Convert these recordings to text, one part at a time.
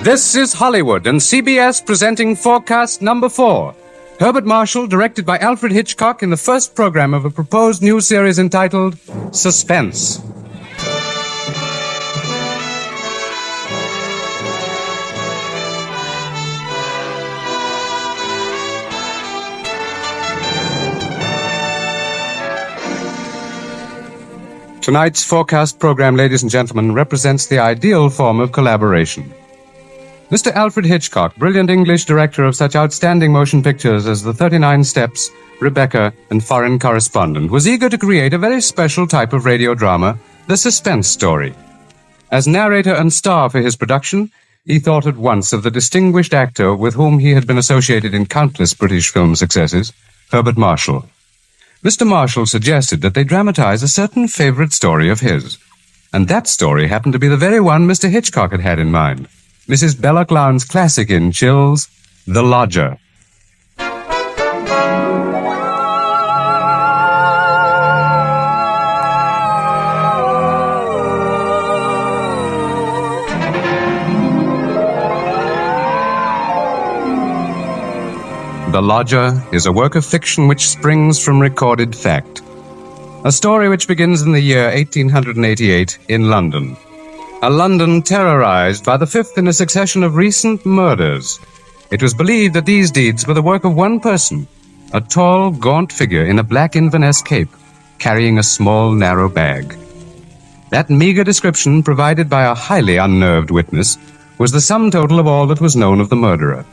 This is Hollywood and CBS presenting Forecast Number 4. Herbert Marshall, directed by Alfred Hitchcock in the first program of a proposed new series entitled Suspense. Tonight's Forecast program, ladies and gentlemen, represents the ideal form of collaboration. Mr. Alfred Hitchcock, brilliant English director of such outstanding motion pictures as The 39 Steps, Rebecca, and Foreign Correspondent, was eager to create a very special type of radio drama, the suspense story. As narrator and star for his production, he thought at once of the distinguished actor with whom he had been associated in countless British film successes, Herbert Marshall. Mr. Marshall suggested that they dramatize a certain favorite story of his, and that story happened to be the very one Mr. Hitchcock had in mind. Mrs. Bella Clown's classic in Chills, The Lodger. The Lodger is a work of fiction which springs from recorded fact. A story which begins in the year 1888 in London. A London terrorized by the fifth in a succession of recent murders. It was believed that these deeds were the work of one person, a tall, gaunt figure in a black Inverness cape, carrying a small, narrow bag. That meager description, provided by a highly unnerved witness, was the sum total of all that was known of the murderer.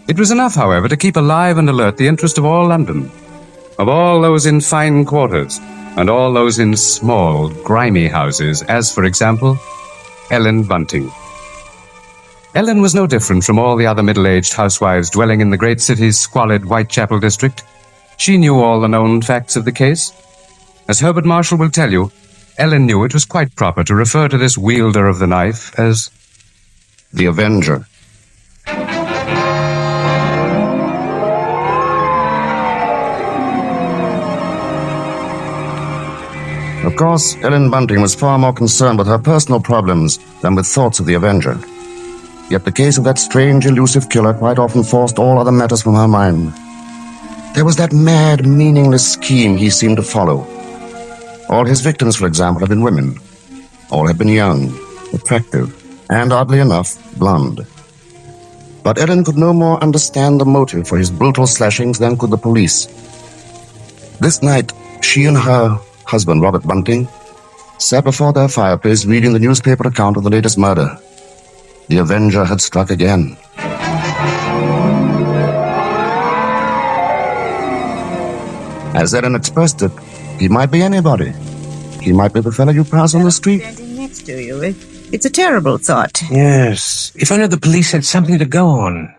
It was enough, however, to keep alive and alert the interest of all London, of all those in fine quarters, and all those in small, grimy houses, as, for example, Ellen Bunting. Ellen was no different from all the other middle-aged housewives dwelling in the great city's squalid Whitechapel district. She knew all the known facts of the case. As Herbert Marshall will tell you, Ellen knew it was quite proper to refer to this wielder of the knife as the Avenger. Of course, Ellen Bunting was far more concerned with her personal problems than with thoughts of the Avenger. Yet the case of that strange, elusive killer quite often forced all other matters from her mind. There was that mad, meaningless scheme he seemed to follow. All his victims, for example, had been women. All had been young, attractive, and, oddly enough, blonde. But Ellen could no more understand the motive for his brutal slashings than could the police. This night, she and her husband, Robert Bunting, sat before their fireplace reading the newspaper account of the latest murder. The Avenger had struck again. As Ellen expressed it, he might be anybody. He might be the fellow you pass on the street. Standing next to you. It's a terrible thought. Yes. If only the police had something to go on.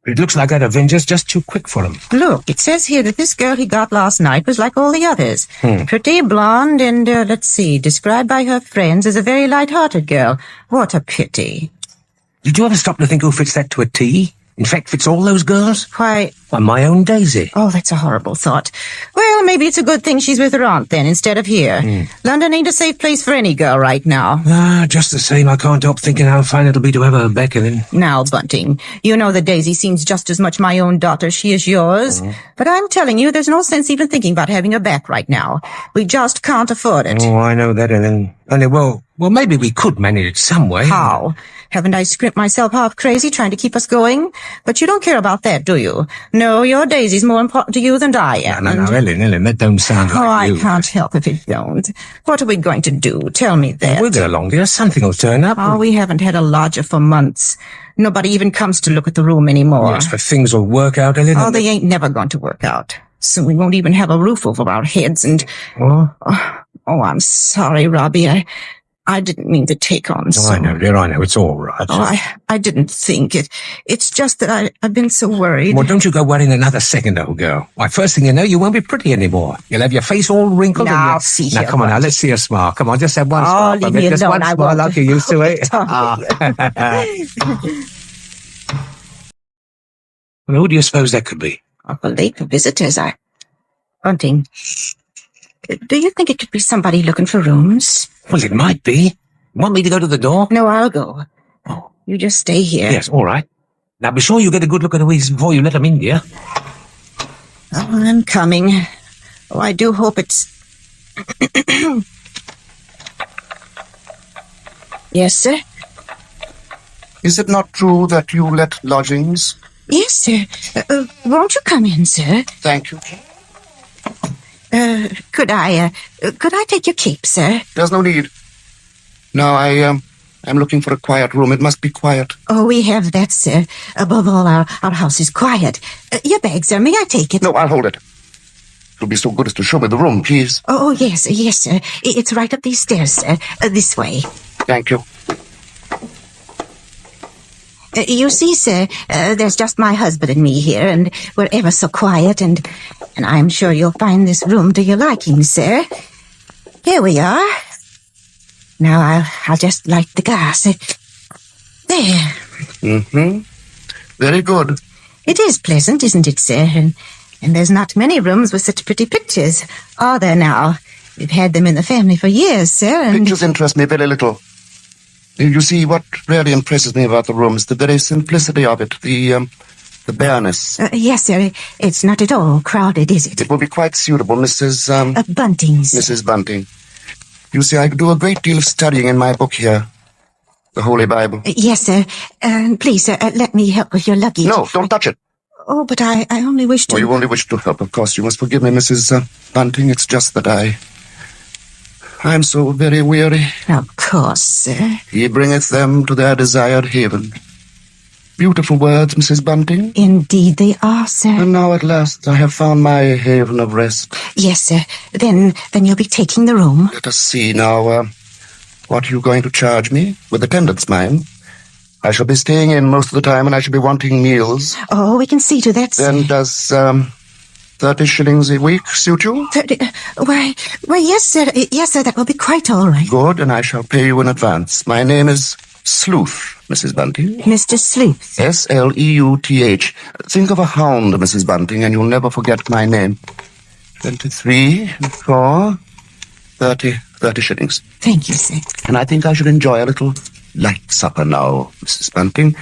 But it looks like that Avenger's just too quick for him. Look, it says here that this girl he got last night was like all the others. Pretty, blonde, and, described by her friends as a very light-hearted girl. What a pity. Did you ever stop to think who fits that to a T? In fact, fits all those girls? Why... Well, my own Daisy. Oh, that's a horrible thought. Well, maybe it's a good thing she's with her aunt, then, instead of here. London ain't a safe place for any girl right now. Just the same, I can't help thinking how fine it'll be to have her back in. Now, Bunting, you know that Daisy seems just as much my own daughter as she is yours. But I'm telling you, there's no sense even thinking about having her back right now. We just can't afford it. Oh, I know that, Ellen. Only, well, maybe we could manage it some way. How? Haven't I scrimped myself half crazy trying to keep us going? But you don't care about that, do you? No, your Daisy's more important to you than I am. No, Ellen, that don't sound like you. I can't help if it don't. What are we going to do? Tell me that. We'll get along, dear. Something will turn up. Oh, we haven't had a lodger for months. Nobody even comes to look at the room anymore. Yes, but things will work out, Ellen. Oh, they ain't never going to work out. Soon we won't even have a roof over our heads and... What? Oh, I'm sorry, Robbie. I didn't mean to take on so... I know, dear, I know. It's all right. Oh, I didn't think it. It's just that I've been so worried. Well, don't you go worrying another second, old girl. Why, first thing you know, you won't be pretty anymore. You'll have your face all wrinkled. Now, see here. Now, come on, now, let's see a smile. Come on, just have one smile. Leave me just alone. one smile like you used to, eh? Well, who do you suppose that could be? Well, late for visitors. Bunting. Do you think it could be somebody looking for rooms? Well, it might be. Want me to go to the door? No, I'll go. Oh, You just stay here. Yes, all right. Now be sure you get a good look at Louise before you let him in, dear. Oh, I'm coming. Oh, I do hope it's... Yes, sir? Is it not true that you let lodgings? Yes, sir. Won't you come in, sir? Thank you. Could I take your cape, sir? There's no need. Now, I'm looking for a quiet room. It must be quiet. Oh, we have that, sir. Above all, our house is quiet. Your bag, sir, may I take it? No, I'll hold it. You'll be so good as to show me the room, please. Oh, yes, sir. It's right up these stairs, sir. This way. Thank you. You see, sir, there's just my husband and me here, and we're ever so quiet, and I'm sure you'll find this room to your liking, sir. Here we are. Now I'll just light the gas. There. Mm-hmm. Very good. It is pleasant, isn't it, sir? And there's not many rooms with such pretty pictures, are there now? We've had them in the family for years, sir, and... Pictures interest me very little. You see, what really impresses me about the room is the very simplicity of it, the bareness. Yes, sir. It's not at all crowded, is it? It will be quite suitable, Mrs. Bunting's. Mrs. Bunting. You see, I do a great deal of studying in my book here, the Holy Bible. Yes, sir. Please, sir, let me help with your luggage. No, don't touch it. Oh, but I only wish to... Oh, you only wish to help, of course. You must forgive me, Mrs. Bunting. It's just that I'm so very weary. Of course, sir. He bringeth them to their desired haven. Beautiful words, Mrs. Bunting. Indeed they are, sir. And now at last I have found my haven of rest. Yes, sir. Then you'll be taking the room. Let us see now, what are you going to charge me? With attendance, mind. I shall be staying in most of the time and I shall be wanting meals. Oh, we can see to that, sir. Then does, 30 shillings a week suit you? 30... Why, yes, sir. Yes, sir, that will be quite all right. Good, and I shall pay you in advance. My name is Sleuth, Mrs. Bunting. Mr. Sleuth. Sleuth. Think of a hound, Mrs. Bunting, and you'll never forget my name. 23, 4, 30 shillings. Thank you, sir. And I think I should enjoy a little light supper now, Mrs. Bunting.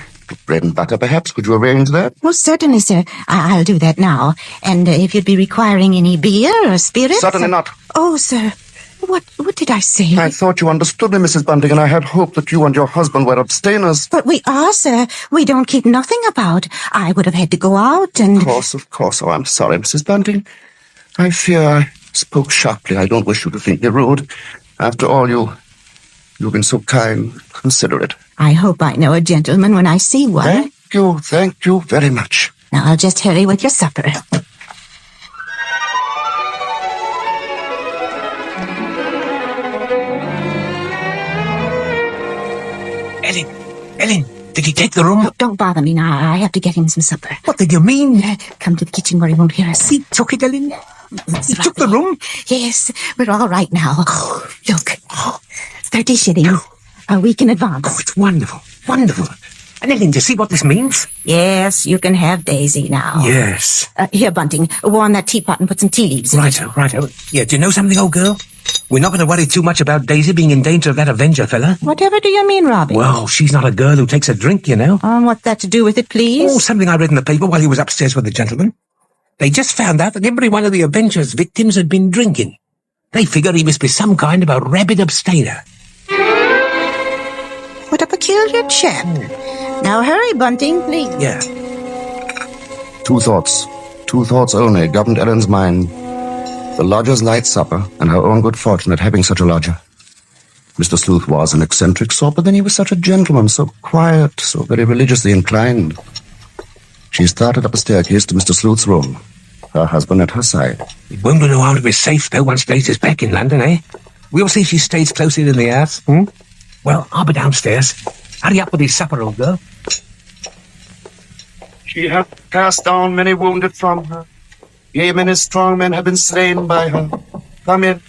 Bread and butter, perhaps. Could you arrange that? Well, certainly, sir. I'll do that now. And if you'd be requiring any beer or spirits... Certainly not. Oh, sir. What did I say? I thought you understood me, Mrs. Bunting, and I had hoped that you and your husband were abstainers. But we are, sir. We don't keep nothing about. I would have had to go out and... Of course. Oh, I'm sorry, Mrs. Bunting. I fear I spoke sharply. I don't wish you to think me rude. After all, you've been so kind, considerate. I hope I know a gentleman when I see one. Thank you very much. Now I'll just hurry with your supper. Ellen, did he take the room? Oh, don't bother me now. I have to get him some supper. What did you mean? Come to the kitchen where he won't hear us. He took it, Ellen? He took the room? Yes, we're all right now. Look, 30 shillings. A week in advance. Oh, it's wonderful. Wonderful. And Ellen, do you see what this means? Yes, you can have Daisy now. Yes. Here, Bunting, warm that teapot and put some tea leaves in it. Righto. Yeah, do you know something, old girl? We're not going to worry too much about Daisy being in danger of that Avenger fella. Whatever do you mean, Robbie? Well, she's not a girl who takes a drink, you know. What's that to do with it, please? Oh, something I read in the paper while he was upstairs with the gentleman. They just found out that every one of the Avenger's victims had been drinking. They figured he must be some kind of a rabid abstainer. What a peculiar chap. Now hurry, Bunting, please. Yeah. Two thoughts only governed Ellen's mind. The lodger's light supper and her own good fortune at having such a lodger. Mr. Sleuth was an eccentric sort, but then he was such a gentleman, so quiet, so very religiously inclined. She started up a staircase to Mr. Sleuth's room, her husband at her side. It won't do no harm to be safe, though, once Daisy's back in London, eh? We'll see if she stays closer in the house. Well, I'll be downstairs. Hurry up with his supper, old girl. She hath cast down many wounded from her. Yea, many strong men have been slain by her. Come in.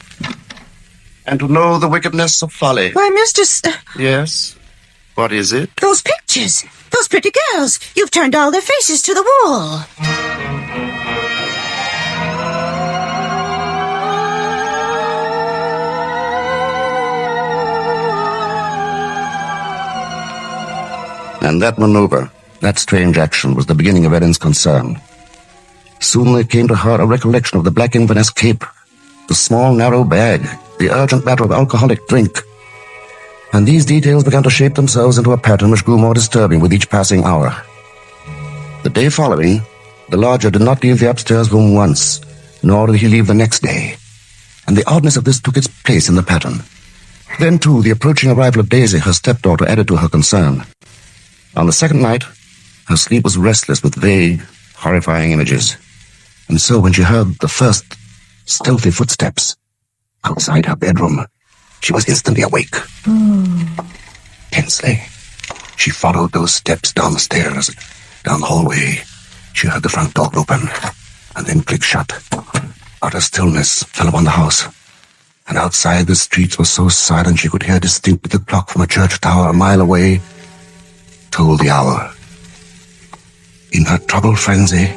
And to know the wickedness of folly. Why, Mr. Yes? What is it? Those pictures! Those pretty girls! You've turned all their faces to the wall! And that maneuver, that strange action, was the beginning of Ellen's concern. Soon there came to her a recollection of the black Inverness cape, the small narrow bag, the urgent matter of alcoholic drink. And these details began to shape themselves into a pattern which grew more disturbing with each passing hour. The day following, the lodger did not leave the upstairs room once, nor did he leave the next day. And the oddness of this took its place in the pattern. Then, too, the approaching arrival of Daisy, her stepdaughter, added to her concern. On the second night, her sleep was restless with vague, horrifying images. And so when she heard the first stealthy footsteps outside her bedroom, she was instantly awake. Tensely, she followed those steps down the stairs, down the hallway. She heard the front door open, and then click shut. Utter stillness fell upon the house, and outside the streets were so silent she could hear distinctly the clock from a church tower a mile away tolled the hour. In her troubled frenzy,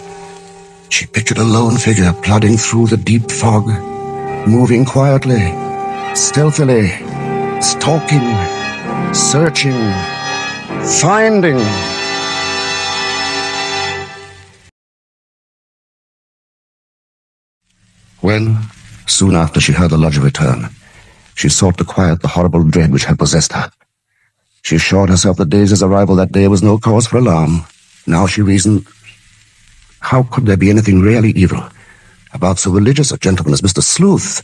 she pictured a lone figure plodding through the deep fog, moving quietly, stealthily, stalking, searching, finding. When, soon after she heard the lodger return, she sought to quiet the horrible dread which had possessed her. She assured herself that Daisy's arrival that day was no cause for alarm. Now she reasoned, how could there be anything really evil about so religious a gentleman as Mr. Sleuth?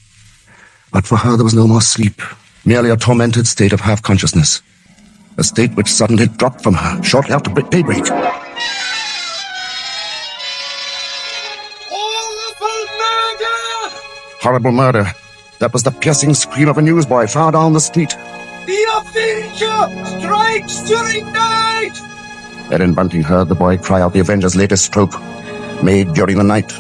But for her there was no more sleep, merely a tormented state of half-consciousness, a state which suddenly dropped from her shortly after daybreak. Horrible murder. That was the piercing scream of a newsboy far down the street. The Avenger strikes during night! Ellen Bunting heard the boy cry out the Avenger's latest stroke, made during the night.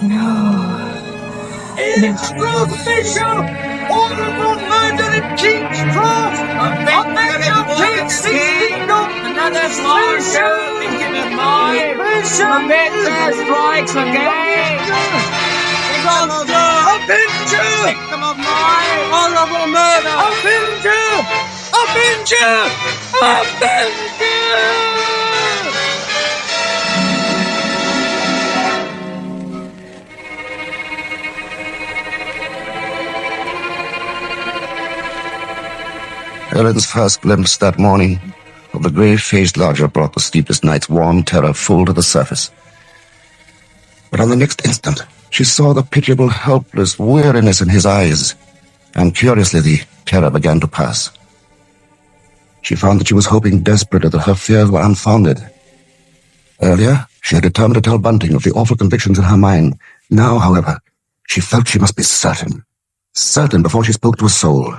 Extradition! Order for murder in King's Cross! Avenger takes the kingdom! Another small show thinking of mine! Avenger strikes again! Avenger! Victim of my horrible murder! Avenger! Avenger! Avenger! Ellen's first glimpse that morning of the grey-faced lodger brought the sleepless night's warm terror full to the surface. But on the next instant, she saw the pitiable, helpless weariness in his eyes, and curiously the terror began to pass. She found that she was hoping desperately that her fears were unfounded. Earlier, she had determined to tell Bunting of the awful convictions in her mind. Now, however, she felt she must be certain before she spoke to a soul.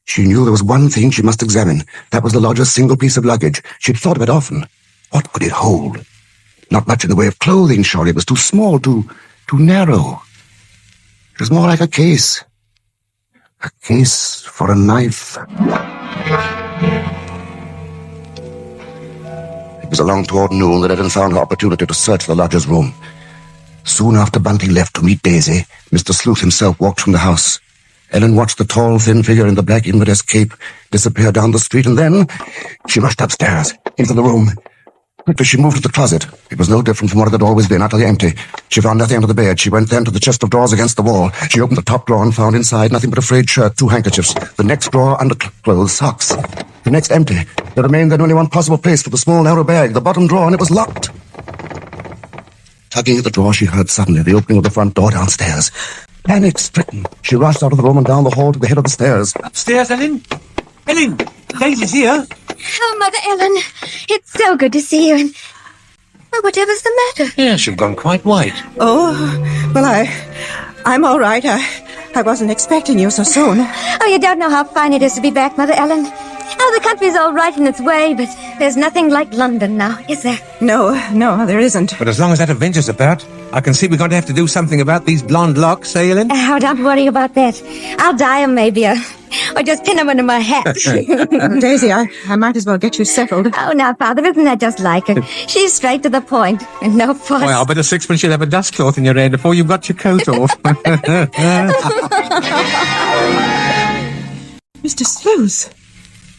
She knew there was one thing she must examine. That was the lodger's single piece of luggage. She'd thought of it often. What could it hold? Not much in the way of clothing, surely. It was too small, too narrow. It was more like a case. A case for a knife. It was along toward noon that Ellen found her opportunity to search the lodger's room. Soon after Bunting left to meet Daisy, Mr. Sleuth himself walked from the house. Ellen watched the tall, thin figure in the black Inverness cape disappear down the street, and then she rushed upstairs, into the room. Quickly she moved to the closet. It was no different from what it had always been, utterly empty. She found nothing under the bed. She went then to the chest of drawers against the wall. She opened the top drawer and found inside nothing but a frayed shirt, 2 handkerchiefs. The next drawer, underclothes, socks. The next empty. There remained then only one possible place for the small, narrow bag, the bottom drawer, and it was locked. Tugging at the drawer, she heard suddenly the opening of the front door downstairs. Panic-stricken, she rushed out of the room and down the hall to the head of the stairs. Upstairs, Ellen? Ellen, Daisy's here. Oh, Mother Ellen, it's so good to see you, and... Well, whatever's the matter? Yes, you've gone quite white. Oh, well, I'm all right. I wasn't expecting you so soon. Oh, you don't know how fine it is to be back, Mother Ellen. Oh, the country's all right in its way, but there's nothing like London now, is there? No, there isn't. But as long as that Avenger's about, I can see we're going to have to do something about these blonde locks, eh, Ellen? Oh, don't worry about that. I'll dye 'em maybe, or just pin 'em into my hat. Daisy, I might as well get you settled. Oh, now, Father, isn't that just like her? She's straight to the point, and no fuss. Well, I'll bet a sixpence you'll have a dust cloth in your hair before you've got your coat off. Mr. Sleuth.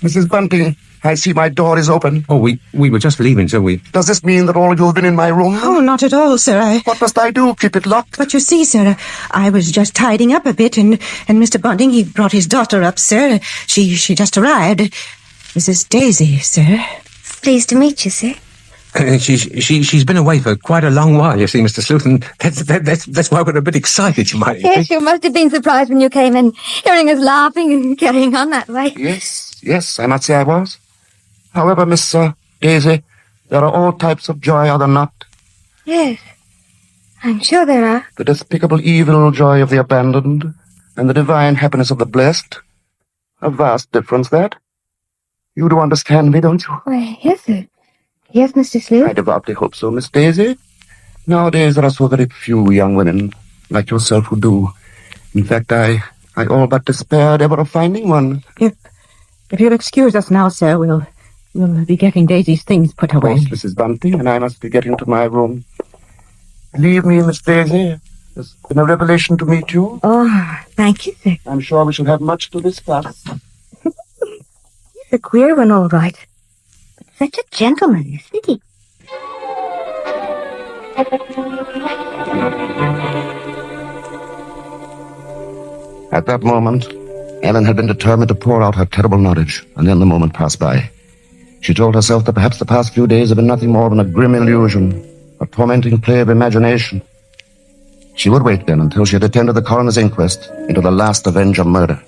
Mrs. Bunting, I see my door is open. Oh, we were just leaving, so we... Does this mean that all of you have been in my room? Oh, not at all, sir. What must I do? Keep it locked? But you see, sir, I was just tidying up a bit, and Mr. Bunting, he brought his daughter up, sir. She just arrived. Mrs. Daisy, sir. Pleased to meet you, sir. She's been away for quite a long while, you see, Mr. Sleuth, and that's why we're a bit excited, you might Yes, you must have been surprised when you came in, hearing us laughing and carrying on that way. Yes, I must say I was. However, Miss Daisy, there are all types of joy, are there not? Yes, I'm sure there are. The despicable evil joy of the abandoned, and the divine happiness of the blessed. A vast difference, that. You do understand me, don't you? Why, yes, sir. Yes, Mr. Sleuth. I devoutly hope so, Miss Daisy. Nowadays there are so very few young women like yourself who do. In fact, I all but despaired ever of finding one. If you'll excuse us now, sir, we'll be getting Daisy's things put Of away. course, Mrs. Bunting, and I must be getting to my room. Believe me, Miss Daisy, it's been a revelation to meet you. Oh, thank you, sir. I'm sure we shall have much to discuss. He's a queer one, all right. But such a gentleman, isn't he? At that moment, Ellen had been determined to pour out her terrible knowledge, and then the moment passed by. She told herself that perhaps the past few days had been nothing more than a grim illusion, a tormenting play of imagination. She would wait then until she had attended the coroner's inquest into the last Avenger murder.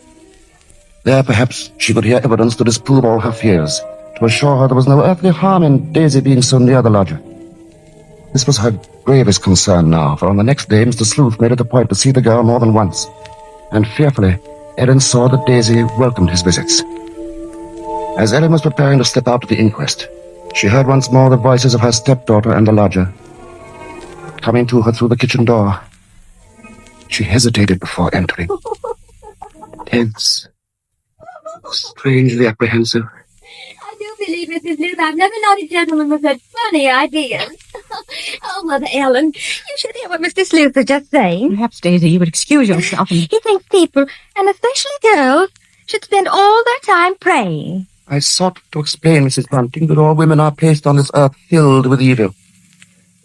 There, perhaps, she could hear evidence to disprove all her fears, to assure her there was no earthly harm in Daisy being so near the lodger. This was her gravest concern now, for on the next day Mr. Sleuth made it a point to see the girl more than once, and fearfully, Ellen saw that Daisy welcomed his visits. As Ellen was preparing to step out to the inquest, she heard once more the voices of her stepdaughter and the lodger, coming to her through the kitchen door. She hesitated before entering, tense, strangely apprehensive. I do believe, Mrs. Sleuth, I've never known a gentleman with such funny ideas. Oh, Mother Ellen, you should hear what Mr. Sleuth was just saying. Perhaps, Daisy, you would excuse yourself and... He thinks people, and especially girls, should spend all their time praying. I sought to explain, Mrs. Bunting, that all women are placed on this earth filled with evil.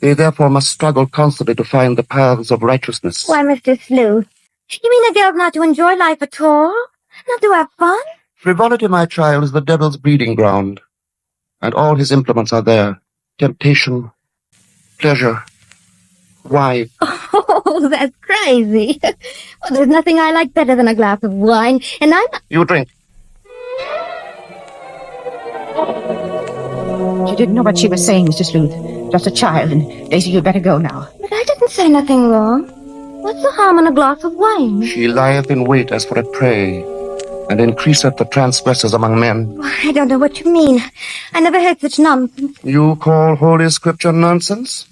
They therefore must struggle constantly to find the paths of righteousness. Why, Mr. Sleuth, you mean a girl's not to enjoy life at all? Not to have fun? Frivolity, my child, is the devil's breeding ground, and all his implements are there. Temptation, pleasure, wine. Oh, that's crazy. Well, there's nothing I like better than a glass of wine, and I'm... You drink. She didn't know what she was saying, Mr. Sleuth. Just a child, and Daisy, you'd better go now. But I didn't say nothing wrong. What's the harm in a glass of wine? She lieth in wait as for a prey, and increaseth the transgressors among men. Well, I don't know what you mean. I never heard such nonsense. You call Holy Scripture nonsense?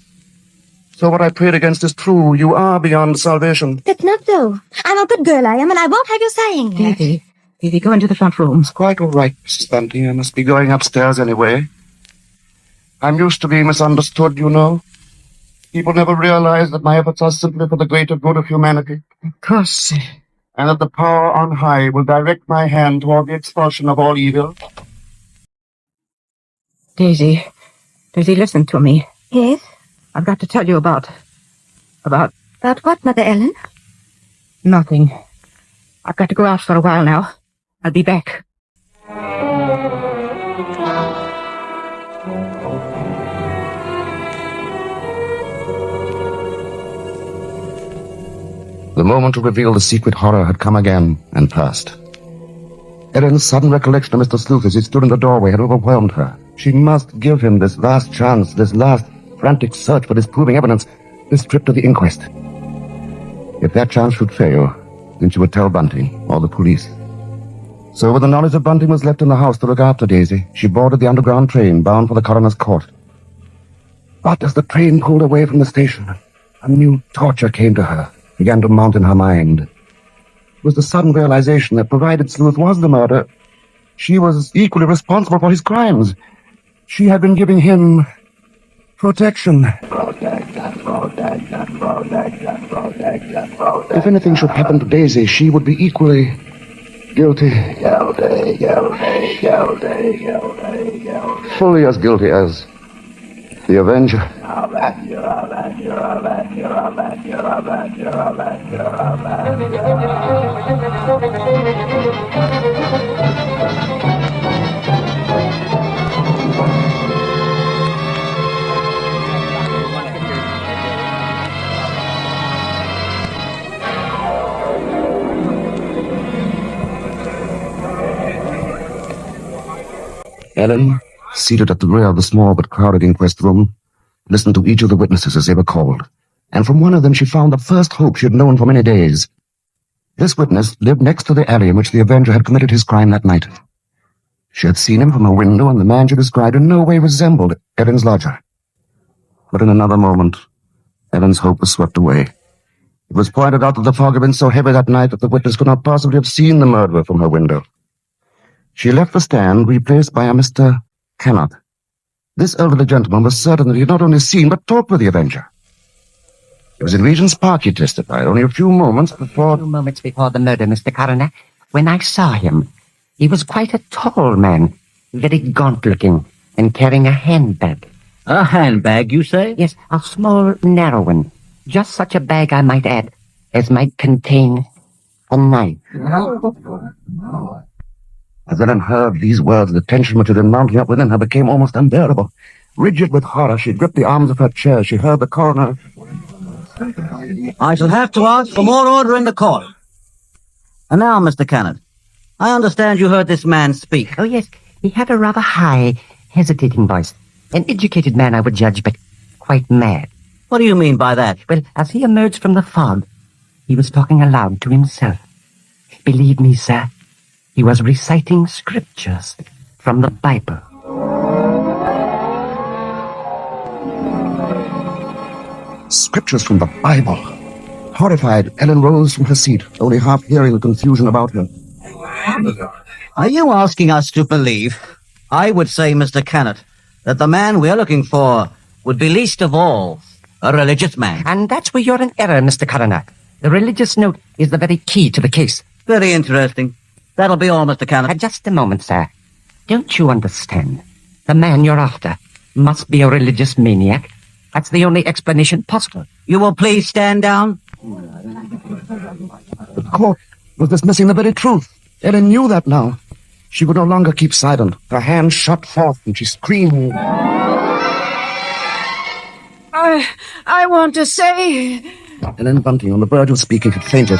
So what I prayed against is true. You are beyond salvation. That's not so. I'm a good girl, I am, and I won't have you saying that. Daisy, go into the front room. It's quite all right, Mrs. Bunting. I must be going upstairs anyway. I'm used to being misunderstood, you know. People never realize that my efforts are simply for the greater good of humanity. Of course. And that the power on high will direct my hand toward the expulsion of all evil. Daisy, listen to me. Yes? I've got to tell you about About what, Mother Ellen? nothing. I've got to go out for a while now. I'll be back. The moment to reveal the secret horror had come again and passed. Ellen's sudden recollection of Mr. Sleuth as he stood in the doorway had overwhelmed her. She must give him this last chance, this last frantic search for disproving evidence, this trip to the inquest. If that chance should fail, then she would tell Bunting or the police. So with the knowledge that Bunting was left in the house to look after Daisy, she boarded the underground train bound for the coroner's court. But as the train pulled away from the station, a new torture came to her, began to mount in her mind. It was the sudden realization that provided Sleuth was the murderer, she was equally responsible for his crimes. She had been giving him protection. If anything should happen to Daisy, she would be equally Guilty. Fully as guilty as the Avenger. Ellen, seated at the rear of the small but crowded inquest room, listened to each of the witnesses as they were called, and from one of them she found the first hope she had known for many days. This witness lived next to the alley in which the Avenger had committed his crime that night. She had seen him from her window, and the man she described in no way resembled Ellen's lodger. But in another moment, Ellen's hope was swept away. It was pointed out that the fog had been so heavy that night that the witness could not possibly have seen the murderer from her window. She left the stand, replaced by a Mr. Cannot. This elderly gentleman was certain that he had not only seen, but talked with the Avenger. It was in Regent's Park, he testified, only a few moments before... A few moments before the murder, Mr. Coroner, when I saw him. He was quite a tall man, very gaunt-looking, and carrying a handbag. A handbag, you say? Yes, a small, narrow one. Just such a bag, I might add, as might contain a knife. As Ellen heard these words, the tension which had been mounting up within her became almost unbearable. Rigid with horror, she gripped the arms of her chair. She heard the coroner... I shall have to ask for more order in the court. And now, Mr. Cannot, I understand you heard this man speak. Oh, yes, he had a rather high, hesitating voice. An educated man, I would judge, but quite mad. What do you mean by that? Well, as he emerged from the fog, he was talking aloud to himself. Believe me, sir, he was reciting scriptures from the Bible. Scriptures from the Bible. Horrified, Ellen rose from her seat, only half hearing the confusion about her. Are you asking us to believe? I would say, Mr. Cannot, that the man we're looking for would be least of all a religious man. And that's where you're in error, Mr. Coroner. The religious note is the very key to the case. Very interesting. That'll be all, Mr. Cannot. Just a moment, sir. Don't you understand? The man you're after must be a religious maniac. That's the only explanation possible. You will please stand down? The court was dismissing the very truth. Ellen knew that now. She could no longer keep silent. Her hands shot forth, and she screamed. I want to say... Ellen Bunting, on the verge of speaking, had fainted.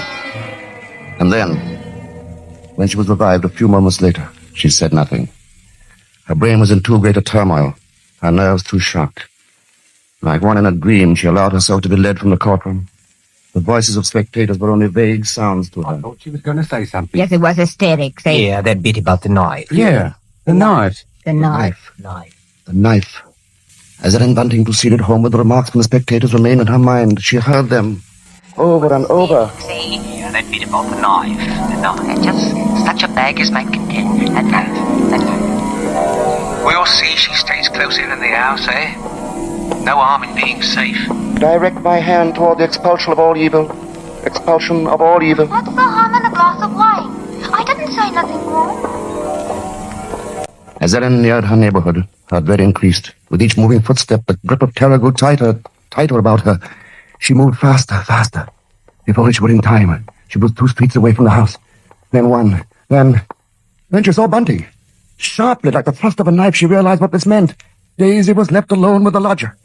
And then, when she was revived a few moments later, she said nothing. Her brain was in too great a turmoil, her nerves too shocked. Like one in a dream, she allowed herself to be led from the courtroom. The voices of spectators were only vague sounds to her. I thought she was going to say something. Yes, it was hysterics. Yeah, that bit about the knife. Yeah, the knife. The knife. The knife. As Ellen Bunting proceeded homeward, the remarks from the spectators remained in her mind. She heard them over and over. See, that bit about the knife. Just such a bag as might contain a knife. We'll see she stays close in the house, eh? No harm in being safe. Direct my hand toward the expulsion of all evil. Expulsion of all evil. What's the harm in a glass of wine? I didn't say nothing wrong. As Ellen neared her neighborhood, her dread increased. With each moving footstep, the grip of terror grew tighter about her. She moved faster. If only she were in time. She was 2 streets away from the house. Then one. Then she saw Bunting. Sharply, like the thrust of a knife, she realized what this meant. Daisy was left alone with the lodger.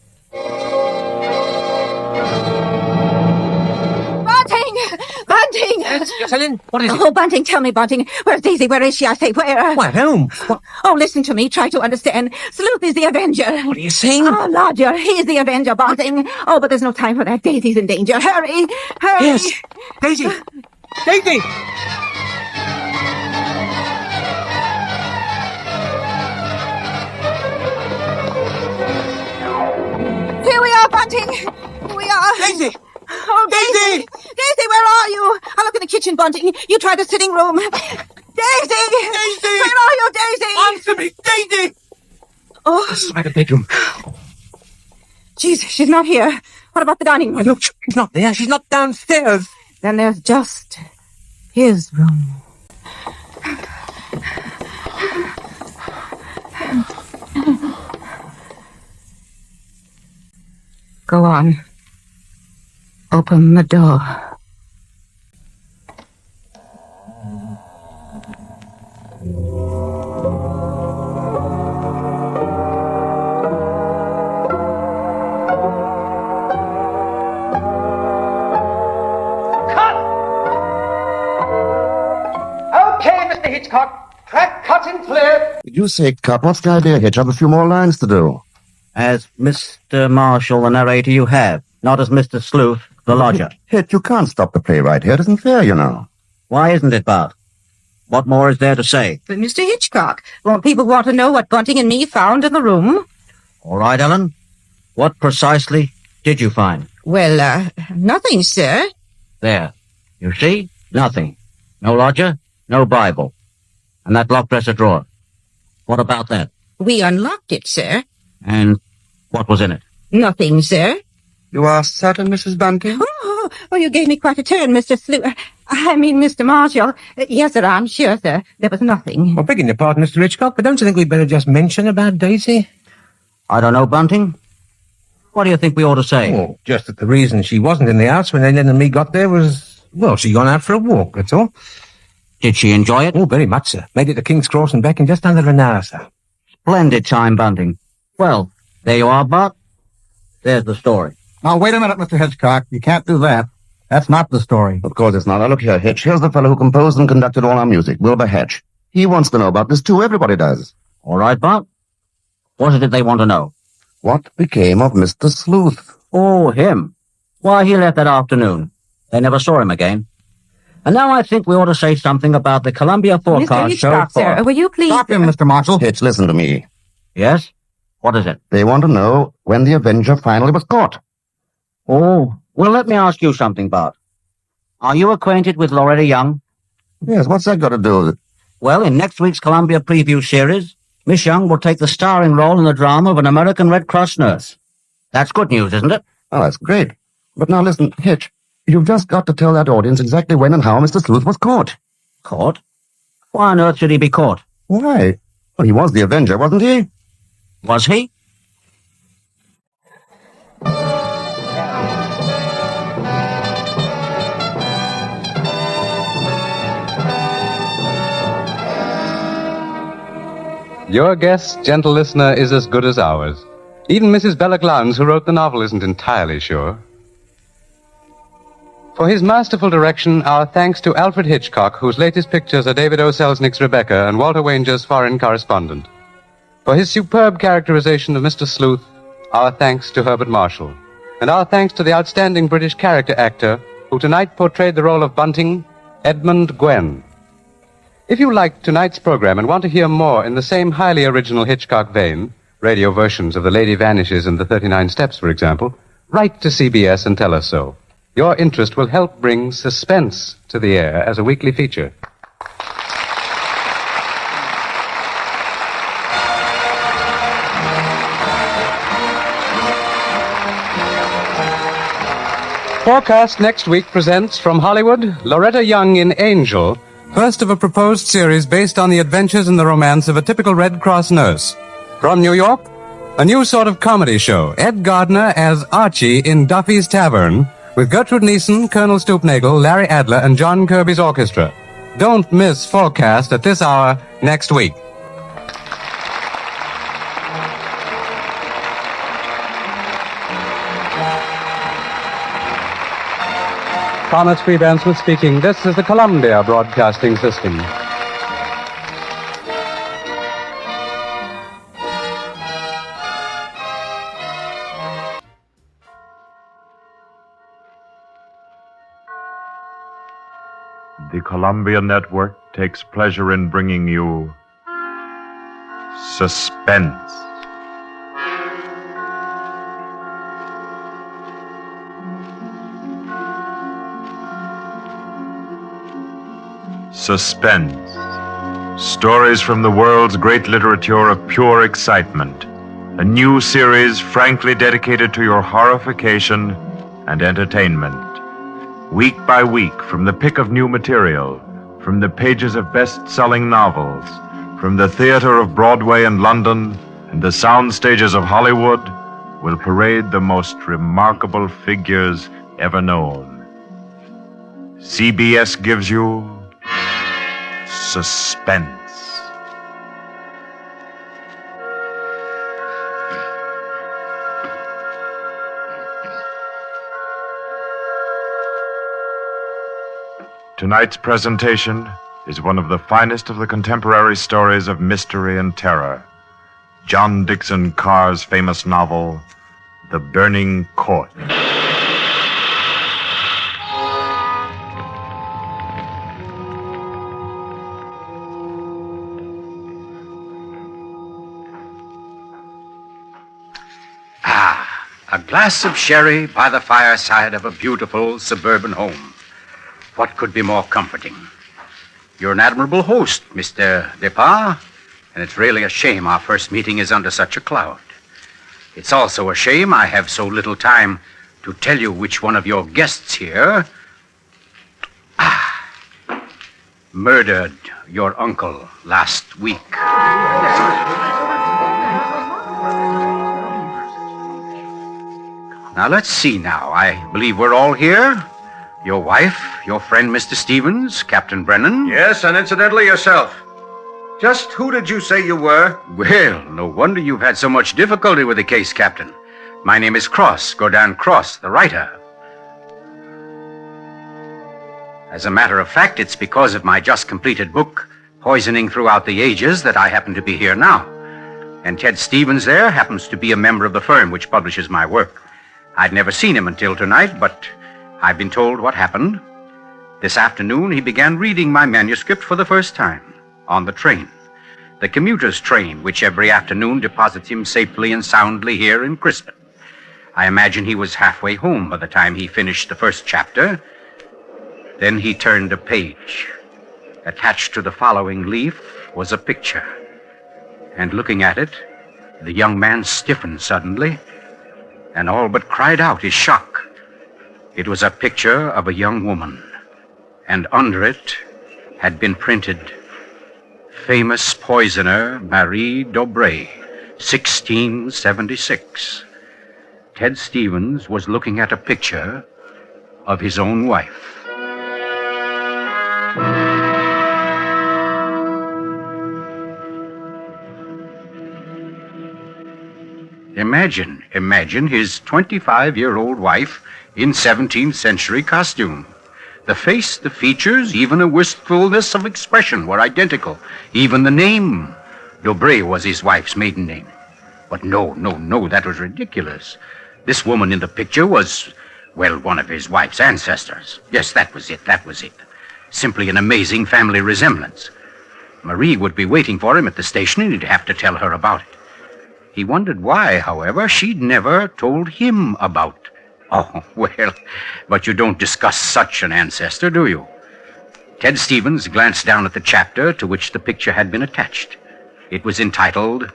Bunting! Yes, Ellen, what is it? Oh, Bunting, tell me, Bunting. Where's Daisy? Where is she? I say, where? What, home? What Oh, listen to me. Try to understand. Sleuth is the Avenger. are you saying? Oh, Lodger, he's the Avenger, Bunting. Oh, but there's no time for that. Daisy's in danger. Hurry! Yes. Daisy! Daisy! Here we are, Bunting. Here we are. Daisy! Oh, Daisy! Daisy! Daisy, where are you? I look in the kitchen, Bunting. You try the sitting room. Daisy! Daisy! Where are you, Daisy? Answer me! Daisy! Oh, This is by the bedroom. Jesus, she's not here. What about the dining room? Look, she's not there. She's not downstairs. Then there's just his room. Go on. Open the door. Okay, Mr. Hitchcock. Track cut and clear. Did you say cut? What's the idea, Hitch? I've a few more lines to do. As Mr. Marshall, the narrator, you have, not as Mr. Sleuth, the lodger. Hitch, you can't stop the play right here. It isn't fair, you know. Why isn't it, Bart? What more is there to say? But Mr. Hitchcock, won't people want to know what Bunting and me found in the room? All right, Ellen. What precisely did you find? Well, nothing, sir. There. You see? Nothing. No lodger, no Bible. And that locked dresser drawer. What about that? We unlocked it, sir. And what was in it? Nothing, sir. You are certain, Mrs. Bunting? Oh, you gave me quite a turn, Mr. Mr. Marshall. Yes, sir, I'm sure, sir. There was nothing. Well, begging your pardon, Mr. Hitchcock, but don't you think we'd better just mention about Daisy? I don't know, Bunting. What do you think we ought to say? Oh, just that the reason she wasn't in the house when Ellen and me got there was, well, she'd gone out for a walk, that's all. Did she enjoy it? Oh, very much, sir. Made it to King's Cross and back in just under an hour, sir. Splendid time, Bunting. Well, there you are, Bart. There's the story. Now, wait a minute, Mr. Hitchcock. You can't do that. That's not the story. Of course it's not. Now, look here, Hitch. Here's the fellow who composed and conducted all our music, Wilbur Hatch. He wants to know about this, too. Everybody does. All right, Bart. What is it they want to know? What became of Mr. Sleuth? Oh, him. Why, he left that afternoon. They never saw him again. And now I think we ought to say something about the Columbia Mr. forecast Hitchcock, show. sir, will you please... Stop him, Mr. Marshall. Hitch, listen to me. Yes? What is it? They want to know when the Avenger finally was caught. Oh, well, let me ask you something, Bart. Are you acquainted with Loretta Young? Yes, what's that got to do with it? Well, in next week's Columbia preview series, Miss Young will take the starring role in the drama of an American Red Cross nurse. That's good news, isn't it? Oh, that's great. But now listen, Hitch, you've just got to tell that audience exactly when and how Mr. Sleuth was caught. Caught? Why on earth should he be caught? Why? Well, he was the Avenger, wasn't he? Was he? Your guess, gentle listener, is as good as ours. Even Mrs. Bella Glounds, who wrote the novel, isn't entirely sure. For his masterful direction, our thanks to Alfred Hitchcock, whose latest pictures are David O. Selznick's Rebecca and Walter Wanger's Foreign Correspondent. For his superb characterization of Mr. Sleuth, our thanks to Herbert Marshall. And our thanks to the outstanding British character actor who tonight portrayed the role of Bunting, Edmund Gwen. If you liked tonight's program and want to hear more in the same highly original Hitchcock vein, radio versions of The Lady Vanishes and The 39 Steps, for example, write to CBS and tell us so. Your interest will help bring Suspense to the air as a weekly feature. Forecast next week presents from Hollywood, Loretta Young in Angel, first of a proposed series based on the adventures and the romance of a typical Red Cross nurse. From New York, a new sort of comedy show, Ed Gardner as Archie in Duffy's Tavern, with Gertrude Neeson, Colonel Stoopnagle, Larry Adler, and John Kirby's orchestra. Don't miss Forecast at this hour next week. Thomas Freebansworth speaking. This is the Columbia Broadcasting System. The Columbia Network takes pleasure in bringing you Suspense. Suspense. Stories from the world's great literature of pure excitement. A new series frankly dedicated to your horrification and entertainment. Week by week, from the pick of new material, from the pages of best-selling novels, from the theater of Broadway and London, and the sound stages of Hollywood, will parade the most remarkable figures ever known. CBS gives you Suspense. Tonight's presentation is one of the finest of the contemporary stories of mystery and terror. John Dickson Carr's famous novel, The Burning Court. A glass of sherry by the fireside of a beautiful suburban home. What could be more comforting? You're an admirable host, Mr. Depard, and it's really a shame our first meeting is under such a cloud. It's also a shame I have so little time to tell you which one of your guests here murdered your uncle last week. Now, let's see now. I believe we're all here. Your wife, your friend, Mr. Stevens, Captain Brennan. Yes, and incidentally yourself. Just who did you say you were? Well, no wonder you've had so much difficulty with the case, Captain. My name is Cross, Godin Cross, the writer. As a matter of fact, it's because of my just completed book, Poisoning Throughout the Ages, that I happen to be here now. And Ted Stevens there happens to be a member of the firm which publishes my work. I'd never seen him until tonight, but I've been told what happened. This afternoon, he began reading my manuscript for the first time, on the train. The commuter's train, which every afternoon deposits him safely and soundly here in Crispin. I imagine he was halfway home by the time he finished the first chapter. Then he turned a page. Attached to the following leaf was a picture. And looking at it, the young man stiffened suddenly and all but cried out his shock. It was a picture of a young woman, and under it had been printed, Famous Poisoner Marie Dobré, 1676. Ted Stevens was looking at a picture of his own wife. Imagine his 25-year-old wife in 17th century costume. The face, the features, even a wistfulness of expression were identical. Even the name. Dobré was his wife's maiden name. But no, that was ridiculous. This woman in the picture was, well, one of his wife's ancestors. Yes, that was it. Simply an amazing family resemblance. Marie would be waiting for him at the station, and he'd have to tell her about it. He wondered why, however, she'd never told him about. Oh, well, but you don't discuss such an ancestor, do you? Ted Stevens glanced down at the chapter to which the picture had been attached. It was entitled,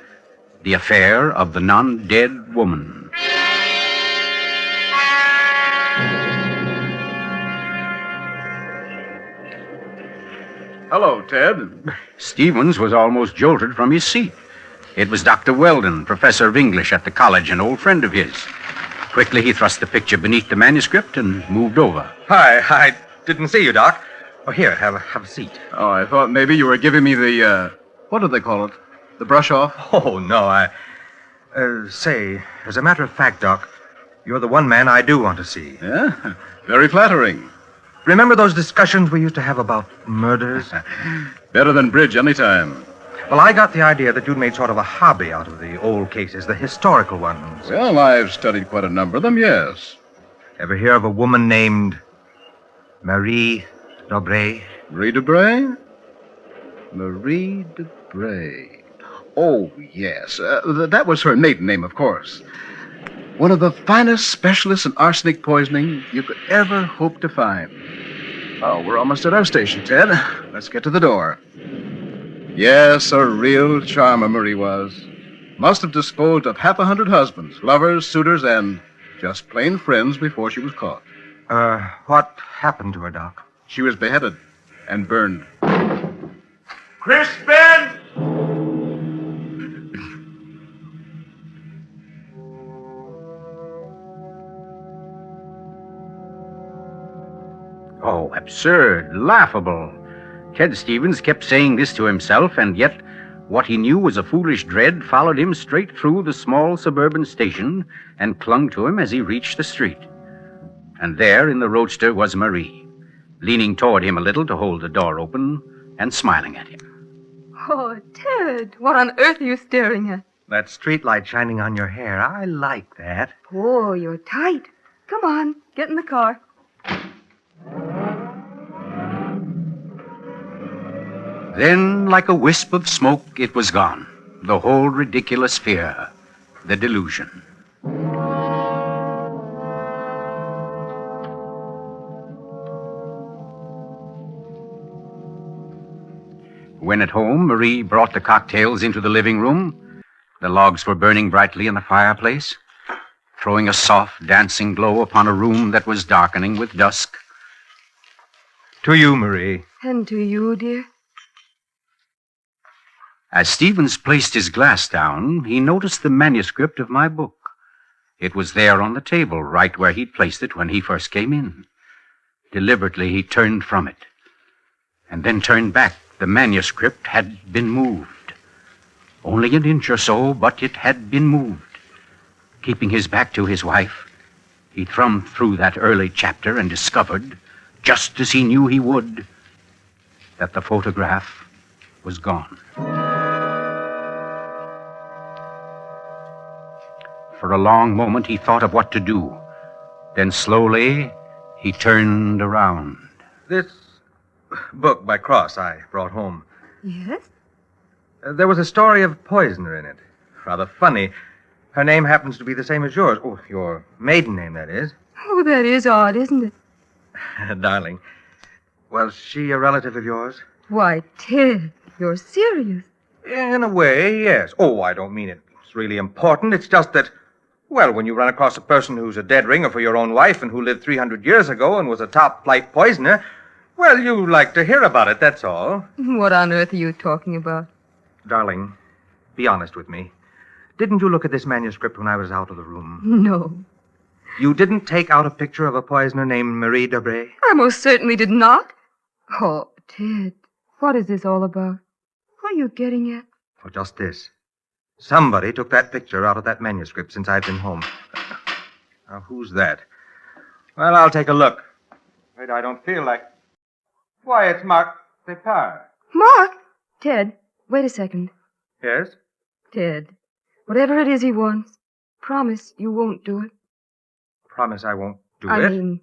The Affair of the Non-Dead Woman. Hello, Ted. Stevens was almost jolted from his seat. It was Dr. Weldon, professor of English at the college, an old friend of his. Quickly, he thrust the picture beneath the manuscript and moved over. Hi, I didn't see you, Doc. Oh, here, have a seat. Oh, I thought maybe you were giving me the, what do they call it? The brush off? Oh, no, say, as a matter of fact, Doc, you're the one man I do want to see. Yeah? Very flattering. Remember those discussions we used to have about murders? Better than bridge anytime. Well, I got the idea that you'd made sort of a hobby out of the old cases, the historical ones. Well, I've studied quite a number of them, yes. Ever hear of a woman named Marie Dobré? Marie Dobré? Marie Dobré. Oh, yes. That was her maiden name, of course. One of the finest specialists in arsenic poisoning you could ever hope to find. Oh, we're almost at our station, Ted. Let's get to the door. Yes, a real charmer Marie was. Must have disposed of 100 husbands, lovers, suitors, and just plain friends before she was caught. What happened to her, Doc? She was beheaded and burned. Crispin! Absurd, laughable. Ted Stevens kept saying this to himself, and yet what he knew was a foolish dread followed him straight through the small suburban station and clung to him as he reached the street. And there in the roadster was Marie, leaning toward him a little to hold the door open and smiling at him. Oh, Ted, what on earth are you staring at? That streetlight shining on your hair, I like that. Oh, you're tight. Come on, get in the car. Then, like a wisp of smoke, it was gone. The whole ridiculous fear, the delusion. When at home, Marie brought the cocktails into the living room. The logs were burning brightly in the fireplace, throwing a soft, dancing glow upon a room that was darkening with dusk. To you, Marie. And to you, dear. As Stevens placed his glass down, he noticed the manuscript of my book. It was there on the table, right where he'd placed it when he first came in. Deliberately, he turned from it, and then turned back. The manuscript had been moved. Only an inch or so, but it had been moved. Keeping his back to his wife, he thumbed through that early chapter and discovered, just as he knew he would, that the photograph was gone. For a long moment, he thought of what to do. Then slowly, he turned around. This book by Cross I brought home. Yes? There was a story of a poisoner in it. Rather funny. Her name happens to be the same as yours. Oh, your maiden name, that is. Oh, that is odd, isn't it? Darling. Was she a relative of yours? Why, Ted, you're serious. In a way, yes. Oh, I don't mean it's really important. It's just that, well, when you run across a person who's a dead ringer for your own wife and who lived 300 years ago and was a top-flight poisoner, well, you like to hear about it, that's all. What on earth are you talking about? Darling, be honest with me. Didn't you look at this manuscript when I was out of the room? No. You didn't take out a picture of a poisoner named Marie Debray? I most certainly did not. Oh, Ted, what is this all about? What are you getting at? Oh, just this. Somebody took that picture out of that manuscript since I've been home. Now, who's that? Well, I'll take a look. Wait, I don't feel like... Why, it's Mark Separ. Mark? Ted, wait a second. Yes? Ted, whatever it is he wants, promise you won't do it. Promise I won't do it? I mean,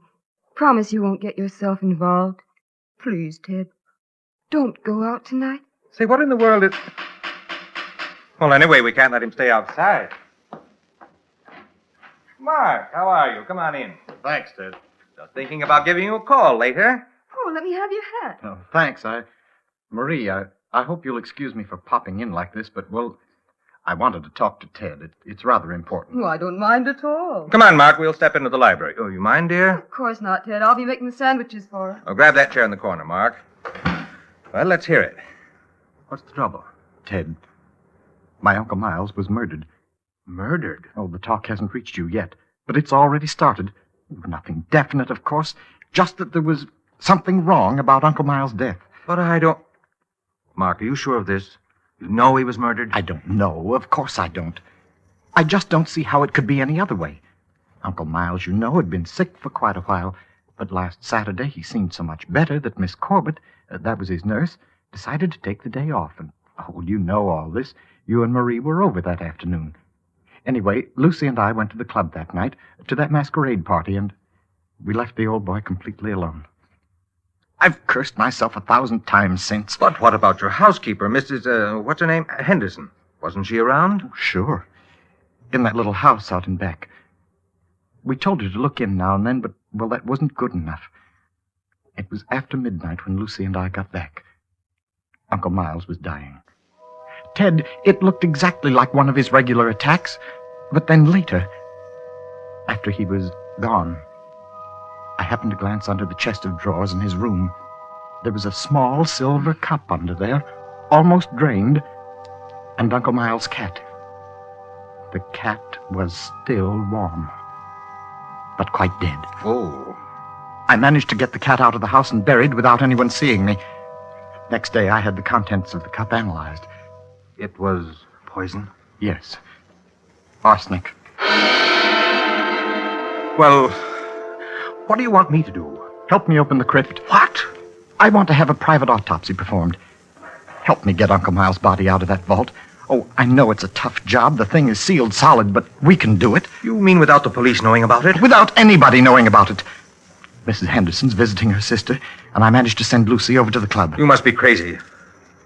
promise you won't get yourself involved. Please, Ted, don't go out tonight. Say, what in the world is... Well, anyway, we can't let him stay outside. Mark, how are you? Come on in. Thanks, Ted. Just thinking about giving you a call later. Oh, let me have your hat. Oh, thanks. Marie, I hope you'll excuse me for popping in like this, but, well, I wanted to talk to Ted. It's rather important. Oh, I don't mind at all. Come on, Mark. We'll step into the library. Oh, you mind, dear? Of course not, Ted. I'll be making the sandwiches for her. Oh, grab that chair in the corner, Mark. Well, let's hear it. What's the trouble? Ted, my Uncle Miles was murdered. Murdered? Oh, the talk hasn't reached you yet, but it's already started. Nothing definite, of course, just that there was something wrong about Uncle Miles' death. But I don't... Mark, are you sure of this? You know he was murdered? I don't know. Of course I don't. I just don't see how it could be any other way. Uncle Miles, you know, had been sick for quite a while, but last Saturday he seemed so much better that Miss Corbett, that was his nurse, decided to take the day off. And, oh, you know all this. You and Marie were over that afternoon. Anyway, Lucy and I went to the club that night, to that masquerade party, and we left the old boy completely alone. I've cursed myself 1,000 times since. But what about your housekeeper, Mrs., what's her name? Henderson. Wasn't she around? Oh, sure. In that little house out in back. We told her to look in now and then, but, well, that wasn't good enough. It was after midnight when Lucy and I got back. Uncle Miles was dying. Ted, it looked exactly like one of his regular attacks, but then later, after he was gone, I happened to glance under the chest of drawers in his room. There was a small silver cup under there, almost drained, and Uncle Miles' cat. The cat was still warm, but quite dead. Oh. I managed to get the cat out of the house and buried without anyone seeing me. Next day, I had the contents of the cup analyzed. It was poison? Yes. Arsenic. Well, what do you want me to do? Help me open the crypt. What? I want to have a private autopsy performed. Help me get Uncle Miles' body out of that vault. Oh, I know it's a tough job. The thing is sealed solid, but we can do it. You mean without the police knowing about it? Without anybody knowing about it. Mrs. Henderson's visiting her sister, and I managed to send Lucy over to the club. You must be crazy.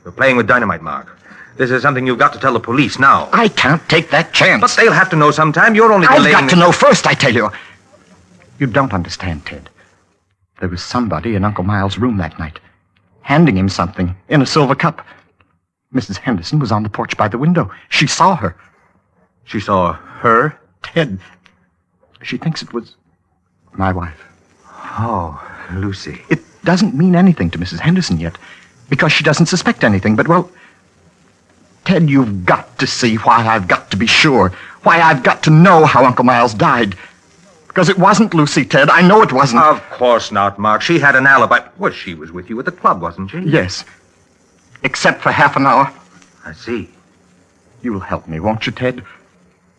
You're playing with dynamite, Mark. This is something you've got to tell the police now. I can't take that chance. But they'll have to know sometime. You're only I've delaying... got to know first, I tell you. You don't understand, Ted. There was somebody in Uncle Miles' room that night, handing him something in a silver cup. Mrs. Henderson was on the porch by the window. She saw her. She saw her? Ted. She thinks it was my wife. Oh, Lucy. It doesn't mean anything to Mrs. Henderson yet, because she doesn't suspect anything, but, well, Ted, you've got to see why I've got to be sure, why I've got to know how Uncle Miles died. Because it wasn't Lucy, Ted. I know it wasn't. Of course not, Mark. She had an alibi. Well, she was with you at the club, wasn't she? Yes. Except for half an hour. I see. You'll help me, won't you, Ted?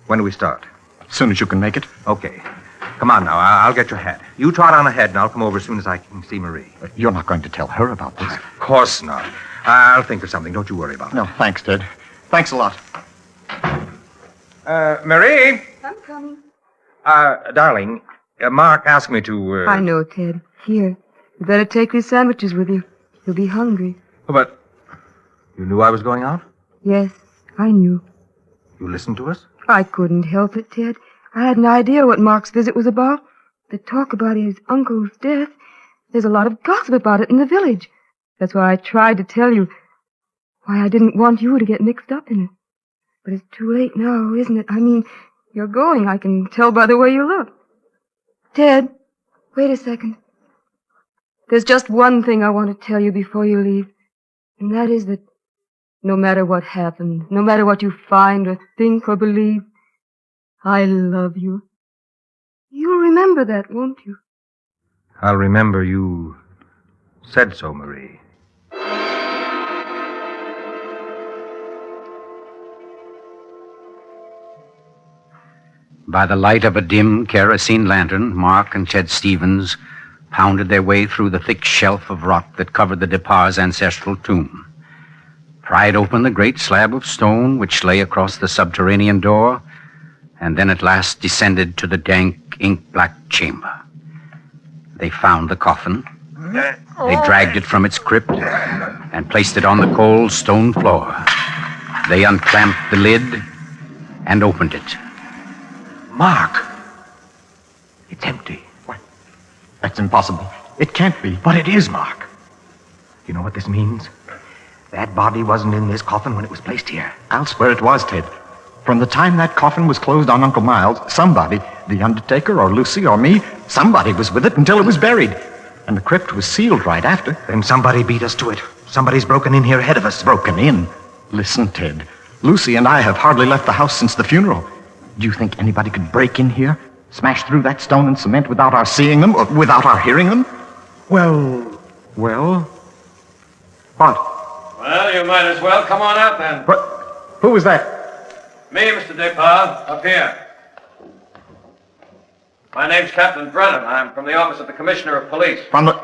When do we start? As soon as you can make it. Okay. Come on now. I'll get your hat. You trot on ahead, and I'll come over as soon as I can see Marie. You're not going to tell her about this. Of course not. I'll think of something. Don't you worry about it. No, thanks, Ted. Thanks a lot. Marie! I'm coming. Darling, Mark asked me to, I know, Ted. Here. You better take these sandwiches with you. You'll be hungry. But you knew I was going out? Yes, I knew. You listened to us? I couldn't help it, Ted. I had an idea what Mark's visit was about. The talk about his uncle's death. There's a lot of gossip about it in the village. That's why I tried to tell you. Why I didn't want you to get mixed up in it. But it's too late now, isn't it? I mean, you're going. I can tell by the way you look. Ted, wait a second. There's just one thing I want to tell you before you leave. And that is that no matter what happens, no matter what you find or think or believe, I love you. You'll remember that, won't you? I'll remember you said so, Marie. By the light of a dim kerosene lantern, Mark and Ted Stevens pounded their way through the thick shelf of rock that covered the Depar's ancestral tomb, pried open the great slab of stone which lay across the subterranean door, and then at last descended to the dank, ink-black chamber. They found the coffin. They dragged it from its crypt and placed it on the cold stone floor. They unclamped the lid and opened it. Mark! It's empty. What? That's impossible. It can't be. But it is, Mark. You know what this means? That body wasn't in this coffin when it was placed here. I'll swear it was, Ted. From the time that coffin was closed on Uncle Miles, somebody, the undertaker or Lucy or me, somebody was with it until it was buried. And the crypt was sealed right after. Then somebody beat us to it. Somebody's broken in here ahead of us. Broken in? Listen, Ted. Lucy and I have hardly left the house since the funeral. Do you think anybody could break in here, smash through that stone and cement without our seeing them, or without our hearing them? Well? What? Well, you might as well come on out then. But who was that? Me, Mr. Depar, up here. My name's Captain Brennan. I'm from the office of the Commissioner of Police. From the...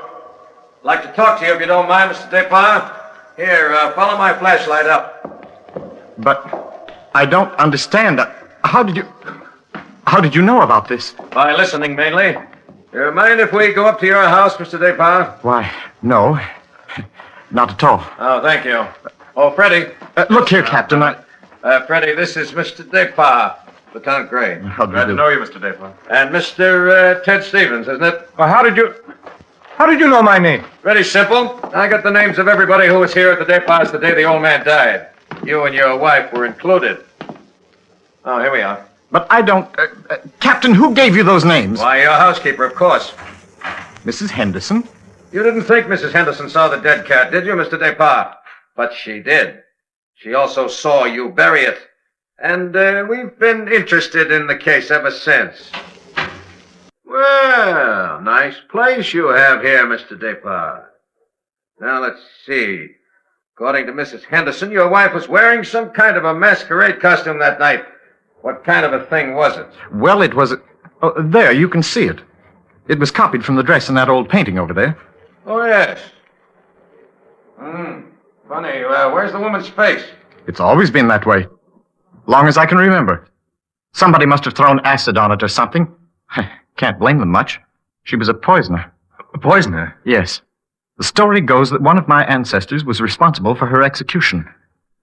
Like to talk to you if you don't mind, Mr. Depar. Here, follow my flashlight up. But I don't understand. How did you know about this? By listening, mainly. You mind if we go up to your house, Mr. Depar? Why, no. Not at all. Oh, thank you. Oh, Freddie. Look here, Captain. Freddie, this is Mr. Depar, Lieutenant Gray. How do you Glad do? to know you, Mr. Depar. And Mr. Ted Stevens, isn't it? Well, how did you know my name? Very simple. I got the names of everybody who was here at the Depars the day the old man died. You and your wife were included. Oh, here we are. But I don't... Captain, who gave you those names? Why, your housekeeper, of course. Mrs. Henderson? You didn't think Mrs. Henderson saw the dead cat, did you, Mr. Depar? But she did. She also saw you bury it. And we've been interested in the case ever since. Well, nice place you have here, Mr. Depard. Now, let's see. According to Mrs. Henderson, your wife was wearing some kind of a masquerade costume that night. What kind of a thing was it? Well, it was... Oh, there, you can see it. It was copied from the dress in that old painting over there. Oh, yes. Funny, where's the woman's face? It's always been that way. Long as I can remember. Somebody must have thrown acid on it or something. Can't blame them much. She was a poisoner. A poisoner? Yes. The story goes that one of my ancestors was responsible for her execution.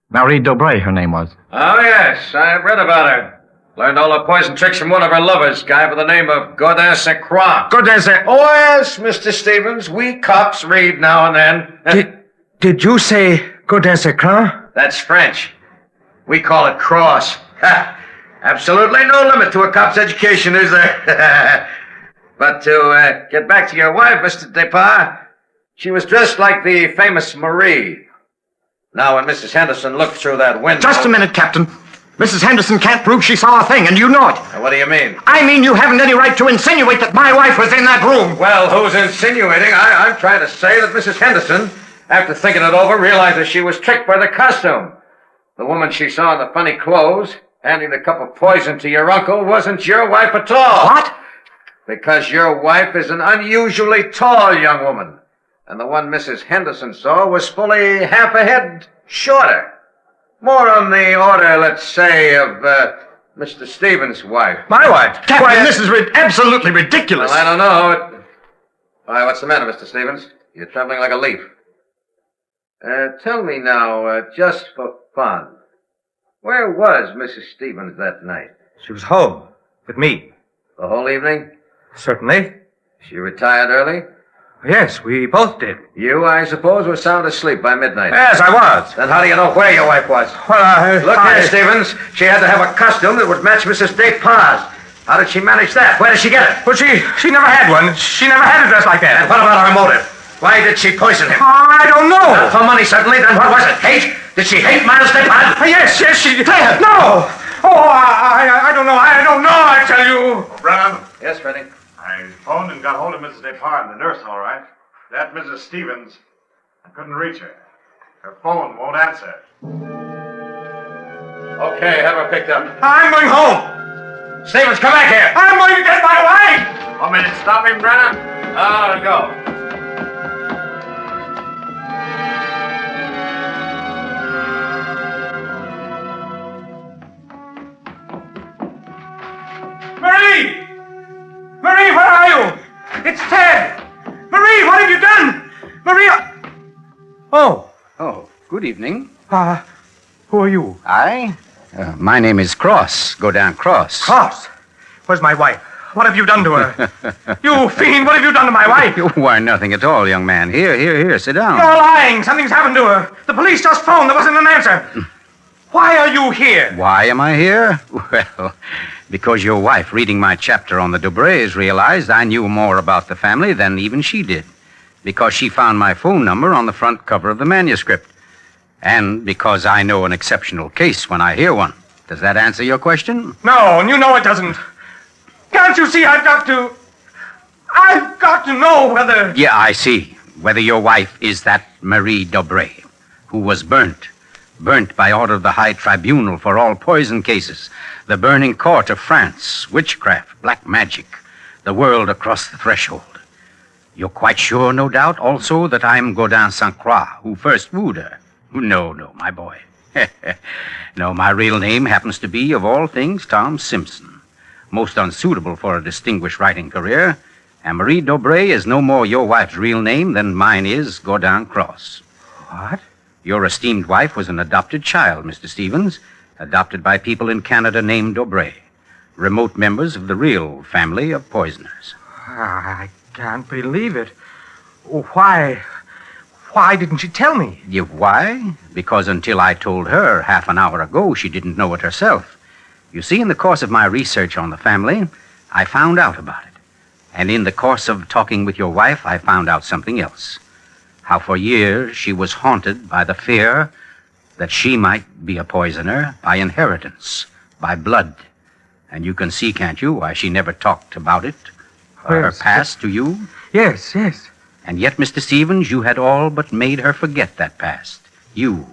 Marie Dobré, her name was. Oh, yes, I've read about her. Learned all the poison tricks from one of her lovers, guy by the name of Godin Saint Croix. Godin Saint... Oh, yes, Mr. Stevens, we cops read now and then. Did you say Godin Saint Croix? That's French. We call it cross. Ha! Absolutely no limit to a cop's education, is there? But to get back to your wife, Mr. Depard, she was dressed like the famous Marie. Now, when Mrs. Henderson looked through that window... Just a minute, Captain. Mrs. Henderson can't prove she saw a thing, and you know it. Now, what do you mean? I mean you haven't any right to insinuate that my wife was in that room. Well, who's insinuating? I'm trying to say that Mrs. Henderson, after thinking it over, realized that she was tricked by the costume. The woman she saw in the funny clothes, handing the cup of poison to your uncle, wasn't your wife at all. What? Because your wife is an unusually tall young woman. And the one Mrs. Henderson saw was fully half a head shorter. More on the order, let's say, of Mr. Stevens' wife. My wife? Captain, this is absolutely ridiculous. Well, I don't know. Why, what's the matter, Mr. Stevens? You're trembling like a leaf. Tell me now, just for fun, where was Mrs. Stevens that night? She was home with me. The whole evening? Certainly. She retired early? Yes, we both did. You, I suppose, were sound asleep by midnight. Yes, I was. Then how do you know where your wife was? Well, Look here, Stevens. She had to have a costume that would match Mrs. Depard's. How did she manage that? Where did she get it? Well, she never had one. She never had a dress like that. And what about her motive? Why did she poison him? I don't know. Not for money, certainly. Then what was it? Hate? Did she hate Miles Depard? Yes, she did. No! Oh, I don't know. I don't know, I tell you. Brennan? Yes, Freddie? I phoned and got hold of Mrs. Depard and the nurse, all right. That Mrs. Stevens, I couldn't reach her. Her phone won't answer. Okay, have her picked up. I'm going home. Stevens, come back here. I'm going to get my wife. 1 minute. Stop him, Brennan. Let go. Marie! Marie, where are you? It's Ted. Marie, what have you done? Marie... Oh, good evening. who are you? I? My name is Cross, Godin Cross. Cross? Where's my wife? What have you done to her? You fiend, what have you done to my wife? Why, nothing at all, young man. Here, sit down. You're lying. Something's happened to her. The police just phoned. There wasn't an answer. Why are you here? Why am I here? Well, because your wife, reading my chapter on the Dobrés, realized I knew more about the family than even she did. Because she found my phone number on the front cover of the manuscript. And because I know an exceptional case when I hear one. Does that answer your question? No, and you know it doesn't. Can't you see I've got to know whether... Yeah, I see. Whether your wife is that Marie Dobré, who was burnt by order of the High Tribunal for all poison cases, the burning court of France, witchcraft, black magic, the world across the threshold. You're quite sure, no doubt, also, that I'm Godin Saint Croix, who first wooed her. No, my boy. No, my real name happens to be, of all things, Tom Simpson. Most unsuitable for a distinguished writing career. And Marie Dobré is no more your wife's real name than mine is Godin Cross. What? Your esteemed wife was an adopted child, Mr. Stevens, adopted by people in Canada named Dobré, remote members of the real family of poisoners. I can't believe it. Why didn't she tell me? Why? Because until I told her half an hour ago, she didn't know it herself. You see, in the course of my research on the family, I found out about it. And in the course of talking with your wife, I found out something else. How for years she was haunted by the fear that she might be a poisoner by inheritance, by blood. And you can see, can't you, why she never talked about it? Her Yes. past to you? Yes, yes. And yet, Mr. Stevens, you had all but made her forget that past. You.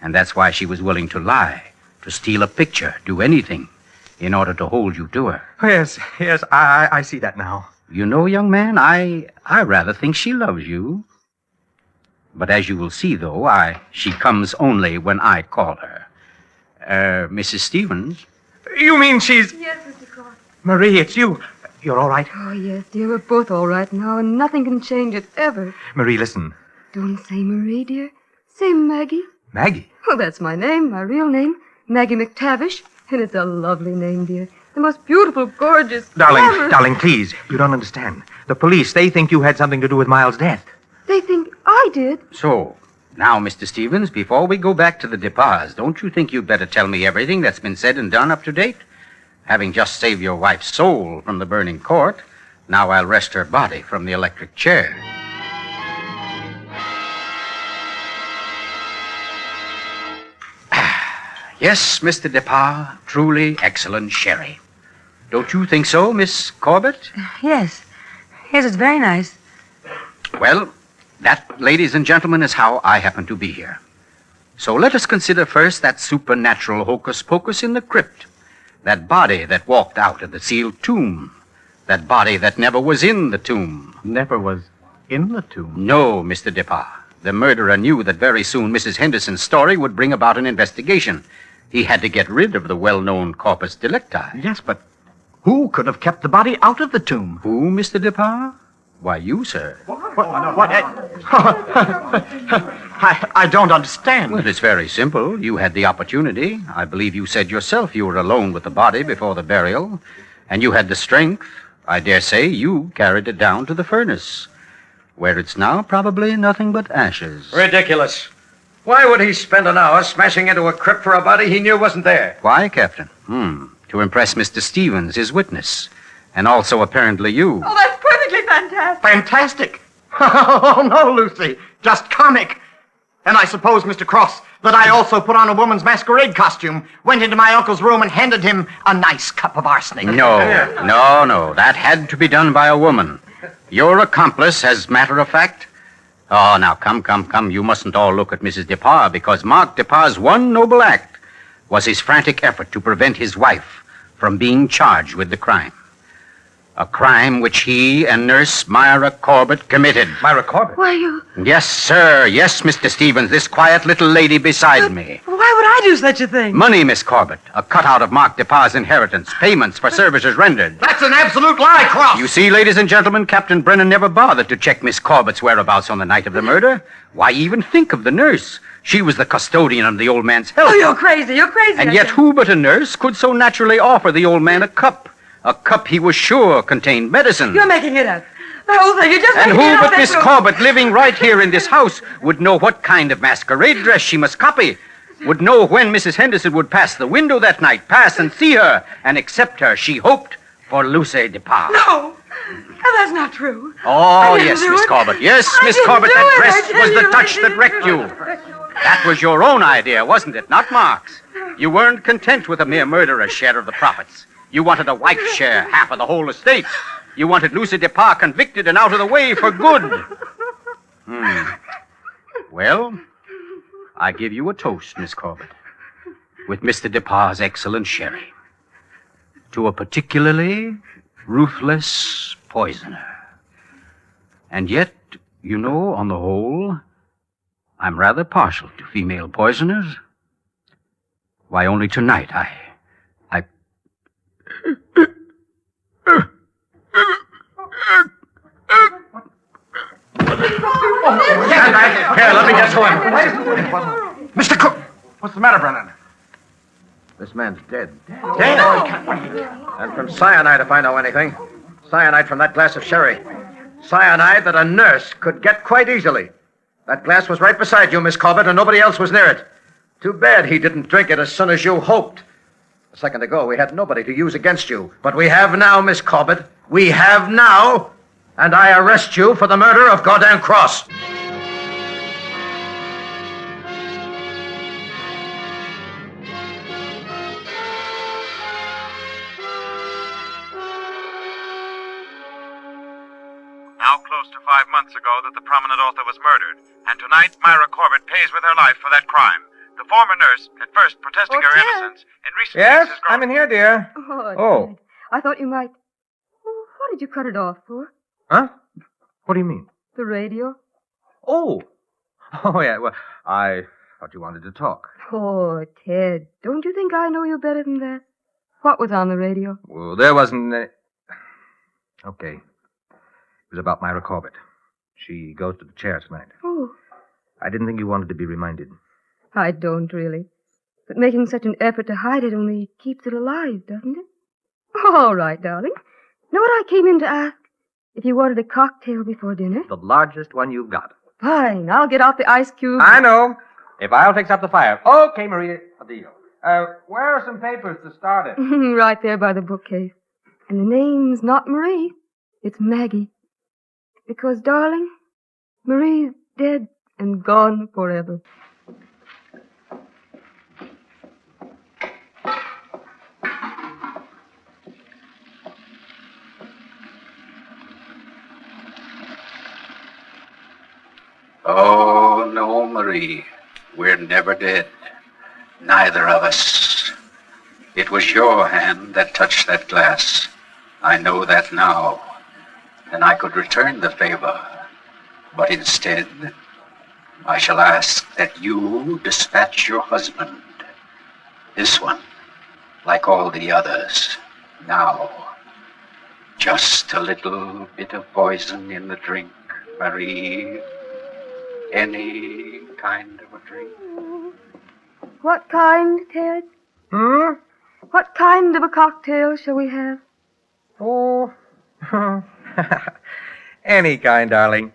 And that's why she was willing to lie, to steal a picture, do anything, in order to hold you to her. Yes, yes, I see that now. You know, young man, I rather think she loves you. But as you will see, though, she comes only when I call her. Mrs. Stevens? You mean she's... Yes, Mr. Cross. Marie, it's you. You're all right? Oh, yes, dear. We're both all right now, and nothing can change it, ever. Marie, listen. Don't say Marie, dear. Say Maggie. Maggie? Oh, that's my name, my real name. Maggie McTavish. And it's a lovely name, dear. The most beautiful, gorgeous... Darling, please. You don't understand. The police, they think you had something to do with Miles' death. They think I did. So, now, Mr. Stevens, before we go back to the Depas, don't you think you'd better tell me everything that's been said and done up to date? Having just saved your wife's soul from the burning court, now I'll wrest her body from the electric chair. Yes, Mr. Depas, truly excellent sherry. Don't you think so, Miss Corbett? Yes. Yes, it's very nice. Well, that, ladies and gentlemen, is how I happen to be here. So let us consider first that supernatural hocus-pocus in the crypt. That body that walked out of the sealed tomb. That body that never was in the tomb. Never was in the tomb? No, Mr. Depas. The murderer knew that very soon Mrs. Henderson's story would bring about an investigation. He had to get rid of the well-known corpus delicti. Yes, but who could have kept the body out of the tomb? Who, Mr. Depas? Why, you, sir. What? I don't understand. Well, it's very simple. You had the opportunity. I believe you said yourself you were alone with the body before the burial. And you had the strength. I dare say you carried it down to the furnace, where it's now probably nothing but ashes. Ridiculous. Why would he spend an hour smashing into a crypt for a body he knew wasn't there? Why, Captain? To impress Mr. Stevens, his witness. And also apparently you. Oh, that's perfectly fantastic. Fantastic. Oh, no, Lucy. Just comic. And I suppose, Mr. Cross, that I also put on a woman's masquerade costume, went into my uncle's room and handed him a nice cup of arsenic. No. That had to be done by a woman. Your accomplice, as matter of fact. Oh, now, come. You mustn't all look at Mrs. Depas, because Mark Depas's one noble act was his frantic effort to prevent his wife from being charged with the crime. A crime which he and Nurse Myra Corbett committed. Myra Corbett? Why, you... Yes, sir. Yes, Mr. Stevens, this quiet little lady beside me. Why would I do such a thing? Money, Miss Corbett. A cutout of Mark Depas's inheritance. Payments for services rendered. That's an absolute lie, Cross. You see, ladies and gentlemen, Captain Brennan never bothered to check Miss Corbett's whereabouts on the night of the murder. Why even think of the nurse? She was the custodian of the old man's health. Oh, you're crazy. And yet who but a nurse could so naturally offer the old man a cup? A cup he was sure contained medicine. You're making it up. The whole thing, you're just And making it who up. but Miss Corbett, living right here in this house, would know what kind of masquerade dress she must copy? Would know when Mrs. Henderson would pass the window that night, pass and see her, and accept her, she hoped, for Lucy Depas. No, that's not true. Oh, yes, Miss Corbett. Yes, Miss Corbett, that dress was the touch that wrecked you. That was your own idea, wasn't it? Not Mark's. You weren't content with a mere murderer's share of the profits. You wanted a wife's share, half of the whole estate. You wanted Lucy Depas convicted and out of the way for good. Well, I give you a toast, Miss Corbett, with Mr. Depas's excellent sherry. To a particularly ruthless poisoner. And yet, you know, on the whole, I'm rather partial to female poisoners. Why, only tonight I... Here, let me get to him. Mr. Cook! What's the matter, Brennan? This man's dead. Dead? And from cyanide, if I know anything. Cyanide from that glass of sherry. Cyanide that a nurse could get quite easily. That glass was right beside you, Miss Corbett, and nobody else was near it. Too bad he didn't drink it as soon as you hoped. A second ago, we had nobody to use against you. But we have now, Miss Corbett. We have now. And I arrest you for the murder of Gordon Cross. to 5 months ago that the prominent author was murdered, and tonight Myra Corbett pays with her life for that crime. The former nurse, at first protesting her innocence, in recent Yes, weeks I'm in here, dear. Oh, Dad. I thought you might... Oh, what did you cut it off for? Huh? What do you mean? The radio? Oh, yeah, well, I thought you wanted to talk. Oh, Ted, don't you think I know you better than that? What was on the radio? Well, there wasn't... Okay. It was about Myra Corbett. She goes to the chair tonight. Oh, I didn't think you wanted to be reminded. I don't really. But making such an effort to hide it only keeps it alive, doesn't it? All right, darling. Know what I came in to ask? If you wanted a cocktail before dinner? The largest one you've got. Fine, I'll get out the ice cube. I know. If I'll fix up the fire. Okay, Maria, a deal. Where are some papers to start it? Right there by the bookcase. And the name's not Marie. It's Maggie. Because, darling, Marie's dead and gone forever. Oh, no, Marie. We're never dead. Neither of us. It was your hand that touched that glass. I know that now. And I could return the favor. But instead, I shall ask that you dispatch your husband. This one, like all the others. Now, just a little bit of poison in the drink, Marie. Any kind of a drink. What kind, Ted? What kind of a cocktail shall we have? Oh, any kind, darling.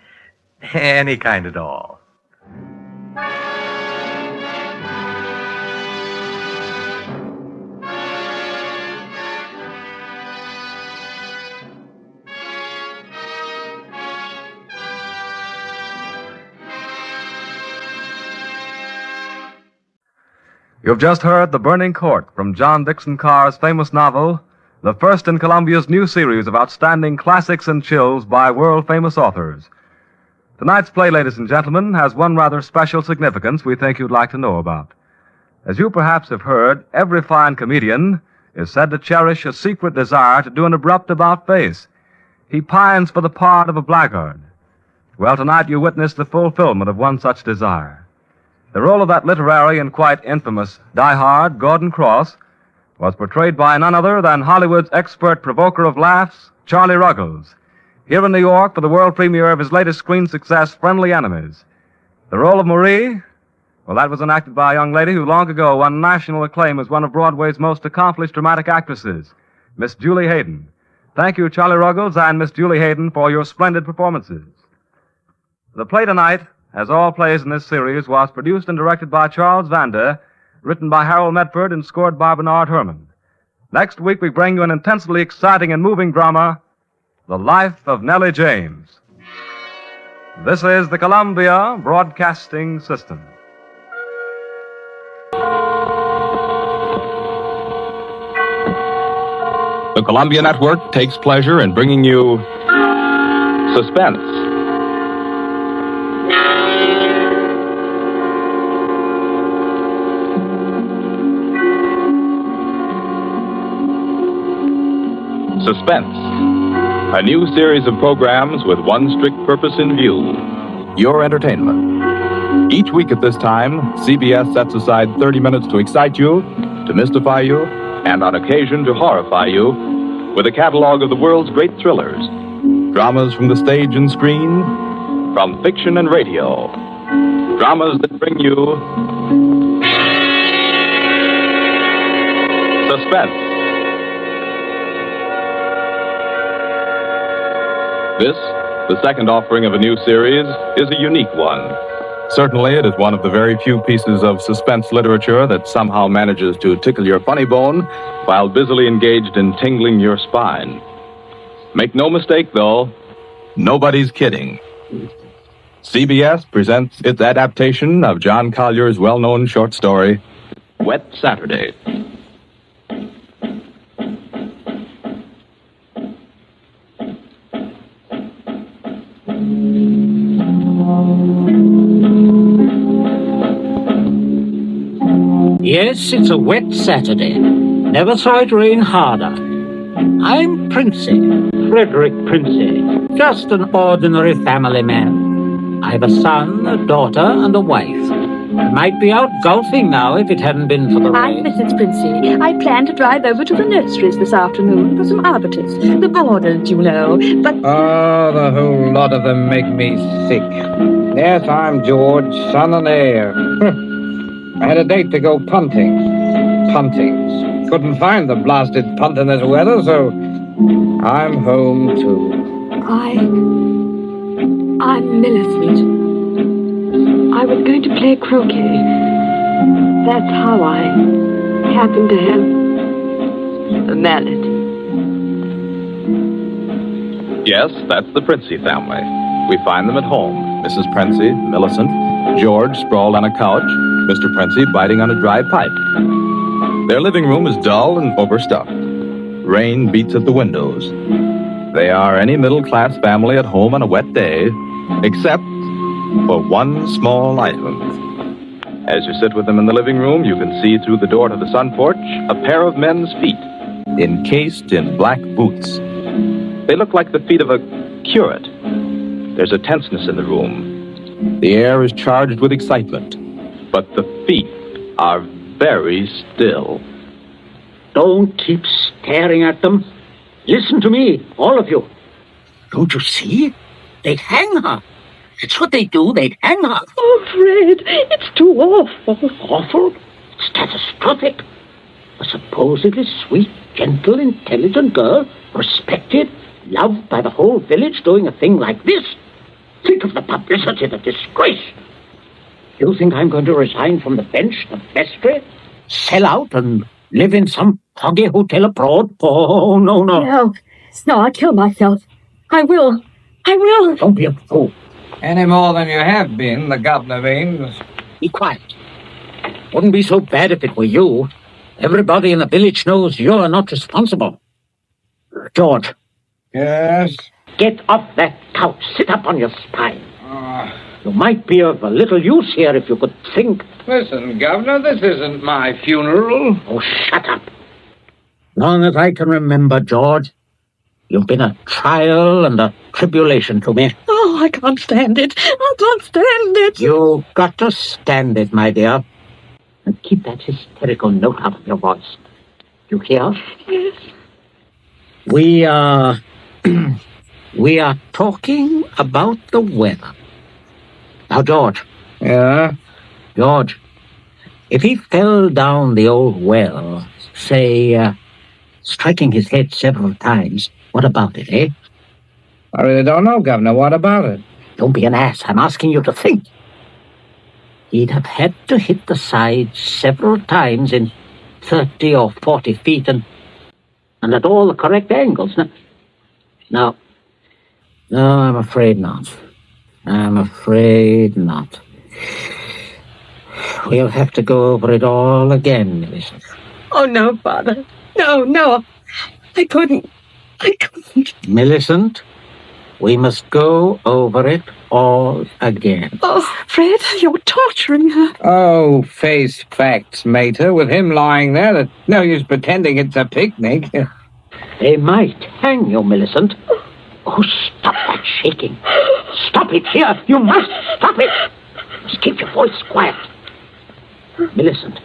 Any kind at all. You've just heard The Burning Court from John Dixon Carr's famous novel, the first in Columbia's new series of outstanding classics and chills by world-famous authors. Tonight's play, ladies and gentlemen, has one rather special significance we think you'd like to know about. As you perhaps have heard, every fine comedian is said to cherish a secret desire to do an abrupt about-face. He pines for the part of a blackguard. Well, tonight you witness the fulfillment of one such desire. The role of that literary and quite infamous diehard, Gordon Cross, was portrayed by none other than Hollywood's expert provoker of laughs, Charlie Ruggles, here in New York for the world premiere of his latest screen success, Friendly Enemies. The role of Marie, well, that was enacted by a young lady who long ago won national acclaim as one of Broadway's most accomplished dramatic actresses, Miss Julie Hayden. Thank you, Charlie Ruggles and Miss Julie Hayden, for your splendid performances. The play tonight, as all plays in this series, was produced and directed by Charles Vander, written by Harold Medford and scored by Bernard Herrmann. Next week we bring you an intensely exciting and moving drama, The Life of Nellie James. This is the Columbia Broadcasting System. The Columbia Network takes pleasure in bringing you Suspense. Suspense, a new series of programs with one strict purpose in view, your entertainment. Each week at this time, CBS sets aside 30 minutes to excite you, to mystify you, and on occasion to horrify you with a catalog of the world's great thrillers. Dramas from the stage and screen, from fiction and radio. Dramas that bring you suspense. This, the second offering of a new series, is a unique one. Certainly, it is one of the very few pieces of suspense literature that somehow manages to tickle your funny bone while busily engaged in tingling your spine. Make no mistake, though, nobody's kidding. CBS presents its adaptation of John Collier's well-known short story, Wet Saturday. Yes, it's a wet Saturday. Never saw it rain harder. I'm Princey, Frederick Princey, just an ordinary family man. I have a son, a daughter, and a wife. I might be out golfing now if it hadn't been for the rain. I'm Mrs. Princey. I plan to drive over to the nurseries this afternoon for some arbutus. The borders, you know, but... Oh, the whole lot of them make me sick. Yes, I'm George, son and heir. I had a date to go punting. Puntings. Couldn't find the blasted punt in this weather, so I'm home too. I'm Millicent. I was going to play croquet. That's how I happened to have a mallet. Yes, that's the Princey family. We find them at home. Mrs. Princey, Millicent, George sprawled on a couch, Mr. Princey biting on a dry pipe. Their living room is dull and overstuffed. Rain beats at the windows. They are any middle-class family at home on a wet day, except for one small item. As you sit with them in the living room, you can see through the door to the sun porch a pair of men's feet, encased in black boots. They look like the feet of a curate. There's a tenseness in the room. The air is charged with excitement, but the feet are very still. Don't keep staring at them. Listen to me, all of you. Don't you see? They'd hang her. That's what they do. They'd hang her. Oh, Fred, it's too awful. Awful? It's catastrophic. A supposedly sweet, gentle, intelligent girl, respected, loved by the whole village, doing a thing like this. Think of the publicity, the disgrace. You think I'm going to resign from the bench, the vestry, sell out and live in some foggy hotel abroad? Oh, no. No, I'll kill myself. I will. Don't be a fool. Any more than you have been, the governor means. Be quiet. Wouldn't be so bad if it were you. Everybody in the village knows you're not responsible. George. Yes? Get off that couch. Sit up on your spine. You might be of a little use here if you could think. Listen, Governor, this isn't my funeral. Oh, shut up. Long as I can remember, George, you've been a trial and a tribulation to me. Oh, I can't stand it. I can't stand it. You've got to stand it, my dear. And keep that hysterical note out of your voice. You hear? Yes. We are talking about the weather. Now, George. Yeah? George, if he fell down the old well, say, striking his head several times, what about it, eh? I really don't know, Governor. What about it? Don't be an ass. I'm asking you to think. He'd have had to hit the side several times in 30 or 40 feet and at all the correct angles. No, I'm afraid not. I'm afraid not. We'll have to go over it all again, Millicent. Oh, no, Father. No. I couldn't. Millicent, we must go over it all again. Oh, Fred, you're torturing her. Oh, face facts, mater. With him lying there, there's no use pretending it's a picnic. They might hang you, Millicent. Oh, stop that shaking. Stop it here. You must stop it. Just keep your voice quiet. Millicent,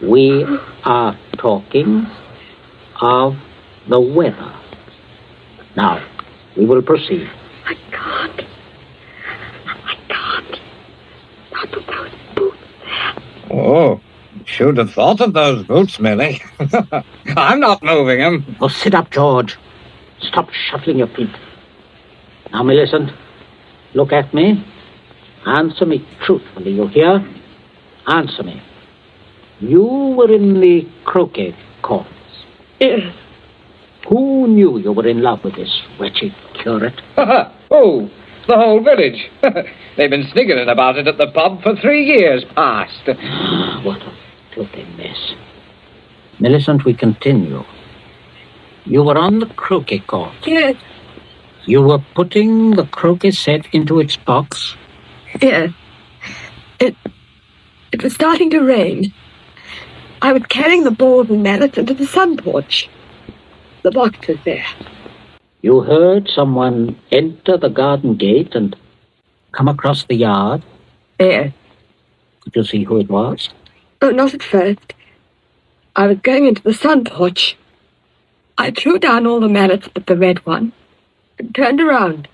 we are talking of the weather. Now, we will proceed. I can't. Not with those boots. Oh, should have thought of those boots, Millie. I'm not moving them. Oh, sit up, George. Stop shuffling your feet. Now, Millicent, look at me. Answer me truthfully, you hear? Answer me. You were in the croquet courts. Yes. Who knew you were in love with this wretched curate? Oh, the whole village. They've been sniggering about it at the pub for 3 years past. What a filthy mess. Millicent, we continue. You were on the croquet court. Yes. You were putting the croquet set into its box? Yes. It was starting to rain. I was carrying the balls and mallets into the sun porch. The box was there. You heard someone enter the garden gate and come across the yard? Yes. Could you see who it was? Oh, not at first. I was going into the sun porch. I threw down all the mallets but the red one and turned around.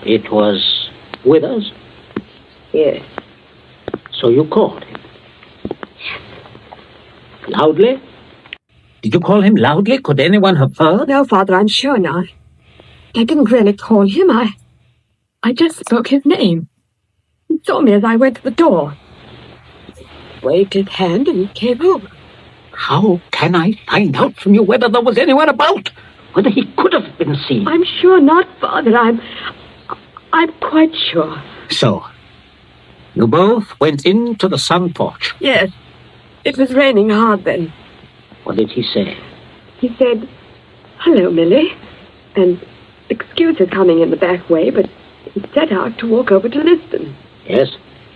It was Withers? Yes. So you called him? Loudly? Did you call him loudly? Could anyone have heard? No, Father, I'm sure not. I didn't really call him. I just spoke his name. He saw me as I went to the door. Waved his hand and came over. How can I find out from you whether there was anyone about? Whether he could have been seen? I'm sure not, Father. I'm quite sure. So, you both went into the sun porch? Yes. It was raining hard then. What did he say? He said, "Hello, Millie," and excuse his coming in the back way, but he set out to walk over to Lisbon. Yes?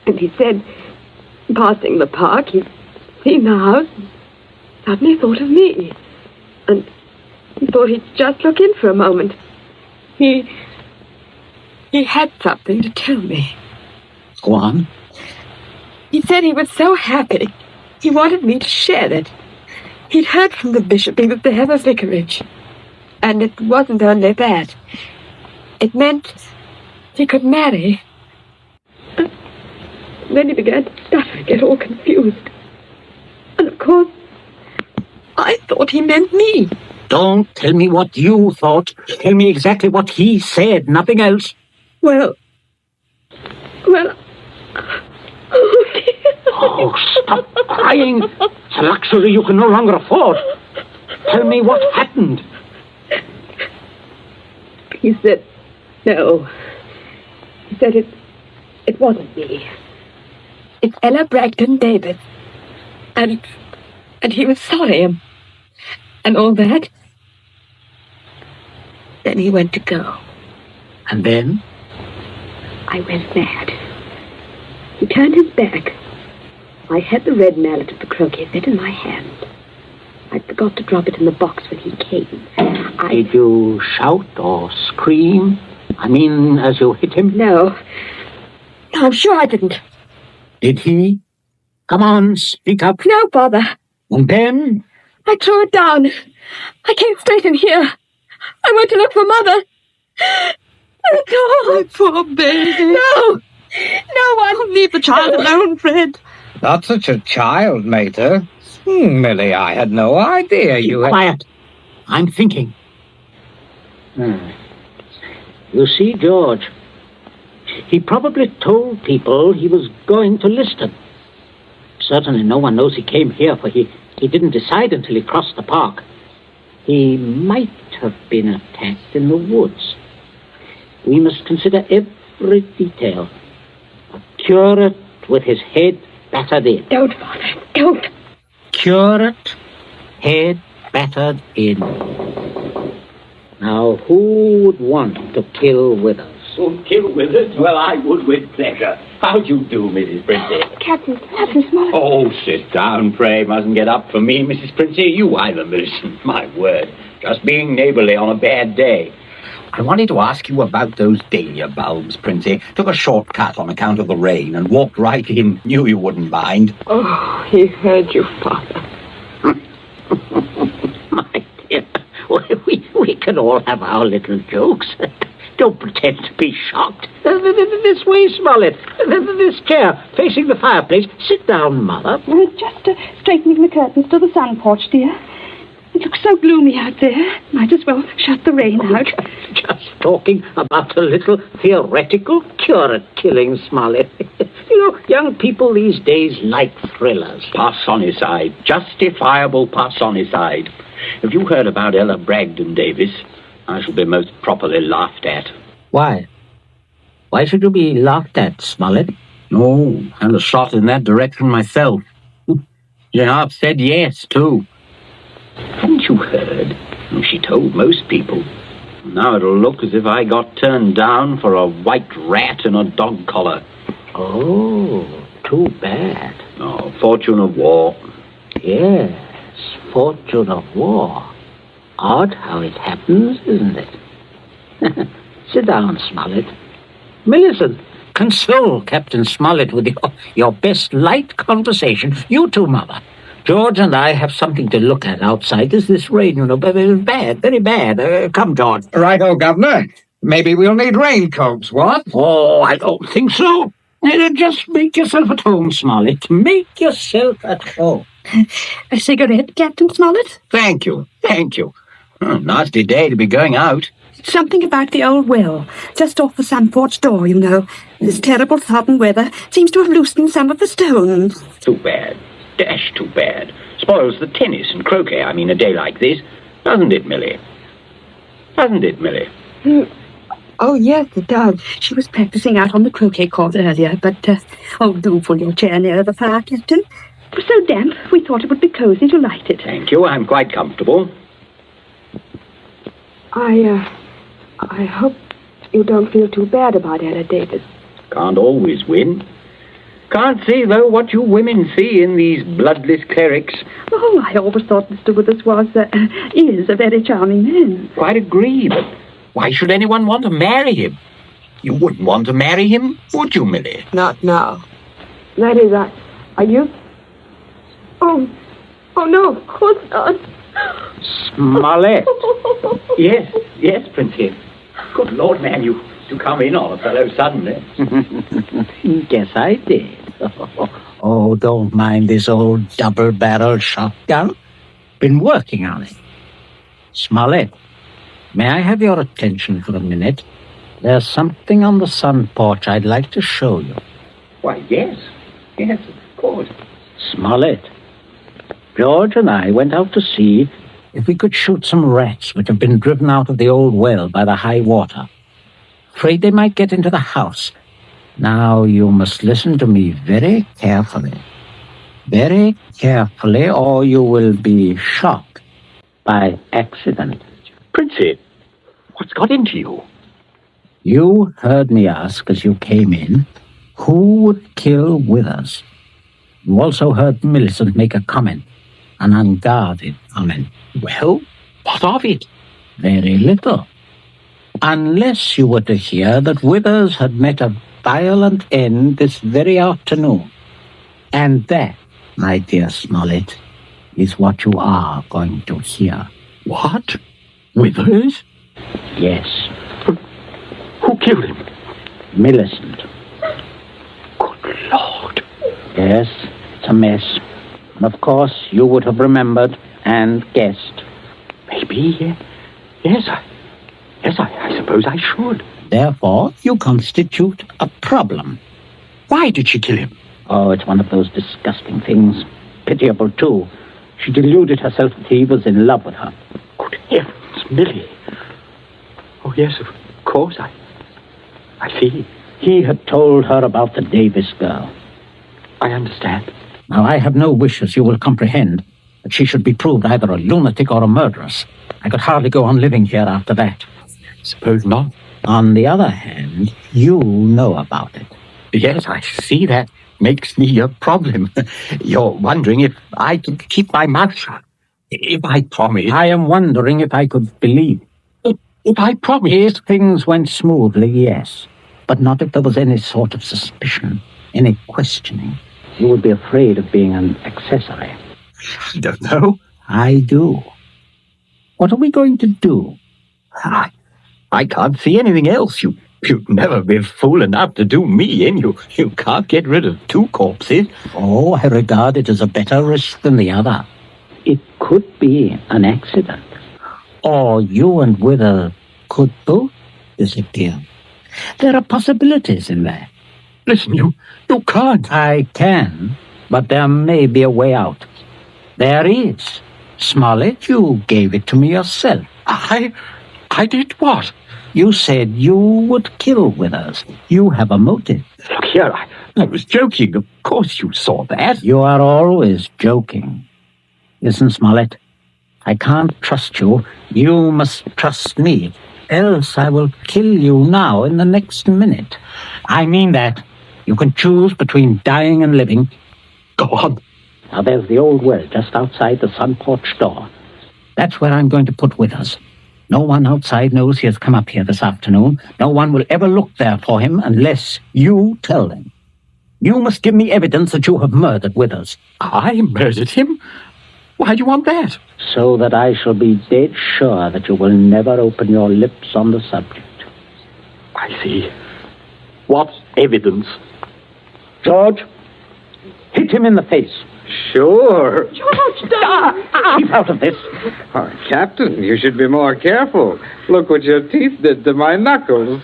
And he said, passing the park, he'd seen the house and suddenly thought of me. And he thought he'd just look in for a moment. He had something to tell me. Go on. He said he was so happy. He wanted me to share it. He'd heard from the bishop he was to have a vicarage. And it wasn't only that. It meant he could marry. And then he began to stutter and get all confused. And of course, I thought he meant me. Don't tell me what you thought. Tell me exactly what he said, nothing else. Well... Oh, stop crying. It's a luxury you can no longer afford. Tell me what happened. He said, no. He said it wasn't me. It's Ella Bragdon Davis. And he was sorry and all that. Then he went to go. And then? I went mad. He turned his back. I had the red mallet of the croquet set in my hand. I forgot to drop it in the box when he came. Did you shout or scream? I mean, as you hit him? No, I'm sure I didn't. Did he? Come on, speak up. No, Father. And then? I threw it down. I came straight in here. I went to look for Mother. Oh, my poor baby. No, I won't leave the child alone, Fred. Not such a child, Mater. Millie, I had no idea you had... Quiet. I'm thinking. You see, George, he probably told people he was going to Liston. Certainly no one knows he came here, for he didn't decide until he crossed the park. He might have been attacked in the woods. We must consider every detail. A curate with his head battered in. Don't, Father, don't. Curate, head battered in. Now, who would want to kill Withers? Oh, kill Withers? Well, I would with pleasure. How do you do, Mrs. Princey? Captain Smollett. Oh, sit down, pray. Mustn't get up for me, Mrs. Princey. You either, Millicent. My word. Just being neighbourly on a bad day. I wanted to ask you about those dahlia bulbs, Princey. Took a shortcut on account of the rain and walked right in. Knew you wouldn't mind. Oh, he heard you, Father. My dear, we can all have our little jokes. Don't pretend to be shocked. This way, Smollett. This chair, facing the fireplace. Sit down, Mother. Just straightening the curtains to the sun porch, dear. It looks so gloomy out there. Might as well shut the rain out. Just talking about a little theoretical curate killing, Smollett. You know, young people these days like thrillers. Parsonicide. Justifiable parsonicide. Have you heard about Ella Bragdon Davis? I shall be most properly laughed at. Why? Why should you be laughed at, Smollett? No, and a shot in that direction myself. You half said yes, too. Haven't you heard? Oh, she told most people. Now it'll look as if I got turned down for a white rat in a dog collar. Oh, too bad. Oh, fortune of war. Yes, fortune of war. Odd how it happens, isn't it? Sit down, Smollett. Millicent, console Captain Smollett with your best light conversation. You too, Mother. George and I have something to look at outside. This rain, you know, very bad, very bad. Come, George. Righto, Governor. Maybe we'll need raincoats, what? Oh, I don't think so. Just make yourself at home, Smollett. Make yourself at home. A cigarette, Captain Smollett? Thank you, thank you. Nasty day to be going out. Something about the old well, just off the sun porch door, you know. This terrible sudden weather seems to have loosened some of the stones. Too bad. Dash too bad. Spoils the tennis and croquet, I mean, a day like this. Doesn't it, Millie? Doesn't it, Millie? Oh, yes, it does. She was practicing out on the croquet court earlier, but, do pull your chair nearer the fire, Captain. It was so damp, we thought it would be cozy to light it. Thank you, I'm quite comfortable. I hope you don't feel too bad about Ella Davis. Can't always win. Can't see, though, what you women see in these bloodless clerics. Oh, I always thought Mr. Withers is a very charming man. Quite agree, but why should anyone want to marry him? You wouldn't want to marry him, would you, Millie? Not now. That is, are you? Oh, no, of course not. Smollett. Yes, Princess. Good Lord, man, you come in on a fellow suddenly. Guess I did. Oh, don't mind this old double-barrel shotgun. Been working on it. Smollett, may I have your attention for a minute? There's something on the sun porch I'd like to show you. Why, yes, of course. Smollett, George and I went out to see if we could shoot some rats which have been driven out of the old well by the high water. Afraid they might get into the house. Now, you must listen to me very carefully. Very carefully, or you will be shocked by accident. Princess, what's got into you? You heard me ask as you came in, who would kill Withers? You also heard Millicent make a comment, an unguarded comment. Well, what of it? Very little. Unless you were to hear that Withers had met a violent end this very afternoon. And that, my dear Smollett, is what you are going to hear. What? Withers? Yes. Who killed him? Millicent. Good Lord. Yes, it's a mess. And of course, you would have remembered and guessed. Maybe, yes, I suppose I should. Therefore, you constitute a problem. Why did she kill him? Oh, it's one of those disgusting things. Pitiable, too. She deluded herself that he was in love with her. Good heavens, Millie. Oh, yes, of course, I see. He had told her about the Davis girl. I understand. Now, I have no wish, as you will comprehend, that she should be proved either a lunatic or a murderess. I could hardly go on living here after that. Suppose not. On the other hand, you know about it. Yes, I see that makes me a problem. You're wondering if I could keep my mouth shut. If I promise. I am wondering if I could believe. If I promise. If things went smoothly, yes. But not if there was any sort of suspicion, any questioning. You would be afraid of being an accessory. I don't know. I do. What are we going to do? I can't see anything else. You'd never be fool enough to do me in. You can't get rid of two corpses. Oh, I regard it as a better risk than the other. It could be an accident. Or you and Withers could both disappear. There are possibilities in that. Listen, you can't. I can, but there may be a way out. There is. Smollett, you gave it to me yourself. I did what? You said you would kill Withers. You have a motive. Look here, I was joking. Of course you saw that. You are always joking. Listen, Smollett, I can't trust you. You must trust me. Else I will kill you now in the next minute. I mean that. You can choose between dying and living. Go on. Now, there's the old well just outside the sun porch door. That's where I'm going to put Withers. No one outside knows he has come up here this afternoon. No one will ever look there for him unless you tell them. You must give me evidence that you have murdered Withers. I murdered him? Why do you want that? So that I shall be dead sure that you will never open your lips on the subject. I see. What evidence? George, hit him in the face. Sure. George, don't! Keep out of this. Oh, Captain, you should be more careful. Look what your teeth did to my knuckles.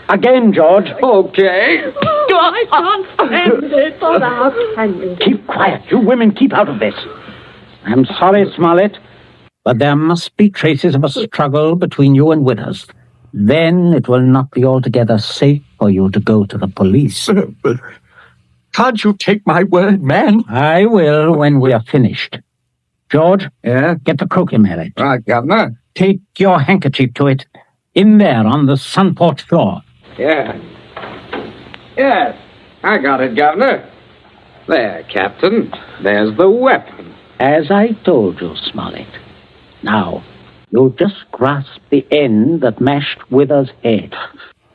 Again, George. Okay. I can't stand it. Oh, how can you? Keep quiet. You women keep out of this. I'm sorry, Smollett, but there must be traces of a struggle between you and Withers. Then it will not be altogether safe for you to go to the police. But can't you take my word, man? I will when we are finished. George, get the croquet mallet. Right, Governor. Take your handkerchief to it. In there on the sun porch floor. Yeah. Yes, I got it, Governor. There, Captain. There's the weapon. As I told you, Smollett. Now, you just grasp the end that mashed Withers' head.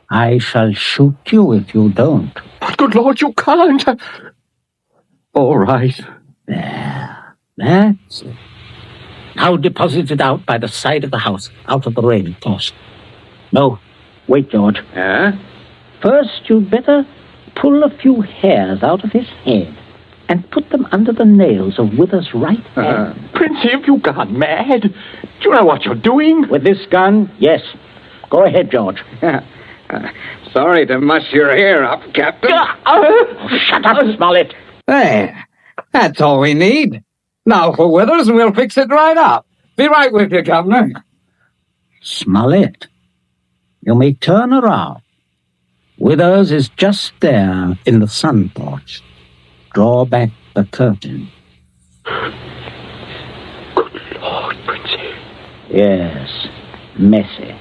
I shall shoot you if you don't. But good Lord, you can't. All right. There. That's it. Now deposit it out by the side of the house, out of the rain, of course. No, wait, George. First, you'd better pull a few hairs out of his head and put them under the nails of Withers' right hand. Princey, have you gone mad? Do you know what you're doing? With this gun, yes. Go ahead, George. Sorry to muss your hair up, Captain. Shut up, Smollett. There. That's all we need. Now for Withers, and we'll fix it right up. Be right with you, Governor. Smollett, you may turn around. Withers is just there in the sun porch. Draw back the curtain. Good Lord, Princey. Yes, messy.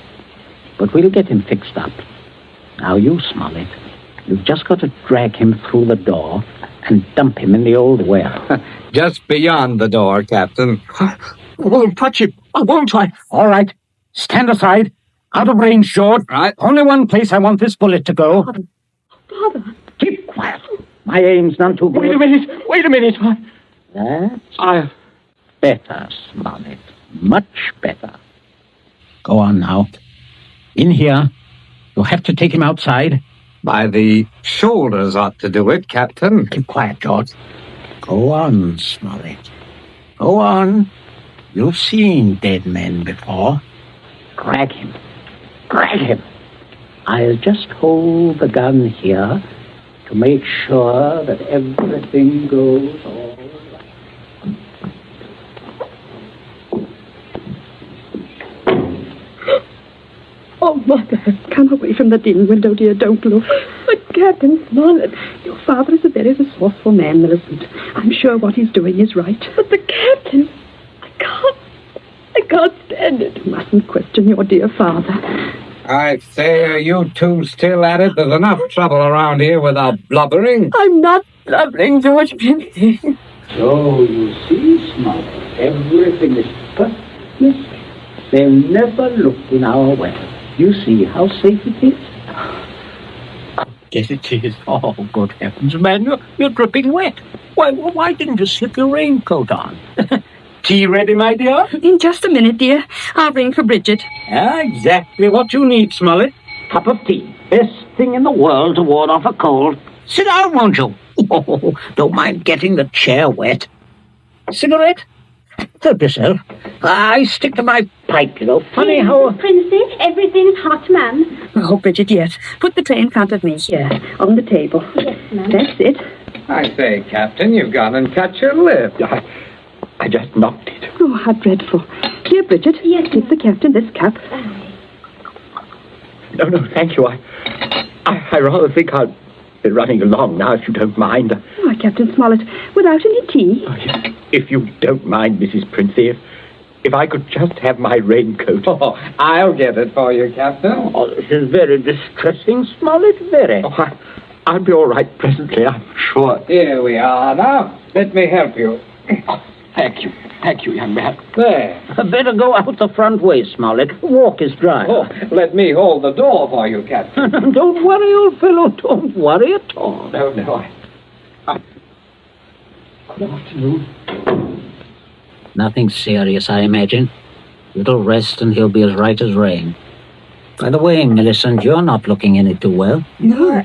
But we'll get him fixed up. Now you, Smollett, you've just got to drag him through the door and dump him in the old well. Just beyond the door, Captain. I won't touch him. I won't try. All right. Stand aside. Out of range, George. Right. Only one place I want this bullet to go. Father. Keep quiet. My aim's none too good. Wait a minute. That's better, Smollett. Much better. Go on now. In here. You'll have to take him outside. By the shoulders ought to do it, Captain. Keep quiet, George. Go on, Smollett. Go on. You've seen dead men before. Drag him. Drag him. I'll just hold the gun here to make sure that everything goes all right. Oh, Mother, come away from the dim window, dear. Don't look. But Captain Smollett, your father is a very resourceful man, Millicent. I'm sure what he's doing is right. But the Captain, I can't stand it. You mustn't question your dear father. I say, are you two still at it? There's enough trouble around here without blubbering. I'm not blubbering, George Princey. So, you see, Smollett, everything is perfect. They'll never look in our well. You see how safe it is? Yes, it is. Oh, good heavens, man, you're dripping wet. Why didn't you slip your raincoat on? Tea ready, my dear? In just a minute, dear. I'll ring for Bridget. Exactly what you need, Smollett. Cup of tea. Best thing in the world to ward off a cold. Sit down, won't you? Oh, don't mind getting the chair wet. Cigarette? Help yourself. I stick to my pipe, you know. Funny how... Princey, everything's hot, ma'am. Oh, Bridget, yes. Put the tray in front of me. Here, on the table. Yes, ma'am. That's it. I say, Captain, you've gone and cut your lip. I just knocked it. Oh, how dreadful. Here, Bridget. Yes, give the captain this cup. No, thank you. I rather think I'll be running along now, if you don't mind. Why, Captain Smollett, without any tea? If you don't mind, Mrs. Princey, if I could just have my raincoat. Oh, I'll get it for you, Captain. Oh, this is very distressing, Smollett, very. Oh, I'll be all right presently, I'm sure. Here we are now. Let me help you. Thank you, young man. There. Better go out the front way, Smollett. Walk is dry. Oh, let me hold the door for you, Captain. Don't worry, old fellow. Don't worry at all. No. Good afternoon. Nothing serious, I imagine. Little rest and he'll be as right as rain. By the way, Millicent, you're not looking any too well. No,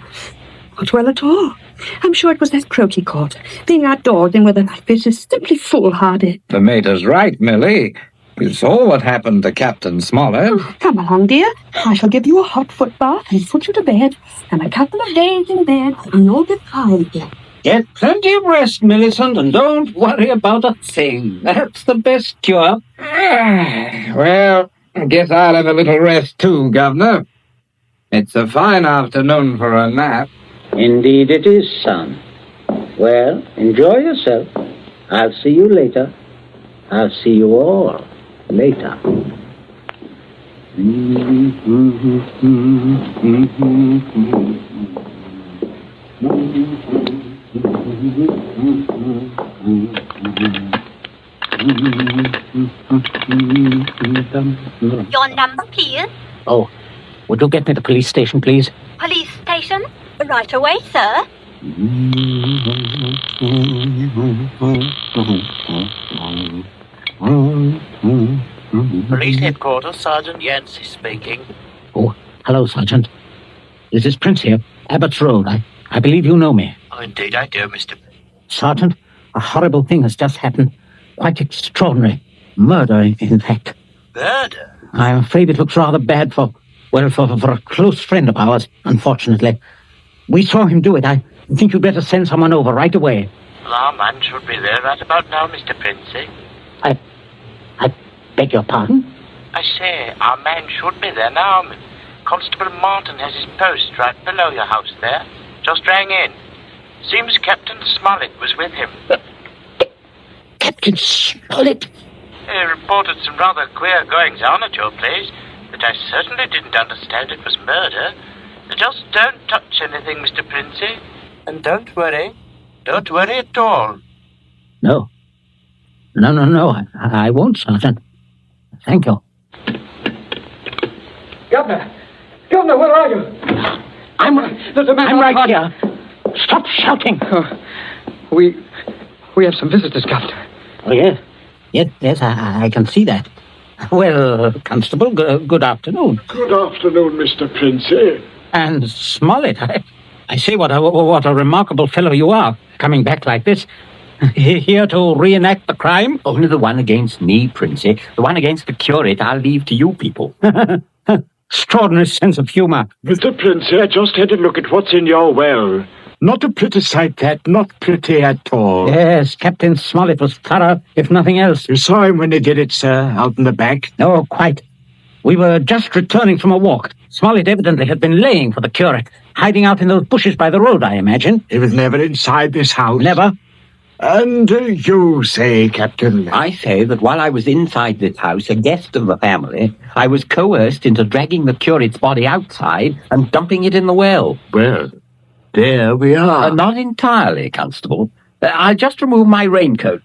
not well at all. I'm sure it was that croak he caught. Being outdoors in weather like this is simply foolhardy. The mater's right, Millie. You saw what happened to Captain Smollett. Oh, come along, dear. I shall give you a hot foot bath and put you to bed. And a couple of days in bed, and you'll be fine again. Get plenty of rest, Millicent, and don't worry about a thing. That's the best cure. Well, I guess I'll have a little rest too, Governor. It's a fine afternoon for a nap. Indeed it is, son. Well, enjoy yourself. I'll see you later. I'll see you all later. Your number, please. Oh, would you get me to the police station, please? Police station? Right away, sir. Police headquarters, Sergeant Yancey speaking. Oh, hello, Sergeant. This is Prince here, Abbott's Road. I believe you know me. Oh, indeed I do, Mr. Sergeant, a horrible thing has just happened. Quite extraordinary. Murder, in fact. Murder? I'm afraid it looks rather bad for a close friend of ours, unfortunately. We saw him do it. I think you'd better send someone over right away. Well, our man should be there right about now, Mr. Princey. I beg your pardon? I say, our man should be there now. Constable Martin has his post right below your house there. Just rang in. Seems Captain Smollett was with him. Captain Smollett? He reported some rather queer goings-on at your place, but I certainly didn't understand it was murder. Just don't touch anything, Mr. Princey. And don't worry. Don't worry at all. No. I won't, Sergeant. Thank you. Governor, where are you? There's a man I'm right here. Stop shouting. We have some visitors, Governor. Oh, yes. Yes, I can see that. Well, Constable, good afternoon. Good afternoon, Mr. Princey. And Smollett, I say what a remarkable fellow you are, coming back like this. Here to reenact the crime? Only the one against me, Princey. The one against the curate I'll leave to you people. Extraordinary sense of humor. Mr. Princey, I just had a look at what's in your well. Not a pretty sight, that. Not pretty at all. Yes, Captain Smollett was thorough, if nothing else. You saw him when he did it, sir, out in the back? No, quite. We were just returning from a walk. Smollett evidently had been laying for the curate, hiding out in those bushes by the road, I imagine. He was never inside this house? Never. And you say, Captain? I say that while I was inside this house, a guest of the family, I was coerced into dragging the curate's body outside and dumping it in the well. Well, there we are. Not entirely, Constable. I'll just remove my raincoat.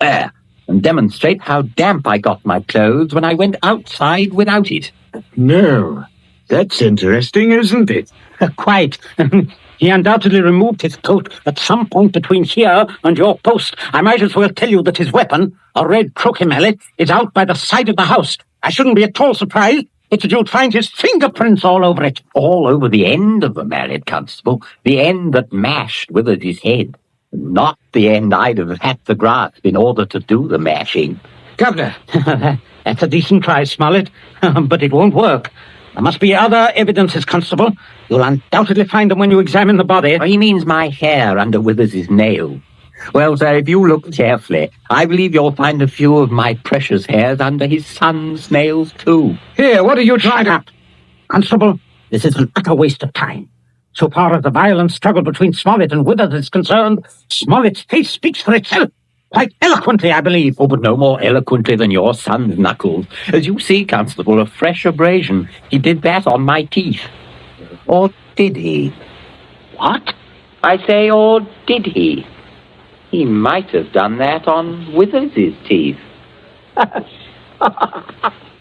There. And demonstrate how damp I got my clothes when I went outside without it. No. That's interesting, isn't it? Quite. He undoubtedly removed his coat at some point between here and your post. I might as well tell you that his weapon, a red croquet mallet, is out by the side of the house. I shouldn't be at all surprised if you'd find his fingerprints all over it. All over the end of the mallet, Constable. The end that mashed withered his head. Not the end I'd have had to grasp in order to do the mashing. Governor, that's a decent try, Smollett, but it won't work. There must be other evidences, Constable. You'll undoubtedly find them when you examine the body. He means my hair under Withers's nail. Well, sir, if you look carefully, I believe you'll find a few of my precious hairs under his son's nails, too. Here, what are you trying to... Constable, this is an utter waste of time. So far as the violent struggle between Smollett and Withers is concerned, Smollett's face speaks for itself. Quite eloquently, I believe. Oh, but no more eloquently than your son's knuckles. As you see, Constable, a fresh abrasion. He did that on my teeth. Or did he? What? I say, or did he? He might have done that on Withers's teeth.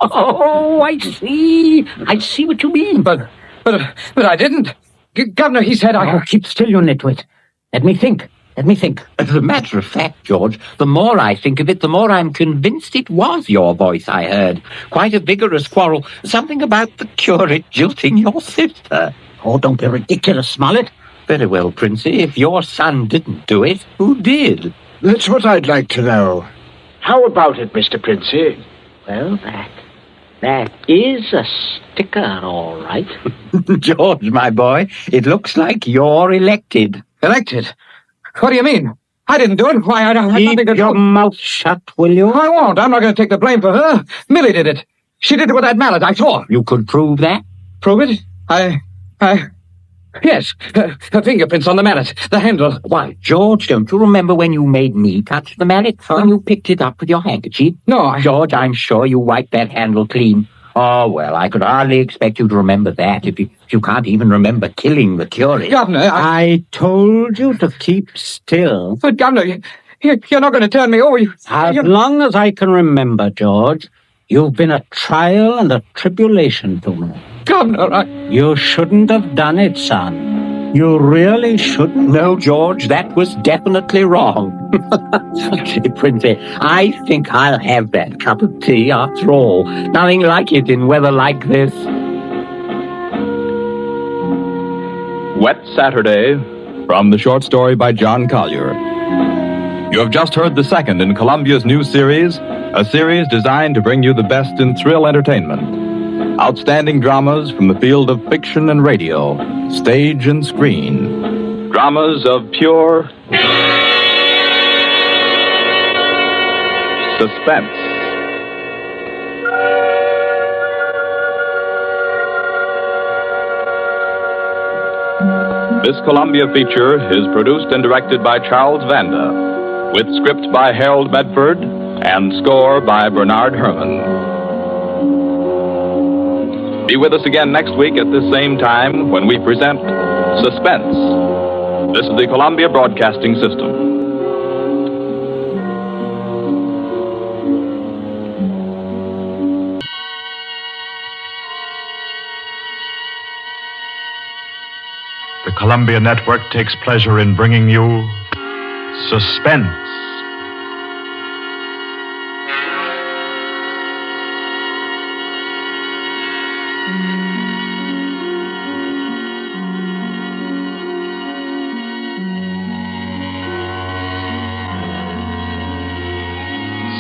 Oh, I see. I see what you mean. But I didn't. Governor, he said I... Oh, keep still, you nitwit. Let me think. As a matter of fact, George, the more I think of it, the more I'm convinced it was your voice I heard. Quite a vigorous quarrel. Something about the curate jilting your sister. Oh, don't be ridiculous, Smollett. Very well, Princey. If your son didn't do it, who did? That's what I'd like to know. How about it, Mr. Princey? Well, that is a sticker, all right. George, my boy, it looks like you're elected. Elected? What do you mean? I didn't do it. Why, I don't have nothing to do. Keep your mouth shut, will you? I won't. I'm not going to take the blame for her. Millie did it. She did it with that mallet, I saw. You could prove that? Prove it? Yes. Her fingerprints on the mallet. The handle. Why, George, don't you remember when you made me touch the mallet? When you picked it up with your handkerchief? No, George, I'm sure you wiped that handle clean. Oh, well, I could hardly expect you to remember that if you can't even remember killing the curate. Governor, I told you to keep still. But, Governor, you're not going to turn me over. As long as I can remember, George, you've been a trial and a tribulation to me. Governor, You shouldn't have done it, son. You really shouldn't. No, George, that was definitely wrong. Princey, I think I'll have that cup of tea after all. Nothing like it in weather like this. Wet Saturday, from the short story by John Collier. You have just heard the second in Columbia's new series, a series designed to bring you the best in thrill entertainment. Outstanding dramas from the field of fiction and radio, stage and screen. Dramas of pure suspense. This Columbia feature is produced and directed by Charles Vanda, with script by Harold Bedford and score by Bernard Herrmann. Be with us again next week at this same time when we present Suspense. This is the Columbia Broadcasting System. The Columbia Network takes pleasure in bringing you Suspense.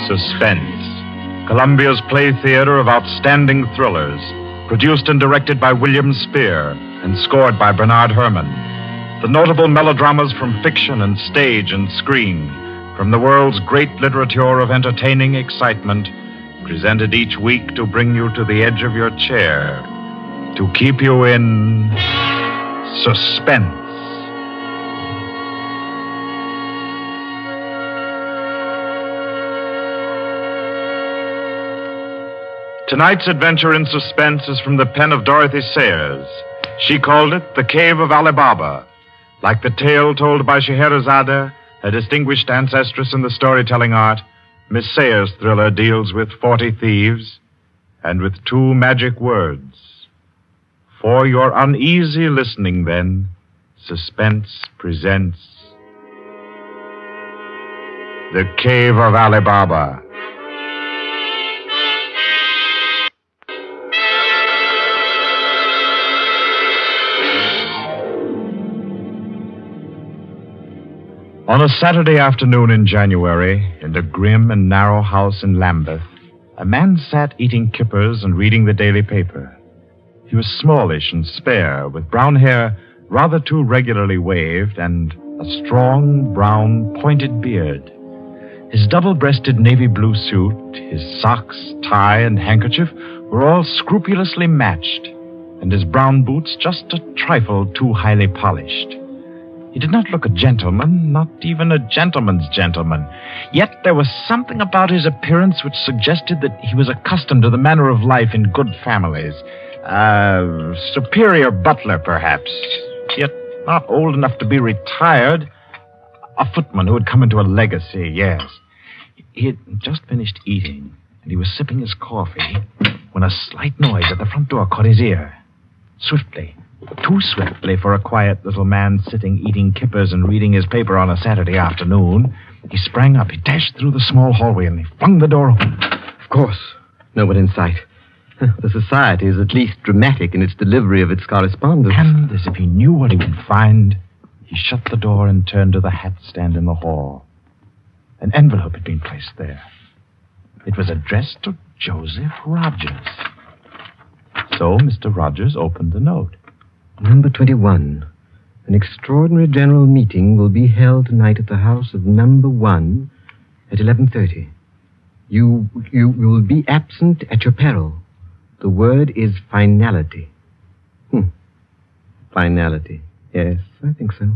Suspense, Columbia's play theater of outstanding thrillers, produced and directed by William Spear and scored by Bernard Herrmann. The notable melodramas from fiction and stage and screen, from the world's great literature of entertaining excitement, presented each week to bring you to the edge of your chair, to keep you in suspense. Tonight's adventure in suspense is from the pen of Dorothy Sayers. She called it The Cave of Ali Baba. Like the tale told by Scheherazade, a distinguished ancestress in the storytelling art, Miss Sayers' thriller deals with 40 thieves and with 2 magic words. For your uneasy listening, then, Suspense presents The Cave of Ali Baba. On a Saturday afternoon in January, in the grim and narrow house in Lambeth, a man sat eating kippers and reading the daily paper. He was smallish and spare, with brown hair rather too regularly waved and a strong, brown, pointed beard. His double-breasted navy blue suit, his socks, tie, and handkerchief were all scrupulously matched, and his brown boots just a trifle too highly polished. He did not look a gentleman, not even a gentleman's gentleman. Yet there was something about his appearance which suggested that he was accustomed to the manner of life in good families. Superior butler, perhaps, yet not old enough to be retired. A footman who had come into a legacy, yes. He had just finished eating, and he was sipping his coffee when a slight noise at the front door caught his ear. Swiftly, too swiftly for a quiet little man sitting eating kippers and reading his paper on a Saturday afternoon, he sprang up, he dashed through the small hallway, and he flung the door open. Of course, no one in sight. The society is at least dramatic in its delivery of its correspondence. And, as if he knew what he would find, he shut the door and turned to the hat stand in the hall. An envelope had been placed there. It was addressed to Joseph Rogers. So Mr. Rogers opened the note. Number 21. An extraordinary general meeting will be held tonight at the house of number 1 at 11:30. You will be absent at your peril. The word is finality. Finality. Yes, I think so.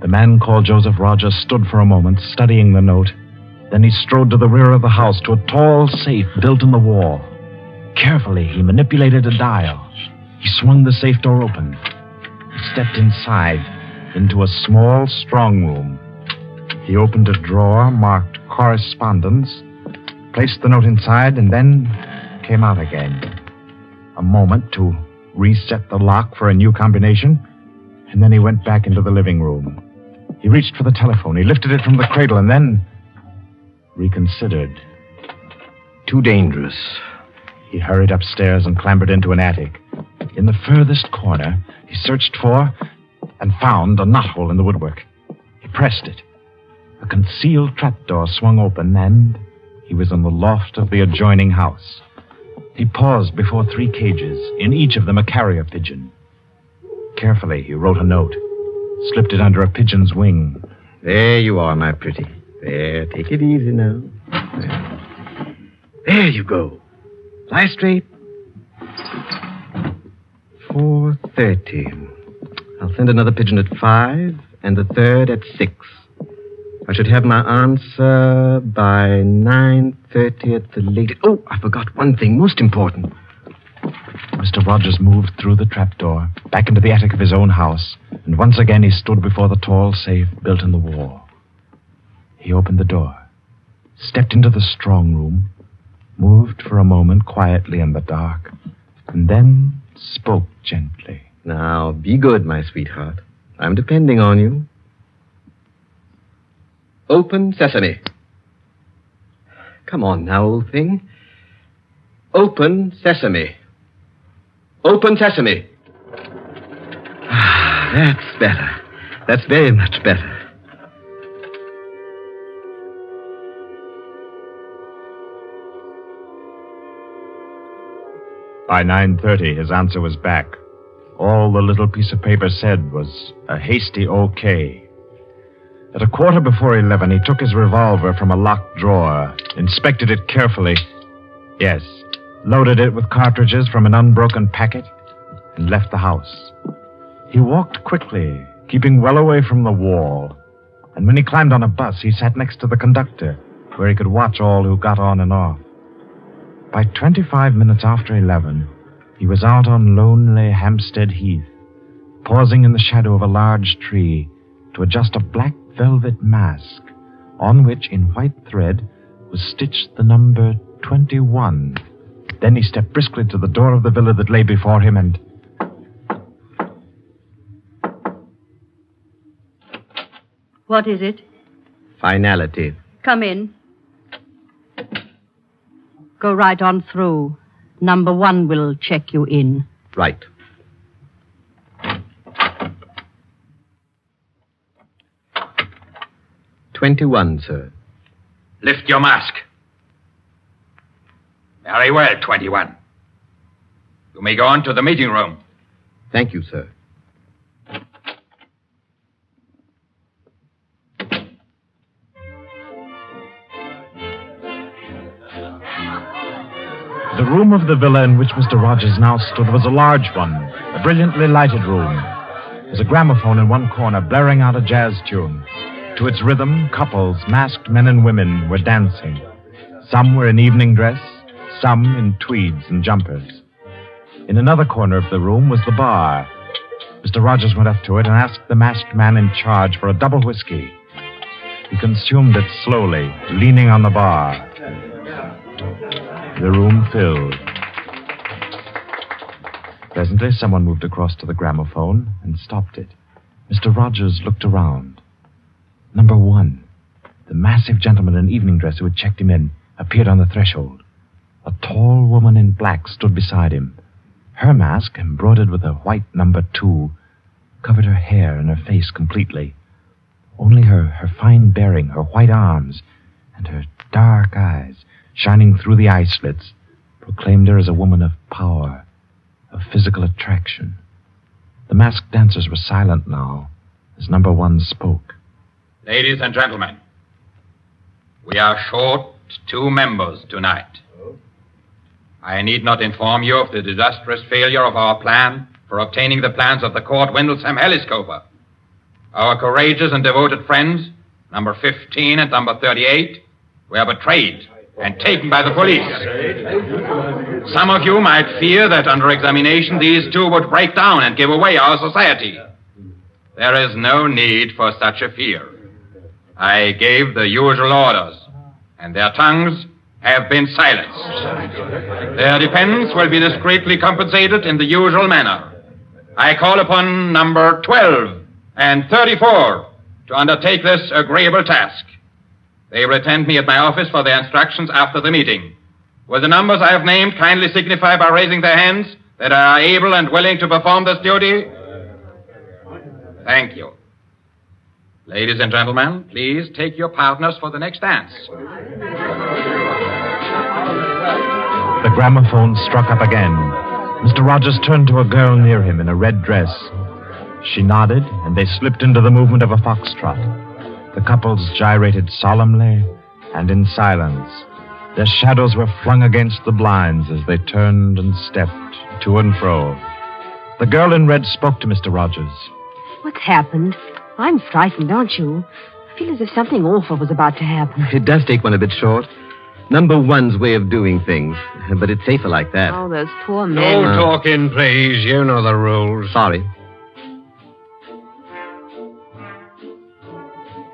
The man called Joseph Rogers stood for a moment, studying the note. Then he strode to the rear of the house, to a tall safe built in the wall. Carefully, he manipulated a dial. He swung the safe door open. He stepped inside, into a small strong room. He opened a drawer marked Correspondence, placed the note inside, and then came out again. A moment to reset the lock for a new combination, and then he went back into the living room. He reached for the telephone. He lifted it from the cradle and then reconsidered. Too dangerous. He hurried upstairs and clambered into an attic. In the furthest corner, he searched for and found a knothole in the woodwork. He pressed it. A concealed trapdoor swung open, and he was in the loft of the adjoining house. He paused before 3 cages, in each of them a carrier pigeon. Carefully, he wrote a note, slipped it under a pigeon's wing. There you are, my pretty. There, take it easy now. There you go. Lie straight. 4:30. I'll send another pigeon at 5, and the third at 6. I should have my answer by 9:30 at the latest. Oh, I forgot one thing, most important. Mr. Rogers moved through the trapdoor, back into the attic of his own house, and once again he stood before the tall safe built in the wall. He opened the door, stepped into the strong room, moved for a moment quietly in the dark, and then spoke gently. Now, be good, my sweetheart. I'm depending on you. Open sesame. Come on now, old thing. Open sesame. Open sesame. Ah, that's better. That's very much better. By 9:30, his answer was back. All the little piece of paper said was a hasty okay. At 11:15, he took his revolver from a locked drawer, inspected it carefully. Yes, loaded it with cartridges from an unbroken packet, and left the house. He walked quickly, keeping well away from the wall. And when he climbed on a bus, he sat next to the conductor, where he could watch all who got on and off. By 25 minutes after 11, he was out on lonely Hampstead Heath, pausing in the shadow of a large tree to adjust a black velvet mask on which, in white thread, was stitched the number 21. Then he stepped briskly to the door of the villa that lay before him and... What is it? Finality. Come in. Go right on through. Number 1 will check you in. Right. "21, sir. Lift your mask. Very well, 21. You may go on to the meeting room. Thank you, sir. The room of the villa in which Mr. Rogers now stood was a large one, a brilliantly lighted room. There was a gramophone in one corner, blaring out a jazz tune. To its rhythm, couples, masked men and women, were dancing. Some were in evening dress, some in tweeds and jumpers. In another corner of the room was the bar. Mr. Rogers went up to it and asked the masked man in charge for a double whiskey. He consumed it slowly, leaning on the bar. The room filled. Presently, someone moved across to the gramophone and stopped it. Mr. Rogers looked around. Number 1, the massive gentleman in evening dress who had checked him in, appeared on the threshold. A tall woman in black stood beside him. Her mask, embroidered with a white number 2, covered her hair and her face completely. Only her fine bearing, her white arms, and her dark eyes, shining through the eye slits, proclaimed her as a woman of power, of physical attraction. The masked dancers were silent now, as number 1 spoke. Ladies and gentlemen, we are short 2 members tonight. I need not inform you of the disastrous failure of our plan for obtaining the plans of the Court Windlesham Heliscoper. Our courageous and devoted friends, number 15 and number 38, were betrayed and taken by the police. Some of you might fear that under examination these 2 would break down and give away our society. There is no need for such a fear. I gave the usual orders, and their tongues have been silenced. Their defense will be discreetly compensated in the usual manner. I call upon number 12 and 34 to undertake this agreeable task. They will attend me at my office for their instructions after the meeting. Will the numbers I have named kindly signify by raising their hands that they are able and willing to perform this duty? Thank you. Ladies and gentlemen, please take your partners for the next dance. The gramophone struck up again. Mr. Rogers turned to a girl near him in a red dress. She nodded, and they slipped into the movement of a foxtrot. The couples gyrated solemnly and in silence. Their shadows were flung against the blinds as they turned and stepped to and fro. The girl in red spoke to Mr. Rogers. What's happened? I'm frightened, aren't you? I feel as if something awful was about to happen. It does take one a bit short. Number 1's way of doing things, but it's safer like that. Oh, those poor men. No talking, please. You know the rules. Sorry.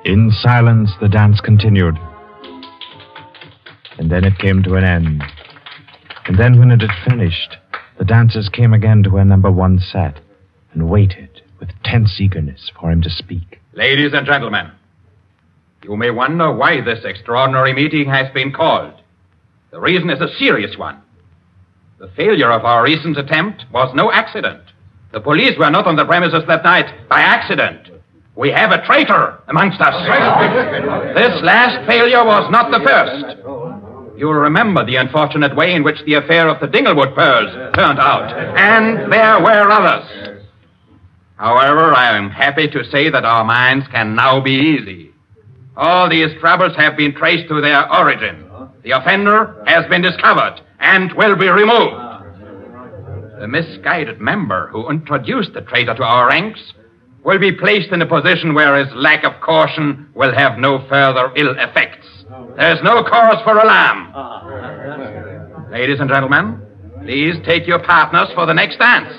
In silence, the dance continued. And then it came to an end. And then when it had finished, the dancers came again to where number 1 sat and waited with tense eagerness for him to speak. Ladies and gentlemen, you may wonder why this extraordinary meeting has been called. The reason is a serious one. The failure of our recent attempt was no accident. The police were not on the premises that night by accident. We have a traitor amongst us. This last failure was not the first. You will remember the unfortunate way in which the affair of the Dinglewood pearls turned out. And there were others. However, I am happy to say that our minds can now be easy. All these troubles have been traced to their origin. The offender has been discovered and will be removed. The misguided member who introduced the traitor to our ranks will be placed in a position where his lack of caution will have no further ill effects. There's no cause for alarm. Ladies and gentlemen, please take your partners for the next dance.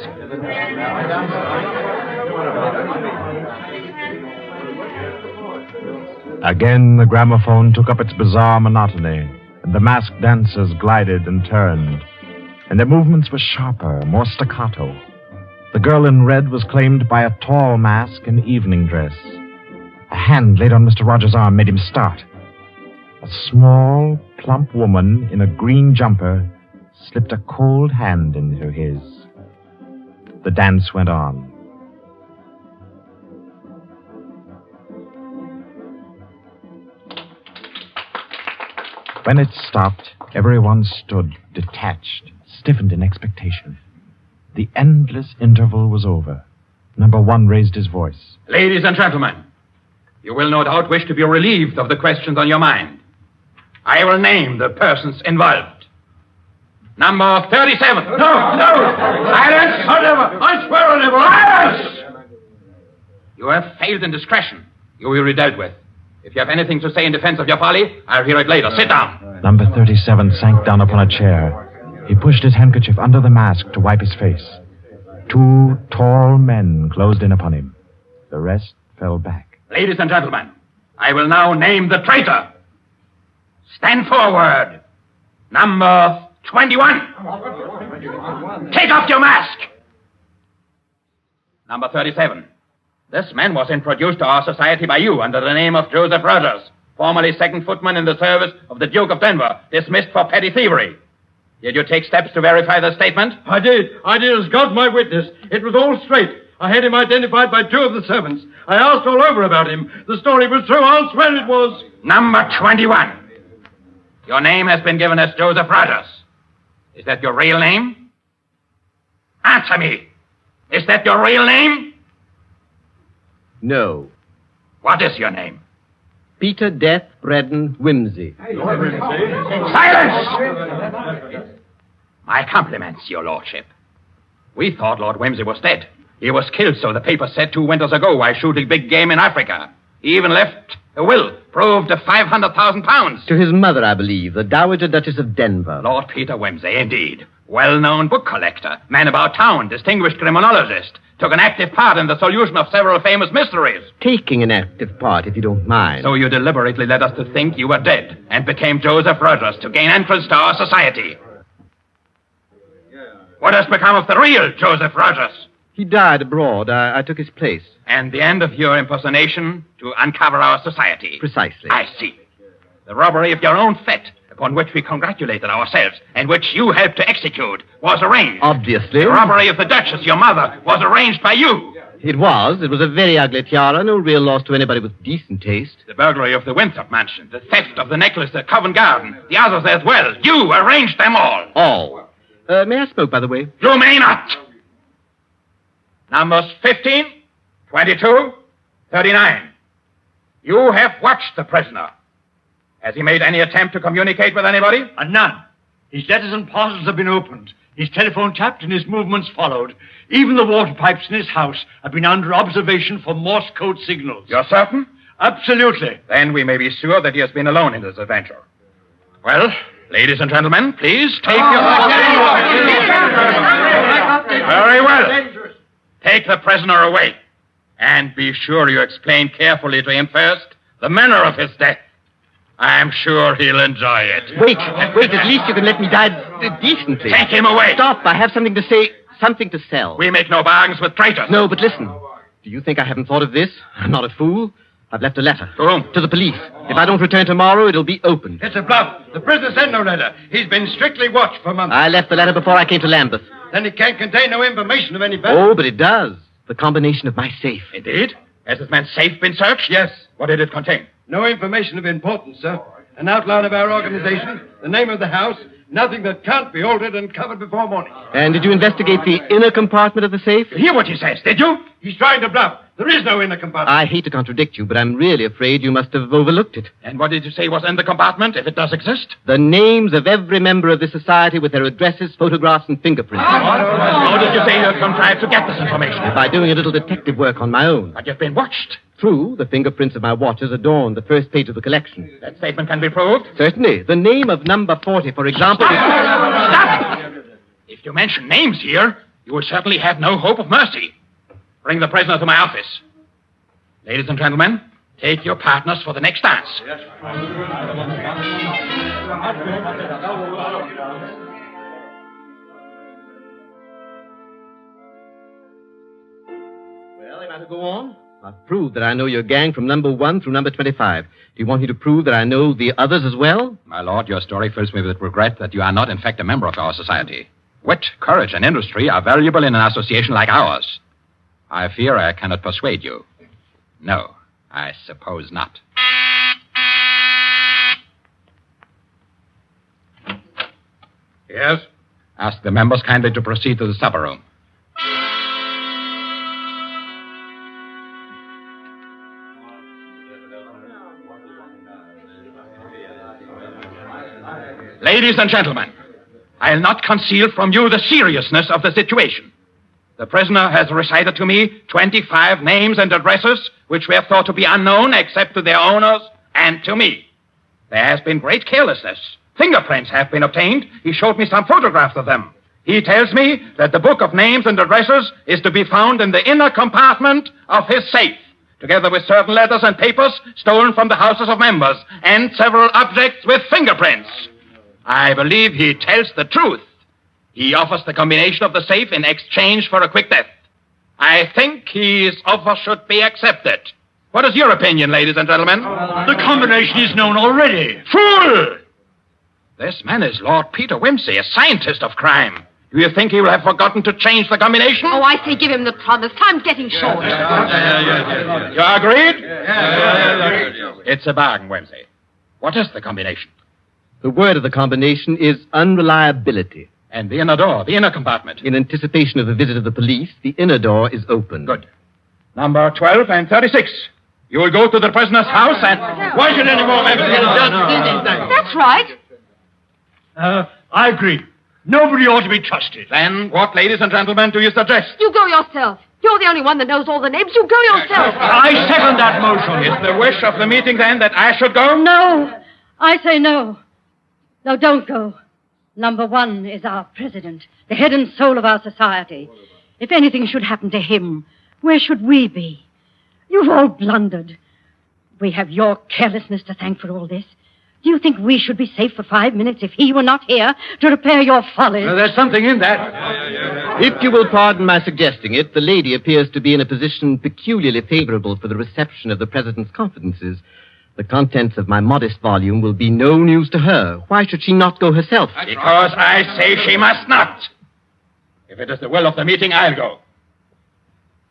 Again, the gramophone took up its bizarre monotony, and the masked dancers glided and turned, and their movements were sharper, more staccato. The girl in red was claimed by a tall mask and evening dress. A hand laid on Mr. Rogers' arm made him start. A small, plump woman in a green jumper slipped a cold hand into his. The dance went on. When it stopped, everyone stood detached, stiffened in expectation. The endless interval was over. Number 1 raised his voice. Ladies and gentlemen, you will no doubt wish to be relieved of the questions on your mind. I will name the persons involved. Number 37. No! Silence! I swear on it, silence! You have failed in discretion. You will be dealt with. If you have anything to say in defense of your folly, I'll hear it later. Sit down. Number 37 sank down upon a chair. He pushed his handkerchief under the mask to wipe his face. 2 tall men closed in upon him. The rest fell back. Ladies and gentlemen, I will now name the traitor. Stand forward. Number 21. Take off your mask. Number 37. This man was introduced to our society by you under the name of Joseph Rogers, formerly second footman in the service of the Duke of Denver, dismissed for petty thievery. Did you take steps to verify the statement? I did as God my witness. It was all straight. I had him identified by 2 of the servants. I asked all over about him. The story was true. I'll swear it was. Number 21. Your name has been given as Joseph Rogers. Is that your real name? Answer me. Is that your real name? No. What is your name? Peter Death Braddon Whimsy. Silence! My compliments, your lordship. We thought Lord Whimsy was dead. He was killed, so the paper said 2 winters ago, while shooting big game in Africa. He even left a will, proved of £500,000. To his mother, I believe, the Dowager Duchess of Denver. Lord Peter Whimsy, indeed. Well-known book collector, man about town, distinguished criminologist. Took an active part in the solution of several famous mysteries. Taking an active part, if you don't mind. So you deliberately led us to think you were dead and became Joseph Rogers to gain entrance to our society. What has become of the real Joseph Rogers? He died abroad. I took his place. And the end of your impersonation to uncover our society. Precisely. I see. The robbery of your own fete, upon which we congratulated ourselves, and which you helped to execute, was arranged. Obviously. The robbery of the Duchess, your mother, was arranged by you. It was. It was a very ugly tiara. No real loss to anybody with decent taste. The burglary of the Winthrop mansion, the theft of the necklace at Covent Garden, the others as well. You arranged them all. All. May I smoke, by the way? You may not. Numbers 15, 22, 39. You have watched the prisoner. Has he made any attempt to communicate with anybody? None. His letters and parcels have been opened. His telephone tapped and his movements followed. Even the water pipes in his house have been under observation for Morse code signals. You're certain? Absolutely. Then we may be sure that he has been alone in this adventure. Well, ladies and gentlemen, please take your... Very well. Take the prisoner away. And be sure you explain carefully to him first the manner of his death. I'm sure he'll enjoy it. Wait, at least you can let me die decently. Take him away. Stop, I have something to say, something to sell. We make no bargains with traitors. No, but listen. Do you think I haven't thought of this? I'm not a fool. I've left a letter. To whom? To the police. If I don't return tomorrow, it'll be opened. It's a bluff. The prisoner sent no letter. He's been strictly watched for months. I left the letter before I came to Lambeth. Then it can't contain no information of any value. Oh, but it does. The combination of my safe. Indeed? Has this man's safe been searched? Yes. What did it contain? No information of importance, sir. An outline of our organization, the name of the house, nothing that can't be altered and covered before morning. And did you investigate the inner compartment of the safe? You hear what he says, did you? He's trying to bluff. There is no inner compartment. I hate to contradict you, but I'm really afraid you must have overlooked it. And what did you say was in the compartment, if it does exist? The names of every member of this society with their addresses, photographs, and fingerprints. How did you say you contrived to get this information? By doing a little detective work on my own. But you've been watched. True, the fingerprints of my watches adorn the first page of the collection. That statement can be proved? Certainly. The name of number 40, for example... Stop! If you mention names here, you will certainly have no hope of mercy. Bring the prisoner to my office. Ladies and gentlemen, take your partners for the next dance. Well, am I to go on? I've proved that I know your gang from number 1 through number 25. Do you want me to prove that I know the others as well? My lord, your story fills me with regret that you are not, in fact, a member of our society. Wit, courage, and industry are valuable in an association like ours. I fear I cannot persuade you. No, I suppose not. Yes? Ask the members kindly to proceed to the supper room. Ladies and gentlemen, I'll not conceal from you the seriousness of the situation. The prisoner has recited to me 25 names and addresses which were thought to be unknown except to their owners and to me. There has been great carelessness. Fingerprints have been obtained. He showed me some photographs of them. He tells me that the book of names and addresses is to be found in the inner compartment of his safe, together with certain letters and papers stolen from the houses of members, and several objects with fingerprints. I believe he tells the truth. He offers the combination of the safe in exchange for a quick death. I think his offer should be accepted. What is your opinion, ladies and gentlemen? The combination is known already. Fool! This man is Lord Peter Wimsey, a scientist of crime. Do you think he will have forgotten to change the combination? Oh, I say give him the promise. Time's getting short. You agreed? It's a bargain, Wimsey. What is the combination? The word of the combination is unreliability. And the inner door, the inner compartment? In anticipation of the visit of the police, the inner door is open. Good. Number 12 and 36. You will go to the prisoner's house and... Why should any more members... That's right. I agree. Nobody ought to be trusted. Then what, ladies and gentlemen, do you suggest? You go yourself. You're the only one that knows all the names. You go yourself. I second that motion. Is the wish of the meeting, then, that I should go? No. I say no. No, don't go. Number 1 is our president, the head and soul of our society. If anything should happen to him, where should we be? You've all blundered. We have your carelessness to thank for all this. Do you think we should be safe for 5 minutes if he were not here to repair your folly? There's something in that. If you will pardon my suggesting it, the lady appears to be in a position peculiarly favorable for the reception of the President's confidences. The contents of my modest volume will be no news to her. Why should she not go herself? Because I say she must not. If it is the will of the meeting, I'll go.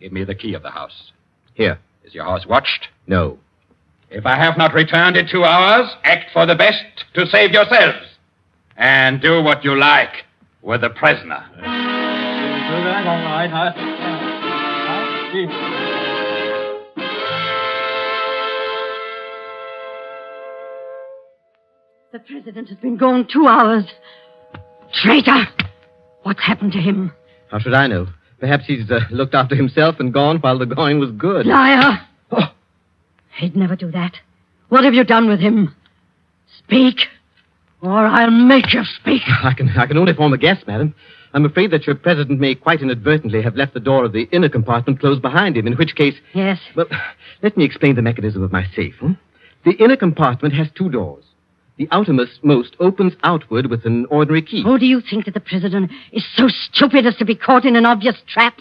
Give me the key of the house. Here. Is your house watched? No. If I have not returned in 2 hours, act for the best to save yourselves. And do what you like with the prisoner. The president has been gone 2 hours. Traitor! What's happened to him? How should I know? Perhaps he's looked after himself and gone while the going was good. Liar! Oh. He'd never do that. What have you done with him? Speak, or I'll make you speak. I can only form a guess, madam. I'm afraid that your president may quite inadvertently have left the door of the inner compartment closed behind him, in which case... Yes? Well, let me explain the mechanism of my safe. The inner compartment has 2 doors. The outermost opens outward with an ordinary key. Oh, do you think that the president is so stupid as to be caught in an obvious trap?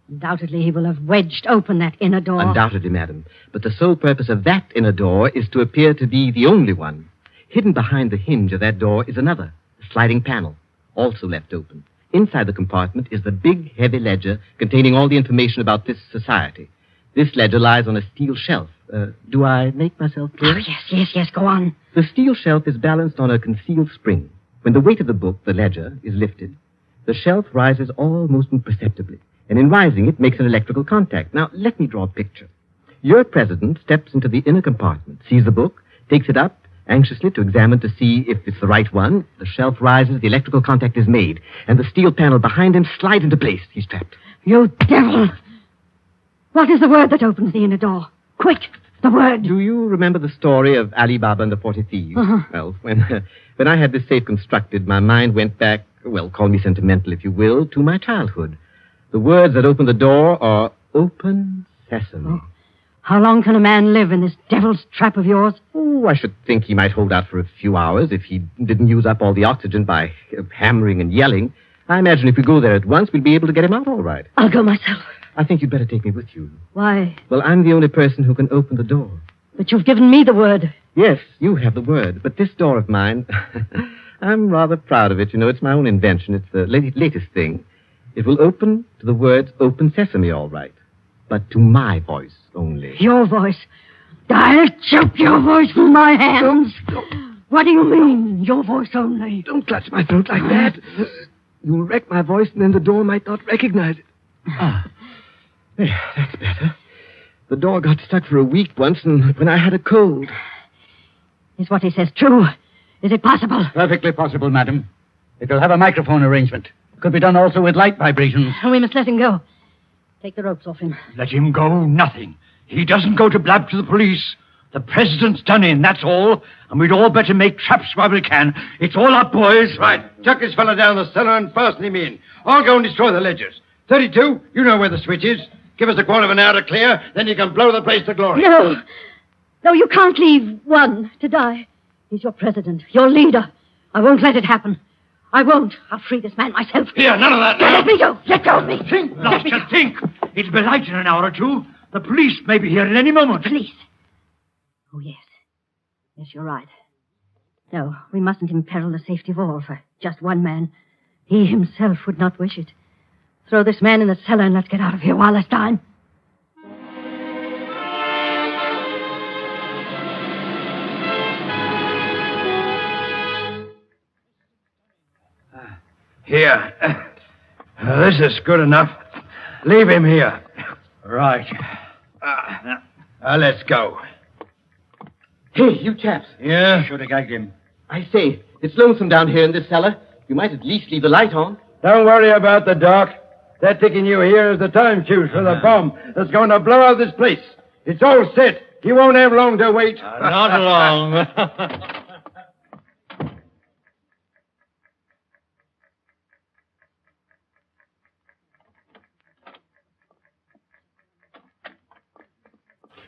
Undoubtedly, he will have wedged open that inner door. Undoubtedly, madam. But the sole purpose of that inner door is to appear to be the only one. Hidden behind the hinge of that door is another, a sliding panel, also left open. Inside the compartment is the big, heavy ledger containing all the information about this society. This ledger lies on a steel shelf. Do I make myself clear? Oh, yes, go on. The steel shelf is balanced on a concealed spring. When the weight of the book, the ledger, is lifted, the shelf rises almost imperceptibly, and in rising it makes an electrical contact. Now, let me draw a picture. Your president steps into the inner compartment, sees the book, takes it up anxiously to examine to see if it's the right one. The shelf rises, the electrical contact is made, and the steel panel behind him slides into place. He's trapped. You devil! What is the word that opens the inner door? Quick, the word. Do you remember the story of Ali Baba and the 40 Thieves? Uh-huh. Well, when I had this safe constructed, my mind went back, well, call me sentimental if you will, to my childhood. The words that open the door are open sesame. Oh. How long can a man live in this devil's trap of yours? Oh, I should think he might hold out for a few hours if he didn't use up all the oxygen by hammering and yelling. I imagine if we go there at once, we'll be able to get him out all right. I'll go myself. I think you'd better take me with you. Why? Well, I'm the only person who can open the door. But you've given me the word. Yes, you have the word. But this door of mine, I'm rather proud of it. You know, it's my own invention. It's the latest thing. It will open to the words open sesame, all right. But to my voice only. Your voice? I'll choke your voice from my hands. What do you mean, your voice only? Don't clutch my throat like that. You'll wreck my voice, and then the door might not recognize it. There, that's better. The door got stuck for a week once, and when I had a cold. Is what he says true? Is it possible? Perfectly possible, madam. It'll have a microphone arrangement. Could be done also with light vibrations. We must let him go. Take the ropes off him. Let him go? Nothing. He doesn't go to blab to the police. The president's done in, that's all. And we'd all better make traps while we can. It's all up, boys. Right. Chuck this fella down the cellar and fasten him in. I'll go and destroy the ledgers. 32, you know where the switch is. Give us a quarter of an hour to clear, then you can blow the place to glory. No. No, you can't leave one to die. He's your president, your leader. I won't let it happen. I won't. I'll free this man myself. Here, none of that now. Let me go. Let go of me. Think, Lobster, think. It'll be light in an hour or two. The police may be here at any moment. Police? Oh, yes. Yes, you're right. No, we mustn't imperil the safety of all for just one man. He himself would not wish it. Throw this man in the cellar and let's get out of here while there's time. Here. This is good enough. Leave him here. Right. Let's go. Hey, you chaps. Yeah? Should have gagged him. I say, it's lonesome down here in this cellar. You might at least leave the light on. Don't worry about the dark. That ticking you here is the time fuse for the bomb that's going to blow out this place. It's all set. You won't have long to wait. Not long.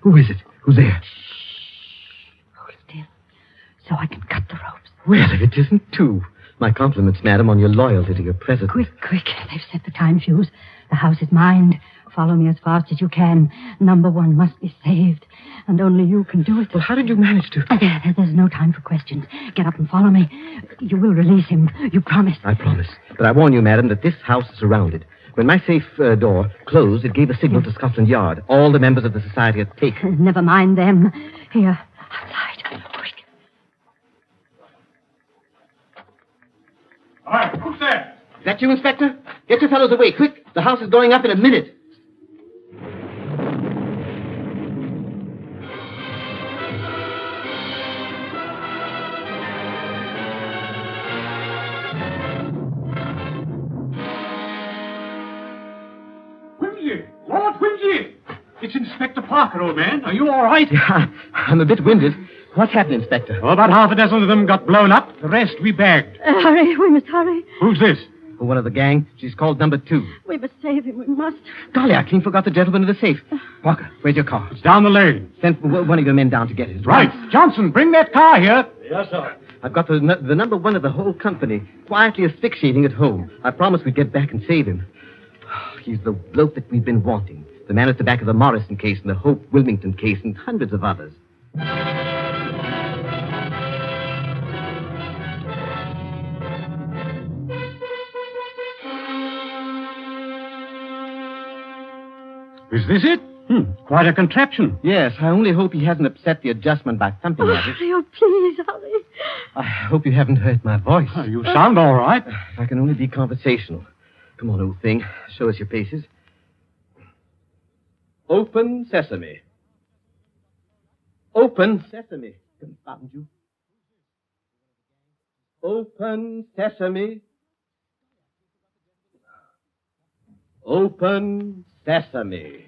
Who is it? Who's there? Hold still, so I can cut the ropes. Well, if it isn't two. My compliments, madam, on your loyalty to your president. Quick. They've set the time fuse. The house is mined. Follow me as fast as you can. Number 1 must be saved. And only you can do it. Well, how did you manage to... There's no time for questions. Get up and follow me. You will release him. You promise. I promise. But I warn you, madam, that this house is surrounded. When my safe door closed, it gave a signal to Scotland Yard. All the members of the society are taken. Never mind them. Here, outside. Quick. All right, who's there? Is that you, Inspector? Get your fellows away, quick. The house is going up in a minute. Lord Whimsy! It's Inspector Parker, old man. Are you all right? Yeah, I'm a bit winded. What's happened, Inspector? Oh, about half a dozen of them got blown up. The rest we bagged. Hurry, we must hurry. Who's this? One of the gang. She's called number 2. We must save him, we must. Golly, I clean forgot the gentleman in the safe. Parker, where's your car? It's down the lane. Send one of your men down to get it. Right. Johnson, bring that car here. Yes, sir. I've got the number 1 of the whole company, quietly asphyxiating at home. I promised we'd get back and save him. He's the bloke that we've been wanting. The man at the back of the Morrison case and the Hope Wilmington case and hundreds of others. Is this it? Quite a contraption. Yes, I only hope he hasn't upset the adjustment by thumping at it. Oh, please, hurry. I hope you haven't heard my voice. Oh, you sound all right. I can only be conversational. Come on, old thing. Show us your paces. Open sesame. Open sesame. Confound you. Open sesame. Open sesame.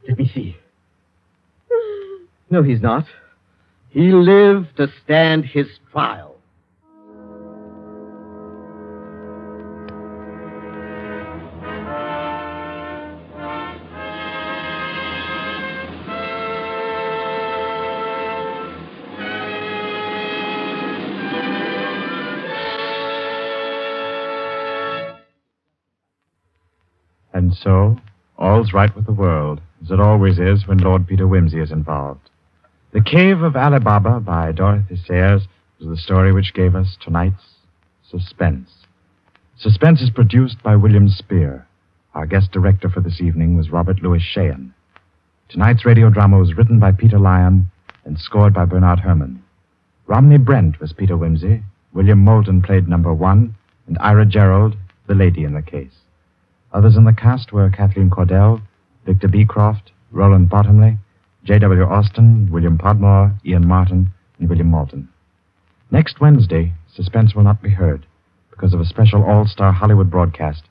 Let me see. No, he's not. He lived to stand his trial. And so, all's right with the world, as it always is when Lord Peter Wimsey is involved. The Cave of Ali Baba by Dorothy Sayers was the story which gave us tonight's Suspense. Suspense is produced by William Spear. Our guest director for this evening was Robert Louis Sheehan. Tonight's radio drama was written by Peter Lyon and scored by Bernard Herrmann. Romney Brent was Peter Wimsey, William Moulton played number 1, and Ira Gerald, the lady in the case. Others in the cast were Kathleen Cordell, Victor Beecroft, Roland Bottomley, J.W. Austin, William Podmore, Ian Martin, and William Moulton. Next Wednesday, Suspense will not be heard because of a special all-star Hollywood broadcast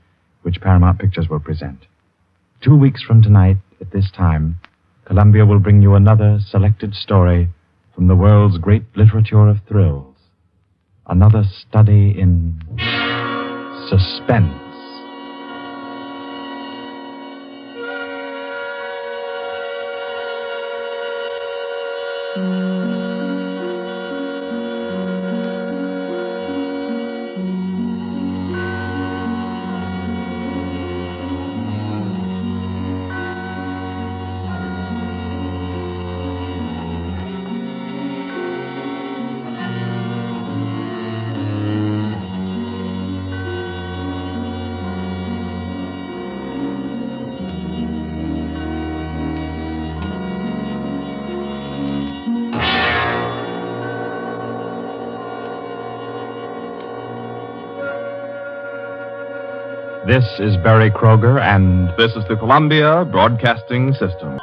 which Paramount Pictures will present. 2 weeks from tonight, at this time, Columbia will bring you another selected story from the world's great literature of thrills. Another study in suspense. This is Barry Kroger, and this is the Columbia Broadcasting System.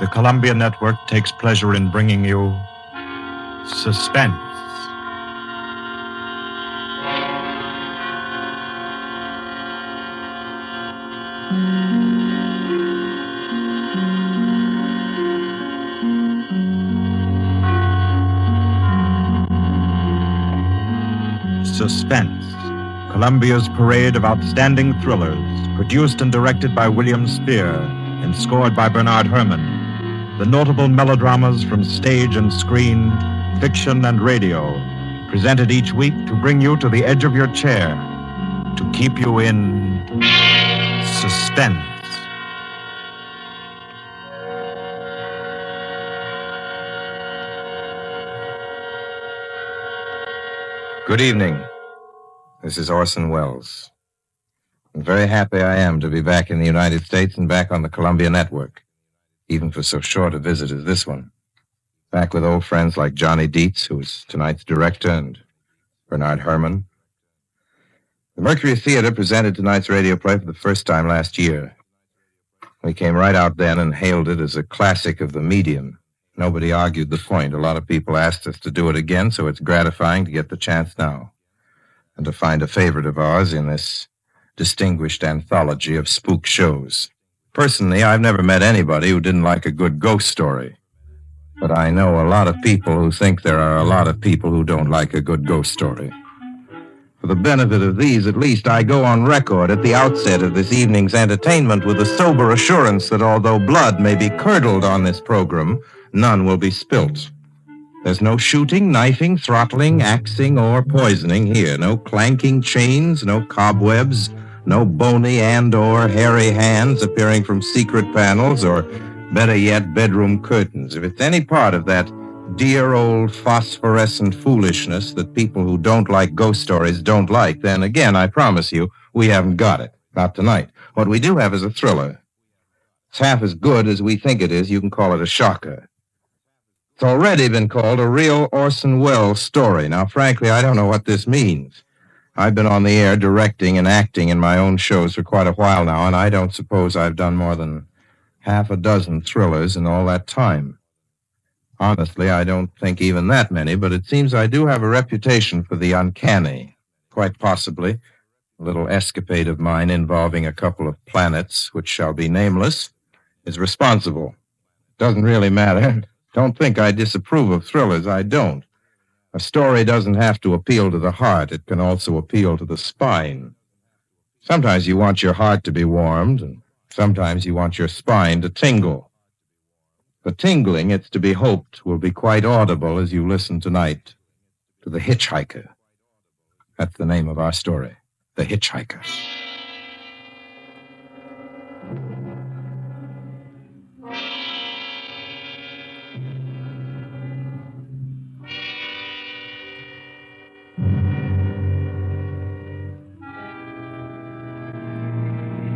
The Columbia Network takes pleasure in bringing you Suspense. Suspense, Columbia's parade of outstanding thrillers, produced and directed by William Spear and scored by Bernard Herrmann. The notable melodramas from stage and screen, fiction and radio, presented each week to bring you to the edge of your chair, to keep you in suspense. Good evening. This is Orson Welles. And very happy I am to be back in the United States and back on the Columbia Network, even for so short a visit as this one. Back with old friends like Johnny Dietz, who is tonight's director, and Bernard Herrmann. The Mercury Theater presented tonight's radio play for the first time last year. We came right out then and hailed it as a classic of the medium. Nobody argued the point. A lot of people asked us to do it again, so it's gratifying to get the chance now and to find a favorite of ours in this distinguished anthology of spook shows. Personally, I've never met anybody who didn't like a good ghost story. But I know a lot of people who think there are a lot of people who don't like a good ghost story. For the benefit of these, at least, I go on record at the outset of this evening's entertainment with the sober assurance that although blood may be curdled on this program, none will be spilt. There's no shooting, knifing, throttling, axing, or poisoning here. No clanking chains, no cobwebs, no bony and or hairy hands appearing from secret panels, or better yet, bedroom curtains. If it's any part of that dear old phosphorescent foolishness that people who don't like ghost stories don't like, then again, I promise you, we haven't got it. Not tonight. What we do have is a thriller. It's half as good as we think it is. You can call it a shocker. It's already been called a real Orson Welles story. Now, frankly, I don't know what this means. I've been on the air directing and acting in my own shows for quite a while now, and I don't suppose I've done more than half a dozen thrillers in all that time. Honestly, I don't think even that many, but it seems I do have a reputation for the uncanny. Quite possibly, a little escapade of mine involving a couple of planets, which shall be nameless, is responsible. Doesn't really matter. Don't think I disapprove of thrillers. I don't. A story doesn't have to appeal to the heart. It can also appeal to the spine. Sometimes you want your heart to be warmed, and sometimes you want your spine to tingle. The tingling, it's to be hoped, will be quite audible as you listen tonight to The Hitchhiker. That's the name of our story, The Hitchhiker.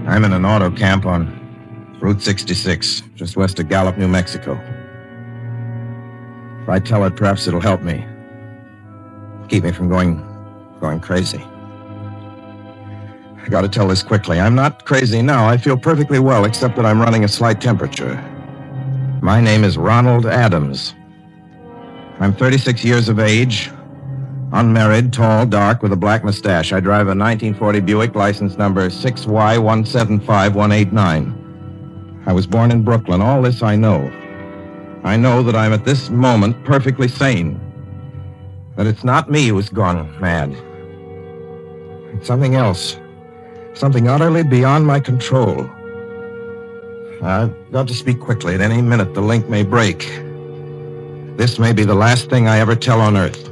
I'm in an auto camp on Route 66, just west of Gallup, New Mexico. If I tell it, perhaps it'll help me. Keep me from going crazy. I gotta tell this quickly. I'm not crazy now. I feel perfectly well, except that I'm running a slight temperature. My name is Ronald Adams. I'm 36 years of age, Unmarried, tall, dark, with a black mustache. I drive a 1940 Buick, license number 6Y175189. I was born in Brooklyn. All this I know. I know that I'm at this moment perfectly sane. That it's not me who's gone mad. It's something else. Something utterly beyond my control. I've got to speak quickly. At any minute, the link may break. This may be the last thing I ever tell on Earth.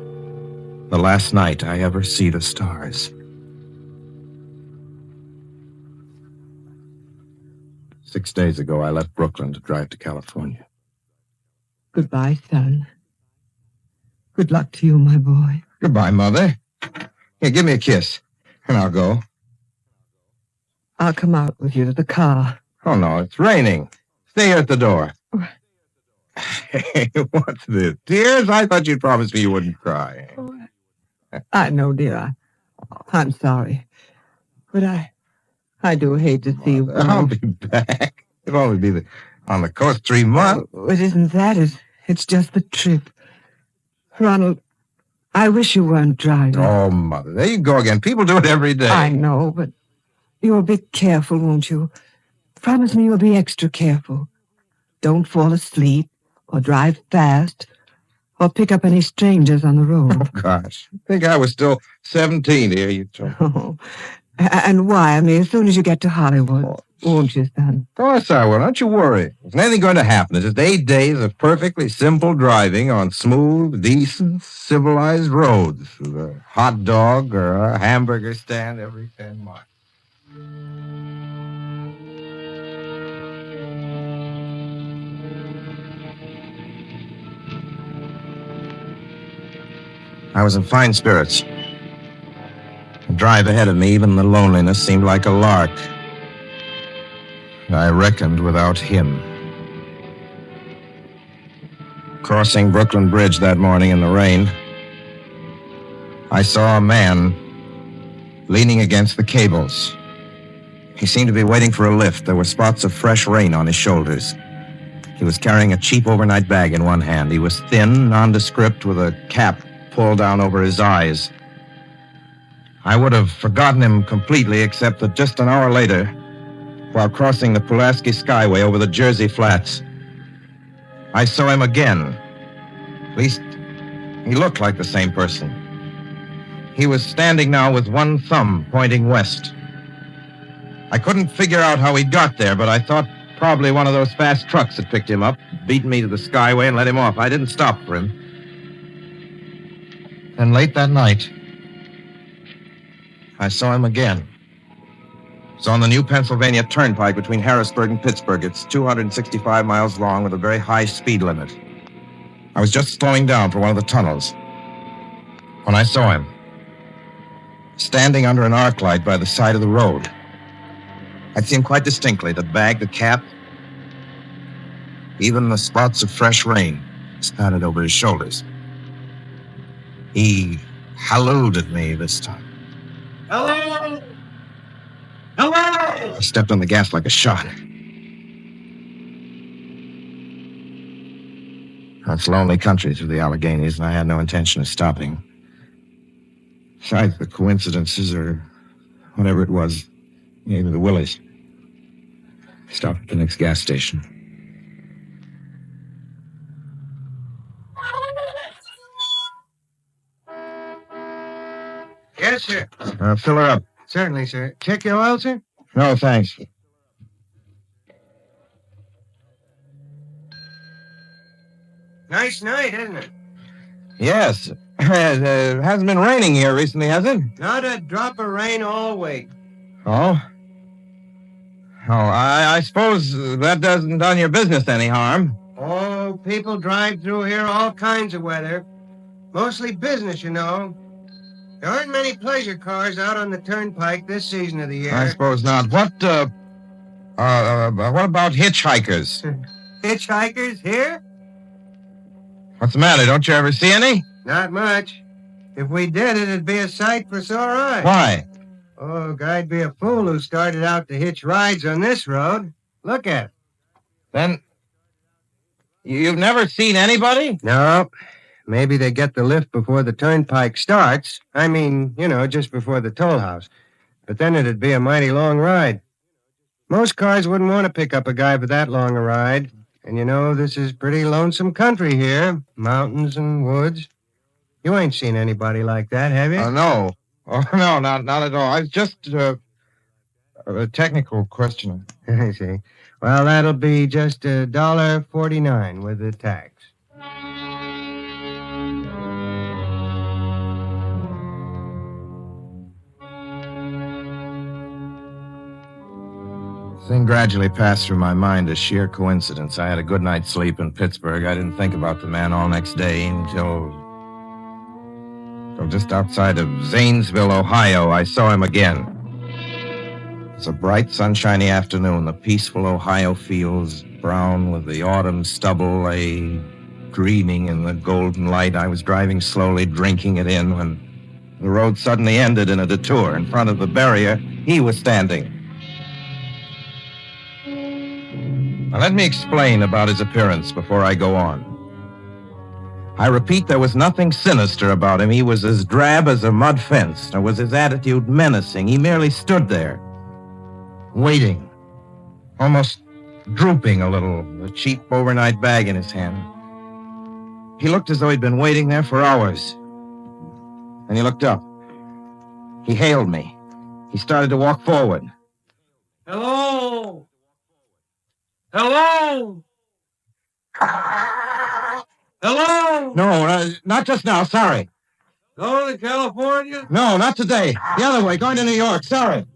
The last night I ever see the stars. 6 days ago, I left Brooklyn to drive to California. Goodbye, son. Good luck to you, my boy. Goodbye, Mother. Here, give me a kiss, and I'll go. I'll come out with you to the car. Oh, no, it's raining. Stay here at the door. Hey, what's this? Tears? I thought you'd promised me you wouldn't cry. I know, dear. I'm sorry. But I do hate to see you. I'll be back. It'll only be on the coast 3 months. It isn't that. It's just the trip. Ronald, I wish you weren't driving. Oh, Mother, there you go again. People do it every day. I know, but you'll be careful, won't you? Promise me you'll be extra careful. Don't fall asleep or drive fast or pick up any strangers on the road. Oh, gosh. I think I was still 17 here, you told me. Oh. And why? I mean, as soon as you get to Hollywood, won't you, son? Of course I will. Don't you worry. Isn't anything going to happen? It's just 8 days of perfectly simple driving on smooth, decent, civilized roads with a hot dog or a hamburger stand every 10 miles. I was in fine spirits. The drive ahead of me, even the loneliness, seemed like a lark. I reckoned without him. Crossing Brooklyn Bridge that morning in the rain, I saw a man leaning against the cables. He seemed to be waiting for a lift. There were spots of fresh rain on his shoulders. He was carrying a cheap overnight bag in one hand. He was thin, nondescript, with a cap pulled down over his eyes. I would have forgotten him completely, except that just an hour later, while crossing the Pulaski Skyway over the Jersey Flats, I saw him again. At least, he looked like the same person. He was standing now with one thumb pointing west. I couldn't figure out how he got there, but I thought probably one of those fast trucks had picked him up, beaten me to the Skyway, and let him off. I didn't stop for him. And late that night, I saw him again. It's on the new Pennsylvania Turnpike between Harrisburg and Pittsburgh. It's 265 miles long with a very high speed limit. I was just slowing down for one of the tunnels when I saw him, standing under an arc light by the side of the road. I'd see him quite distinctly, the bag, the cap, even the spots of fresh rain spattered over his shoulders. He hallooed at me this time. Hello! Hello! I stepped on the gas like a shot. That's lonely country through the Alleghenies, and I had no intention of stopping. Besides, the coincidences, or whatever it was, gave me the willies. I stopped at the next gas station. Yes, sir. Fill her up. Certainly, sir. Check your oil, sir? No, thanks. Nice night, isn't it? Yes. It hasn't been raining here recently, has it? Not a drop of rain all week. Oh? Oh, I suppose that doesn't done your business any harm. Oh, people drive through here all kinds of weather. Mostly business, you know. There aren't many pleasure cars out on the turnpike this season of the year. I suppose not. What about hitchhikers? Hitchhikers here? What's the matter? Don't you ever see any? Not much. If we did, it'd be a sight for sore eyes. Why? Oh, I'd be a fool who started out to hitch rides on this road. Look at it. Then, you've never seen anybody? No. Maybe they get the lift before the turnpike starts. I mean, just before the toll house. But then it'd be a mighty long ride. Most cars wouldn't want to pick up a guy for that long a ride. And this is pretty lonesome country here. Mountains and woods. You ain't seen anybody like that, have you? No. Oh, no, not at all. I was just a technical question. I see. Well, that'll be just $1.49 with the tax. The thing gradually passed through my mind as sheer coincidence. I had a good night's sleep in Pittsburgh. I didn't think about the man all next day until just outside of Zanesville, Ohio, I saw him again. It was a bright, sunshiny afternoon. The peaceful Ohio fields, brown with the autumn stubble, lay gleaming in the golden light. I was driving slowly, drinking it in, when the road suddenly ended in a detour. In front of the barrier, he was standing. Now, let me explain about his appearance before I go on. I repeat, there was nothing sinister about him. He was as drab as a mud fence, nor was his attitude menacing. He merely stood there, waiting, almost drooping a little, a cheap overnight bag in his hand. He looked as though he'd been waiting there for hours. And he looked up. He hailed me. He started to walk forward. Hello? Hello? Hello? No, not just now. Sorry. Going to California? No, not today. The other way, going to New York. Sorry.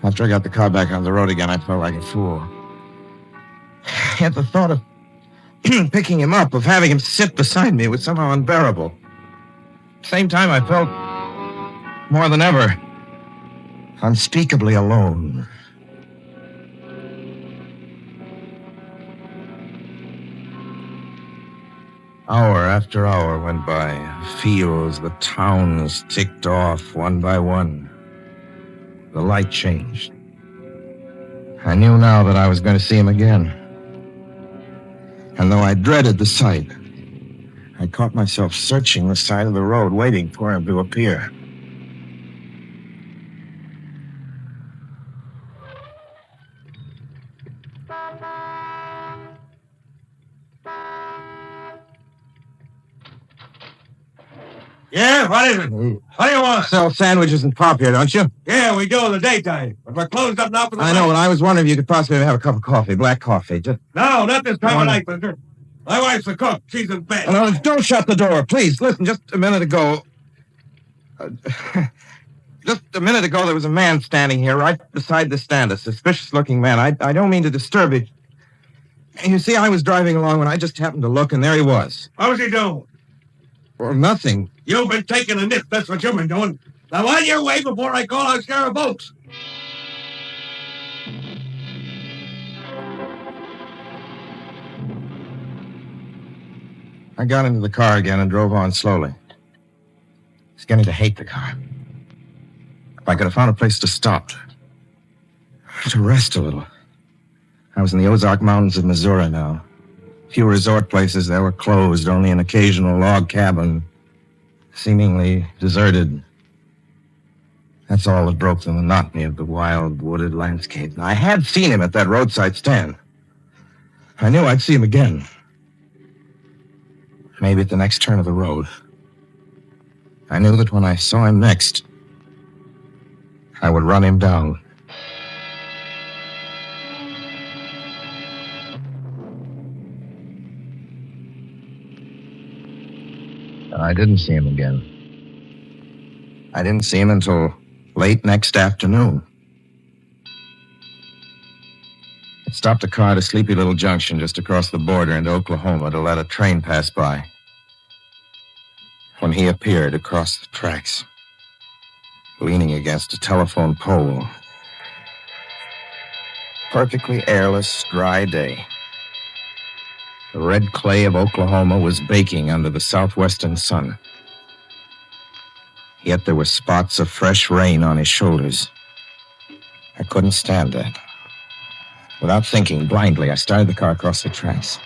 After I got the car back on the road again, I felt like a fool. Yet the thought of picking him up, of having him sit beside me, was somehow unbearable. At the same time, I felt, more than ever, unspeakably alone. Hour after hour went by. The fields, the towns ticked off one by one. The light changed. I knew now that I was going to see him again. And though I dreaded the sight, I caught myself searching the side of the road, waiting for him to appear. Yeah, what is it? What do you want? Sell sandwiches and pop here, don't you? Yeah, we do in the daytime. But we're closed up now for the I know, but I was wondering if you could possibly have a cup of coffee, black coffee. Just... No, not this time of night, mister. My wife's the cook. She's in bed. No, don't shut the door, please. Listen, just a minute ago... just a minute ago, there was a man standing here right beside the stand, a suspicious-looking man. I don't mean to disturb you. You see, I was driving along when I just happened to look, and there he was. What was he doing? Well, nothing. You've been taking a nip. That's what you've been doing. Now, on your way before I call out Sheriff Oaks. I got into the car again and drove on slowly. I was getting to hate the car. If I could have found a place to stop, to rest a little. I was in the Ozark Mountains of Missouri now. Few resort places there were closed, only an occasional log cabin, seemingly deserted. That's all that broke the monotony of the wild, wooded landscape. Now, I had seen him at that roadside stand. I knew I'd see him again. Maybe at the next turn of the road. I knew that when I saw him next, I would run him down. And I didn't see him again. I didn't see him until late next afternoon. I stopped the car at a sleepy little junction just across the border into Oklahoma to let a train pass by. When he appeared across the tracks, leaning against a telephone pole. Perfectly airless, dry day. The red clay of Oklahoma was baking under the southwestern sun. Yet there were spots of fresh rain on his shoulders. I couldn't stand that. Without thinking, blindly, I started the car across the tracks.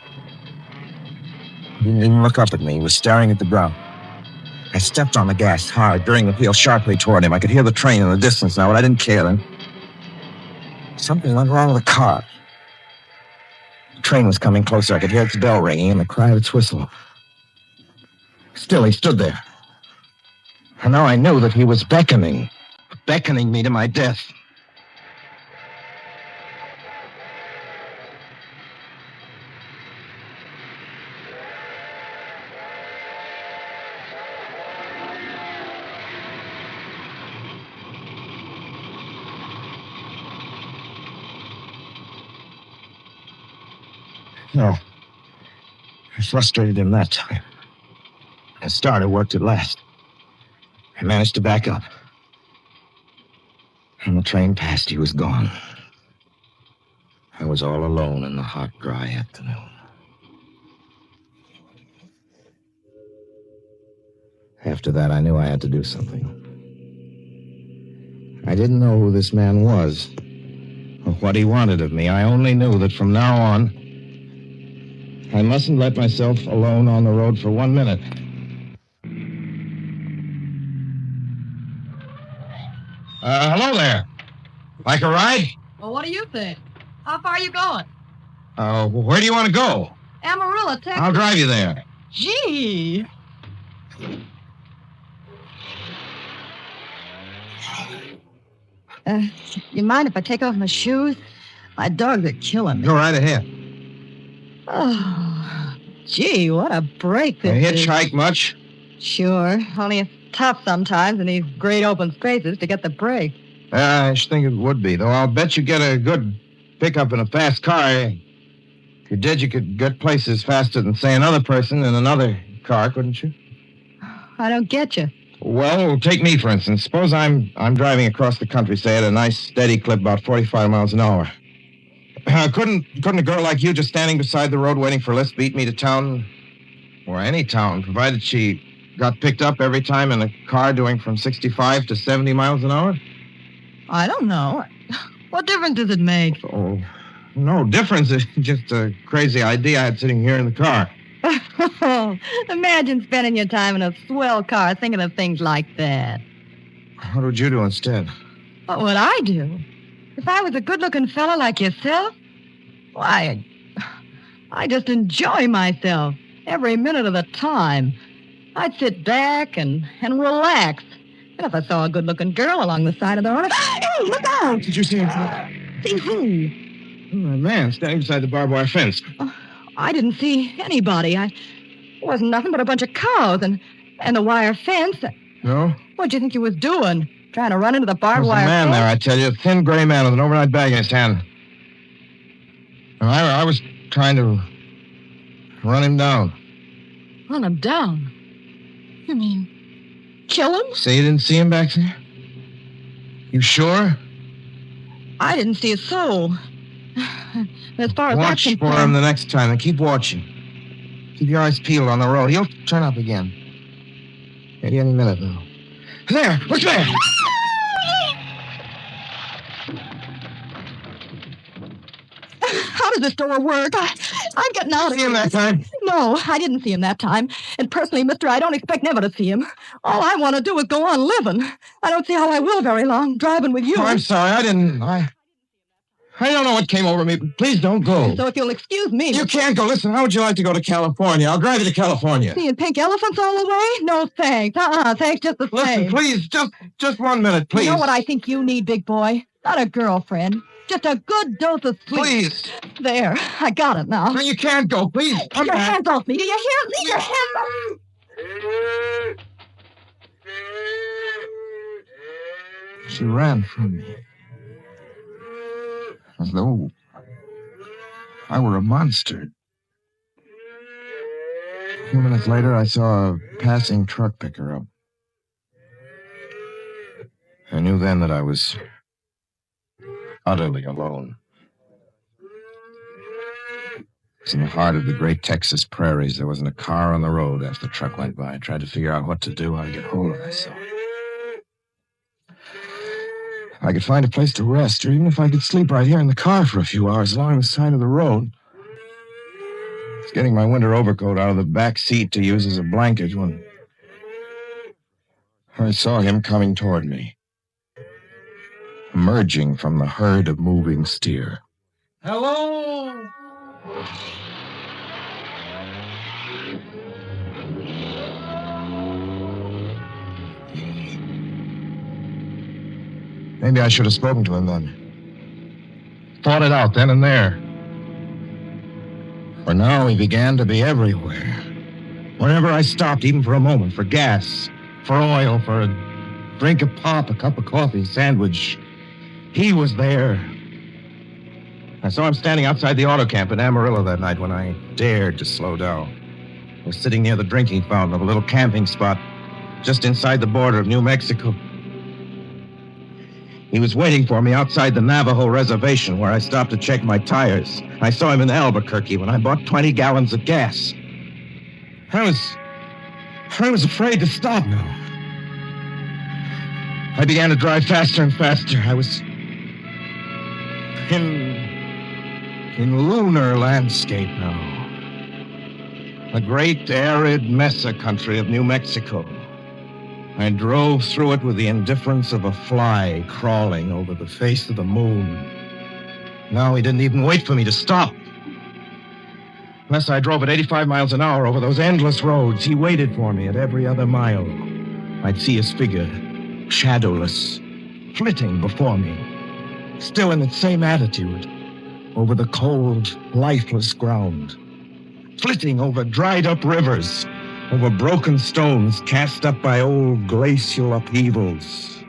He didn't even look up at me. He was staring at the ground. I stepped on the gas hard, veering the wheel sharply toward him. I could hear the train in the distance now, but I didn't care then. Something went wrong with the car. The train was coming closer. I could hear its bell ringing and the cry of its whistle. Still, he stood there. And now I knew that he was beckoning me to my death. No. I frustrated him that time. The starter worked at last. I managed to back up. When the train passed, he was gone. I was all alone in the hot, dry afternoon. After that, I knew I had to do something. I didn't know who this man was or what he wanted of me. I only knew that from now on, I mustn't let myself alone on the road for 1 minute. Hello there. Like a ride? Well, what do you think? How far are you going? Where do you want to go? Amarillo, Texas. I'll drive you there. Gee. You mind if I take off my shoes? My dogs are killing me. Go right ahead. Oh, gee, what a break this is. Hitchhike much? Sure. Only it's tough sometimes in these great open spaces to get the break. I should think it would be, though I'll bet you get a good pickup in a fast car. If you did, you could get places faster than, say, another person in another car, couldn't you? I don't get you. Well, take me, for instance. Suppose I'm driving across the country, say, at a nice, steady clip, about 45 miles an hour. Couldn't a girl like you just standing beside the road waiting for a lift beat me to town, or any town, provided she got picked up every time in a car doing from 65 to 70 miles an hour? I don't know. What difference does it make? Oh, no difference. It's just a crazy idea I had sitting here in the car. Imagine spending your time in a swell car thinking of things like that. What would you do instead? What would I do? If I was a good-looking fella like yourself, why, I just enjoy myself every minute of the time. I'd sit back and relax. And if I saw a good-looking girl along the side of the road, hey, look out! Did you see him? See who? A man standing beside the barbed wire fence. I didn't see anybody. It wasn't nothing but a bunch of cows and the wire fence. No? What'd you think he was doing? Trying to run into the barbed wire There's a man fence? there, I tell you. A thin gray man with an overnight bag in his hand. And I was trying to run him down. Run him down? You mean kill him? Say you didn't see him back there? You sure? I didn't see a soul. As far as Watch that's for concerned... him the next time and keep watching. Keep your eyes peeled on the road. He'll turn up again. Maybe any minute now. There! Look there! How does this door work? I'm getting out of here. See him that time? No, I didn't see him that time. And personally, mister, I don't expect never to see him. All I want to do is go on living. I don't see how I will very long, driving with you. Oh, I'm sorry. I don't know what came over me, but please don't go. So if you'll excuse me... You can't go. Listen, how would you like to go to California? I'll drive you to California. Seeing pink elephants all the way? No, thanks. Thanks just the same. Listen, please, just 1 minute, please. You know what I think you need, big boy? Not a girlfriend. Just a good dose of sweet. Please. There, I got it now. No, you can't go. Please, come your back. hands off me. Do you hear? Leave your hands off. She ran from me. As though I were a monster. A few minutes later, I saw a passing truck pick her up. I knew then that I was utterly alone. It's in the heart of the great Texas prairies. There wasn't a car on the road after the truck went by. I tried to figure out what to do, how to get hold of myself. If I could find a place to rest, or even if I could sleep right here in the car for a few hours along the side of the road. I was getting my winter overcoat out of the back seat to use as a blanket when I saw him coming toward me, emerging from the herd of moving steer. Hello? Maybe I should have spoken to him then. Thought it out then and there. For now, he began to be everywhere. Whenever I stopped, even for a moment, for gas, for oil, for a drink of pop, a cup of coffee, sandwich, he was there. I saw him standing outside the auto camp in Amarillo that night when I dared to slow down. I was sitting near the drinking fountain of a little camping spot just inside the border of New Mexico. He was waiting for me outside the Navajo reservation where I stopped to check my tires. I saw him in Albuquerque when I bought 20 gallons of gas. I was afraid to stop now. I began to drive faster and faster. I was in lunar landscape now. The great arid mesa country of New Mexico. I drove through it with the indifference of a fly crawling over the face of the moon. Now he didn't even wait for me to stop. Unless I drove at 85 miles an hour over those endless roads, he waited for me at every other mile. I'd see his figure, shadowless, flitting before me, still in its same attitude, over the cold, lifeless ground, flitting over dried-up rivers, over broken stones cast up by old glacial upheavals,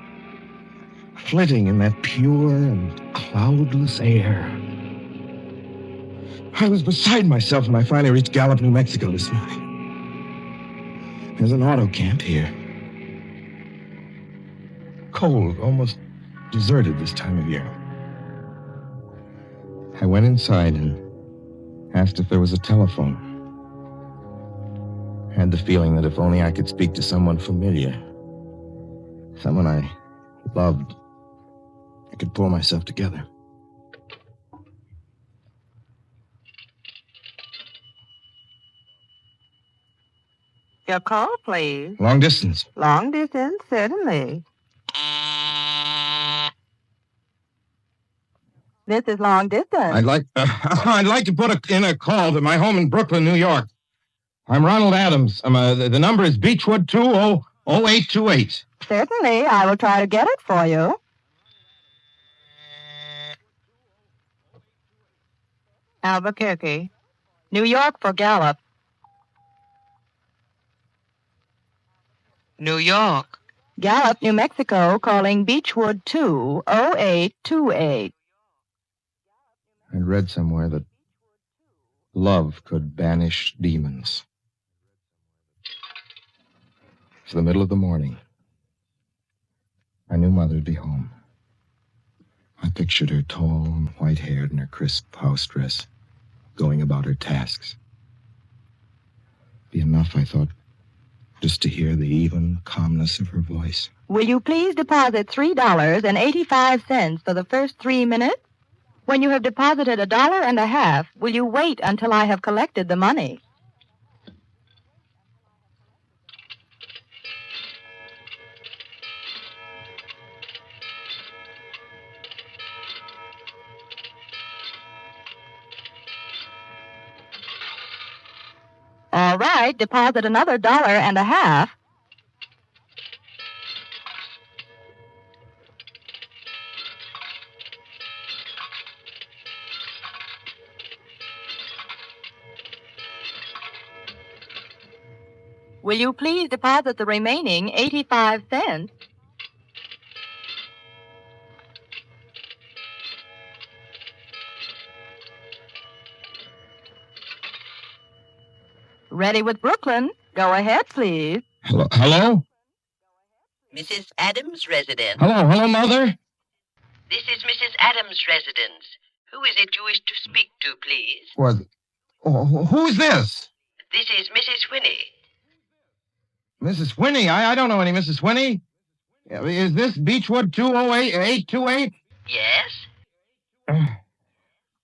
flitting in that pure and cloudless air. I was beside myself when I finally reached Gallup, New Mexico this morning. There's an auto camp here. Cold, almost deserted this time of year. I went inside and asked if there was a telephone. I had the feeling that if only I could speak to someone familiar, someone I loved, I could pull myself together. Your call, please. Long distance. Long distance, certainly. This is long distance. I'd like to put in a call to my home in Brooklyn, New York. I'm Ronald Adams. The number is Beechwood 200828. Certainly, I will try to get it for you. Albuquerque. New York for Gallup. New York. Gallup, New Mexico, calling Beechwood 20828. I read somewhere that love could banish demons. It's the middle of the morning. I knew Mother would be home. I pictured her tall and white-haired in her crisp house dress, going about her tasks. Be enough, I thought, just to hear the even calmness of her voice. Will you please deposit $3.85 for the first 3 minutes? When you have deposited $1.50, will you wait until I have collected the money? All right, deposit another $1.50. Will you please deposit the remaining 85 cents? Ready with Brooklyn. Go ahead, please. Hello? Mrs. Adams' residence. Hello, Mother? This is Mrs. Adams' residence. Who is it you wish to speak to, please? What? Who's this? This is Mrs. Whinney. Mrs. Whinney? I don't know any Mrs. Whinney. Is this Beechwood 20828? Yes?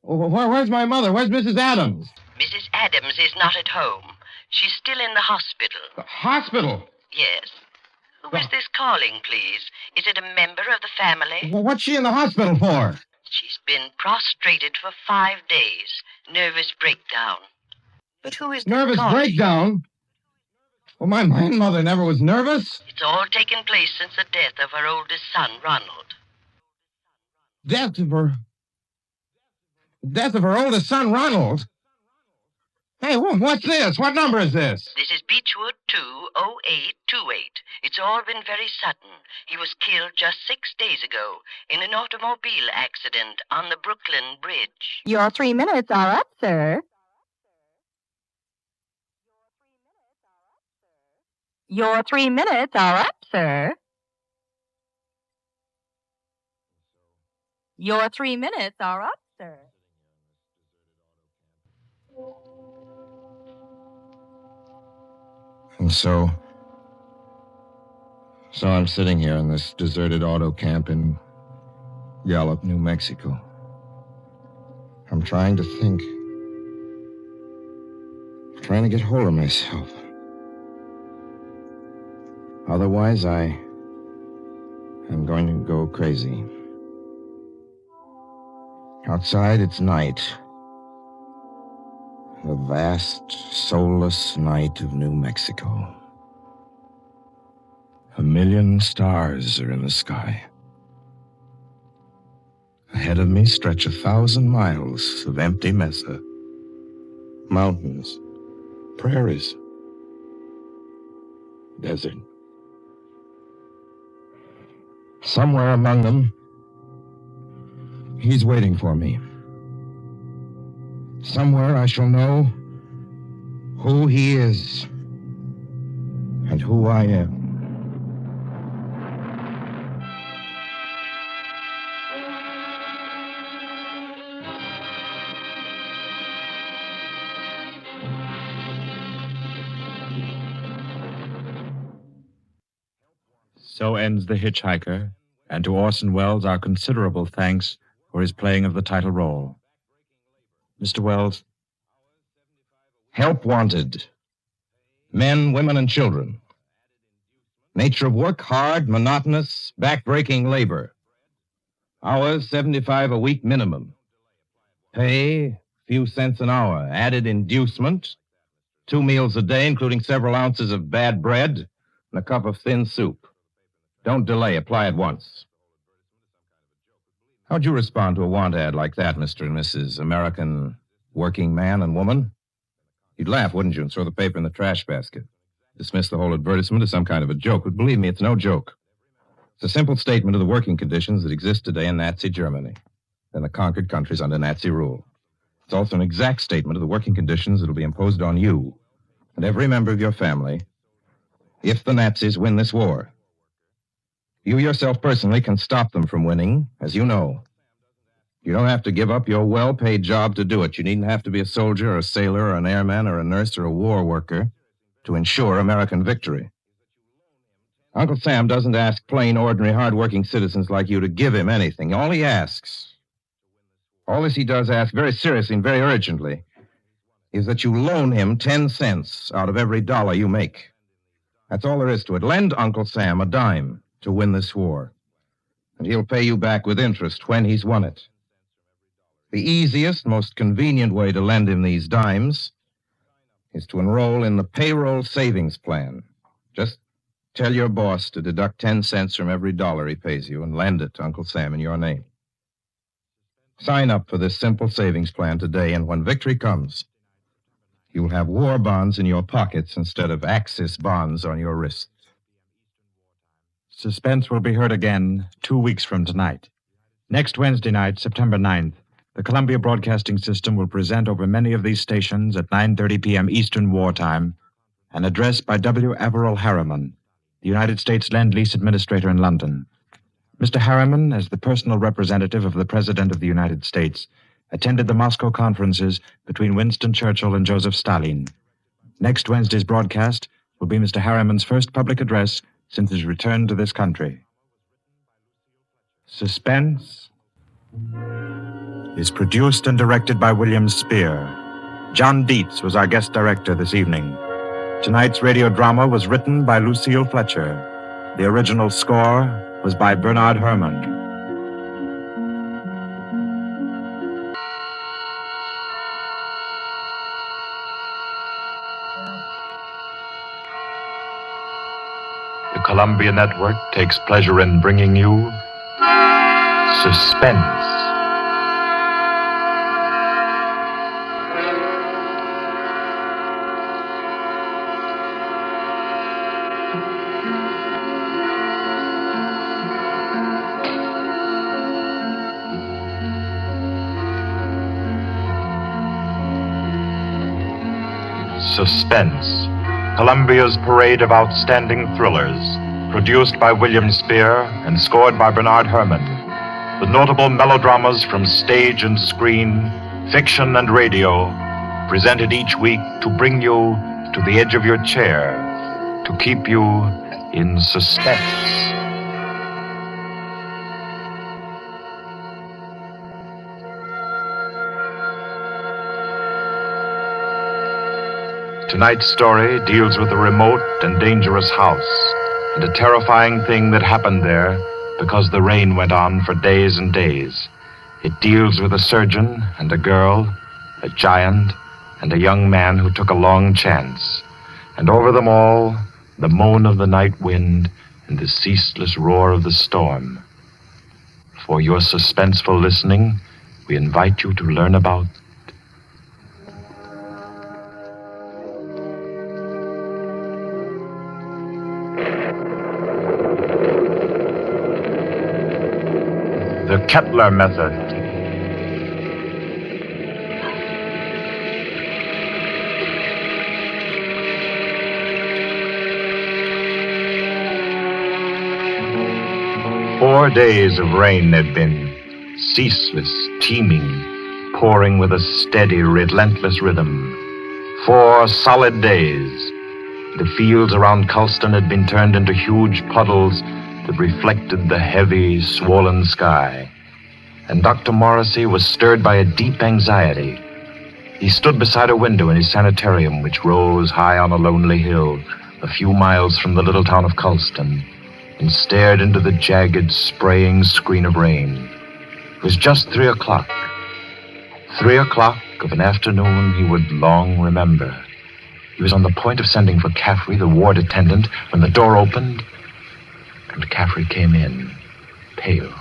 Where's my mother? Where's Mrs. Adams? Mrs. Adams is not at home. She's still in the hospital. The hospital? Yes. Who is this calling, please? Is it a member of the family? Well, what's she in the hospital for? She's been prostrated for 5 days. Nervous breakdown. But who is this Nervous calling? breakdown? Well, my mother never was nervous. It's all taken place since the death of her oldest son, Ronald. Death of her oldest son, Ronald? Hey, what's this? What number is this? This is Beechwood 20828. It's all been very sudden. He was killed just 6 days ago in an automobile accident on the Brooklyn Bridge. Your 3 minutes are up, sir. Your 3 minutes are up, sir. Your 3 minutes are up, sir. And so I'm sitting here in this deserted auto camp in Gallup, New Mexico. I'm trying to think. Trying to get hold of myself. Otherwise, I'm going to go crazy. Outside, it's night. The vast, soulless night of New Mexico. 1 million stars are in the sky. Ahead of me stretch 1,000 miles of empty mesa. Mountains, prairies, desert. Somewhere among them, he's waiting for me. Somewhere I shall know who he is and who I am. So ends The Hitchhiker, and to Orson Welles our considerable thanks for his playing of the title role. Mr. Welles? Help wanted. Men, women, and children. Nature of work, hard, monotonous, back-breaking labor. Hours, 75 a week minimum. Pay, few cents an hour. Added inducement, 2 meals a day, including several ounces of bad bread and a cup of thin soup. Don't delay. Apply at once. How'd you respond to a want ad like that, Mr. and Mrs. American working man and woman? You'd laugh, wouldn't you, and throw the paper in the trash basket. Dismiss the whole advertisement as some kind of a joke. But believe me, it's no joke. It's a simple statement of the working conditions that exist today in Nazi Germany and the conquered countries under Nazi rule. It's also an exact statement of the working conditions that will be imposed on you and every member of your family if the Nazis win this war. You yourself personally can stop them from winning, as you know. You don't have to give up your well-paid job to do it. You needn't have to be a soldier or a sailor or an airman or a nurse or a war worker to ensure American victory. Uncle Sam doesn't ask plain, ordinary, hard-working citizens like you to give him anything. All he asks, all this he does ask very seriously and very urgently, is that you loan him 10 cents out of every dollar you make. That's all there is to it. Lend Uncle Sam a dime to win this war, and he'll pay you back with interest when he's won it. The easiest, most convenient way to lend him these dimes is to enroll in the payroll savings plan. Just tell your boss to deduct 10 cents from every dollar he pays you and lend it to Uncle Sam in your name. Sign up for this simple savings plan today, and when victory comes, you'll have war bonds in your pockets instead of Axis bonds on your wrists. Suspense will be heard again 2 weeks from tonight. Next Wednesday night, September 9th, the Columbia Broadcasting System will present over many of these stations at 9:30 p.m. Eastern Wartime an address by W. Averill Harriman, the United States Lend-Lease Administrator in London. Mr. Harriman, as the personal representative of the President of the United States, attended the Moscow conferences between Winston Churchill and Joseph Stalin. Next Wednesday's broadcast will be Mr. Harriman's first public address since his return to this country. Suspense is produced and directed by William Spear. John Dietz was our guest director this evening. Tonight's radio drama was written by Lucille Fletcher. The original score was by Bernard Herrmann. The Columbia Network takes pleasure in bringing you Suspense. Suspense, Columbia's parade of outstanding thrillers, produced by William Spear and scored by Bernard Herrmann. The notable melodramas from stage and screen, fiction and radio, presented each week to bring you to the edge of your chair, to keep you in suspense. Tonight's story deals with a remote and dangerous house and a terrifying thing that happened there because the rain went on for days and days. It deals with a surgeon and a girl, a giant, and a young man who took a long chance. And over them all, the moan of the night wind and the ceaseless roar of the storm. For your suspenseful listening, we invite you to learn about the Kettler method. Four days of rain had been, ceaseless, teeming, pouring with a steady, relentless rhythm. 4 solid days. The fields around Culston had been turned into huge puddles that reflected the heavy, swollen sky. And Dr. Morrissey was stirred by a deep anxiety. He stood beside a window in his sanitarium, which rose high on a lonely hill, a few miles from the little town of Culston, and stared into the jagged, spraying screen of rain. It was just 3 o'clock. 3 o'clock of an afternoon he would long remember. He was on the point of sending for Caffrey, the ward attendant, when the door opened, and Caffrey came in, pale,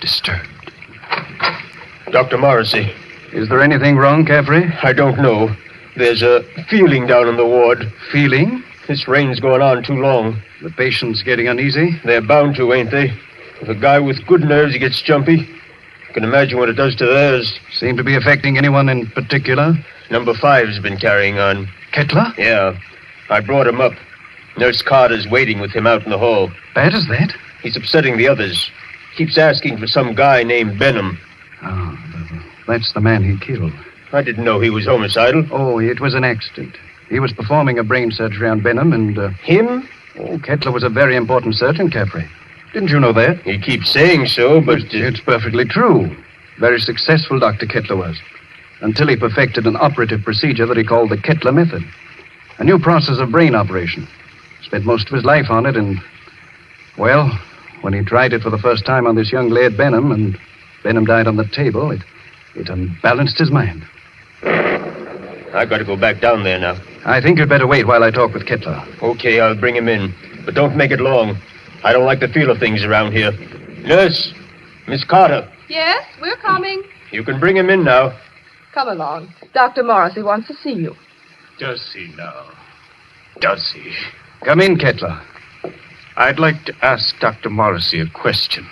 disturbed. Dr. Morrissey. Is there anything wrong, Caffrey? I don't know. There's a feeling down in the ward. Feeling? This rain's going on too long. The patient's getting uneasy? They're bound to, ain't they? If a guy with good nerves gets jumpy, you can imagine what it does to theirs. Seem to be affecting anyone in particular? Number 5's been carrying on. Kettler? Yeah. I brought him up. Nurse Carter's waiting with him out in the hall. Bad as that? He's upsetting the others. Keeps asking for some guy named Benham. Oh, that's the man he killed. I didn't know he was homicidal. Oh, it was an accident. He was performing a brain surgery on Benham and... Him? Oh, Kettler was a very important surgeon, Caffrey. Didn't you know that? He keeps saying so, but... It's perfectly true. Very successful Dr. Kettler was. Until he perfected an operative procedure that he called the Kettler method. A new process of brain operation. Spent most of his life on it, and... Well, when he tried it for the first time on this young lad Benham, and Benham died on the table, it unbalanced his mind. I've got to go back down there now. I think you'd better wait while I talk with Kettler. Okay, I'll bring him in. But don't make it long. I don't like the feel of things around here. Nurse, Miss Carter. Yes, we're coming. You can bring him in now. Come along. Dr. Morrissey wants to see you. Does he now? Does he? Come in, Kettler. I'd like to ask Dr. Morrissey a question.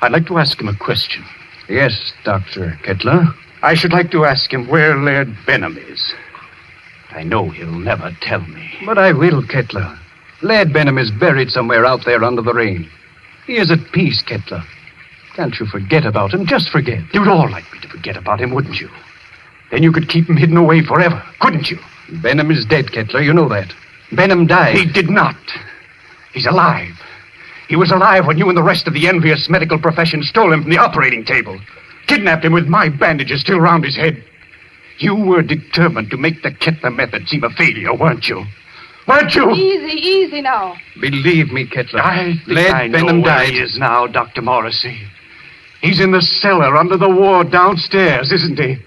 I'd like to ask him a question. Yes, Dr. Kettler. I should like to ask him where Laird Benham is. I know he'll never tell me. But I will, Kettler. Laird Benham is buried somewhere out there under the rain. He is at peace, Kettler. Can't you forget about him? Just forget. You'd all like me to forget about him, wouldn't you? Then you could keep him hidden away forever, couldn't you? Benham is dead, Kettler. You know that. Benham died. He did not. He's alive. He was alive when you and the rest of the envious medical profession stole him from the operating table. Kidnapped him with my bandages still round his head. You were determined to make the Kettler method seem a failure, weren't you? Weren't you? Easy now. Believe me, Kettler. I think Let I know Benham where died. he is now, Dr. Morrissey. He's in the cellar under the ward downstairs, isn't he?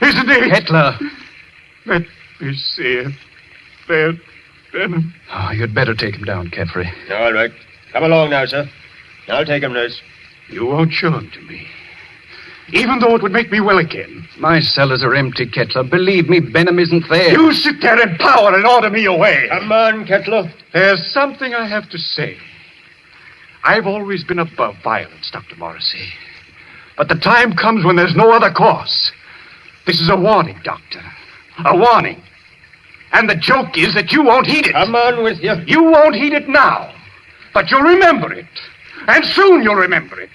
Isn't he? Kettler. Let me see it. There, Benham. Oh, you'd better take him down, Caffrey. All right. Come along now, sir. I'll take him, nurse. You won't show him to me. Even though it would make me well again. My cellars are empty, Kettler. Believe me, Benham isn't there. You sit there in power and order me away. Come on, Kettler. There's something I have to say. I've always been above violence, Dr. Morrissey. But the time comes when there's no other course. This is a warning, Doctor. A warning. And the joke is that you won't heed it. Come on with you. You won't heed it now. But you'll remember it. And soon you'll remember it.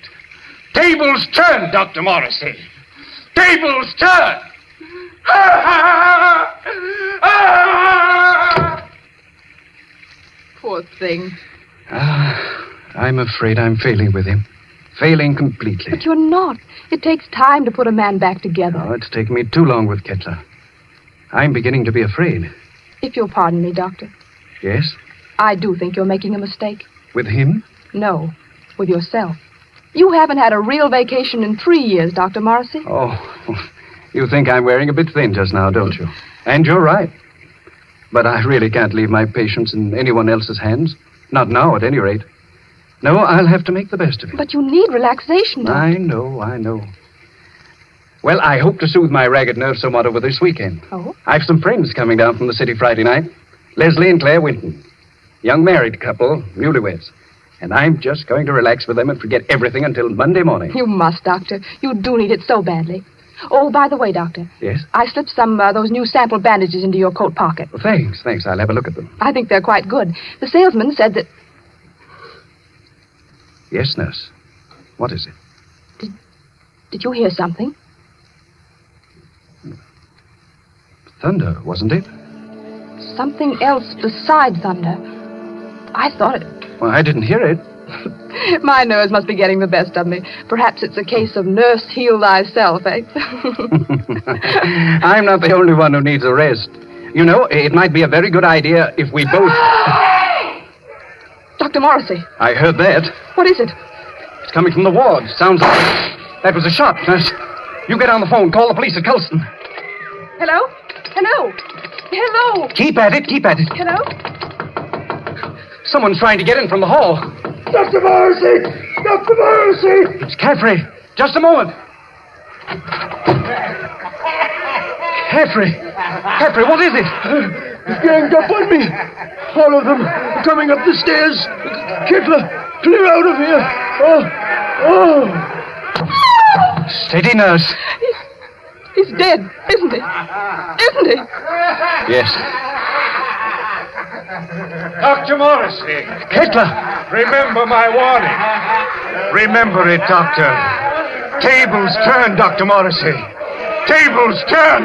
Tables turn, Dr. Morrissey. Tables turn. Poor thing. I'm afraid I'm failing with him. Failing completely. But you're not. It takes time to put a man back together. Oh, it's taken me too long with Kettler. I'm beginning to be afraid. If you'll pardon me, Doctor, Yes? I do think you're making a mistake. With him? No, with yourself. You haven't had a real vacation in 3 years, Dr. Morrissey. Oh, you think I'm wearing a bit thin just now, don't you? And you're right. But I really can't leave my patients in anyone else's hands. Not now, at any rate. No, I'll have to make the best of it. But you need relaxation, Doctor. I know. Well, I hope to soothe my ragged nerves somewhat over this weekend. Oh? I've some friends coming down from the city Friday night. Leslie and Claire Winton. Young married couple, newlyweds. And I'm just going to relax with them and forget everything until Monday morning. You must, Doctor. You do need it so badly. Oh, by the way, Doctor. Yes? I slipped some those new sample bandages into your coat pocket. Well, thanks. I'll have a look at them. I think they're quite good. The salesman said that... Yes, nurse. What is it? Did you hear something? Thunder, wasn't it? Something else besides thunder. I thought it... Well, I didn't hear it. My nerves must be getting the best of me. Perhaps it's a case of nurse heal thyself, eh? I'm not the only one who needs a rest. You know, it might be a very good idea if we both... Dr. Morrissey, I heard that. what is it? It's coming from the ward. Sounds like... That was a shot, nurse. You get on the phone. Call the police at Colston. Hello? Hello? Hello? Keep at it. Hello? Someone's trying to get in from the hall. Dr. Morrissey! Dr. Morrissey! It's Caffrey. Just a moment. Caffrey, what is it? He's ganged up on me. All of them coming up the stairs. Kettler, clear out of here. Oh. Steady, nurse. He's dead, isn't he? Isn't he? Yes. Dr. Morrissey. Kettler. Remember my warning. Remember it, Doctor. Tables turn, Dr. Morrissey. Tables turn.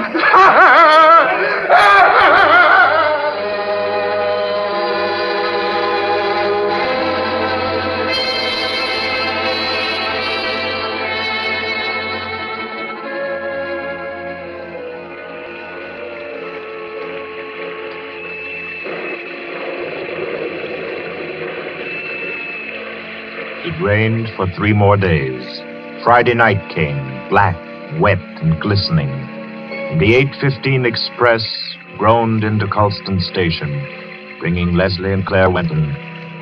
It rained for 3 more days. Friday night came, black, wet, and glistening. And the 8:15 express groaned into Colston Station, bringing Leslie and Claire Winton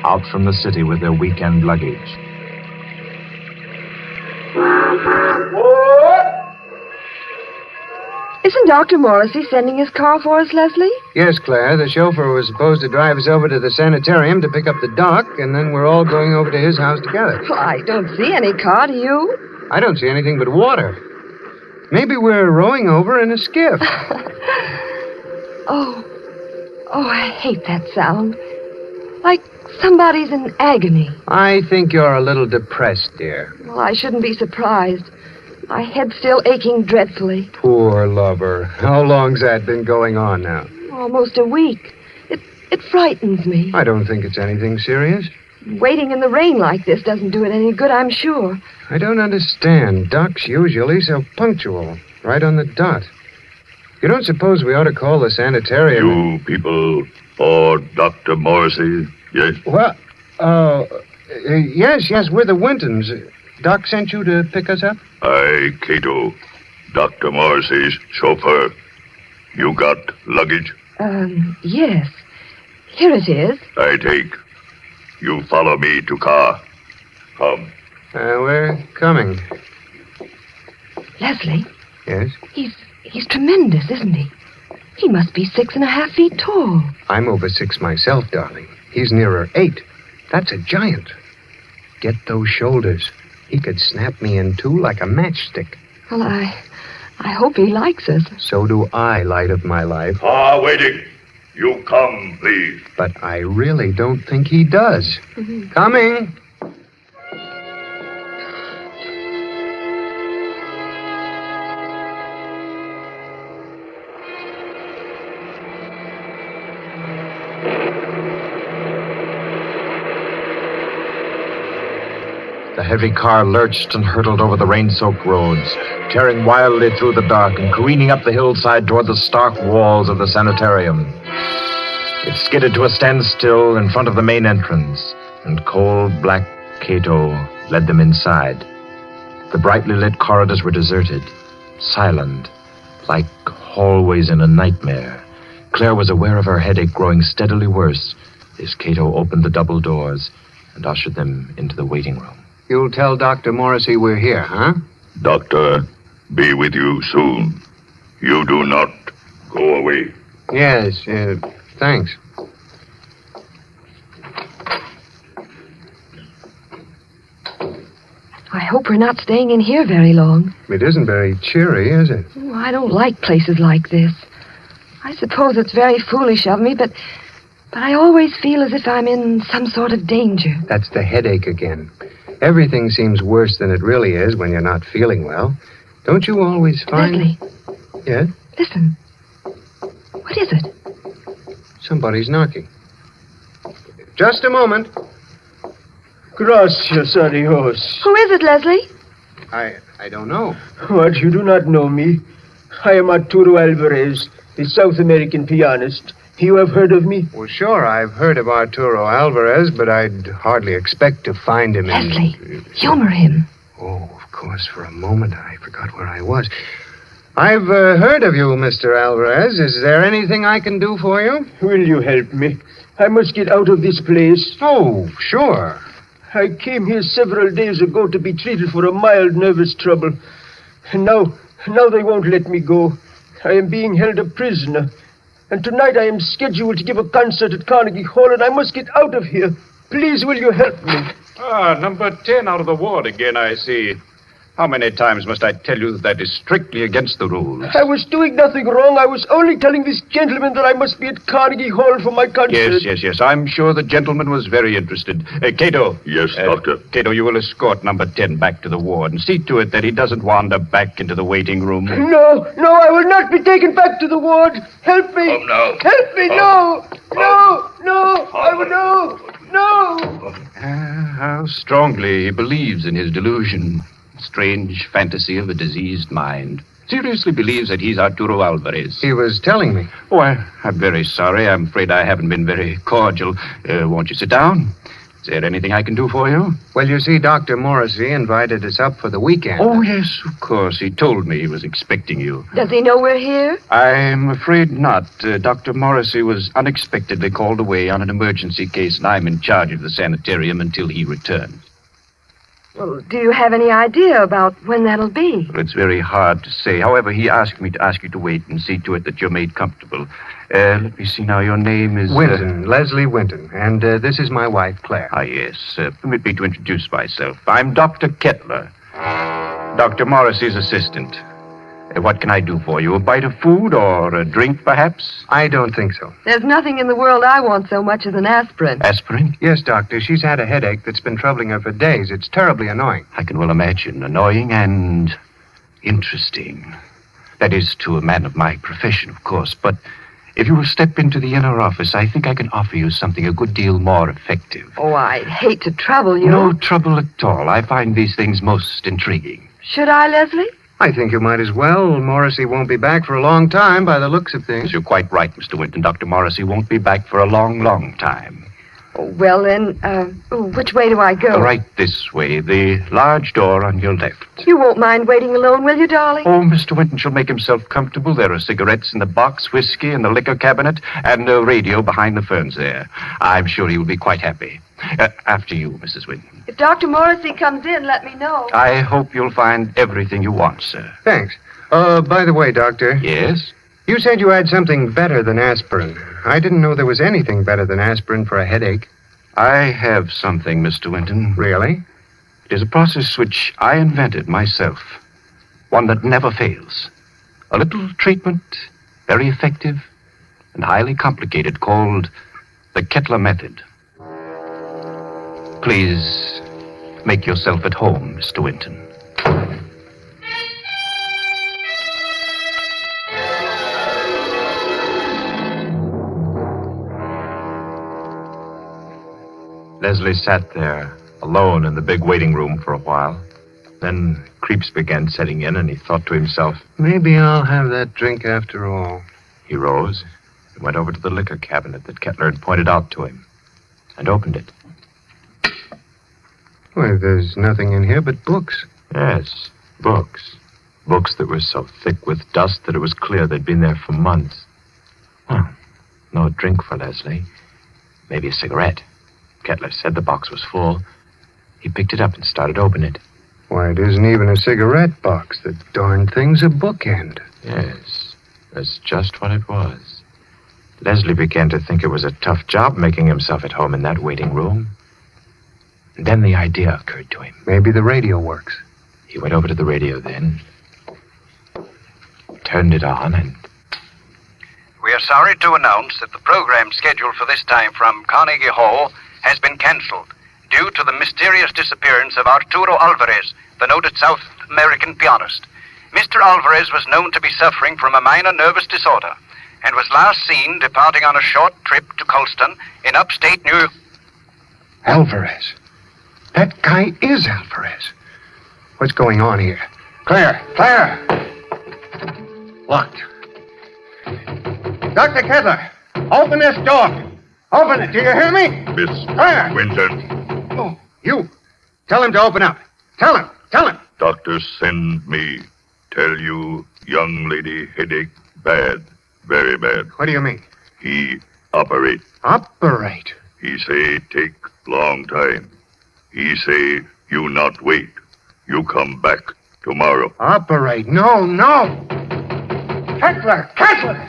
out from the city with their weekend luggage. Isn't Dr. Morrissey sending his car for us, Leslie? Yes, Claire. The chauffeur was supposed to drive us over to the sanitarium to pick up the doc, and then we're all going over to his house together. Well, I don't see any car, do you? I don't see anything but water. Maybe we're rowing over in a skiff. Oh, I hate that sound. Like somebody's in agony. I think you're a little depressed, dear. Well, I shouldn't be surprised. My head's still aching dreadfully. Poor lover. How long's that been going on now? Almost a week. It frightens me. I don't think it's anything serious. Waiting in the rain like this doesn't do it any good, I'm sure. I don't understand. Doc's usually so punctual, right on the dot. You don't suppose we ought to call the sanitarium? You people for Dr. Morrissey, yes? Well, yes, we're the Wintons. Doc sent you to pick us up? I, Cato, Dr. Morrissey's chauffeur. You got luggage? Yes. Here it is. I take. You follow me to car. Come. We're coming. Leslie, Yes? he's tremendous, isn't he? He must be 6.5 feet tall. I'm over 6 myself, darling. He's nearer 8. That's a giant. Get those shoulders. He could snap me in two like a matchstick. Well, I hope he likes us. So do I, light of my life. Car waiting. You come, please. But I really don't think he does. Coming. The heavy car lurched and hurtled over the rain-soaked roads, tearing wildly through the dark and careening up the hillside toward the stark walls of the sanitarium. It skidded to a standstill in front of the main entrance, and cold black Cato led them inside. The brightly lit corridors were deserted, silent, like hallways in a nightmare. Claire was aware of her headache growing steadily worse as Cato opened the double doors and ushered them into the waiting room. You'll tell Dr. Morrissey we're here, huh? Doctor, be with you soon. You do not go away. Yes, thanks. I hope we're not staying in here very long. It isn't very cheery, is it? Oh, I don't like places like this. I suppose it's very foolish of me, but I always feel as if I'm in some sort of danger. That's the headache again. Everything seems worse than it really is when you're not feeling well. Don't you always find... Leslie. Yes? Listen. What is it? Somebody's knocking. Just a moment. Gracias a Dios. Who is it, Leslie? I don't know. What, you do not know me? I am Arturo Alvarez, the South American pianist. You have heard of me? Well, sure, I've heard of Arturo Alvarez, but I'd hardly expect to find him Leslie, humor him. Oh, of course, for a moment I forgot where I was. I've heard of you, Mr. Alvarez. Is there anything I can do for you? Will you help me? I must get out of this place. Oh, sure. I came here several days ago to be treated for a mild nervous trouble. And now they won't let me go. I am being held a prisoner. And tonight I am scheduled to give a concert at Carnegie Hall, and I must get out of here. Please, will you help me? Number 10 out of the ward again, I see. How many times must I tell you that is strictly against the rules? I was doing nothing wrong. I was only telling this gentleman that I must be at Carnegie Hall for my concert. Yes. I'm sure the gentleman was very interested. Cato. Yes, Doctor. Cato, you will escort number 10 back to the ward and see to it that he doesn't wander back into the waiting room. No, I will not be taken back to the ward. Help me. Oh, no. Help me, no. How strongly he believes in his delusion. Strange fantasy of a diseased mind. Seriously believes that he's Arturo Alvarez. He was telling me. Oh, I'm very sorry. I'm afraid I haven't been very cordial. Won't you sit down? Is there anything I can do for you? Well, you see, Dr. Morrissey invited us up for the weekend. Oh, yes, of course. He told me he was expecting you. Does he know we're here? I'm afraid not. Dr. Morrissey was unexpectedly called away on an emergency case, and I'm in charge of the sanitarium until he returns. Well, do you have any idea about when that'll be? Well, it's very hard to say. However, he asked me to ask you to wait and see to it that you're made comfortable. Let me see now. Your name is... Winton, Leslie Winton. And this is my wife, Claire. Yes. Permit me to introduce myself. I'm Dr. Kettler, Dr. Morrissey's assistant. What can I do for you? A bite of food or a drink, perhaps? I don't think so. There's nothing in the world I want so much as an aspirin. Aspirin? Yes, Doctor. She's had a headache that's been troubling her for days. It's terribly annoying. I can well imagine. Annoying and interesting. That is to a man of my profession, of course. But If you will step into the inner office, I think I can offer you something a good deal more effective. Oh, I'd hate to trouble you. No trouble at all. I find these things most intriguing. Should I, Leslie? I think you might as well. Morrissey won't be back for a long time by the looks of things. You're quite right, Mr. Winton. Dr. Morrissey won't be back for a long, long time. Oh, well, then, which way do I go? Right this way, the large door on your left. You won't mind waiting alone, will you, darling? Oh, Mr. Winton shall make himself comfortable. There are cigarettes in the box, whiskey in the liquor cabinet, and a radio behind the ferns there. I'm sure he will be quite happy. After you, Mrs. Winton. If Dr. Morrissey comes in, let me know. I hope you'll find everything you want, sir. Thanks. By the way, Doctor. Yes? You said you had something better than aspirin. I didn't know there was anything better than aspirin for a headache. I have something, Mr. Winton. Really? It is a process which I invented myself. One that never fails. A little treatment, very effective and highly complicated, called the Kettler method. Please make yourself at home, Mr. Winton. Leslie sat there, alone in the big waiting room for a while. Then creeps began setting in, and he thought to himself, maybe I'll have that drink after all. He rose and went over to the liquor cabinet that Kettler had pointed out to him and opened it. Well, there's nothing in here but books. Yes, books. Books that were so thick with dust that it was clear they'd been there for months. Well, no drink for Leslie. Maybe a cigarette. Kettler said the box was full. He picked it up and started opening it. Why, it isn't even a cigarette box. The darn thing's a bookend. Yes, that's just what it was. Leslie began to think it was a tough job making himself at home in that waiting room. And then the idea occurred to him. Maybe the radio works. He went over to the radio then, turned it on, and... We are sorry to announce that the program scheduled for this time from Carnegie Hall has been cancelled due to the mysterious disappearance of Arturo Alvarez, the noted South American pianist. Mr. Alvarez was known to be suffering from a minor nervous disorder and was last seen departing on a short trip to Colston in upstate New York. Alvarez. That guy is Alvarez. What's going on here? Claire! Claire! Locked. Dr. Kettler, open this door. Open it. Do you hear me? Miss Claire! Winton. Oh, you. Tell him to open up. Tell him. Tell him. Doctor send me. Tell you, young lady, headache bad. Very bad. What do you mean? He operate. Operate? He say take long time. He say you not wait. You come back tomorrow. Operate? No, no. Kettler! Kettler!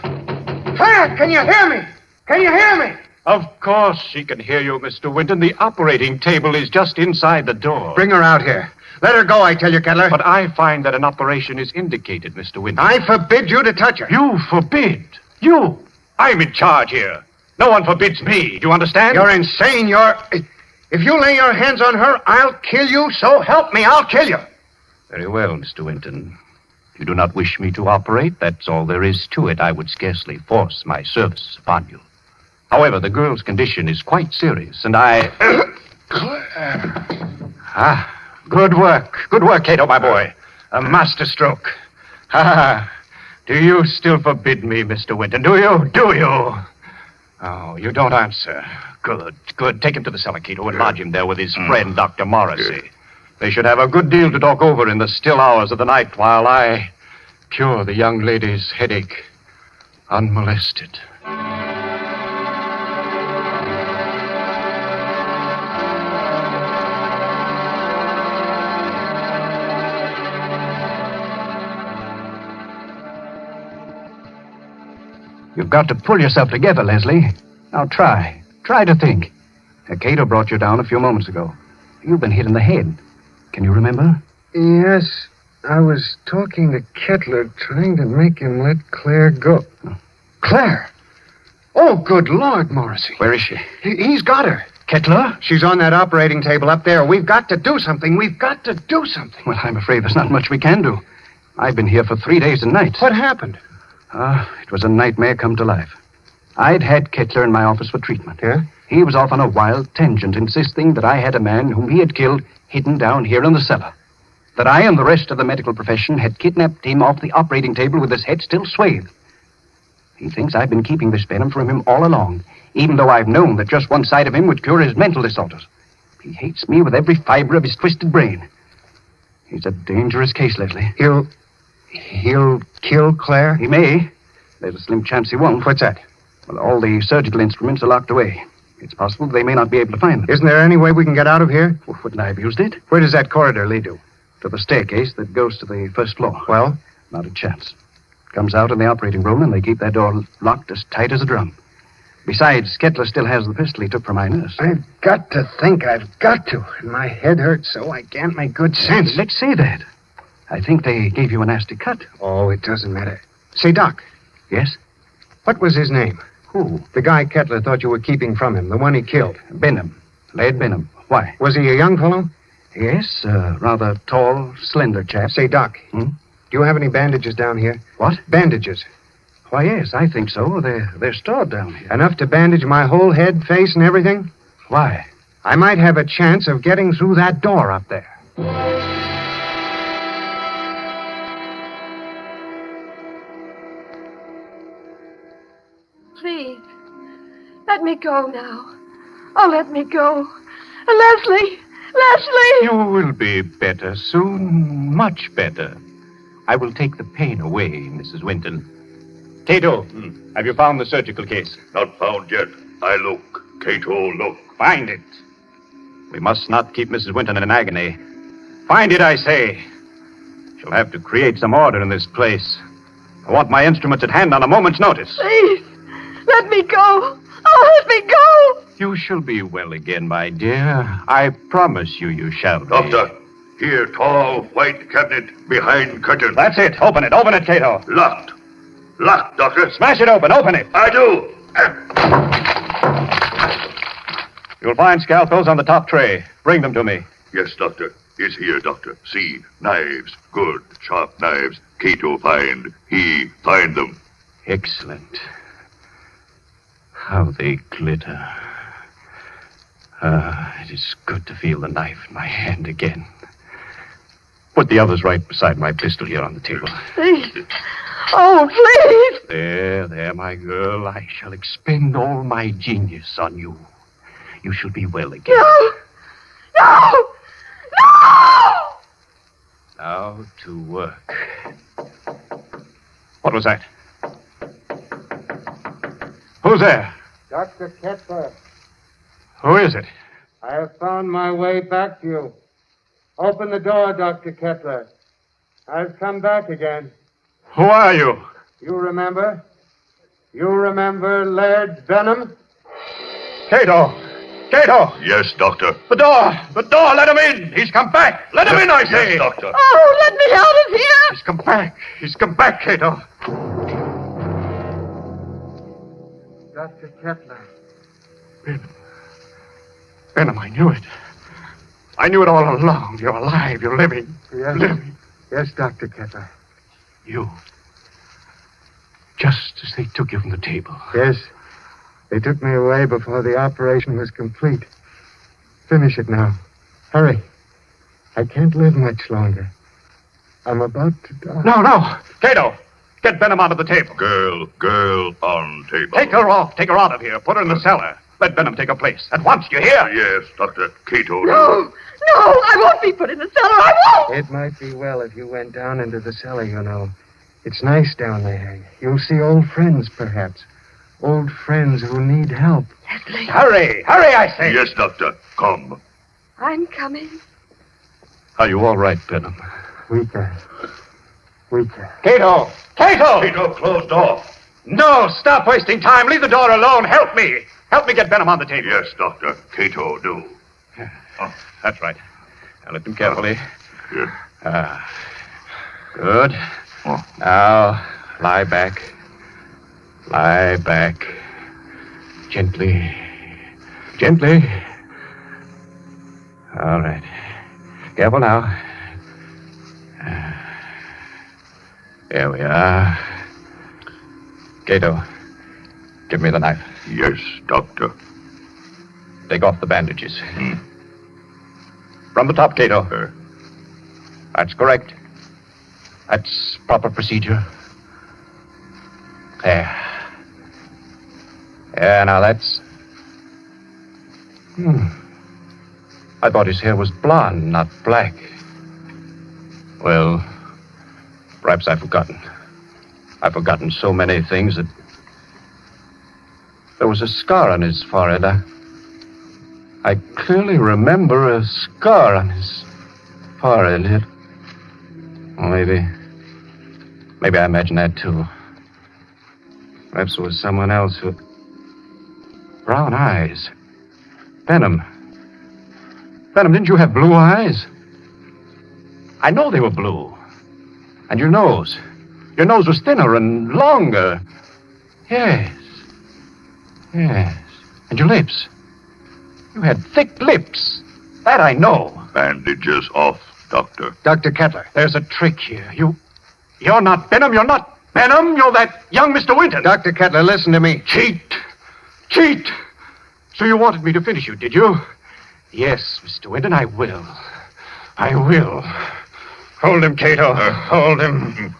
Claire, can you hear me? Can you hear me? Of course she can hear you, Mr. Winton. The operating table is just inside the door. Bring her out here. Let her go, I tell you, Kettler. But I find that an operation is indicated, Mr. Winton. I forbid you to touch her. You forbid? You? I'm in charge here. No one forbids me. Do you understand? You're insane. If you lay your hands on her, I'll kill you. So help me, I'll kill you. Very well, Mr. Winton. If you do not wish me to operate, that's all there is to it. I would scarcely force my service upon you. However, the girl's condition is quite serious, and I... Good work. Good work, Cato, my boy. A masterstroke. Do you still forbid me, Mr. Winton? Do you? Do you? Oh, you don't answer. Good, good. Take him to the cellar, Cato, and lodge him there with his friend, Dr. Morrissey. They should have a good deal to talk over in the still hours of the night while I cure the young lady's headache unmolested. You've got to pull yourself together, Leslie. Now try. Try to think. Cato brought you down a few moments ago. You've been hit in the head. Can you remember? Yes. I was talking to Kettler, trying to make him let Claire go. Oh. Claire? Oh, good Lord, Morrissey. Where is she? He's got her. Kettler? She's on that operating table up there. We've got to do something. We've got to do something. Well, I'm afraid there's not much we can do. I've been here for 3 days and nights. What happened? It was a nightmare come to life. I'd had Kettler in my office for treatment. Yeah? He was off on a wild tangent, insisting that I had a man whom he had killed hidden down here in the cellar. That I and the rest of the medical profession had kidnapped him off the operating table with his head still swathed. He thinks I've been keeping this venom from him all along, even though I've known that just one side of him would cure his mental disorders. He hates me with every fiber of his twisted brain. He's a dangerous case, Leslie. He'll kill Claire? He may. There's a slim chance he won't. What's that? Well, all the surgical instruments are locked away. It's possible they may not be able to find them. Isn't there any way we can get out of here? Well, wouldn't I have used it? Where does that corridor lead to? To the staircase that goes to the first floor. Well? Not a chance. Comes out in the operating room, and they keep that door locked as tight as a drum. Besides, Kettler still has the pistol he took from my nurse. I've got to think. I've got to. And my head hurts so I can't make good sense. Let's say that. I think they gave you a nasty cut. Oh, it doesn't matter. Say, Doc. Yes? What was his name? Who? The guy Kettler thought you were keeping from him, the one he killed. Benham. Laird Benham. Why? Was he a young fellow? Yes, rather tall, slender chap. Say, Doc, do you have any bandages down here? What? Bandages. Why, yes, I think so. They're stored down here. Enough to bandage my whole head, face, and everything? Why? I might have a chance of getting through that door up there. Please, let me go now. Oh, let me go. Leslie! Leslie! You will be better soon, much better. I will take the pain away, Mrs. Winton. Cato, have you found the surgical case? Not found yet. I look. Cato, look. Find it. We must not keep Mrs. Winton in agony. Find it, I say. She'll have to create some order in this place. I want my instruments at hand on a moment's notice. Please, let me go. Oh, let me go. You shall be well again, my dear. I promise you shall be. Doctor, here, tall, white cabinet behind curtain. That's it. Open it, Cato. Locked. Locked, Doctor. Smash it open. Open it. I do. You'll find scalpels on the top tray. Bring them to me. Yes, Doctor. It's here, Doctor. See, knives. Good, sharp knives. Cato find. He find them. Excellent. How they glitter. It is good to feel the knife in my hand again. Put the others right beside my pistol here on the table. Please. Oh, please. There, my girl. I shall expend all my genius on you. You shall be well again. No! No! Now to work. What was that? Who's there? Dr. Kettler, Who is it? I have found my way back to you. Open the door, Dr. Kettler. I've come back again. Who are you? You remember? You remember Laird Benham? Cato! Yes, Doctor. The door! Let him in! He's come back! Let him in, I say! Yes, Doctor. Oh, let me out of here! He's come back, Cato. Dr. Kettler. Benham, I knew it. I knew it all along. You're alive. You're living. Yes. Living. Yes, Dr. Kettler. You. Just as they took you from the table. Yes. They took me away before the operation was complete. Finish it now. Hurry. I can't live much longer. I'm about to die. No. Cato, get Benham onto the table. Girl on table. Take her off. Take her out of here. Put her in the cellar. Let Benham take her place. At once, you hear? Yes, Doctor. Cato. No, I won't be put in the cellar. I won't. It might be well if you went down into the cellar, you know. It's nice down there. You'll see old friends, perhaps. Old friends who need help. Leslie. Hurry, I say. Yes, Doctor. Come. I'm coming. Are you all right, Benham? Weaker. Cato! Cato, closed off. No, stop wasting time. Leave the door alone. Help me. Help me get Benham on the table. Yes, Doctor. Cato, do. That's right. Now lift him carefully. Yes. Good. Now, lie back. Lie back. Gently. All right. Careful now. There we are. Cato, Give me the knife. Yes, Doctor. Take off the bandages. From the top, Cato. That's correct. That's proper procedure. There. Yeah, now that's... I thought his hair was blonde, not black. Well, perhaps I've forgotten. I've forgotten so many things that... There was a scar on his forehead. I clearly remember a scar on his forehead. Well, maybe I imagined that too. Perhaps it was someone else who... Brown eyes. Benham, didn't you have blue eyes? I know they were blue. And your nose. Your nose was thinner and longer. Yes. And your lips. You had thick lips. That I know. Bandages off, Doctor. Dr. Kettler, there's a trick here. You're not Benham. You're not Benham. You're that young Mr. Winton. Dr. Kettler, listen to me. Cheat. So you wanted me to finish you, did you? Yes, Mr. Winton, I will. Hold him, Cato. Hold him.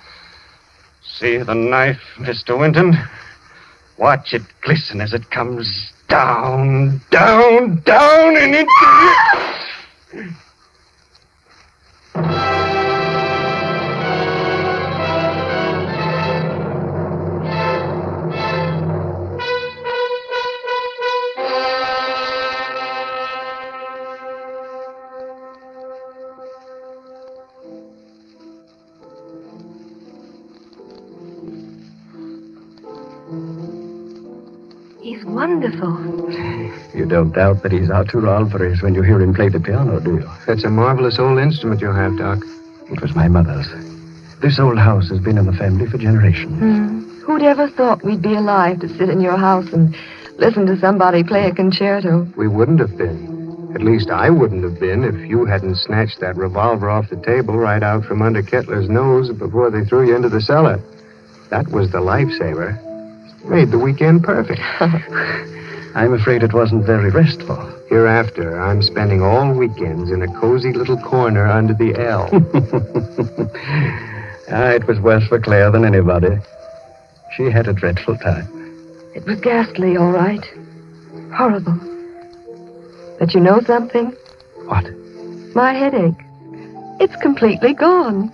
See the knife, Mr. Winton? Watch it glisten as it comes down, and into... He's wonderful. You don't doubt that he's out to Alvarez when you hear him play the piano, do you? That's a marvelous old instrument you have, Doc. It was my mother's. This old house has been in the family for generations. Who'd ever thought we'd be alive to sit in your house and listen to somebody play a concerto? We wouldn't have been. At least I wouldn't have been if you hadn't snatched that revolver off the table right out from under Kettler's nose before they threw you into the cellar. That was the lifesaver. Made the weekend perfect. I'm afraid it wasn't very restful. Hereafter, I'm spending all weekends in a cozy little corner under the L. It was worse for Claire than anybody. She had a dreadful time. It was ghastly, all right. Horrible. But you know something? What? My headache. It's completely gone.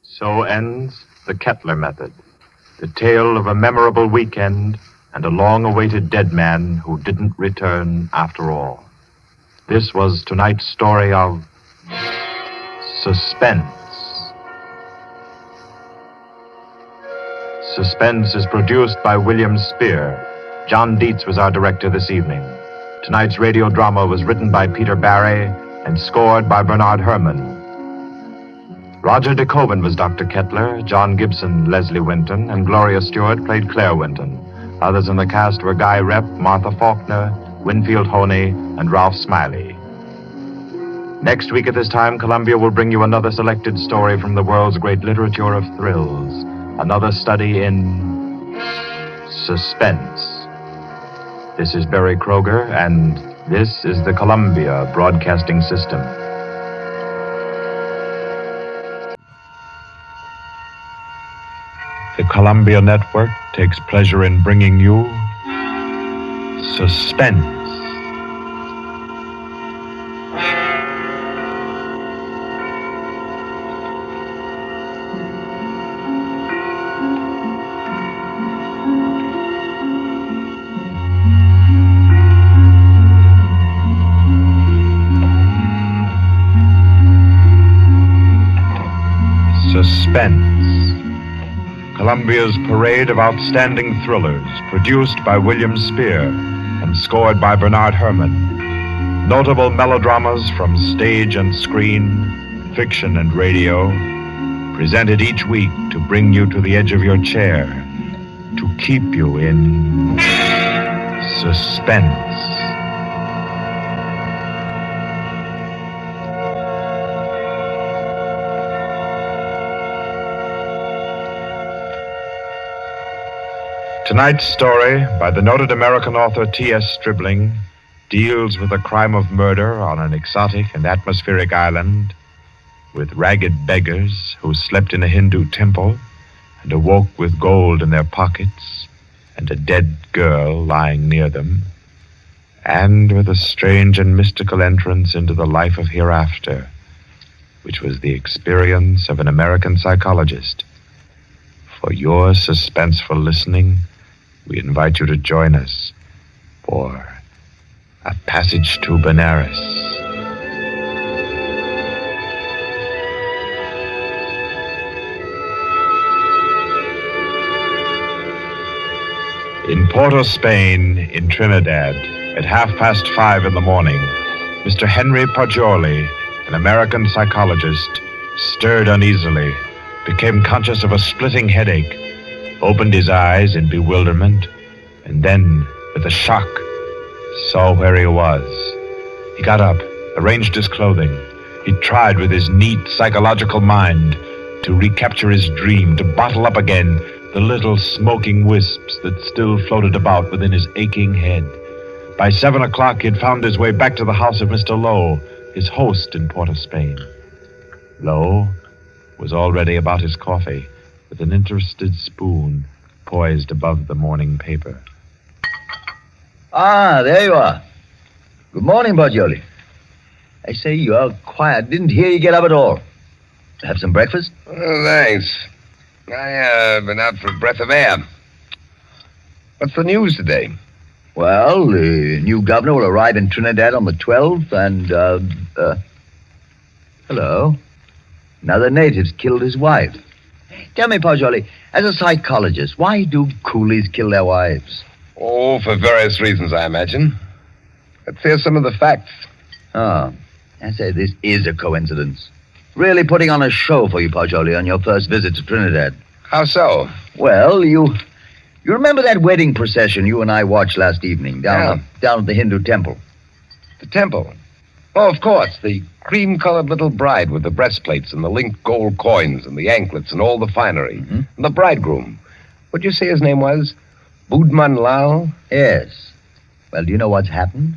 So ends the Kettler method, the tale of a memorable weekend and a long-awaited dead man who didn't return after all. This was tonight's story of Suspense. Suspense is produced by William Spear. John Dietz was our director this evening. Tonight's radio drama was written by Peter Barry and scored by Bernard Herrmann. Roger de Koven was Dr. Kettler, John Gibson, Leslie Winton, and Gloria Stewart played Claire Winton. Others in the cast were Guy Repp, Martha Faulkner, Winfield Honey, and Ralph Smiley. Next week at this time, Columbia will bring you another selected story from the world's great literature of thrills, another study in suspense. This is Barry Kroger, and this is the Columbia Broadcasting System. The Columbia Network takes pleasure in bringing you Suspense. Suspense. Columbia's parade of outstanding thrillers, produced by William Spear and scored by Bernard Herrmann. Notable melodramas from stage and screen, fiction and radio, presented each week to bring you to the edge of your chair to keep you in suspense. Tonight's story, by the noted American author T.S. Trembling, deals with a crime of murder on an exotic and atmospheric island, with ragged beggars who slept in a Hindu temple and awoke with gold in their pockets and a dead girl lying near them, and with a strange and mystical entrance into the life of hereafter, which was the experience of an American psychologist. For your suspenseful listening, we invite you to join us for A Passage to Benaris. In Porto, Spain, in Trinidad, at 5:30 in the morning, Mr. Henry Poggioli, an American psychologist, stirred uneasily, became conscious of a splitting headache, opened his eyes in bewilderment, and then, with a shock, saw where he was. He got up, arranged his clothing. He tried with his neat psychological mind to recapture his dream, to bottle up again the little smoking wisps that still floated about within his aching head. By 7 o'clock, he had found his way back to the house of Mr. Lowe, his host in Port of Spain. Lowe was already about his coffee, with an interested spoon poised above the morning paper. Ah, there you are. Good morning, Poggioli. I say, you're quiet. Didn't hear you get up at all. Have some breakfast? Oh, thanks. I've been out for a breath of air. What's the news today? Well, the new governor will arrive in Trinidad on the 12th, and, hello. Another native's killed his wife. Tell me, Poggioli, as a psychologist, why do coolies kill their wives? Oh, for various reasons, I imagine. Let's hear some of the facts. Oh, I say this is a coincidence. Really putting on a show for you, Poggioli, on your first visit to Trinidad. How so? Well, you remember that wedding procession you and I watched last evening down at the Hindu temple? The temple? Oh, of course. The cream-colored little bride with the breastplates and the linked gold coins and the anklets and all the finery. Mm-hmm. And the bridegroom. What'd you say his name was? Budman Lal? Yes. Well, do you know what's happened?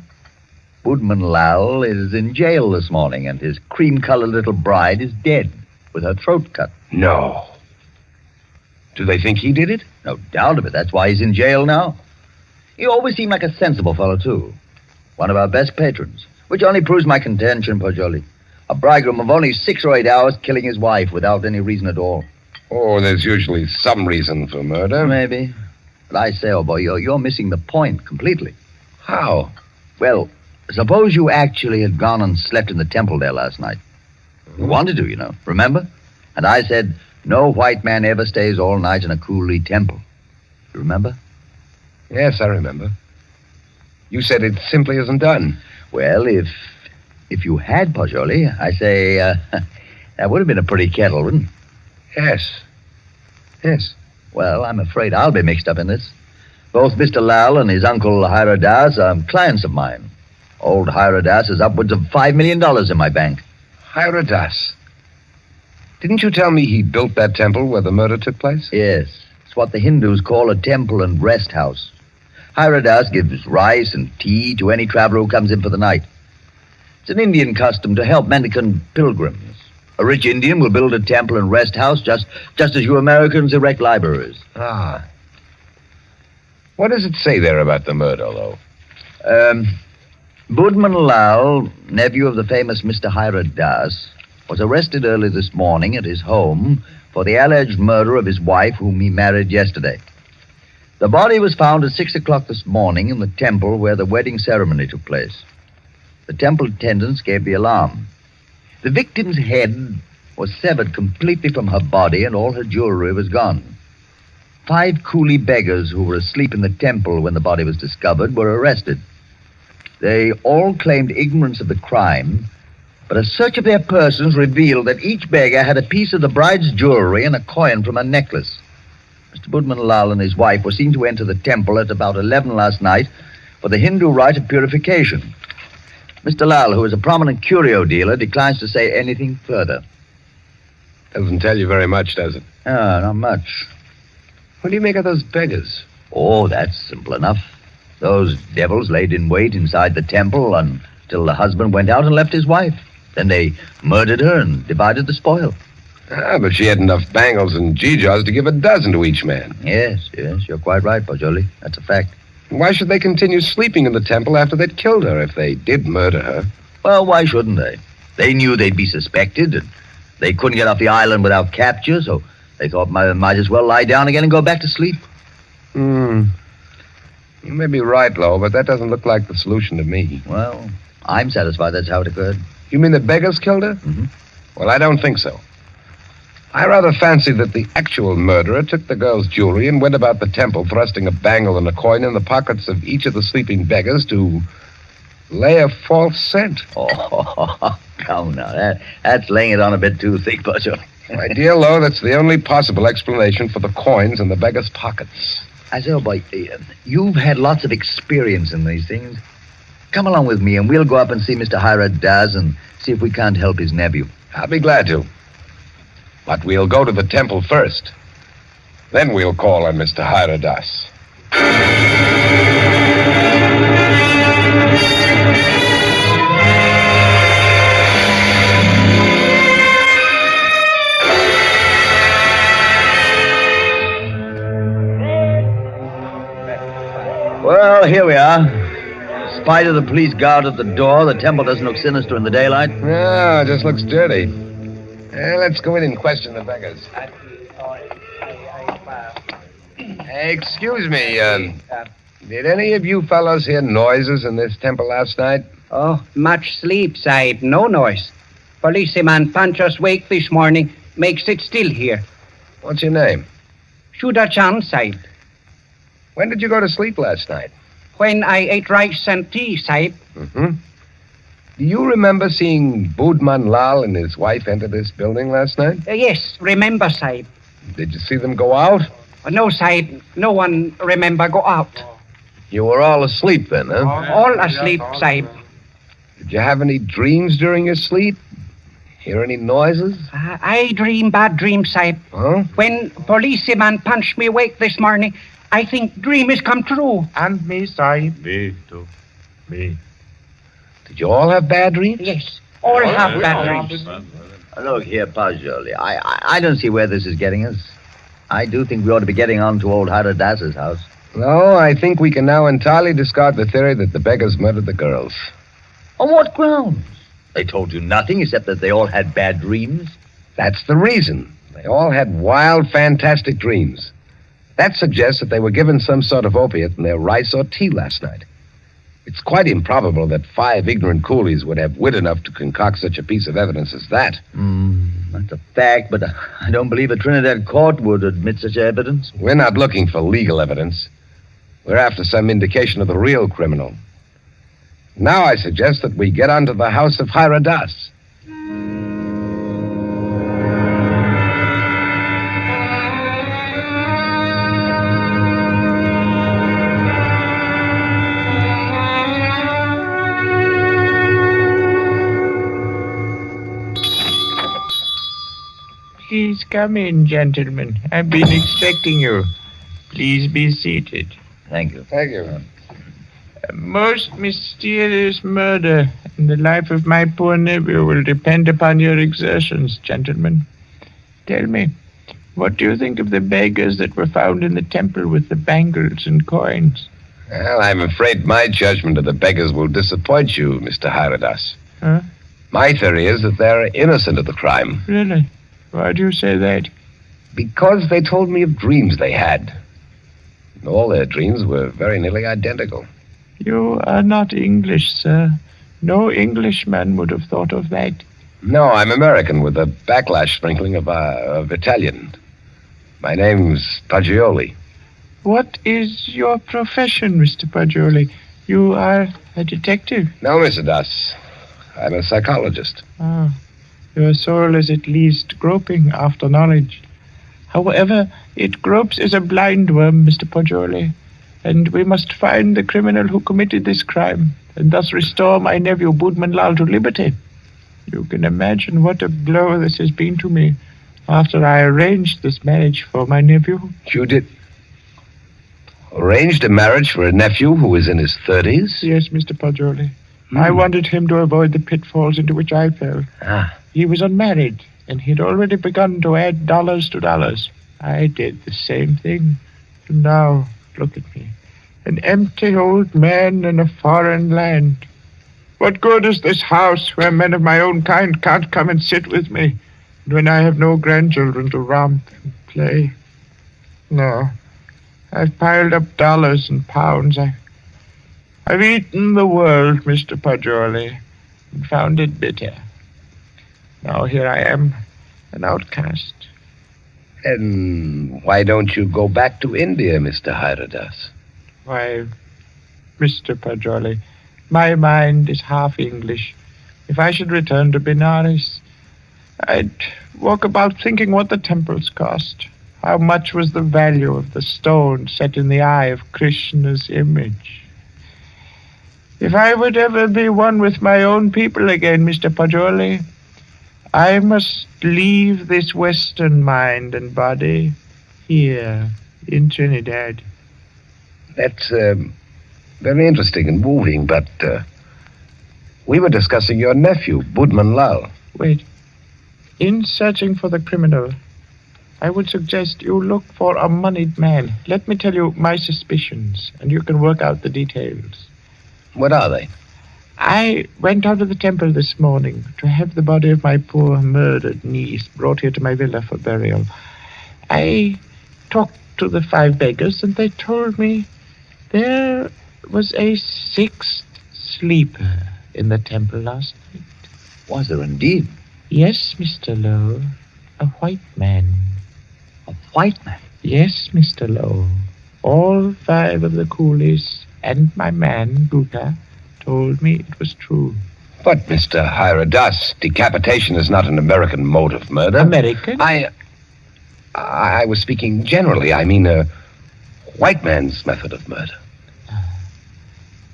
Budman Lal is in jail this morning, and his cream-colored little bride is dead, with her throat cut. No. Do they think he did it? No doubt of it. That's why he's in jail now. He always seemed like a sensible fellow, too. One of our best patrons. Which only proves my contention, Poggioli. A bridegroom of only 6 or 8 hours killing his wife without any reason at all. Oh, there's usually some reason for murder. Maybe. But I say, old boy, you're missing the point completely. How? Well, suppose you actually had gone and slept in the temple there last night. You wanted to, you know. Remember? And I said, no white man ever stays all night in a coolie temple. You remember? Yes, I remember. You said it simply isn't done. Well, if you had, Poggioli, I say, that would have been a pretty kettle, wouldn't it? Yes. Yes. Well, I'm afraid I'll be mixed up in this. Both Mr. Lal and his uncle Hiradas are clients of mine. Old Hiradas has upwards of $5 million in my bank. Hiradas? Didn't you tell me he built that temple where the murder took place? Yes. It's what the Hindus call a temple and rest house. Hiradas gives rice and tea to any traveler who comes in for the night. It's an Indian custom to help mendicant pilgrims. A rich Indian will build a temple and rest house just as you Americans erect libraries. Ah. What does it say there about the murder, though? Budman Lal, nephew of the famous Mr. Hiradas, was arrested early this morning at his home for the alleged murder of his wife, whom he married yesterday. The body was found at 6 o'clock this morning in the temple where the wedding ceremony took place. The temple attendants gave the alarm. The victim's head was severed completely from her body, and all her jewelry was gone. 5 coolie beggars who were asleep in the temple when the body was discovered were arrested. They all claimed ignorance of the crime, but a search of their persons revealed that each beggar had a piece of the bride's jewelry and a coin from her necklace. Mr. Budman Lal and his wife were seen to enter the temple at about 11 last night for the Hindu rite of purification. Mr. Lal, who is a prominent curio dealer, declines to say anything further. Doesn't tell you very much, does it? Ah, not much. What do you make of those beggars? Oh, that's simple enough. Those devils laid in wait inside the temple until the husband went out and left his wife. Then they murdered her and divided the spoil. Ah, but she had enough bangles and geegaws to give a dozen to each man. Yes, you're quite right, Pajoli. That's a fact. Why should they continue sleeping in the temple after they'd killed her if they did murder her? Well, why shouldn't they? They knew they'd be suspected, and they couldn't get off the island without capture, so they thought might as well lie down again and go back to sleep. You may be right, Lo, but that doesn't look like the solution to me. Well, I'm satisfied that's how it occurred. You mean the beggars killed her? Mm-hmm. Well, I don't think so. I rather fancy that the actual murderer took the girl's jewelry and went about the temple thrusting a bangle and a coin in the pockets of each of the sleeping beggars to lay a false scent. Oh, come now. That's laying it on a bit too thick, Butcher. My dear Lo, that's the only possible explanation for the coins in the beggars' pockets. I say, oh, boy, you've had lots of experience in these things. Come along with me, and we'll go up and see Mr. Hira Das and see if we can't help his nephew. I'll be glad to. But we'll go to the temple first. Then we'll call on Mr. Hira Das. Well, here we are. In spite of the police guard at the door, the temple doesn't look sinister in the daylight. No, it just looks dirty. Let's go in and question the beggars. Excuse me, did any of you fellows hear noises in this temple last night? Oh, much sleep, Sahib. No noise. Policeman Pancho's wake this morning makes it still here. What's your name? Shuda Chand, Sahib. When did you go to sleep last night? When I ate rice and tea, Sahib. Mm-hmm. Do you remember seeing Budman Lal and his wife enter this building last night? Yes, remember, Sahib. Did you see them go out? No, Sahib. No one remember go out. You were all asleep then, huh? All asleep, Sahib. Did you have any dreams during your sleep? Hear any noises? I dream bad dreams, Sahib. Huh? When policeman punched me awake this morning, I think dream has come true. And me, Sahib. Me, too. Me. Did you all have bad dreams? Yes, all have bad dreams. Look here, Pajoli. I don't see where this is getting us. I do think we ought to be getting on to old Hira Das's house. No, I think we can now entirely discard the theory that the beggars murdered the girls. On what grounds? They told you nothing except that they all had bad dreams. That's the reason. They all had wild, fantastic dreams. That suggests that they were given some sort of opiate in their rice or tea last night. It's quite improbable that 5 ignorant coolies would have wit enough to concoct such a piece of evidence as that. That's a fact, but I don't believe a Trinidad court would admit such evidence. We're not looking for legal evidence. We're after some indication of the real criminal. Now I suggest that we get onto the house of Hira Das. Please come in, gentlemen. I've been expecting you. Please be seated. Thank you. Thank you. A most mysterious murder in the life of my poor nephew will depend upon your exertions, gentlemen. Tell me, what do you think of the beggars that were found in the temple with the bangles and coins? Well, I'm afraid my judgment of the beggars will disappoint you, Mr. Hira Das. Huh? My theory is that they're innocent of the crime. Really? Why do you say that? Because they told me of dreams they had. And all their dreams were very nearly identical. You are not English, sir. No Englishman would have thought of that. No, I'm American with a backlash sprinkling of Italian. My name's Paggioli. What is your profession, Mr. Paggioli? You are a detective? No, Mr. Das. I'm a psychologist. Ah, your soul is at least groping after knowledge. However, it gropes as a blind worm, Mr. Poggioli, and we must find the criminal who committed this crime, and thus restore my nephew Boodman Lal to liberty. You can imagine what a blow this has been to me after I arranged this marriage for my nephew. You did? Arranged a marriage for a nephew who is in his 30s? Yes, Mr. Poggioli. I wanted him to avoid the pitfalls into which I fell. He was unmarried, and he'd already begun to add dollars to dollars. I did the same thing. And now, look at me. An empty old man in a foreign land. What good is this house where men of my own kind can't come and sit with me, and when I have no grandchildren to romp and play? No. I've piled up dollars and pounds. I've eaten the world, Mr. Poggioli, and found it bitter. Now here I am, an outcast. And why don't you go back to India, Mr. Hiradas? Why, Mr. Poggioli, my mind is half English. If I should return to Benaris, I'd walk about thinking what the temples cost. How much was the value of the stone set in the eye of Krishna's image? If I would ever be one with my own people again, Mr. Poggioli, I must leave this Western mind and body here in Trinidad. That's very interesting and moving, but we were discussing your nephew, Boodman Lal. Wait. In searching for the criminal, I would suggest you look for a moneyed man. Let me tell you my suspicions, and you can work out the details. What are they? I went out to the temple this morning to have the body of my poor murdered niece brought here to my villa for burial. I talked to the 5 beggars, and they told me there was a 6th sleeper in the temple last night. Was there indeed? Yes, Mr. Lowe. A white man. A white man? Yes, Mr. Lowe. All 5 of the coolies and my man, Gupta, told me it was true. But, Mr. Hiradas, decapitation is not an American mode of murder. American? I was speaking generally. I mean a white man's method of murder.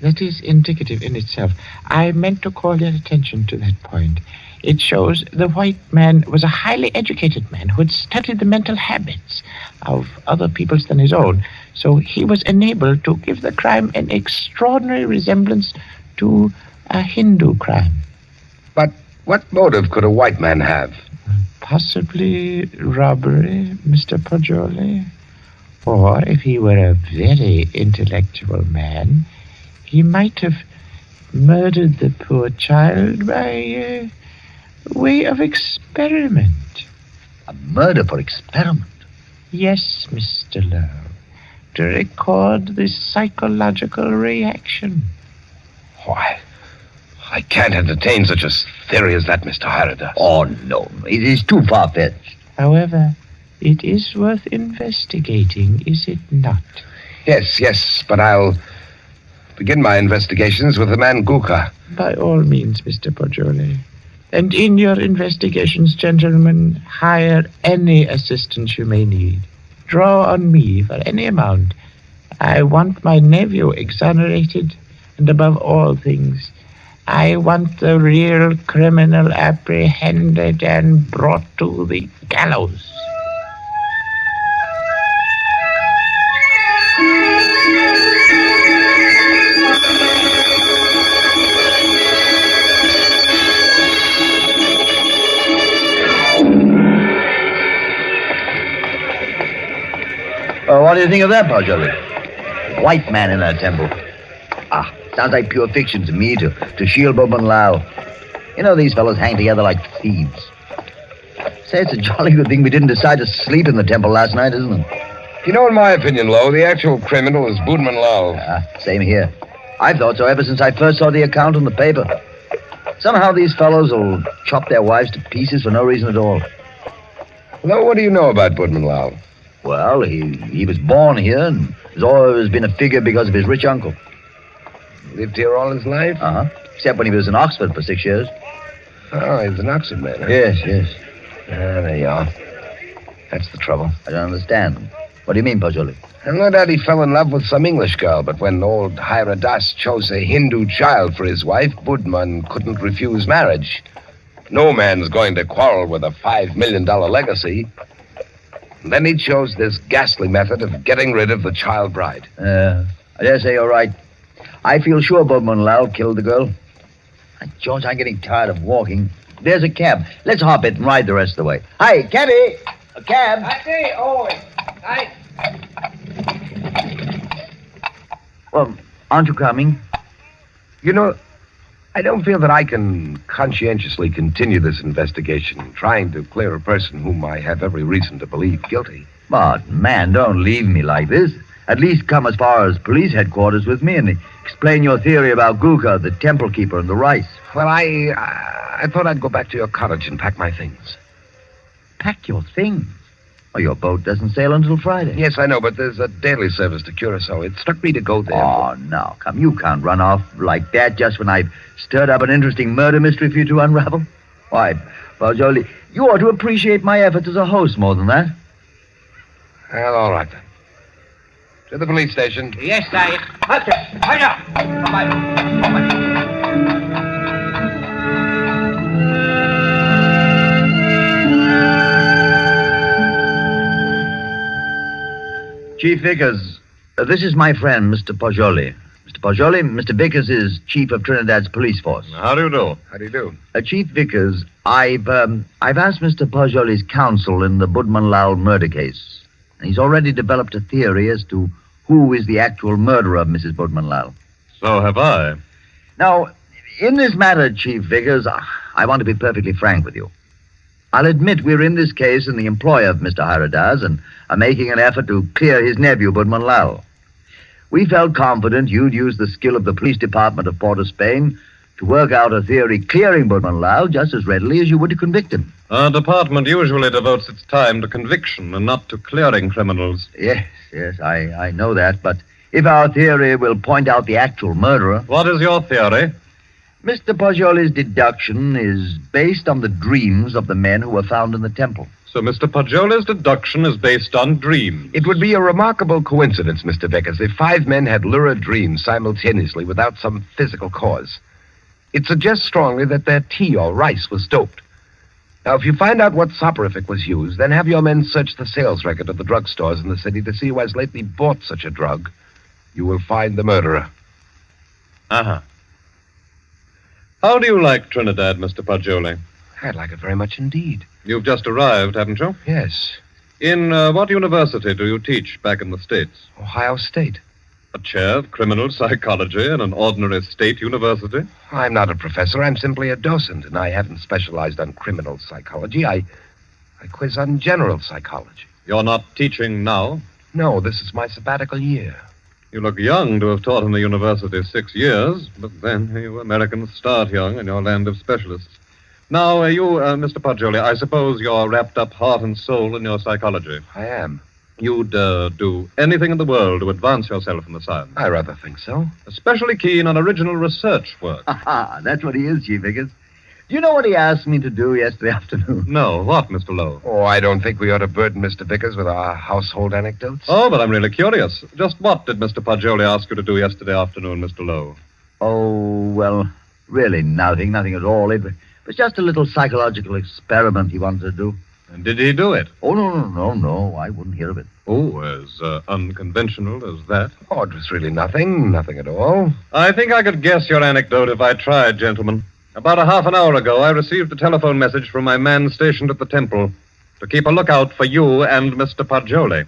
That is indicative in itself. I meant to call your attention to that point. It shows the white man was a highly educated man who had studied the mental habits of other peoples than his own. So he was enabled to give the crime an extraordinary resemblance to a Hindu crime. But what motive could a white man have? Possibly robbery, Mr. Poggioli. Or if he were a very intellectual man, he might have murdered the poor child by way of experiment. A murder for experiment? Yes, Mr. Lowe. To record the psychological reaction. Why, I can't entertain such a theory as that, Mr. Hiradas. Oh, no. It is too far-fetched. However, it is worth investigating, is it not? Yes, but I'll begin my investigations with the man Gukha. By all means, Mr. Poggioli. And in your investigations, gentlemen, hire any assistance you may need. Draw on me for any amount. I want my nephew exonerated, and above all things, I want the real criminal apprehended and brought to the gallows. What do you think of that, Poggioli? White man in that temple. Sounds like pure fiction to me, to shield Boodman Lal. You know, these fellows hang together like thieves. Say, it's a jolly good thing we didn't decide to sleep in the temple last night, isn't it? You know, in my opinion, Lowe, the actual criminal is Boodman Lal. Same here. I've thought so ever since I first saw the account in the paper. Somehow these fellows will chop their wives to pieces for no reason at all. Lowe, what do you know about Boodman Lal? Well, he was born here and has always been a figure because of his rich uncle. Lived here all his life? Except when he was in Oxford for 6 years. Oh, he was an Oxford man, huh? Yes. There you are. That's the trouble. I don't understand. What do you mean, Pajoli? And no doubt he fell in love with some English girl, but when old Hira Das chose a Hindu child for his wife, Budman couldn't refuse marriage. No man's going to quarrel with a $5 million legacy. And then he chose this ghastly method of getting rid of the child bride. I dare say you're right. I feel sure Budman Lal killed the girl. George, I'm getting tired of walking. There's a cab. Let's hop it and ride the rest of the way. Hi, cabby! A cab! Well, aren't you coming? You know, I don't feel that I can conscientiously continue this investigation, trying to clear a person whom I have every reason to believe guilty. But, man, don't leave me like this. At least come as far as police headquarters with me and explain your theory about Guka, the temple keeper, and the rice. Well, I thought I'd go back to your cottage and pack my things. Pack your things? Well, your boat doesn't sail until Friday. Yes, I know, but there's a daily service to Curacao. It struck me to go there. Oh, no, come. You can't run off like that just when I've stirred up an interesting murder mystery for you to unravel. Why, Pajoli, you ought to appreciate my efforts as a host more than that. Well, all right, then. To the police station. Yes, sir. Okay. Right up. Bye-bye. Chief Vickers, this is my friend, Mr. Pajoli. Mr. Pajoli, Mr. Vickers is chief of Trinidad's police force. How do you do? How do you do? Chief Vickers, I've asked Mr. Pajoli's counsel in the Budman Lal murder case. And he's already developed a theory as to who is the actual murderer of Mrs. Budman Lal. So have I. Now, in this matter, Chief Vickers, I want to be perfectly frank with you. I'll admit we're in this case in the employ of Mr. Haradas and are making an effort to clear his nephew, Budman Lal. We felt confident you'd use the skill of the police department of Port of Spain to work out a theory clearing Budman Lal just as readily as you would to convict him. Our department usually devotes its time to conviction and not to clearing criminals. Yes, I know that, but if our theory will point out the actual murderer... What is your theory? Mr. Pajoli's deduction is based on the dreams of the men who were found in the temple. So Mr. Pajoli's deduction is based on dreams. It would be a remarkable coincidence, Mr. Vickers, if 5 men had lurid dreams simultaneously without some physical cause. It suggests strongly that their tea or rice was doped. Now, if you find out what soporific was used, then have your men search the sales record of the drugstores in the city to see who has lately bought such a drug. You will find the murderer. Uh-huh. How do you like Trinidad, Mr. Pajoli? I'd like it very much indeed. You've just arrived, haven't you? Yes. In what university do you teach back in the States? Ohio State. A chair of criminal psychology in an ordinary state university? I'm not a professor. I'm simply a docent, and I haven't specialized on criminal psychology. I quiz on general psychology. You're not teaching now? No, this is my sabbatical year. You look young to have taught in the university 6 years, but then you Americans start young in your land of specialists. Now, Mr. Pajoli, I suppose you're wrapped up heart and soul in your psychology. I am. You'd do anything in the world to advance yourself in the science. I rather think so. Especially keen on original research work. That's what he is, Chief Vickers. Do you know what he asked me to do yesterday afternoon? No, what, Mr. Lowe? Oh, I don't think we ought to burden Mr. Vickers with our household anecdotes. Oh, but I'm really curious. Just what did Mr. Pajoli ask you to do yesterday afternoon, Mr. Lowe? Oh, well, really nothing at all. It was just a little psychological experiment he wanted to do. And did he do it? Oh, no, I wouldn't hear of it. Oh, as unconventional as that? Oh, it was really nothing at all. I think I could guess your anecdote if I tried, gentlemen. About a half an hour ago, I received a telephone message from my man stationed at the temple to keep a lookout for you and Mr. Pajoli.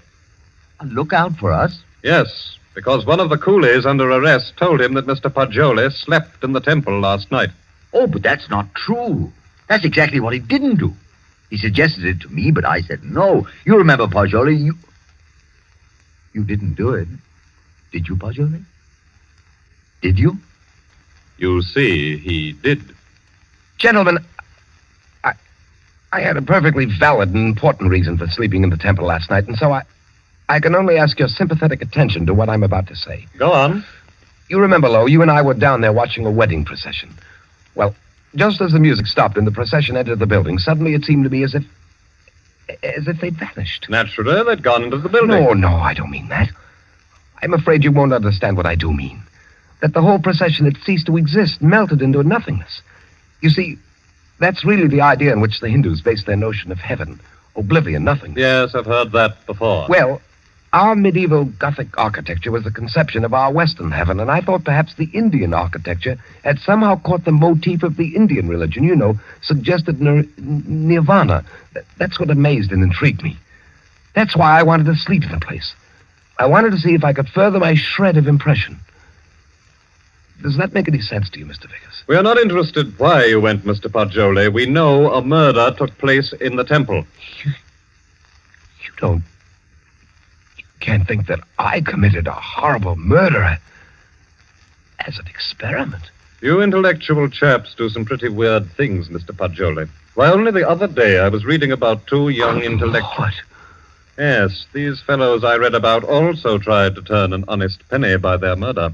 A lookout for us? Yes, because one of the coolies under arrest told him that Mr. Pajoli slept in the temple last night. Oh, but that's not true. That's exactly what he didn't do. He suggested it to me, but I said no. You remember, Pajoli, you didn't do it. Did you, Pajoli? Did you? You see, he did. Gentlemen, I had a perfectly valid and important reason for sleeping in the temple last night, and so I can only ask your sympathetic attention to what I'm about to say. Go on. You remember, Lo, you and I were down there watching a wedding procession. Well, just as the music stopped and the procession entered the building, suddenly it seemed to me as as if they'd vanished. Naturally, they'd gone into the building. No, I don't mean that. I'm afraid you won't understand what I do mean. That the whole procession had ceased to exist, melted into nothingness. You see, that's really the idea in which the Hindus base their notion of heaven. Oblivion, nothing. Yes, I've heard that before. Well, our medieval Gothic architecture was the conception of our Western heaven, and I thought perhaps the Indian architecture had somehow caught the motif of the Indian religion, suggested nirvana. That's what amazed and intrigued me. That's why I wanted to sleep in the place. I wanted to see if I could further my shred of impression. Does that make any sense to you, Mr. Vickers? We are not interested why you went, Mr. Poggioli. We know a murder took place in the temple. You can't think that I committed a horrible murder as an experiment. You intellectual chaps do some pretty weird things, Mr. Poggioli. Why, only the other day I was reading about two young intellectuals. What? Yes, these fellows I read about also tried to turn an honest penny by their murder.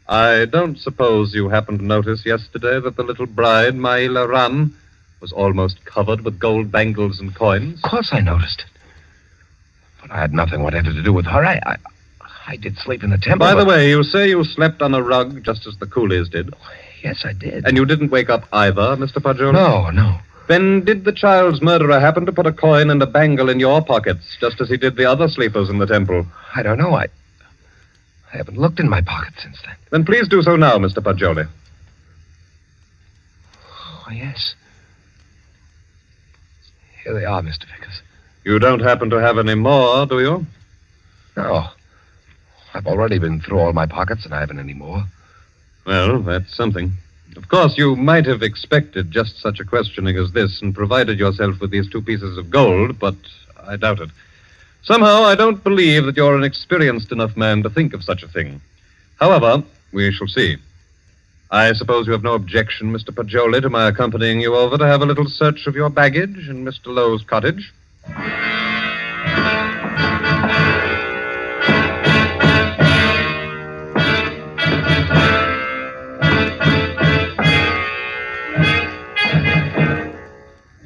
I don't suppose you happened to notice yesterday that the little bride, Maila Ram, was almost covered with gold bangles and coins? Of course I noticed it. But I had nothing whatever to do with her. I did sleep in the temple. By the way, you say you slept on a rug just as the coolies did. Yes, I did. And you didn't wake up either, Mr. Poggioli? No. Then did the child's murderer happen to put a coin and a bangle in your pockets, just as he did the other sleepers in the temple? I don't know. I haven't looked in my pocket since then. Then please do so now, Mr. Poggioli. Oh, yes. Here they are, Mr. Vickers. You don't happen to have any more, do you? No. I've already been through all my pockets, and I haven't any more. Well, that's something. Of course, you might have expected just such a questioning as this and provided yourself with these 2 pieces of gold, but I doubt it. Somehow, I don't believe that you're an experienced enough man to think of such a thing. However, we shall see. I suppose you have no objection, Mr. Poggioli, to my accompanying you over to have a little search of your baggage in Mr. Lowe's cottage?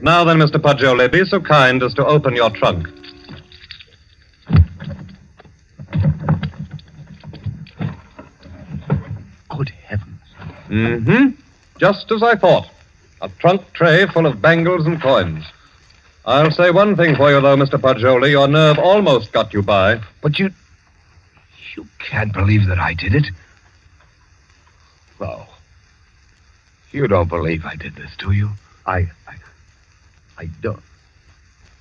Now then, Mr. Poggioli, be so kind as to open your trunk. Good heavens. Mm-hmm. Just as I thought. A trunk tray full of bangles and coins. I'll say one thing for you, though, Mr. Poggioli. Your nerve almost got you by. But you can't believe that I did it? No. You don't believe I did this, do you? I don't.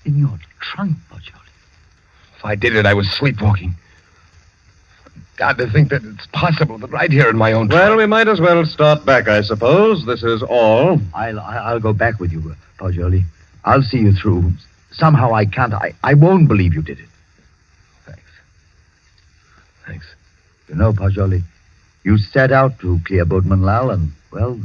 In your trunk, Poggioli. If I did it, I was sleepwalking. God, to think that it's possible that right here in my own trunk. Well, we might as well start back, I suppose. This is all. I'll go back with you, Poggioli. I'll see you through. Somehow I can't. I won't believe you did it. Thanks. You know, Poggioli, you set out to clear Budman Lal, and, well,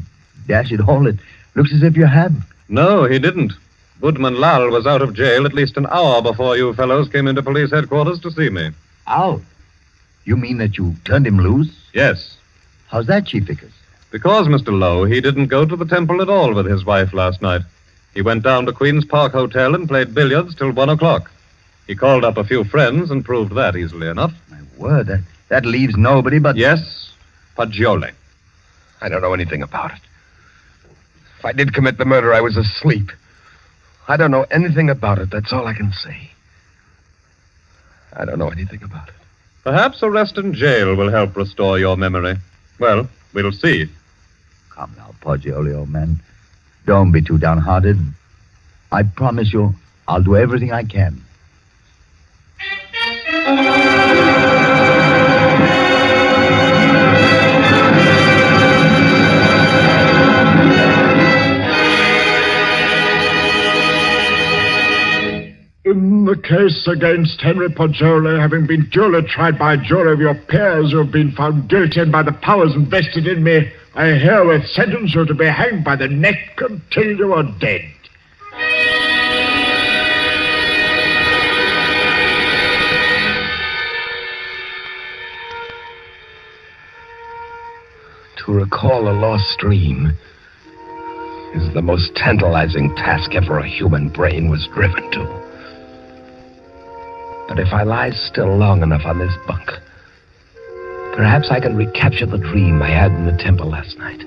dash it all, it looks as if you had. No, he didn't. Budman Lal was out of jail at least an hour before you fellows came into police headquarters to see me. Out? You mean that you turned him loose? Yes. How's that, Chief Vickers? Because, Mr. Lowe, he didn't go to the temple at all with his wife last night. He went down to Queen's Park Hotel and played billiards till 1 o'clock. He called up a few friends and proved that easily enough. My word, that leaves nobody but... Yes, Poggioli. I don't know anything about it. If I did commit the murder, I was asleep. I don't know anything about it. That's all I can say. I don't know anything about it. Perhaps arrest in jail will help restore your memory. Well, we'll see. Come now, Poggioli, old man. Don't be too downhearted. I promise you, I'll do everything I can. In the case against Henry Poggioli, having been duly tried by a jury of your peers who have been found guilty and by the powers invested in me, I herewith sentence you to be hanged by the neck until you are dead. To recall a lost dream is the most tantalizing task ever a human brain was driven to. But if I lie still long enough on this bunk, perhaps I can recapture the dream I had in the temple last night.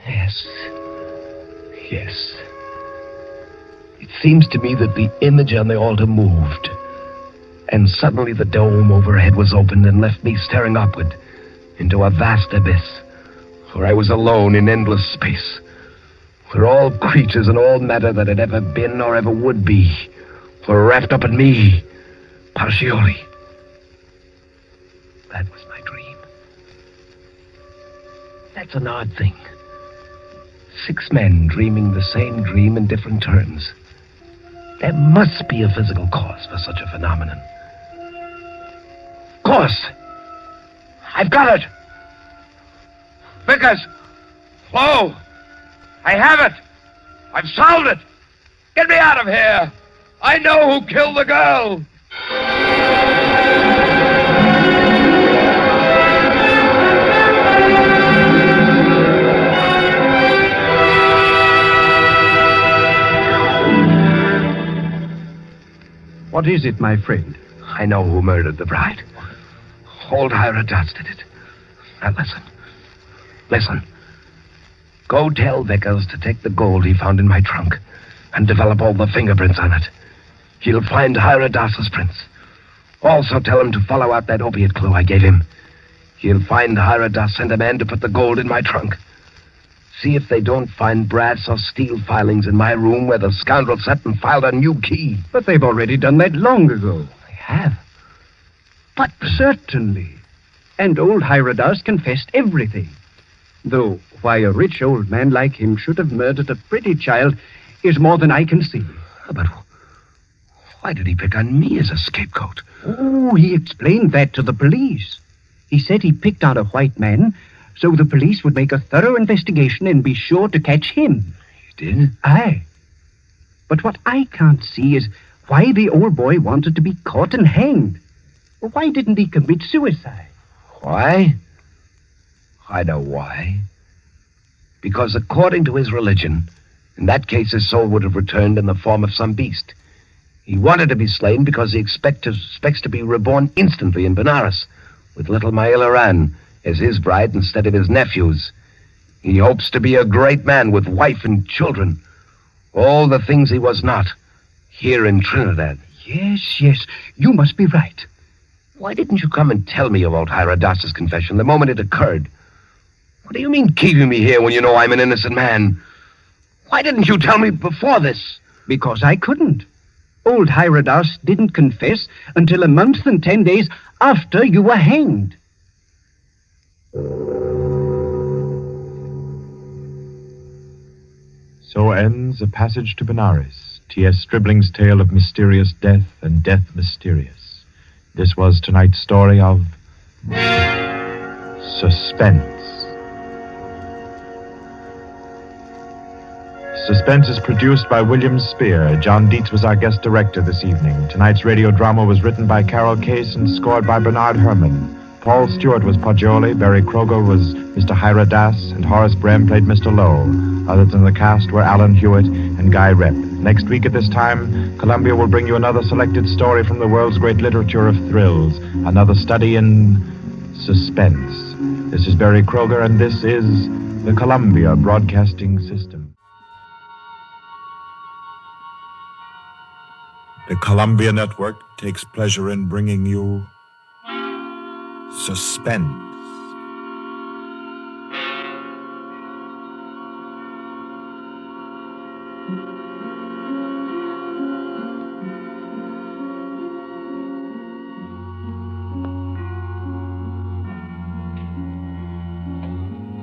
Yes. It seems to me that the image on the altar moved, and suddenly the dome overhead was opened and left me staring upward into a vast abyss, where I was alone in endless space, where all creatures and all matter that had ever been or ever would be were wrapped up in me, Partioli. That was my dream. That's an odd thing. 6 men dreaming the same dream in different terms. There must be a physical cause for such a phenomenon. Of course! I've got it! Vickers! Flo! I have it! I've solved it! Get me out of here! I know who killed the girl! What is it, my friend? I know who murdered the bride. Old Hira Das did it. Now listen. Go tell Vickers to take the gold he found in my trunk and develop all the fingerprints on it. He'll find Hira Das's prints. Also tell him to follow out that opiate clue I gave him. He'll find Hira Das sent a man to put the gold in my trunk. See if they don't find brass or steel filings in my room where the scoundrel sat and filed a new key. But they've already done that long ago. They have? But certainly. And old Hira Das confessed everything. Though why a rich old man like him should have murdered a pretty child is more than I can see. But why did he pick on me as a scapegoat? Oh, he explained that to the police. He said he picked out a white man so the police would make a thorough investigation and be sure to catch him. He did? Aye. But what I can't see is why the old boy wanted to be caught and hanged. Why didn't he commit suicide? Why? I know why. Because according to his religion, in that case his soul would have returned in the form of some beast. He wanted to be slain because he expects to be reborn instantly in Benaris, with little Maila Ran as his bride instead of his nephew's. He hopes to be a great man with wife and children. All the things he was not, here in Trinidad. Yes, you must be right. Why didn't you come and tell me of old Hira Das's confession the moment it occurred? What do you mean keeping me here when you know I'm an innocent man? Why didn't you tell me before this? Because I couldn't. Old Hira Das didn't confess until a month and 10 days after you were hanged. So ends A Passage to Benaris, T.S. Stribling's tale of mysterious death and death mysterious. This was tonight's story of Suspense. Suspense is produced by William Spear. John Dietz was our guest director this evening. Tonight's radio drama was written by Carol Case and scored by Bernard Herrmann. Paul Stewart was Poggioli, Barry Kroger was Mr. Hira Das, and Horace Brem played Mr. Lowe. Others in the cast were Alan Hewitt and Guy Rep. Next week at this time, Columbia will bring you another selected story from the world's great literature of thrills, another study in suspense. This is Barry Kroger, and this is the Columbia Broadcasting System. The Columbia Network takes pleasure in bringing you Suspense.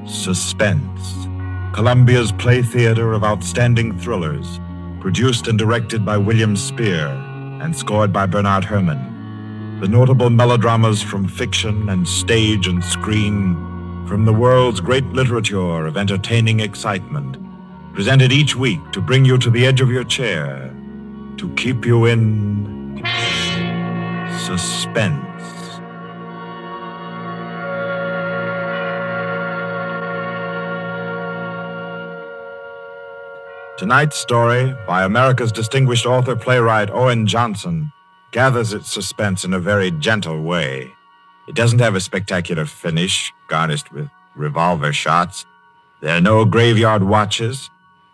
Suspense, Columbia's play theater of outstanding thrillers, produced and directed by William Spear and scored by Bernard Herrmann. The notable melodramas from fiction and stage and screen, from the world's great literature of entertaining excitement, presented each week to bring you to the edge of your chair, to keep you in suspense. Tonight's story, by America's distinguished author-playwright Owen Johnson, gathers its suspense in a very gentle way. It doesn't have a spectacular finish, garnished with revolver shots. There are no graveyard watches.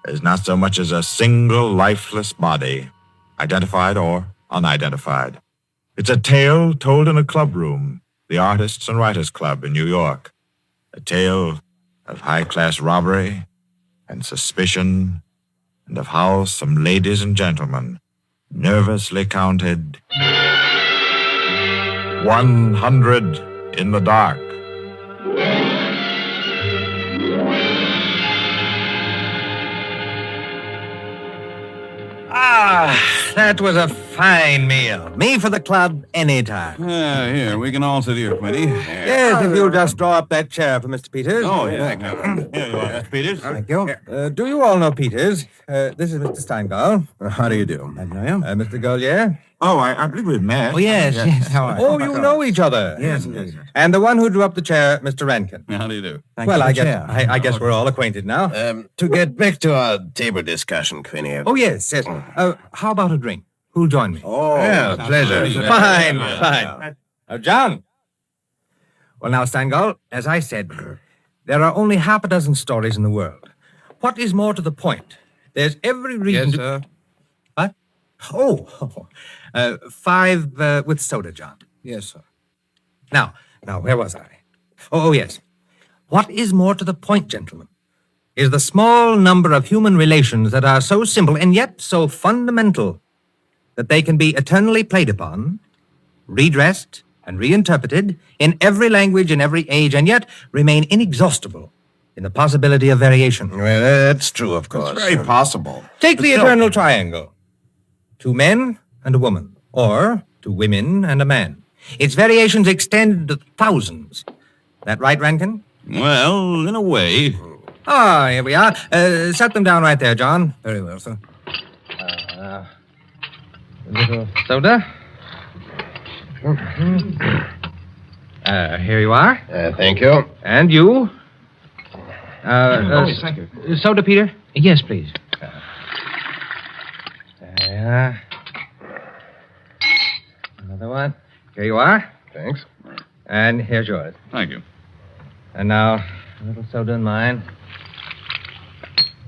There's not so much as a single lifeless body, identified or unidentified. It's a tale told in a clubroom, the Artists and Writers Club in New York. A tale of high-class robbery and suspicion, and of how some ladies and gentlemen nervously counted 100 in the dark. That was a fine meal. Me for the club anytime. Here, we can all sit here, Quinty. Yes, if you'll just draw up that chair for Mr. Peters. Oh, yeah. Here you are, Mr. Peters. Thank you. Do you all know Peters? This is Mr. Steingall. How do you do? I know you. Mr. Golier. Oh, I believe we've met. Oh, yes. How are you? Oh, you know each other. Yes. And the one who drew up the chair, Mr. Rankin. How do you do? I guess we're all acquainted now. To get back to our table discussion, Quinny. Oh, yes. How about a drink? Who'll join me? Oh, yeah, pleasure. Fine. John. Well, now, Steingall, as I said, there are only half a dozen stories in the world. What is more to the point? There's every reason Yes, sir. What? 5 with soda, John. Yes, sir. Now, where was I? Oh, yes. What is more to the point, gentlemen, is the small number of human relations that are so simple and yet so fundamental that they can be eternally played upon, redressed, and reinterpreted in every language, in every age, and yet remain inexhaustible in the possibility of variation. Well, that's true, of course. It's very possible. Take the eternal triangle. 2 men and a woman, or 2 women and a man. Its variations extend to thousands. That right, Rankin? Well, in a way. Here we are. Set them down right there, John. Very well, sir. A little soda. Here you are. Thank you. And you. Thank you. Soda, Peter? Yes, please. Another one. Here you are. Thanks. And here's yours. Thank you. And now, a little soda in mine.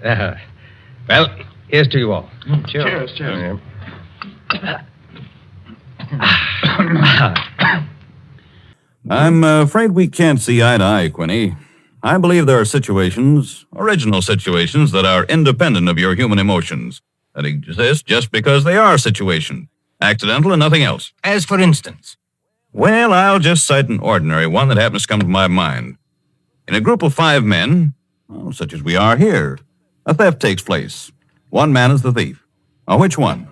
Well, here's to you all. Cheers. I'm afraid we can't see eye to eye, Quinny. I believe there are situations, original situations, that are independent of your human emotions, that exist just because they are a situation, accidental and nothing else. As for instance? Well, I'll just cite an ordinary one that happens to come to my mind. In a group of 5 men, such as we are here, a theft takes place. One man is the thief. Which one?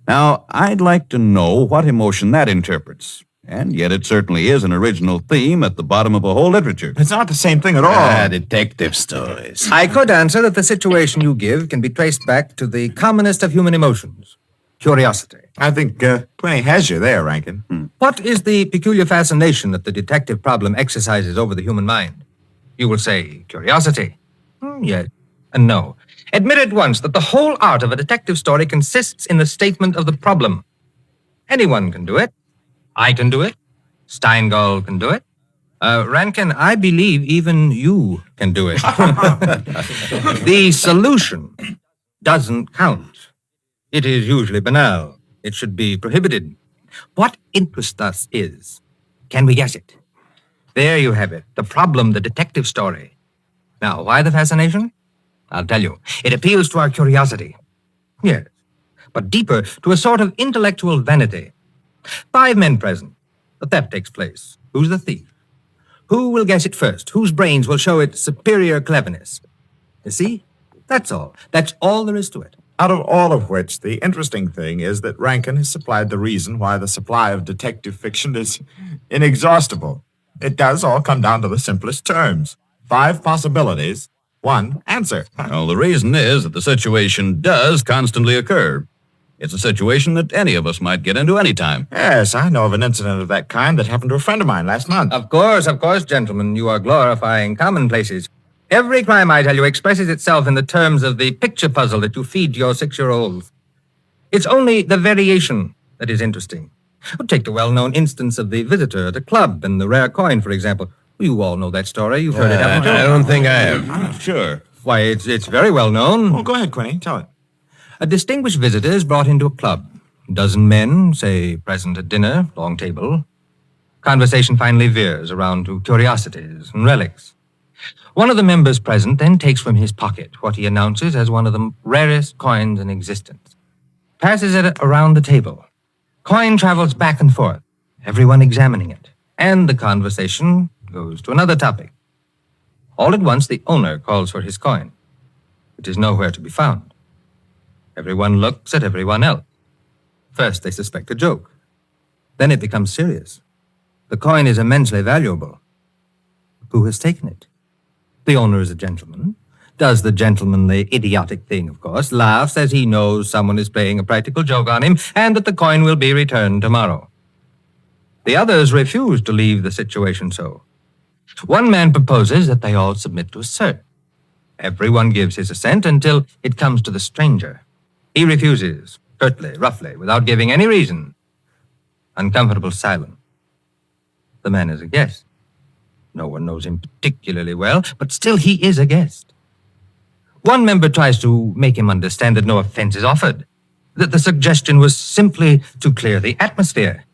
Now, I'd like to know what emotion that interprets. And yet it certainly is an original theme at the bottom of a whole literature. It's not the same thing at all. Detective stories. I could answer that the situation you give can be traced back to the commonest of human emotions, curiosity. I think Quinny has you there, Rankin. What is the peculiar fascination that the detective problem exercises over the human mind? You will say curiosity. Yes and no. Admit at once that the whole art of a detective story consists in the statement of the problem. Anyone can do it. I can do it. Steingall can do it. Rankin, I believe even you can do it. The solution doesn't count. It is usually banal. It should be prohibited. What interests us is, can we guess it? There you have it, the problem, the detective story. Now, why the fascination? I'll tell you. It appeals to our curiosity. Yes, but deeper, to a sort of intellectual vanity. 5 men present. The theft takes place. Who's the thief? Who will guess it first? Whose brains will show its superior cleverness? You see? That's all. That's all there is to it. Out of all of which, the interesting thing is that Rankin has supplied the reason why the supply of detective fiction is inexhaustible. It does all come down to the simplest terms. 5 possibilities, 1 answer. Well, the reason is that the situation does constantly occur. It's a situation that any of us might get into any time. Yes, I know of an incident of that kind that happened to a friend of mine last month. Of course, gentlemen, you are glorifying commonplaces. Every crime, I tell you, expresses itself in the terms of the picture puzzle that you feed to your 6-year-olds. It's only the variation that is interesting. Take the well-known instance of the visitor at a club and the rare coin, for example. You all know that story. You've heard it, haven't you? I don't think I have. I'm sure. Why, it's very well known. Well, go ahead, Quinny. Tell it. A distinguished visitor is brought into a club. A dozen men, say, present at dinner, long table. Conversation finally veers around to curiosities and relics. One of the members present then takes from his pocket what he announces as one of the rarest coins in existence. Passes it around the table. Coin travels back and forth, everyone examining it. And the conversation goes to another topic. All at once, the owner calls for his coin. It is nowhere to be found. Everyone looks at everyone else. First, they suspect a joke. Then it becomes serious. The coin is immensely valuable. Who has taken it? The owner is a gentleman. Does the gentlemanly, idiotic thing, of course, laughs as he knows someone is playing a practical joke on him and that the coin will be returned tomorrow. The others refuse to leave the situation so. One man proposes that they all submit to a search. Everyone gives his assent until it comes to the stranger. He refuses, curtly, roughly, without giving any reason. Uncomfortable silence. The man is a guest. No one knows him particularly well, but still he is a guest. One member tries to make him understand that no offense is offered, that the suggestion was simply to clear the atmosphere.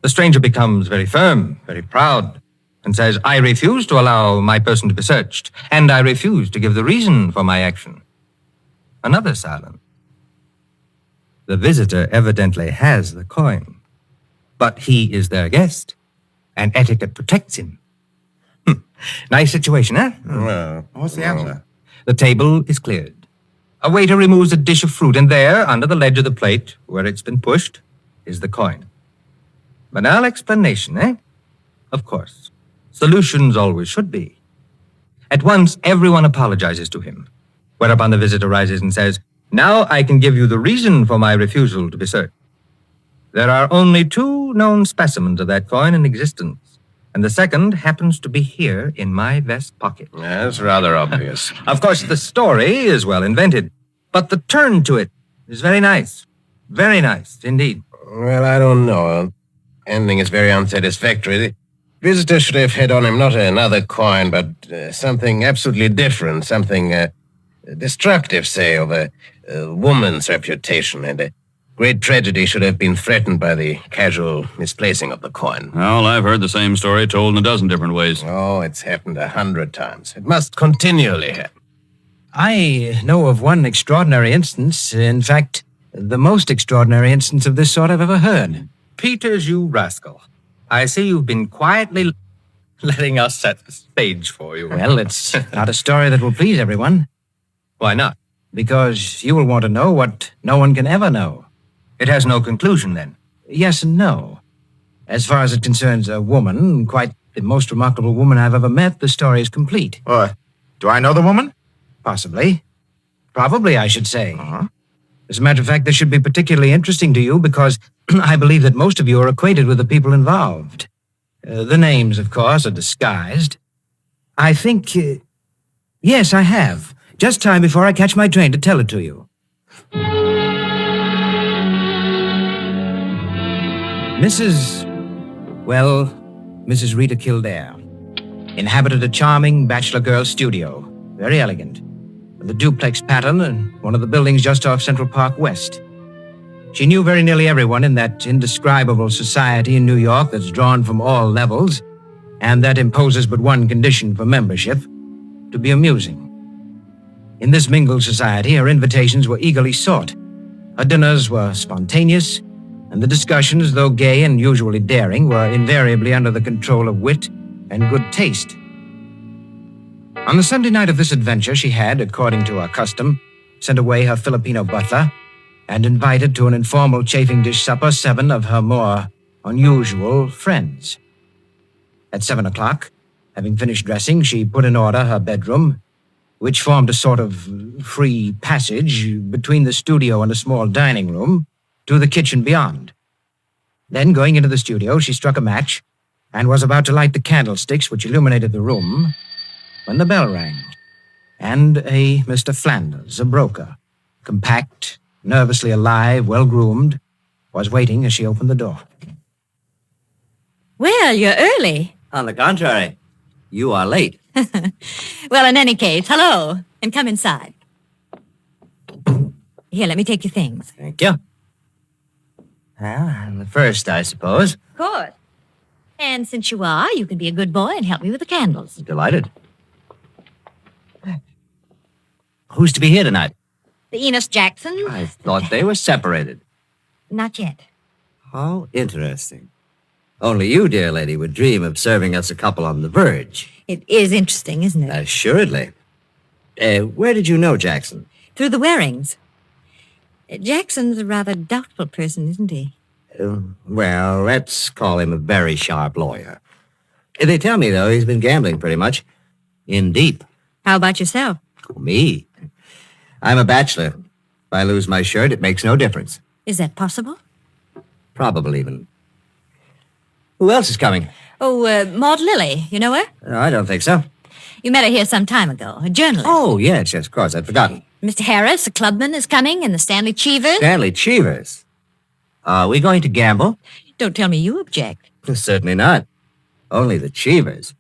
The stranger becomes very firm, very proud, and says, I refuse to allow my person to be searched, and I refuse to give the reason for my action. Another silence. The visitor evidently has the coin, but he is their guest, and etiquette protects him. Nice situation, eh? Well, what's the answer? The table is cleared. A waiter removes a dish of fruit, and there, under the ledge of the plate, where it's been pushed, is the coin. Banal explanation, eh? Of course. Solutions always should be. At once, everyone apologizes to him, whereupon the visitor rises and says, Now I can give you the reason for my refusal to be searched. There are only 2 known specimens of that coin in existence, and the second happens to be here in my vest pocket. That's rather obvious. Of course, the story is well invented, but the turn to it is very nice. Very nice, indeed. Well, I don't know. Ending is very unsatisfactory. The visitor should have had on him not another coin, but something absolutely different, something destructive, say, of a woman's reputation, and a great tragedy should have been threatened by the casual misplacing of the coin. Well, I've heard the same story told in a dozen different ways. Oh, it's happened 100 times. It must continually happen. I know of one extraordinary instance. In fact, the most extraordinary instance of this sort I've ever heard. Peters, you rascal. I see you've been quietly letting us set the stage for you. Well, it's not a story that will please everyone. Why not? Because you will want to know what no one can ever know. It has no conclusion, then? Yes and no. As far as it concerns a woman, quite the most remarkable woman I've ever met, the story is complete. Do I know the woman? Possibly. Probably, I should say. As a matter of fact, this should be particularly interesting to you because I believe that most of you are acquainted with the people involved. The names, of course, are disguised. I think... yes, I have. Just time before I catch my train to tell it to you. Mrs. Rita Kildare inhabited a charming bachelor girl studio, very elegant, with a duplex pattern in one of the buildings just off Central Park West. She knew very nearly everyone in that indescribable society in New York that's drawn from all levels, and that imposes but one condition for membership, to be amusing. In this mingled society, her invitations were eagerly sought. Her dinners were spontaneous, and the discussions, though gay and usually daring, were invariably under the control of wit and good taste. On the Sunday night of this adventure, she had, according to her custom, sent away her Filipino butler and invited to an informal chafing dish supper 7 of her more unusual friends. At 7 o'clock, having finished dressing, she put in order her bedroom, which formed a sort of free passage between the studio and a small dining room, to the kitchen beyond. Then, going into the studio, she struck a match and was about to light the candlesticks which illuminated the room when the bell rang, and a Mr. Flanders, a broker, compact, nervously alive, well-groomed, was waiting as she opened the door. Well, you're early. On the contrary, you are late. Well, in any case, hello, and come inside. Here, let me take your things. Thank you. Well, I'm the first, I suppose. Of course. And since you are, you can be a good boy and help me with the candles. Delighted. Who's to be here tonight? The Enos Jacksons? I thought they were separated. Not yet. How interesting. Only you, dear lady, would dream of serving us a couple on the verge. It is interesting, isn't it? Assuredly. Where did you know Jackson? Through the Warings. Jackson's a rather doubtful person, isn't he? Well, let's call him a very sharp lawyer. They tell me, though, he's been gambling pretty much. In deep. How about yourself? Me? I'm a bachelor. If I lose my shirt, it makes no difference. Is that possible? Probable, even. Who else is coming? Oh, Maud Lily. You know her? No, I don't think so. You met her here some time ago. A journalist. Oh, yes, of course. I'd forgotten. Mr. Harris, a clubman, is coming, and the Stanley Cheevers. Stanley Cheevers? Are we going to gamble? Don't tell me you object. Certainly not. Only the Cheevers.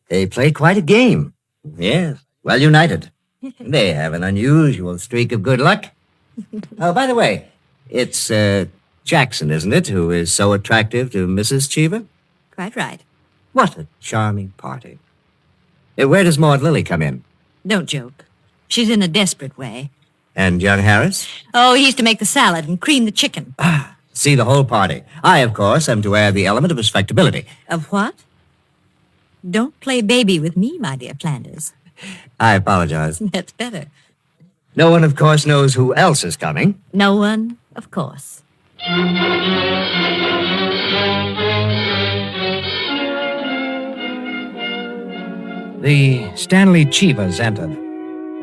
They play quite a game. Yes, well united. They have an unusual streak of good luck. Oh, by the way, it's Jackson, isn't it, who is so attractive to Mrs. Cheever? Quite right. What a charming party. Where does Maud Lily come in? Don't joke. She's in a desperate way. And young Harris? Oh, he's to make the salad and cream the chicken. See the whole party. I, of course, am to add the element of respectability. Of what? Don't play baby with me, my dear Flanders. I apologize. That's better. No one, of course, knows who else is coming. No one, of course. The Stanley Cheevers entered.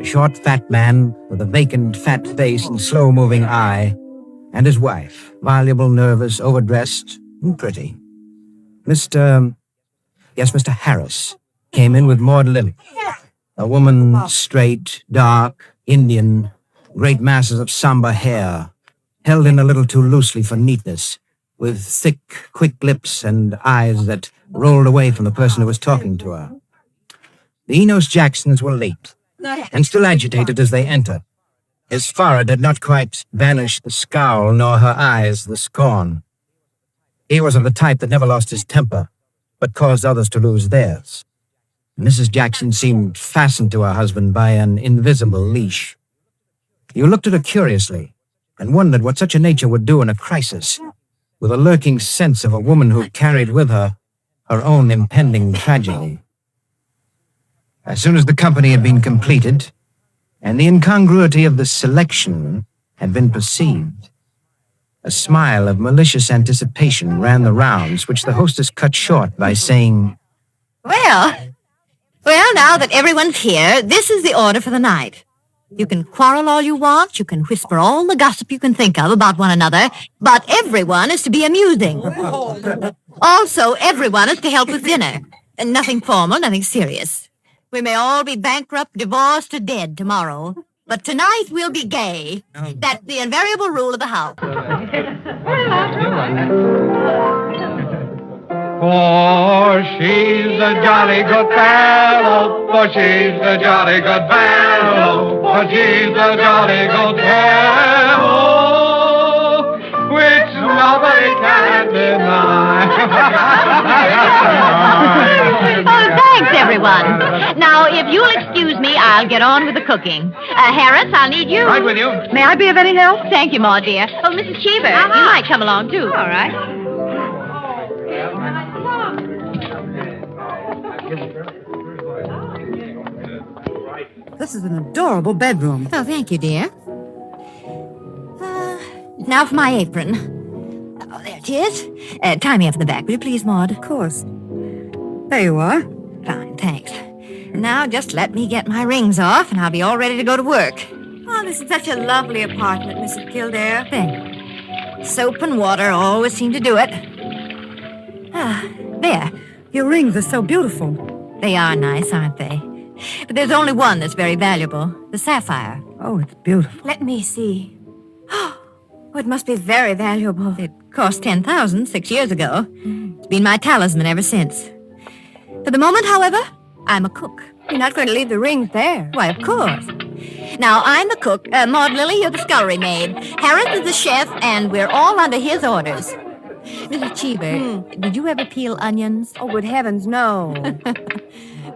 A short, fat man with a vacant, fat face and slow-moving eye, and his wife, voluble, nervous, overdressed, and pretty. Mr. Harris came in with Maud Lily. A woman straight, dark, Indian, great masses of somber hair, held in a little too loosely for neatness, with thick, quick lips and eyes that rolled away from the person who was talking to her. The Enos Jacksons were late, and still agitated as they entered. His forehead had not quite banished the scowl, nor her eyes the scorn. He was of the type that never lost his temper, but caused others to lose theirs. Mrs. Jackson seemed fastened to her husband by an invisible leash. You looked at her curiously, and wondered what such a nature would do in a crisis, with a lurking sense of a woman who carried with her her own impending tragedy. As soon as the company had been completed, and the incongruity of the selection had been perceived, a smile of malicious anticipation ran the rounds, which the hostess cut short by saying, Well, now that everyone's here, this is the order for the night. You can quarrel all you want, you can whisper all the gossip you can think of about one another, but everyone is to be amusing. Also, everyone is to help with dinner. And nothing formal, nothing serious. We may all be bankrupt, divorced, or dead tomorrow, but tonight we'll be gay. That's the invariable rule of the house. For she's a jolly good fellow, for she's a jolly good fellow, for she's a jolly good fellow, which nobody can deny. Oh, thanks, everyone. Now, if you'll excuse me, I'll get on with the cooking. Harris, I'll need you. Right with you. May I be of any help? Thank you, Maud, dear. Oh, Mrs. Cheever, you might come along, too. All right. This is an adorable bedroom. Oh, thank you, dear. Now for my apron. Oh, there it is. Tie me up in the back, will you please, Maud? Of course. There you are. Fine, thanks. Now just let me get my rings off, and I'll be all ready to go to work. Oh, this is such a lovely apartment, Mrs. Kildare. Thank you. Soap and water always seem to do it. There. Your rings are so beautiful. They are nice, aren't they? But there's only one that's very valuable, the sapphire. Oh, it's beautiful. Let me see. Oh, it must be very valuable. It cost $10,000 6 years ago. It's been my talisman ever since. For the moment, however, I'm a cook. You're not going to leave the ring there. Why, of course. Now, I'm the cook. Maud Lily, you're the scullery maid. Harris is the chef, and we're all under his orders. Mrs. Cheever, did you ever peel onions? Oh, good heavens, no.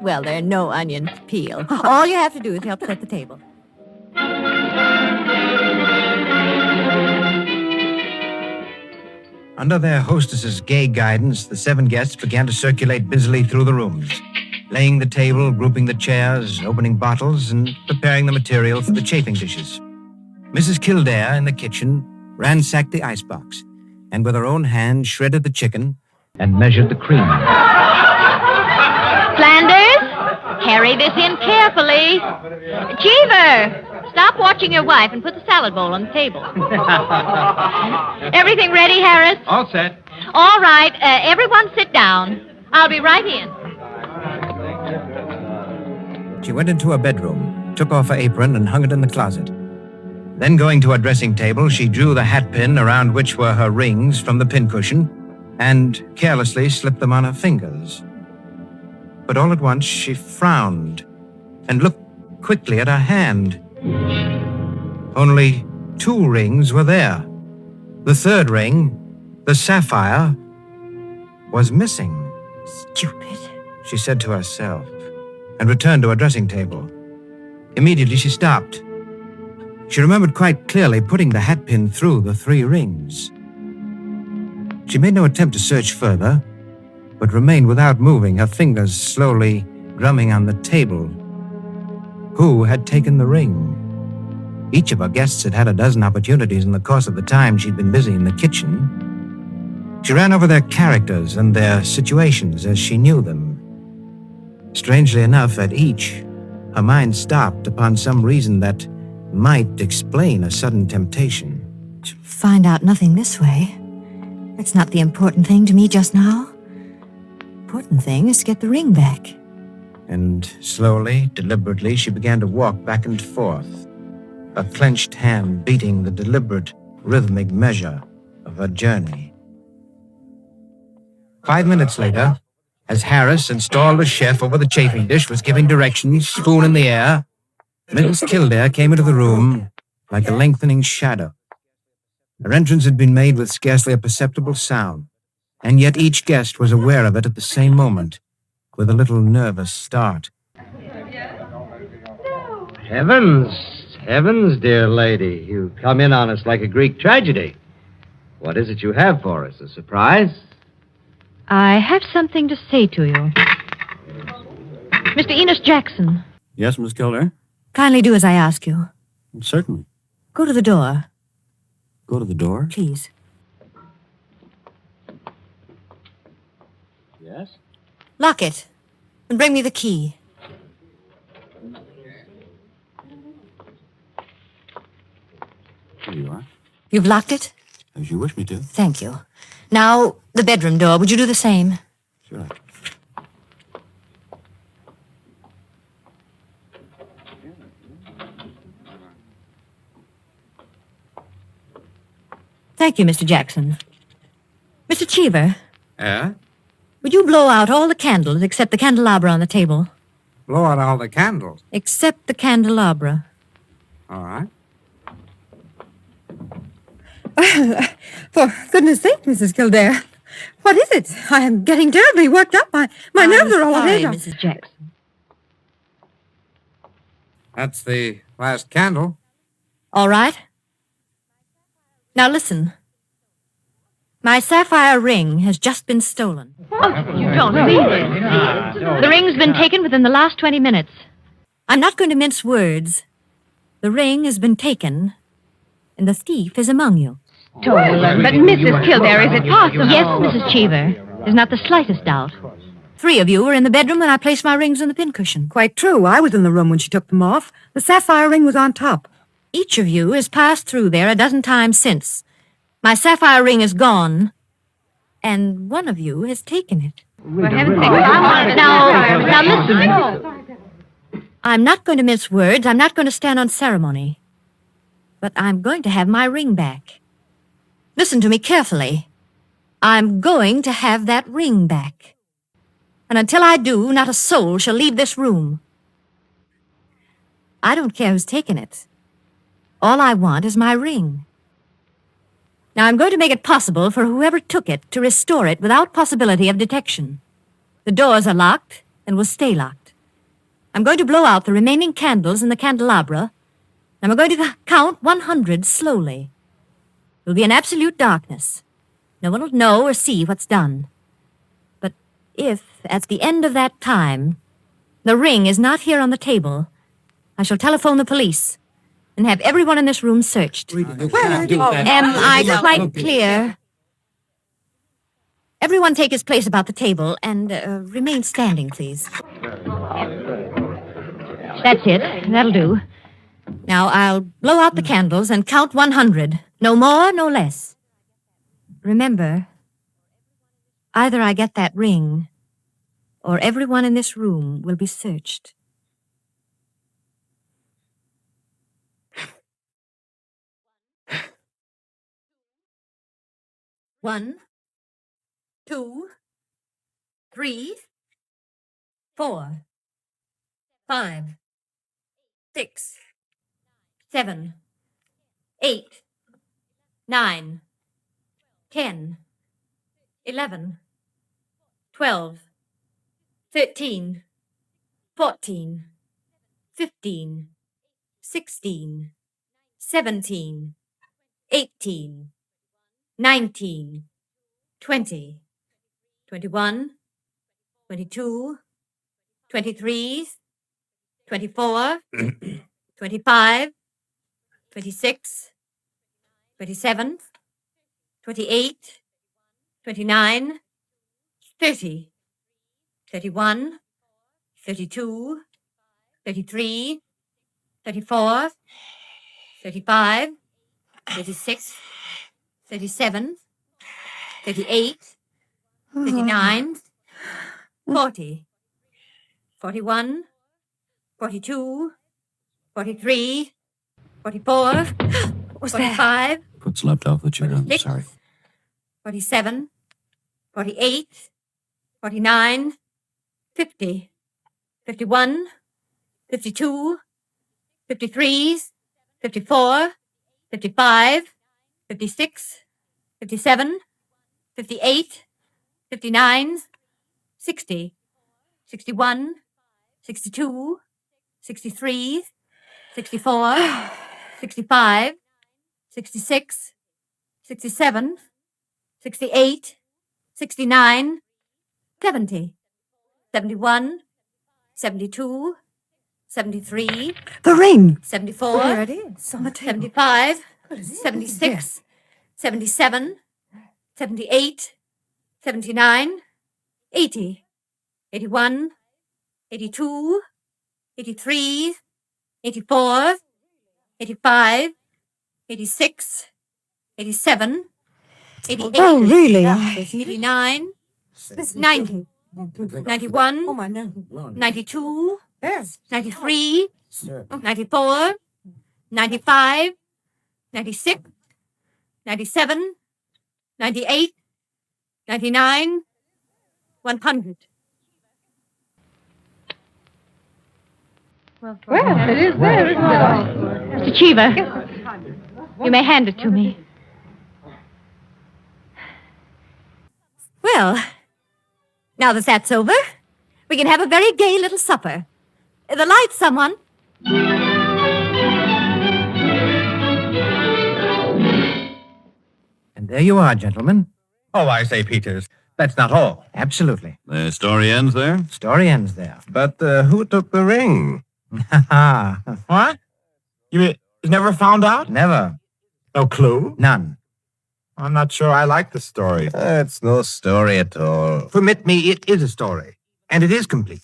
Well, there are no onions to peel. All you have to do is help set the table. Under their hostess's gay guidance, the 7 guests began to circulate busily through the rooms, laying the table, grouping the chairs, opening bottles, and preparing the material for the chafing dishes. Mrs. Kildare, in the kitchen, ransacked the icebox, and with her own hand shredded the chicken and measured the cream. Flanders, carry this in carefully. Cheever, stop watching your wife and put the salad bowl on the table. Everything ready, Harris? All set. All right, everyone sit down. I'll be right in. She went into her bedroom, took off her apron, and hung it in the closet. Then, going to her dressing table, she drew the hat pin around which were her rings from the pincushion and carelessly slipped them on her fingers. But all at once, she frowned and looked quickly at her hand. Only 2 rings were there. The 3rd ring, the sapphire, was missing. Stupid, she said to herself, and returned to her dressing table. Immediately she stopped. She remembered quite clearly putting the hatpin through the 3 rings. She made no attempt to search further, but remained without moving, her fingers slowly drumming on the table. Who had taken the ring? Each of her guests had had a dozen opportunities in the course of the time she'd been busy in the kitchen. She ran over their characters and their situations as she knew them. Strangely enough, at each, her mind stopped upon some reason that might explain a sudden temptation. Find out nothing this way. That's not the important thing to me just now. Important thing is to get the ring back. And slowly, deliberately, she began to walk back and forth, a clenched hand beating the deliberate, rhythmic measure of her journey. 5 minutes later, as Harris, installed as chef over the chafing dish, was giving directions, spoon in the air, Mrs. Kildare came into the room like a lengthening shadow. Her entrance had been made with scarcely a perceptible sound, and yet each guest was aware of it at the same moment, with a little nervous start. Heavens, dear lady. You come in on us like a Greek tragedy. What is it you have for us? A surprise? I have something to say to you. Mr. Enos Jackson. Yes, Miss Kildare? Kindly do as I ask you. Certainly. Go to the door. Go to the door? Please. Yes? Lock it. And bring me the key. Here you are. You've locked it? As you wish me to. Thank you. Now, the bedroom door. Would you do the same? Sure. Thank you, Mr. Jackson. Mr. Cheever, Yeah? would you blow out all the candles except the candelabra on the table? Blow out all the candles. Except the candelabra. All right. For goodness sake, Mrs. Kildare. What is it? I am getting terribly worked up. My nerves are all sorry, ahead. Mrs. Jackson. That's the last candle. All right. Now listen. My sapphire ring has just been stolen. Oh, you don't mean it. The ring's been taken within the last 20 minutes. I'm not going to mince words. The ring has been taken, and the thief is among you. Stolen. But Mrs. Kildare, is it possible? Yes, Mrs. Cheever. There's not the slightest doubt. 3 of you were in the bedroom when I placed my rings in the pincushion. Quite true. I was in the room when she took them off. The sapphire ring was on top. Each of you has passed through there a dozen times since. My sapphire ring is gone, and one of you has taken it. For heaven's sake, now listen. I'm not going to mince words. I'm not going to stand on ceremony. But I'm going to have my ring back. Listen to me carefully. I'm going to have that ring back. And until I do, not a soul shall leave this room. I don't care who's taken it. All I want is my ring. Now I'm going to make it possible for whoever took it to restore it without possibility of detection. The doors are locked and will stay locked. I'm going to blow out the remaining candles in the candelabra, and I'm going to count 100 slowly. It will be in absolute darkness. No one will know or see what's done. But if, at the end of that time, the ring is not here on the table, I shall telephone the police and have everyone in this room searched. Am I quite clear? Everyone take his place about the table and remain standing, please. That's it. That'll do. Now, I'll blow out the candles and count 100. No more, no less. Remember, either I get that ring, or everyone in this room will be searched. One, 2, 3, 4, 5, 6, 7, 8, 9, 10, 11, 12, 13, 14, 15, 16, 17, 18, 19, 20, 21, 22, 23, 24, 25, 26, 27, 28, 29, 30, 31, 32, 33, 34, 35, 36, 37, 38, 39, 40, 41, 42, 43, 44, What was 45, Foot's leapt off the chair. I'm 46, sorry. 47, 48, 49, 50, 51, 52, 53, 54, 55, 56, 57, 58, 59, 60, 61, 62, 63, 64, 65, 66, 67, 68, 69, 70, 71, 72, 73. The ring. 74. There it is, on the table. 75. 76. 77. 78. 79. 80. 81. 82. 83. 84. 85. 86. 87. 88. Oh, really? 89. 90. 91. 92. 93. 94. 95. 96. 97. 98. 99. 100. Well, it is there, isn't it? Mr. Cheever, you may hand it to me. Well, now that that's over, we can have a very gay little supper. The lights, someone. And there you are, gentlemen. Oh, I say, Peters, that's not all. Absolutely. The story ends there? Story ends there. But who took the ring? What? You never found out? Never. No clue? None. I'm not sure I like the story. It's no story at all. Permit me, it is a story. And it is complete.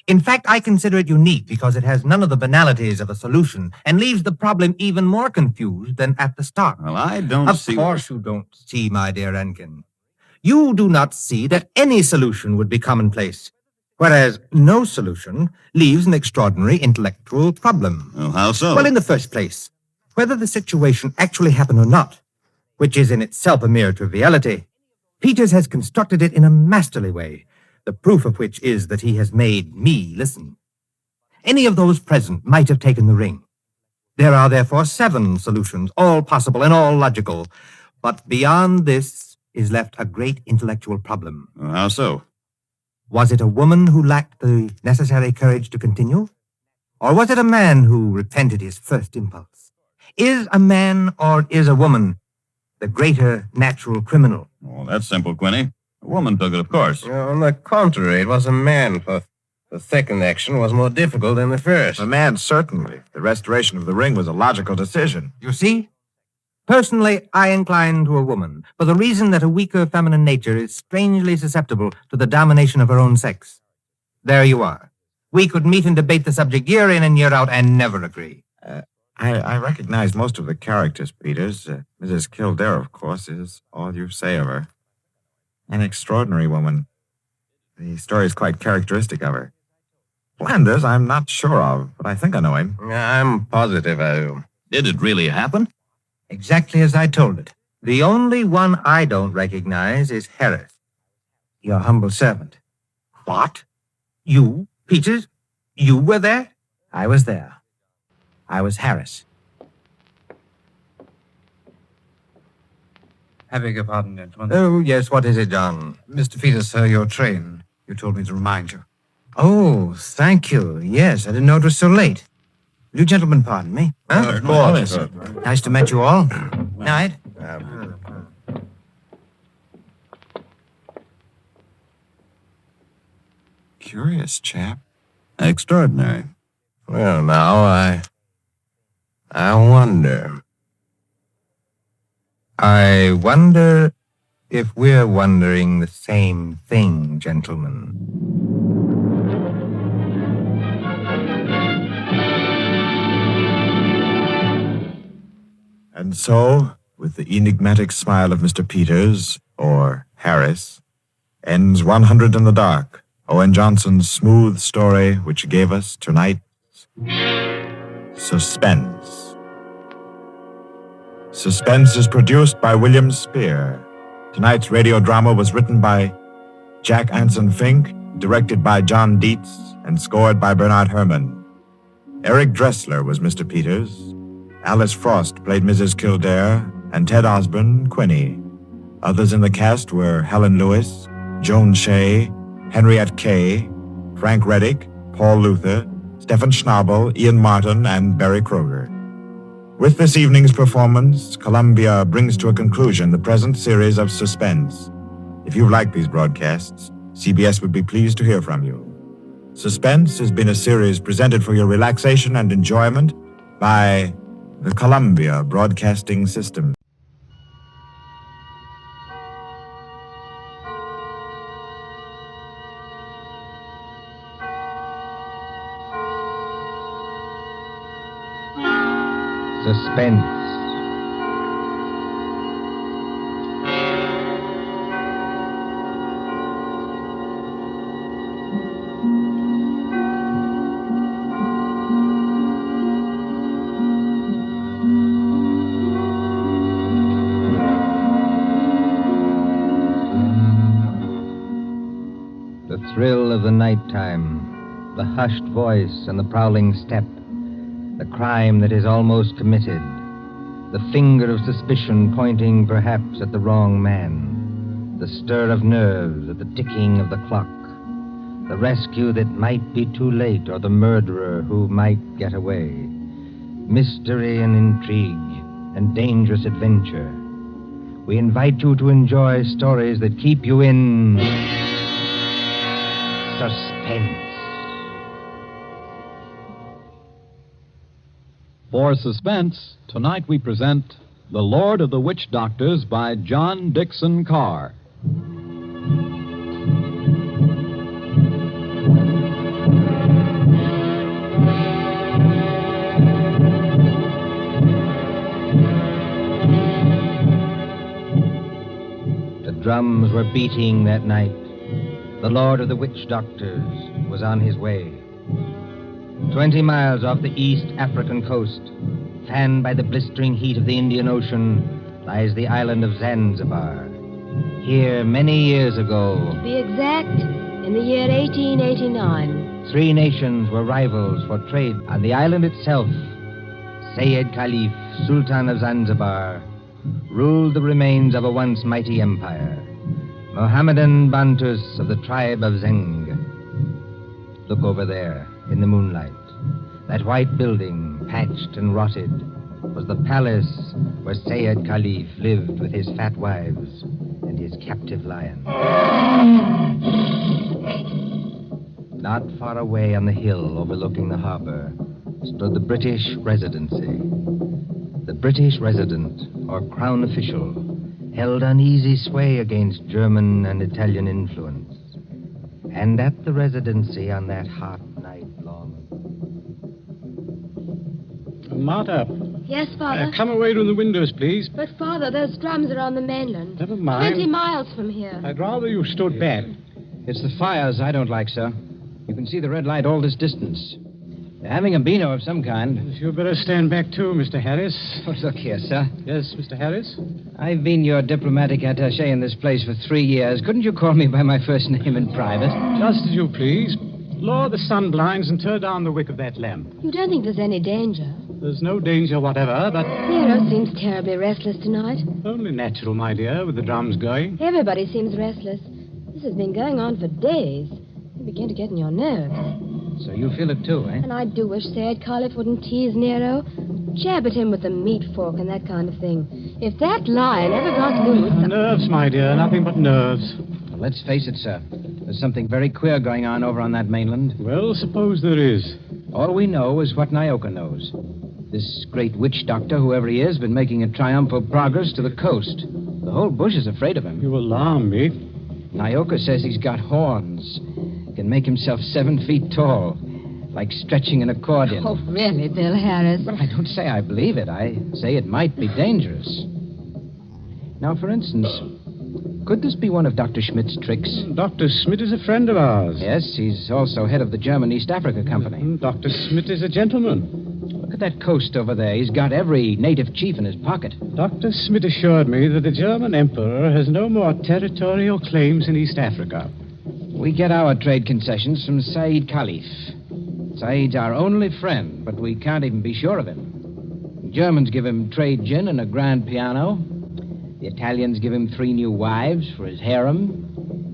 In fact, I consider it unique because it has none of the banalities of a solution and leaves the problem even more confused than at the start. Well, I don't see... Of course you don't see, my dear Enkin. You do not see that any solution would be commonplace, whereas no solution leaves an extraordinary intellectual problem. Well, how so? Well, in the first place, whether the situation actually happened or not, which is in itself a mere triviality. Peters has constructed it in a masterly way, the proof of which is that he has made me listen. Any of those present might have taken the ring. There are therefore 7 solutions, all possible and all logical. But beyond this is left a great intellectual problem. How so? Was it a woman who lacked the necessary courage to continue? Or was it a man who repented his first impulse? Is a man or is a woman the greater natural criminal? Well, that's simple, Quinny. A woman took it, of course. On the contrary, it was a man, for the second action was more difficult than the first. The man, certainly. The restoration of the ring was a logical decision. You see? Personally, I incline to a woman, for the reason that a weaker feminine nature is strangely susceptible to the domination of her own sex. There you are. We could meet and debate the subject year in and year out and never agree. I recognize most of the characters, Peters. Mrs. Kildare, of course, is all you say of her. An extraordinary woman. The story is quite characteristic of her. Flanders, I'm not sure of, but I think I know him. I'm positive I do. Did it really happen? Exactly as I told it. The only one I don't recognize is Harris, your humble servant. What? You, Peters? You were there? I was there. I was Harris. I beg your pardon, gentlemen. Oh, yes, what is it, John? Mr. Peters, sir, your train. You told me to remind you. Oh, thank you. Yes, I didn't know it was so late. Will you gentlemen pardon me? Huh? Of course. Nice to meet you all. Night. Curious chap. Extraordinary. Well, now, I wonder. I wonder if we're wondering the same thing, gentlemen. And so, with the enigmatic smile of Mr. Peters, or Harris, ends 100 in the Dark, Owen Johnson's smooth story which gave us tonight's Suspense. Suspense is produced by William Spear. Tonight's radio drama was written by Jack Anson Fink, directed by John Dietz, and scored by Bernard Herrmann. Eric Dressler was Mr. Peters. Alice Frost played Mrs. Kildare, and Ted Osborne, Quinny. Others in the cast were Helen Lewis, Joan Shea, Henriette Kay, Frank Reddick, Paul Luther, Stephen Schnabel, Ian Martin, and Barry Kroger. With this evening's performance, Columbia brings to a conclusion the present series of Suspense. If you like these broadcasts, CBS would be pleased to hear from you. Suspense has been a series presented for your relaxation and enjoyment by the Columbia Broadcasting System. Suspense. The thrill of the nighttime, the hushed voice and the prowling step, the crime that is almost committed, the finger of suspicion pointing perhaps at the wrong man, the stir of nerves at the ticking of the clock, the rescue that might be too late or the murderer who might get away, mystery and intrigue and dangerous adventure. We invite you to enjoy stories that keep you in suspense. For Suspense, tonight we present The Lord of the Witch Doctors by John Dixon Carr. The drums were beating that night. The Lord of the Witch Doctors was on his way. 20 miles off the East African coast, fanned by the blistering heat of the Indian Ocean, lies the island of Zanzibar. Here, many years ago, To be exact, in the year 1889. 3 nations were rivals for trade. On the island itself, Sayyid Khalif, Sultan of Zanzibar, ruled the remains of a once mighty empire. Mohammedan Bantus of the tribe of Zeng. Look over there, in the moonlight. That white building, patched and rotted, was the palace where Sayyid Khalif lived with his fat wives and his captive lion. Not far away on the hill overlooking the harbor stood the British Residency. The British resident, or crown official, held uneasy sway against German and Italian influence. And at the Residency on that hot night long... Martha. Yes, Father? Come away from the windows, please. But, Father, those drums are on the mainland. Never mind. 20 miles from here. I'd rather you stood back. It's the fires I don't like, sir. You can see the red light all this distance. They're having a beano of some kind. You'd better stand back, too, Mr. Harris. Oh, look here, sir. Yes, Mr. Harris? I've been your diplomatic attaché in this place for 3 years. Couldn't you call me by my first name in private? Just as you please. Lower the sun blinds and turn down the wick of that lamp. You don't think there's any danger? There's no danger whatever, but... Nero seems terribly restless tonight. Only natural, my dear, with the drums going. Everybody seems restless. This has been going on for days. You begin to get in your nerves. So you feel it too, eh? And I do wish Sayyid Khalif wouldn't tease Nero. Jab at him with the meat fork and that kind of thing. If that lion ever got loose... Nerves, my dear, nothing but nerves. Well, let's face it, sir. There's something very queer going on over on that mainland. Well, suppose there is. All we know is what Nyoka knows. This great witch doctor, whoever he is, been making a triumphal progress to the coast. The whole bush is afraid of him. You alarm me. Nyoka says he's got horns. He can make himself 7 feet tall, like stretching an accordion. Oh, really, Bill Harris? Well, I don't say I believe it. I say it might be dangerous. Now, for instance, could this be one of Dr. Schmidt's tricks? Dr. Schmidt is a friend of ours. Yes, he's also head of the German East Africa Company. Dr. Schmidt is a gentleman. Look at that coast over there. He's got every native chief in his pocket. Dr. Schmidt assured me that the German emperor has no more territorial claims in East Africa. We get our trade concessions from Sayyid Khalif. Sayyid's our only friend, but we can't even be sure of him. The Germans give him trade gin and a grand piano. The Italians give him 3 new wives for his harem.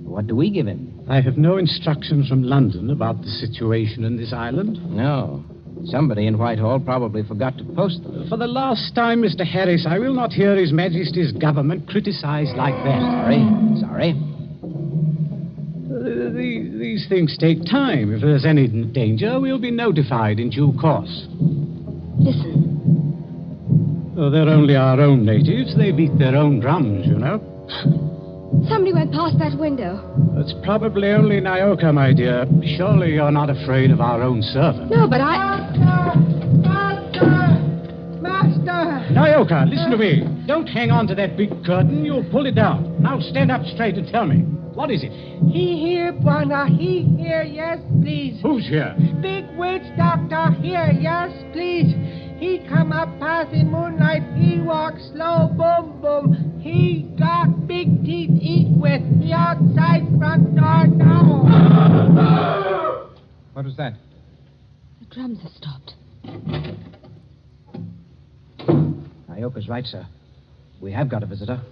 What do we give him? I have no instructions from London about the situation in this island. No. Somebody in Whitehall probably forgot to post them. For the last time, Mr. Harris, I will not hear His Majesty's government criticized like that. Sorry. These things take time. If there's any danger, we'll be notified in due course. Listen. Oh, they're only our own natives. They beat their own drums, you know. Somebody went past that window. That's probably only Nyoka, my dear. Surely you're not afraid of our own servant. No, but I... Master! Nyoka, listen to me. Don't hang on to that big curtain. You'll pull it down. Now stand up straight and tell me. What is it? He here, Bwana. He here, yes, please. Who's here? Big witch doctor here, yes, please. He come up past in moonlight. He walk slow, boom, boom. He got big teeth eat with the outside front door now. What was that? The drums have stopped. Nyoka's right, sir. We have got a visitor.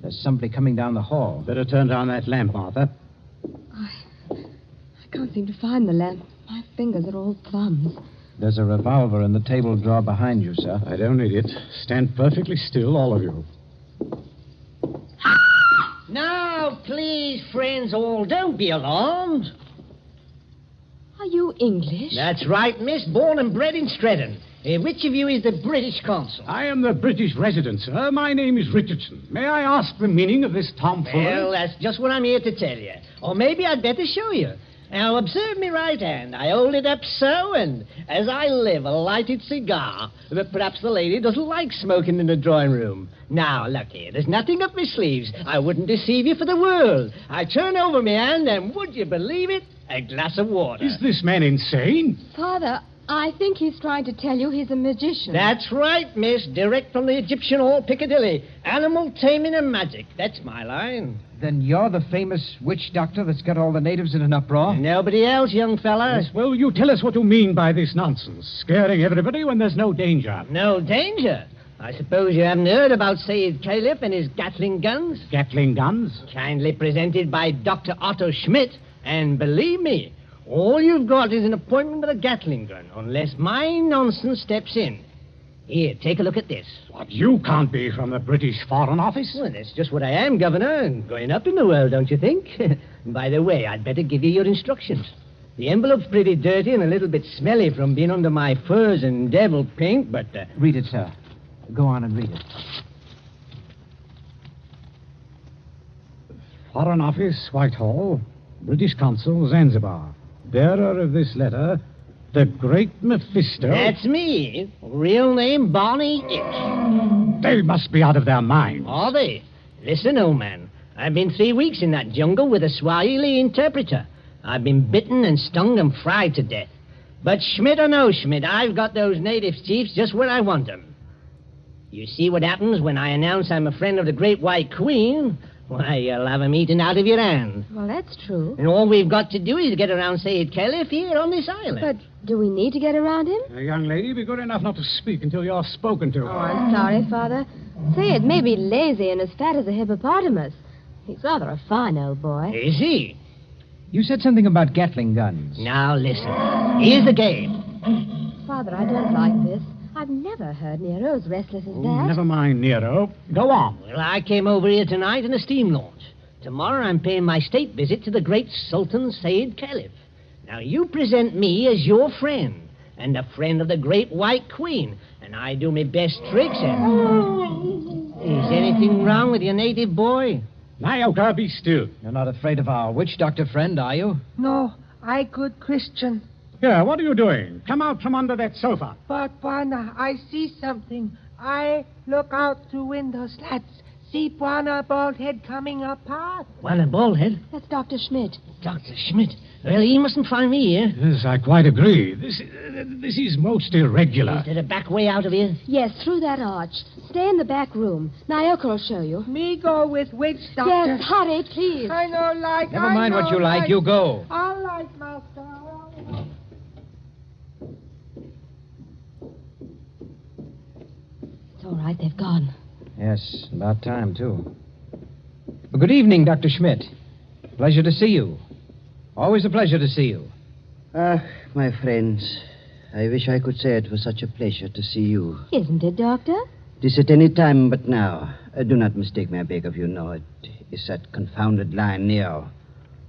There's somebody coming down the hall. Better turn down that lamp, Martha. I can't seem to find the lamp. My fingers are all thumbs. There's a revolver in the table drawer behind you, sir. I don't need it. Stand perfectly still, all of you. Now, please, friends all, don't be alarmed. Are you English? That's right, miss. Born and bred in Streatham. Which of you is the British consul? I am the British resident, sir. My name is Richardson. May I ask the meaning of this tomfoolery? Well, that's just what I'm here to tell you. Or maybe I'd better show you. Now, observe me right hand. I hold it up so, and as I live, a lighted cigar. But perhaps the lady doesn't like smoking in the drawing room. Now, look here. There's nothing up my sleeves. I wouldn't deceive you for the world. I turn over my hand, and would you believe it? A glass of water. Is this man insane? Father, I think he's trying to tell you he's a magician. That's right, miss. Direct from the Egyptian Hall, Piccadilly. Animal taming and magic. That's my line. Then you're the famous witch doctor that's got all the natives in an uproar? Nobody else, young fella. Yes, well, you tell us what you mean by this nonsense. Scaring everybody when there's no danger. No danger? I suppose you haven't heard about Sayyid Caliph and his Gatling guns? Gatling guns? Kindly presented by Dr. Otto Schmidt. And believe me, all you've got is an appointment with a Gatling gun, unless my nonsense steps in. Here, take a look at this. What, you can't be from the British Foreign Office? Well, that's just what I am, Governor, and going up in the world, don't you think? By the way, I'd better give you your instructions. The envelope's pretty dirty and a little bit smelly from being under my furs and devil paint, but... Read it, sir. Go on and read it. Foreign Office, Whitehall, British Consul, Zanzibar. Bearer of this letter, the Great Mephisto. That's me. Real name, Barney Itch. They must be out of their minds. Are they? Listen, old man. I've been 3 weeks in that jungle with a Swahili interpreter. I've been bitten and stung and fried to death. But Schmidt or no Schmidt, I've got those native chiefs just where I want them. You see what happens when I announce I'm a friend of the Great White Queen? Why, you'll have 'em eaten out of your hand. Well, that's true. And all we've got to do is get around Sayyid Caliph here on this island. But do we need to get around him? Young lady, be good enough not to speak until you're spoken to. Oh, I'm sorry, Father. Sayyid may be lazy and as fat as a hippopotamus. He's rather a fine old boy. Is he? You said something about Gatling guns. Now, listen. Here's the game. Father, I don't like this. I've never heard Nero as restless as that. Never mind, Nero. Go on. Well, I came over here tonight in a steam launch. Tomorrow I'm paying my state visit to the great Sultan Sayyid Caliph. Now, you present me as your friend, and a friend of the Great White Queen, and I do my best tricks Is anything wrong with your native boy? Nyoka, be still. You're not afraid of our witch doctor friend, are you? No, I good Christian. Here, what are you doing? Come out from under that sofa. But, Bwana, I see something. I look out through window slats. See Bwana bald head coming up path. Bwana bald head? That's Dr. Schmidt. Dr. Schmidt? Well, he mustn't find me here. Yes, I quite agree. This is most irregular. Is there a back way out of here? Yes, through that arch. Stay in the back room. Naoka will show you. Me go with witch doctor. Yes, hurry, please. I know like. Never mind what you like. You go. I like, master. It's all right, they've gone. Yes, about time, too. Well, good evening, Dr. Schmidt. Pleasure to see you. Always a pleasure to see you. Ah, my friends, I wish I could say it was such a pleasure to see you. Isn't it, Doctor? This at any time but now. Do not mistake me, I beg of you. No, it is that confounded line, Nero.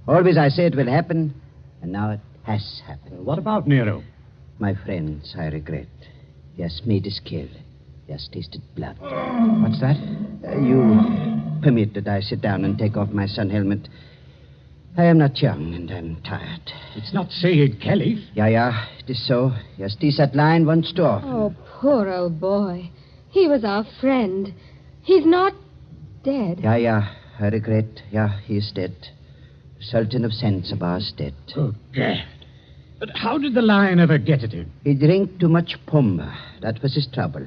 Always I say it will happen, and now it has happened. What about Nero? My friends, I regret. He has made his kill. He has tasted blood. What's that? You permit that I sit down and take off my sun helmet. I am not young, and I'm tired. It's not Sayyid Caliph. Yeah, it is so. He has teased that line once too often. Oh, poor old boy. He was our friend. He's not dead. Yeah, I regret. Yeah, he is dead. The Sultan of Zanzibar is dead. Good God. But how did the lion ever get at him? He drank too much pumba. That was his trouble.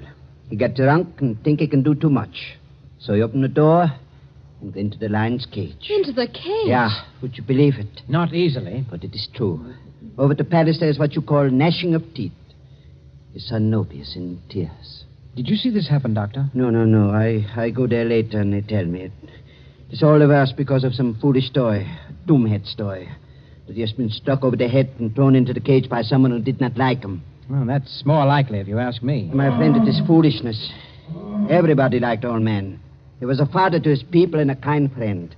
He got drunk and think he can do too much. So he opened the door and went into the lion's cage. Into the cage? Yeah, would you believe it? Not easily. But it is true. Over to Paris there is what you call gnashing of teeth. His son Nobi is in tears. Did you see this happen, Doctor? No. I go there later and they tell me it. It's all the worse because of some foolish story, a doomhead story, that he has been struck over the head and thrown into the cage by someone who did not like him. Well, that's more likely if you ask me. My friend, it is foolishness. Everybody liked old man. He was a father to his people and a kind friend.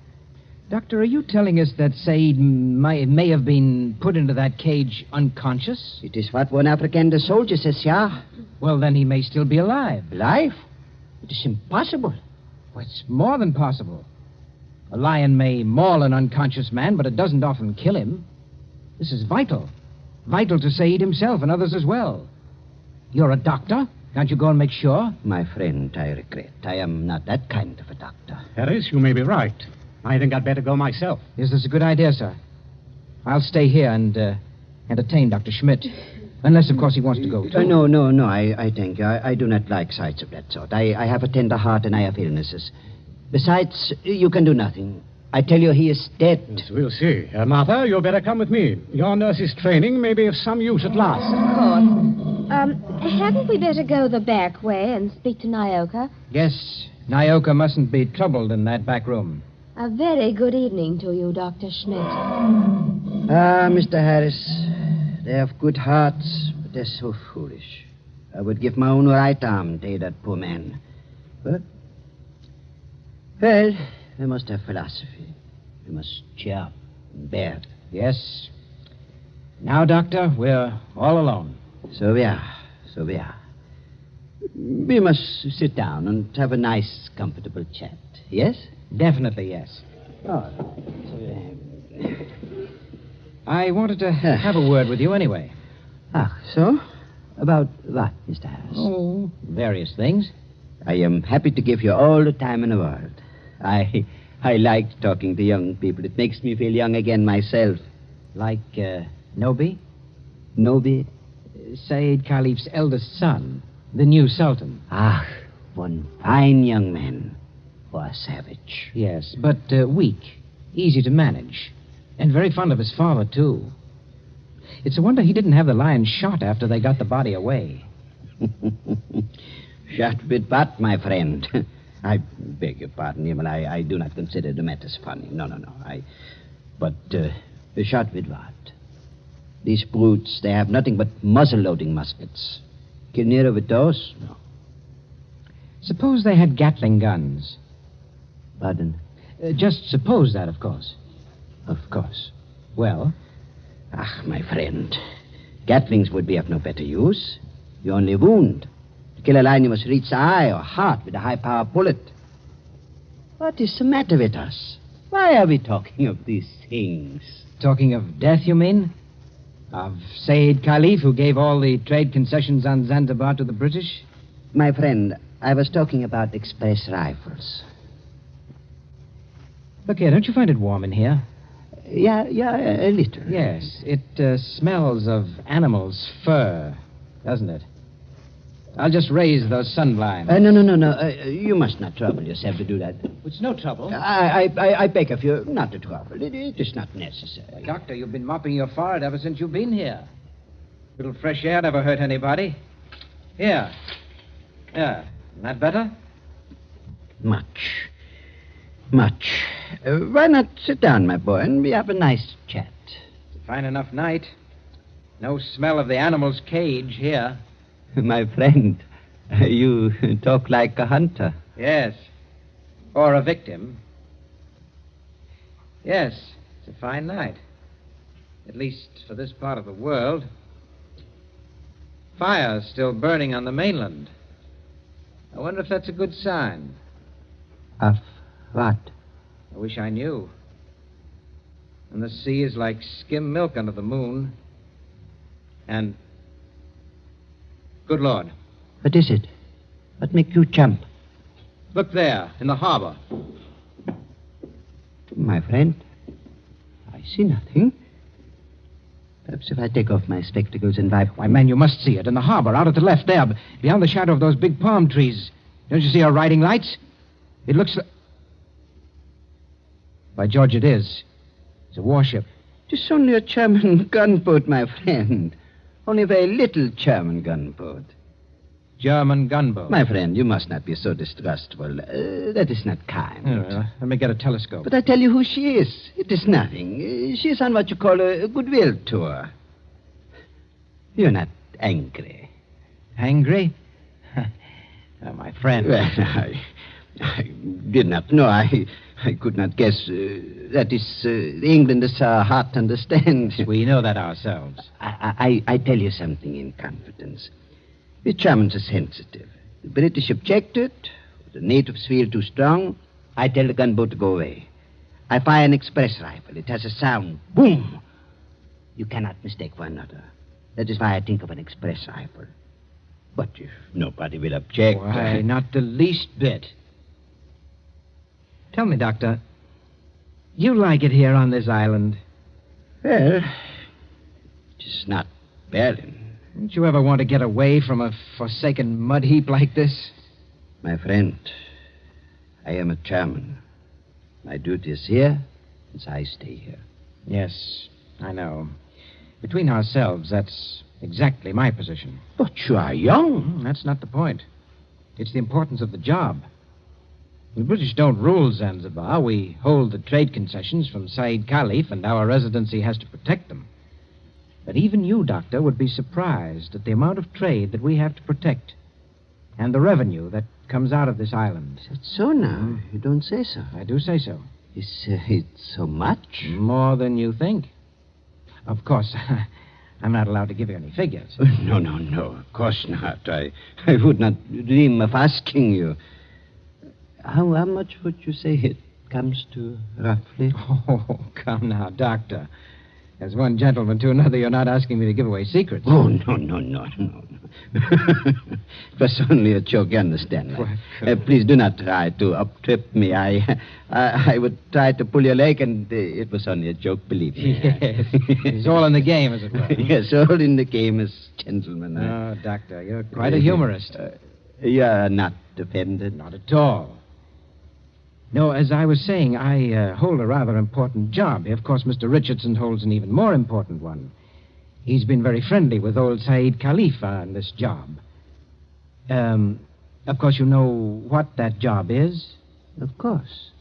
Doctor, are you telling us that Said may have been put into that cage unconscious? It is what one African soldier says, yeah. Well, then he may still be alive. Alive? It is impossible. Well, it's more than possible. A lion may maul an unconscious man, but it doesn't often kill him. This is vital. Vital to Said himself and others as well. You're a doctor. Can't you go and make sure? My friend, I regret. I am not that kind of a doctor. Harris, you may be right. I think I'd better go myself. Yes, that's a good idea, sir. I'll stay here and entertain Dr. Schmidt. Unless, of course, he wants to go, too. No, I thank you. I do not like sights of that sort. I have a tender heart and I have illnesses. Besides, you can do nothing. I tell you, he is dead. Yes, we'll see. Martha, you'd better come with me. Your nurse's training may be of some use at last. Of course. Hadn't we better go the back way and speak to Nyoka? Yes, Nyoka mustn't be troubled in that back room. A very good evening to you, Dr. Schmidt. Ah, Mr. Harris. They have good hearts, but they're so foolish. I would give my own right arm to aid that poor man. But, well, we must have philosophy. We must cheer up and bear it. Yes. Now, Doctor, we're all alone. So we are. We must sit down and have a nice, comfortable chat. Yes? Definitely, yes. Oh. I wanted to have a word with you anyway. Ah, so? About what, Mr. Harris? Oh, various things. I am happy to give you all the time in the world. I like talking to young people. It makes me feel young again myself. Like, Nobi? Nobi? Said Khalif's eldest son, the new Sultan. Ah, one fine young man. For a savage. Yes, but weak, easy to manage. And very fond of his father, too. It's a wonder he didn't have the lion shot after they got the body away. Shot with what, my friend? I beg your pardon, Himmel. I do not consider the matters funny. No. But shot with what? These brutes, they have nothing but muzzle-loading muskets. Kill Nero with those? No. Suppose they had Gatling guns. Pardon? Just suppose that, of course. Of course. Well? Ah, my friend. Gatlings would be of no better use. You only wound. To kill a lion, you must reach the eye or heart with a high-power bullet. What is the matter with us? Why are we talking of these things? Talking of death, you mean? Of Said Khalif, who gave all the trade concessions on Zanzibar to the British? My friend, I was talking about express rifles. Look here, don't you find it warm in here? Yeah, a little. Yes, it smells of animal's fur, doesn't it? I'll just raise those sun blinds. No. You must not trouble yourself to do that. It's no trouble. I beg of you not to trouble. It is not necessary. Doctor, you've been mopping your forehead ever since you've been here. A little fresh air never hurt anybody. Here. Yeah. Isn't that better? Much. Why not sit down, my boy, and we have a nice chat? It's a fine enough night. No smell of the animal's cage here. My friend, you talk like a hunter. Yes. Or a victim. Yes, it's a fine night. At least for this part of the world. Fire's still burning on the mainland. I wonder if that's a good sign. Of what? I wish I knew. And the sea is like skim milk under the moon. And... Good Lord. What is it? What makes you jump? Look there, in the harbor. My friend, I see nothing. Perhaps if I take off my spectacles and wipe... Why, man, you must see it. In the harbor, out at the left there, beyond the shadow of those big palm trees. Don't you see our riding lights? It looks like... By George, it is. It's a warship. It's only a German gunboat, my friend. Only a very little German gunboat. German gunboat? My friend, you must not be so distrustful. That is not kind. Let me get a telescope. But I tell you who she is. It is nothing. She is on what you call a goodwill tour. You're not angry. Angry? My friend. Well, I did not know. I could not guess. That is, the Englanders are hard to understand. We know that ourselves. I tell you something in confidence. The Germans are sensitive. The British objected. The natives feel too strong. I tell the gunboat to go away. I fire an express rifle. It has a sound. Boom! You cannot mistake for another. That is why I think of an express rifle. But if nobody will object... Why, not the least bit. Tell me, Doctor, you like it here on this island? Well, it is not Berlin. Don't you ever want to get away from a forsaken mud heap like this? My friend, I am a chairman. My duty is here, and so I stay here. Yes, I know. Between ourselves, that's exactly my position. But you are young. That's not the point. It's the importance of the job. The British don't rule Zanzibar. We hold the trade concessions from Said Khalif, and our residency has to protect them. But even you, Doctor, would be surprised at the amount of trade that we have to protect and the revenue that comes out of this island. That's so now. You don't say so. I do say so. It's so much? More than you think. Of course, I'm not allowed to give you any figures. No, of course not. I would not dream of asking you. How much would you say it comes to, roughly? Oh, come now, Doctor. As one gentleman to another, you're not asking me to give away secrets. Oh, no. It was only a joke, you understand. Please do not try to uptrip me. I would try to pull your leg, and it was only a joke, believe me. Yes. It's all in the game, as it were. Yes, all in the game as gentlemen. Oh, Doctor, you're quite a humorist. You're not offended? Not at all. No, as I was saying, I hold a rather important job. Of course, Mr. Richardson holds an even more important one. He's been very friendly with old Said Khalifa on this job. Of course, you know what that job is? Of course.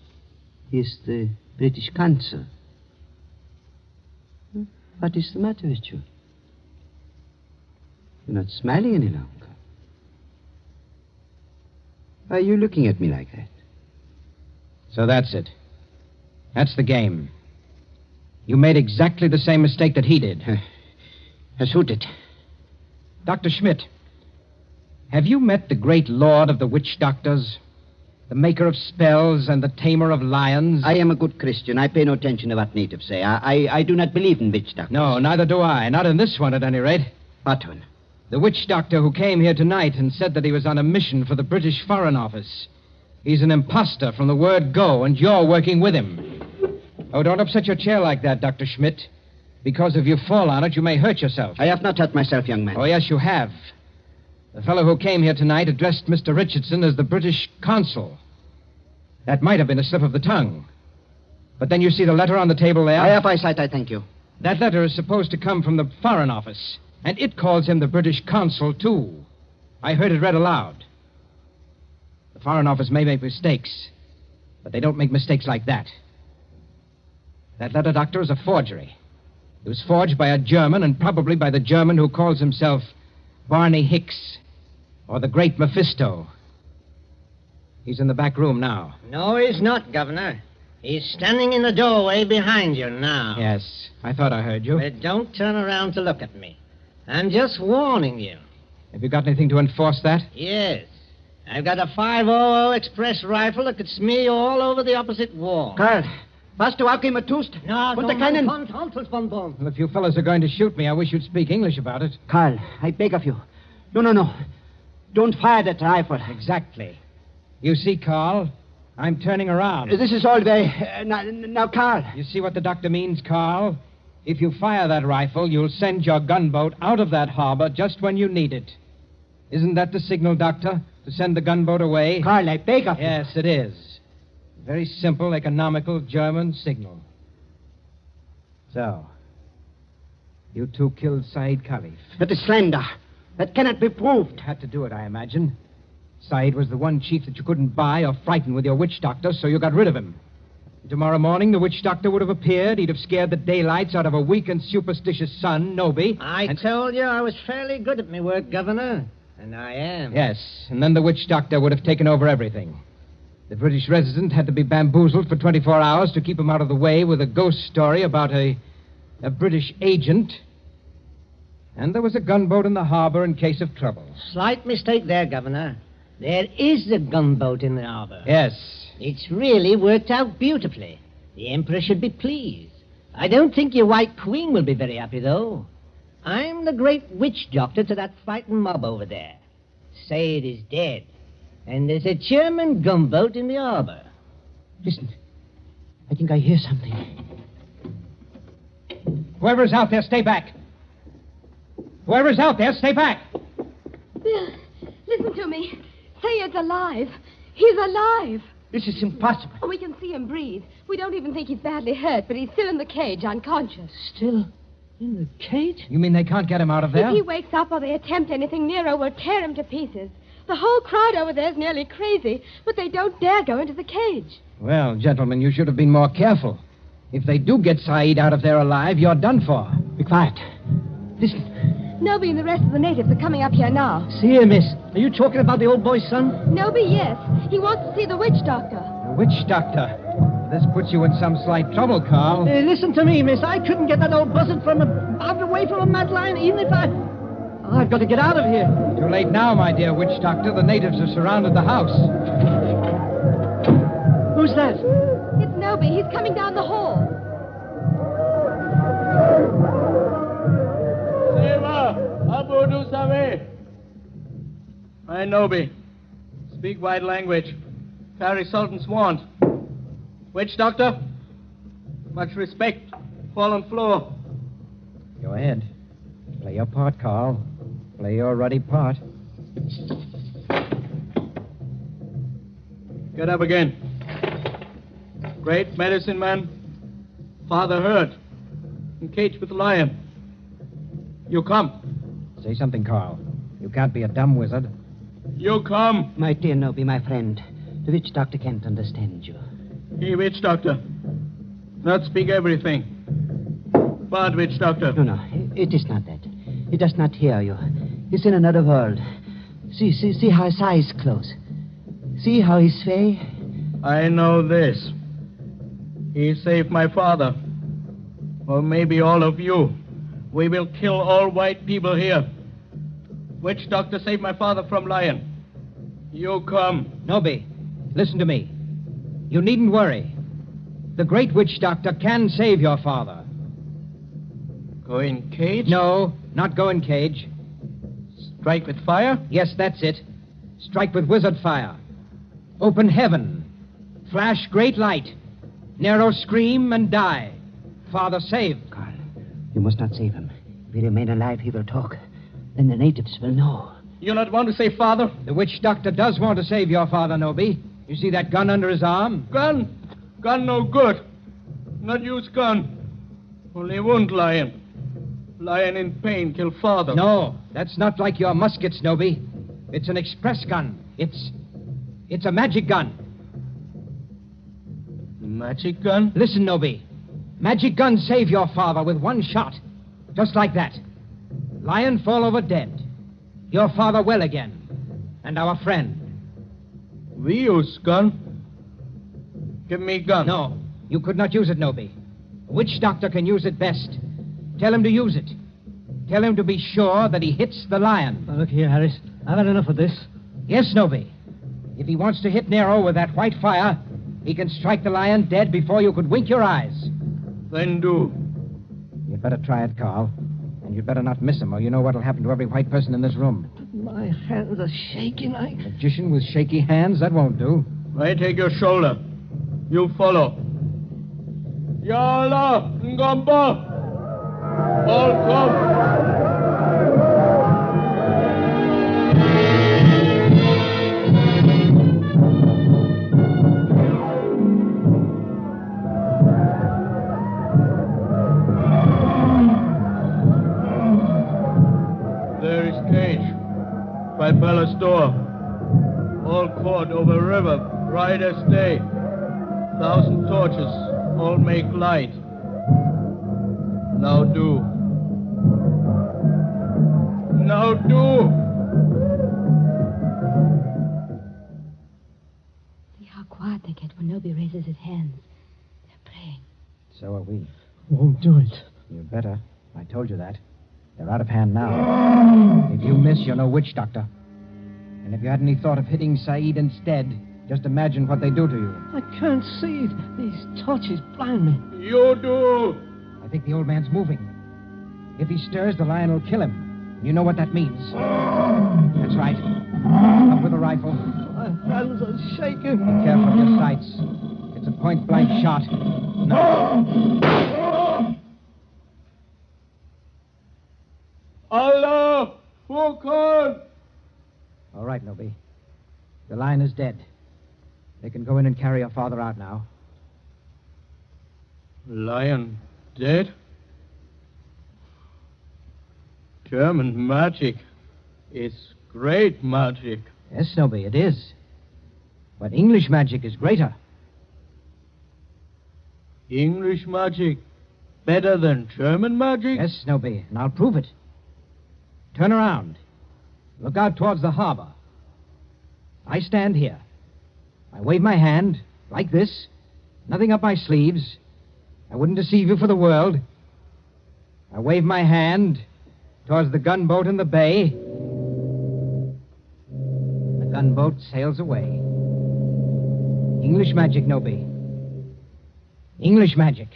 He's the British consul. What is the matter with you? You're not smiling any longer. Why are you looking at me like that? So that's it. That's the game. You made exactly the same mistake that he did. Who did? Dr. Schmidt, have you met the great lord of the witch doctors? The maker of spells and the tamer of lions? I am a good Christian. I pay no attention to what natives say. I do not believe in witch doctors. No, neither do I. Not in this one, at any rate. What one? The witch doctor who came here tonight and said that he was on a mission for the British Foreign Office. He's an imposter from the word go, and you're working with him. Oh, don't upset your chair like that, Dr. Schmidt. Because if you fall on it, you may hurt yourself. I have not hurt myself, young man. Oh, yes, you have. The fellow who came here tonight addressed Mr. Richardson as the British consul. That might have been a slip of the tongue. But then you see the letter on the table there? I have eyesight, I thank you. That letter is supposed to come from the Foreign Office, and it calls him the British consul, too. I heard it read aloud. The Foreign Office may make mistakes, but they don't make mistakes like that. That letter, Doctor, is a forgery. It was forged by a German, and probably by the German who calls himself Barney Hicks, or the Great Mephisto. He's in the back room now. No, he's not, Governor. He's standing in the doorway behind you now. Yes, I thought I heard you. But don't turn around to look at me. I'm just warning you. Have you got anything to enforce that? Yes. I've got a 500 express rifle that could smear you all over the opposite wall. Karl, was du auch immer tust? No, Unter keinen... Well, if you fellas are going to shoot me, I wish you'd speak English about it. Karl, I beg of you. No. Don't fire that rifle. Exactly. You see, Carl, I'm turning around. This is all very... now, Karl. You see what the doctor means, Carl? If you fire that rifle, you'll send your gunboat out of that harbor just when you need it. Isn't that the signal, Doctor? To send the gunboat away? Karl, I beg of you. Yes, it is. Very simple, economical German signal. So, you two killed Said Khalif. That is slander. That cannot be proved. You had to do it, I imagine. Said was the one chief that you couldn't buy or frighten with your witch doctor, so you got rid of him. Tomorrow morning, the witch doctor would have appeared. He'd have scared the daylights out of a weak and superstitious son, Noby. I told you I was fairly good at my work, Governor. And I am. Yes, and then the witch doctor would have taken over everything. The British resident had to be bamboozled for 24 hours to keep him out of the way with a ghost story about a British agent. And there was a gunboat in the harbor in case of trouble. Slight mistake there, Governor. There is a gunboat in the harbor. Yes. It's really worked out beautifully. The Emperor should be pleased. I don't think your White Queen will be very happy, though. I'm the great witch doctor to that fighting mob over there. Said is dead. And there's a German gunboat in the harbor. Listen. I think I hear something. Whoever's out there, stay back. Whoever's out there, stay back. Bill, listen to me. Sayed's alive. He's alive. This is impossible. Oh, we can see him breathe. We don't even think he's badly hurt, but he's still in the cage, unconscious. Still in the cage? You mean they can't get him out of there? If he wakes up or they attempt anything, Nero will tear him to pieces. The whole crowd over there is nearly crazy, but they don't dare go into the cage. Well, gentlemen, you should have been more careful. If they do get Saeed out of there alive, you're done for. Be quiet. Listen. Nobi and the rest of the natives are coming up here now. See here, miss. Are you talking about the old boy's son? Nobi, yes. He wants to see the witch doctor. The witch doctor? This puts you in some slight trouble, Carl. Listen to me, miss. I couldn't get that old buzzard out away from a mad lion, even if I've got to get out of here. Too late now, my dear witch doctor. The natives have surrounded the house. Who's that? It's Nobi. He's coming down the hall. Abu do Save. I Nobi. Speak white language. Carry Sultan's wand. Witch doctor? Much respect. Fallen floor. Go ahead. Play your part, Carl. Play your ruddy part. Get up again. Great medicine man. Father hurt. Encaged with the lion. You come. Say something, Carl. You can't be a dumb wizard. You come. My dear Nobi, my friend, the witch doctor can't understand you. He witch doctor. Not speak everything. Bad witch doctor. No, it is not that. He does not hear you. He's in another world. See how his eyes close. See how he's sway. I know this. He saved my father. Or maybe all of you. We will kill all white people here. Witch doctor saved my father from lion. You come. Nobi, listen to me. You needn't worry. The great witch doctor can save your father. Go in cage? No, not go in cage. Strike with fire? Yes, that's it. Strike with wizard fire. Open heaven. Flash great light. Nero scream and die. Father saved. Carl, you must not save him. If he remain alive, he will talk. Then the natives will know. You not want to save father? The witch doctor does want to save your father, Nobi. You see that gun under his arm? Gun? Gun no good. Not use gun. Only wound lion. Lion in pain kill father. No, that's not like your muskets, Nobi. It's an express gun. It's a magic gun. Magic gun? Listen, Nobi. Magic gun save your father with one shot. Just like that. Lion fall over dead. Your father well again. And our friend. We use gun. Give me gun. No, you could not use it, Nobi. A witch doctor can use it best. Tell him to use it. Tell him to be sure that he hits the lion. Now, look here, Harris. I've had enough of this. Yes, Nobi. If he wants to hit Nero with that white fire, he can strike the lion dead before you could wink your eyes. Then do. You'd better try it, Carl. And you'd better not miss him, or you know what'll happen to every white person in this room. My hands are shaking. Magician with shaky hands? That won't do. I take your shoulder. You follow. Yalla, Ngamba. All come. There is cage by palace door. All court over river, bright as day. 1,000 torches, all make light. Now do. Now do. See how quiet they get when Nobi raises his hands. They're praying. So are we. Won't do it. You'd better. I told you that. They're out of hand now. If you miss, you're no witch doctor. And if you had any thought of hitting Saeed instead, just imagine what they do to you. I can't see. These torches blind me. You do. I think the old man's moving. If he stirs, the lion will kill him. You know what that means. That's right. Up with a rifle. My hands are shaking. Be careful of your sights. It's a point-blank shot. No. Allah! Fukun! All right, Nobi. The lion is dead. They can go in and carry your father out now. Lion dead? German magic is great magic. Yes, Nobi, it is. But English magic is greater. English magic better than German magic? Yes, Nobi, and I'll prove it. Turn around. Look out towards the harbor. I stand here. I wave my hand, like this. Nothing up my sleeves. I wouldn't deceive you for the world. I wave my hand towards the gunboat in the bay. The gunboat sails away. English magic, Nobi. English magic.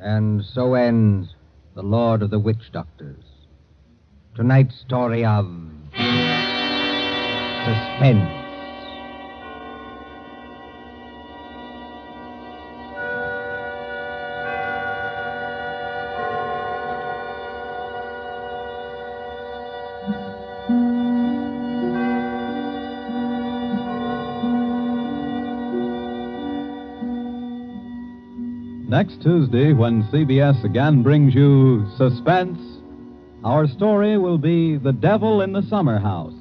And so ends The Lord of the Witch Doctors. Tonight's story of Suspense. Next Tuesday, when CBS again brings you Suspense, our story will be The Devil in the Summer House.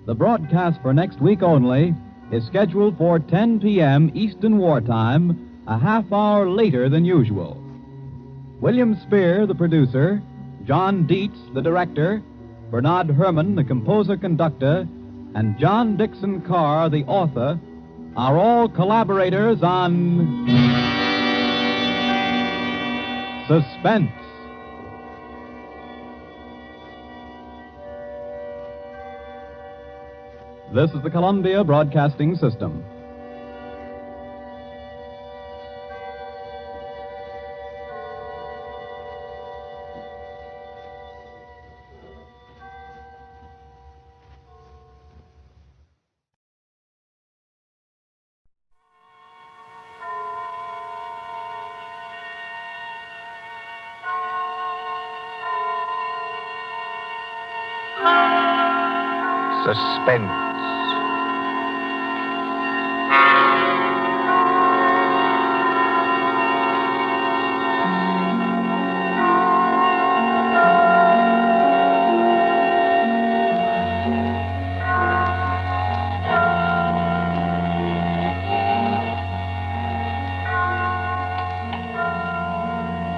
The broadcast for next week only is scheduled for 10 p.m. Eastern Wartime, a half hour later than usual. William Spear, the producer, John Dietz, the director, Bernard Herrmann, the composer-conductor, and John Dixon Carr, the author, are all collaborators on Suspense. This is the Columbia Broadcasting System. Suspense.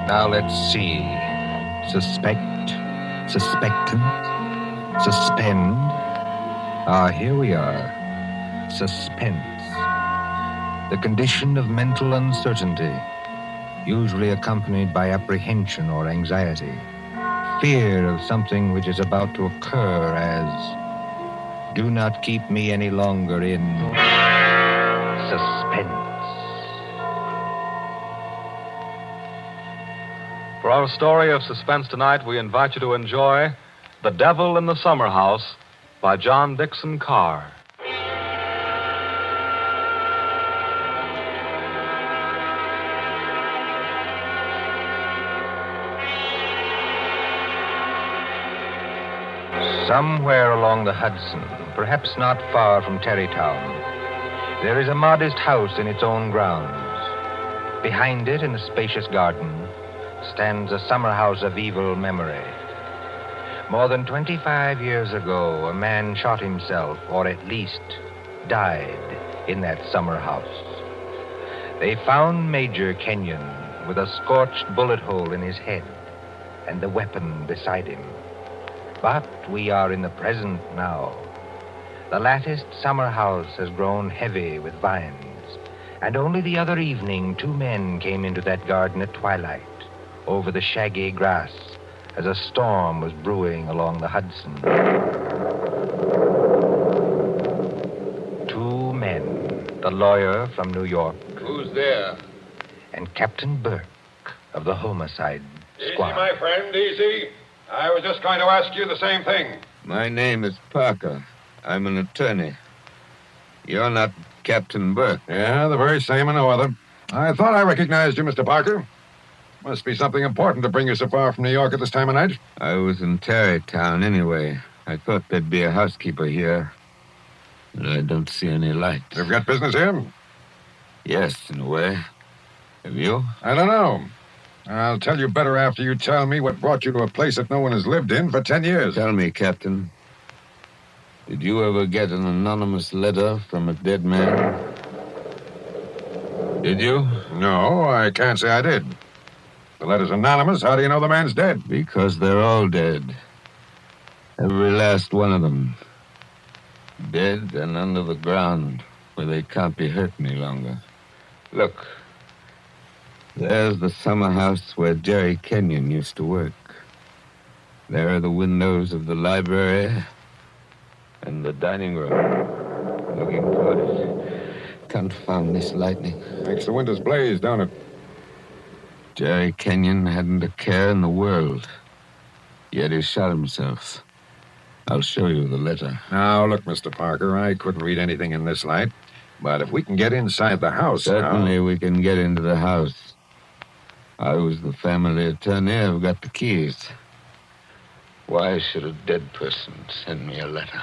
Now let's see. Suspect, suspectant, suspend. Ah, here we are. Suspense. The condition of mental uncertainty, usually accompanied by apprehension or anxiety. Fear of something which is about to occur, as do not keep me any longer in suspense. For our story of suspense tonight, we invite you to enjoy The Devil in the Summer House by John Dixon Carr. Somewhere along the Hudson, perhaps not far from Terrytown, there is a modest house in its own grounds. Behind it, in a spacious garden, stands a summer house of evil memory. More than 25 years ago, a man shot himself, or at least died, in that summer house. They found Major Kenyon with a scorched bullet hole in his head and the weapon beside him. But we are in the present now. The latticed summer house has grown heavy with vines, and only the other evening 2 men came into that garden at twilight, over the shaggy grass, as a storm was brewing along the Hudson. 2 men, the lawyer from New York. Who's there? And Captain Burke of the homicide Easy, my friend, easy. I was just going to ask you the same thing. My name is Parker. I'm an attorney. You're not Captain Burke. Yeah, the very same and no other. I thought I recognized you, Mr. Parker. Must be something important to bring you so far from New York at this time of night. I was in Tarrytown anyway. I thought there'd be a housekeeper here. But I don't see any light. You've got business here? Yes, in a way. Have you? I don't know. I'll tell you better after you tell me what brought you to a place that no one has lived in for 10 years. Tell me, Captain. Did you ever get an anonymous letter from a dead man? Did you? No, I can't say I did. The letter's anonymous. How do you know the man's dead? Because they're all dead. Every last one of them. Dead and under the ground, where they can't be hurt any longer. Look. There's the summer house where Jerry Kenyon used to work. There are the windows of the library and the dining room. Looking for it. Confound this lightning. Makes the windows blaze, don't it? Jerry Kenyon hadn't a care in the world. Yet he shot himself. I'll show you the letter. Now, look, Mr. Parker, I couldn't read anything in this light. But if we can get inside the house Certainly we can get into the house. I was the family attorney. I've got the keys. Why should a dead person send me a letter?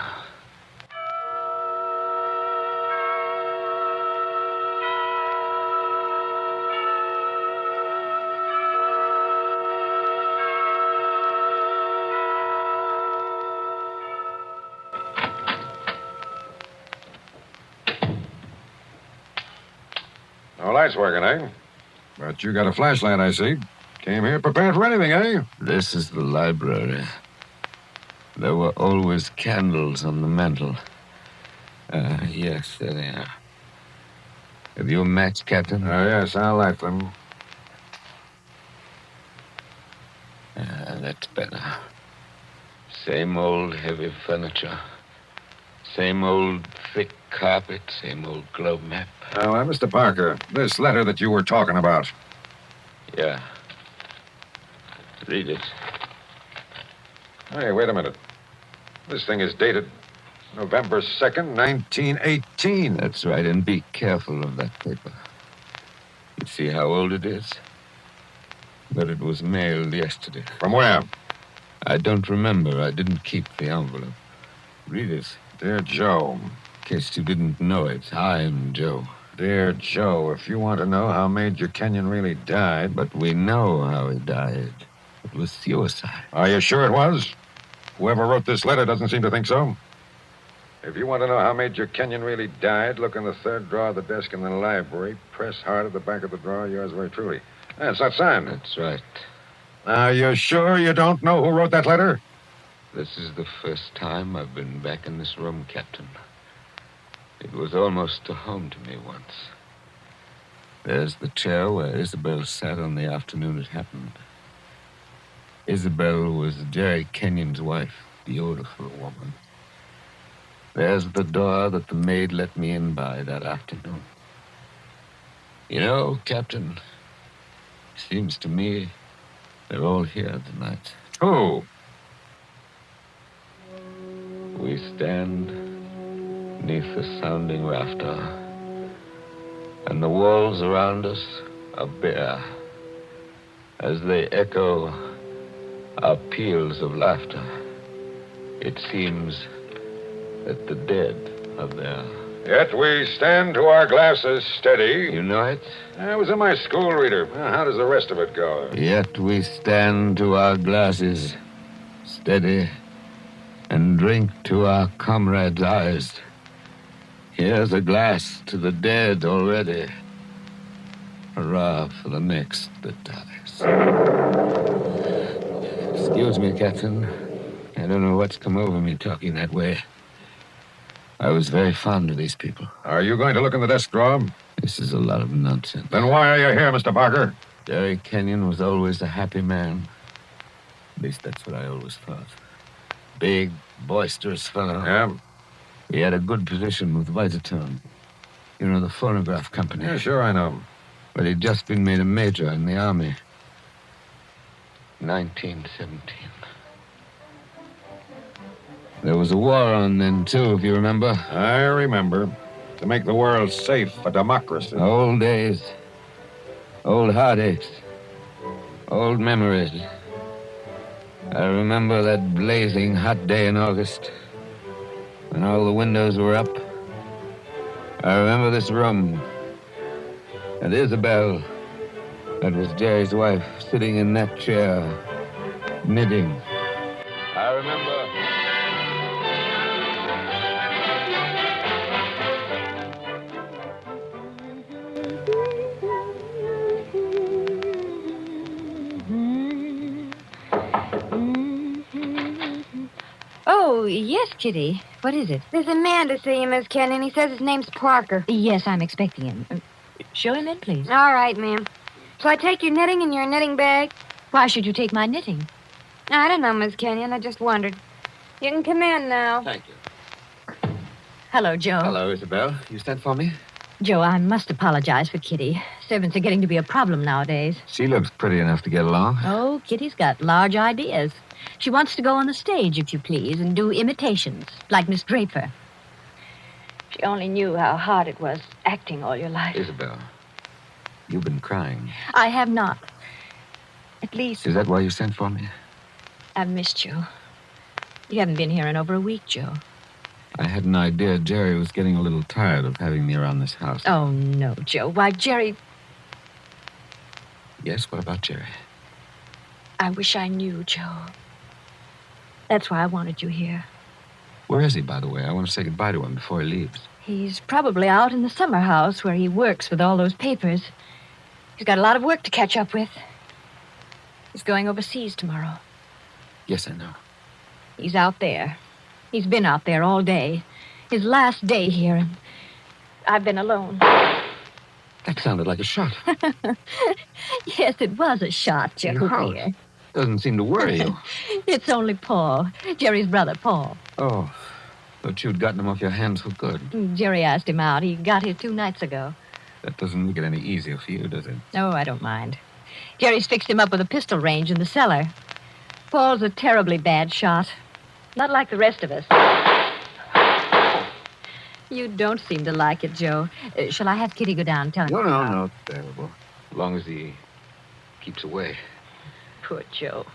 No lights working, eh? But you got a flashlight, I see. Came here prepared for anything, eh? This is the library. There were always candles on the mantel. Yes, there they are. Have you a match, Captain? Yes, I'll light them. That's better. Same old heavy furniture. Same old thick carpet. Same old globe map. Now, Mr. Parker, this letter that you were talking about. Yeah. Read it. Hey, wait a minute. This thing is dated November 2nd, 1918. That's right, and be careful of that paper. You see how old it is? But it was mailed yesterday. From where? I don't remember. I didn't keep the envelope. Read it. Dear Joe. In case you didn't know it, I'm Joe. Dear Joe, if you want to know how Major Kenyon really died... But we know how he died. It was suicide. Are you sure it was? Whoever wrote this letter doesn't seem to think so. If you want to know how Major Kenyon really died, look in the third drawer of the desk in the library. Press hard at the back of the drawer. Yours very truly. That's not signed. That's right. Are you sure you don't know who wrote that letter? This is the first time I've been back in this room, Captain. It was almost a home to me once. There's the chair where Isabel sat on the afternoon it happened. Isabel was Jerry Kenyon's wife, beautiful woman. There's the door that the maid let me in by that afternoon. You know, Captain, seems to me they're all here tonight. Who? We stand neath the sounding rafter, and the walls around us are bare as they echo our peals of laughter. It seems that the dead are there. Yet we stand to our glasses steady. You know it? I was in my school reader. How does the rest of it go? Yet we stand to our glasses steady and drink to our comrades' eyes. Here's a glass to the dead already. Hurrah for the next that dies. Excuse me, Captain. I don't know what's come over me talking that way. I was very fond of these people. Are you going to look in the desk drawer? This is a lot of nonsense. Then why are you here, Mr. Parker? Jerry Kenyon was always a happy man. At least that's what I always thought. Big, boisterous fellow. Yeah? He had a good position with Vitaton. You know, the phonograph company. Yeah, sure, I know. But he'd just been made a major in the army. 1917. There was a war on then, too, if you remember. I remember. To make the world safe for democracy. Old days. Old heartaches. Old memories. I remember that blazing hot day in August when all the windows were up. I remember this room and Isabel, that was Jerry's wife, sitting in that chair, knitting. I remember... Oh, yes, Kitty. What is it? There's a man to see you, Miss Kenyon. He says his name's Parker. Yes, I'm expecting him. Show him in, please. All right, ma'am. Shall I take your knitting in your knitting bag? Why should you take my knitting? I don't know, Miss Kenyon. I just wondered. You can come in now. Thank you. Hello, Joe. Hello, Isabel. You sent for me? Joe, I must apologize for Kitty. Servants are getting to be a problem nowadays. She looks pretty enough to get along. Oh, Kitty's got large ideas. She wants to go on the stage, if you please, and do imitations, like Miss Draper. She only knew how hard it was acting all your life. Isabel, you've been crying. I have not. At least... Is that why you sent for me? I've missed you. You haven't been here in over a week, Joe. I had an idea Jerry was getting a little tired of having me around this house. Oh, no, Joe. Why, Jerry... Yes, what about Jerry? I wish I knew, Joe. That's why I wanted you here. Where is he, by the way? I want to say goodbye to him before he leaves. He's probably out in the summer house where he works with all those papers. He's got a lot of work to catch up with. He's going overseas tomorrow. Yes, I know. He's out there. He's been out there all day. His last day here, and I've been alone. That sounded like a shot. Yes, it was a shot, Joe. How? Dear. Doesn't seem to worry you. It's only Paul, Jerry's brother, Paul. Oh, thought you'd gotten him off your hands for good. Jerry asked him out. He got here 2 nights ago. That doesn't make it any easier for you, does it? Oh, I don't mind. Jerry's fixed him up with a pistol range in the cellar. Paul's a terribly bad shot. Not like the rest of us. You don't seem to like it, Joe. Shall I have Kitty go down and tell him? No, it's terrible. As long as he keeps away. Poor Joe.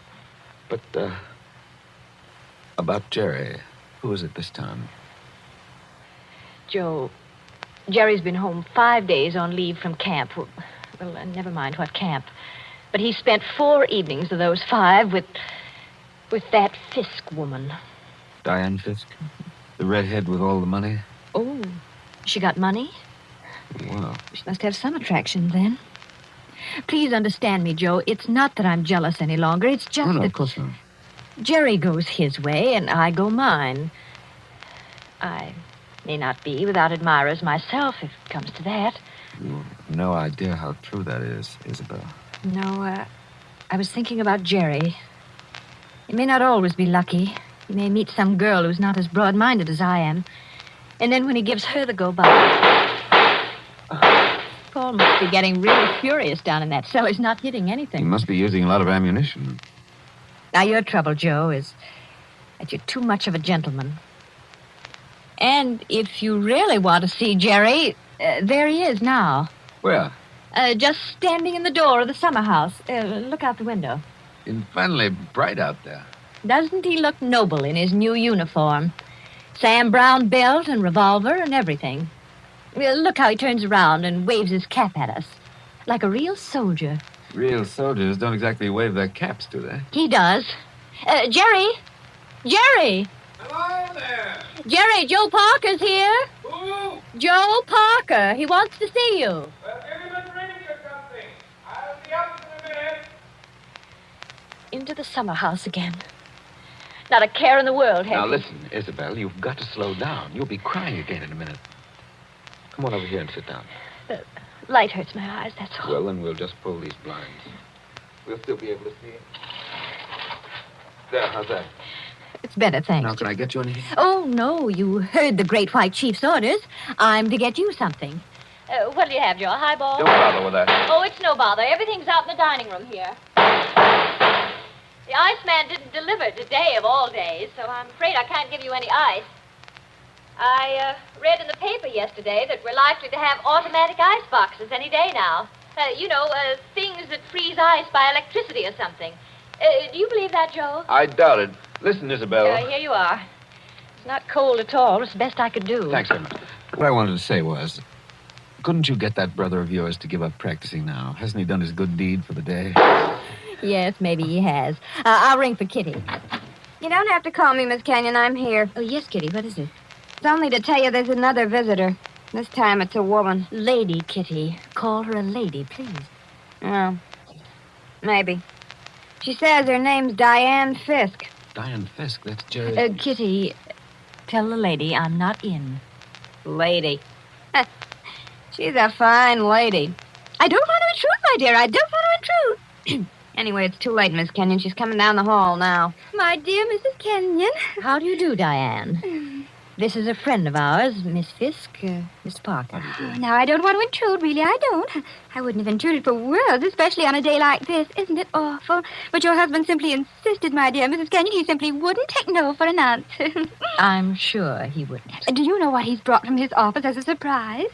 But, about Jerry, who is it this time? Joe, Jerry's been home 5 days on leave from camp. Well, never mind what camp. But he spent 4 evenings of those 5 with that Fisk woman. Diane Fisk? The redhead with all the money? Oh, she got money? Well, She must have some attraction then. Please understand me, Joe. It's not that I'm jealous any longer. It's just no, that of course not. Jerry goes his way and I go mine. I may not be without admirers myself, if it comes to that. You have no idea how true that is, Isabel. No, I was thinking about Jerry. He may not always be lucky. He may meet some girl who's not as broad-minded as I am. And then when he gives her the go-by... Paul must be getting really furious down in that cell. He's not hitting anything. He must be using a lot of ammunition. Now, your trouble, Joe, is that you're too much of a gentleman. And if you really want to see Jerry, there he is now. Where? Just standing in the door of the summer house. Look out the window. Infernally bright out there. Doesn't he look noble in his new uniform? Sam Brown belt and revolver and everything. Look how he turns around and waves his cap at us. Like a real soldier. Real soldiers don't exactly wave their caps, do they? He does. Jerry! Jerry! Hello there. Jerry, Joe Parker's here. Who? Joe Parker. He wants to see you. Well, give him a drink or something. I'll be up in a minute. Into the summer house again. Not a care in the world, have Now, you? listen, Isabel, you've got to slow down. You'll be crying again in a minute. Come on over here and sit down. The light hurts my eyes, that's all. Well, then we'll just pull these blinds. We'll still be able to see it. There, how's that? It's better, thanks. Now, can I get you anything? Oh, no, you heard the Great White Chief's orders. I'm to get you something. What do you have, Joe? A highball? Don't bother with that. Oh, it's no bother. Everything's out in the dining room here. The iceman didn't deliver today of all days, so I'm afraid I can't give you any ice. I read in the paper yesterday that we're likely to have automatic ice boxes any day now. Things that freeze ice by electricity or something. Do you believe that, Joe? I doubt it. Listen, Isabel. Here you are. It's not cold at all. It's the best I could do. Thanks very much. What I wanted to say was, couldn't you get that brother of yours to give up practicing now? Hasn't he done his good deed for the day? Yes, maybe he has. I'll ring for Kitty. You don't have to call me, Miss Kenyon. I'm here. Oh, yes, Kitty. What is it? It's only to tell you there's another visitor. This time it's a woman. Lady, Kitty. Call her a lady, please. Oh, maybe. She says her name's Diane Fisk. Diane Fisk, that's Jerry. Kitty, tell the lady I'm not in. Lady. She's a fine lady. I don't want to intrude, my dear. I don't want to intrude. Anyway, it's too late, Miss Kenyon. She's coming down the hall now. My dear Mrs. Kenyon. How do you do, Diane? This is a friend of ours, Miss Fisk, Miss Parker. Now, I don't want to intrude, really. I don't. I wouldn't have intruded for worlds, especially on a day like this. Isn't it awful? But your husband simply insisted, my dear Mrs. Kenyon. He simply wouldn't take no for an answer. I'm sure he wouldn't. Do you know what he's brought from his office as a surprise?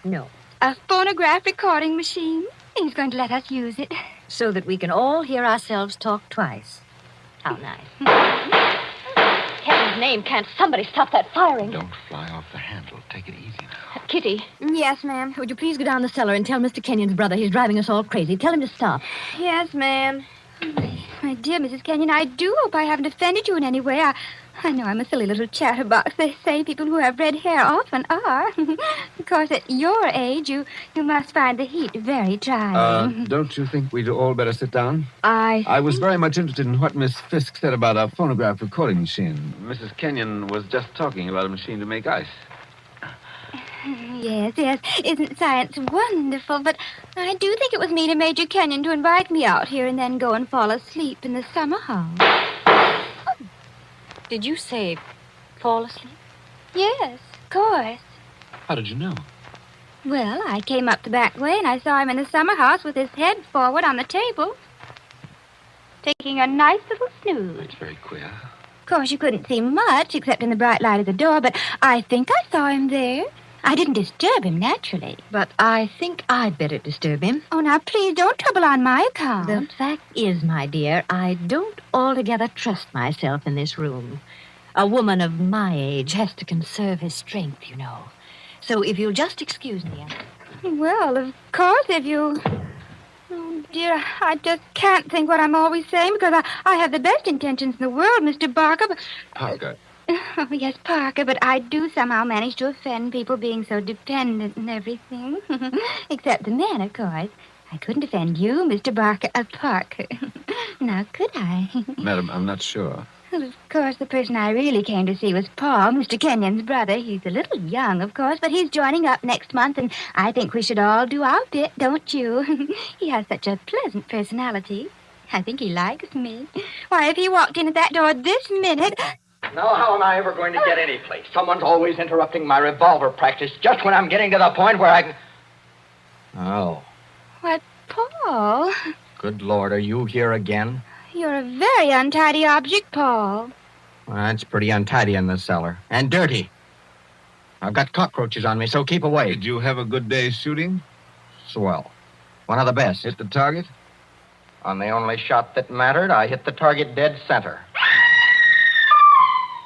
No. A phonograph recording machine. And he's going to let us use it. So that we can all hear ourselves talk twice. How nice. Heaven's name, can't somebody stop that firing? Don't fly off the handle. Take it easy now. Kitty. Yes, ma'am. Would you please go down the cellar and tell Mr. Kenyon's brother he's driving us all crazy. Tell him to stop. Yes, ma'am. My dear Mrs. Kenyon, I do hope I haven't offended you in any way. I know I'm a silly little chatterbox. They say people who have red hair often are. Of course, at your age, you must find the heat very trying. Don't you think we'd all better sit down? I was very much interested in what Miss Fisk said about a phonograph recording machine. Mrs. Kenyon was just talking about a machine to make ice. Yes. Isn't science wonderful? But I do think it was mean of Major Kenyon to invite me out here and then go and fall asleep in the summer house. Did you say fall asleep? Yes, of course. How did you know? Well, I came up the back way and I saw him in the summer house with his head forward on the table, taking a nice little snooze. That's very queer. Of course, you couldn't see much except in the bright light of the door, but I think I saw him there. I didn't disturb him, naturally. But I think I'd better disturb him. Oh, now, please don't trouble on my account. The fact is, my dear, I don't altogether trust myself in this room. A woman of my age has to conserve her strength, you know. So if you'll just excuse me. Well, of course, if you... Oh, dear, I just can't think what I'm always saying because I have the best intentions in the world, Mr. Barker, but... Parker. Oh, yes, Parker, but I do somehow manage to offend people being so dependent and everything. Except the men, of course. I couldn't offend you, Mr. Parker. Now, could I? Madam, I'm not sure. Well, of course, the person I really came to see was Paul, Mr. Kenyon's brother. He's a little young, of course, but he's joining up next month, and I think we should all do our bit, don't you? He has such a pleasant personality. I think he likes me. Why, if he walked in at that door this minute... Now, how am I ever going to get any place? Someone's always interrupting my revolver practice just when I'm getting to the point where I can... Oh. Why, Paul, Good Lord, are you here again? you're a very untidy object, Paul. Well, that's pretty untidy in the cellar. And dirty. I've got cockroaches on me, so keep away. Did you have a good day shooting? Swell. One of the best. Hit the target? On the only shot that mattered, I hit the target dead center.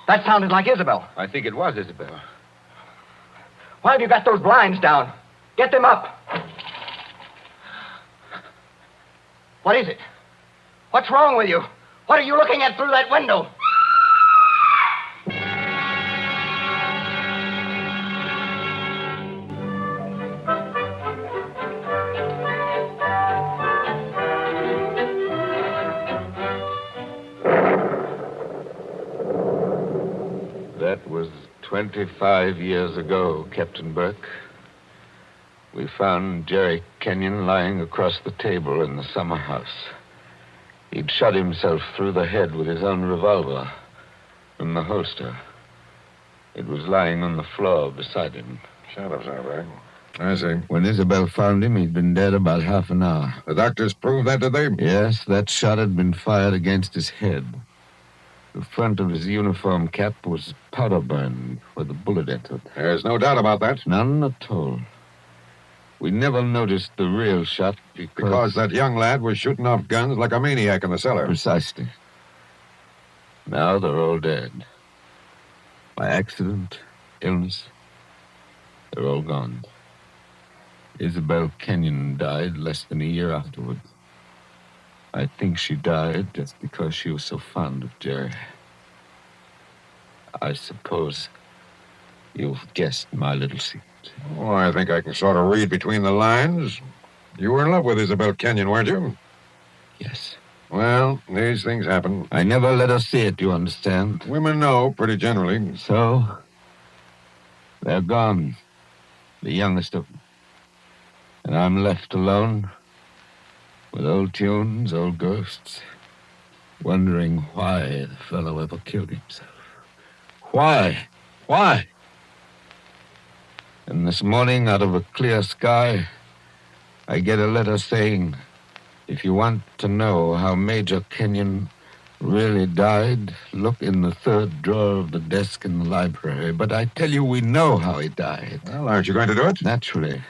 That sounded like Isabel. I think it was Isabel. Why have you got those blinds down? Get them up. What is it? What's wrong with you? What are you looking at through that window? That was 25 years ago, Captain Burke. We found Jerry Kenyon lying across the table in the summer house. He'd shot himself through the head with his own revolver from the holster. It was lying on the floor beside him. Sheriff's all right. I see. When Isabel found him, he'd been dead about half an hour. The doctors proved that, did they? Yes, that shot had been fired against his head. The front of his uniform cap was powder burned where the bullet entered. There's no doubt about that. None at all. We never noticed the real shot Because that young lad was shooting off guns like a maniac in the cellar. Precisely. Now they're all dead. By accident, illness, they're all gone. Isabel Kenyon died less than a year afterwards. I think she died just because she was so fond of Jerry. I suppose you've guessed my little secret. Oh, I think I can sort of read between the lines. You were in love with Isabel Kenyon, weren't you? Yes. Well, these things happen. I never let her see it, you understand? Women know, pretty generally. So, they're gone. The youngest of them. And I'm left alone with old tunes, old ghosts, wondering why the fellow ever killed himself. Why? Why? And this morning, out of a clear sky, I get a letter saying, if you want to know how Major Kenyon really died, look in the third drawer of the desk in the library. But I tell you, we know how he died. Well, aren't you going to do it? Naturally.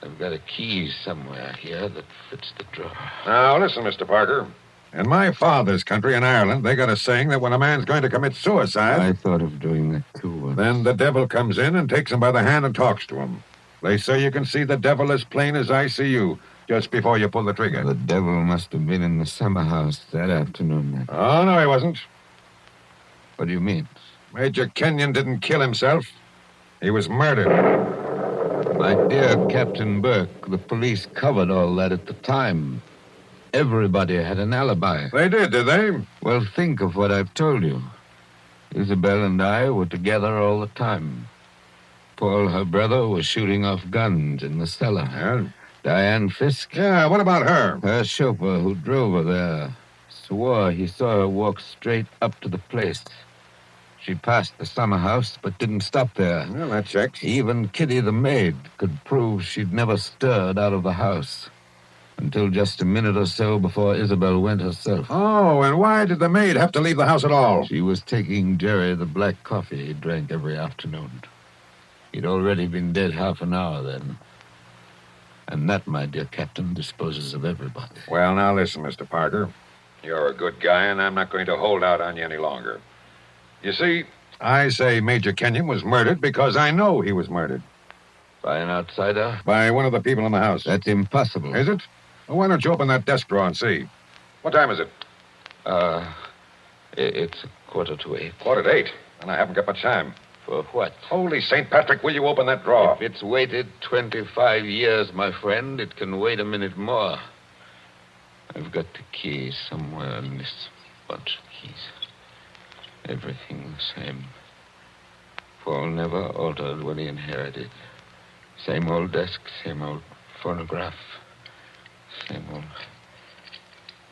I've got a key somewhere here that fits the drawer. Now, listen, Mr. Parker. In my father's country, in Ireland, they got a saying that when a man's going to commit suicide... I thought of doing that, too. Then the devil comes in and takes him by the hand and talks to him. They say you can see the devil as plain as I see you, just before you pull the trigger. The devil must have been in the summer house that afternoon. Oh, no, he wasn't. What do you mean? Major Kenyon didn't kill himself. He was murdered. My dear Captain Burke, the police covered all that at the time. Everybody had an alibi. They did they? Well, think of what I've told you. Isabel and I were together all the time. Paul, her brother, was shooting off guns in the cellar. Yeah? Diane Fisk? Yeah, what about her? Her chauffeur who drove her there swore he saw her walk straight up to the place. She passed the summer house, but didn't stop there. Well, that checks. Even Kitty, the maid, could prove she'd never stirred out of the house until just a minute or so before Isabel went herself. Oh, and why did the maid have to leave the house at all? She was taking Jerry the black coffee he drank every afternoon. He'd already been dead half an hour then. And that, my dear Captain, disposes of everybody. Well, now listen, Mr. Parker. You're a good guy, and I'm not going to hold out on you any longer. You see, I say Major Kenyon was murdered because I know he was murdered. By an outsider? By one of the people in the house. That's impossible. Is it? Well, why don't you open that desk drawer and see? What time is it? It's 7:45. 7:45, and I haven't got much time. For what? Holy St. Patrick, will you open that drawer? If it's waited 25 years, my friend, it can wait a minute more. I've got the key somewhere in this bunch of keys. Everything the same. Paul never altered what he inherited. Same old desk, same old phonograph, same old...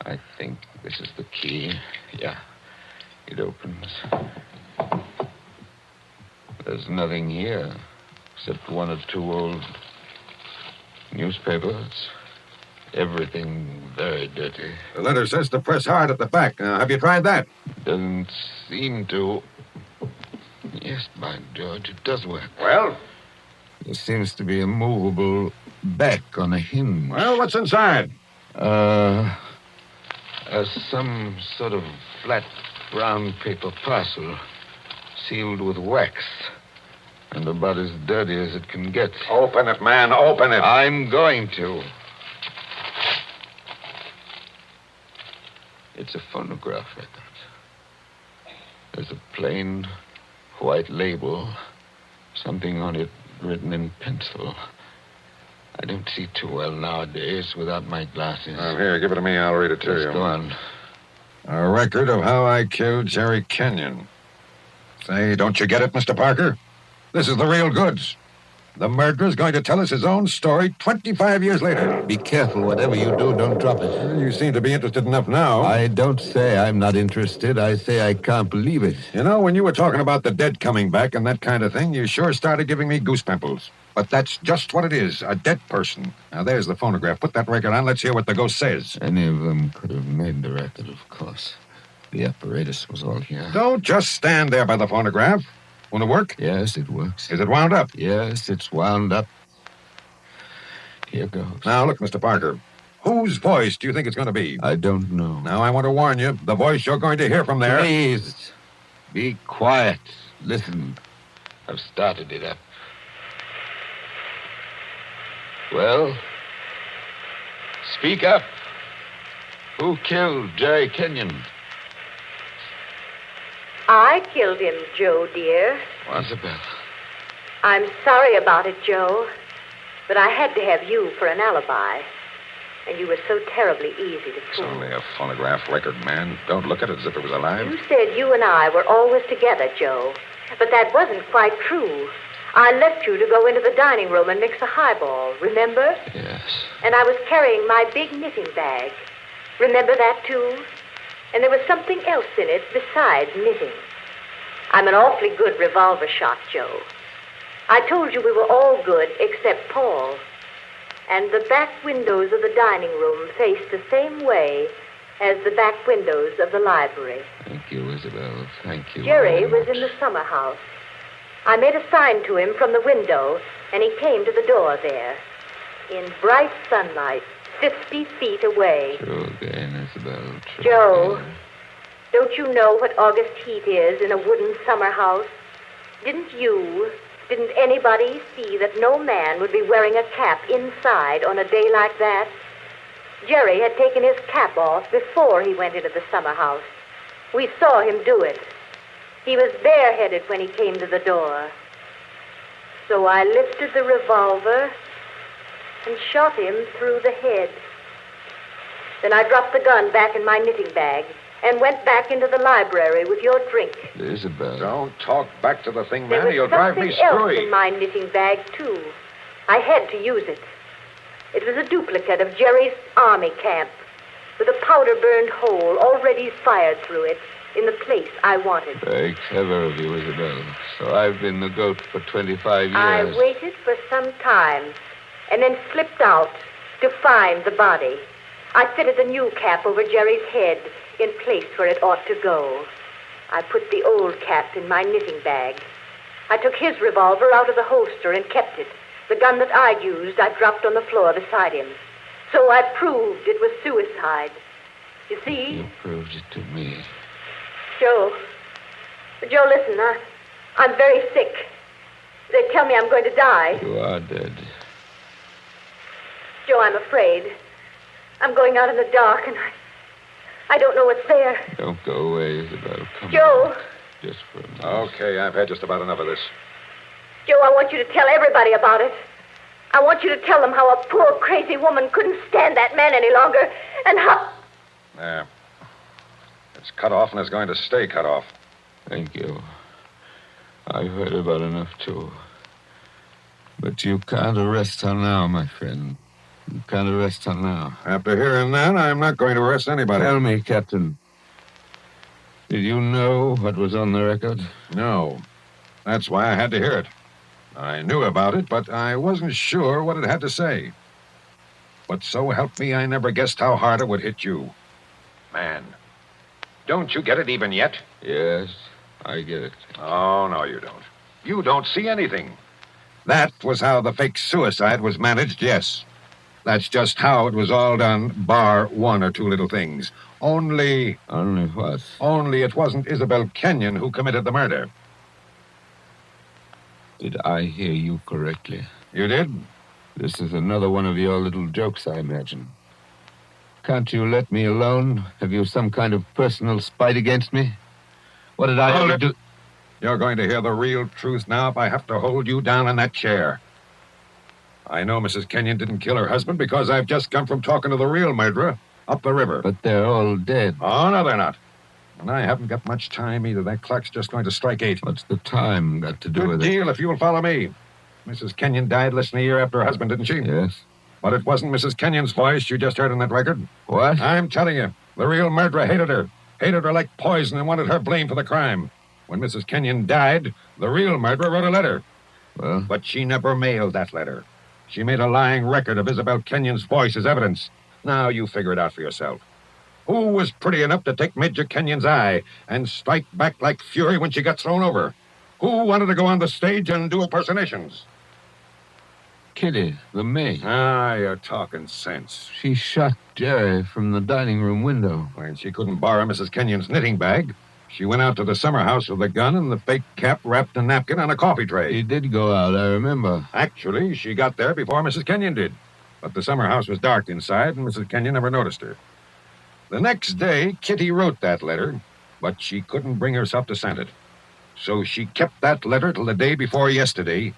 I think this is the key. Yeah, it opens. There's nothing here except one or two old newspapers. Everything very dirty. The letter says to press hard at the back. Have you tried that? Doesn't seem to. Yes, by George, it does work. Well? There seems to be a movable back on a hinge. Well, what's inside? Some sort of flat brown paper parcel sealed with wax. And about as dirty as it can get. Open it, man. Open it. I'm going to. It's a phonograph record. There's a plain white label. Something on it written in pencil. I don't see too well nowadays without my glasses. Here, give it to me. I'll read it to you. Go on. A record of how I killed Jerry Kenyon. Say, don't you get it, Mr. Parker? This is the real goods. The murderer's going to tell us his own story 25 years later. Be careful. Whatever you do, don't drop it. Well, you seem to be interested enough now. I don't say I'm not interested. I say I can't believe it. You know, when you were talking about the dead coming back and that kind of thing, you sure started giving me goose pimples. But that's just what it is, a dead person. Now, there's the phonograph. Put that record on. Let's hear what the ghost says. Any of them could have made the record, of course. The apparatus was all here. Don't just stand there by the phonograph. Won't it work? Yes, it works. Is it wound up? Yes, it's wound up. Here goes. Now, look, Mr. Parker. Whose voice do you think it's going to be? I don't know. Now, I want to warn you. The voice you're going to hear from there... Please, be quiet. Listen. I've started it up. Well, speak up. Who killed Jerry Kenyon? I killed him, Joe, dear. Isabel. I'm sorry about it, Joe, but I had to have you for an alibi. And you were so terribly easy to It's fool. only a phonograph record, man. Don't look at it as if it was alive. You said you and I were always together, Joe, but that wasn't quite true. I left you to go into the dining room and mix a highball, remember? Yes. And I was carrying my big knitting bag. Remember that, too? And there was something else in it besides knitting. I'm an awfully good revolver shot, Joe. I told you we were all good except Paul. And the back windows of the dining room faced the same way as the back windows of the library. Thank you, Isabel. Thank you. Jerry was in the summer house. I made a sign to him from the window, and he came to the door there. In bright sunlight, 50 feet away. True again, Isabel. True Joe, again. don't you know what August heat is in a wooden summer house? Didn't anybody see that no man would be wearing a cap inside on a day like that? Jerry had taken his cap off before he went into the summer house. We saw him do it. He was bareheaded when he came to the door. So I lifted the revolver and shot him through the head. Then I dropped the gun back in my knitting bag and went back into the library with your drink. Isabel. Don't talk back to the thing, There man, or was you'll drive me something else screwy. in my knitting bag, too. I had to use it. It was a duplicate of Jerry's army camp with a powder-burned hole already fired through it in the place I wanted. Very clever of you, Isabel. So I've been the goat for 25 years. I waited for some time and then slipped out to find the body. I fitted the new cap over Jerry's head in place where it ought to go. I put the old cap in my knitting bag. I took his revolver out of the holster and kept it. The gun that I'd used, I dropped on the floor beside him. So I proved it was suicide. You see? You proved it to me. Joe, listen, I'm very sick. They tell me I'm going to die. You are dead. Joe, I'm afraid. I'm going out in the dark, and I don't know what's there. Don't go away, Isabel. Come Joe. on. Just for a minute. Okay, I've had just about enough of this. Joe, I want you to tell everybody about it. I want you to tell them how a poor, crazy woman couldn't stand that man any longer, and how... There. It's cut off and it's going to stay cut off. Thank you. I've heard about enough, too. But you can't arrest her now, my friend. You can't arrest her now. After hearing that, I'm not going to arrest anybody. Tell me, Captain. Did you know what was on the record? No. That's why I had to hear it. I knew about it, but I wasn't sure what it had to say. But so help me, I never guessed how hard it would hit you. Man, don't you get it even yet? Yes, I get it. Oh, no, you don't. You don't see anything. That was how the fake suicide was managed, yes. That's just how it was all done, bar one or two little things. Only... Only what? Only it wasn't Isabel Kenyon who committed the murder. Did I hear you correctly? You did? This is another one of your little jokes, I imagine. Can't you let me alone? Have you some kind of personal spite against me? What did I ever do? You're going to hear the real truth now if I have to hold you down in that chair. I know Mrs. Kenyon didn't kill her husband because I've just come from talking to the real murderer up the river. But they're all dead. Oh, no, they're not. And I haven't got much time either. That clock's just going to strike 8. What's the time got to do Good with deal if you'll follow me. Mrs. Kenyon died less than a year after her husband, didn't she? Yes. But it wasn't Mrs. Kenyon's voice you just heard on that record. What? I'm telling you, the real murderer hated her. Hated her like poison and wanted her blamed for the crime. When Mrs. Kenyon died, the real murderer wrote a letter. Well? But she never mailed that letter. She made a lying record of Isabel Kenyon's voice as evidence. Now you figure it out for yourself. Who was pretty enough to take Major Kenyon's eye and strike back like fury when she got thrown over? Who wanted to go on the stage and do impersonations? Kitty, the maid. Ah, you're talking sense. She shot Jerry from the dining room window. When she couldn't borrow Mrs. Kenyon's knitting bag, she went out to the summer house with a gun and the fake cap wrapped in a napkin on a coffee tray. She did go out, I remember. Actually, she got there before Mrs. Kenyon did. But the summer house was dark inside, and Mrs. Kenyon never noticed her. The next day, Kitty wrote that letter, but she couldn't bring herself to send it. So she kept that letter till the day before yesterday.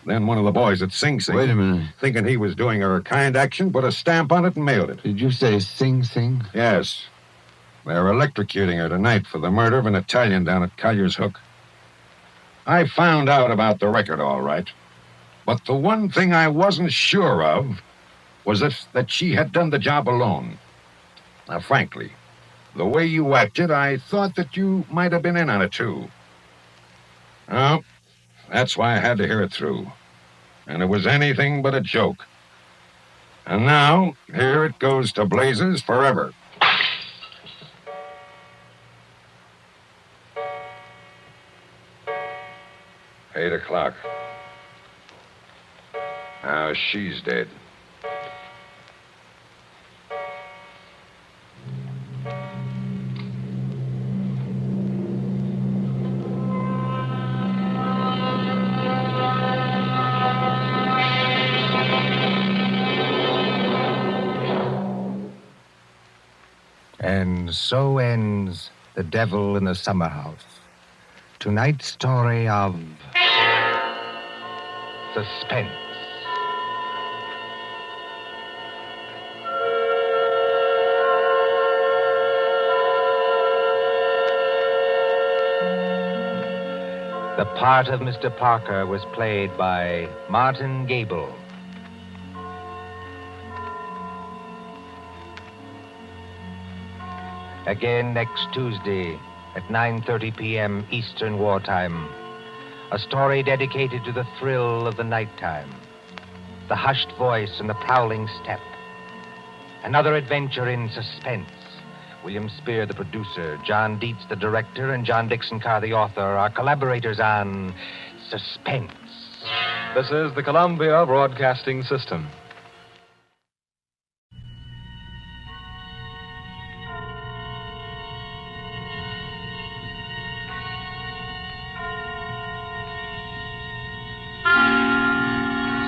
Then one of the boys at Sing Sing... Wait a minute. ...thinking he was doing her a kind action, put a stamp on it and mailed it. Did you say Sing Sing? Yes. They're electrocuting her tonight for the murder of an Italian down at Collier's Hook. I found out about the record, all right. But the one thing I wasn't sure of was that she had done the job alone. Now, frankly, the way you acted, I thought that you might have been in on it, too. Well, that's why I had to hear it through. And it was anything but a joke. And now, here it goes to blazes forever. Eight o'clock. Now she's dead. And so ends The Devil in the Summer House. Tonight's story of Suspense. The part of Mr. Parker was played by Martin Gable. Again next Tuesday at 9:30 p.m. Eastern Wartime. A story dedicated to the thrill of the nighttime, the hushed voice and the prowling step. Another adventure in suspense. William Spear, the producer, John Dietz, the director, and John Dixon Carr, the author, are collaborators on Suspense. This is the Columbia Broadcasting System.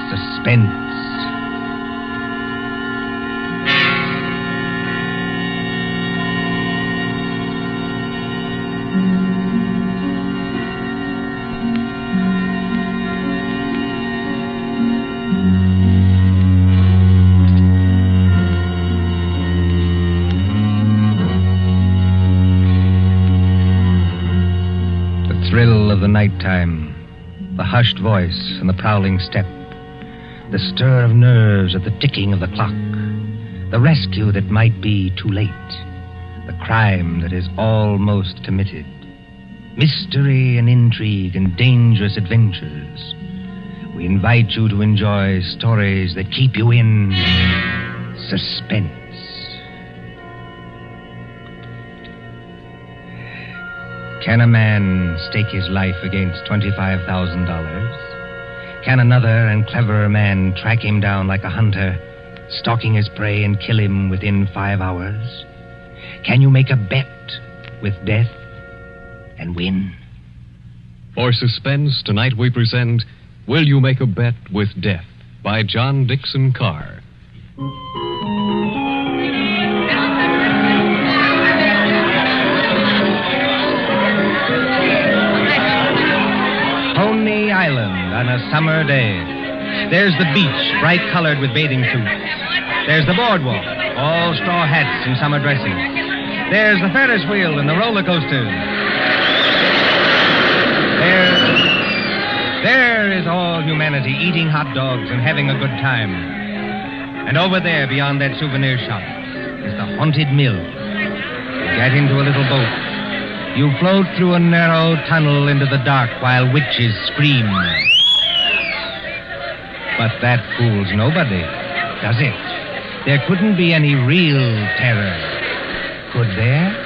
Suspense. The thrill of the nighttime, the hushed voice and the prowling step. The stir of nerves at the ticking of the clock. The rescue that might be too late. The crime that is almost committed. Mystery and intrigue and dangerous adventures. We invite you to enjoy stories that keep you in suspense. Can a man stake his life against $25,000? Can another and cleverer man track him down like a hunter, stalking his prey and kill him within 5 hours? Can you make a bet with death and win? For Suspense, tonight we present Will You Make a Bet with Death by John Dixon Carr. Coney Island on a summer day. There's the beach, bright colored with bathing suits. There's the boardwalk, all straw hats and summer dresses. There's the Ferris wheel and the roller coasters. There is all humanity eating hot dogs and having a good time. And over there, beyond that souvenir shop, is the haunted mill. You get into a little boat. You float through a narrow tunnel into the dark while witches scream. But that fools nobody, does it? There couldn't be any real terror, could there?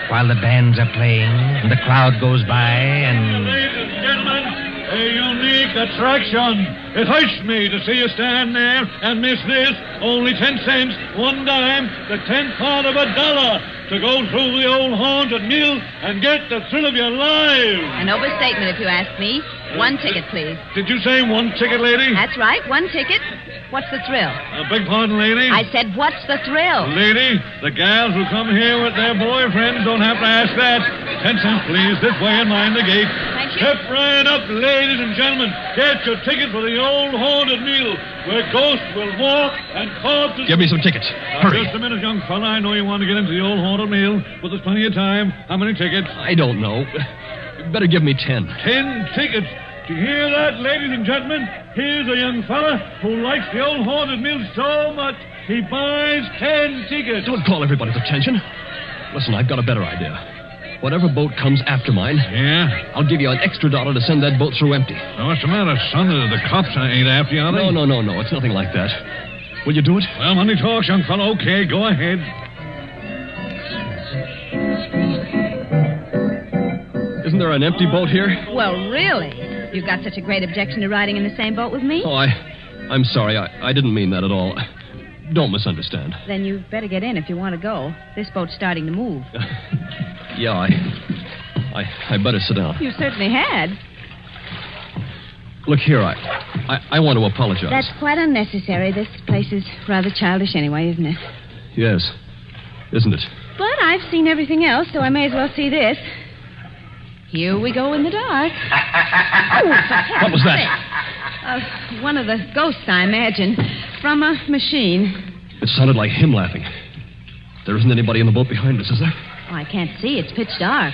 While the bands are playing and the crowd goes by and... Ladies and gentlemen, a unique attraction. It hurts me to see you stand there and miss this. Only 10 cents, 1 dime, the 10th part of $1 to go through the old haunted mill and get the thrill of your lives. An overstatement, if you ask me. 1 ticket, please. Did you say 1 ticket, lady? That's right, 1 ticket. What's the thrill? Beg pardon, lady? I said, what's the thrill? Lady, the gals who come here with their boyfriends don't have to ask that. 10 cents, please, this way and mind the gate. Thank you. Step right up, ladies and gentlemen. Get your ticket for the old haunted mill, where ghosts will walk and corpses... Give me some tickets. Now, Hurry. just a minute, young fella. I know you want to get into the old haunted mill, but there's plenty of time. How many tickets? I don't know. Better give me 10. 10 tickets. Do you hear that, ladies and gentlemen? Here's a young fella who likes the old haunted mill so much, he buys 10 tickets. Don't call everybody's attention. Listen, I've got a better idea. Whatever boat comes after mine, Yeah? I'll give you an extra $1 to send that boat through empty. Now, what's the matter, son? The cops ain't after you, are they? No. It's nothing like that. Will you do it? Well, money talks, young fellow. Okay, go ahead. Isn't there an empty boat here? Well, really? You've got such a great objection to riding in the same boat with me? Oh, I'm sorry. I didn't mean that at all. Don't misunderstand. Then you'd better get in if you want to go. This boat's starting to move. Yeah, I better sit down. You certainly had. Look here, I want to apologize. That's quite unnecessary. This place is rather childish anyway, isn't it? Yes, isn't it? But I've seen everything else, so I may as well see this. Here we go in the dark. What was that? One of the ghosts, I imagine. From a machine. It sounded like him laughing. There isn't anybody in the boat behind us, is there? Oh, I can't see. It's pitch dark.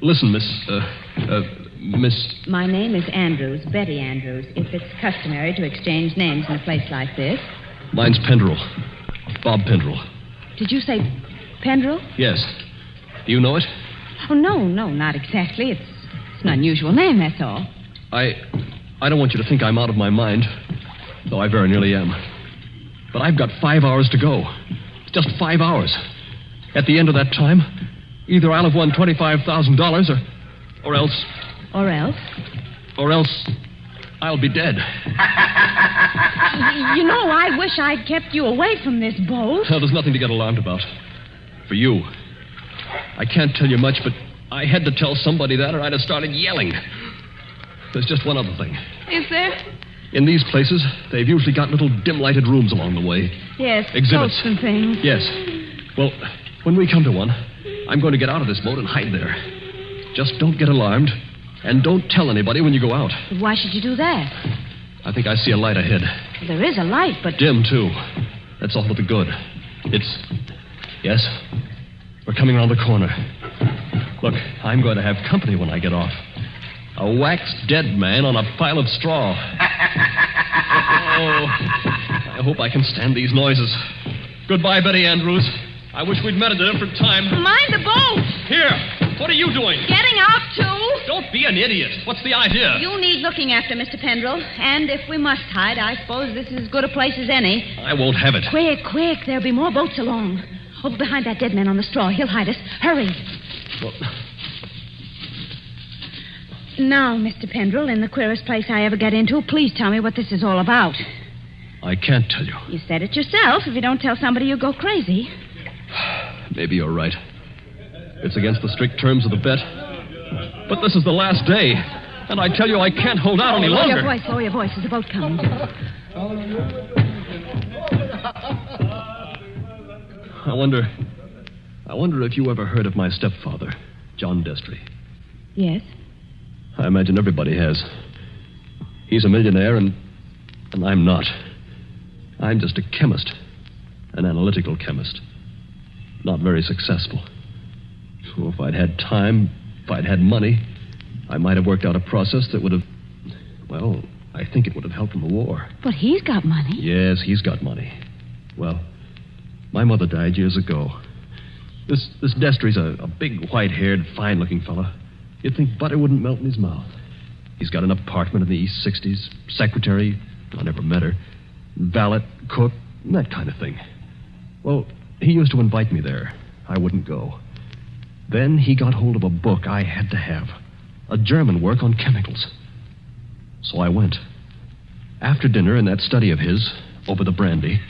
Listen, Miss... My name is Andrews, Betty Andrews. If it's customary to exchange names in a place like this. Mine's Pendrell. Bob Pendrell. Did you say Pendrell? Yes. Do you know it? Oh, no, not exactly. It's an unusual name, that's all. I don't want you to think I'm out of my mind, though I very nearly am. But I've got 5 hours to go. Just 5 hours. At the end of that time, either I'll have won $25,000 or else... Or else? Or else I'll be dead. You know, I wish I'd kept you away from this boat. Well, there's nothing to get alarmed about. For you. I can't tell you much, but I had to tell somebody that or I'd have started yelling. There's just one other thing. Is there? In these places, they've usually got little dim-lighted rooms along the way. Yes, Exhibits. boats and things. Yes. Well, when we come to one, I'm going to get out of this boat and hide there. Just don't get alarmed, and don't tell anybody when you go out. Why should you do that? I think I see a light ahead. There is a light, but... Dim, too. That's all to the good. It's... Yes? We're coming around the corner. Look, I'm going to have company when I get off. A waxed dead man on a pile of straw. Oh, I hope I can stand these noises. Goodbye, Betty Andrews. I wish we'd met at a different time. Mind the boat! Here, what are you doing? Getting out, too. Don't be an idiot. What's the idea? You need looking after, Mr. Pendrell. And if we must hide, I suppose this is as good a place as any. I won't have it. Quick. There'll be more boats along. Over behind that dead man on the straw. He'll hide us. Hurry. Well... Now, Mr. Pendrell, in the queerest place I ever get into, please tell me what this is all about. I can't tell you. You said it yourself. If you don't tell somebody, you'll go crazy. Maybe you're right. It's against the strict terms of the bet. But this is the last day. And I tell you, I can't hold out any longer. Lower your voice. There's a boat coming. I wonder if you ever heard of my stepfather, John Destry. Yes. I imagine everybody has. He's a millionaire, and I'm not. I'm just a chemist. An analytical chemist. Not very successful. So if I'd had time, if I'd had money, I might have worked out a process that would have... Well, I think it would have helped in the war. But he's got money. Yes, he's got money. Well, my mother died years ago. This Destry's a big, white-haired, fine-looking fella. You'd think butter wouldn't melt in his mouth. He's got an apartment in the East 60s, secretary, I never met her. Valet, cook, that kind of thing. Well, he used to invite me there. I wouldn't go. Then he got hold of a book I had to have. A German work on chemicals. So I went. After dinner in that study of his, over the brandy.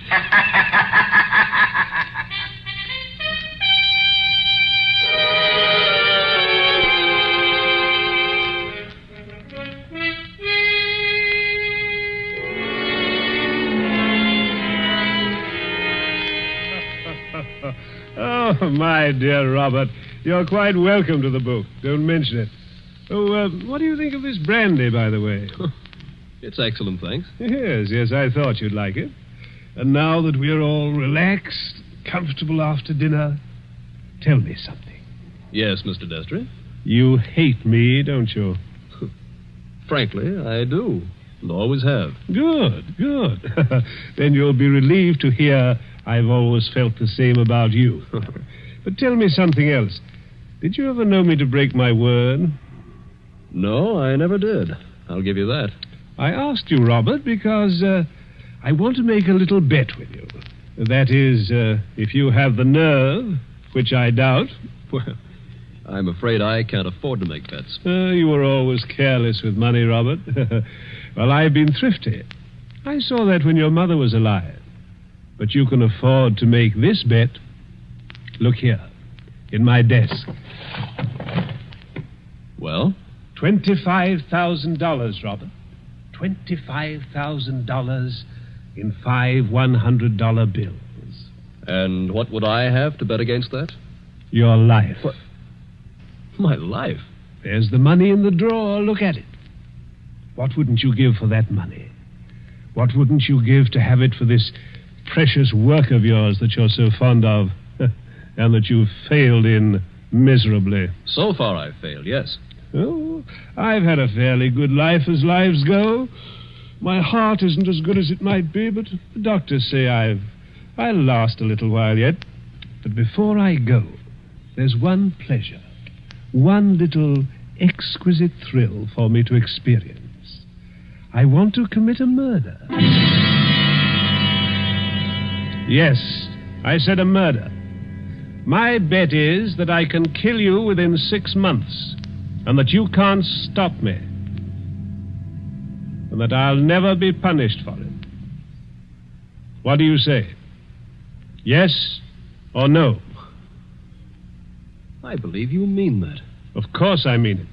Oh, my dear Robert, you're quite welcome to the book. Don't mention it. Oh, what do you think of this brandy, by the way? It's excellent, thanks. Yes, I thought you'd like it. And now that we're all relaxed, comfortable after dinner, tell me something. Yes, Mr. Destry? You hate me, don't you? Frankly, I do. And always have. Good. Then you'll be relieved to hear I've always felt the same about you. But tell me something else. Did you ever know me to break my word? No, I never did. I'll give you that. I asked you, Robert, because I want to make a little bet with you. That is, if you have the nerve, which I doubt. Well, I'm afraid I can't afford to make bets. You were always careless with money, Robert. Well, I've been thrifty. I saw that when your mother was alive. But you can afford to make this bet. Look here, in my desk. Well? $25,000, Robert. $25,000 in 5 $100 bills. And what would I have to bet against that? Your life. What? My life? There's the money in the drawer. Look at it. What wouldn't you give for that money? What wouldn't you give to have it for this precious work of yours that you're so fond of and that you've failed in miserably? So far I've failed, yes. Oh, I've had a fairly good life as lives go. My heart isn't as good as it might be, but the doctors say I'll last a little while yet. But before I go, there's one pleasure, one little exquisite thrill for me to experience. I want to commit a murder. Yes, I said a murder. My bet is that I can kill you within 6 months, and that you can't stop me, and that I'll never be punished for it. What do you say? Yes or no? I believe you mean that. Of course I mean it.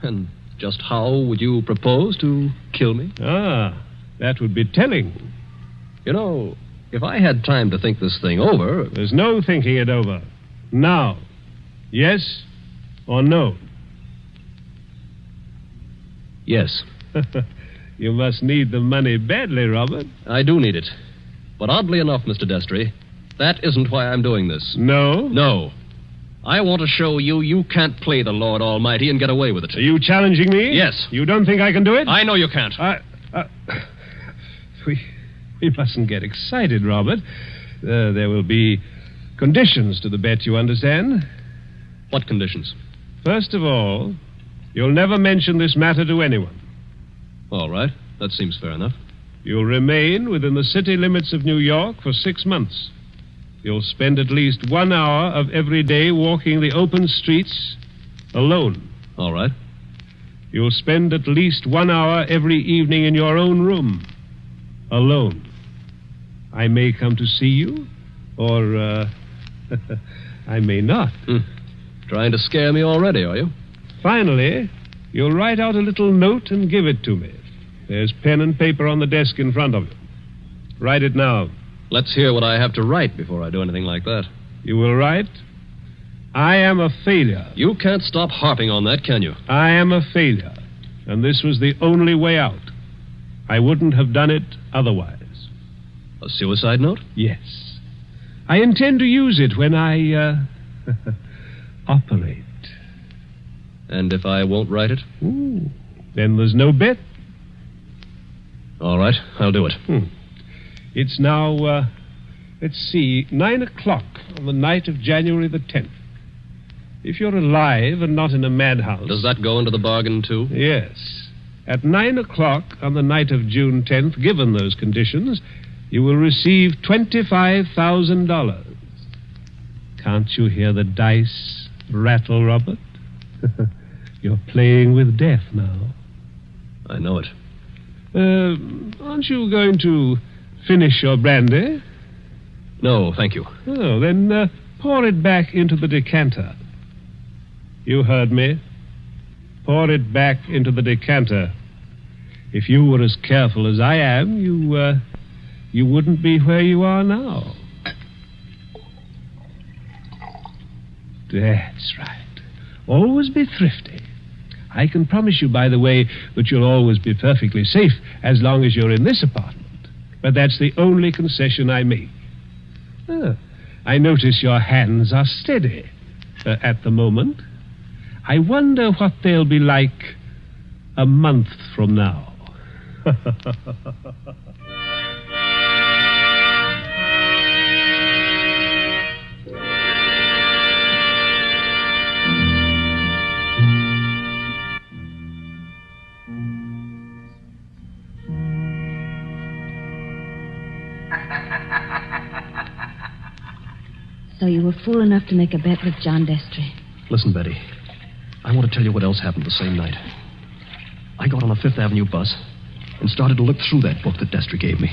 And just how would you propose to kill me? That would be telling. You know, if I had time to think this thing over... There's no thinking it over. Now. Yes or no? Yes. You must need the money badly, Robert. I do need it. But oddly enough, Mr. Destry, that isn't why I'm doing this. No? No. I want to show you can't play the Lord Almighty and get away with it. Are you challenging me? Yes. You don't think I can do it? I know you can't. We mustn't get excited, Robert. There will be conditions to the bet, you understand? What conditions? First of all, you'll never mention this matter to anyone. All right. That seems fair enough. You'll remain within the city limits of New York for 6 months. You'll spend at least 1 hour of every day walking the open streets alone. All right. You'll spend at least 1 hour every evening in your own room alone. I may come to see you, or I may not. Trying to scare me already, are you? Finally, you'll write out a little note and give it to me. There's pen and paper on the desk in front of you. Write it now. Let's hear what I have to write before I do anything like that. You will write, I am a failure. You can't stop harping on that, can you? I am a failure, and this was the only way out. I wouldn't have done it otherwise. A suicide note? Yes. I intend to use it when I, operate. And if I won't write it? Ooh, then there's no bet. All right, I'll do it. It's now, let's see, 9 o'clock on the night of January the 10th. If you're alive and not in a madhouse... Does that go into the bargain, too? Yes. At 9 o'clock on the night of June 10th, given those conditions, you will receive $25,000. Can't you hear the dice rattle, Robert? You're playing with death now. I know it. Aren't you going to finish your brandy? No, thank you. Oh, then pour it back into the decanter. You heard me. Pour it back into the decanter. If you were as careful as I am, you wouldn't be where you are now. That's right. Always be thrifty. I can promise you, by the way, that you'll always be perfectly safe as long as you're in this apartment. But that's the only concession I make. I notice your hands are steady at the moment. I wonder what they'll be like a month from now. So you were fool enough to make a bet with John Destry. Listen, Betty. I want to tell you what else happened the same night. I got on a Fifth Avenue bus and started to look through that book that Destry gave me.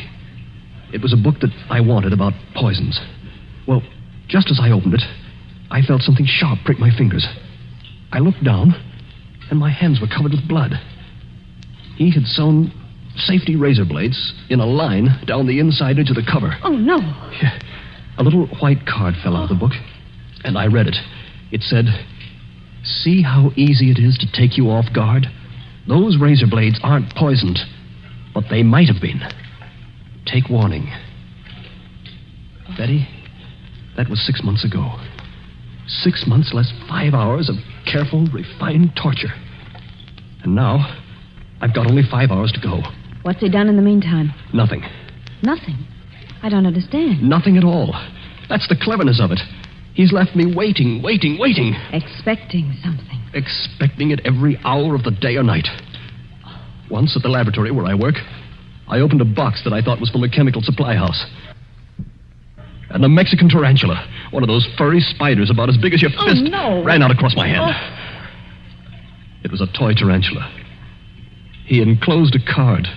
It was a book that I wanted about poisons. Well, just as I opened it, I felt something sharp prick my fingers. I looked down, and my hands were covered with blood. He had sewn safety razor blades in a line down the inside edge of the cover. Oh, no. Yeah. A little white card fell out of the book, and I read it. It said, "See how easy it is to take you off guard? Those razor blades aren't poisoned, but they might have been. Take warning." Betty, that was 6 months ago. 6 months less 5 hours of careful, refined torture. And now, I've got only 5 hours to go. What's he done in the meantime? Nothing. Nothing. I don't understand. Nothing at all. That's the cleverness of it. He's left me waiting. Expecting something. Expecting it every hour of the day or night. Once at the laboratory where I work, I opened a box that I thought was from a chemical supply house. And a Mexican tarantula, one of those furry spiders about as big as your fist, ran out across my hand. It was a toy tarantula. He enclosed a card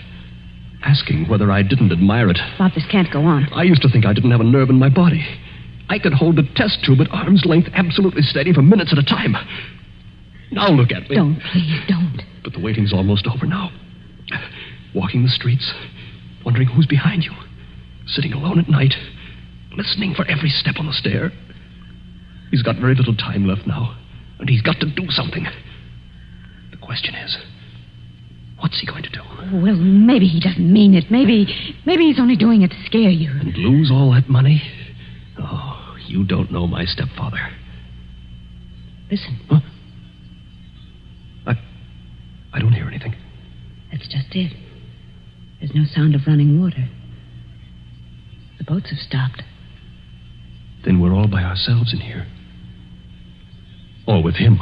asking whether I didn't admire it. Bob, this can't go on. I used to think I didn't have a nerve in my body. I could hold a test tube at arm's length absolutely steady for minutes at a time. Now look at me. Don't, please, don't. But the waiting's almost over now. Walking the streets, wondering who's behind you. Sitting alone at night, listening for every step on the stair. He's got very little time left now, and he's got to do something. The question is, what's he going to do? Well, maybe he doesn't mean it. Maybe he's only doing it to scare you. And lose all that money? Oh, you don't know my stepfather. Listen. Huh? I don't hear anything. That's just it. There's no sound of running water. The boats have stopped. Then we're all by ourselves in here. Or with him.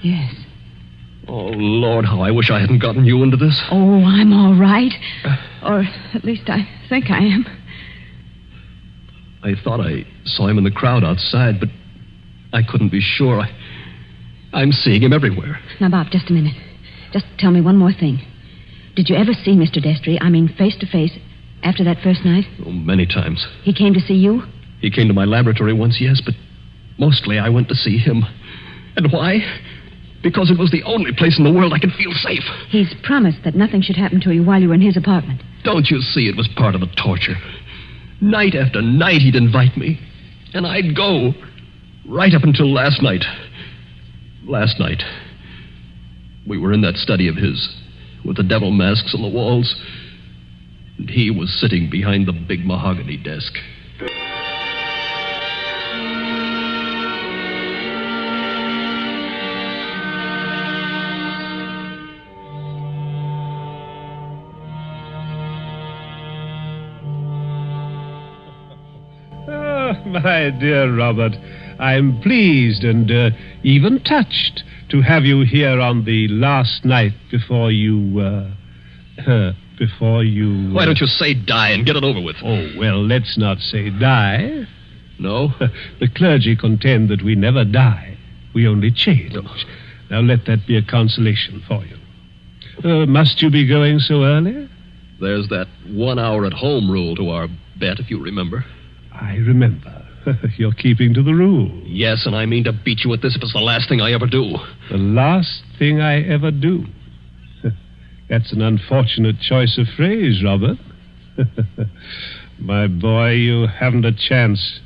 Yes. Oh, Lord, how I wish I hadn't gotten you into this. Oh, I'm all right. Or at least I think I am. I thought I saw him in the crowd outside, but I couldn't be sure. I'm seeing him everywhere. Now, Bob, just a minute. Just tell me one more thing. Did you ever see Mr. Destry, I mean face to face, after that first night? Oh, many times. He came to see you? He came to my laboratory once, yes, but mostly I went to see him. And why? Because it was the only place in the world I could feel safe. He's promised that nothing should happen to you while you were in his apartment. Don't you see it was part of the torture? Night after night he'd invite me, and I'd go, right up until last night. Last night, we were in that study of his, with the devil masks on the walls, and he was sitting behind the big mahogany desk. My dear Robert, I'm pleased and even touched to have you here on the last night before you, Why don't you say die and get it over with? Oh, well, let's not say die. No? The clergy contend that we never die. We only change. No. Now let that be a consolation for you. Must you be going so early? There's that 1 hour at home rule to our bet, if you remember. I remember. You're keeping to the rule. Yes, and I mean to beat you at this if it's the last thing I ever do. The last thing I ever do. That's an unfortunate choice of phrase, Robert. My boy, you haven't a chance.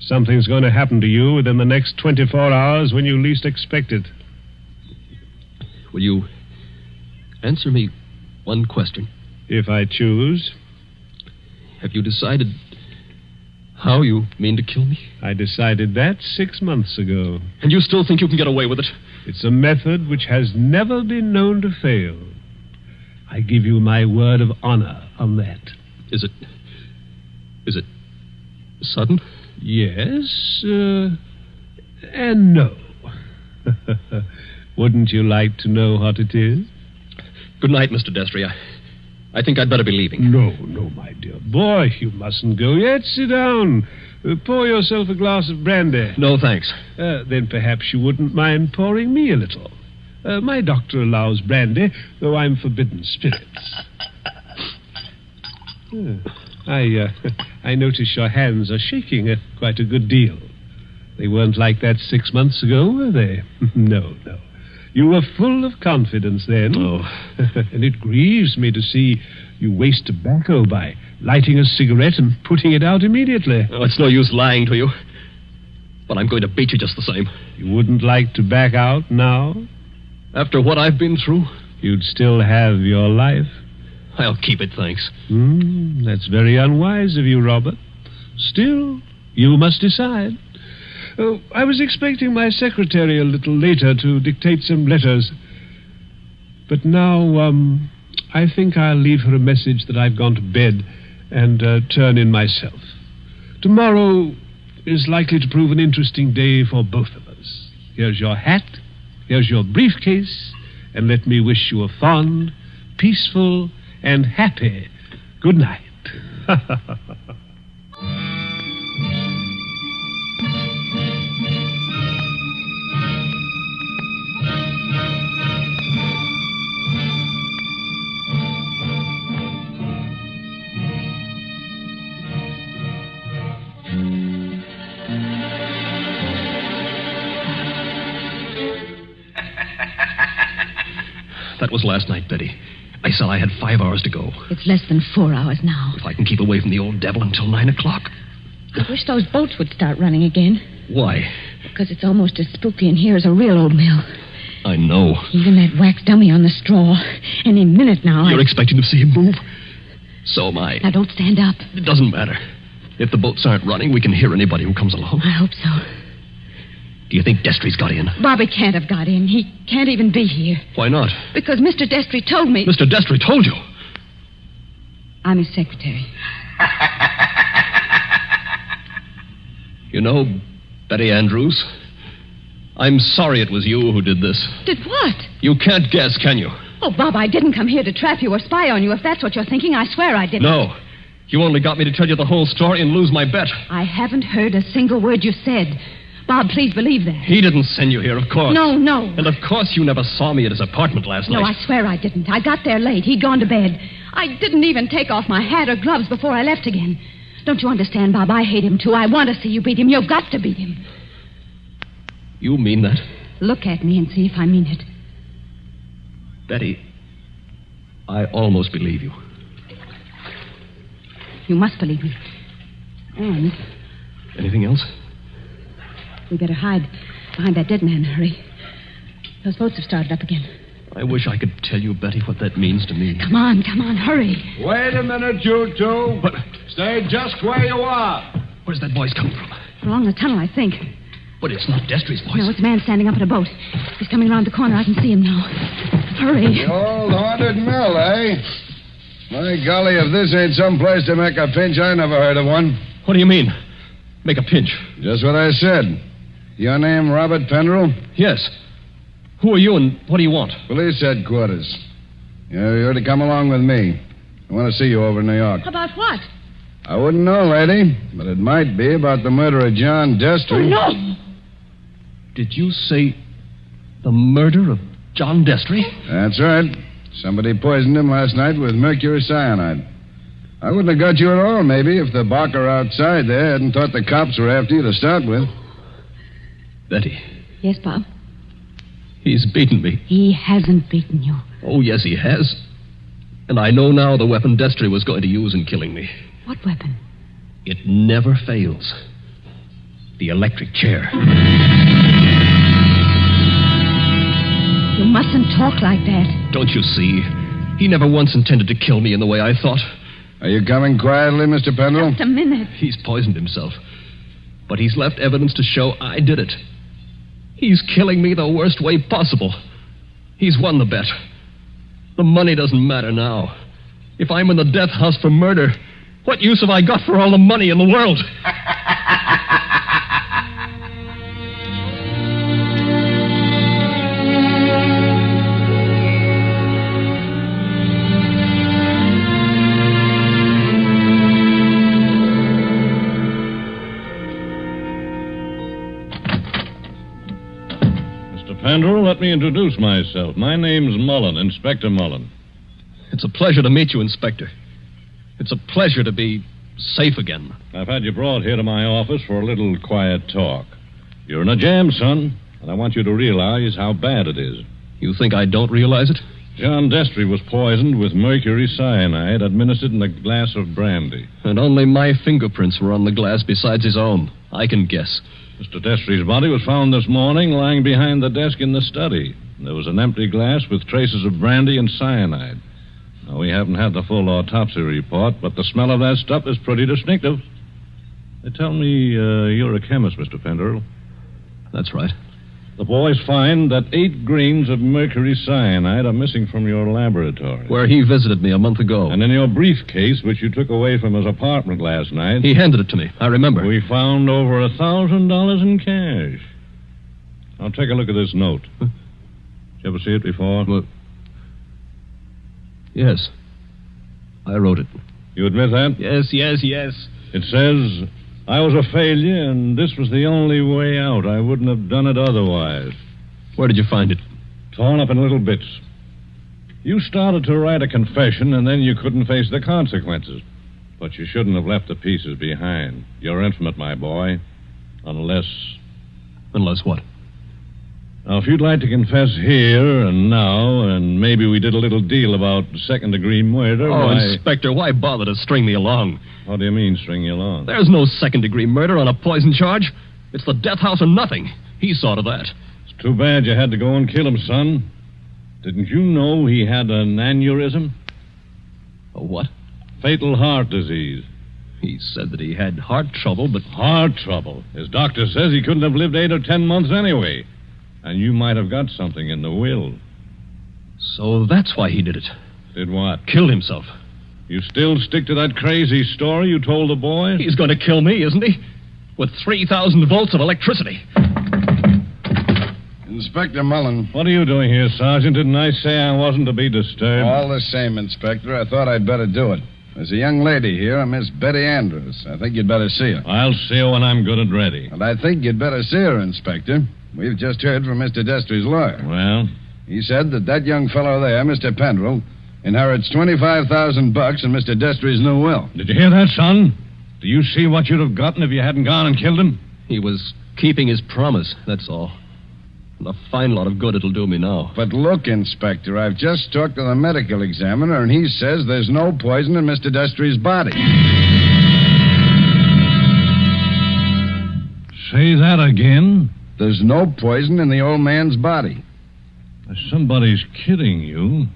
Something's going to happen to you within the next 24 hours when you least expect it. Will you answer me one question? If I choose. Have you decided how you mean to kill me? I decided that 6 months ago. And you still think you can get away with it? It's a method which has never been known to fail. I give you my word of honor on that. Is it sudden? Yes, and no. Wouldn't you like to know what it is? Good night, Mr. Destry. I think I'd better be leaving. No, my dear boy, you mustn't go yet. Sit down. Pour yourself a glass of brandy. No, thanks. Then perhaps you wouldn't mind pouring me a little. My doctor allows brandy, though I'm forbidden spirits. I notice your hands are shaking quite a good deal. They weren't like that 6 months ago, were they? No. You were full of confidence then. Oh. And it grieves me to see you waste tobacco by lighting a cigarette and putting it out immediately. Oh, it's no use lying to you. But I'm going to beat you just the same. You wouldn't like to back out now? After what I've been through? You'd still have your life. I'll keep it, thanks. That's very unwise of you, Robert. Still, you must decide. Oh, I was expecting my secretary a little later to dictate some letters. But now, I think I'll leave her a message that I've gone to bed and turn in myself. Tomorrow is likely to prove an interesting day for both of us. Here's your hat, here's your briefcase, and let me wish you a fond, peaceful, and happy good night. That was last night, Betty. I said I had 5 hours to go. It's less than 4 hours now. If I can keep away from the old devil until 9 o'clock. I wish those boats would start running again. Why? Because it's almost as spooky in here as a real old mill. I know. Even that wax dummy on the straw. Any minute now. You're expecting to see him move? So am I. Now, don't stand up. It doesn't matter. If the boats aren't running, we can hear anybody who comes along. I hope so. Do you think Destry's got in? Bobby can't have got in. He can't even be here. Why not? Because Mr. Destry told me... Mr. Destry told you? I'm his secretary. You know, Betty Andrews, I'm sorry it was you who did this. Did what? You can't guess, can you? Oh, Bob, I didn't come here to trap you or spy on you. If that's what you're thinking, I swear I didn't. No. You only got me to tell you the whole story and lose my bet. I haven't heard a single word you said. Bob, please believe that. He didn't send you here, of course. No. And of course you never saw me at his apartment last night. No, I swear I didn't. I got there late. He'd gone to bed. I didn't even take off my hat or gloves before I left again. Don't you understand, Bob? I hate him, too. I want to see you beat him. You've got to beat him. You mean that? Look at me and see if I mean it. Betty, I almost believe you. You must believe me. And anything else? we better hide behind that dead man. Hurry. Those boats have started up again. I wish I could tell you, Betty, what that means to me. Come on, hurry. Wait a minute, you two. What? Stay just where you are. Where's that voice coming from? Along the tunnel, I think. But it's not Destry's voice. No, it's a man standing up in a boat. He's coming around the corner. I can see him now. Hurry. The old haunted mill, eh? My golly, if this ain't some place to make a pinch, I never heard of one. What do you mean? Make a pinch? Just what I said. Your name, Robert Pendulum? Yes. Who are you and what do you want? Police headquarters. You're to come along with me. I want to see you over in New York. About what? I wouldn't know, lady, but it might be about the murder of John Destry. Oh, no! Did you say the murder of John Destry? That's right. Somebody poisoned him last night with mercury cyanide. I wouldn't have got you at all, maybe, if the barker outside there hadn't thought the cops were after you to start with. Betty, Yes, Bob? he's beaten me. He hasn't beaten you. Oh, yes, he has. And I know now the weapon Destry was going to use in killing me. What weapon? It never fails. The electric chair. You mustn't talk like that. Don't you see? He never once intended to kill me in the way I thought. Are you coming quietly, Mr. Pendulum? Just a minute. He's poisoned himself. But he's left evidence to show I did it. He's killing me the worst way possible. He's won the bet. The money doesn't matter now. If I'm in the death house for murder, what use have I got for all the money in the world? Pendle, let me introduce myself. My name's Mullen, Inspector Mullen. It's a pleasure to meet you, Inspector. It's a pleasure to be safe again. I've had you brought here to my office for a little quiet talk. You're in a jam, son, and I want you to realize how bad it is. You think I don't realize it? John Destry was poisoned with mercury cyanide administered in a glass of brandy. And only my fingerprints were on the glass besides his own. I can guess. Mr. Destry's body was found this morning lying behind the desk in the study. There was an empty glass with traces of brandy and cyanide. Now, we haven't had the full autopsy report, but the smell of that stuff is pretty distinctive. They tell me you're a chemist, Mr. Pendle. That's right. The boys find that 8 grains of mercury cyanide are missing from your laboratory. Where he visited me a month ago. And in your briefcase, which you took away from his apartment last night... He handed it to me. I remember. We found over $1,000 in cash. Now, take a look at this note. Huh? Did you ever see it before? Well, yes. I wrote it. You admit that? Yes. It says... I was a failure, and this was the only way out. I wouldn't have done it otherwise. Where did you find it? Torn up in little bits. You started to write a confession, and then you couldn't face the consequences. But you shouldn't have left the pieces behind. You're intimate, my boy. Unless... Unless what? Now, if you'd like to confess here and now, and maybe we did a little deal about second-degree murder... Inspector, why bother to string me along? What do you mean, string you along? There's no second-degree murder on a poison charge. It's the death house or nothing. He saw to that. It's too bad you had to go and kill him, son. Didn't you know he had an aneurysm? A what? Fatal heart disease. He said that he had heart trouble, but... Heart trouble? His doctor says he couldn't have lived 8 or 10 months anyway. And you might have got something in the will. So that's why he did it. Did what? Killed himself. You still stick to that crazy story you told the boys? He's going to kill me, isn't he? With 3,000 volts of electricity. Inspector Mullen. What are you doing here, Sergeant? Didn't I say I wasn't to be disturbed? All the same, Inspector. I thought I'd better do it. There's a young lady here, a Miss Betty Andrews. I think you'd better see her. I'll see her when I'm good and ready. And I think you'd better see her, Inspector. We've just heard from Mr. Destry's lawyer. Well? He said that young fellow there, Mr. Pendrell, inherits $25,000 in Mr. Destry's new will. Did you hear that, son? Do you see what you'd have gotten if you hadn't gone and killed him? He was keeping his promise, that's all. And a fine lot of good it'll do me now. But look, Inspector, I've just talked to the medical examiner, and he says there's no poison in Mr. Destry's body. Say that again? There's no poison in the old man's body. Somebody's kidding you.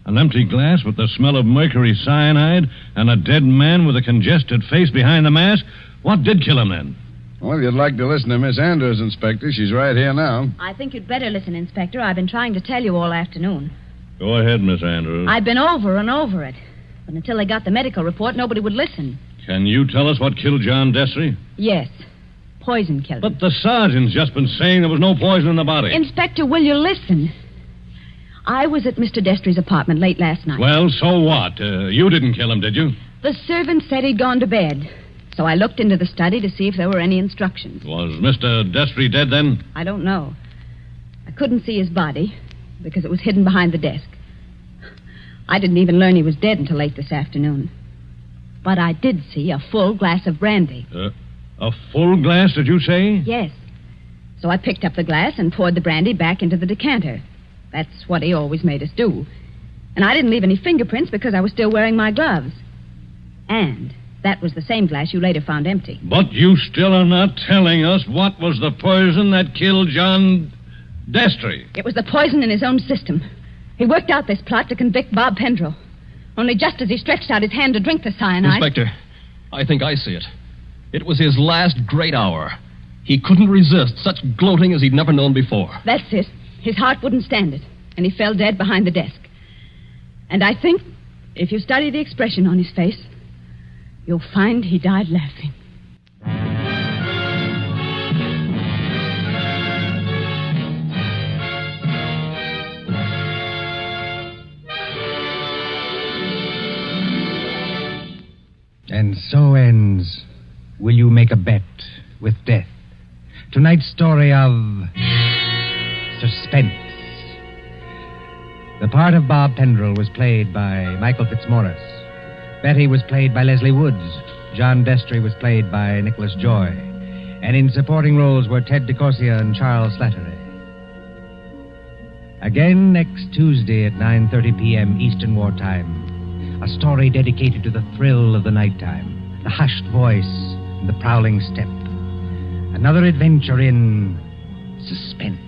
An empty glass with the smell of mercury cyanide and a dead man with a congested face behind the mask? What did kill him then? Well, if you'd like to listen to Miss Andrews, Inspector, she's right here now. I think you'd better listen, Inspector. I've been trying to tell you all afternoon. Go ahead, Miss Andrews. I've been over and over it. But until they got the medical report, nobody would listen. Can you tell us what killed John Destry? Yes. poison killed him. But the sergeant's just been saying there was no poison in the body. Inspector, will you listen? I was at Mr. Destry's apartment late last night. Well, so what? You didn't kill him, did you? The servant said he'd gone to bed. So I looked into the study to see if there were any instructions. Was Mr. Destry dead then? I don't know. I couldn't see his body because it was hidden behind the desk. I didn't even learn he was dead until late this afternoon. But I did see a full glass of brandy. A full glass, did you say? Yes. So I picked up the glass and poured the brandy back into the decanter. That's what he always made us do. And I didn't leave any fingerprints because I was still wearing my gloves. And that was the same glass you later found empty. But you still are not telling us what was the poison that killed John Destry. It was the poison in his own system. He worked out this plot to convict Bob Pendrell. Only just as he stretched out his hand to drink the cyanide... Inspector, I think I see it. It was his last great hour. He couldn't resist such gloating as he'd never known before. That's it. His heart wouldn't stand it, and he fell dead behind the desk. And I think, if you study the expression on his face, you'll find he died laughing. And so ends Will You Make a Bet with Death? Tonight's story of Suspense. The part of Bob Pendrell was played by Michael Fitzmaurice. Betty was played by Leslie Woods. John Destry was played by Nicholas Joy. And in supporting roles were Ted DeCorsia and Charles Slattery. Again next Tuesday at 9:30 p.m. Eastern Wartime. A story dedicated to the thrill of the nighttime, the hushed voice, and the prowling step. Another adventure in suspense.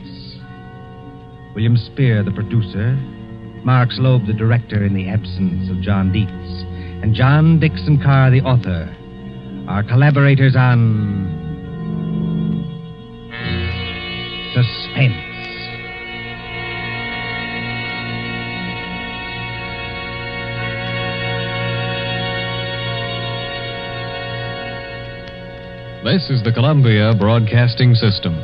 William Spear, the producer, Mark Slobe, the director, in the absence of John Dietz, and John Dixon Carr, the author, are collaborators on Suspense. This is the Columbia Broadcasting System.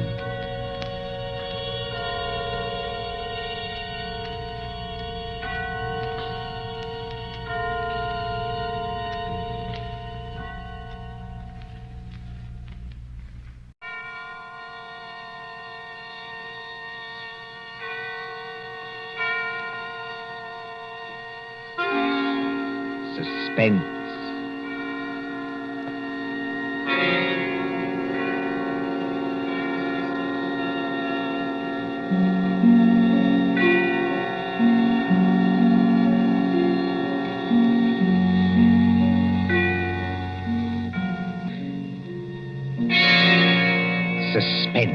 Suspense.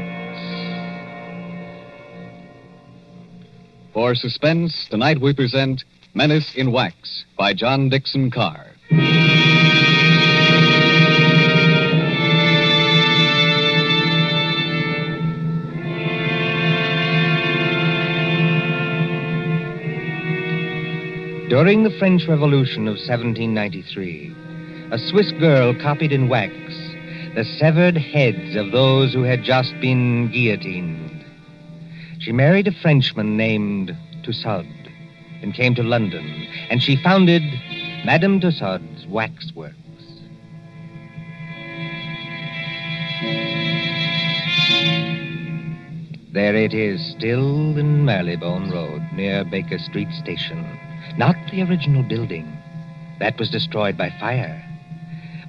For Suspense, tonight we present Menace in Wax by John Dixon Carr. During the French Revolution of 1793, a Swiss girl copied in wax the severed heads of those who had just been guillotined. She married a Frenchman named Tussaud and came to London, and she founded Madame Tussaud's Waxworks. There it is, still in Marylebone Road, near Baker Street Station. Not the original building. That was destroyed by fire.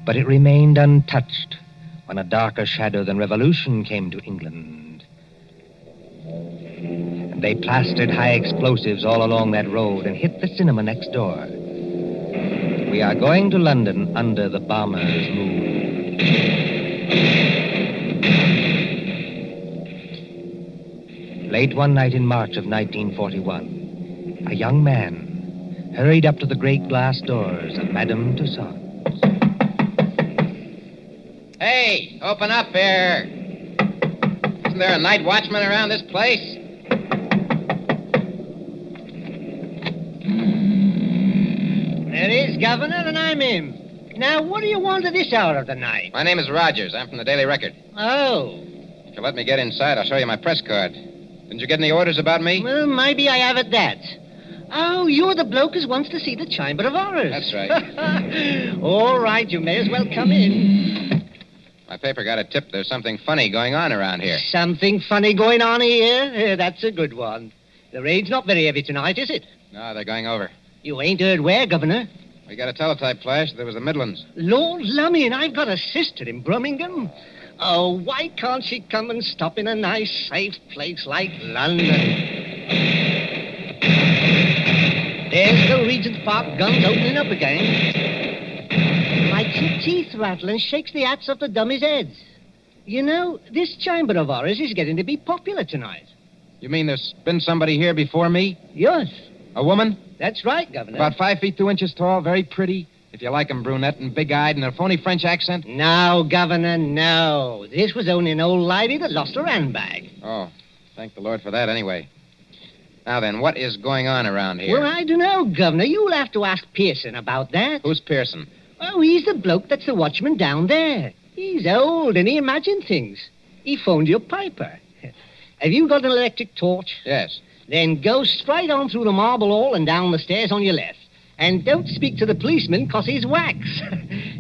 But it remained untouched when a darker shadow than revolution came to England. And they plastered high explosives all along that road and hit the cinema next door. We are going to London under the bomber's moon. Late one night in March of 1941, a young man hurried up to the great glass doors of Madame Tussaud. Hey, open up here. Isn't there a night watchman around this place? There is, Governor, and I'm him. Now, what do you want at this hour of the night? My name is Rogers. I'm from the Daily Record. Oh. If you let me get inside, I'll show you my press card. Didn't you get any orders about me? Well, maybe I have at that. Oh, you're the bloke who wants to see the Chamber of Horrors. That's right. All right, you may as well come in. My paper got a tip there's something funny going on around here. Something funny going on here? That's a good one. The rain's not very heavy tonight, is it? No, they're going over. You ain't heard where, Governor? We got a teletype flash. There was the Midlands. Lord lummy, and I've got a sister in Birmingham. Oh, why can't she come and stop in a nice, safe place like London? There's the Regent's Park guns opening up again. Makes your teeth rattle and shakes the hats off the dummies' heads. You know, this Chamber of Horrors is getting to be popular tonight. You mean there's been somebody here before me? Yes. A woman? That's right, Governor. About 5 feet 2 inches tall, very pretty. If you like 'em brunette and big-eyed and a phony French accent. No, Governor, no. This was only an old lady that lost her handbag. Oh, thank the Lord for that anyway. Now then, what is going on around here? Well, I don't know, Governor. You'll have to ask Pearson about that. Who's Pearson? Oh, he's the bloke that's the watchman down there. He's old and he imagines things. He phoned your piper. Have you got an electric torch? Yes. Then go straight on through the marble hall and down the stairs on your left. And don't speak to the policeman, 'cause he's wax.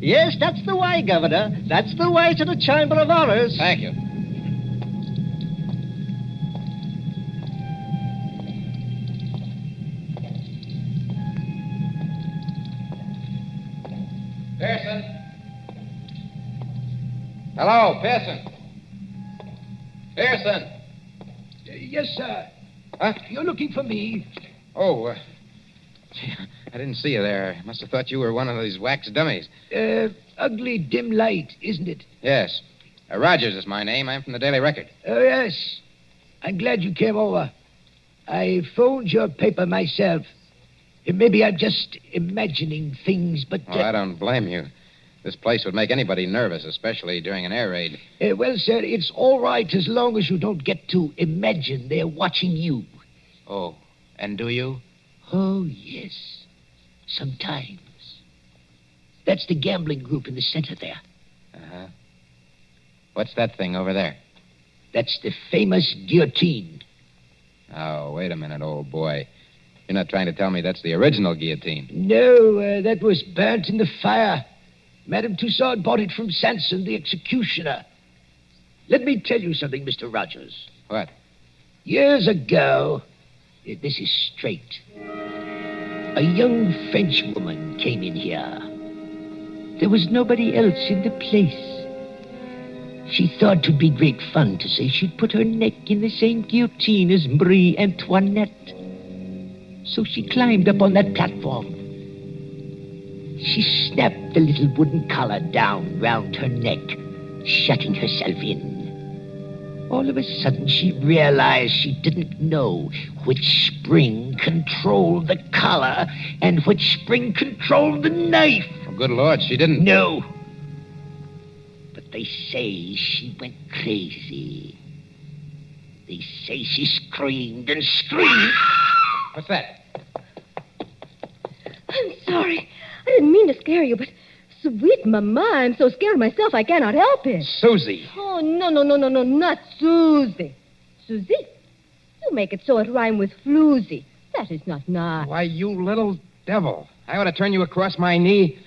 Yes, that's the way, Governor. That's the way to the Chamber of Horrors. Thank you. Pearson? Hello, Pearson. Pearson. Yes, sir. Huh? You're looking for me. Oh, gee, I didn't see you there. I must have thought you were one of these wax dummies. Ugly dim light, isn't it? Yes. Rogers is my name. I'm from the Daily Record. Oh, yes. I'm glad you came over. I phoned your paper myself. Maybe I'm just imagining things, but... Oh, I don't blame you. This place would make anybody nervous, especially during an air raid. Well, sir, it's all right as long as you don't get to imagine they're watching you. Oh, and do you? Oh, yes. Sometimes. That's the gambling group in the center there. Uh-huh. What's that thing over there? That's the famous guillotine. Oh, wait a minute, old boy. You're not trying to tell me that's the original guillotine. No, that was burnt in the fire. Madame Tussaud bought it from Sanson, the executioner. Let me tell you something, Mr. Rogers. What? Years ago, this is straight, a young French woman came in here. There was nobody else in the place. She thought 'twould be great fun to say she'd put her neck in the same guillotine as Marie Antoinette. So she climbed up on that platform. She snapped the little wooden collar down round her neck, shutting herself in. All of a sudden, she realized she didn't know which spring controlled the collar and which spring controlled the knife. Oh, good Lord, she didn't... No. But they say she went crazy. They say she screamed and screamed. What's that? I'm sorry. I didn't mean to scare you, but sweet mama, I'm so scared myself I cannot help it. Susie. Oh, no, not Susie. Susie? You make it so it rhyme with floozy. That is not nice. Why, you little devil. I ought to turn you across my knee.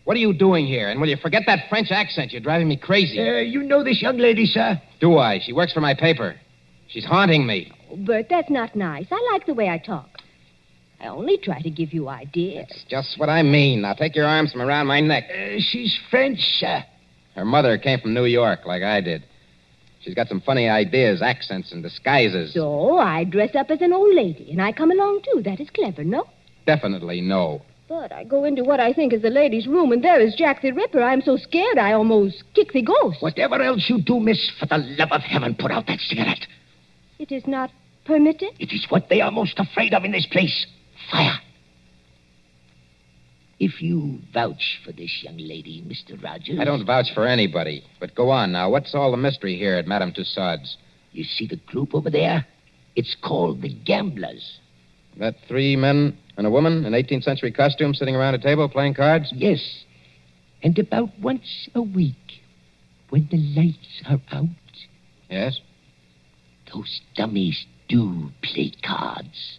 What are you doing here? And will you forget that French accent? You're driving me crazy. You know this young lady, sir? Do I? She works for my paper. She's haunting me. Oh, Bert, that's not nice. I like the way I talk. I only try to give you ideas. That's just what I mean. Now take your arms from around my neck. She's French, sir. Her mother came from New York, like I did. She's got some funny ideas, accents, and disguises. So I dress up as an old lady, and I come along, too. That is clever, no? Definitely no. But I go into what I think is the ladies' room, and there is Jack the Ripper. I'm so scared I almost kick the ghost. Whatever else you do, miss, for the love of heaven, put out that cigarette. It is not permitted? It is what they are most afraid of in this place. Fire. If you vouch for this young lady, Mr. Rogers... I don't vouch for anybody. But go on now. What's all the mystery here at Madame Tussaud's? You see the group over there? It's called the Gamblers. That 3 men and a woman in 18th century costume sitting around a table playing cards? Yes. And about once a week, when the lights are out, Yes? those dummies do play cards.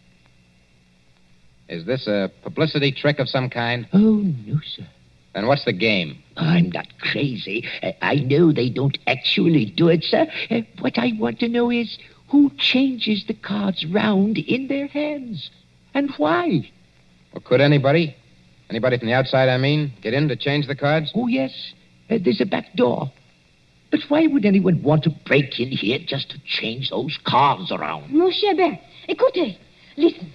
Is this a publicity trick of some kind? Oh, no, sir. Then what's the game? I'm not crazy. I know they don't actually do it, sir. What I want to know is who changes the cards round in their hands and why. Well, could anybody? Anybody from the outside, I mean, get in to change the cards? Oh, yes. There's a back door. But why would anyone want to break in here just to change those cards around? Mon cher Ben, écoutez. Listen,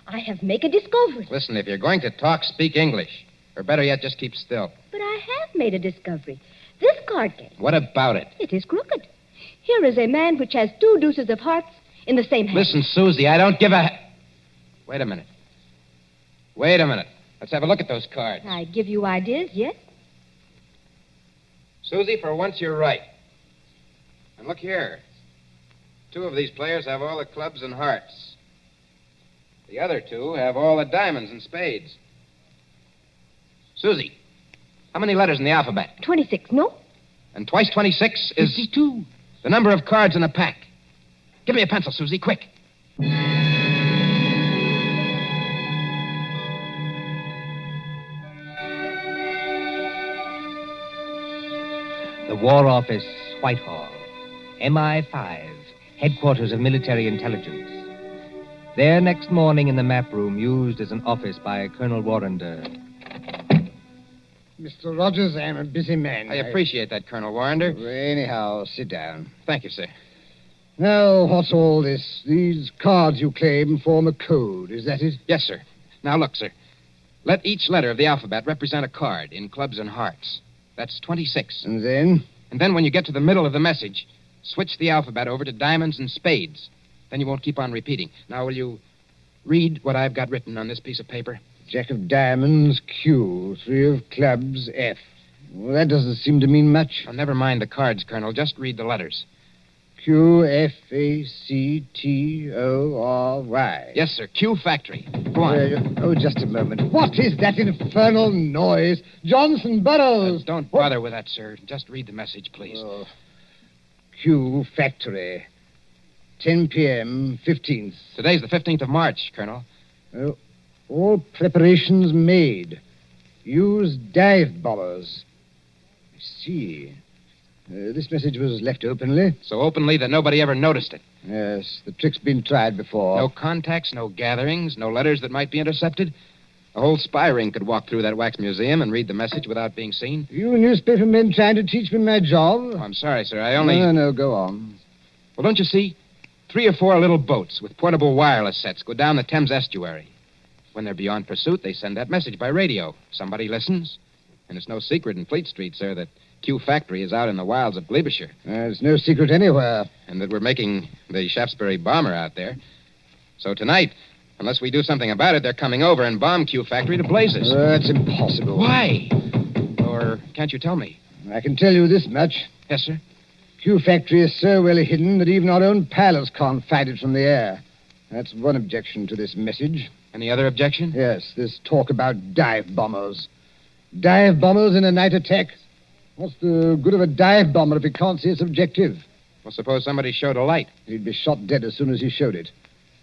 I have made a discovery. Listen, if you're going to talk, speak English. Or better yet, just keep still. But I have made a discovery. This card game, What about it? it is crooked. Here is a man which has 2 deuces of hearts in the same hand. Listen, Susie, I don't give a... Wait a minute. Wait a minute. Let's have a look at those cards. I give you ideas, yes? Susie, for once you're right. And look here. 2 of these players have all the clubs and hearts. The other 2 have all the diamonds and spades. Susie, how many letters in the alphabet? 26, no? And twice 26 is... 52. The number of cards in a pack. Give me a pencil, Susie, quick. The War Office, Whitehall. MI5, headquarters of military intelligence. There next morning in the map room used as an office by Colonel Warrender. Mr. Rogers, I'm a busy man. I appreciate that, Colonel Warrender. Anyhow, sit down. Thank you, sir. Now, what's all this? These cards you claim form a code, is that it? Yes, sir. Now, look, sir. Let each letter of the alphabet represent a card in clubs and hearts. That's 26. And then? And then when you get to the middle of the message, switch the alphabet over to diamonds and spades. Then you won't keep on repeating. Now, will you read what I've got written on this piece of paper? Jack of diamonds, Q. 3 of clubs, F. Well, that doesn't seem to mean much. Oh, never mind the cards, Colonel. Just read the letters. Q, F, A, C, T, O, R, Y. Yes, sir. Q Factory. Go on. Just a moment. What is that infernal noise? Johnson Burroughs! Don't bother with that, sir. Just read the message, please. Oh. Q Factory. 10 p.m., 15th. Today's the 15th of March, Colonel. Oh, all preparations made. Use dive bombers. I see. This message was left openly. So openly that nobody ever noticed it. Yes, the trick's been tried before. No contacts, no gatherings, no letters that might be intercepted. A whole spy ring could walk through that wax museum and read the message without being seen. You newspaper men trying to teach me my job? Oh, I'm sorry, sir. I only... No, go on. Well, don't you see? 3 or 4 little boats with portable wireless sets go down the Thames estuary. When they're beyond pursuit, they send that message by radio. Somebody listens. And it's no secret in Fleet Street, sir, that Q Factory is out in the wilds of Gloucestershire. There's no secret anywhere. And that we're making the Shaftesbury bomber out there. So tonight, unless we do something about it, they're coming over and bomb Q Factory to blazes. That's impossible. Why? Or can't you tell me? I can tell you this much. Yes, sir? Q Factory is so well hidden that even our own pilots can't find it from the air. That's one objection to this message. Any other objection? Yes, this talk about dive bombers. Dive bombers in a night attack? What's the good of a dive bomber if he can't see its objective? Well, suppose somebody showed a light. He'd be shot dead as soon as he showed it.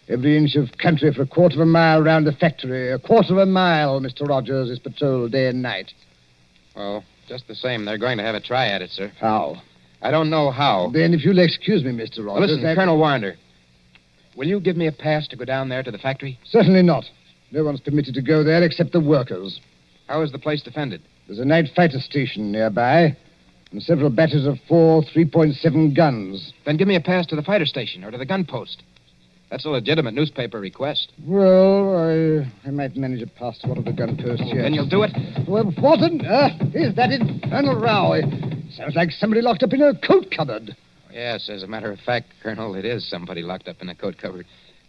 Every inch of country for a quarter of a mile round the factory. A quarter of a mile, Mr. Rogers, is patrolled day and night. Well, just the same, they're going to have a try at it, sir. How? I don't know how. Then, if you'll excuse me, Mr. Rogers... Well, listen, Colonel Warrender, will you give me a pass to go down there to the factory? Certainly not. No one's permitted to go there except the workers. How is the place defended? There's a night fighter station nearby, and several batteries of 4 3.7 guns. Then give me a pass to the fighter station or to the gun post. That's a legitimate newspaper request. Well, I might manage a pass to one of the gun posts here. Then you'll do it? Well, what on earth is that infernal row? It sounds like somebody locked up in a coat cupboard. Yes, as a matter of fact, Colonel, it is somebody locked up in a coat cupboard.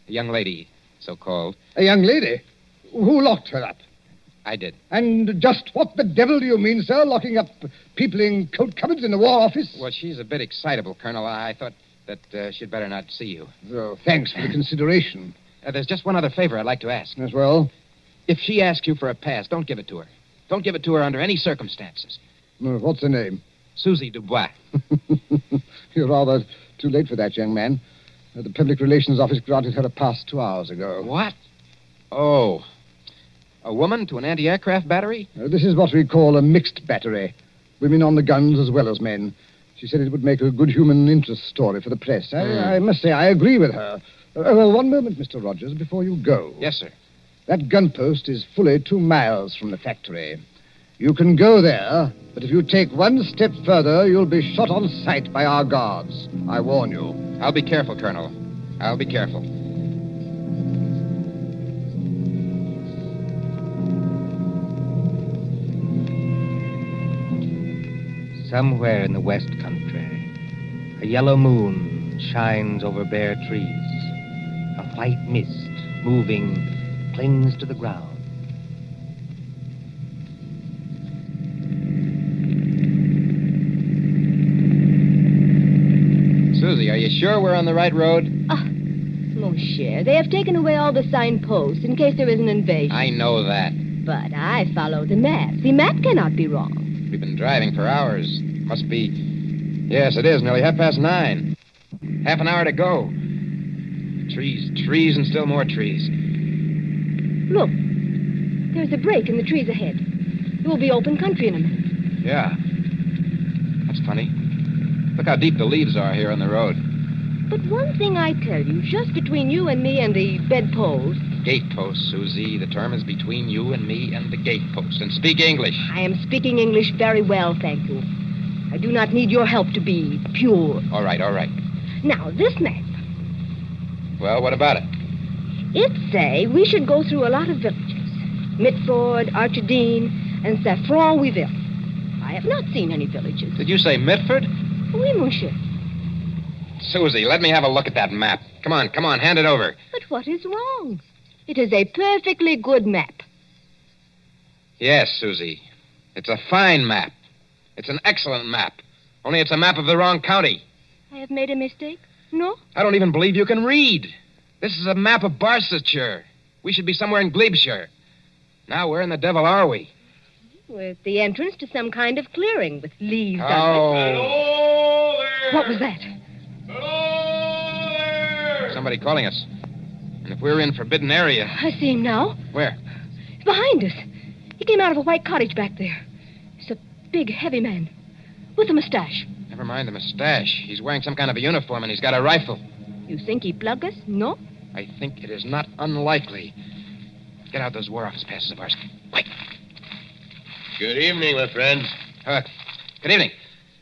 A young lady, so-called. A young lady? Who locked her up? I did. And just what the devil do you mean, sir, locking up people in coat cupboards in the War Office? Well, she's a bit excitable, Colonel. I thought that she'd better not see you. Oh, thanks for the consideration. There's just one other favor I'd like to ask. As well? If she asks you for a pass, don't give it to her. Don't give it to her under any circumstances. What's her name? Susie Dubois. You're rather too late for that, young man. The Public Relations Office granted her a pass 2 hours ago. What? Oh. A woman to an anti-aircraft battery? This is what we call a mixed battery. Women on the guns as well as men. She said it would make a good human interest story for the press. I must say I agree with her. One moment, Mr. Rogers, before you go. Yes, sir. That gun post is fully 2 miles from the factory. You can go there, but if you take 1 step further, you'll be shot on sight by our guards. I warn you. I'll be careful, Colonel. I'll be careful. Somewhere in the West Country, a yellow moon shines over bare trees. A white mist, moving, clings to the ground. Susie, are you sure we're on the right road? Mon cher, they have taken away all the signposts in case there is an invasion. I know that. But I follow the map. The map cannot be wrong. We've been driving for hours. Must be... Yes, it is. Nearly 9:30. Half an hour to go. Trees, and still more trees. Look, there's a break in the trees ahead. It will be open country in a minute. Yeah. That's funny. Look how deep the leaves are here on the road. But one thing I tell you, just between you and me and the bedpost. Gatepost, Susie. The term is between you and me and the gatepost. And speak English. I am speaking English very well, thank you. I do not need your help to be pure. All right. Now, this map. Well, what about it? It say we should go through a lot of villages. Mitford, Archerdine, and Saffronville. I have not seen any villages. Did you say Mitford? Oui, monsieur. Susie, let me have a look at that map. Come on, hand it over. But what is wrong? It is a perfectly good map. Yes, Susie. It's a fine map. It's an excellent map. Only it's a map of the wrong county. I have made a mistake? No? I don't even believe you can read. This is a map of Barsetshire. We should be somewhere in Glebeshire. Now, where in the devil are we? With the entrance to some kind of clearing with leaves on Oh. it. Hello there! What was that? Hello there! Somebody calling us. And if we're in forbidden area... I see him now. Where? He's behind us. He came out of a white cottage back there. He's a big, heavy man with a mustache. Never mind the mustache. He's wearing some kind of a uniform and he's got a rifle. You think he plug us? No? I think it is not unlikely. Get out those War Office passes of ours. Quick. Good evening, my friends. Good evening.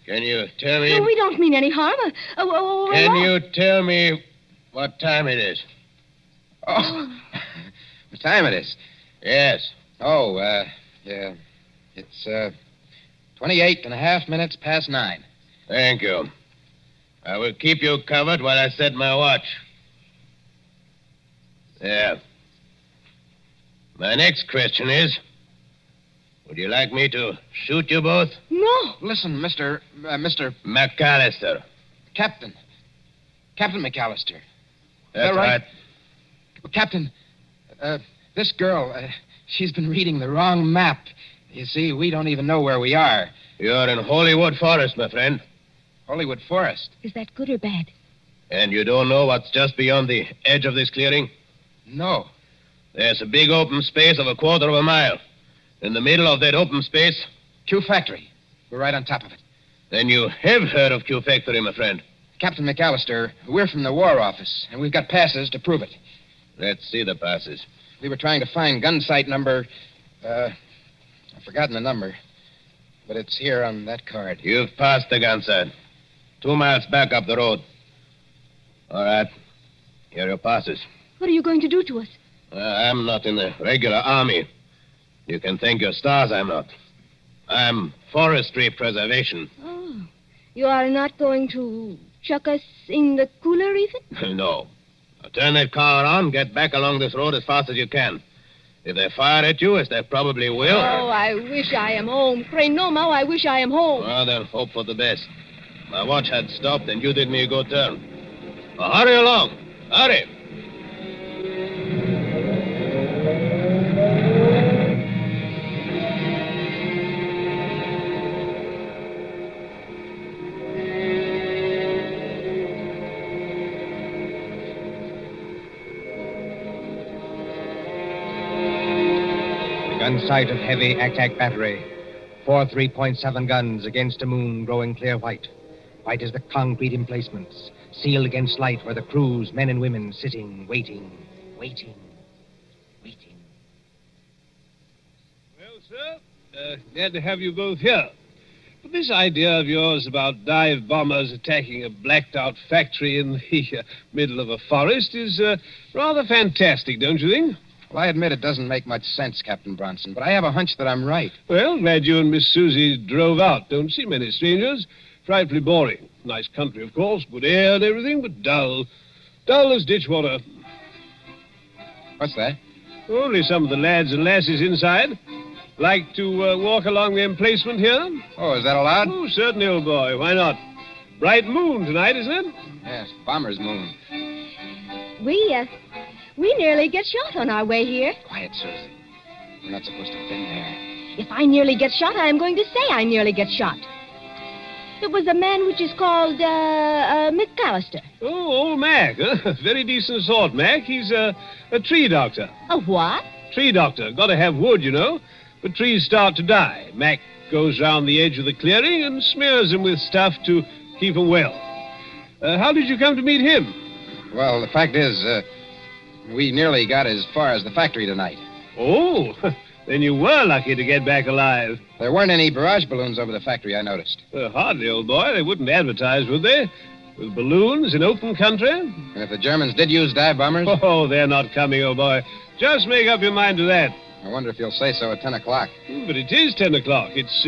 Can you tell me... No, we don't mean any harm. Can you tell me what time it is? Oh. What time it is? Yes. Oh, yeah. It's, 28 and a half minutes past 9. Thank you. I will keep you covered while I set my watch. There. My next question is, would you like me to shoot you both? No. Listen, Mr. McAllister. Captain McAllister. That's right. Captain, this girl, she's been reading the wrong map. You see, we don't even know where we are. You're in Hollywood Forest, my friend. Hollywood Forest? Is that good or bad? And you don't know what's just beyond the edge of this clearing? No. There's a big open space of 1/4 mile. In the middle of that open space... Q Factory. We're right on top of it. Then you have heard of Q Factory, my friend. Captain McAllister, we're from the War Office, and we've got passes to prove it. Let's see the passes. We were trying to find gun site number... I've forgotten the number. But it's here on that card. You've passed the gun site. 2 miles back up the road. All right. Here are your passes. What are you going to do to us? I'm not in the regular army. You can thank your stars I'm not. I'm forestry preservation. Oh. You are not going to chuck us in the cooler, even? No. Now turn that car around, get back along this road as fast as you can. If they fire at you, as they probably will... Oh, I wish I am home. Pray no, Mao, I wish I am home. Well, then hope for the best. My watch had stopped, and you did me a good turn. Well, hurry along. Hurry. Gun sight of heavy attack battery. 4 3.7 guns against a moon growing clear white. White as the concrete emplacements, sealed against light where the crews, men and women, sitting, waiting. Well, sir, glad to have you both here. But this idea of yours about dive bombers attacking a blacked-out factory in the middle of a forest is rather fantastic, don't you think? Well, I admit it doesn't make much sense, Captain Bronson, but I have a hunch that I'm right. Well, glad you and Miss Susie drove out. Don't see many strangers. Frightfully boring. Nice country, of course, good air and everything, but dull. Dull as ditch water. What's that? Only some of the lads and lasses inside. Like to walk along the emplacement here? Oh, is that allowed? Oh, certainly, old boy. Why not? Bright moon tonight, isn't it? Yes, bomber's moon. We nearly get shot on our way here. Quiet, Susie. We're not supposed to have been there. If I nearly get shot, I am going to say I nearly get shot. It was a man which is called, McAllister. Oh, old Mac. Huh? Very decent sort, Mac. He's a tree doctor. A what? Tree doctor. Got to have wood, you know. But trees start to die. Mac goes round the edge of the clearing and smears them with stuff to keep them well. How did you come to meet him? Well, the fact is, we nearly got as far as the factory tonight. Oh, then you were lucky to get back alive. There weren't any barrage balloons over the factory, I noticed. Hardly, old boy. They wouldn't advertise, would they? With balloons in open country? And if the Germans did use dive bombers? Oh, they're not coming, old boy. Just make up your mind to that. I wonder if you'll say so at 10 o'clock. But it is 10 o'clock. It's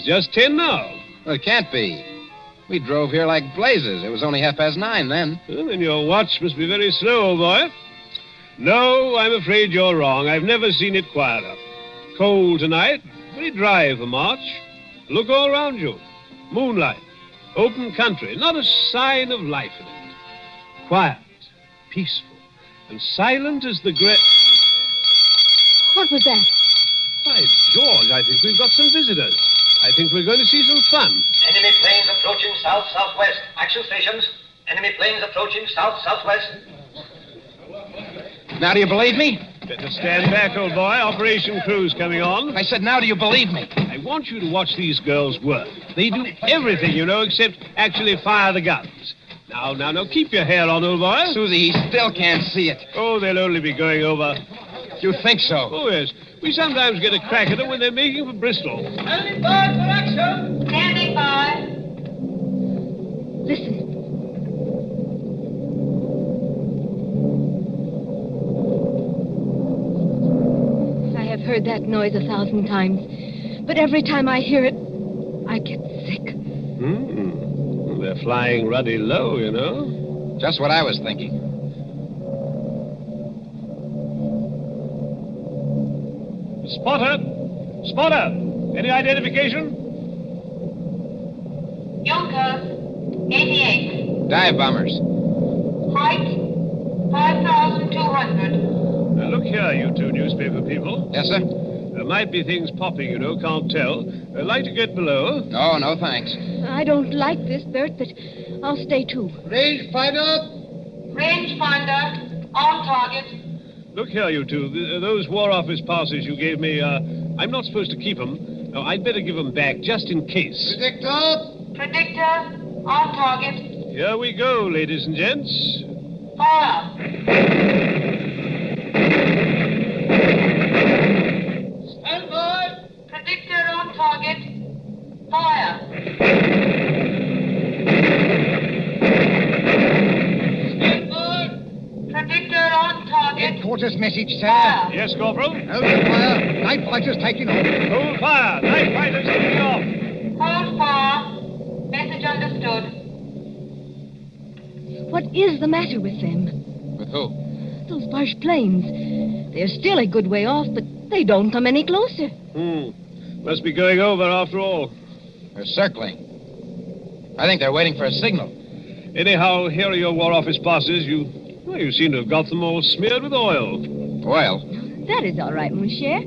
just 10 now. Well, it can't be. We drove here like blazes. It was only 9:30 then. Well, then your watch must be very slow, old boy. No, I'm afraid you're wrong. I've never seen it quieter. Cold tonight, very dry for March. Look all around you. Moonlight, open country, not a sign of life in it. Quiet, peaceful, and silent as the great... What was that? By George, I think we've got some visitors. I think we're going to see some fun. Enemy planes approaching south-southwest. Action stations. Enemy planes approaching south-southwest. Now do you believe me? Better stand back, old boy. Operation crew's coming on. I said, now do you believe me? I want you to watch these girls work. They do everything, you know, except actually fire the guns. Now, keep your hair on, old boy. Susie, he still can't see it. Oh, they'll only be going over. You think so? Oh, yes. We sometimes get a crack at them when they're making for Bristol. Standing by for action. Standing by. Listen. I have heard that noise 1,000 times, but every time I hear it, I get sick. They're flying ruddy low, you know. Just what I was thinking. Spotter! Any identification? Junkers, 88. Dive bombers. Height, 5,200. Now, look here, you two newspaper people. Yes, sir? There might be things popping, you know, can't tell. Like to get below? No, thanks. I don't like this, Bert, but I'll stay too. Rangefinder, on target. Look here, you two. Those War Office passes you gave me, I'm not supposed to keep them. No, I'd better give them back, just in case. Predictor, on target. Here we go, ladies and gents. Fire. Stand by. Predictor on target. Fire. Stand by. Predictor on target. Headquarters message, sir. Fire. Yes, Corporal? Hold the fire. Night fighters taking off. Hold fire. Night fighters taking off. Hold fire. Message understood. What is the matter with them? With who? Those Boche planes. They're still a good way off, but they don't come any closer. Must be going over after all. They're circling. I think they're waiting for a signal. Anyhow, here are your War Office passes. You seem to have got them all smeared with oil. Oil? That is all right, mon cher.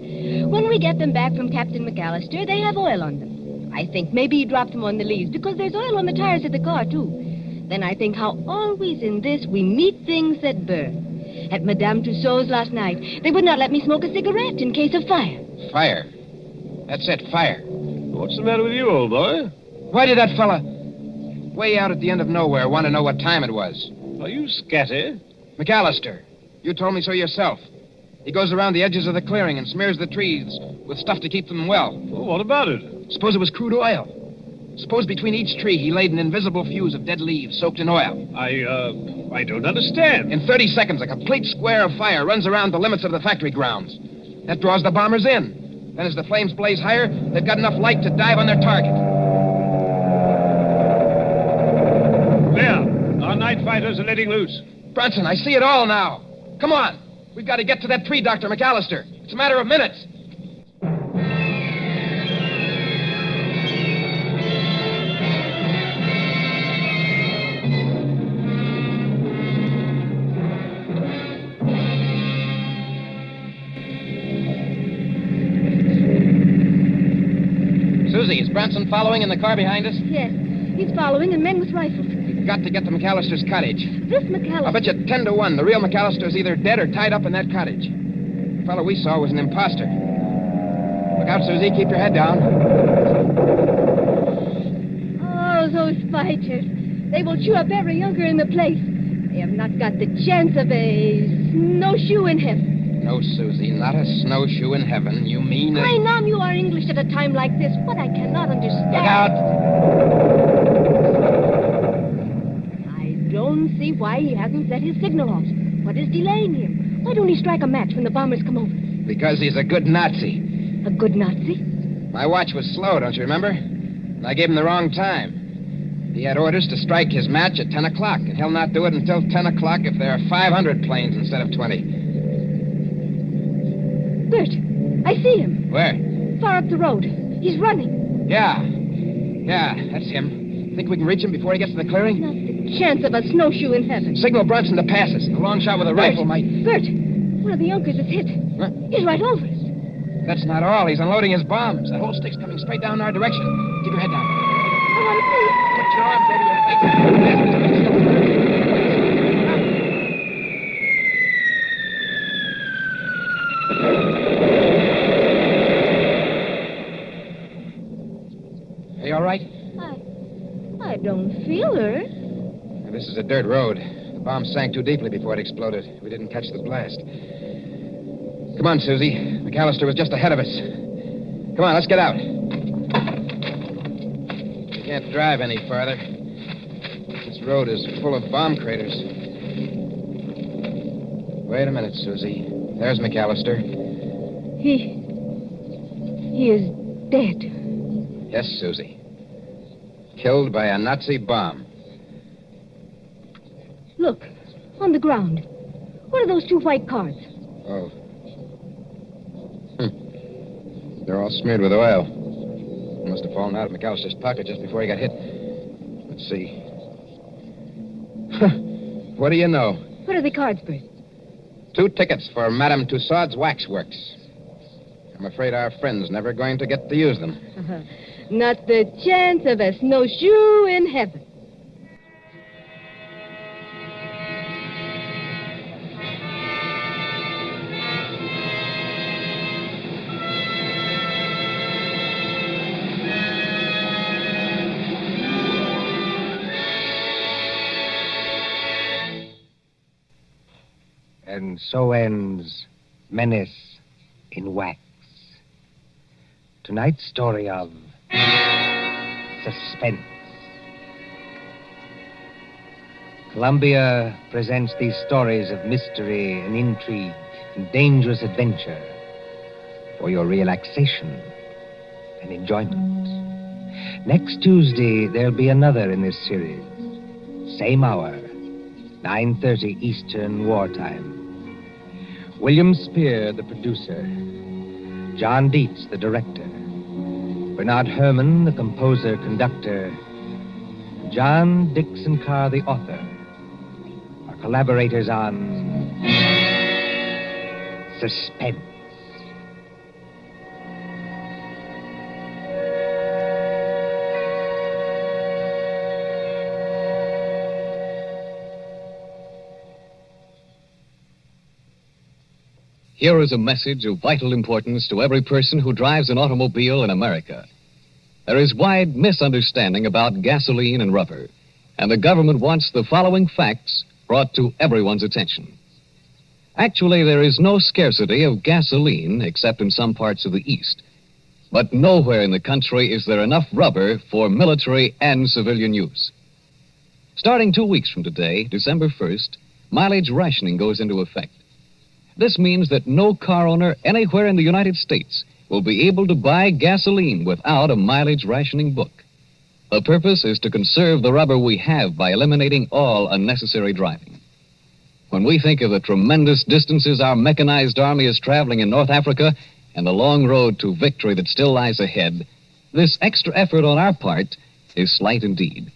When we get them back from Captain McAllister, they have oil on them. I think maybe he dropped them on the leaves, because there's oil on the tires of the car, too. Then I think how always in this we meet things that burn. at Madame Tussauds last night. They would not let me smoke a cigarette in case of fire. Fire. That's it, fire. What's the matter with you, old boy? Why did that fella, way out at the end of nowhere, want to know what time it was? Are you scatty? McAllister, you told me so yourself. He goes around the edges of the clearing and smears the trees with stuff to keep them well. Well, what about it? Suppose it was crude oil. Suppose between each tree he laid an invisible fuse of dead leaves soaked in oil. I don't understand. In 30 seconds, a complete square of fire runs around the limits of the factory grounds. That draws the bombers in. Then as the flames blaze higher, they've got enough light to dive on their target. There. Our night fighters are letting loose. Bronson, I see it all now. Come on. We've got to get to that tree, Dr. McAllister. It's a matter of minutes. Susie, is Bronson following in the car behind us? Yes, he's following, and men with rifles. We've got to get to McAllister's cottage. This McAllister... I'll bet you 10 to 1 the real McAllister's either dead or tied up in that cottage. The fellow we saw was an imposter. Look out, Susie. Keep your head down. Oh, those fighters. They will chew up every younker in the place. They have not got the chance of a snowshoe in heaven. No, Susie, not a snowshoe in heaven. You mean... I know you are English at a time like this. What I cannot understand... Look out! I don't see why he hasn't set his signal off. What is delaying him? Why don't he strike a match when the bombers come over? Because he's a good Nazi. A good Nazi? My watch was slow, don't you remember? And I gave him the wrong time. He had orders to strike his match at 10 o'clock, and he'll not do it until 10 o'clock if there are 500 planes instead of 20. Bert, I see him. Where? Far up the road. He's running. Yeah, that's him. Think we can reach him before he gets to the clearing? Not the chance of a snowshoe in heaven. Signal Brunson to pass us. A long shot with a rifle might... Bert, one of the Junkers is hit. Huh? He's right over us. That's not all. He's unloading his bombs. That whole stick's coming straight down our direction. Keep your head down. I want to see. Put your arms over your face. Are you all right? I don't feel hurt. This is a dirt road. The bomb sank too deeply before it exploded. We didn't catch the blast. Come on, Susie. McAllister was just ahead of us. Come on, let's get out. We can't drive any farther. This road is full of bomb craters. Wait a minute, Susie. There's McAllister. He is dead. Yes, Susie. Killed by a Nazi bomb. Look, on the ground. What are those two white cards? Oh. They're all smeared with oil. Must have fallen out of McAllister's pocket just before he got hit. Let's see. What do you know? What are the cards, Bert? 2 tickets for Madame Tussauds Waxworks. I'm afraid our friend's never going to get to use them. Not the chance of a snowshoe in heaven. And so ends Menace in Wax. Tonight's story of Suspense. Columbia presents these stories of mystery and intrigue and dangerous adventure for your relaxation and enjoyment. Next Tuesday, there'll be another in this series. Same hour, 9:30 Eastern Wartime. William Spear, the producer. John Dietz, the director. Bernard Herrmann, the composer-conductor. John Dixon Carr, the author. Our collaborators on Suspense. here is a message of vital importance to every person who drives an automobile in America. There is wide misunderstanding about gasoline and rubber, and the government wants the following facts brought to everyone's attention. Actually, there is no scarcity of gasoline except in some parts of the East. But nowhere in the country is there enough rubber for military and civilian use. Starting 2 weeks from today, December 1st, mileage rationing goes into effect. This means that no car owner anywhere in the United States will be able to buy gasoline without a mileage rationing book. The purpose is to conserve the rubber we have by eliminating all unnecessary driving. When we think of the tremendous distances our mechanized army is traveling in North Africa and the long road to victory that still lies ahead, this extra effort on our part is slight indeed.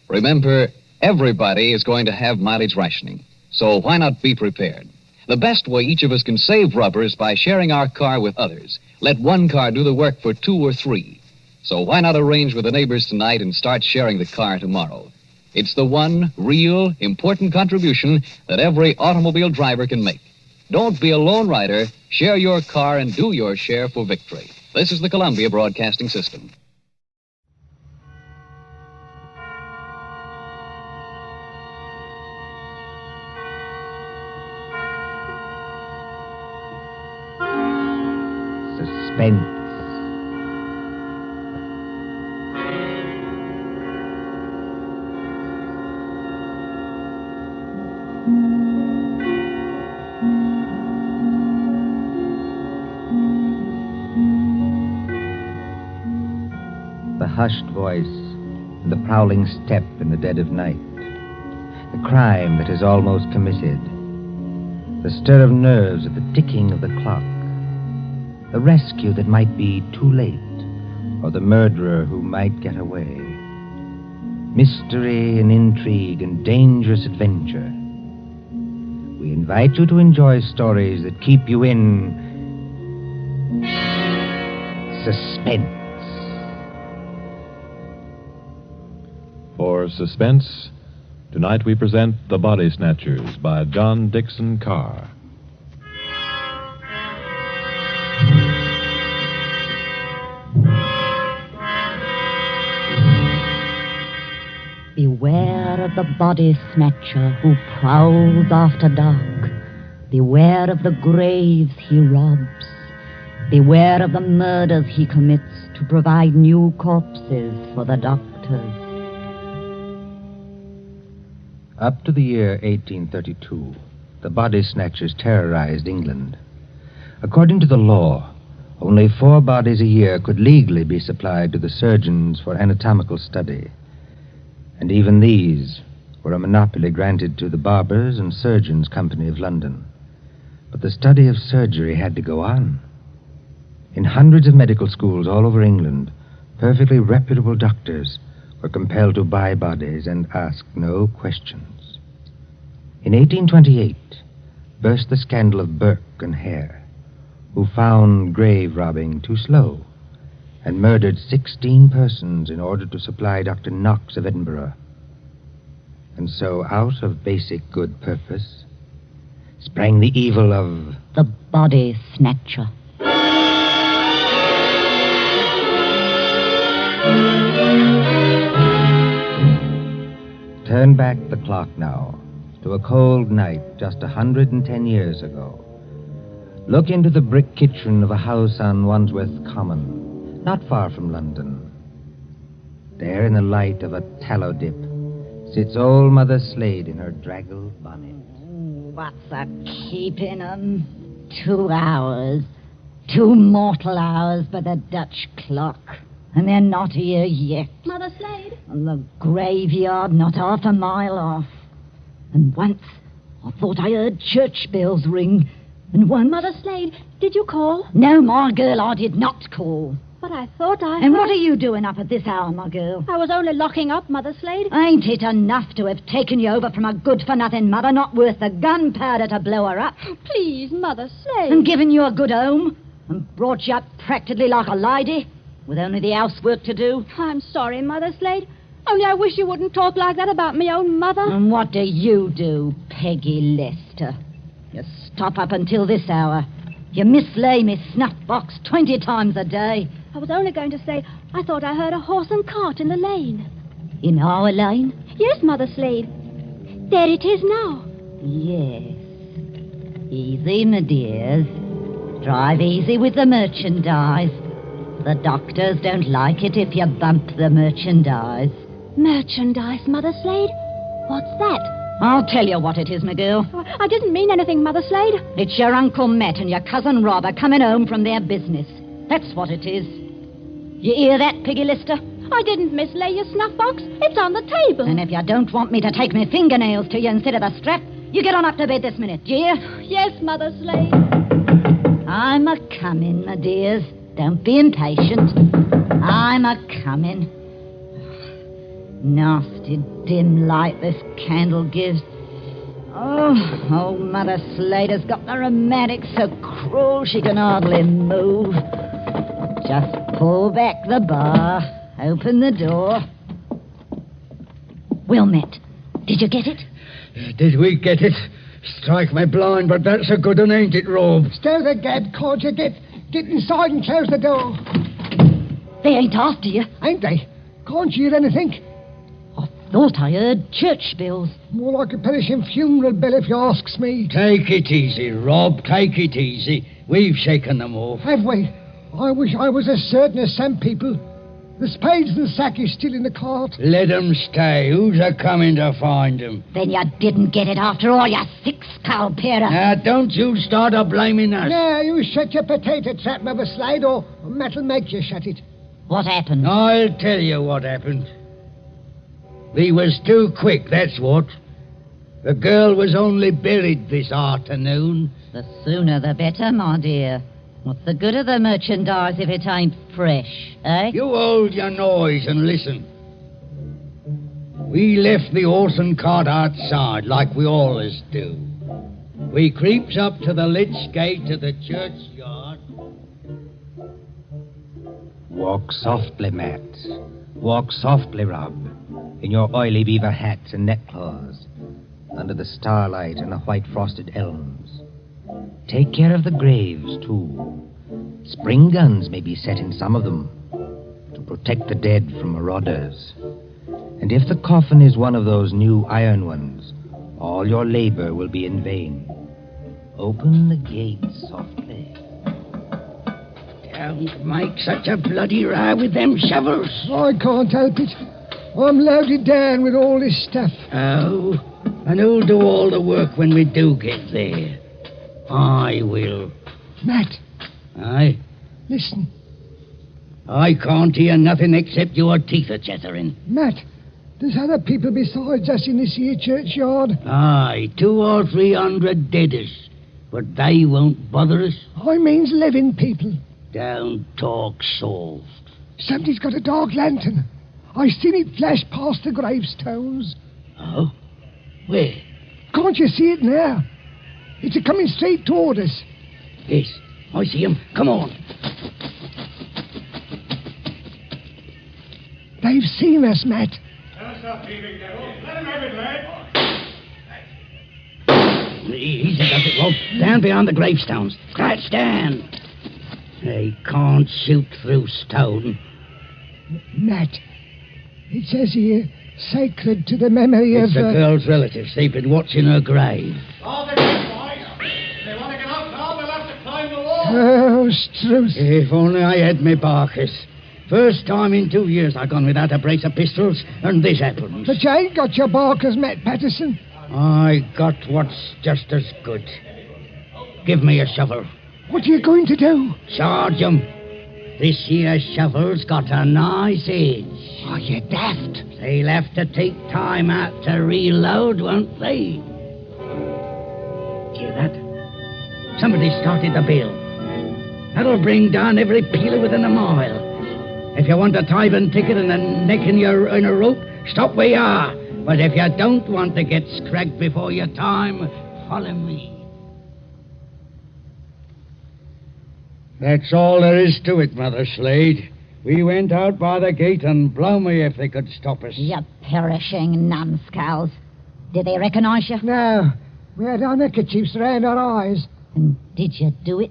Remember, everybody is going to have mileage rationing, so why not be prepared? The best way each of us can save rubber is by sharing our car with others. Let one car do the work for 2 or 3. So why not arrange with the neighbors tonight and start sharing the car tomorrow? It's the one real, important contribution that every automobile driver can make. Don't be a lone rider. Share your car and do your share for victory. This is the Columbia Broadcasting System. Suspense. The hushed voice and the prowling step in the dead of night. The crime that is almost committed. The stir of nerves at the ticking of the clock. The rescue that might be too late, or the murderer who might get away. Mystery and intrigue and dangerous adventure. We invite you to enjoy stories that keep you in suspense. For Suspense, tonight we present The Body Snatchers by John Dixon Carr. Beware of the body snatcher who prowls after dark. Beware of the graves he robs. Beware of the murders he commits to provide new corpses for the doctors. Up to the year 1832, the body snatchers terrorized England. According to the law, only 4 bodies a year could legally be supplied to the surgeons for anatomical study. And even these were a monopoly granted to the Barbers and Surgeons Company of London. But the study of surgery had to go on. In hundreds of medical schools all over England, perfectly reputable doctors were compelled to buy bodies and ask no questions. In 1828 burst the scandal of Burke and Hare, who found grave robbing too slow and murdered 16 persons in order to supply Dr. Knox of Edinburgh. And so out of basic good purpose sprang the evil of the body snatcher. Turn back the clock now to a cold night just 110 years ago. Look into the brick kitchen of a house on Wandsworth Common, not far from London. There, in the light of a tallow dip, sits old Mother Slade in her draggled bonnet. What's a keeping 'em? 2 hours. 2 mortal hours by the Dutch clock. And they're not here yet. Mother Slade? And the graveyard not half a mile off. And once I thought I heard church bells ring. And once... Mother Slade, did you call? No, my girl, I did not call. But I thought I And heard... what are you doing up at this hour, my girl? I was only locking up, Mother Slade. Ain't it enough to have taken you over from a good-for-nothing mother not worth the gunpowder to blow her up? Please, Mother Slade. And given you a good home and brought you up practically like a lady with only the housework to do? I'm sorry, Mother Slade. Only I wish you wouldn't talk like that about me own mother. And what do you do, Peggy Lester? You stop up until this hour You mislay me snuff box 20 times a day. I was only going to say, I thought I heard a horse and cart in the lane. In our lane? Yes, Mother Slade. There it is now. Yes. Easy, my dears. Drive easy with the merchandise. The doctors don't like it if you bump the merchandise. Merchandise, Mother Slade? What's that? I'll tell you what it is, my girl. I didn't mean anything, Mother Slade. It's your Uncle Matt and your cousin Rob are coming home from their business. That's what it is. You hear that, Piggy Lister? I didn't mislay your snuff box. It's on the table. And if you don't want me to take my fingernails to you instead of a strap, you get on up to bed this minute, do you? Yes, Mother Slade. I'm a-comin', my dears. Don't be impatient. I'm a-comin'. Nasty dim light this candle gives. Oh, old Mother Slater's got the rheumatics so cruel she can hardly move. Just pull back the bar, open the door. Well, Matt, did you get it? Did we get it? Strike me blind, but that's a good one, ain't it, Rob? Stow the gad, can't you? Get inside and close the door. They ain't after you. Ain't they? Can't you hear anything? Thought I heard church bells. More like a perishing funeral bell, if you asks me. Take it easy, Rob. Take it easy. We've shaken them off. Have we? I wish I was as certain as some people. The spades and sack is still in the cart. Let 'em stay. Who's a-coming to find 'em? Then you didn't get it after all, you thick-skulled pair of... Now, don't you start a-blaming us. Now, you shut your potato trap, Mother Slade, or Matt'll make you shut it. What happened? I'll tell you what happened. We was too quick, that's what. The girl was only buried this afternoon. The sooner the better, my dear. What's the good of the merchandise if it ain't fresh, eh? You hold your noise and listen. We left the horse and cart outside, like we always do. We creeps up to the lich gate of the churchyard. Walk softly, Matt. Walk softly, Rob, in your oily beaver hats and neckcloths, under the starlight and the white frosted elms. Take care of the graves, too. Spring guns may be set in some of them to protect the dead from marauders. And if the coffin is one of those new iron ones, all your labor will be in vain. Open the gates softly. Don't make such a bloody row with them shovels. I can't help it. I'm loaded down with all this stuff. Oh, and who'll do all the work when we do get there? I will. Matt. Aye? Listen. I can't hear nothing except your teeth are chattering. Matt, there's other people besides us in this here churchyard. Aye, 200 or 300 deaders. But they won't bother us. I means living people. Don't talk soft. Somebody's got a dark lantern. I seen it flash past the gravestones. Oh? Where? Can't you see it now? It's a-coming straight toward us. Yes, I see him. Come on. They've seen us, Matt. Easy does it, Rob. Down behind the gravestones. Crouch down. They can't shoot through stone. Matt, it says here, sacred to the memory It's of... the girl's relatives. They've been watching her grave. All the dead boys. They want to get out now, they'll have to climb the wall. Oh, Struth. If only I had me Barkers. First time in 2 years I've gone without a brace of pistols, and this happens. But you ain't got your barkers, Matt Patterson. I got what's just as good. Give me a shovel. What are you going to do? Charge 'em. This here shovel's got a nice edge. Are you daft? They'll have to take time out to reload, won't they? Hear that? Somebody started the bell. That'll bring down every peeler within a mile. If you want a tithing ticket and a neck in a rope, stop where you are. But if you don't want to get scragged before your time, follow me. That's all there is to it, Mother Slade. We went out by the gate, and blow me if they could stop us. You perishing numbskulls. Did they recognize you? No. We had our neckerchiefs around our eyes. And did you do it?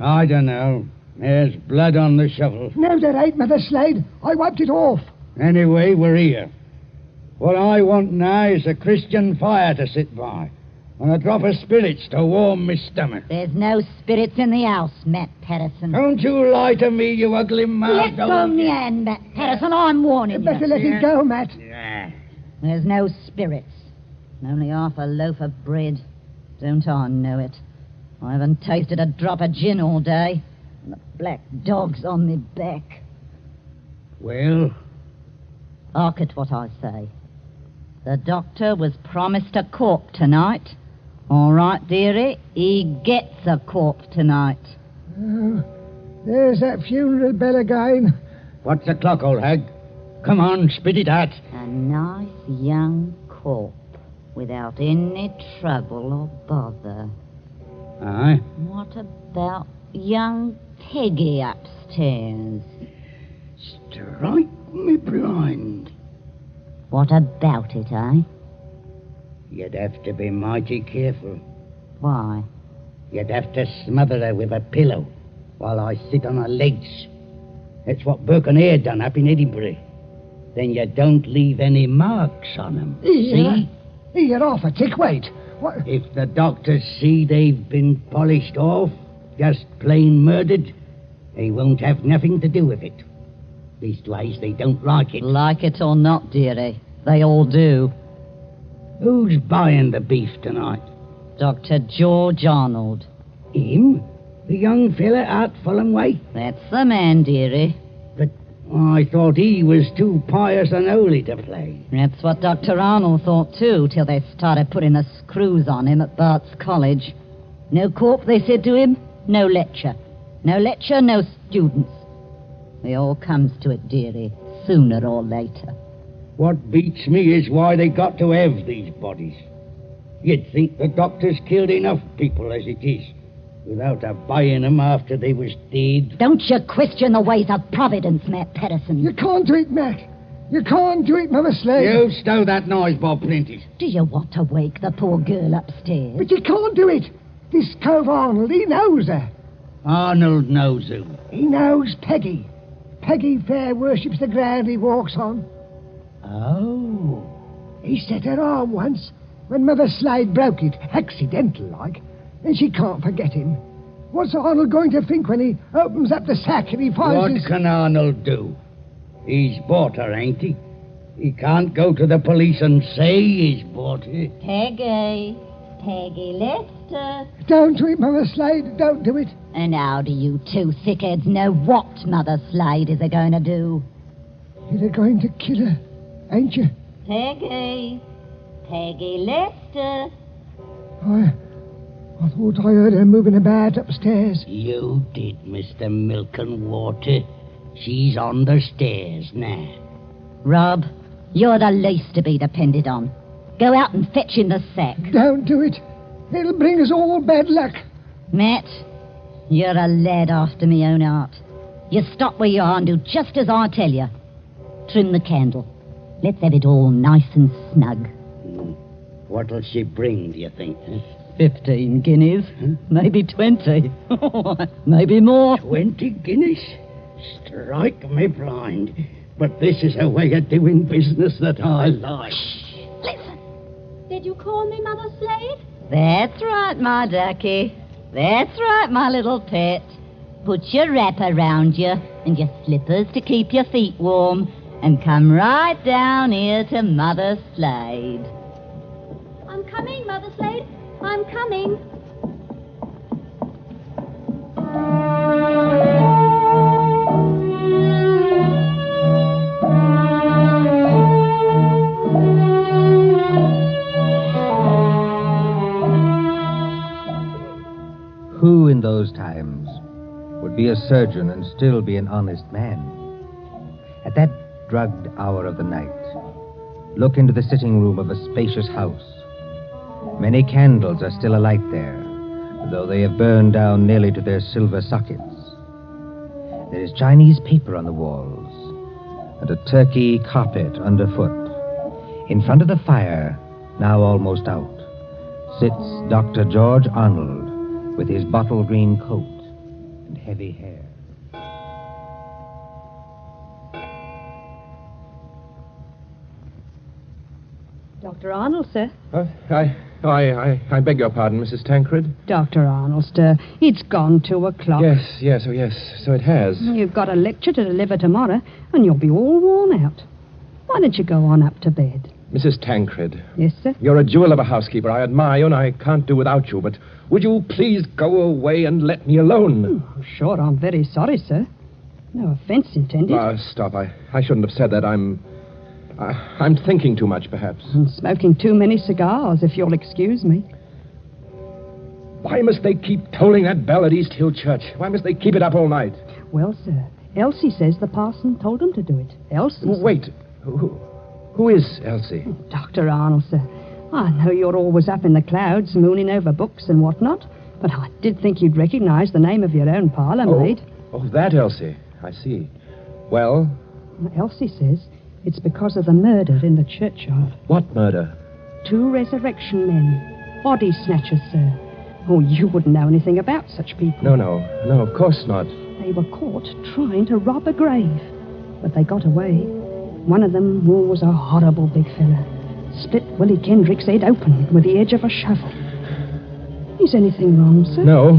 I don't know. There's blood on the shovel. No, there ain't, Mother Slade. I wiped it off. Anyway, we're here. What I want now is a Christian fire to sit by, and a drop of spirits to warm my stomach. There's no spirits in the house, Matt Patterson. Don't you lie to me, you ugly mouth. Let go me hand, Matt Patterson. I'm warning you. Better let it go, Matt. There's no spirits. Only half a loaf of bread. Don't I know it? I haven't tasted a drop of gin all day. And the black dog's on me back. Well? Hark at what I say. The doctor was promised a corp tonight. All right, dearie, he gets a corp tonight. Oh, there's that funeral bell again. What's the clock, old hag? Come on, spit it out. A nice young corp without any trouble or bother. Aye? What about young Peggy upstairs? Strike me blind. What about it, eh? You'd have to be mighty careful. Why? You'd have to smother her with a pillow while I sit on her legs. That's what Burke and Eyre done up in Edinburgh. Then you don't leave any marks on them. See? You're off a tick, wait. What? If the doctors see they've been polished off, just plain murdered, they won't have nothing to do with it. Leastwise, they don't like it. Like it or not, dearie, they all do. Who's buying the beef tonight? Dr. George Arnold. Him? The young fella out Fulham way? That's the man, dearie. But I thought he was too pious and holy to play. That's what Dr. Arnold thought, too, till they started putting the screws on him at Bart's College. No corp, they said to him. No lecture. No lecture, no students. It all comes to it, dearie, sooner or later. What beats me is why they got to have these bodies. You'd think the doctors killed enough people as it is, without a buying them after they was dead. Don't you question the ways of Providence, Matt Patterson. You can't do it, Matt. You can't do it, Mother Slade. You stow that noise, Bob Prentice. Do you want to wake the poor girl upstairs? But you can't do it. This cove Arnold, he knows her. Arnold knows who? He knows Peggy. Peggy fair worships the ground he walks on. Oh. He set her arm once when Mother Slade broke it, accidental like, and she can't forget him. What's Arnold going to think when he opens up the sack and he finds What can Arnold do? He's bought her, ain't he? He can't go to the police and say he's bought her. Peggy Lester. Don't do it, Mother Slade. Don't do it. And how do you two thickheads know what Mother Slade is going to do? You're going to kill her, ain't you? Peggy Lester. I thought I heard her moving about upstairs. You did, Mr. Milk and Water. She's on the stairs now. Rob, you're the least to be depended on. Go out and fetch in the sack. Don't do it. It'll bring us all bad luck. Matt, you're a lad after me own heart. You stop where you are and do just as I tell you. Trim the candle. Let's have it all nice and snug. What'll she bring, do you think? 15 guineas. Maybe 20. Maybe more. 20 guineas? Strike me blind. But this is a way of doing business that I like. Listen. Did you call me Mother Slade? That's right, my ducky. That's right, my little pet. Put your wrap around you and your slippers to keep your feet warm and come right down here to Mother Slade. I'm coming, Mother Slade. I'm coming. Who in those times would be a surgeon and still be an honest man? At that drugged hour of the night, look into the sitting room of a spacious house. Many candles are still alight there, though they have burned down nearly to their silver sockets. There is Chinese paper on the walls, and a turkey carpet underfoot. In front of the fire, now almost out, sits Dr. George Arnold with his bottle green coat. and heavy hair. Dr. Arnold, sir. I beg your pardon, Mrs. Tancred. Dr. Arnold, sir. It's gone 2 o'clock. Yes, so it has. You've got a lecture to deliver tomorrow, and you'll be all worn out. Why don't you go on up to bed? Mrs. Tancred. Yes, sir? You're a jewel of a housekeeper. I admire you, and I can't do without you, but would you please go away and let me alone? Sure, I'm very sorry, sir. No offense intended. Stop. I shouldn't have said that. I'm thinking too much, perhaps. And smoking too many cigars, if you'll excuse me. Why must they keep tolling that bell at East Hill Church? Why must they keep it up all night? Well, sir, Elsie says the parson told them to do it. Elsie. Wait. Who is Elsie? Dr. Arnold, sir. I know you're always up in the clouds, mooning over books and whatnot, but I did think you'd recognize the name of your own parlour maid. Oh, that Elsie. I see. Well? Elsie says it's because of the murder in the churchyard. What murder? 2 resurrection men. Body snatchers, sir. Oh, you wouldn't know anything about such people. No, of course not. They were caught trying to rob a grave, but they got away. One of them was a horrible big fella. Split Willie Kendrick's head open with the edge of a shovel. Is anything wrong, sir? No,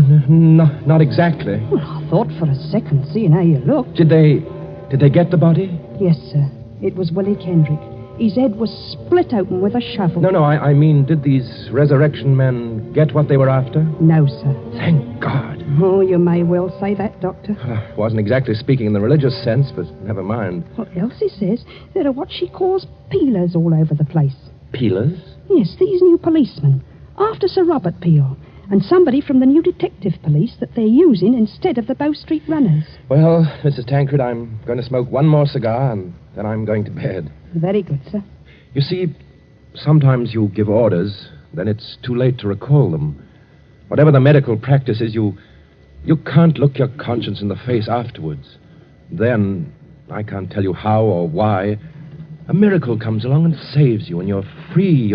not exactly. Well, I thought for a second, seeing how you looked. Did they get the body? Yes, sir. It was Willie Kendrick. His head was split open with a shovel. No, I mean, did these resurrection men get what they were after? No, sir. Thank God. Oh, you may well say that, Doctor. Wasn't exactly speaking in the religious sense, but never mind. Well, Elsie says there are what she calls peelers all over the place. Peelers? Yes, these new policemen. After Sir Robert Peel. And somebody from the new detective police that they're using instead of the Bow Street runners. Well, Mrs. Tancred, I'm going to smoke one more cigar, and then I'm going to bed. Very good, sir. You see, sometimes you give orders, then it's too late to recall them. Whatever the medical practice is, you can't look your conscience in the face afterwards. Then, I can't tell you how or why, a miracle comes along and saves you, and you're free,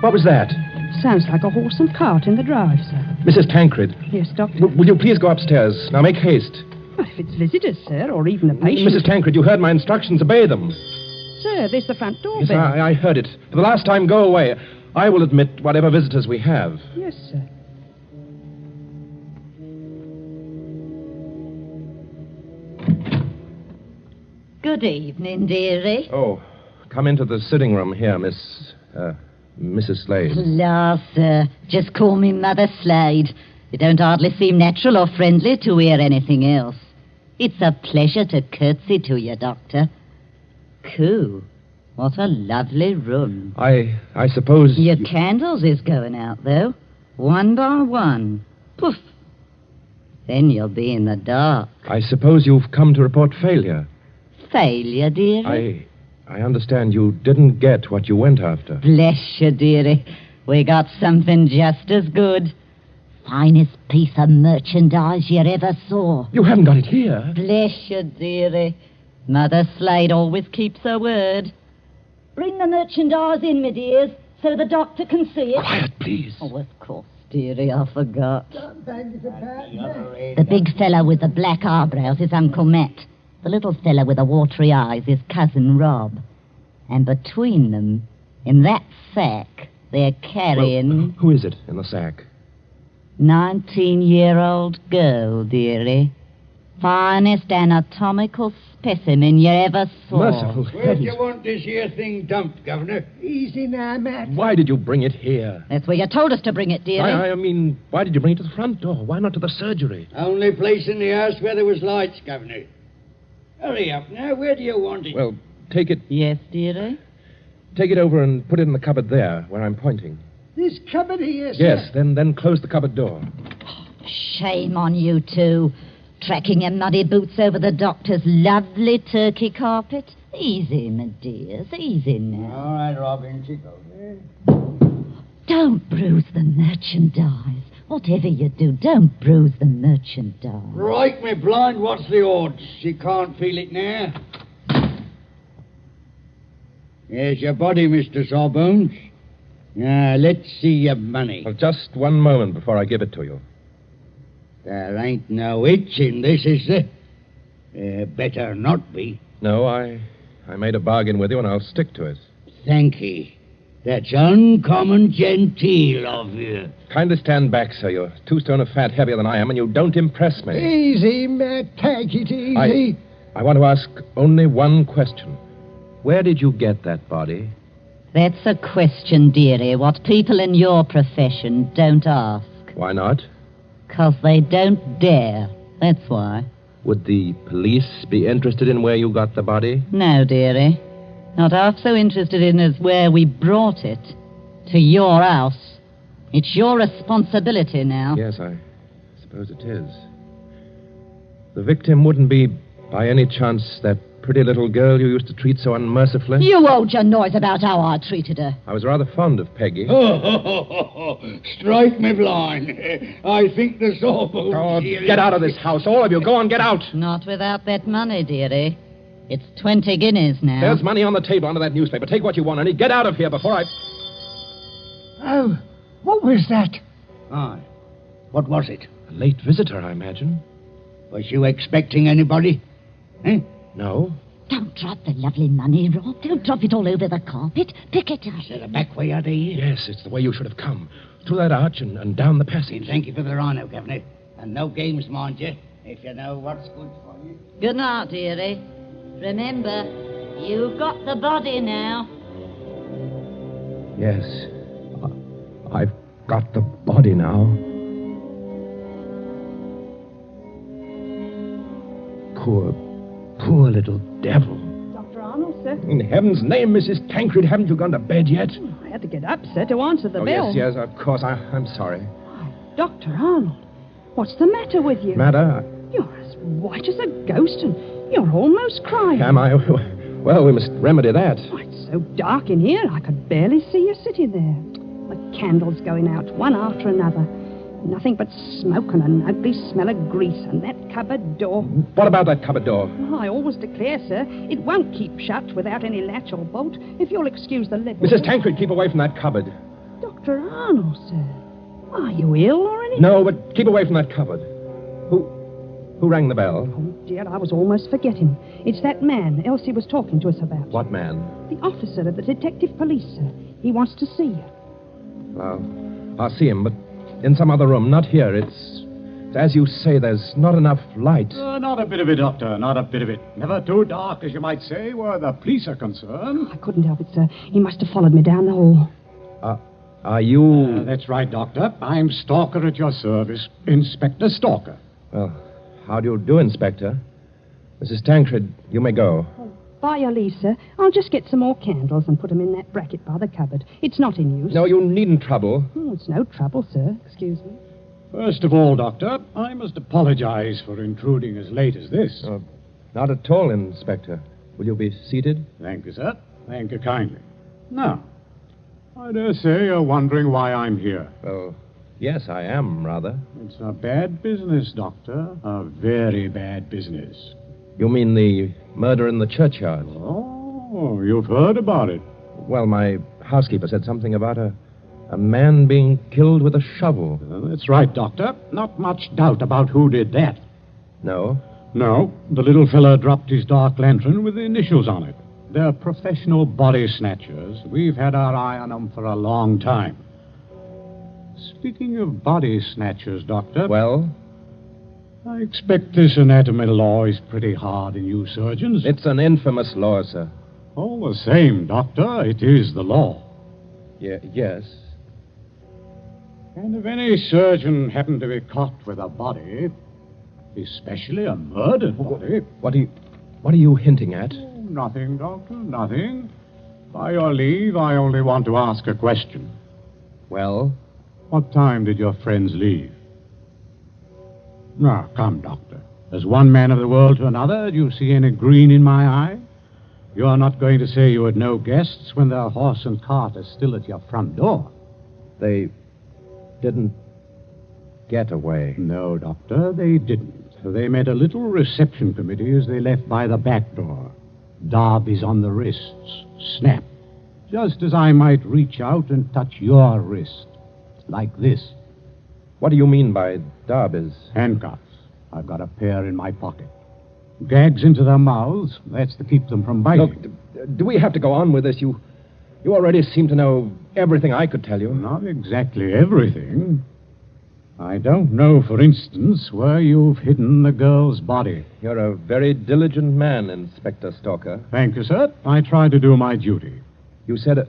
What was that? Sounds like a horse and cart in the drive, sir. Mrs. Tancred. Yes, Doctor? Will you please go upstairs? Now make haste. Well, if it's visitors, sir, or even a patient... Mrs. Tancred, you heard my instructions. Obey them. Sir, there's the front door Yes, bell. I heard it. For the last time, go away. I will admit whatever visitors we have. Yes, sir. Good evening, dearie. Oh, come into the sitting room here, Mrs. Slade. La, sir. Just call me Mother Slade. It don't hardly seem natural or friendly to hear anything else. It's a pleasure to curtsy to you, Doctor. Cool. What a lovely room. I suppose... Your candles is going out, though. One by one. Poof. Then you'll be in the dark. I suppose you've come to report failure. Failure, dearie? I understand you didn't get what you went after. Bless you, dearie. We got something just as good. Finest piece of merchandise you ever saw. You haven't got it here. Bless you, dearie. Mother Slade always keeps her word. Bring the merchandise in, my dears, so the doctor can see it. Quiet, please. Oh, of course, dearie, I forgot. Thank you, Pat. The big fella with the black eyebrows is Uncle Matt. The little fella with the watery eyes is Cousin Rob. And between them, in that sack, they're carrying... Well, who is it in the sack? 19-year-old girl, dearie. Finest anatomical specimen you ever saw. Merciful Where do you want this here thing dumped, Governor? Easy now, Matt. Why did you bring it here? That's where you told us to bring it, dearie. I mean, why did you bring it to the front door? Why not to the surgery? Only place in the house where there was lights, Governor. Hurry up now. Where do you want it? Well, take it... Yes, dearie? Take it over and put it in the cupboard there, where I'm pointing. This cupboard here, sir. Yes, then close the cupboard door. Shame on you two. Tracking your muddy boots over the doctor's lovely turkey carpet. Easy, my dears, easy now. All right, Robin, she goes. Don't bruise the merchandise. Whatever you do, don't bruise the merchandise. Right, me blind, what's the odds? She can't feel it now. Here's your body, Mr. Sawbones. Now, let's see your money. Well, just one moment before I give it to you. There ain't no itch in this, is there? Better not be. No, I made a bargain with you, and I'll stick to it. Thank ye. That's uncommon genteel of you. Kindly stand back, sir. You're 2 stone of fat heavier than I am, and you don't impress me. Easy, Matt. Take it easy. I want to ask only one question. Where did you get that body? That's a question, dearie, what people in your profession don't ask. Why not? 'Cause they don't dare. That's why. Would the police be interested in where you got the body? No, dearie. Not half so interested in as where we brought it. To your house. It's your responsibility now. Yes, I suppose it is. The victim wouldn't be, by any chance, that pretty little girl you used to treat so unmercifully? You hold your noise about how I treated her. I was rather fond of Peggy. Strike me blind. I think there's awful. Oh, get out of this house, all of you. Go on, get out. Not without that money, dearie. It's 20 guineas now. There's money on the table under that newspaper. Take what you want, and get out of here before I... Oh, what was that? Aye. What was it? A late visitor, I imagine. Was you expecting anybody? Eh? No. Don't drop the lovely money, Rob. Don't drop it all over the carpet. Pick it up. Is there a back way out of here? Yes, it's the way you should have come. Through that arch and down the passage. Thank you for the rhino, Governor. And no games, mind you, if you know what's good for you. Good night, dearie. Remember, you've got the body now. Yes. I've got the body now. Poor little devil. Dr. Arnold, sir. In heaven's name, Mrs. Tancred, haven't you gone to bed yet? I had to get up, sir, to answer the bell. Yes, of course. I'm sorry. Dr. Arnold, what's the matter with you? Matter? You're as white as a ghost, and you're almost crying. Am I? Well, we must remedy that. Oh, it's so dark in here, I could barely see you sitting there. The candles going out, one after another. Nothing but smoke and an ugly smell of grease, and that cupboard door. What about that cupboard door? Oh, I always declare, sir, it won't keep shut without any latch or bolt, if you'll excuse the liberty. Mrs. Tancred, keep away from that cupboard. Dr. Arnold, sir. Are you ill or anything? No, but keep away from that cupboard. Who rang the bell? Oh, dear, I was almost forgetting. It's that man Elsie was talking to us about. What man? The officer of the detective police, sir. He wants to see you. Well, I'll see him, but in some other room, not here. It's as you say, there's not enough light. Not a bit of it, Doctor, not a bit of it. Never too dark, as you might say, where the police are concerned. I couldn't help it, sir. He must have followed me down the hall. Are you... That's right, Doctor. I'm Stalker at your service. Inspector Stalker. Well, how do you do, Inspector? Mrs. Tancred, you may go. By your leave, sir, I'll just get some more candles and put them in that bracket by the cupboard. It's not in use. No, you needn't trouble. Oh, it's no trouble, sir. Excuse me. First of all, Doctor, I must apologize for intruding as late as this. Not at all, Inspector. Will you be seated? Thank you, sir. Thank you kindly. Now, I dare say you're wondering why I'm here. Well, yes, I am, rather. It's a bad business, Doctor. A very bad business. You mean the murder in the churchyard? Oh, you've heard about it. Well, my housekeeper said something about a man being killed with a shovel. That's right, Doctor. Not much doubt about who did that. No? No. The little fella dropped his dark lantern with the initials on it. They're professional body snatchers. We've had our eye on them for a long time. Speaking of body snatchers, Doctor... Well? I expect this anatomy law is pretty hard on you surgeons. It's an infamous law, sir. All the same, Doctor, it is the law. Yes. And if any surgeon happened to be caught with a body, especially a murdered body... What are you hinting at? Oh, nothing, Doctor, nothing. By your leave, I only want to ask a question. Well? What time did your friends leave? Now, come, Doctor. As one man of the world to another, do you see any green in my eye? You are not going to say you had no guests when their horse and cart are still at your front door. They didn't get away. No, Doctor, they didn't. They made a little reception committee as they left by the back door. Darbies on the wrists. Snap. Just as I might reach out and touch your wrist. Like this. What do you mean by darbies? Handcuffs. I've got a pair in my pocket. Gags into their mouths. That's to keep them from biting. Look, do we have to go on with this? You already seem to know everything I could tell you. Not exactly everything. I don't know, for instance, where you've hidden the girl's body. You're a very diligent man, Inspector Stalker. Thank you, sir. I try to do my duty. You said a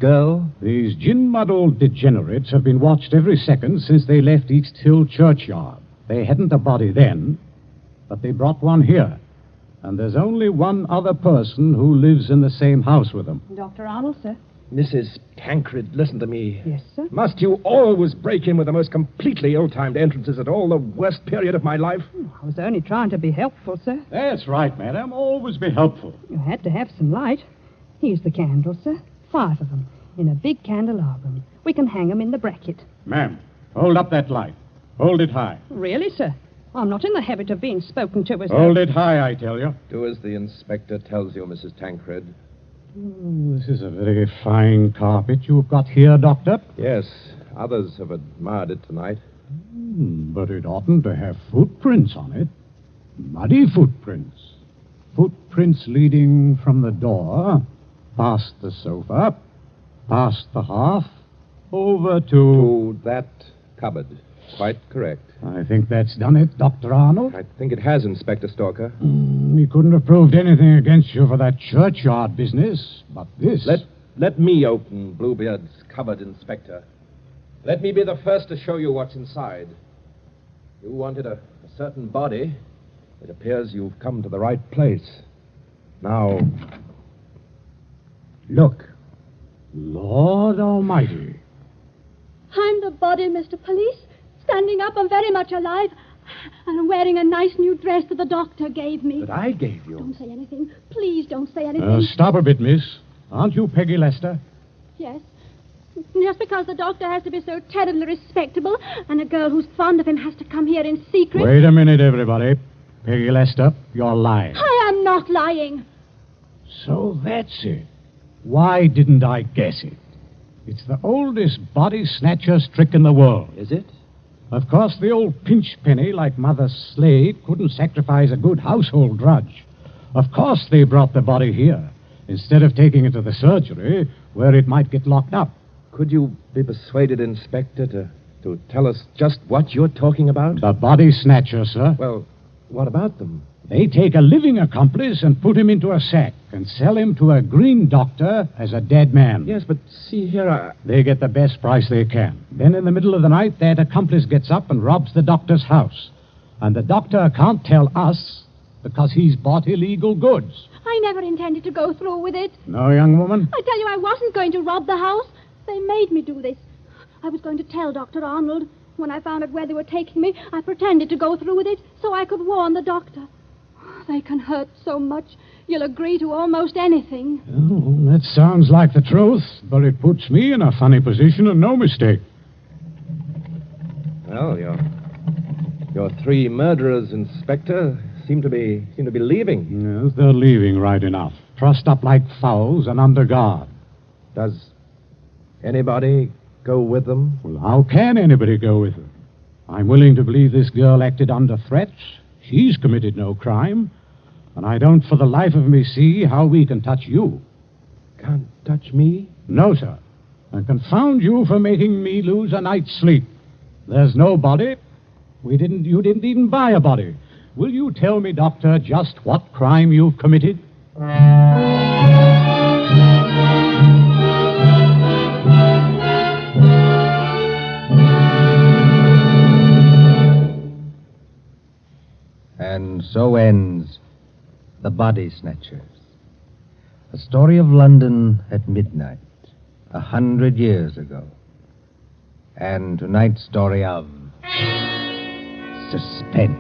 girl? These gin-muddled degenerates have been watched every second since they left East Hill churchyard. They hadn't a body then, but they brought one here. And there's only one other person who lives in the same house with them. Dr. Arnold, sir. Mrs. Tancred, listen to me. Yes, sir. Must you always break in with the most completely ill-timed entrances at all the worst period of my life? I was only trying to be helpful, sir. That's right, madam. Always be helpful. You had to have some light. Here's the candles, sir. 5 of them, in a big candelabrum. We can hang them in the bracket. Ma'am, hold up that light. Hold it high. Really, sir? I'm not in the habit of being spoken to as Hold it high, I tell you. Do as the inspector tells you, Mrs. Tancred. This is a very fine carpet you've got here, Doctor. Yes, others have admired it tonight. But it oughtn't to have footprints on it. Muddy footprints. Footprints leading from the door, past the sofa, past the hearth, over to that cupboard. Quite correct. I think that's done it, Dr. Arnold. I think it has, Inspector Stalker. We couldn't have proved anything against you for that churchyard business, but this... Let me open Bluebeard's cupboard, Inspector. Let me be the first to show you what's inside. You wanted a certain body. It appears you've come to the right place. Now, look. Lord Almighty. I'm the body, Mr. Police. Standing up, I'm very much alive. And I'm wearing a nice new dress that the doctor gave me. That I gave you? Don't say anything. Please don't say anything. Stop a bit, miss. Aren't you Peggy Lester? Yes. Just because the doctor has to be so terribly respectable and a girl who's fond of him has to come here in secret. Wait a minute, everybody. Peggy Lester, you're lying. I am not lying. So that's it. Why didn't I guess it? It's the oldest body snatcher's trick in the world. Is it? Of course, the old pinch penny like Mother Slade couldn't sacrifice a good household drudge. Of course they brought the body here, instead of taking it to the surgery, where it might get locked up. Could you be persuaded, Inspector, to tell us just what you're talking about? The body snatcher, sir. Well, what about them? They take a living accomplice and put him into a sack and sell him to a green doctor as a dead man. Yes, but see here, They get the best price they can. Then in the middle of the night, that accomplice gets up and robs the doctor's house. And the doctor can't tell us because he's bought illegal goods. I never intended to go through with it. No, young woman? I tell you, I wasn't going to rob the house. They made me do this. I was going to tell Dr. Arnold. When I found out where they were taking me, I pretended to go through with it so I could warn the doctor. They can hurt so much, you'll agree to almost anything. Oh, that sounds like the truth, but it puts me in a funny position and no mistake. Well, your 3 murderers, Inspector, seem to be leaving. Yes, they're leaving right enough. Trussed up like fowls and under guard. Does anybody go with them? Well, how can anybody go with them? I'm willing to believe this girl acted under threats. She's committed no crime. And I don't for the life of me see how we can touch you. Can't touch me? No, sir. And confound you for making me lose a night's sleep. There's no body. You didn't even buy a body. Will you tell me, Doctor, just what crime you've committed? And so ends The Body Snatchers, a story of London at midnight, 100 years ago. And tonight's story of Suspense.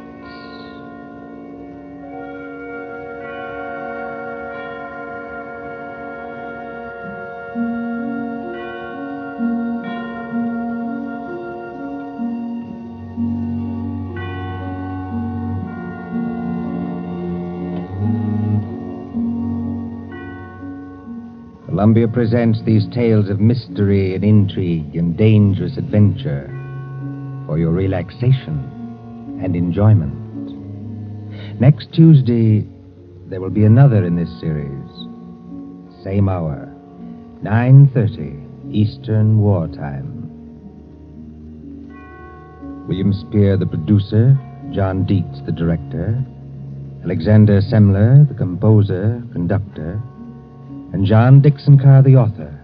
Columbia presents these tales of mystery and intrigue and dangerous adventure for your relaxation and enjoyment. Next Tuesday, there will be another in this series. Same hour, 9:30 Eastern Wartime. William Spear, the producer, John Dietz, the director, Alexander Semler, the composer, conductor, and John Dixon Carr, the author,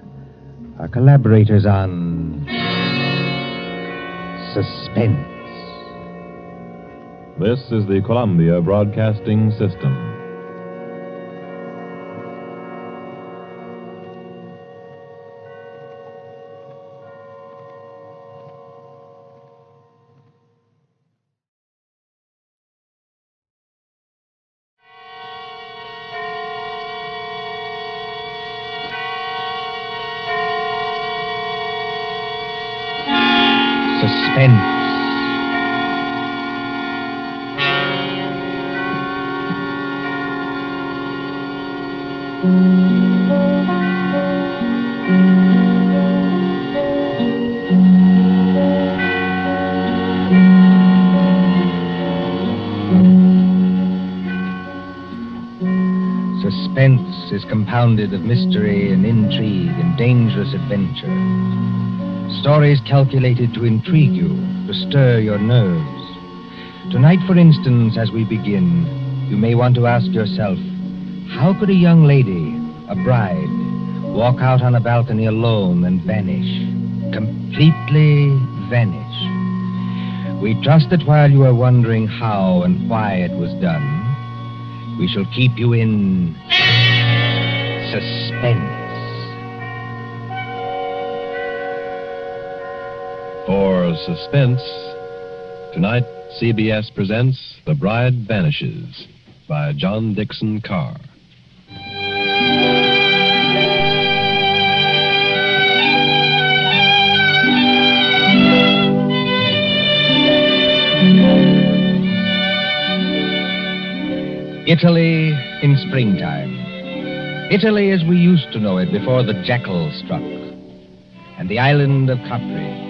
are collaborators on Suspense. This is the Columbia Broadcasting System. Suspense. Suspense is compounded of mystery and intrigue and dangerous adventure. Stories calculated to intrigue you, to stir your nerves. Tonight, for instance, as we begin, you may want to ask yourself, how could a young lady, a bride, walk out on a balcony alone and vanish? Completely vanish. We trust that while you are wondering how and why it was done, we shall keep you in suspense. For Suspense, tonight CBS presents The Bride Vanishes by John Dixon Carr. Italy in springtime. Italy as we used to know it before the jackal struck. And the island of Capri,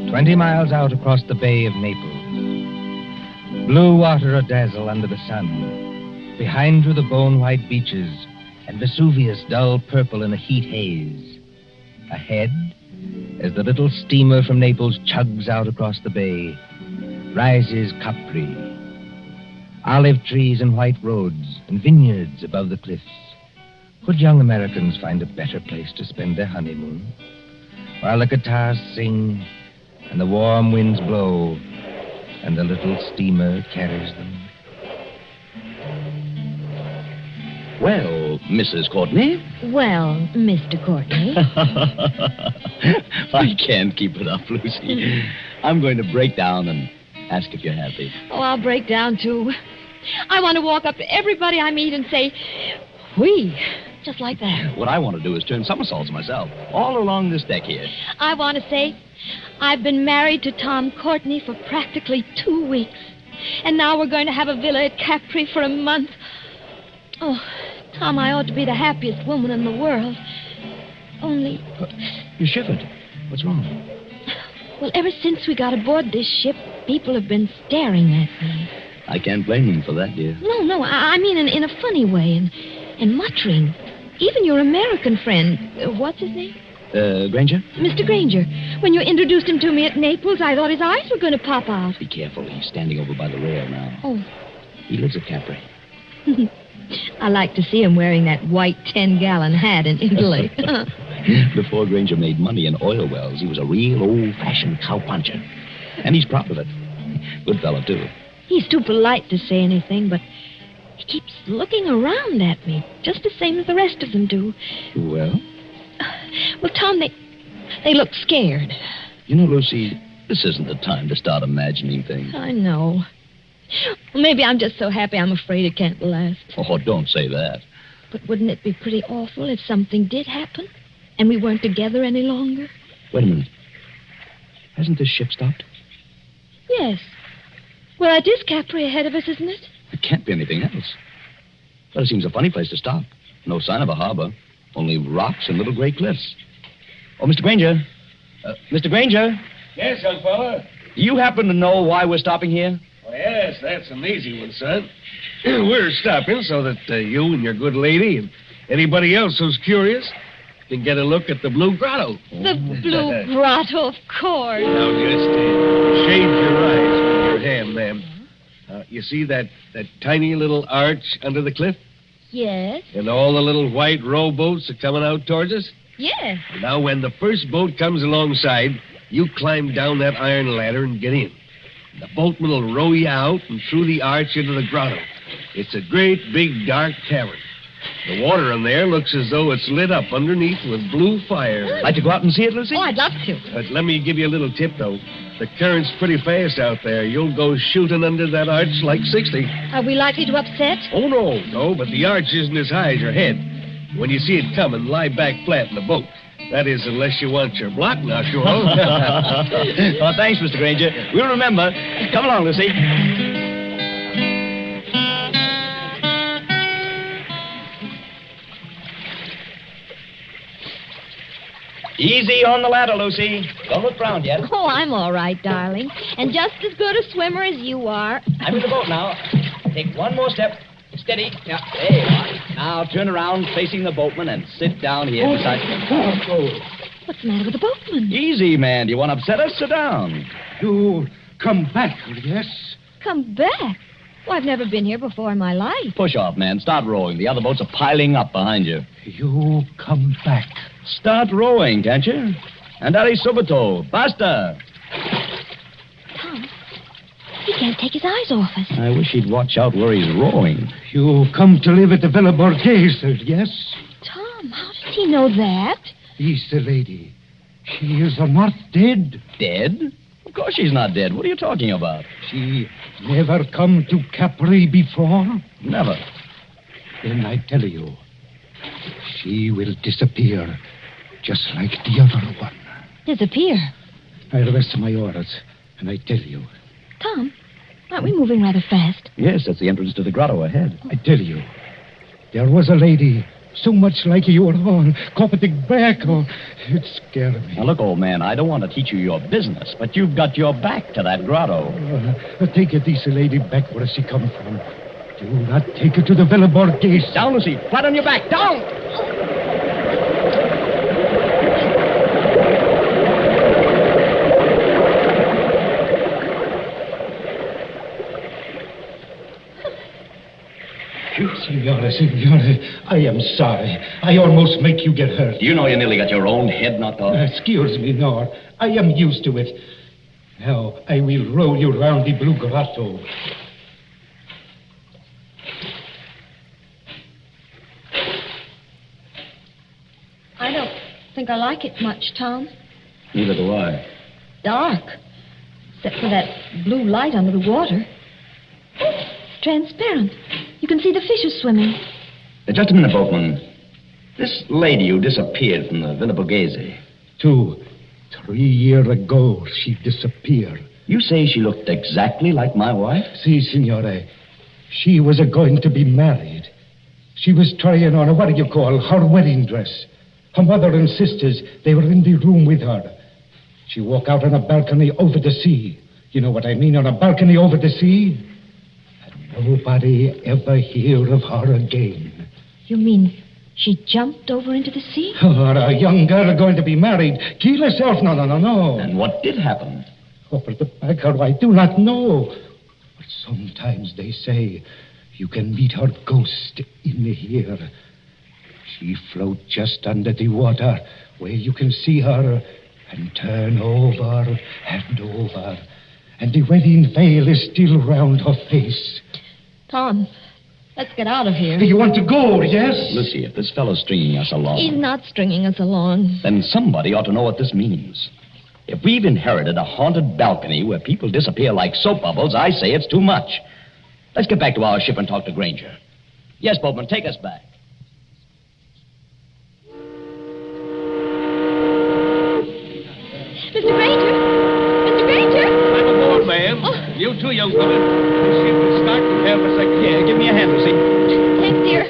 20 miles out across the Bay of Naples. Blue water a-dazzle under the sun. Behind you the bone-white beaches, and Vesuvius dull purple in a heat haze. Ahead, as the little steamer from Naples chugs out across the bay, rises Capri. Olive trees and white roads, and vineyards above the cliffs. Could young Americans find a better place to spend their honeymoon? While the guitars sing, and the warm winds blow, and the little steamer carries them. Well, Mrs. Courtney? Well, Mr. Courtney. I can't keep it up, Lucy. I'm going to break down and ask if you're happy. Oh, I'll break down, too. I want to walk up to everybody I meet and say, "We," just like that. What I want to do is turn somersaults myself, all along this deck here. I want to say, I've been married to Tom Courtney for practically 2 weeks. And now we're going to have a villa at Capri for a month. Oh, Tom, I ought to be the happiest woman in the world. Only... You shivered. What's wrong? Well, ever since we got aboard this ship, people have been staring at me. I can't blame them for that, dear. No, I mean in a funny way, and muttering. Even your American friend, what's his name? Granger? Mr. Granger. When you introduced him to me at Naples, I thought his eyes were going to pop out. Be careful. He's standing over by the rail now. Oh. He lives at Capri. I like to see him wearing that white 10-gallon hat in Italy. Before Granger made money in oil wells, he was a real old-fashioned cowpuncher. And he's proud of it. Good fellow, too. He's too polite to say anything, but he keeps looking around at me, just the same as the rest of them do. Well? Well, Tom, they look scared. You know, Lucy, this isn't the time to start imagining things. I know. Well, maybe I'm just so happy I'm afraid it can't last. Oh, don't say that. But wouldn't it be pretty awful if something did happen and we weren't together any longer? Wait a minute. Hasn't this ship stopped? Yes. Well, it is Capri ahead of us, isn't it? It can't be anything else. Well, it seems a funny place to stop. No sign of a harbor. Only rocks and little gray cliffs. Oh, Mr. Granger. Mr. Granger. Yes, young fella. Do you happen to know why we're stopping here? Oh, yes, that's an easy one, son. We're stopping so that you and your good lady and anybody else who's curious can get a look at the Blue Grotto. The Blue Grotto, of course. Now, just shade your eyes with your hand, ma'am. You see that tiny little arch under the cliff? Yes. And all the little white rowboats are coming out towards us? Yes. Now, when the first boat comes alongside, you climb down that iron ladder and get in. The boatman will row you out and through the arch into the grotto. It's a great, big, dark cavern. The water in there looks as though it's lit up underneath with blue fire. Like to go out and see it, Lucy? Oh, I'd love to. But let me give you a little tip, though. The current's pretty fast out there. You'll go shooting under that arch like 60. Are we likely to upset? Oh, no, but the arch isn't as high as your head. When you see it coming, lie back flat in the boat. That is, unless you want your block knocked off. Oh, thanks, Mr. Granger. We'll remember. Come along, Lucy. Easy on the ladder, Lucy. Don't look round yet. Oh, I'm all right, darling. And just as good a swimmer as you are. I'm in the boat now. Take one more step. Steady. Yeah, there you are. Now turn around facing the boatman and sit down here beside him. What's the matter with the boatman? Easy, man. Do you want to upset us? Sit down. You come back, yes? Come back? Well, I've never been here before in my life. Push off, man. Start rowing. The other boats are piling up behind you. You come back. Start rowing, can't you? Andare subito. Basta. Tom, he can't take his eyes off us. I wish he'd watch out where he's rowing. You come to live at the Villa Borghese, yes? Tom, how does he know that? He's the lady. She is not dead. Dead? Of course she's not dead. What are you talking about? She never come to Capri before? Never. Then I tell you, she will disappear, just like the other one. Disappear? I rest my orders, and I tell you. Tom, aren't we moving rather fast? Yes, that's the entrance to the grotto ahead. I tell you, there was a lady so much like your own, coveting back. Oh, it scared me. Now, look, old man, I don't want to teach you your business, but you've got your back to that grotto. Take this lady back where she come from. Do not take her to the Villa Borghese. Down, Lucy. Flat on your back. Down! Signore, I am sorry. I almost make you get hurt. You know you nearly got your own head knocked off. Excuse me, no. I am used to it. Now, I will roll you round the Blue Grotto. I don't think I like it much, Tom. Neither do I. Dark. Except for that blue light under the water. It's transparent. You can see the fishes swimming. Just a minute, boatman. This lady who disappeared from the Villa Borghese. 3 years ago, she disappeared. You say she looked exactly like my wife? Si, signore. She was going to be married. She was trying on her wedding dress. Her mother and sisters, they were in the room with her. She walked out on a balcony over the sea. You know what I mean, on a balcony over the sea? And nobody ever hear of her again. You mean she jumped over into the sea? Oh, a young girl going to be married. Kill herself? No. And what did happen? Over the back, I do not know. But sometimes they say you can meet her ghost in here. She floats just under the water where you can see her and turn over and over. And the wedding veil is still round her face. Tom, let's get out of here. You want to go, yes? Lucy, if this fellow's stringing us along... He's not stringing us along. Then somebody ought to know what this means. If we've inherited a haunted balcony where people disappear like soap bubbles, I say it's too much. Let's get back to our ship and talk to Granger. Yes, boatman, take us back. Mr. Granger! Mr. Granger! I'm aboard, ma'am. Oh. You too, young woman. This ship will start in half a second. Yeah, give me a hand, Lucy. Thanks, dear.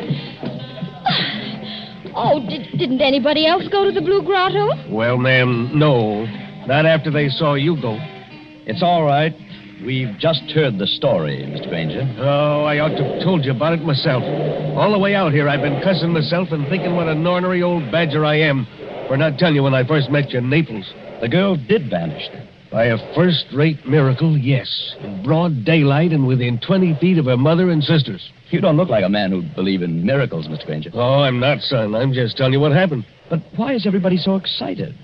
Oh, didn't anybody else go to the Blue Grotto? Well, ma'am, no. Not after they saw you go. It's all right. We've just heard the story, Mr. Granger. Oh, I ought to have told you about it myself. All the way out here, I've been cussing myself and thinking what an ornery old badger I am for not telling you when I first met you in Naples. The girl did vanish. By a first-rate miracle, yes. In broad daylight and within 20 feet of her mother and sisters. You don't look like a man who'd believe in miracles, Mr. Granger. Oh, I'm not, son. I'm just telling you what happened. But why is everybody so excited?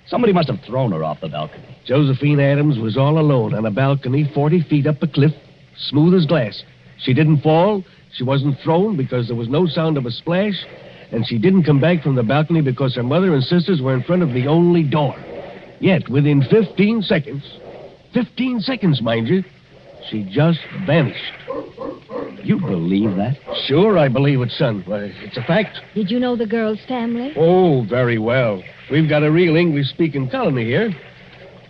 Somebody must have thrown her off the balcony. Josephine Adams was all alone on a balcony 40 feet up a cliff, smooth as glass. She didn't fall. She wasn't thrown because there was no sound of a splash. And she didn't come back from the balcony because her mother and sisters were in front of the only door. Yet, within 15 seconds, mind you, she just vanished. You believe that? Sure, I believe it, son. Why, it's a fact. Did you know the girl's family? Oh, very well. We've got a real English-speaking colony here.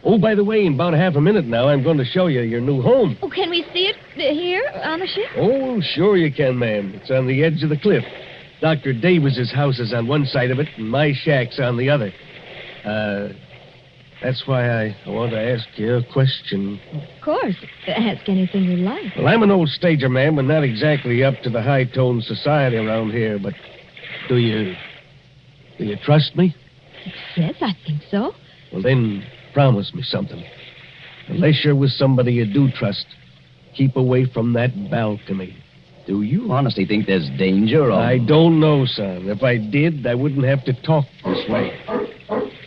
Oh, by the way, in about half a minute now, I'm going to show you your new home. Oh, can we see it here on the ship? Oh, sure you can, ma'am. It's on the edge of the cliff. Dr. Davis's house is on one side of it, and my shack's on the other. That's why I want to ask you a question. Of course. Ask anything you like. Well, I'm an old stager, ma'am, but not exactly up to the high-toned society around here, but do you trust me? Yes, I think so. Well, then, promise me something. Unless you're with somebody you do trust, keep away from that balcony. Do you honestly think there's danger? Or... I don't know, son. If I did, I wouldn't have to talk this way.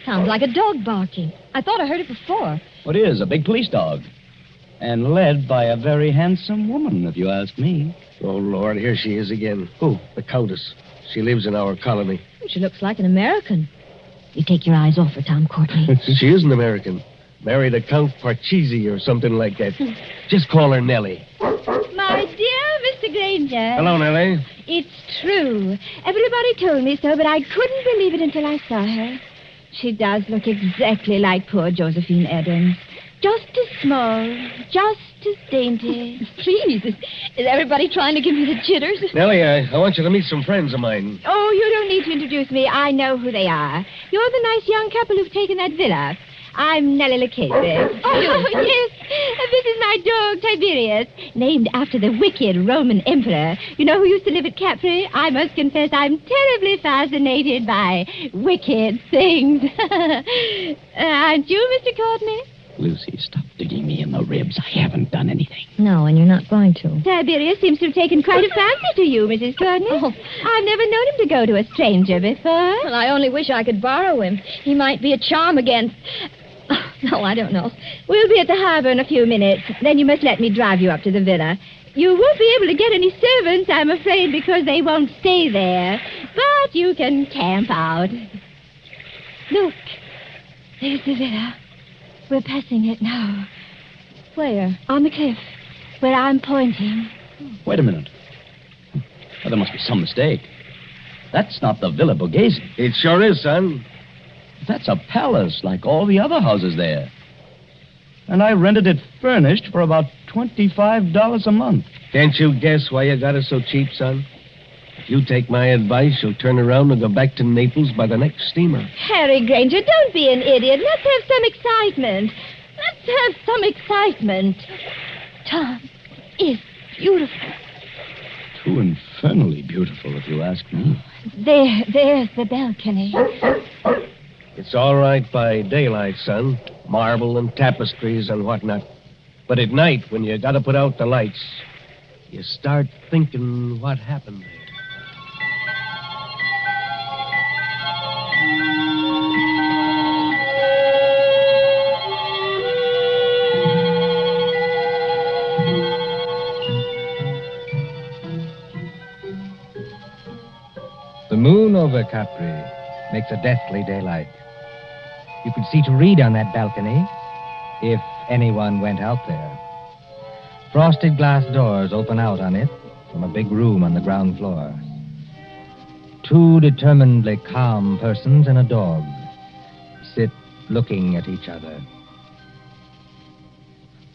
Sounds like a dog barking. I thought I heard it before. It is, a big police dog. And led by a very handsome woman, if you ask me. Oh, Lord, here she is again. Who? The Countess. She lives in our colony. She looks like an American. You take your eyes off her, Tom Courtney. She is an American. Married a Count Parcheesi or something like that. Just call her Nellie. My dear Mr. Granger. Hello, Nellie. It's true. Everybody told me so, but I couldn't believe it until I saw her. She does look exactly like poor Josephine Adams. Just as small, just as dainty. Please, is everybody trying to give me the jitters? Nellie, I want you to meet some friends of mine. Oh, you don't need to introduce me. I know who they are. You're the nice young couple who've taken that villa. I'm Nellie Lucchese. Oh, yes. This is my dog, Tiberius, named after the wicked Roman emperor. You know who used to live at Capri? I must confess I'm terribly fascinated by wicked things. Aren't you, Mr. Courtney? Lucy, stop digging me in the ribs. I haven't done anything. No, and you're not going to. Tiberius seems to have taken quite a fancy to you, Mrs. Courtney. Oh. I've never known him to go to a stranger before. Well, I only wish I could borrow him. He might be a charm against... Oh, no, I don't know. We'll be at the harbor in a few minutes. Then you must let me drive you up to the villa. You won't be able to get any servants, I'm afraid, because they won't stay there. But you can camp out. Look, there's the villa. We're passing it now. Where? On the cliff, where I'm pointing. Wait a minute. Well, there must be some mistake. That's not the Villa Borghese. It sure is, son. That's a palace like all the other houses there. And I rented it furnished for about $25 a month. Can't you guess why you got it so cheap, son? If you take my advice, you'll turn around and go back to Naples by the next steamer. Harry Granger, don't be an idiot. Let's have some excitement. Tom is beautiful. Too infernally beautiful, if you ask me. There's the balcony. It's all right by daylight, son. Marble and tapestries and whatnot. But at night, when you gotta put out the lights, you start thinking what happened there. The moon over Capri makes a deathly daylight. You could see to read on that balcony if anyone went out there. Frosted glass doors open out on it from a big room on the ground floor. Two determinedly calm persons and a dog sit looking at each other.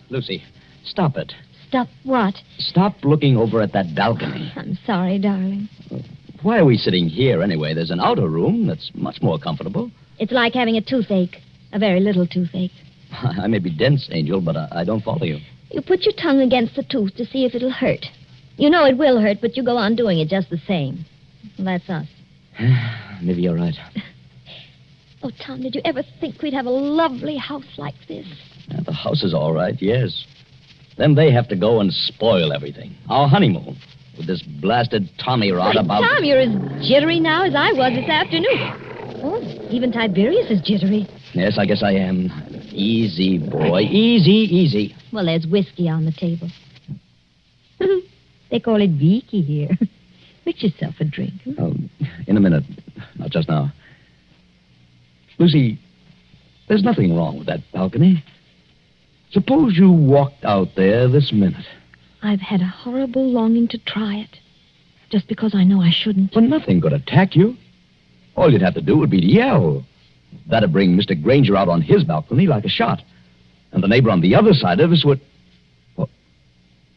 Lucy, stop it. Stop what? Stop looking over at that balcony. I'm sorry, darling. Why are we sitting here anyway? There's an outer room that's much more comfortable. It's like having a toothache. A very little toothache. I may be dense, Angel, but I don't follow you. You put your tongue against the tooth to see if it'll hurt. You know it will hurt, but you go on doing it just the same. Well, that's us. Maybe you're right. Oh, Tom, did you ever think we'd have a lovely house like this? The house is all right, yes. Then they have to go and spoil everything. Our honeymoon. With this blasted Tommy rod about... Tom, you're as jittery now as I was this afternoon. Oh, even Tiberius is jittery. Yes, I guess I am. Easy, boy. Easy. Well, there's whiskey on the table. They call it Vicky here. Mix yourself a drink. In a minute. Not just now. Lucy, there's nothing wrong with that balcony. Suppose you walked out there this minute. I've had a horrible longing to try it. Just because I know I shouldn't. Well, nothing could attack you. All you'd have to do would be to yell. That'd bring Mr. Granger out on his balcony like a shot. And the neighbor on the other side of us would... Well,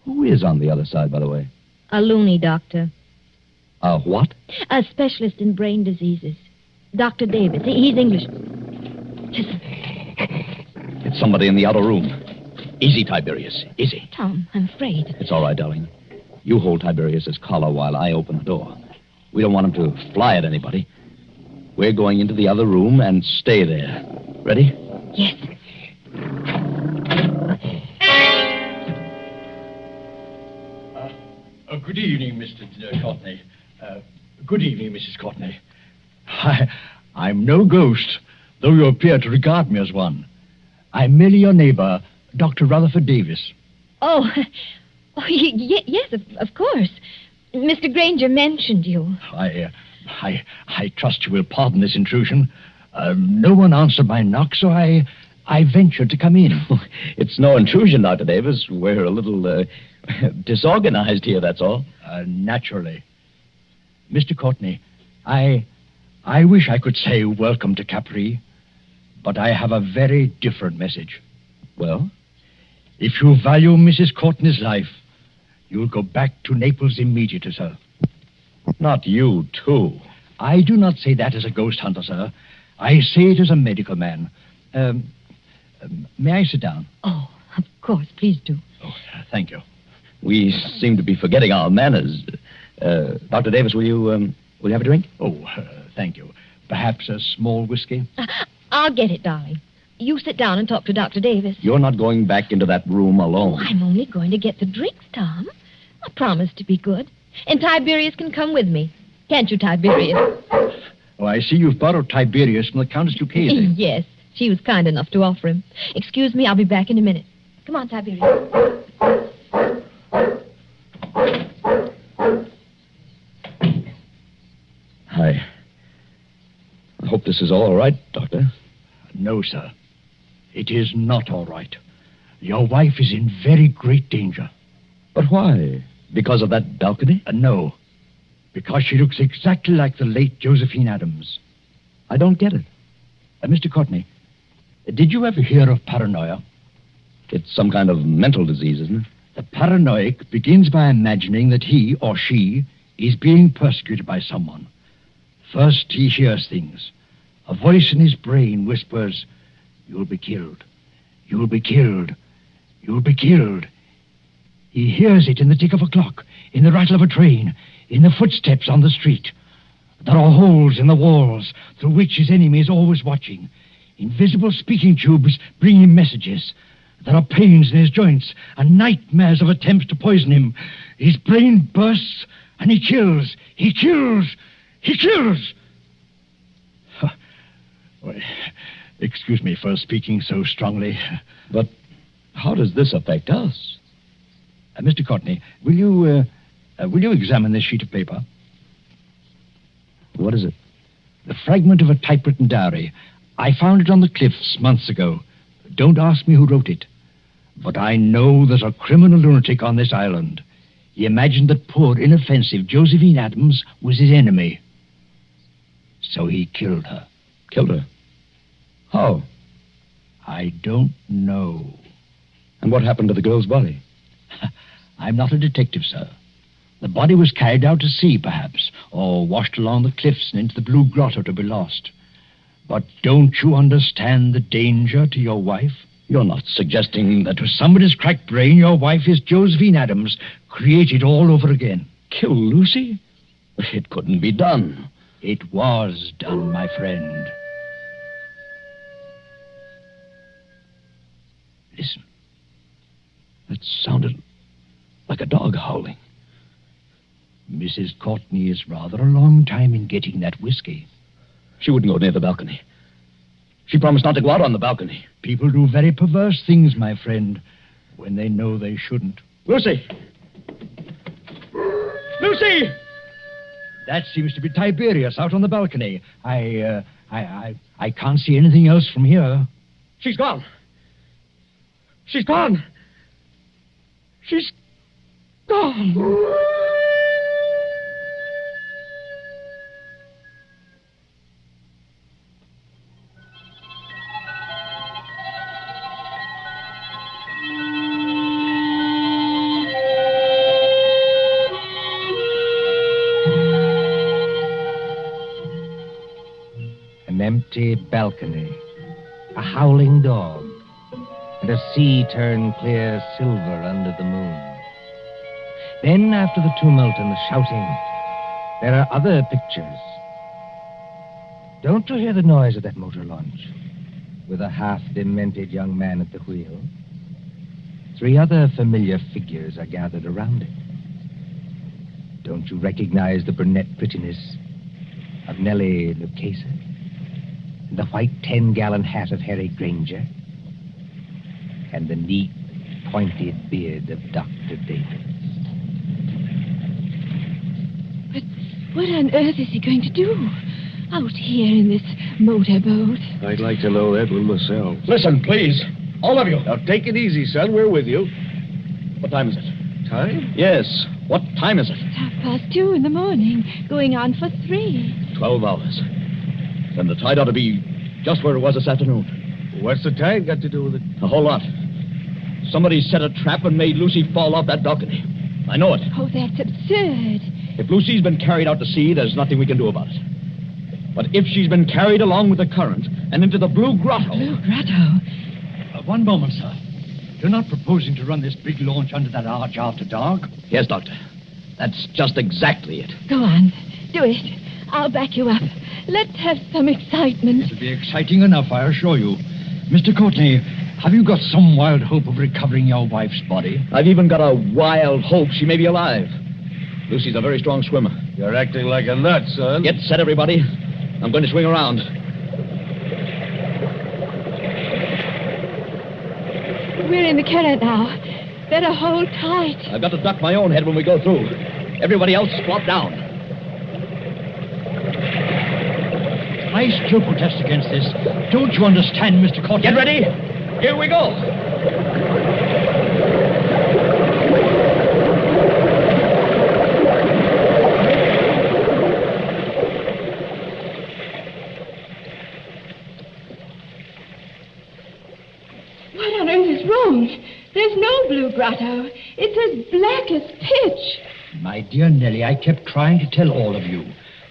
who is on the other side, by the way? A loony doctor. A what? A specialist in brain diseases. Dr. Davis. He's English. Listen. It's somebody in the outer room. Easy, Tiberius. Easy. Tom, I'm afraid. It's all right, darling. You hold Tiberius's collar while I open the door. We don't want him to fly at anybody. We're going into the other room and stay there. Ready? Yes. Good evening, Mr. Courtney. Good evening, Mrs. Courtney. I'm no ghost, though you appear to regard me as one. I'm merely your neighbor, Dr. Rutherford Davis. Yes, of course. Mr. Granger mentioned you. I trust you will pardon this intrusion. No one answered my knock, so I ventured to come in. It's no intrusion, Dr. Davis. We're a little disorganized here, that's all. Naturally. Mr. Courtney, I wish I could say welcome to Capri, but I have a very different message. Well? If you value Mrs. Courtney's life, you'll go back to Naples immediately, sir. Not you, too. I do not say that as a ghost hunter, sir. I say it as a medical man. May I sit down? Oh, of course. Please do. Oh, thank you. We seem to be forgetting our manners. Dr. Davis, will you have a drink? Oh, thank you. Perhaps a small whiskey? I'll get it, darling. You sit down and talk to Dr. Davis. You're not going back into that room alone. Oh, I'm only going to get the drinks, Tom. I promise to be good. And Tiberius can come with me. Can't you, Tiberius? Oh, I see you've borrowed Tiberius from the Countess Lucchese. Yes, she was kind enough to offer him. Excuse me, I'll be back in a minute. Come on, Tiberius. I hope this is all right, Doctor. No, sir. It is not all right. Your wife is in very great danger. But why? Because of that balcony? No. Because she looks exactly like the late Josephine Adams. I don't get it. Mr. Courtney, did you ever hear of paranoia? It's some kind of mental disease, isn't it? The paranoic begins by imagining that he or she is being persecuted by someone. First, he hears things. A voice in his brain whispers, "You'll be killed. You'll be killed. You'll be killed." He hears it in the tick of a clock, in the rattle of a train, in the footsteps on the street. There are holes in the walls through which his enemy is always watching. Invisible speaking tubes bring him messages. There are pains in his joints and nightmares of attempts to poison him. His brain bursts and he kills. He kills. He kills. Well, excuse me for speaking so strongly. But how does this affect us? Mr. Courtney, will you examine this sheet of paper? What is it? The fragment of a typewritten diary. I found it on the cliffs months ago. Don't ask me who wrote it. But I know there's a criminal lunatic on this island. He imagined that poor, inoffensive Josephine Adams was his enemy. So he killed her. Killed her? How? I don't know. And what happened to the girl's body? I'm not a detective, sir. The body was carried out to sea, perhaps, or washed along the cliffs and into the Blue Grotto to be lost. But don't you understand the danger to your wife? You're not suggesting that with somebody's cracked brain, your wife is Josephine Adams, created all over again? Kill Lucy? It couldn't be done. It was done, my friend. Listen. That sounded like a dog howling. Mrs. Courtney is rather a long time in getting that whiskey. She wouldn't go near the balcony. She promised not to go out on the balcony. People do very perverse things, my friend, when they know they shouldn't. Lucy! Lucy! That seems to be Tiberius out on the balcony. I can't see anything else from here. She's gone. She's gone. She's gone. An empty balcony, a howling dog, and a sea turned clear silver under the moon. Then, after the tumult and the shouting, there are other pictures. Don't you hear the noise of that motor launch, with a half-demented young man at the wheel? 3 other familiar figures are gathered around it. Don't you recognize the brunette prettiness of Nellie Lucchese? And the white 10-gallon hat of Harry Granger? And the neat, pointed beard of Dr. Davis? But what on earth is he going to do out here in this motorboat? I'd like to know that one myself. Listen, please. All of you. Now, take it easy, son. We're with you. What time is it? Time? Yes. What time is it? It's 2:30 in the morning, going on for 3. 12 hours. Then the tide ought to be just where it was this afternoon. What's the tide got to do with it? A whole lot. Somebody set a trap and made Lucy fall off that balcony. I know it. Oh, that's absurd. If Lucy's been carried out to sea, there's nothing we can do about it. But if she's been carried along with the current and into the Blue Grotto... Blue Grotto? One moment, sir. You're not proposing to run this big launch under that arch after dark? Yes, Doctor. That's just exactly it. Go on. Do it. I'll back you up. Let's have some excitement. It'll be exciting enough, I assure you. Mr. Courtney, have you got some wild hope of recovering your wife's body? I've even got a wild hope she may be alive. Lucy's a very strong swimmer. You're acting like a nut, son. Get set, everybody. I'm going to swing around. We're in the current now. Better hold tight. I've got to duck my own head when we go through. Everybody else squat down. I still protest against this. Don't you understand, Mr. Courtney? Get ready. Here we go. What on earth is wrong? There's no Blue Grotto. It's as black as pitch. My dear Nellie, I kept trying to tell all of you.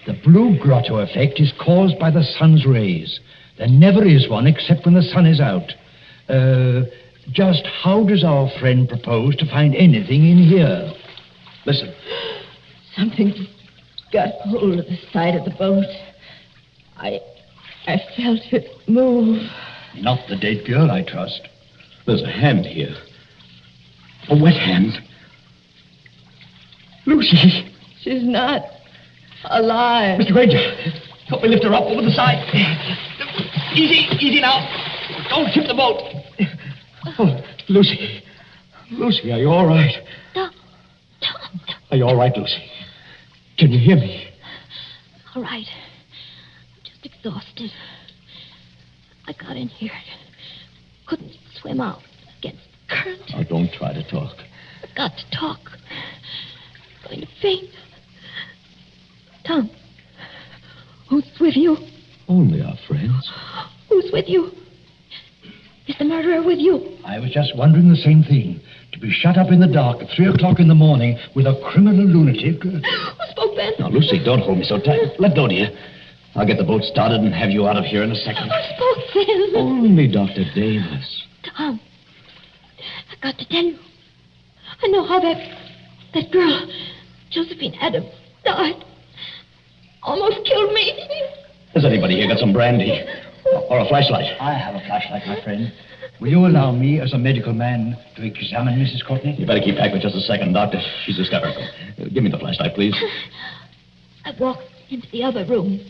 The Blue Grotto effect is caused by the sun's rays. There never is one except when the sun is out. Just how does our friend propose to find anything in here? Listen. Something got hold of the side of the boat. I felt it move. Not the dead girl, I trust. There's a hand here. A wet hand. Lucy. She's not alive. Mr. Granger, help me lift her up over the side. Easy now. Don't tip the boat. Oh, Lucy. Lucy, are you all right? Tom. Are you all right, Lucy? Can you hear me? All right. I'm just exhausted. I got in here. Couldn't swim out against the current. Oh, don't try to talk. I've got to talk. I'm going to faint. Tom, who's with you? Only our friends. Who's with you? Is the murderer with you? I was just wondering the same thing. To be shut up in the dark at 3 o'clock in the morning with a criminal lunatic. Who spoke then? Now, Lucy, don't hold me so tight. Let go, dear. I'll get the boat started and have you out of here in a second. Who spoke then? Only Dr. Davis. Tom, I've got to tell you. I know how that girl, Josephine Adams, died. Almost killed me. Has anybody here got some brandy? Or a flashlight? I have a flashlight, my friend. Will you allow me, as a medical man, to examine Mrs. Courtney? You better keep back for just a second, Doctor. She's hysterical. Give me the flashlight, please. I walked into the other room.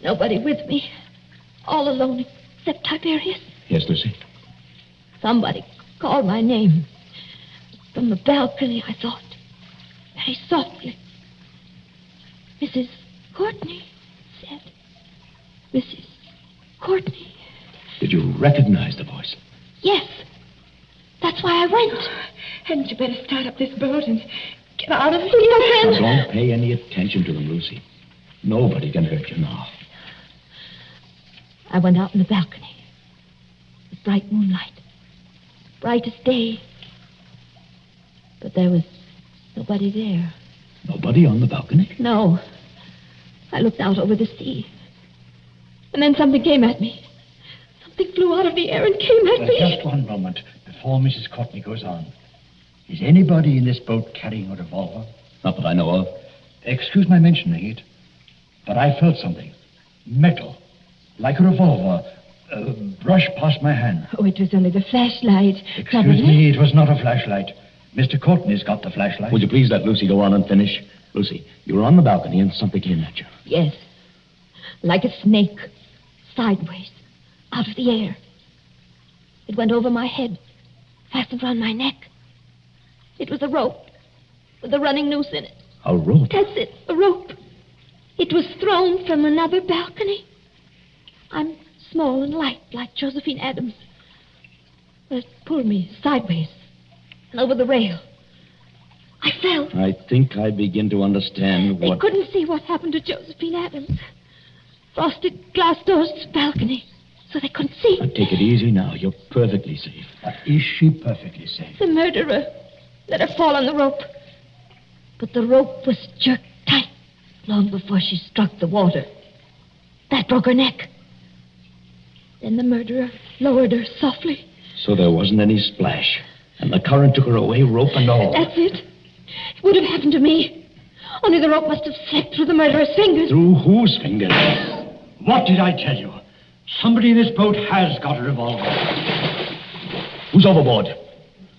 Nobody with me. All alone except Tiberius. Yes, Lucy? Somebody called my name. From the balcony, I thought. Very softly. Mrs. Courtney said. Mrs. Courtney. Did you recognize the voice? Yes. That's why I went. Hadn't you better start up this boat and get out of here? Now, don't pay any attention to them, Lucy. Nobody can hurt you now. I went out on the balcony. It was bright moonlight. Bright as day. But there was nobody there. Nobody on the balcony? No. I looked out over the sea. And then something came at me. Something flew out of the air and came at me. Just one moment before Mrs. Courtney goes on. Is anybody in this boat carrying a revolver? Not that I know of. Excuse my mentioning it, but I felt something. Metal. Like a revolver. Brush past my hand. Oh, it was only the flashlight. Excuse me, it was not a flashlight. Mr. Courtney's got the flashlight. Would you please let Lucy go on and finish? Lucy, you were on the balcony and something came at you. Yes. Like a snake. Sideways. Out of the air. It went over my head. Fastened around my neck. It was a rope. With a running noose in it. A rope? That's it. A rope. It was thrown from another balcony. I'm small and light, like Josephine Adams. It pulled me sideways and over the rail. I fell. I think I begin to understand They what... couldn't see what happened to Josephine Adams. Frosted glass doors to the balcony, so they couldn't see. Now, take it easy now. You're perfectly safe. Is she perfectly safe? The murderer let her fall on the rope. But the rope was jerked tight long before she struck the water. That broke her neck. Then the murderer lowered her softly. So there wasn't any splash. And the current took her away, rope and all. That's it. It would have happened to me. Only the rope must have slipped through the murderer's fingers. Through whose fingers? What did I tell you? Somebody in this boat has got a revolver. Who's overboard?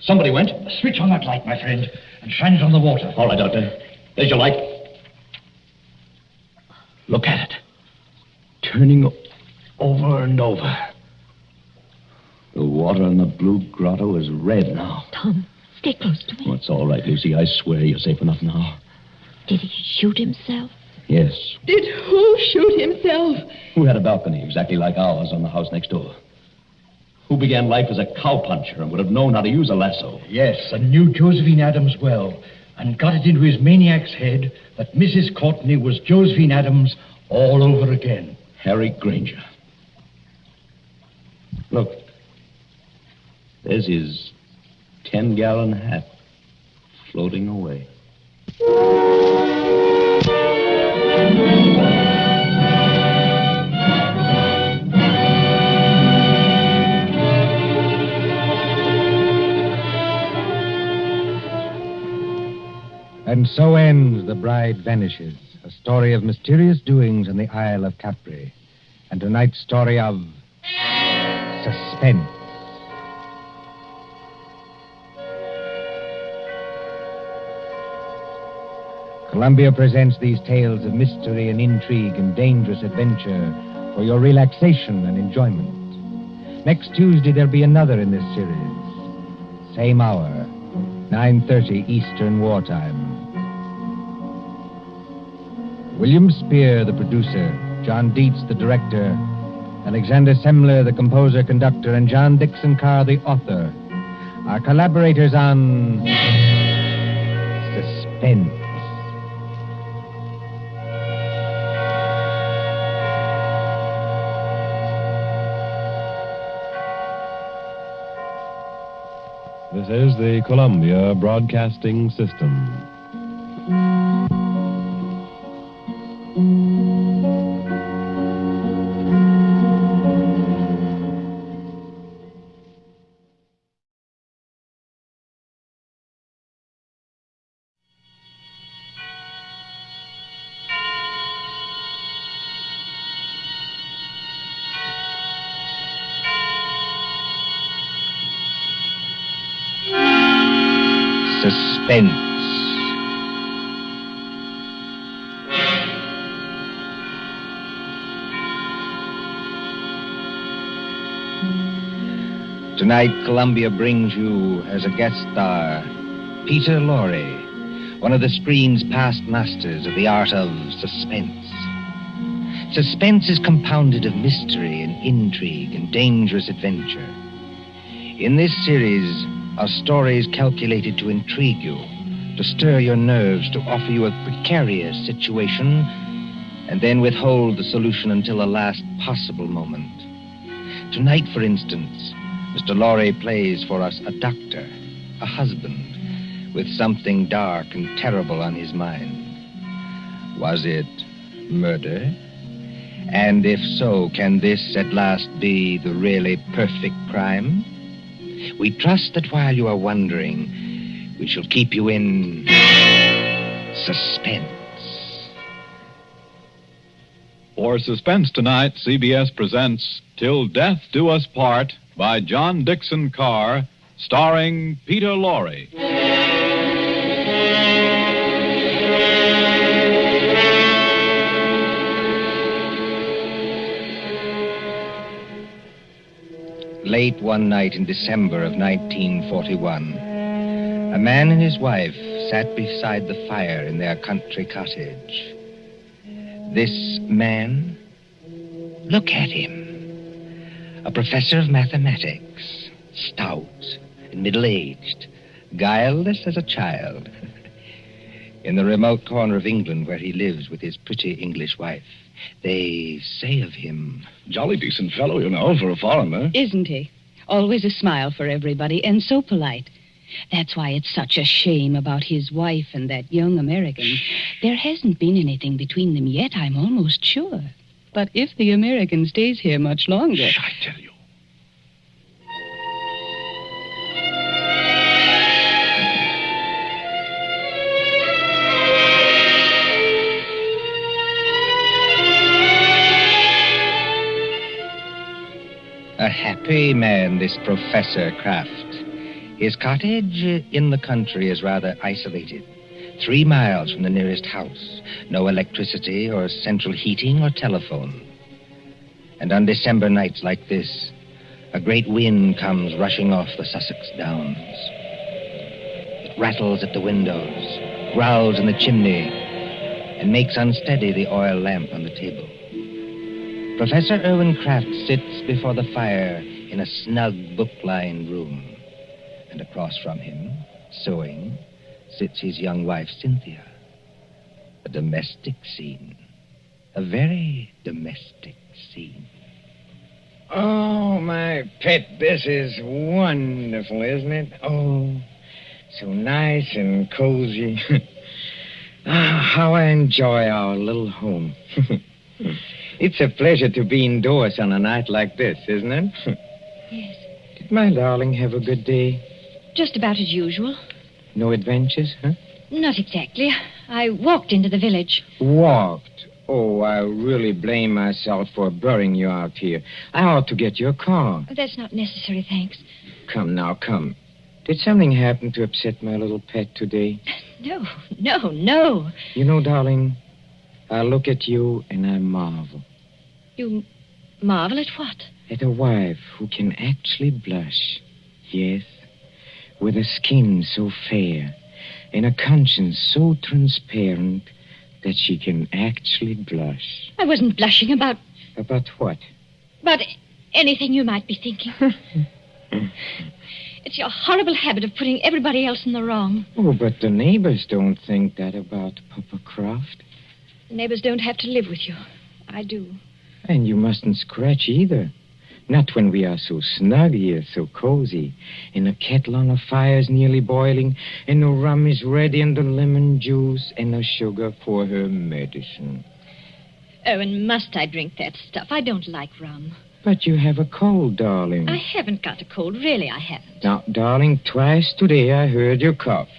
Somebody went? Switch on that light, my friend, and shine it on the water. All right, Doctor. There's your light. Look at it. Turning over and over. The water in the blue grotto is red now. Tom, stay close to me. Oh, it's all right, Lucy. I swear you're safe enough now. Did he shoot himself? Yes. Did who shoot himself? Who had a balcony exactly like ours on the house next door? Who began life as a cowpuncher and would have known how to use a lasso? Yes, and knew Josephine Adams well, and got it into his maniac's head that Mrs. Courtney was Josephine Adams all over again. Harry Granger. Look. There's his 10-gallon hat floating away. And so ends The Bride Vanishes, a story of mysterious doings in the Isle of Capri. And tonight's story of Suspense. Columbia presents these tales of mystery and intrigue and dangerous adventure for your relaxation and enjoyment. Next Tuesday, there'll be another in this series. Same hour, 9:30 Eastern Wartime. William Spear, the producer, John Dietz, the director, Alexander Semler, the composer, conductor, and John Dixon Carr, the author, are collaborators on Suspense. This is the Columbia Broadcasting System. Suspense. Tonight, Columbia brings you as a guest star Peter Lorre, one of the screen's past masters of the art of suspense. Suspense is compounded of mystery and intrigue and dangerous adventure. In this series are stories calculated to intrigue you, to stir your nerves, to offer you a precarious situation, and then withhold the solution until the last possible moment. Tonight, for instance, Mr. Lorre plays for us a doctor, a husband, with something dark and terrible on his mind. Was it murder? And if so, can this at last be the really perfect crime? We trust that while you are wondering, we shall keep you in suspense. For Suspense tonight, CBS presents Till Death Do Us Part by John Dixon Carr, starring Peter Lorre. Late one night in December of 1941, a man and his wife sat beside the fire in their country cottage. This man, look at him. A professor of mathematics, stout and middle-aged, guileless as a child. In the remote corner of England where he lives with his pretty English wife, they say of him... Jolly decent fellow, you know, for a foreigner. Isn't he? Always a smile for everybody, and so polite. That's why it's such a shame about his wife and that young American. There hasn't been anything between them yet, I'm almost sure. But if the American stays here much longer... Shh, I tell you. A happy man, this Professor Kraft. His cottage in the country is rather isolated. 3 miles from the nearest house. No electricity or central heating or telephone. And on December nights like this, a great wind comes rushing off the Sussex Downs. It rattles at the windows, growls in the chimney, and makes unsteady the oil lamp on the table. Professor Irwin Kraft sits before the fire in a snug, book-lined room. And across from him, sewing, sits his young wife, Cynthia. A domestic scene. A very domestic scene. Oh, my pet, this is wonderful, isn't it? Oh, so nice and cozy. How I enjoy our little home. It's a pleasure to be indoors on a night like this, isn't it? Yes. Did my darling have a good day? Just about as usual. No adventures, huh? Not exactly. I walked into the village. Walked? Oh, I really blame myself for burying you out here. I ought to get your car. That's not necessary, thanks. Come now, come. Did something happen to upset my little pet today? No. You know, darling, I look at you and I marvel. You marvel at what? At a wife who can actually blush. Yes, with a skin so fair and a conscience so transparent that she can actually blush. I wasn't blushing about... About what? About anything you might be thinking. It's your horrible habit of putting everybody else in the wrong. Oh, but the neighbors don't think that about Papa Croft. The neighbors don't have to live with you. I do. And you mustn't scratch either. Not when we are so snug here, so cozy, and the kettle on the fire's nearly boiling, and the rum is ready, and the lemon juice, and the sugar for her medicine. Oh, and must I drink that stuff? I don't like rum. But you have a cold, darling. I haven't got a cold. Really, I haven't. Now, darling, twice today I heard you cough.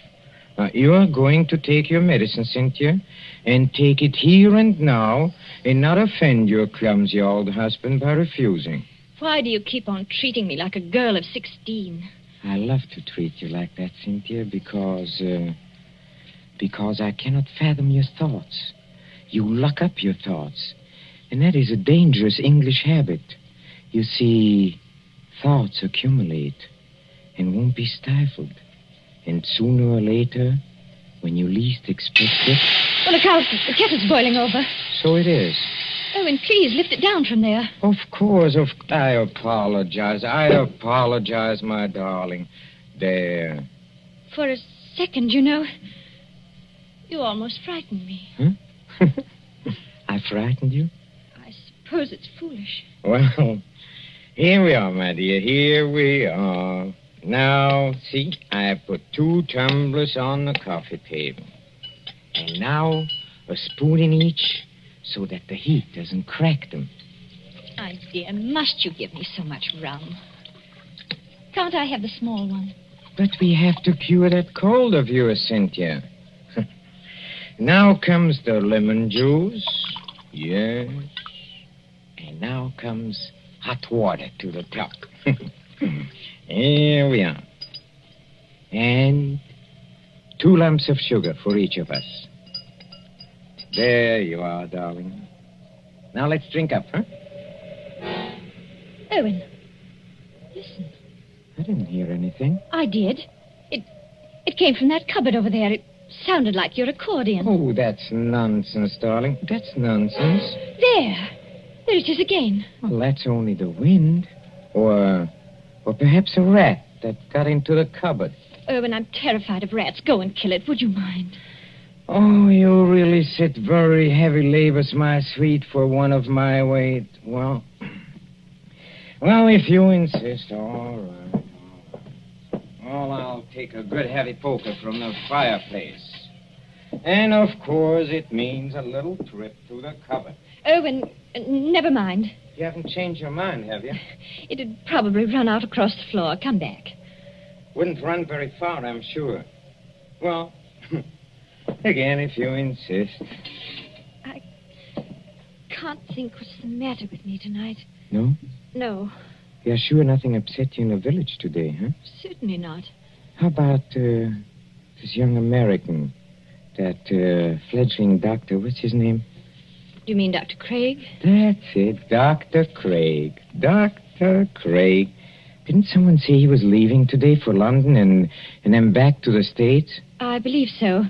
Now, you are going to take your medicine, Cynthia, and take it here and now, and not offend your clumsy old husband by refusing. Why do you keep on treating me like a girl of 16? I love to treat you like that, Cynthia, because I cannot fathom your thoughts. You lock up your thoughts, and that is a dangerous English habit. You see, thoughts accumulate and won't be stifled. And sooner or later, when you least expect it... Well, look out. The kettle's boiling over. So it is. Owen, please, lift it down from there. Of course. I apologize. My darling. There. For a second, you know, you almost frightened me. Huh? I frightened you? I suppose it's foolish. Well, here we are, my dear. Here we are. Now, see, I put 2 tumblers on the coffee table. And now, a spoon in each so that the heat doesn't crack them. My dear, must you give me so much rum? Can't I have the small one? But we have to cure that cold of yours, Cynthia. Now comes the lemon juice. Yes. And now comes hot water to the top. Here we are. And 2 lumps of sugar for each of us. There you are, darling. Now let's drink up, huh? Owen, listen. I didn't hear anything. I did. It came from that cupboard over there. It sounded like your accordion. Oh, that's nonsense, darling. That's nonsense. There it is again. Well, that's only the wind. Or perhaps a rat that got into the cupboard. Owen, I'm terrified of rats. Go and kill it. Would you mind? Oh, you really sit very heavy labors, my sweet, for one of my weight. Well, if you insist, all right. Well, I'll take a good heavy poker from the fireplace. And, of course, it means a little trip to the cupboard. Owen, never mind. You haven't changed your mind, have you? It'd probably run out across the floor. Come back. Wouldn't run very far, I'm sure. Well, again, if you insist. I can't think what's the matter with me tonight. No? No, You're sure nothing upset you in the village today, huh? certainly not. How about this young American, that fledgling doctor, what's his name? Do you mean Dr. Craig? That's it, Dr. Craig. Dr. Craig. Didn't someone say he was leaving today for London and then back to the States? I believe so.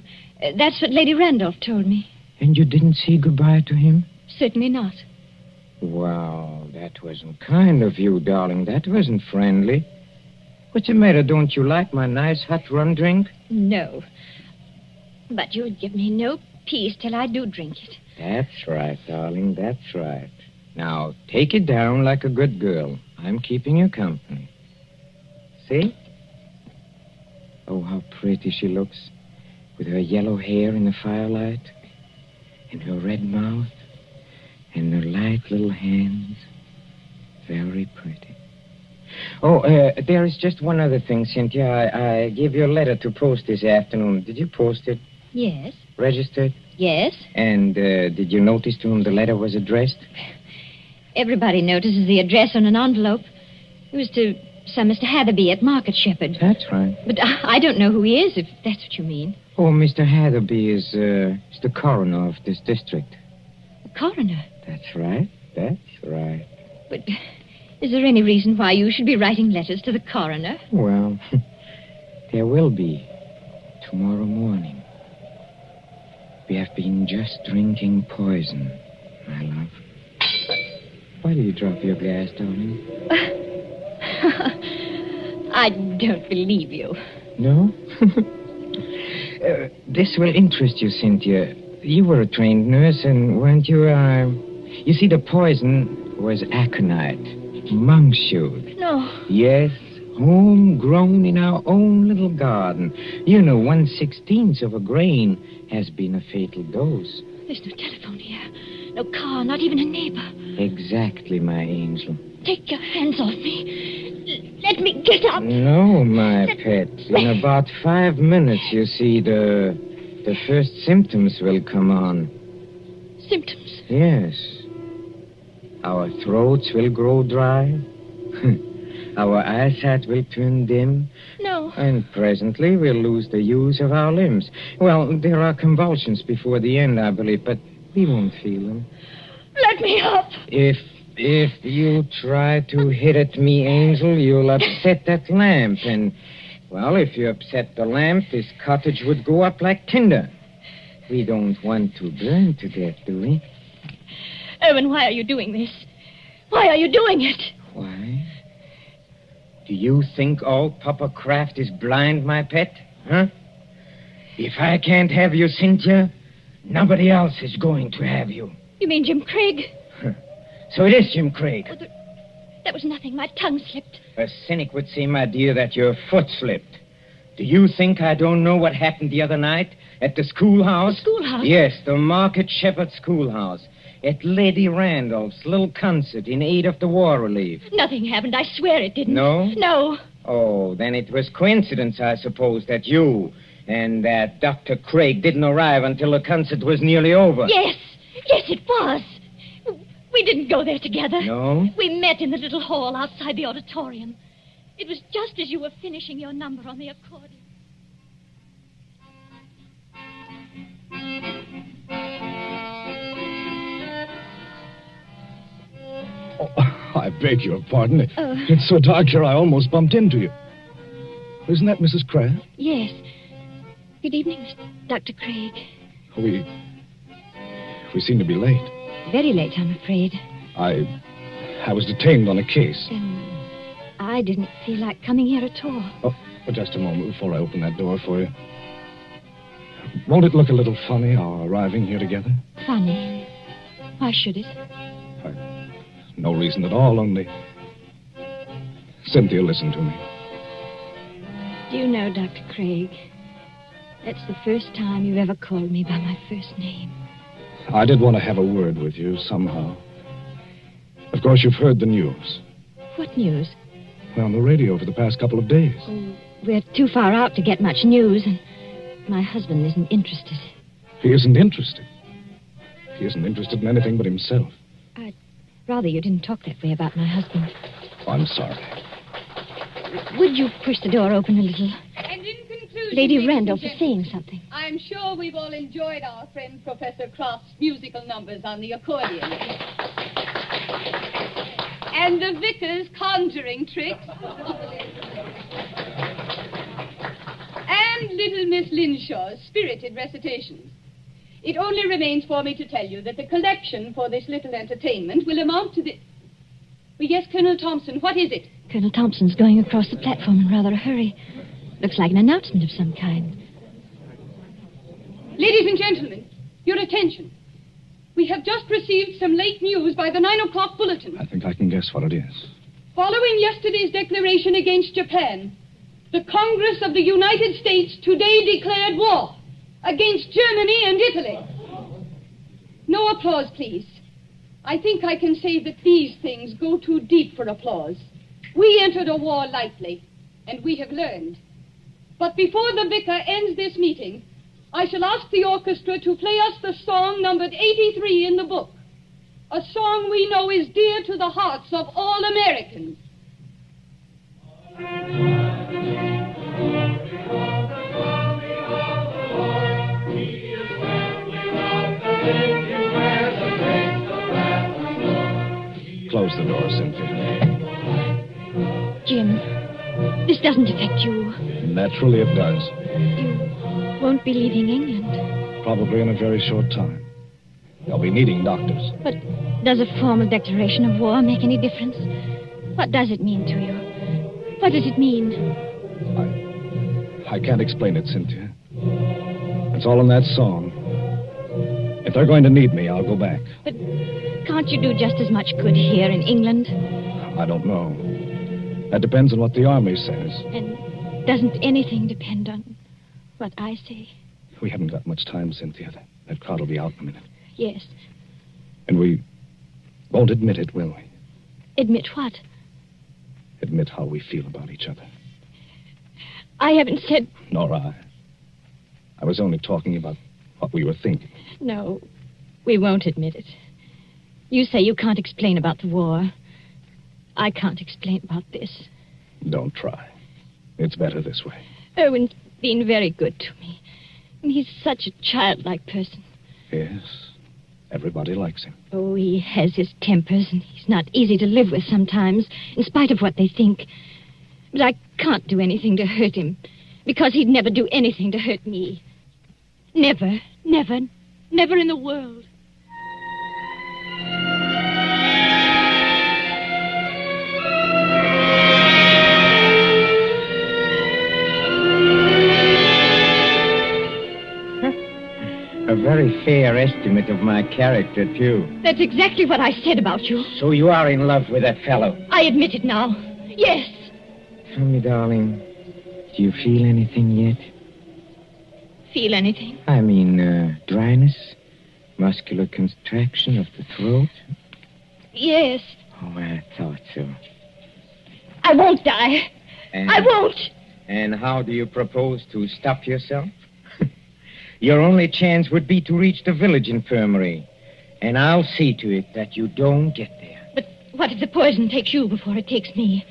That's what Lady Randolph told me. And you didn't say goodbye to him? Certainly not. Wow, that wasn't kind of you, darling. That wasn't friendly. What's the matter? Don't you like my nice hot rum drink? No. But you'll give me no peace till I do drink it. That's right, darling. That's right. Now, take it down like a good girl. I'm keeping you company. See? Oh, how pretty she looks. With her yellow hair in the firelight. And her red mouth. And her light little hands. Very pretty. Oh, there is just one other thing, Cynthia. I gave you a letter to post this afternoon. Did you post it? Yes. Registered? Yes. And did you notice to whom the letter was addressed? Everybody notices the address on an envelope. It was to some Mr. Hatherby at Market Shepherd. That's right. But I don't know who he is, if that's what you mean. Oh, Mr. Hatherby is the coroner of this district. The coroner? That's right. That's right. But is there any reason why you should be writing letters to the coroner? Well, there will be tomorrow morning. We have been just drinking poison, my love. Why do you drop your glass, darling? I don't believe you. No? This will interest you, Cynthia. You were a trained nurse, and weren't you, You see, the poison was aconite, monk's shoot. No. Yes, homegrown in our own little garden. You know, 1/16 of a grain has been a fatal dose. There's no telephone here. No car, not even a neighbor. Exactly, my angel. Take your hands off me. Let me get up. No, my pet. In about 5 minutes, you see, the first symptoms will come on. Symptoms? Yes. Our throats will grow dry. Our eyesight will turn dim. No. And presently we'll lose the use of our limbs. Well, there are convulsions before the end, I believe, but we won't feel them. Let me up. If you try to hit at me, Angel, you'll upset that lamp. And, well, if you upset the lamp, this cottage would go up like tinder. We don't want to burn to death, do we? Owen, why are you doing this? Why are you doing it? Why? Do you think all Papa Kraft is blind, my pet? Huh? If I can't have you, Cynthia, nobody else is going to have you. You mean Jim Craig? So it is Jim Craig. Oh, that was nothing. My tongue slipped. A cynic would say, my dear, that your foot slipped. Do you think I don't know what happened the other night at the schoolhouse? The schoolhouse? Yes, the Market Shepherd Schoolhouse. At Lady Randolph's little concert in aid of the war relief. Nothing happened. I swear it didn't. No? No. Oh, then it was coincidence, I suppose, that you and that Dr. Craig didn't arrive until the concert was nearly over. Yes. Yes, it was. We didn't go there together. No? We met in the little hall outside the auditorium. It was just as you were finishing your number on the accordion. Oh, I beg your pardon. It's so dark here, I almost bumped into you. Isn't that Mrs. Kraft? Yes. Good evening, Dr. Craig. We seem to be late. Very late, I'm afraid. I was detained on a case. I didn't feel like coming here at all. Oh, just a moment before I open that door for you. Won't it look a little funny, our arriving here together? Funny? Why should it? No reason at all, only... Cynthia, listen to me. Do you know, Dr. Craig, that's the first time you've ever called me by my first name. I did want to have a word with you, somehow. Of course, you've heard the news. What news? Well, on the radio for the past couple of days. Oh, we're too far out to get much news, and my husband isn't interested. He isn't interested? He isn't interested in anything but himself. I'd rather you didn't talk that way about my husband. Oh, I'm sorry. Would you push the door open a little? And in conclusion, Lady Randolph is saying something. I'm sure we've all enjoyed our friend Professor Croft's musical numbers on the accordion. And the vicar's conjuring tricks. And little Miss Linshaw's spirited recitations. It only remains for me to tell you that the collection for this little entertainment will amount to the... Well, yes, Colonel Thompson, what is it? Colonel Thompson's going across the platform in rather a hurry. Looks like an announcement of some kind. Ladies and gentlemen, your attention. We have just received some late news by the 9 o'clock bulletin. I think I can guess what it is. Following yesterday's declaration against Japan, the Congress of the United States today declared war against Germany and Italy. No applause, please. I think I can say that these things go too deep for applause. We entered a war lightly, and we have learned. But before the vicar ends this meeting, I shall ask the orchestra to play us the song numbered 83 in the book. A song we know is dear to the hearts of all Americans. Close the door, Cynthia. Jim, this doesn't affect you. Naturally it does. You won't be leaving England. Probably in a very short time. They'll be needing doctors. But does a formal declaration of war make any difference? What does it mean to you? What does it mean? I can't explain it, Cynthia. It's all in that song. If they're going to need me, I'll go back. But can't you do just as much good here in England? I don't know. That depends on what the army says. And doesn't anything depend on what I say? We haven't got much time, Cynthia. That crowd will be out in a minute. Yes. And we won't admit it, will we? Admit what? Admit how we feel about each other. I haven't said... Nor I. I was only talking about what we were thinking. No, we won't admit it. You say you can't explain about the war. I can't explain about this. Don't try. It's better this way. Owen's been very good to me. And he's such a childlike person. Yes. Everybody likes him. Oh, he has his tempers, and he's not easy to live with sometimes, in spite of what they think. But I can't do anything to hurt him, because he'd never do anything to hurt me. Never, never, never in the world. A very fair estimate of my character, too. That's exactly what I said about you. So you are in love with that fellow? I admit it now. Yes. Tell me, darling, do you feel anything yet? Feel anything? I mean, dryness? Muscular contraction of the throat? Yes. Oh, I thought so. I won't die. I won't. And how do you propose to stop yourself? Your only chance would be to reach the village infirmary. And I'll see to it that you don't get there. But what if the poison takes you before it takes me?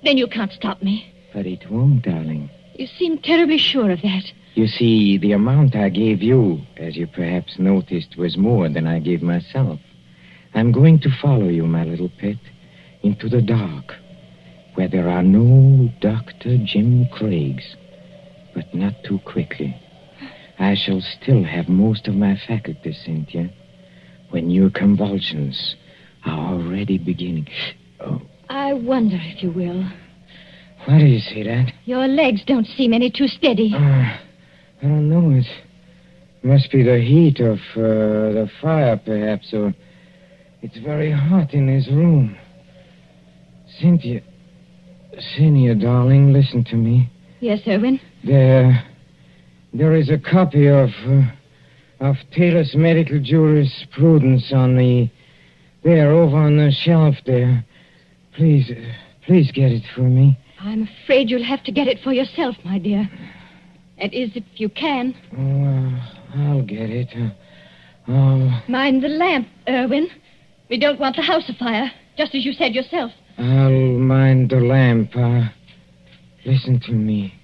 Then you can't stop me. But it won't, darling. You seem terribly sure of that. You see, the amount I gave you, as you perhaps noticed, was more than I gave myself. I'm going to follow you, my little pet, into the dark, where there are no Dr. Jim Craigs, but not too quickly. I shall still have most of my faculties, Cynthia, when your convulsions are already beginning. Oh. I wonder if you will. Why do you say that? Your legs don't seem any too steady. I don't know. It must be the heat of the fire, perhaps, or it's very hot in this room. Cynthia, darling, listen to me. Yes, Erwin? There is a copy of Taylor's medical jurisprudence over on the shelf there. Please get it for me. I'm afraid you'll have to get it for yourself, my dear. That is, if you can. Oh, I'll get it. Mind the lamp, Erwin. We don't want the house afire, just as you said yourself. I'll mind the lamp. Listen to me.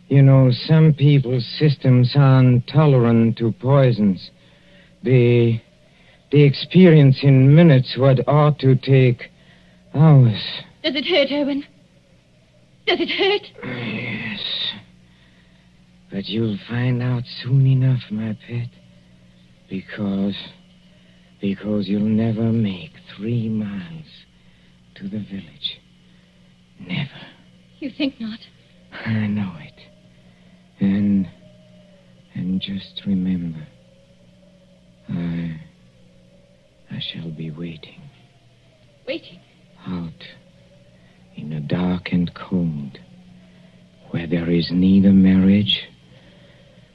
You know, some people's systems are intolerant to poisons. They experience in minutes what ought to take hours. Does it hurt, Erwin? Does it hurt? Yes. But you'll find out soon enough, my pet. Because you'll never make 3 miles to the village. Never. You think not? I know it. And just remember, I shall be waiting. Waiting? Out in the dark and cold, where there is neither marriage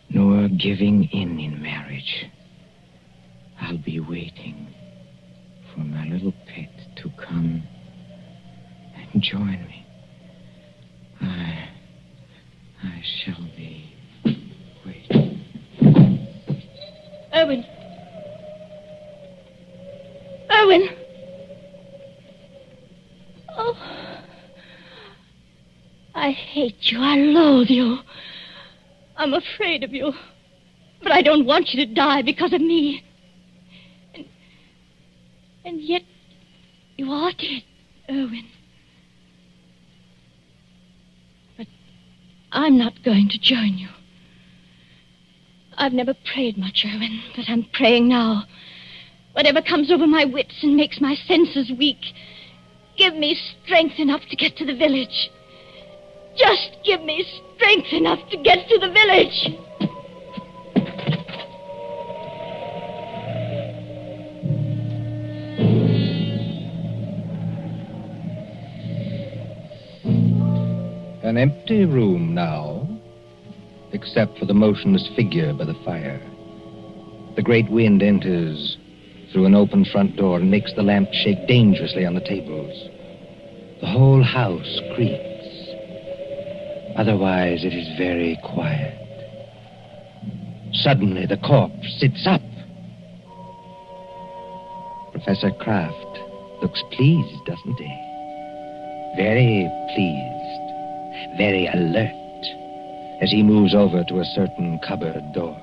nor giving in marriage. I'll be waiting for my little pet to come and join me. I shall be waiting. Erwin! Erwin! Oh. I hate you. I loathe you. I'm afraid of you. But I don't want you to die because of me. And yet, you are dead, Erwin. But I'm not going to join you. I've never prayed much, Erwin, but I'm praying now. Whatever comes over my wits and makes my senses weak, give me strength enough to get to the village. Just give me strength enough to get to the village. An empty room now, except for the motionless figure by the fire. The great wind enters through an open front door and makes the lamp shake dangerously on the tables. The whole house creaks. Otherwise, it is very quiet. Suddenly, the corpse sits up. Professor Kraft looks pleased, doesn't he? Very pleased. very alert, as he moves over to a certain cupboard door.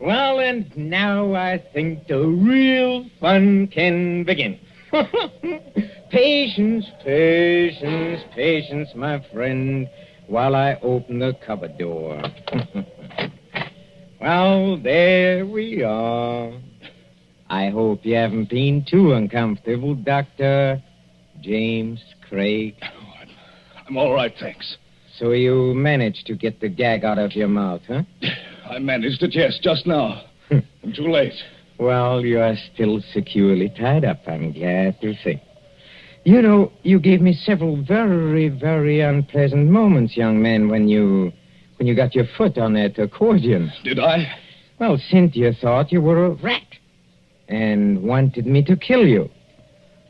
Well, and now I think the real fun can begin. Patience, patience, patience, my friend, while I open the cupboard door. Well, there we are. I hope you haven't been too uncomfortable, Dr. James Craig. I'm all right, thanks. So you managed to get the gag out of your mouth, huh? I managed it, yes, just now. I'm too late. Well, you are still securely tied up, I'm glad to say. You know, you gave me several very, very unpleasant moments, young man, when you got your foot on that accordion. Did I? Well, Cynthia thought you were a rat and wanted me to kill you.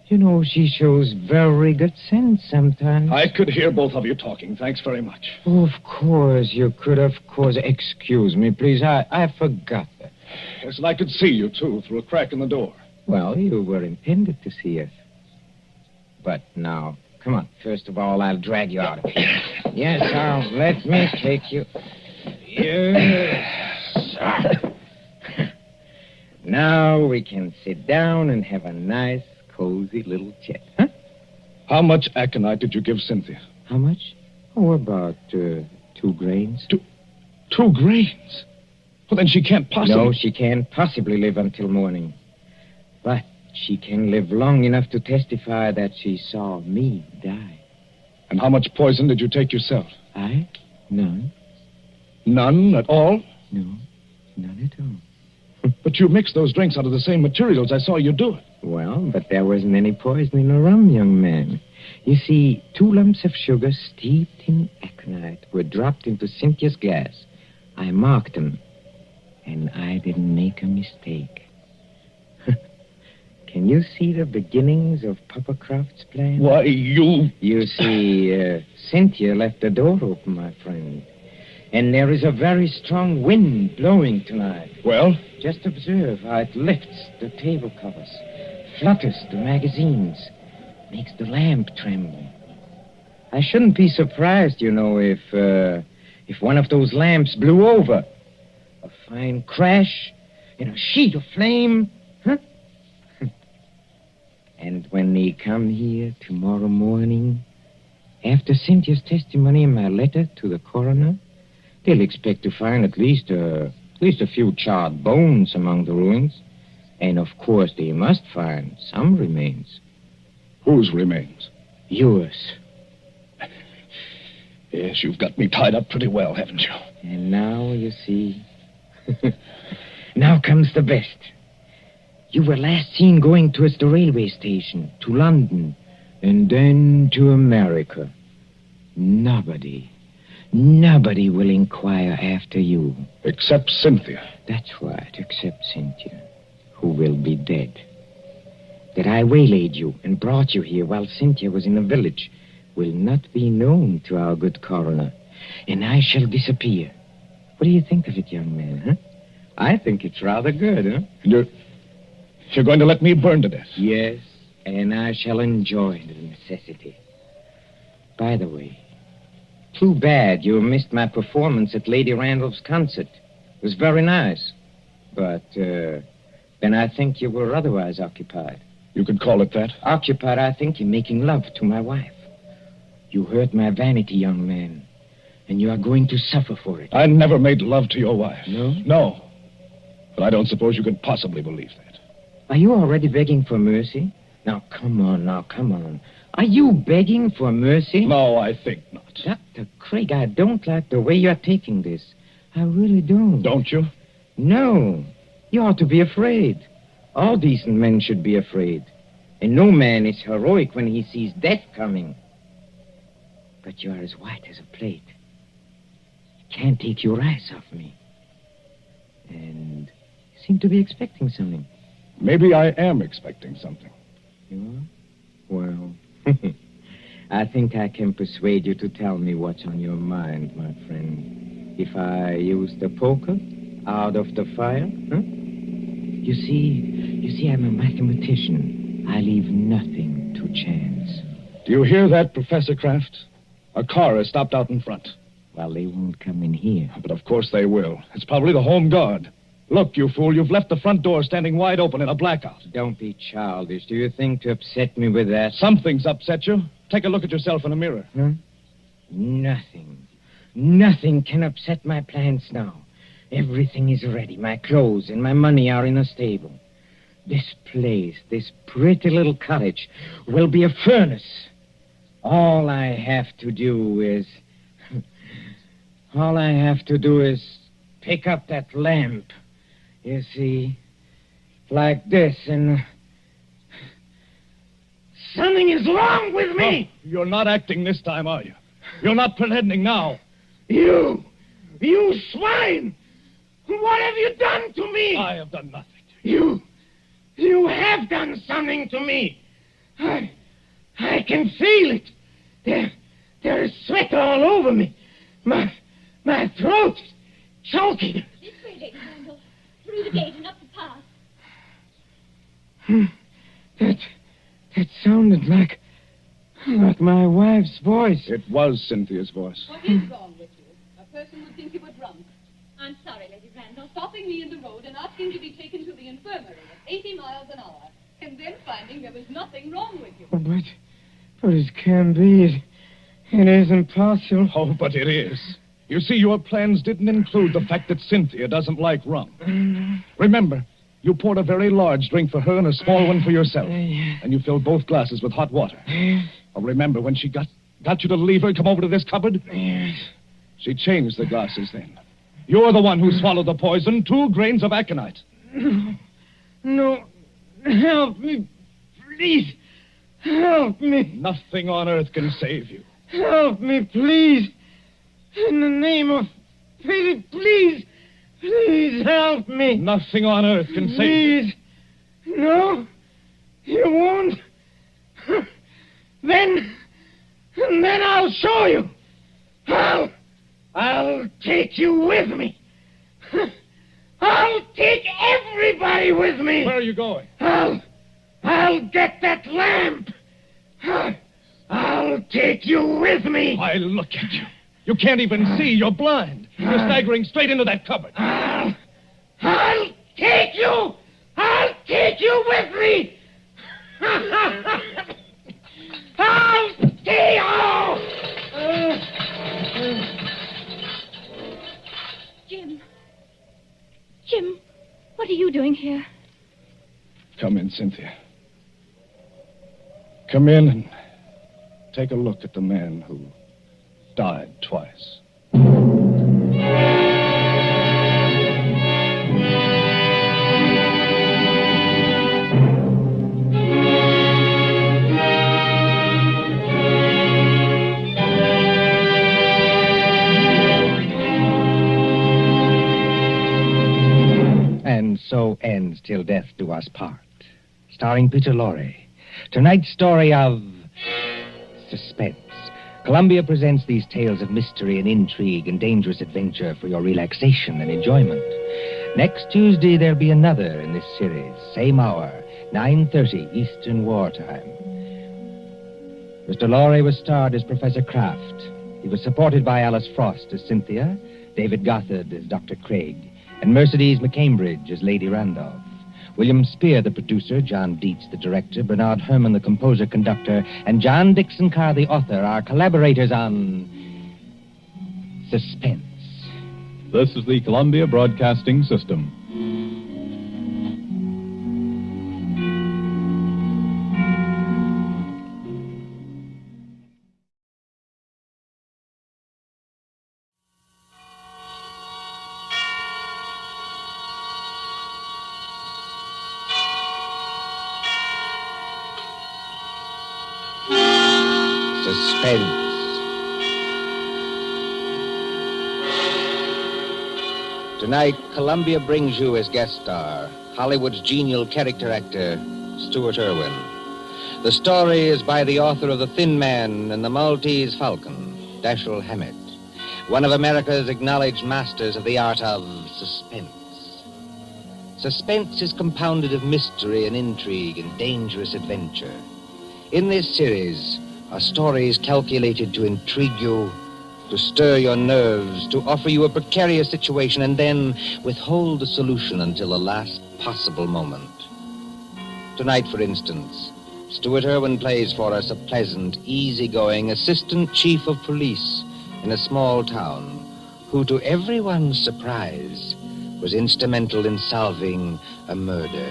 You know, she shows very good sense sometimes. I could hear both of you talking. Thanks very much. Oh, of course, you could, of course. Excuse me, please. I forgot that. Yes, and I could see you, too, through a crack in the door. Well, you were intended to see us. But now, come on. First of all, I'll drag you out of here. Yes, let me take you. Yes. Now we can sit down and have a nice, cozy little chat, huh? How much aconite did you give Cynthia? How much? Oh, about 2 grains. 2 grains? Well, then she can't possibly... No, she can't possibly live until morning. But she can live long enough to testify that she saw me die. And how much poison did you take yourself? I? None. None at all? No, none at all. But you mixed those drinks out of the same materials. I saw you do it. Well, but there wasn't any poison in the rum, young man. You see, 2 lumps of sugar steeped in aconite were dropped into Cynthia's glass. I marked them, and I didn't make a mistake. Can you see the beginnings of Papa Croft's plan? Why, you... You see, Cynthia left the door open, my friend. And there is a very strong wind blowing tonight. Well? Just observe how it lifts the table covers, flutters the magazines, makes the lamp tremble. I shouldn't be surprised, you know, if one of those lamps blew over. A fine crash in a sheet of flame, huh? And when they come here tomorrow morning, after Cynthia's testimony and my letter to the coroner, they'll expect to find at least a few charred bones among the ruins. And, of course, they must find some remains. Whose remains? Yours. Yes, you've got me tied up pretty well, haven't you? And now, you see... Now comes the best. You were last seen going towards the railway station, to London, and then to America. Nobody will inquire after you. Except Cynthia. That's right, except Cynthia, who will be dead. That I waylaid you and brought you here while Cynthia was in the village will not be known to our good coroner, and I shall disappear. What do you think of it, young man, huh? I think it's rather good, huh? You're going to let me burn to death? Yes, and I shall enjoy the necessity. By the way, too bad you missed my performance at Lady Randolph's concert. It was very nice. But, then I think you were otherwise occupied. You could call it that? Occupied, I think, in making love to my wife. You hurt my vanity, young man, and you are going to suffer for it. I never made love to your wife. No? No. But I don't suppose you could possibly believe that. Are you already begging for mercy? Now, come on. Are you begging for mercy? No, I think not. Dr. Craig, I don't like the way you're taking this. I really don't. Don't you? No. You ought to be afraid. All decent men should be afraid. And no man is heroic when he sees death coming. But you're as white as a plate. You can't take your eyes off me. And you seem to be expecting something. Maybe I am expecting something. You are? Well, I think I can persuade you to tell me what's on your mind, my friend. If I use the poker out of the fire, huh? You see, I'm a mathematician. I leave nothing to chance. Do you hear that, Professor Kraft? A car is stopped out in front. Well, they won't come in here. But of course they will. It's probably the home guard. Look, you fool, you've left the front door standing wide open in a blackout. Don't be childish. Do you think to upset me with that? Something's upset you. Take a look at yourself in a mirror. Huh? Nothing. Nothing can upset my plans now. Everything is ready. My clothes and my money are in a stable. This place, this pretty little cottage, will be a furnace. All I have to do is pick up that lamp. You see, like this, and something is wrong with me. Oh, you're not acting this time, are you? You're not pretending now. You swine! What have you done to me? I have done nothing to you. You have done something to me. I can feel it. There is sweat all over me. My throat is choking. This way, Lady Randall. Through the gate and up the path. That sounded like my wife's voice. It was Cynthia's voice. What is wrong with you? A person would think you were drunk. I'm sorry, Lady Randall, stopping me in the road and asking to be taken to the infirmary at 80 miles an hour, and then finding there was nothing wrong with you. But it can be. It isn't possible. Oh, but it is. You see, your plans didn't include the fact that Cynthia doesn't like rum. Remember, you poured a very large drink for her and a small one for yourself. And you filled both glasses with hot water. Oh, remember when she got you to leave her and come over to this cupboard? Yes. She changed the glasses then. You're the one who swallowed the poison, 2 grains of aconite. No. Help me. Please. Help me. Nothing on earth can save you. Help me, please. In the name of pity, please. Please help me. Nothing on earth can save you. Please. No. You won't. Then I'll show you. I'll take you with me. I'll take everybody with me. Where are you going? I'll get that lamp. I'll take you with me. Why, look at you. You can't even see. You're blind. You're staggering straight into that cupboard. I'll take you. I'll take you with me. I'll take you. Jim, what are you doing here? Come in, Cynthia. Come in and take a look at the man who died twice. And so ends Till Death Do Us Part, starring Peter Lorre. Tonight's story of Suspense. Columbia presents these tales of mystery and intrigue and dangerous adventure for your relaxation and enjoyment. Next Tuesday, there'll be another in this series. Same hour, 9:30 Eastern Wartime. Mr. Lorre was starred as Professor Kraft. He was supported by Alice Frost as Cynthia, David Gothard as Dr. Craig, and Mercedes McCambridge as Lady Randolph. William Spear, the producer, John Dietz, the director, Bernard Herrmann, the composer-conductor, and John Dixon Carr, the author, are collaborators on Suspense. This is the Columbia Broadcasting System. Suspense. Tonight, Columbia brings you as guest star Hollywood's genial character actor, Stuart Irwin. The story is by the author of The Thin Man and the Maltese Falcon, Dashiell Hammett, one of America's acknowledged masters of the art of suspense. Suspense is compounded of mystery and intrigue and dangerous adventure. In this series, are stories calculated to intrigue you, to stir your nerves, to offer you a precarious situation, and then withhold the solution until the last possible moment. Tonight, for instance, Stuart Irwin plays for us a pleasant, easygoing assistant chief of police in a small town who, to everyone's surprise, was instrumental in solving a murder.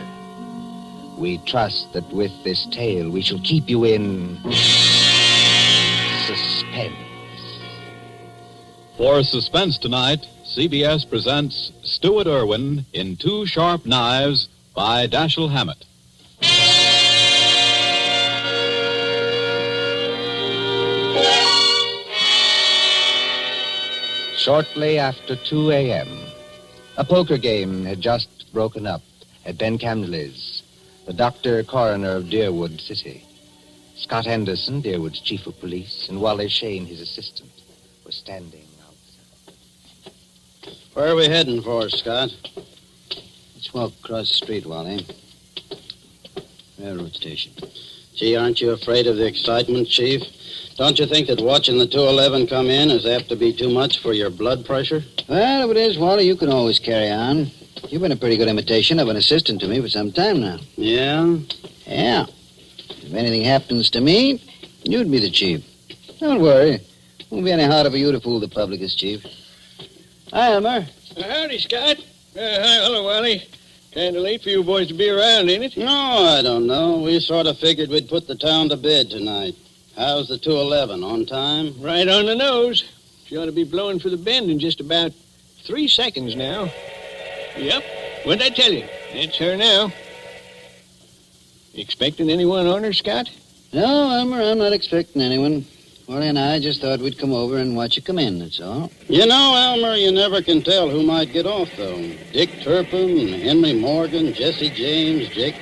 We trust that with this tale we shall keep you in suspense. For Suspense tonight, CBS presents Stuart Irwin in Two Sharp Knives by Dashiell Hammett. Shortly after 2 a.m., a poker game had just broken up at Ben Camdley's, the doctor coroner of Deerwood City. Scott Henderson, Deerwood's chief of police, and Wally Shane, his assistant, were standing outside. Where are we heading for, Scott? Let's walk across the street, Wally. Railroad station. Gee, aren't you afraid of the excitement, Chief? Don't you think that watching the 211 come in is apt to be too much for your blood pressure? Well, if it is, Wally, you can always carry on. You've been a pretty good imitation of an assistant to me for some time now. Yeah? Yeah. If anything happens to me, you'd be the chief. Don't worry. Won't be any harder for you to fool the public as chief. Hi, Elmer. Howdy, Scott. Hello, Wally. Kind of late for you boys to be around, ain't it? No, I don't know. We sort of figured we'd put the town to bed tonight. How's the 211? On time? Right on the nose. She ought to be blowing for the bend in just about 3 seconds now. Yep. What'd I tell you? It's her now. Expecting anyone on her, Scott? No, Elmer, I'm not expecting anyone. Wally and I just thought we'd come over and watch you come in, that's all. You know, Elmer, you never can tell who might get off, though. Dick Turpin, Henry Morgan, Jesse James, Jack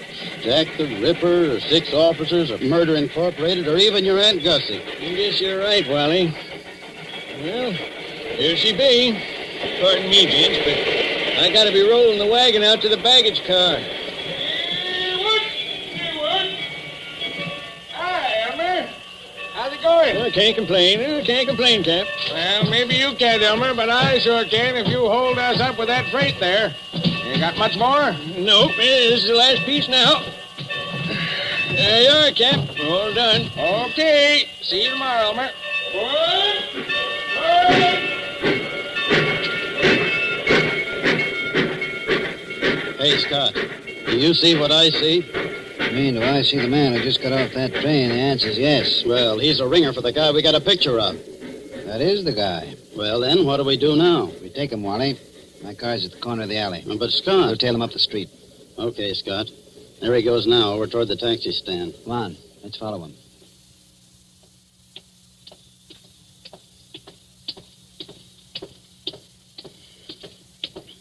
the Ripper, or 6 officers of Murder Incorporated, or even your Aunt Gussie. I guess you're right, Wally. Well, here she be. Pardon me, gents, but I gotta be rolling the wagon out to the baggage car. Hi, Elmer. How's it going? Well, can't complain, Cap. Well, maybe you can't, Elmer, but I sure can if you hold us up with that freight there. You got much more? Nope, this is the last piece now. There you are, Cap. All done. Okay. See you tomorrow, Elmer. Hey, Scott, do you see what I see? I mean, do I see the man who just got off that train? The answer's yes. Well, he's a ringer for the guy we got a picture of. That is the guy. Well, then, what do we do now? We take him, Wally. My car's at the corner of the alley. But, Scott... We'll tail him up the street. Okay, Scott. There he goes now, over toward the taxi stand. Come on, let's follow him.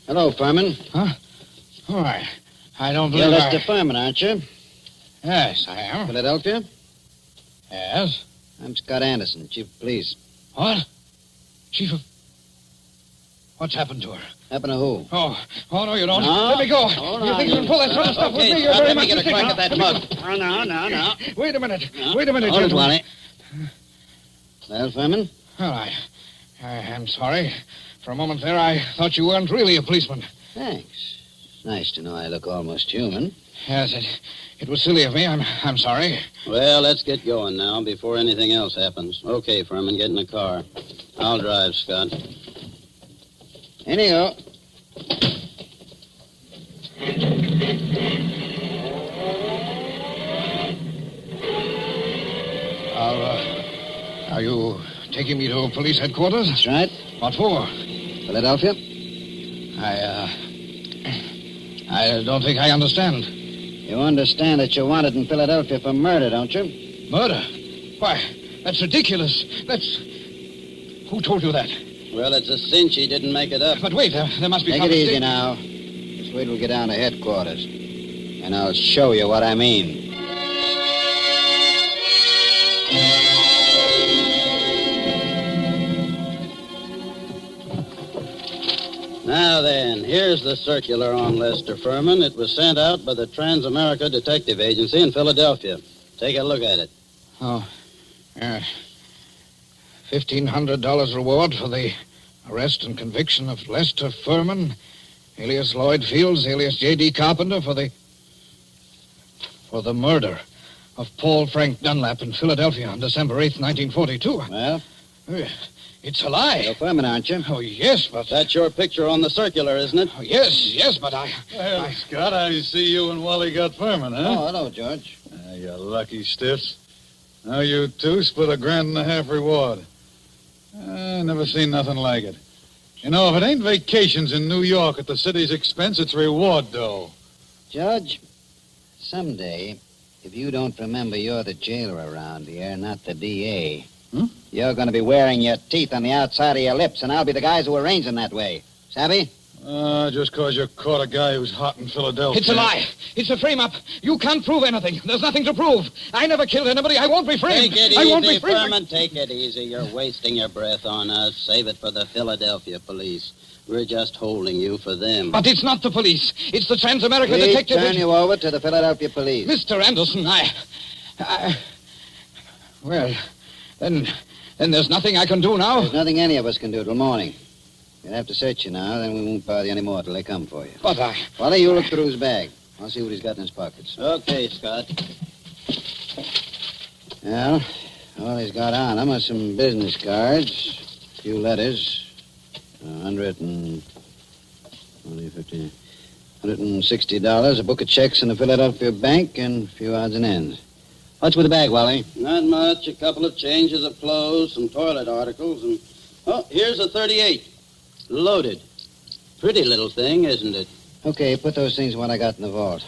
Hello, Furman. Huh? Oh, I don't believe You're Lester Furman, aren't you? Yes, I am. Philadelphia? Yes? I'm Scott Anderson, Chief of Police. What? Chief of... What's happened to her? Happened to who? Oh, no, you don't. No. Let me go. Hold You on. think you can pull that sort of stuff with Okay, me? You're Scott, very let me much get a mistaken. crack at that mug. No. Wait a minute. No. Wait a minute, Hold it, gentlemen. Wally. Well, Furman? Well, I'm sorry. For a moment there, I thought you weren't really a policeman. Thanks. Nice to know I look almost human. Yes, it was silly of me. I'm sorry. Well, let's get going now before anything else happens. Okay, Furman, get in the car. I'll drive, Scott. In you go. Are you taking me to police headquarters? That's right. What for? Philadelphia? I don't think I understand. You understand that you're wanted in Philadelphia for murder, don't you? Murder? Why, that's ridiculous. Who told you that? Well, it's a cinch he didn't make it up. But wait, there must be... Take it easy now. Just wait till we get down to headquarters. And I'll show you what I mean. Now then, here's the circular on Lester Furman. It was sent out by the Trans-America Detective Agency in Philadelphia. Take a look at it. Oh, $1,500 reward for the arrest and conviction of Lester Furman, alias Lloyd Fields, alias J.D. Carpenter, for the murder of Paul Frank Dunlap in Philadelphia on December 8th, 1942. Well? It's a lie. You're Furman, aren't you? Oh, yes, but... That's your picture on the circular, isn't it? Oh, yes, but I... Well, Scott, I see you and Wally got Furman, huh? Oh, hello, George. You lucky stiffs. Now you two split $1.50 reward. I never seen nothing like it. You know, if it ain't vacations in New York at the city's expense, it's reward, though. Judge, someday, if you don't remember you're the jailer around here, not the D.A., you're going to be wearing your teeth on the outside of your lips, and I'll be the guys who arrange them that way. Savvy? Just because you caught a guy who's hot in Philadelphia. It's a lie. It's a frame-up. You can't prove anything. There's nothing to prove. I never killed anybody. I won't be framed. Take it I won't easy, be framed. Furman. Take it easy. You're wasting your breath on us. Save it for the Philadelphia police. We're just holding you for them. But it's not the police. It's the Trans-American Please Detective... turn you over to the Philadelphia police. Mr. Anderson, Well, then there's nothing I can do now? There's nothing any of us can do till morning. We'll have to search you now, then we won't bother you anymore till they come for you. But Wally, you look through his bag. I'll see what he's got in his pockets. Okay, Scott. Well, all he's got on him are some business cards, a few letters, $160, a book of checks in the Philadelphia bank, and a few odds and ends. What's with the bag, Wally? Not much. A couple of changes of clothes, some toilet articles, and... Oh, here's a .38. Loaded. Pretty little thing, isn't it? Okay, put those things in what I got in the vault.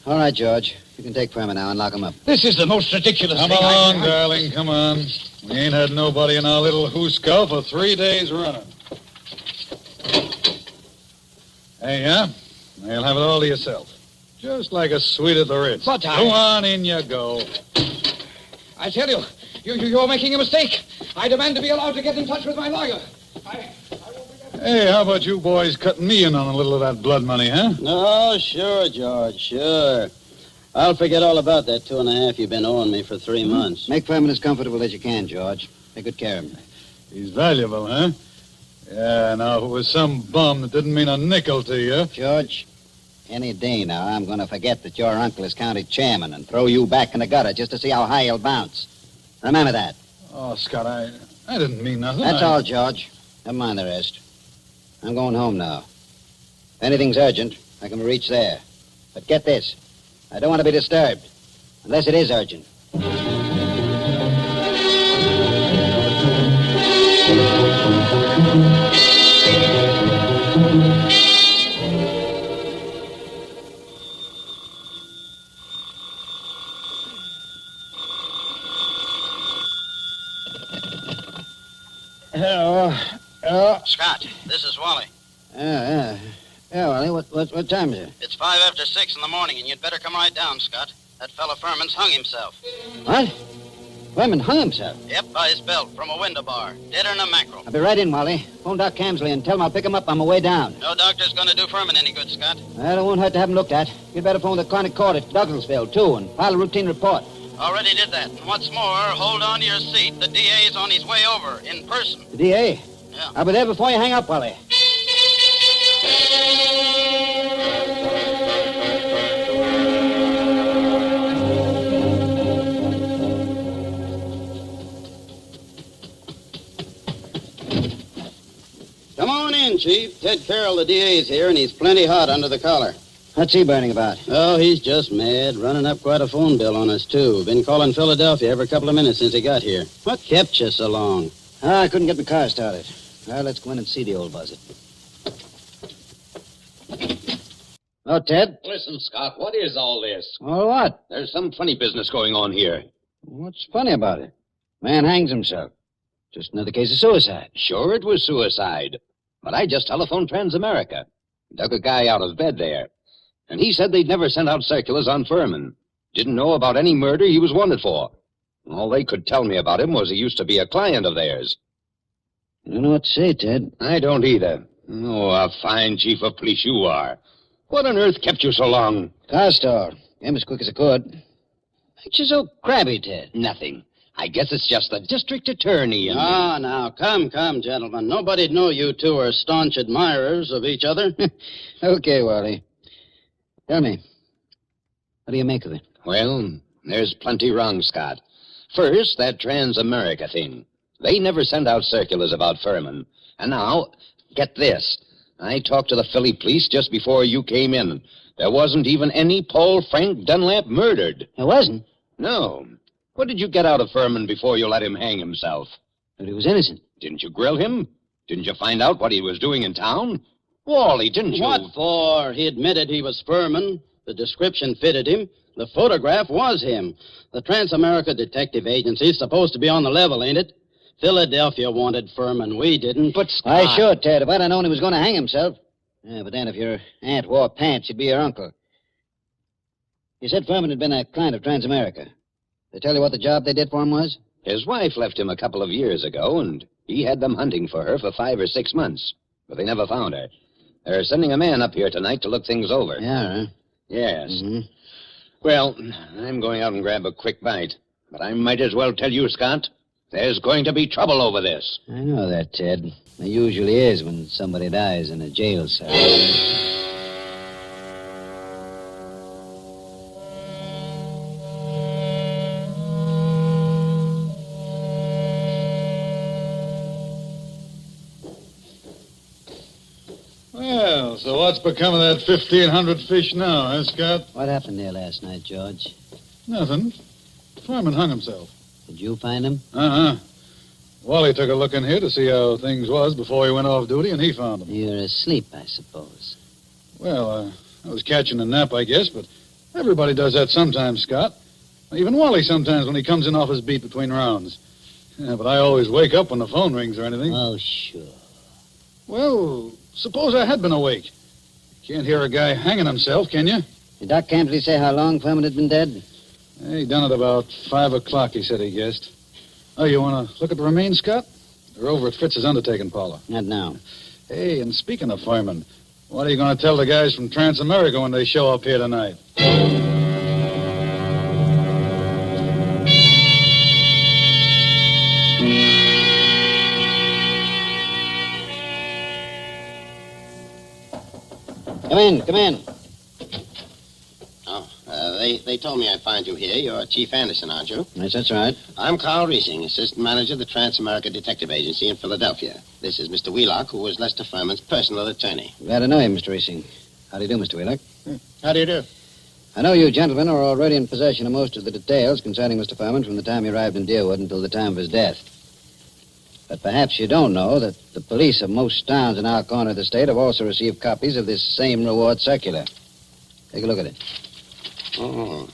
All right, George. You can take Furman now and lock him up. This is the most ridiculous Come thing along, darling, come on. We ain't had nobody in our little hooscow for 3 days running. Hey, yeah? You'll have it all to yourself. Just like a suite at the Ritz. But Go on, in you go. I tell you, you're making a mistake. I demand to be allowed to get in touch with my lawyer. Hey, how about you boys cutting me in on a little of that blood money, huh? Oh, sure, George, sure. I'll forget all about that 2.5 you've been owing me for 3 months. Make Furman as comfortable as you can, George. Take good care of him. He's valuable, huh? Yeah, now, if it was some bum that didn't mean a nickel to you... George, any day now, I'm going to forget that your uncle is county chairman and throw you back in the gutter just to see how high you'll bounce. Remember that. Oh, Scott, I didn't mean nothing. That's all, George. Never mind the rest. I'm going home now. If anything's urgent, I can reach there. But get this. I don't want to be disturbed. Unless it is urgent. Hello. Scott, this is Wally. Yeah, Wally, what time is it? It's 5 after 6 in the morning, and you'd better come right down, Scott. That fella Furman's hung himself. What? Furman hung himself? Yep, by his belt, from a window bar. Deader than a mackerel. I'll be right in, Wally. Phone Doc Camsley and tell him I'll pick him up on my way down. No doctor's gonna do Furman any good, Scott. Well, it won't hurt to have him looked at. You'd better phone the chronic court at Douglasville, too, and file a routine report. Already did that. And what's more, hold on to your seat. The DA's on his way over, in person. The DA? Yeah. I'll be there before you hang up, Wally. Come on in, Chief. Ted Carroll, the DA's here, and he's plenty hot under the collar. What's he burning about? Oh, he's just mad. Running up quite a phone bill on us, too. Been calling Philadelphia every couple of minutes since he got here. What kept you so long? I couldn't get my car started. Well, let's go in and see the old buzzard. Oh, Ted? Listen, Scott, what is all this? Well, what? There's some funny business going on here. What's funny about it? Man hangs himself. Just another case of suicide. Sure, it was suicide. But I just telephoned Transamerica. Dug a guy out of bed there. And he said they'd never sent out circulars on Furman. Didn't know about any murder he was wanted for. All they could tell me about him was he used to be a client of theirs. I don't know what to say, Ted. I don't either. Oh, a fine chief of police you are. What on earth kept you so long? Car store. Came as quick as I could. Makes you so crabby, Ted. Nothing. I guess it's just the district attorney and Now, come, gentlemen. Nobody'd know you two are staunch admirers of each other. Okay, Wally. Tell me, what do you make of it? Well, there's plenty wrong, Scott. First, that Trans-America thing. They never sent out circulars about Furman. And now, get this. I talked to the Philly police just before you came in. There wasn't even any Paul Frank Dunlap murdered. There wasn't? No. What did you get out of Furman before you let him hang himself? But he was innocent. Didn't you grill him? Didn't you find out what he was doing in town? Wally, didn't you? What for? He admitted he was Furman. The description fitted him. The photograph was him. The Trans-America Detective Agency is supposed to be on the level, ain't it? Philadelphia wanted Furman. We didn't. But I sure, Ted. If I'd have known he was going to hang himself. Yeah, but then if your aunt wore pants, she'd be your uncle. You said Furman had been a client of Trans-America. They tell you what the job they did for him was? His wife left him a couple of years ago, and he had them hunting for her for 5 or 6 months. But they never found her. They're sending a man up here tonight to look things over. Yeah, huh? Yes. Mm-hmm. Well, I'm going out and grab a quick bite. But I might as well tell you, Scott, there's going to be trouble over this. I know that, Ted. There usually is when somebody dies in a jail cell. Well, so what's become of that 1,500 fish now, huh, Scott? What happened there last night, George? Nothing. Furman hung himself. Did you find him? Uh-huh. Wally took a look in here to see how things was before he went off duty, and he found him. You're asleep, I suppose. Well, I was catching a nap, I guess, but everybody does that sometimes, Scott. Even Wally sometimes when he comes in off his beat between rounds. Yeah, but I always wake up when the phone rings or anything. Oh, sure. Well, suppose I had been awake. Can't hear a guy hanging himself, can you? Did Doc Campley say how long Furman had been dead? He done it about 5 o'clock, he said he guessed. Oh, you want to look at the remains, Scott? They're over at Fritz's undertaking parlor. Not now. Hey, and speaking of Furman, what are you going to tell the guys from Trans-America when they show up here tonight? Come in. Oh, they told me I'd find you here. You're Chief Anderson, aren't you? Yes, that's right. I'm Carl Riesing, Assistant Manager of the Trans-America Detective Agency in Philadelphia. This is Mr. Wheelock, who was Lester Furman's personal attorney. Glad to know you, Mr. Riesing. How do you do, Mr. Wheelock? How do you do? I know you gentlemen are already in possession of most of the details concerning Mr. Furman from the time he arrived in Deerwood until the time of his death. But perhaps you don't know that the police of most towns in our corner of the state have also received copies of this same reward circular. Take a look at it. Oh.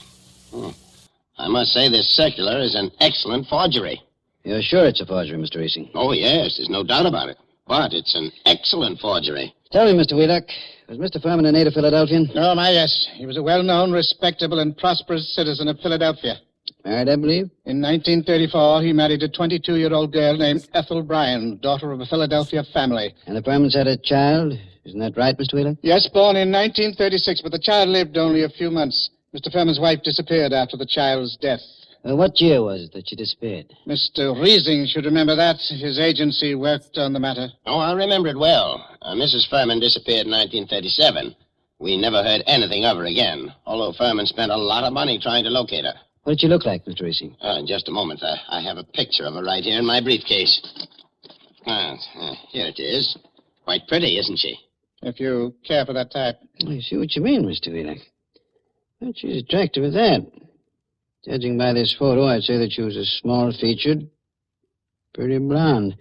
I must say this circular is an excellent forgery. You're sure it's a forgery, Mr. Riesing? Oh, yes, there's no doubt about it. But it's an excellent forgery. Tell me, Mr. Wheelock, was Mr. Furman a native Philadelphian? Oh, my, yes. He was a well-known, respectable, and prosperous citizen of Philadelphia. Married, I believe? In 1934, he married a 22-year-old girl named Ethel Bryan, daughter of a Philadelphia family. And the Furmans had a child? Isn't that right, Mr. Wheelock? Yes, born in 1936, but the child lived only a few months. Mr. Furman's wife disappeared after the child's death. What year was it that she disappeared? Mr. Riesing should remember that. His agency worked on the matter. Oh, I remember it well. Mrs. Furman disappeared in 1937. We never heard anything of her again, although Furman spent a lot of money trying to locate her. What did she look like, Mr. Riesing? In just a moment. I have a picture of her right here in my briefcase. Here it is. Quite pretty, isn't she? If you care for that type. I see what you mean, Mr. Wheelock. But she's attractive at that. Judging by this photo, I'd say that she was a small-featured, pretty blonde,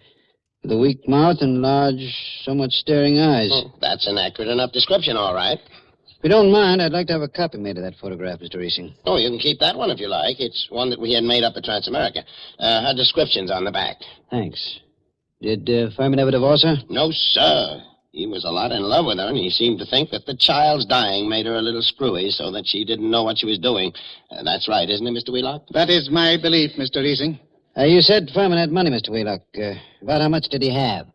with a weak mouth and large, somewhat staring eyes. That's an accurate enough description, all right. If you don't mind, I'd like to have a copy made of that photograph, Mr. Riesing. Oh, you can keep that one if you like. It's one that we had made up at Trans-America. Her description's on the back. Thanks. Did Furman ever divorce her? No, sir. He was a lot in love with her, and he seemed to think that the child's dying made her a little screwy so that she didn't know what she was doing. That's right, isn't it, Mr. Wheelock? That is my belief, Mr. Riesing. You said Furman had money, Mr. Wheelock. About how much did he have?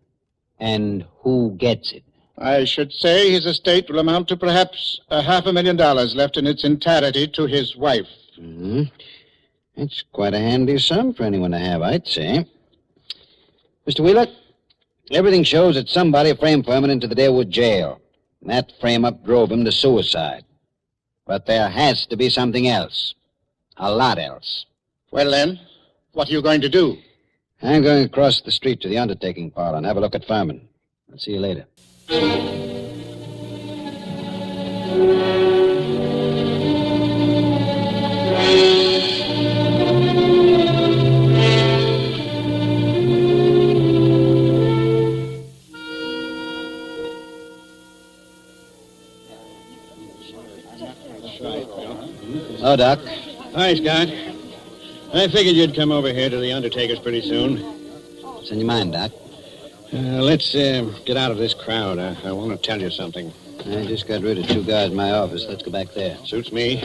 And who gets it? I should say his estate will amount to perhaps $500,000 left in its entirety to his wife. Mm-hmm. It's quite a handy sum for anyone to have, I'd say. Mr. Wheeler, everything shows that somebody framed Furman into the Deerwood jail. And that frame-up drove him to suicide. But there has to be something else. A lot else. Well, then, what are you going to do? I'm going across the street to the undertaking parlor and have a look at Furman. I'll see you later. Hello, Doc. Hi, Scott. I figured you'd come over here to the undertaker's pretty soon. What's in your mind, Doc? Let's get out of this crowd. I want to tell you something. I just got rid of 2 guys in my office. Let's go back there. Suits me.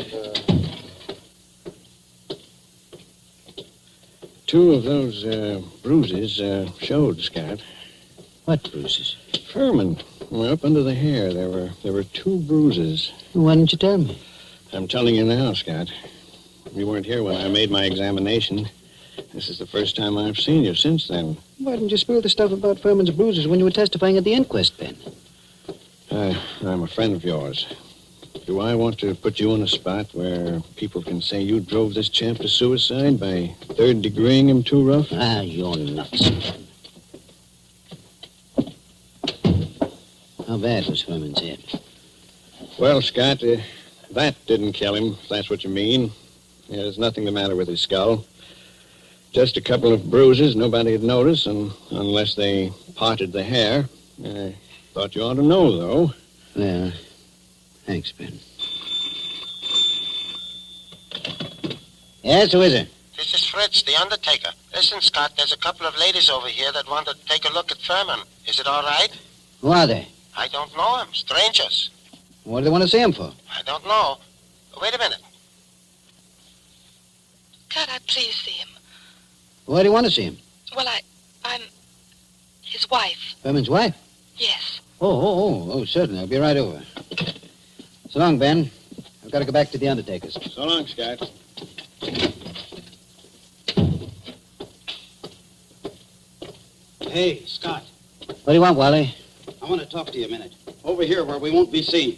2 of those bruises showed, Scott. What bruises? Furman. Well, up under the hair, there were 2 bruises. Why didn't you tell me? I'm telling you now, Scott. You weren't here when I made my examination. This is the first time I've seen you since then. Why didn't you spill the stuff about Furman's bruises when you were testifying at the inquest, Ben? I'm a friend of yours. Do I want to put you in a spot where people can say you drove this champ to suicide by third-degreeing him too rough? Ah, you're nuts. How bad was Furman's head? Well, Scott, that didn't kill him, if that's what you mean. There's nothing the matter with his skull. Just a couple of bruises nobody had noticed, and unless they parted the hair. I thought you ought to know, though. Well, thanks, Ben. Yes, who is it? This is Fritz, the undertaker. Listen, Scott, there's a couple of ladies over here that want to take a look at Furman. Is it all right? Who are they? I don't know them. Strangers. What do they want to see him for? I don't know. Wait a minute. Can't I please see him? Why do you want to see him? Well, I'm his wife. Furman's wife? Yes. Oh, certainly. I'll be right over. So long, Ben. I've got to go back to the undertaker's. So long, Scott. Hey, Scott. What do you want, Wally? I want to talk to you a minute. Over here where we won't be seen.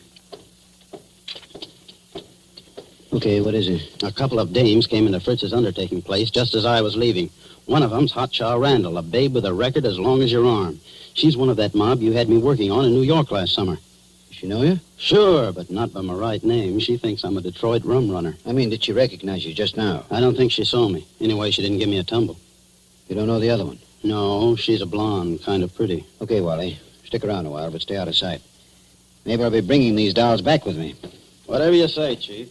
Okay, what is it? A couple of dames came into Fritz's undertaking place just as I was leaving. One of them's Hotshot Randall, a babe with a record as long as your arm. She's one of that mob you had me working on in New York last summer. Does she know you? Sure, but not by my right name. She thinks I'm a Detroit rum runner. I mean, did she recognize you just now? I don't think she saw me. Anyway, she didn't give me a tumble. You don't know the other one? No, she's a blonde, kind of pretty. Okay, Wally. Stick around a while, but stay out of sight. Maybe I'll be bringing these dolls back with me. Whatever you say, Chief.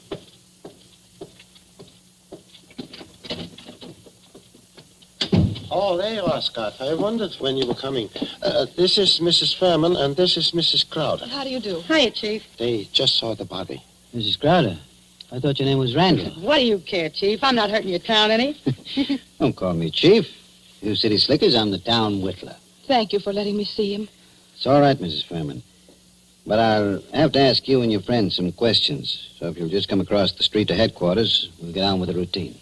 Oh, there you are, Scott. I wondered when you were coming. This is Mrs. Furman, and this is Mrs. Crowder. How do you do? Hiya, Chief. They just saw the body. Mrs. Crowder, I thought your name was Randall. What do you care, Chief? I'm not hurting your town any. Don't call me Chief. You city slickers, I'm the town whittler. Thank you for letting me see him. It's all right, Mrs. Furman. But I'll have to ask you and your friends some questions. So if you'll just come across the street to headquarters, we'll get on with the routine.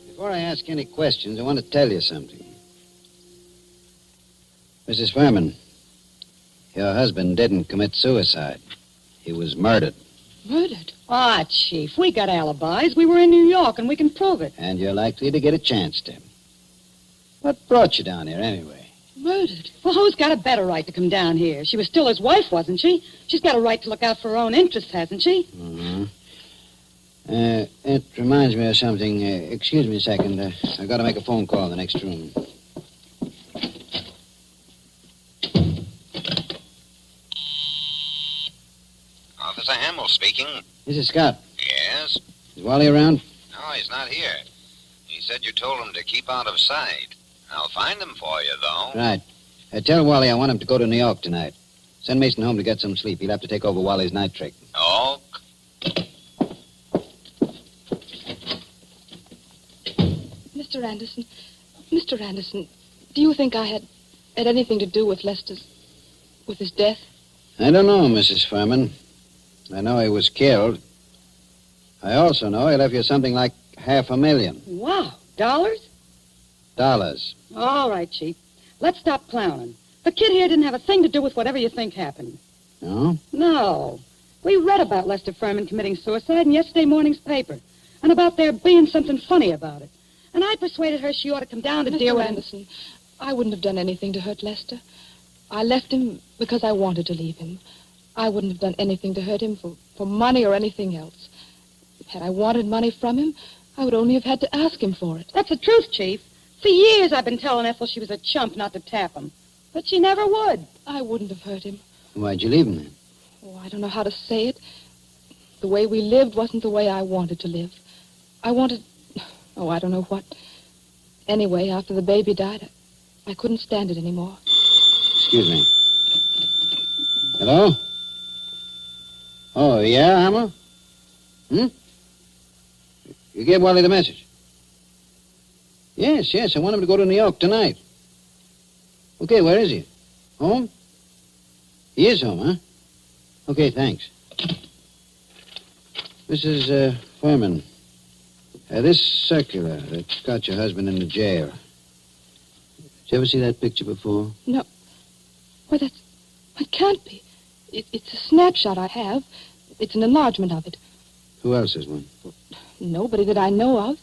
Before I ask any questions, I want to tell you something. Mrs. Furman, your husband didn't commit suicide. He was murdered. Murdered? Ah, Chief, we got alibis. We were in New York, and we can prove it. And you're likely to get a chance to. What brought you down here, anyway? Murdered? Well, who's got a better right to come down here? She was still his wife, wasn't she? She's got a right to look out for her own interests, hasn't she? Mm-hmm. It reminds me of something. Excuse me a second. I've got to make a phone call in the next room. Officer Hamill speaking. This is Scott. Yes? Is Wally around? No, he's not here. He said you told him to keep out of sight. I'll find him for you, though. Right. Tell Wally I want him to go to New York tonight. Send Mason home to get some sleep. He'll have to take over Wally's night trick. Oh. Mr. Mr. Anderson, do you think I had anything to do with his death? I don't know, Mrs. Furman. I know he was killed. I also know he left you something like $500,000. Wow. Dollars? Dollars. All right, Chief. Let's stop clowning. The kid here didn't have a thing to do with whatever you think happened. No? No. We read about Lester Furman committing suicide in yesterday morning's paper, and about there being something funny about it. And I persuaded her she ought to come down to deal Mr. with Anderson, I wouldn't have done anything to hurt Lester. I left him because I wanted to leave him. I wouldn't have done anything to hurt him for money or anything else. Had I wanted money from him, I would only have had to ask him for it. That's the truth, Chief. For years I've been telling Ethel she was a chump not to tap him. But she never would. I wouldn't have hurt him. Why'd you leave him then? Oh, I don't know how to say it. The way we lived wasn't the way I wanted to live. I wanted... Oh, I don't know what. Anyway, after the baby died, I couldn't stand it anymore. Excuse me. Hello? Oh, yeah, Hammer? You gave Wally the message? Yes, I want him to go to New York tonight. Okay, where is he? Home? He is home, huh? Okay, thanks. Mrs. Furman, this circular that got your husband in the jail. Did you ever see that picture before? No. Why, that can't be. It's a snapshot I have. It's an enlargement of it. Who else has one? Nobody that I know of.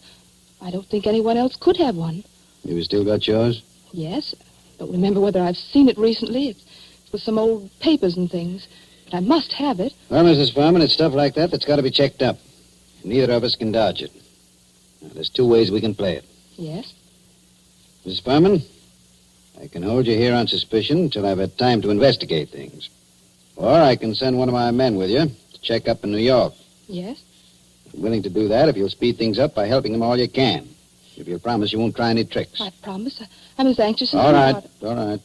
I don't think anyone else could have one. You still got yours? Yes. Don't remember whether I've seen it recently. It's with some old papers and things. But I must have it. Well, Mrs. Furman, it's stuff like that that's got to be checked up. Neither of us can dodge it. Now, there's two ways we can play it. Yes? Mrs. Furman, I can hold you here on suspicion until I've had time to investigate things. Or I can send one of my men with you to check up in New York. Yes? I'm willing to do that if you'll speed things up by helping them all you can. If you'll promise you won't try any tricks. I promise. I'm as anxious as All you right, are. all right.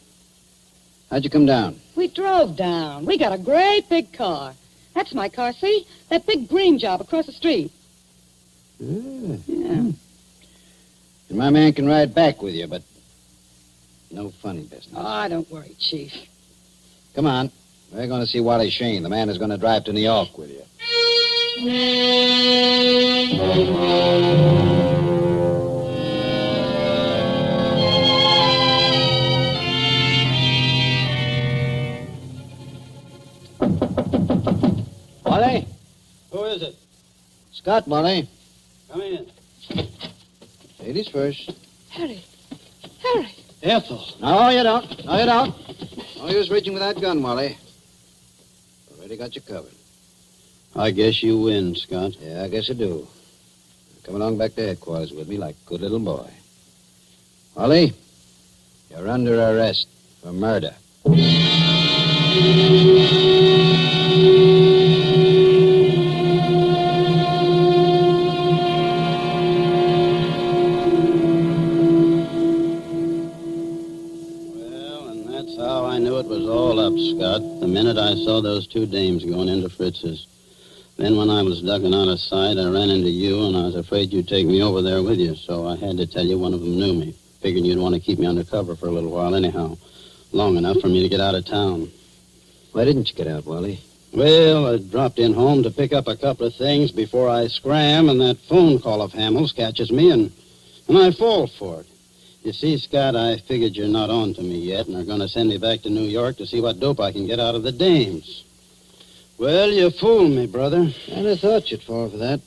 How'd you come down? We drove down. We got a great big car. That's my car, see? That big green job across the street. Yeah. Yeah. And my man can ride back with you, but no funny business. Oh, don't worry, Chief. Come on. We're going to see Wally Shane, the man who's going to drive to New York with you. Wally? Who is it? Scott, Wally. Come in. Ladies first. Harry. Ethel. No, you don't. No, you don't. No use reaching with that gun, Wally. Already got you covered. I guess you win, Scott. Yeah, I guess I do. Come along back to headquarters with me like a good little boy. Wally, you're under arrest for murder. I knew it was all up, Scott, the minute I saw those two dames going into Fritz's. Then when I was ducking out of sight, I ran into you, and I was afraid you'd take me over there with you, so I had to tell you one of them knew me. Figured you'd want to keep me under cover for a little while anyhow, long enough for me to get out of town. Why didn't you get out, Wally? Well, I dropped in home to pick up a couple of things before I scram, and that phone call of Hamill's catches me, and I fall for it. You see, Scott, I figured you're not on to me yet and are going to send me back to New York to see what dope I can get out of the dames. Well, you fooled me, brother. I'd have thought you'd fall for that.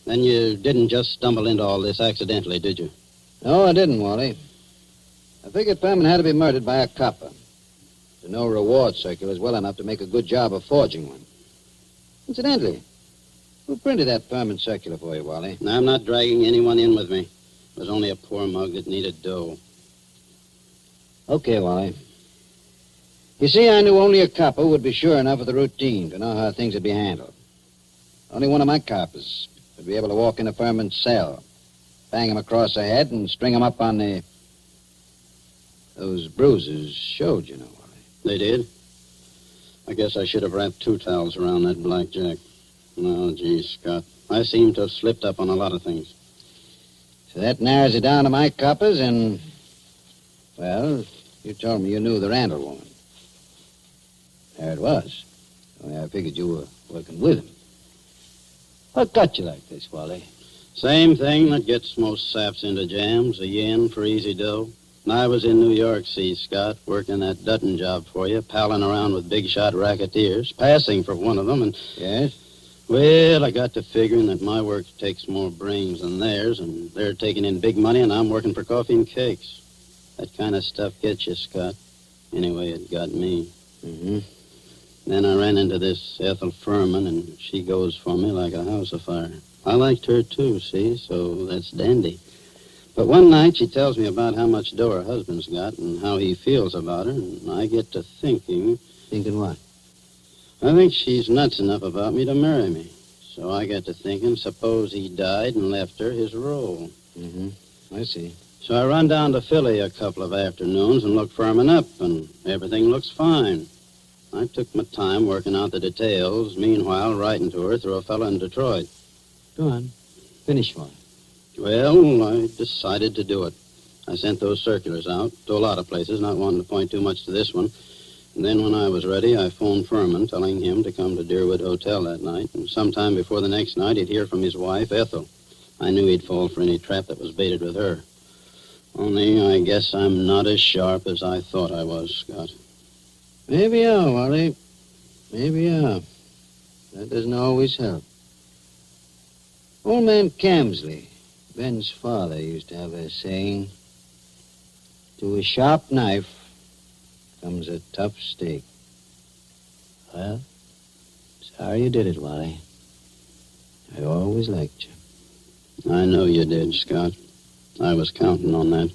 Then you didn't just stumble into all this accidentally, did you? No, I didn't, Wally. I figured Furman had to be murdered by a copper. The no reward circular's well enough to make a good job of forging one. Incidentally, who printed that Furman circular for you, Wally? I'm not dragging anyone in with me. It was only a poor mug that needed dough. Okay, Wally. You see, I knew only a copper would be sure enough of the routine to know how things would be handled. Only one of my coppers would be able to walk into Furman's cell, bang him across the head, and string him up on the... Those bruises showed, you know, Wally. They did? I guess I should have wrapped 2 towels around that blackjack. No, gee, Scott. I seem to have slipped up on a lot of things. So that narrows it down to my coppers and, well, you told me you knew the Randall woman. There it was. Only I figured you were working with him. What got you like this, Wally? Same thing that gets most saps into jams, a yen for easy dough. And I was in New York, see, Scott, working that Dutton job for you, palling around with big-shot racketeers, passing for one of them, and... Yes? Well, I got to figuring that my work takes more brains than theirs, and they're taking in big money, and I'm working for coffee and cakes. That kind of stuff gets you, Scott. Anyway, it got me. Mm-hmm. Then I ran into this Ethel Furman, and she goes for me like a house afire. I liked her, too, see, so that's dandy. But one night she tells me about how much dough her husband's got and how he feels about her, and I get to thinking... Thinking what? I think she's nuts enough about me to marry me. So I got to thinking, suppose he died and left her his role. Mm-hmm. I see. So I run down to Philly a couple of afternoons and look Furman up, and everything looks fine. I took my time working out the details, meanwhile writing to her through a fellow in Detroit. Go on. Finish one. Well, I decided to do it. I sent those circulars out to a lot of places, not wanting to point too much to this one. And then when I was ready, I phoned Furman, telling him to come to Deerwood Hotel that night. And sometime before the next night, he'd hear from his wife, Ethel. I knew he'd fall for any trap that was baited with her. Only I guess I'm not as sharp as I thought I was, Scott. Maybe you are, Wally. Maybe you are. That doesn't always help. Old man Camsley, Ben's father, used to have a saying, to a sharp knife comes a tough steak. Well, sorry you did it, Wally. I always liked you. I know you did, Scott. I was counting on that.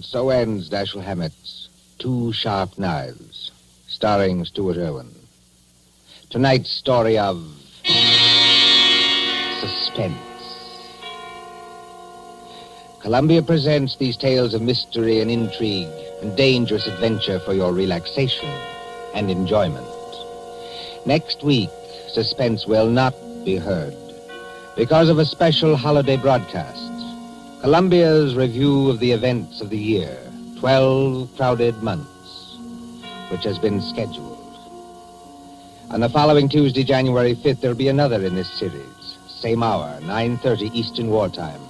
So ends Dashiell Hammett's Two Sharp Knives, starring Stuart Irwin. Tonight's story of Suspense. Columbia presents these tales of mystery and intrigue and dangerous adventure for your relaxation and enjoyment. Next week, Suspense will not be heard because of a special holiday broadcast. Columbia's review of the events of the year, 12 crowded months, which has been scheduled. On the following Tuesday, January 5th, there'll be another in this series. Same hour, 9:30 Eastern Wartime.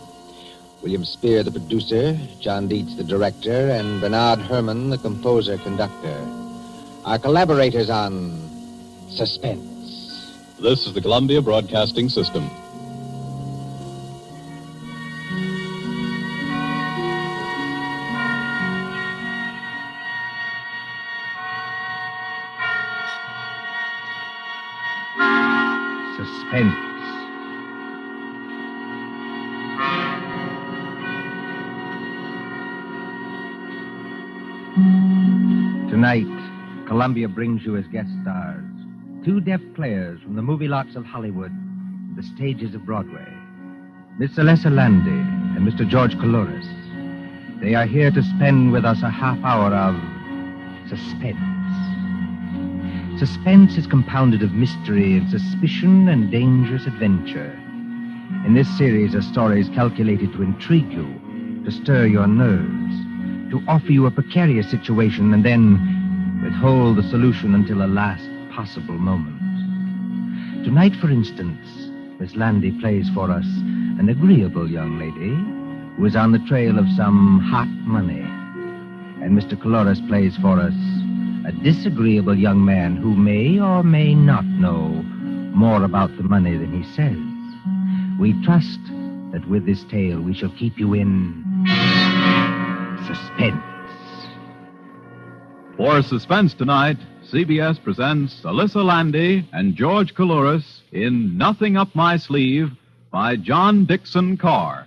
William Spear, the producer, John Dietz, the director, and Bernard Herrmann, the composer-conductor, are collaborators on Suspense. This is the Columbia Broadcasting System. Suspense. Tonight, Columbia brings you as guest stars two deaf players from the movie lots of Hollywood, the stages of Broadway, Miss Alessa Landy and Mr. George Coulouris. They are here to spend with us a half hour of suspense. Suspense is compounded of mystery and suspicion and dangerous adventure. In this series are stories calculated to intrigue you, to stir your nerves, to offer you a precarious situation and then withhold the solution until a last possible moment. Tonight, for instance, Miss Landy plays for us an agreeable young lady who is on the trail of some hot money. And Mr. Coulouris plays for us a disagreeable young man who may or may not know more about the money than he says. We trust that with this tale we shall keep you in suspense. For Suspense tonight, CBS presents Alessa Landy and George Coulouris in Nothing Up My Sleeve, by John Dixon Carr.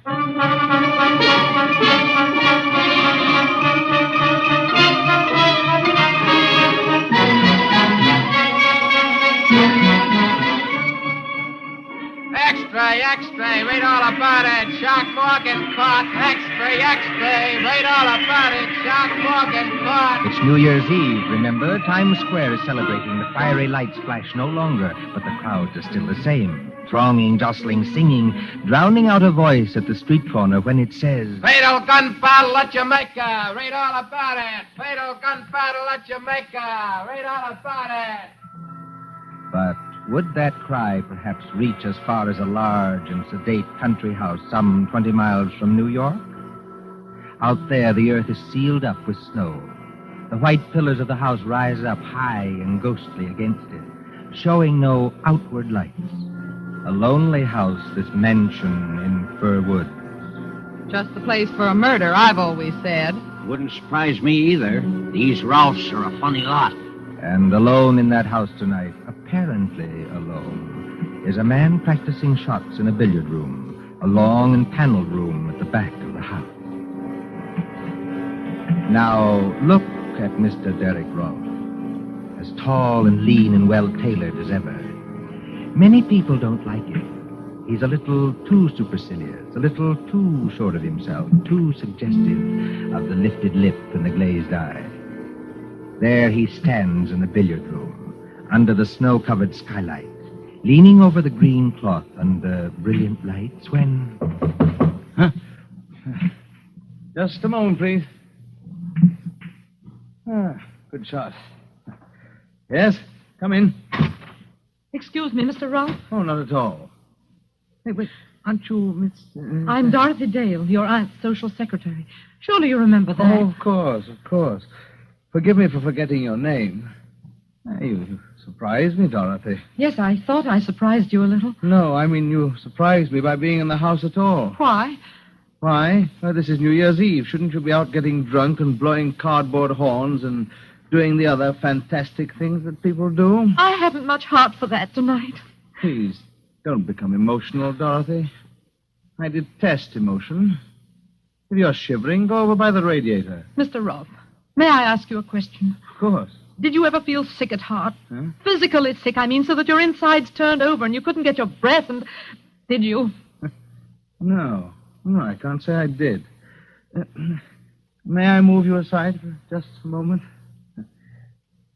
Extra, read all about it. Shark Morgan caught. Extra, read all about it. Shark Morgan caught. It's New Year's Eve, remember? Times Square is celebrating. The fiery lights flash no longer, but the crowds are still the same. Thronging, jostling, singing, drowning out a voice at the street corner when it says, Fatal gun battle at Jamaica. Read all about it. Fatal gun battle at Jamaica. Read all about it. But would that cry perhaps reach as far as a large and sedate country house some 20 miles from New York? Out there, the earth is sealed up with snow. The white pillars of the house rise up high and ghostly against it, showing no outward lights. A lonely house, this mansion in Fir Woods. Just the place for a murder, I've always said. Wouldn't surprise me either. These Ralphs are a funny lot. And alone in that house tonight, apparently alone, is a man practicing shots in a billiard room, a long and paneled room at the back of the house. Now, look at Mr. Derek Rolfe, as tall and lean and well-tailored as ever. Many people don't like him. He's a little too supercilious, a little too sure of himself, too suggestive of the lifted lip and the glazed eye. There he stands in the billiard room, under the snow-covered skylight, leaning over the green cloth under brilliant lights when... Just a moment, please. Good shot. Yes, come in. Excuse me, Mr. Rolfe. Oh, not at all. Hey, wait, aren't you Miss... I'm Dorothy Dale, your aunt's social secretary. Surely you remember that. Oh, of course. Forgive me for forgetting your name. You surprised me, Dorothy. Yes, I thought I surprised you a little. No, I mean you surprised me by being in the house at all. Why? Why? Well, this is New Year's Eve. Shouldn't you be out getting drunk and blowing cardboard horns and doing the other fantastic things that people do? I haven't much heart for that tonight. Please, don't become emotional, Dorothy. I detest emotion. If you're shivering, go over by the radiator. Mr. Rolfe, may I ask you a question? Of course. Did you ever feel sick at heart? Huh? Physically sick, I mean, so that your insides turned over and you couldn't get your breath and... Did you? No, I can't say I did. May I move you aside for just a moment?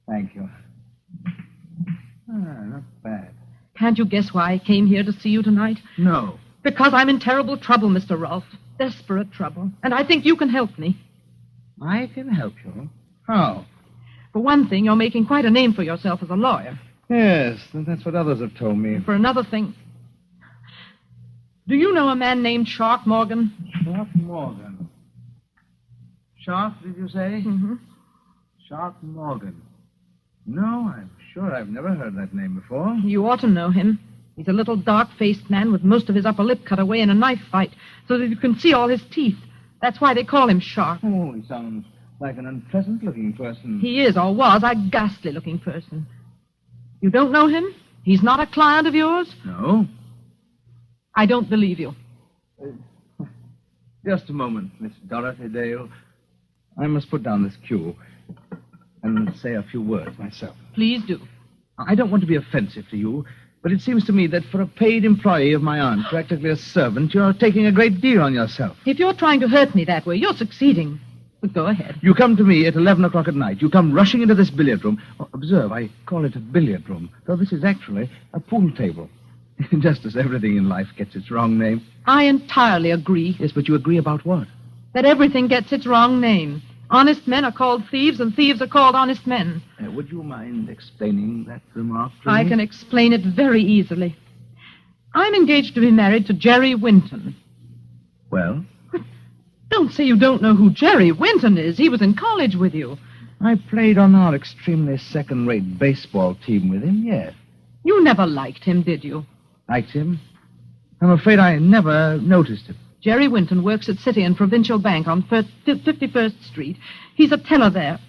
Thank you. Not bad. Can't you guess why I came here to see you tonight? No. Because I'm in terrible trouble, Mr. Rolfe. Desperate trouble. And I think you can help me. I can help you? How? For one thing, you're making quite a name for yourself as a lawyer. Yes, that's what others have told me. For another thing, do you know a man named Shark Morgan? Shark Morgan. Shark, did you say? Mm-hmm. Shark Morgan. No, I'm sure I've never heard that name before. You ought to know him. He's a little dark-faced man with most of his upper lip cut away in a knife fight, so that you can see all his teeth. That's why they call him Shark. Oh, he sounds like an unpleasant-looking person. He is, or was, a ghastly-looking person. You don't know him? He's not a client of yours? No. I don't believe you. Just a moment, Miss Dorothy Dale. I must put down this cue and say a few words myself. Please do. I don't want to be offensive to you, but it seems to me that for a paid employee of my aunt, practically a servant, you're taking a great deal on yourself. If you're trying to hurt me that way, you're succeeding. But go ahead. You come to me at 11 o'clock at night. You come rushing into this billiard room. Oh, observe, I call it a billiard room, though this is actually a pool table. Just as everything in life gets its wrong name. I entirely agree. Yes, but you agree about what? That everything gets its wrong name. Honest men are called thieves, and thieves are called honest men. Would you mind explaining that remark, please? I can explain it very easily. I'm engaged to be married to Jerry Winton. Well? Don't say you don't know who Jerry Winton is. He was in college with you. I played on our extremely second-rate baseball team with him, yes. You never liked him, did you? Liked him? I'm afraid I never noticed him. Jerry Winton works at City and Provincial Bank on 51st Street. He's a teller there.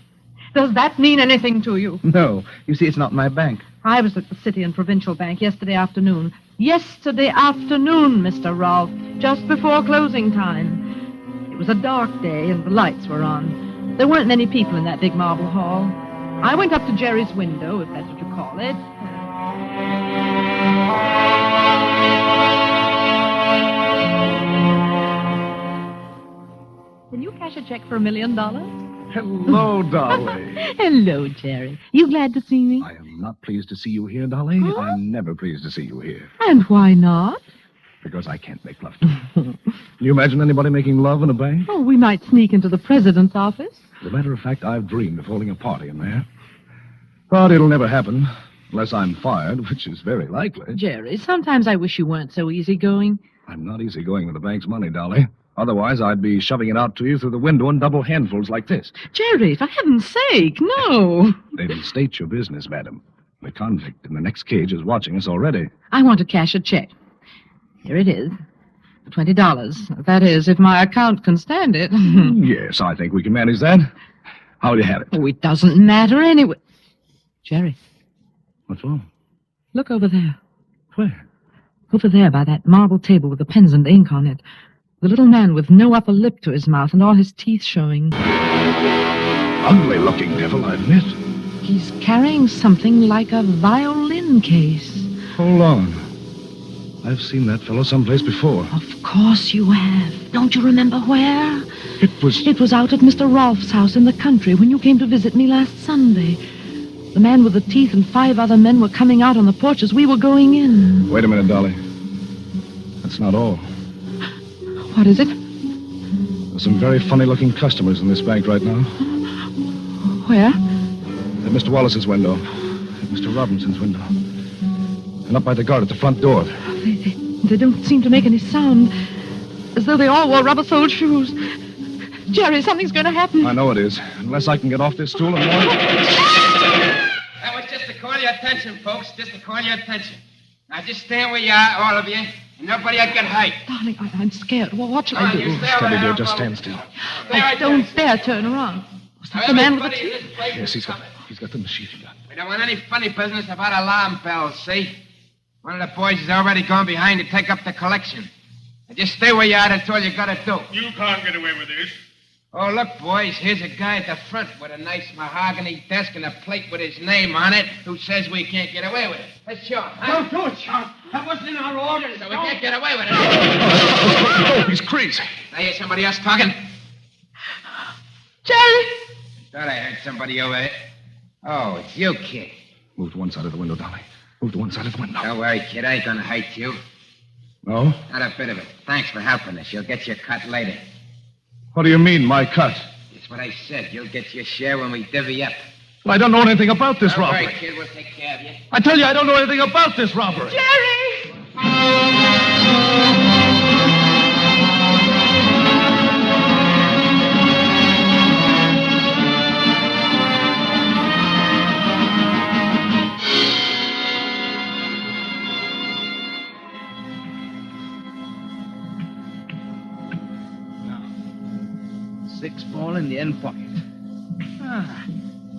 Does that mean anything to you? No. You see, it's not my bank. I was at the City and Provincial Bank yesterday afternoon. Yesterday afternoon, Mr. Rolfe, just before closing time. It was a dark day and the lights were on. There weren't many people in that big marble hall. I went up to Jerry's window, if that's what you call it. Can you cash a check for $1 million? Hello, Dolly. Hello, Jerry. You glad to see me? I am not pleased to see you here, Dolly. Huh? I'm never pleased to see you here. And why not? Because I can't make love to you. Can you imagine anybody making love in a bank? Oh, we might sneak into the president's office. As a matter of fact, I've dreamed of holding a party in there. But it'll never happen, unless I'm fired, which is very likely. Jerry, sometimes I wish you weren't so easygoing. I'm not easygoing with the bank's money, Dolly. Otherwise, I'd be shoving it out to you through the window in double handfuls like this. Jerry, for heaven's sake, no. They'd state your business, madam. The convict in the next cage is watching us already. I want to cash a check. Here it is. For $20. That is, if my account can stand it. Yes, I think we can manage that. How do you have it? Oh, it doesn't matter anyway. Jerry. What's wrong? Look over there. Where? Over there by that marble table with the pens and ink on it. The little man with no upper lip to his mouth and all his teeth showing. Ugly-looking devil, I admit. He's carrying something like a violin case. Hold on. I've seen that fellow someplace before. Of course you have. Don't you remember where? It was out at Mr. Rolfe's house in the country when you came to visit me last Sunday. The man with the teeth and 5 other men were coming out on the porch as we were going in. Wait a minute, Dolly. That's not all. What is it? There's some very funny-looking customers in this bank right now. Where? At Mr. Wallace's window. At Mr. Robinson's window. And up by the guard at the front door. They don't seem to make any sound. As though they all wore rubber-soled shoes. Jerry, something's going to happen. I know it is. Unless I can get off this stool and warn... That was just to call your attention, folks. Just to call your attention. Now, just stand where you are, all of you. And nobody will get hurt. Darling, I'm scared. Well, what shall I do? Steady, dear. Just stand still. I don't dare turn around. Was that the man with the teeth? Yes, he's got the machine gun. We don't want any funny business about alarm bells, see? One of the boys has already gone behind to take up the collection. Now just stay where you are. That's all you gotta do. You can't get away with this. Oh, look, boys, here's a guy at the front with a nice mahogany desk and a plate with his name on it who says we can't get away with it. Let's show him. Don't do it, Sean. That wasn't in our orders. So we can't get away with it. Oh, he's crazy. I hear somebody else talking. Jerry! Thought I heard somebody over there. Oh, it's you, kid. Move to one side of the window, Dolly. Move to one side of the window. Don't worry, kid. I ain't gonna hurt you. No? Not a bit of it. Thanks for helping us. You'll get your cut later. What do you mean, my cut? That's what I said. You'll get your share when we divvy up. Well, I don't know anything about this robbery. All right, kid. We'll take care of you. I tell you, I don't know anything about this robbery. Jerry! $6 in the end pocket.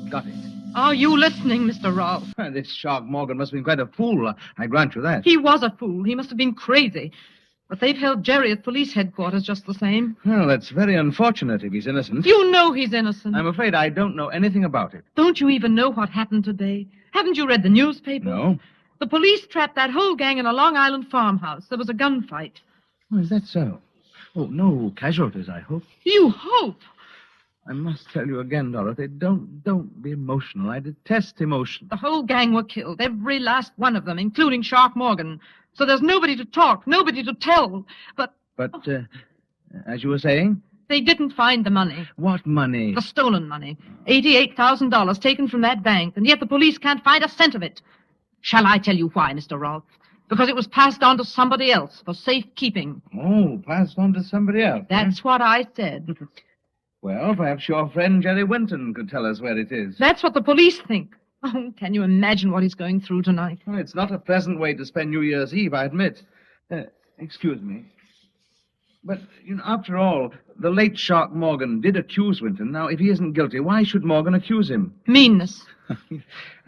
Got it. Are you listening, Mr. Rolfe? This Shark Morgan must have been quite a fool. I grant you that. He was a fool. He must have been crazy. But they've held Jerry at police headquarters just the same. Well, that's very unfortunate if he's innocent. You know he's innocent. I'm afraid I don't know anything about it. Don't you even know what happened today? Haven't you read the newspaper? No. The police trapped that whole gang in a Long Island farmhouse. There was a gunfight. Oh, is that so? Oh, no casualties, I hope. You hope? I must tell you again, Dorothy, don't be emotional. I detest emotion. The whole gang were killed, every last one of them, including Shark Morgan. So there's nobody to talk, nobody to tell. But, as you were saying? They didn't find the money. What money? The stolen money. $88,000 taken from that bank, and yet the police can't find a cent of it. Shall I tell you why, Mr. Rolfe? Because it was passed on to somebody else for safekeeping. Oh, passed on to somebody else. That's what I said. Well, perhaps your friend Jerry Winton could tell us where it is. That's what the police think. Oh, can you imagine what he's going through tonight? Well, it's not a pleasant way to spend New Year's Eve, I admit. Excuse me. But, after all, the late Shark Morgan did accuse Winton. Now, if he isn't guilty, why should Morgan accuse him? Meanness.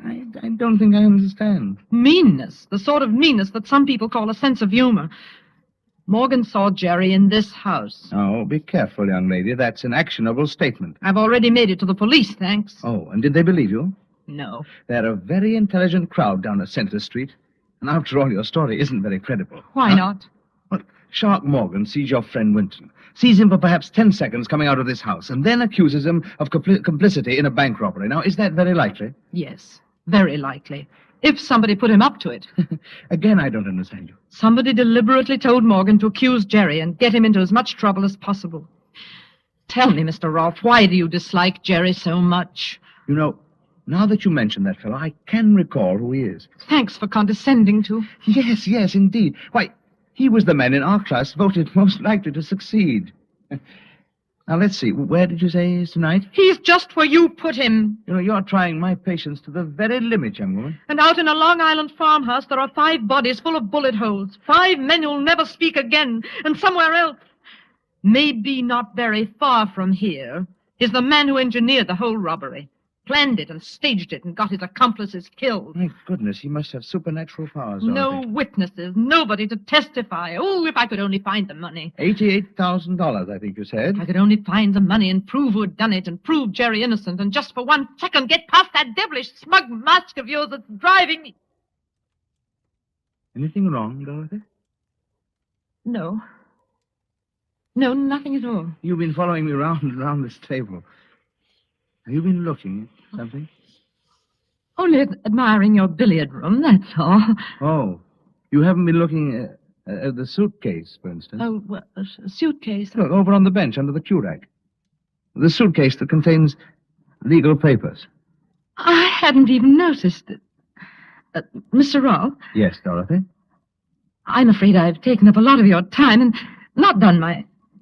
I don't think I understand. Meanness. The sort of meanness that some people call a sense of humor. Morgan saw Jerry in this house. Oh, be careful, young lady. That's an actionable statement. I've already made it to the police, thanks. Oh, and did they believe you? No. They're a very intelligent crowd down at Center Street. And after all, your story isn't very credible. Why not? Well, Shark Morgan sees your friend Winton, sees him for perhaps 10 seconds coming out of this house, and then accuses him of complicity in a bank robbery. Now, is that very likely? Yes, very likely. If somebody put him up to it. Again, I don't understand you. Somebody deliberately told Morgan to accuse Jerry and get him into as much trouble as possible. Tell me, Mr. Rolfe, why do you dislike Jerry so much? Now that you mention that fellow, I can recall who he is. Thanks for condescending to. Yes, indeed. Why, he was the man in our class voted most likely to succeed. Now, let's see. Where did you say he is tonight? He's just where you put him. You're trying my patience to the very limit, young woman. And out in a Long Island farmhouse, there are 5 bodies full of bullet holes. 5 men who'll never speak again. And somewhere else, maybe not very far from here, is the man who engineered the whole robbery. Planned it and staged it and got his accomplices killed. My goodness, he must have supernatural powers. No Dorothy. witnesses, nobody to testify. Oh, if I could only find the money. $88,000, I think you said. If I could only find the money and prove who had done it and prove Jerry innocent and just for 1 second get past that devilish smug mask of yours that's driving me. Anything wrong, Dorothy? No. No, nothing at all. You've been following me round and round this table. Have you been looking at something? Only admiring your billiard room, that's all. Oh, you haven't been looking at the suitcase, for instance? Oh, well, a suitcase. Look, over on the bench under the cue rack. The suitcase that contains legal papers. I hadn't even noticed it. Mr. Rolfe? Yes, Dorothy? I'm afraid I've taken up a lot of your time and not done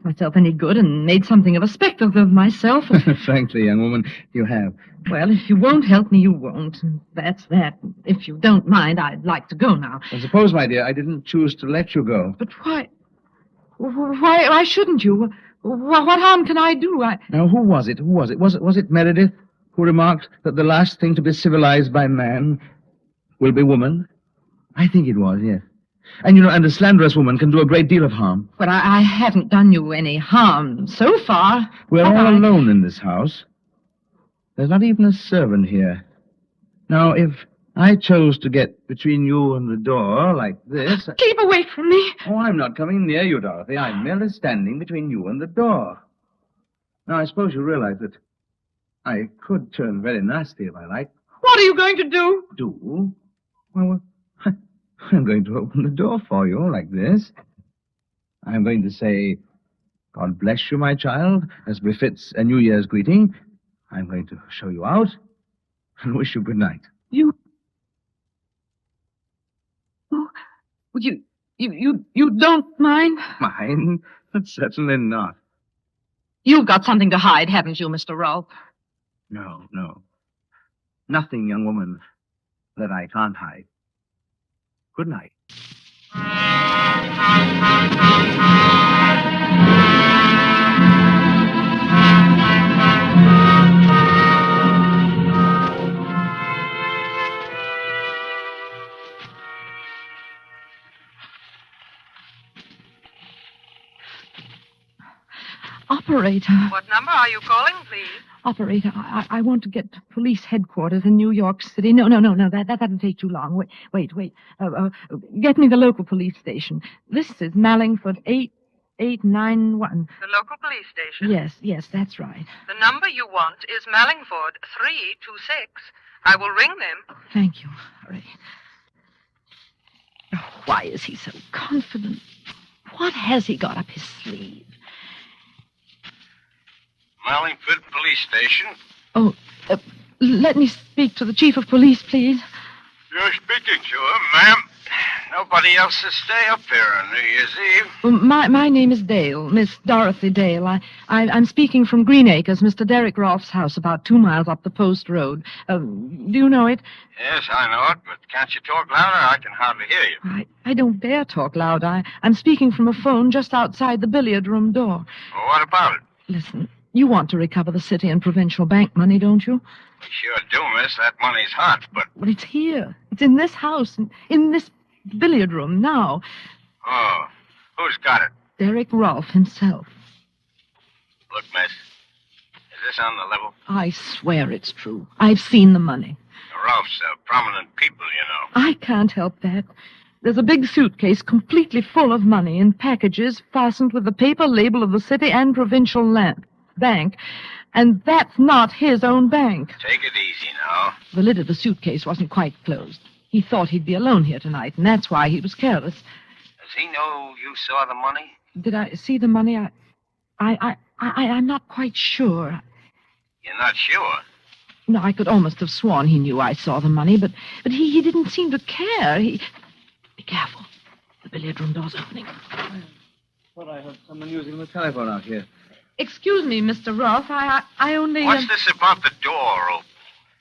myself any good and made something of a spectacle of myself. Frankly, young woman, you have. Well, if you won't help me, you won't. That's that. If you don't mind, I'd like to go now. I suppose, my dear, I didn't choose to let you go. But why? Why shouldn't you? What harm can I do? Now, who was it? Was it Meredith who remarked that the last thing to be civilized by man will be woman? I think it was, yes. And a slanderous woman can do a great deal of harm. But I haven't done you any harm so far. We're all alone in this house. There's not even a servant here. Now, if I chose to get between you and the door like this... Keep away from me. Oh, I'm not coming near you, Dorothy. I'm merely standing between you and the door. Now, I suppose you realize that I could turn very nasty if I like. What are you going to do? Do? Well, I'm going to open the door for you like this. I'm going to say, God bless you, my child, as befits a New Year's greeting. I'm going to show you out and wish you good night. You don't mind? Mind? Certainly not. You've got something to hide, haven't you, Mr. Rolfe? No. Nothing, young woman, that I can't hide. Good night. Operator. What number are you calling, please? Operator, I want to get to police headquarters in New York City. No, that'll take too long. Wait. Get me the local police station. This is Mallingford 8891. The local police station? Yes, that's right. The number you want is Mallingford 326. I will ring them. Thank you. All right. Oh, why is he so confident? What has he got up his sleeve? Mallingford Police Station. Oh, let me speak to the chief of police, please. You're speaking to him, ma'am. Nobody else to stay up here on New Year's Eve. Well, my name is Dale, Miss Dorothy Dale. I'm speaking from Green Acres, Mr. Derek Rolfe's house, about 2 miles up the post road. Do you know it? Yes, I know it, but can't you talk louder? I can hardly hear you. I don't dare talk loud. I'm speaking from a phone just outside the billiard room door. Well, what about it? Listen, you want to recover the city and provincial bank money, don't you? We sure do, miss. That money's hot, but... Well, it's here. It's in this house, in this billiard room now. Oh, who's got it? Derek Rolfe himself. Look, miss, is this on the level? I swear it's true. I've seen the money. Ralph's prominent people, you know. I can't help that. There's a big suitcase completely full of money in packages fastened with the paper label of the city and provincial bank. And that's not his own bank. Take it easy now. The lid of the suitcase wasn't quite closed. He thought he'd be alone here tonight, and that's why he was careless. Does he know you saw the money? Did I see the money? I'm not quite sure. You're not sure? No, I could almost have sworn he knew I saw the money, but he didn't seem to care. Be careful. The billiard room door's opening. Thought I heard someone using the telephone out here. Excuse me, Mr. Rolfe. I only... What's this about the door open?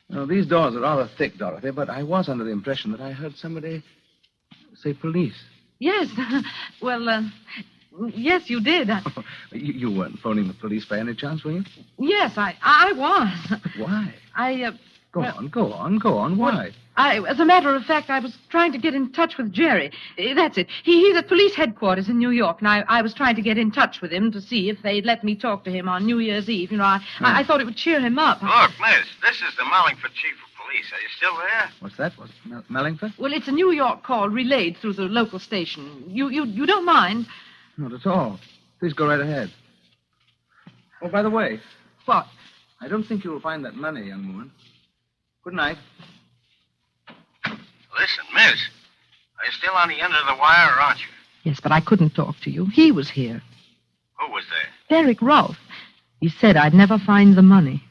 No, these doors are rather thick, Dorothy, but I was under the impression that I heard somebody say police. Yes. Well, yes, you did. You weren't phoning the police by any chance, were you? Yes, I was. But why? Go on. Why? As a matter of fact, I was trying to get in touch with Jerry. That's it. He's at police headquarters in New York, and I was trying to get in touch with him to see if they'd let me talk to him on New Year's Eve. You know, I thought it would cheer him up. Look, miss, this is the Mallingford chief of police. Are you still there? What's that? What's Mallingford? Well, it's a New York call relayed through the local station. You don't mind? Not at all. Please go right ahead. Oh, by the way. What? I don't think you'll find that money, young woman. Good night. Listen, miss, are you still on the end of the wire, or aren't you? Yes, but I couldn't talk to you. He was here. Who was there? Derek Rolfe. He said I'd never find the money.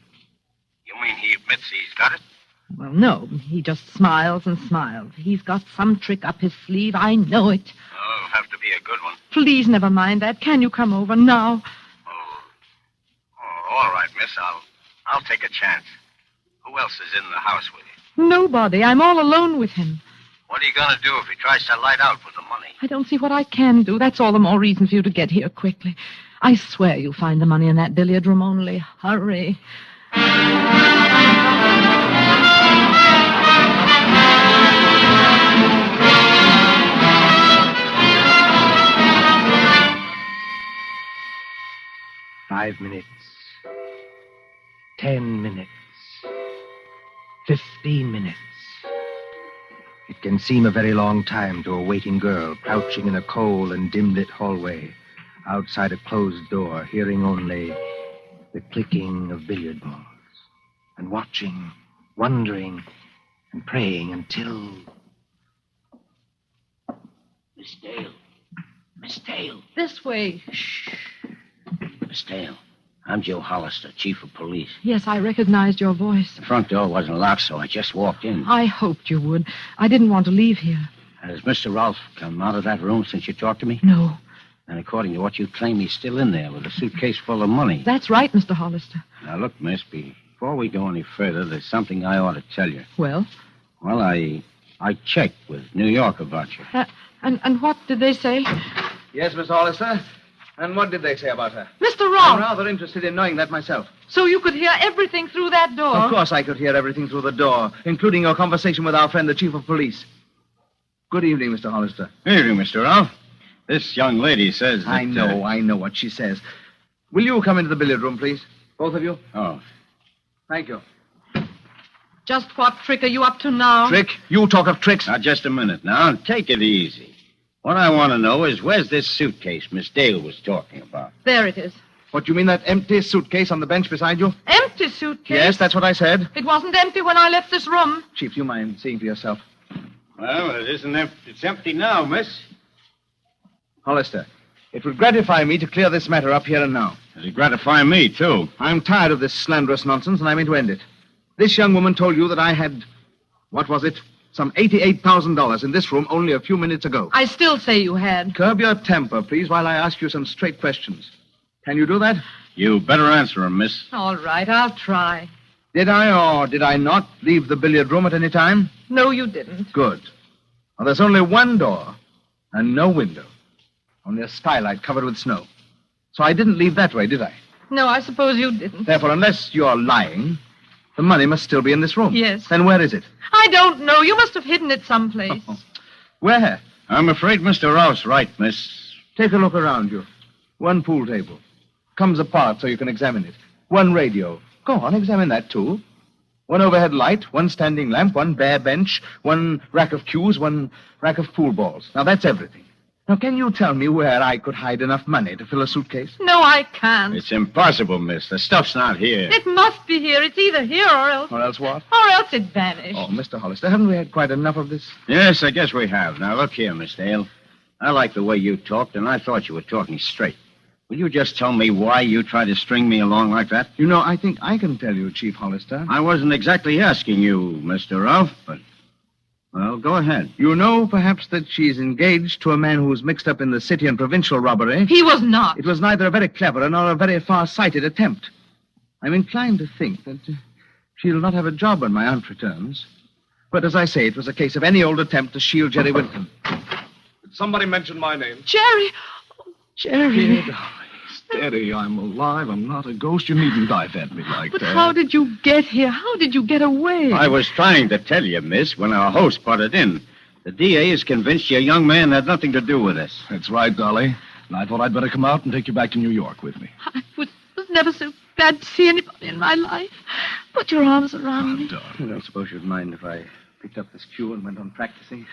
You mean he admits he's got it? Well, no. He just smiles and smiles. He's got some trick up his sleeve. I know it. Oh, it'll have to be a good one. Please never mind that. Can you come over now? Oh, all right, miss. I'll take a chance. Who else is in the house with you? Nobody. I'm all alone with him. What are you going to do if he tries to light out with the money? I don't see what I can do. That's all the more reason for you to get here quickly. I swear you'll find the money in that billiard room. Only hurry. "5 minutes. 10 minutes. 15 minutes. It can seem a very long time to a waiting girl crouching in a cold and dim-lit hallway outside a closed door, hearing only the clicking of billiard balls and watching, wondering, and praying until... Miss Dale. Miss Dale. This way. Shh. Miss Dale. I'm Joe Hollister, chief of police. Yes, I recognized your voice. The front door wasn't locked, so I just walked in. I hoped you would. I didn't want to leave here. Has Mr. Rolfe come out of that room since you talked to me? No. And according to what you claim, he's still in there with a suitcase full of money. That's right, Mr. Hollister. Now, look, miss, before we go any further, there's something I ought to tell you. Well? Well, I checked with New York about you. And what did they say? Yes, Miss Hollister. And what did they say about her? Mr. Rolfe! I'm rather interested in knowing that myself. So you could hear everything through that door? Of course I could hear everything through the door, including your conversation with our friend, the chief of police. Good evening, Mr. Hollister. Good evening, Mr. Rolfe. This young lady says that... I know what she says. Will you come into the billiard room, please? Both of you? Oh. Thank you. Just what trick are you up to now? Trick? You talk of tricks. Now, just a minute now. Take it easy. What I want to know is where's this suitcase Miss Dale was talking about? There it is. What, you mean that empty suitcase on the bench beside you? Empty suitcase? Yes, that's what I said. It wasn't empty when I left this room. Chief, do you mind seeing for yourself? Well, it isn't empty. It's empty now, miss. Hollister, it would gratify me to clear this matter up here and now. It'll gratify me, too. I'm tired of this slanderous nonsense, and I mean to end it. This young woman told you that I had... What was it? Some $88,000 in this room only a few minutes ago. I still say you had. Curb your temper, please, while I ask you some straight questions. Can you do that? You better answer him, miss. All right, I'll try. Did I or did I not leave the billiard room at any time? No, you didn't. Good. Well, there's only one door and no window. Only a skylight covered with snow. So I didn't leave that way, did I? No, I suppose you didn't. Therefore, unless you're lying, the money must still be in this room. Yes. Then where is it? I don't know. You must have hidden it someplace. Where? I'm afraid Mr. Rouse right, miss. Take a look around you. One pool table. Comes apart so you can examine it. One radio. Go on, examine that, too. One overhead light, one standing lamp, one bare bench, one rack of cues, one rack of pool balls. Now, that's everything. Now, can you tell me where I could hide enough money to fill a suitcase? No, I can't. It's impossible, miss. The stuff's not here. It must be here. It's either here or else. Or else what? Or else it vanished. Oh, Mr. Hollister, haven't we had quite enough of this? Yes, I guess we have. Now, look here, Miss Dale. I like the way you talked, and I thought you were talking straight. Will you just tell me why you tried to string me along like that? You know, I think I can tell you, Chief Hollister. I wasn't exactly asking you, Mr. Ralph, but... Well, go ahead. You know, perhaps, that she's engaged to a man who's mixed up in the city and provincial robbery. He was not. It was neither a very clever nor a very far-sighted attempt. I'm inclined to think that she'll not have a job when my aunt returns. But as I say, it was a case of any old attempt to shield Jerry Whitcomb. Did somebody mention my name? Jerry! Oh, Jerry. Kid, steady. I'm alive. I'm not a ghost. You needn't dive at me like But that. how did you get here? How did you get away? I was trying to tell you, miss, when our host butted in. The DA is convinced your young man had nothing to do with this. That's right, Dolly. And I thought I'd better come out and take you back to New York with me. I was never so glad to see anybody in my life. Put your arms around me. I don't suppose you'd mind if I picked up this cue and went on practicing.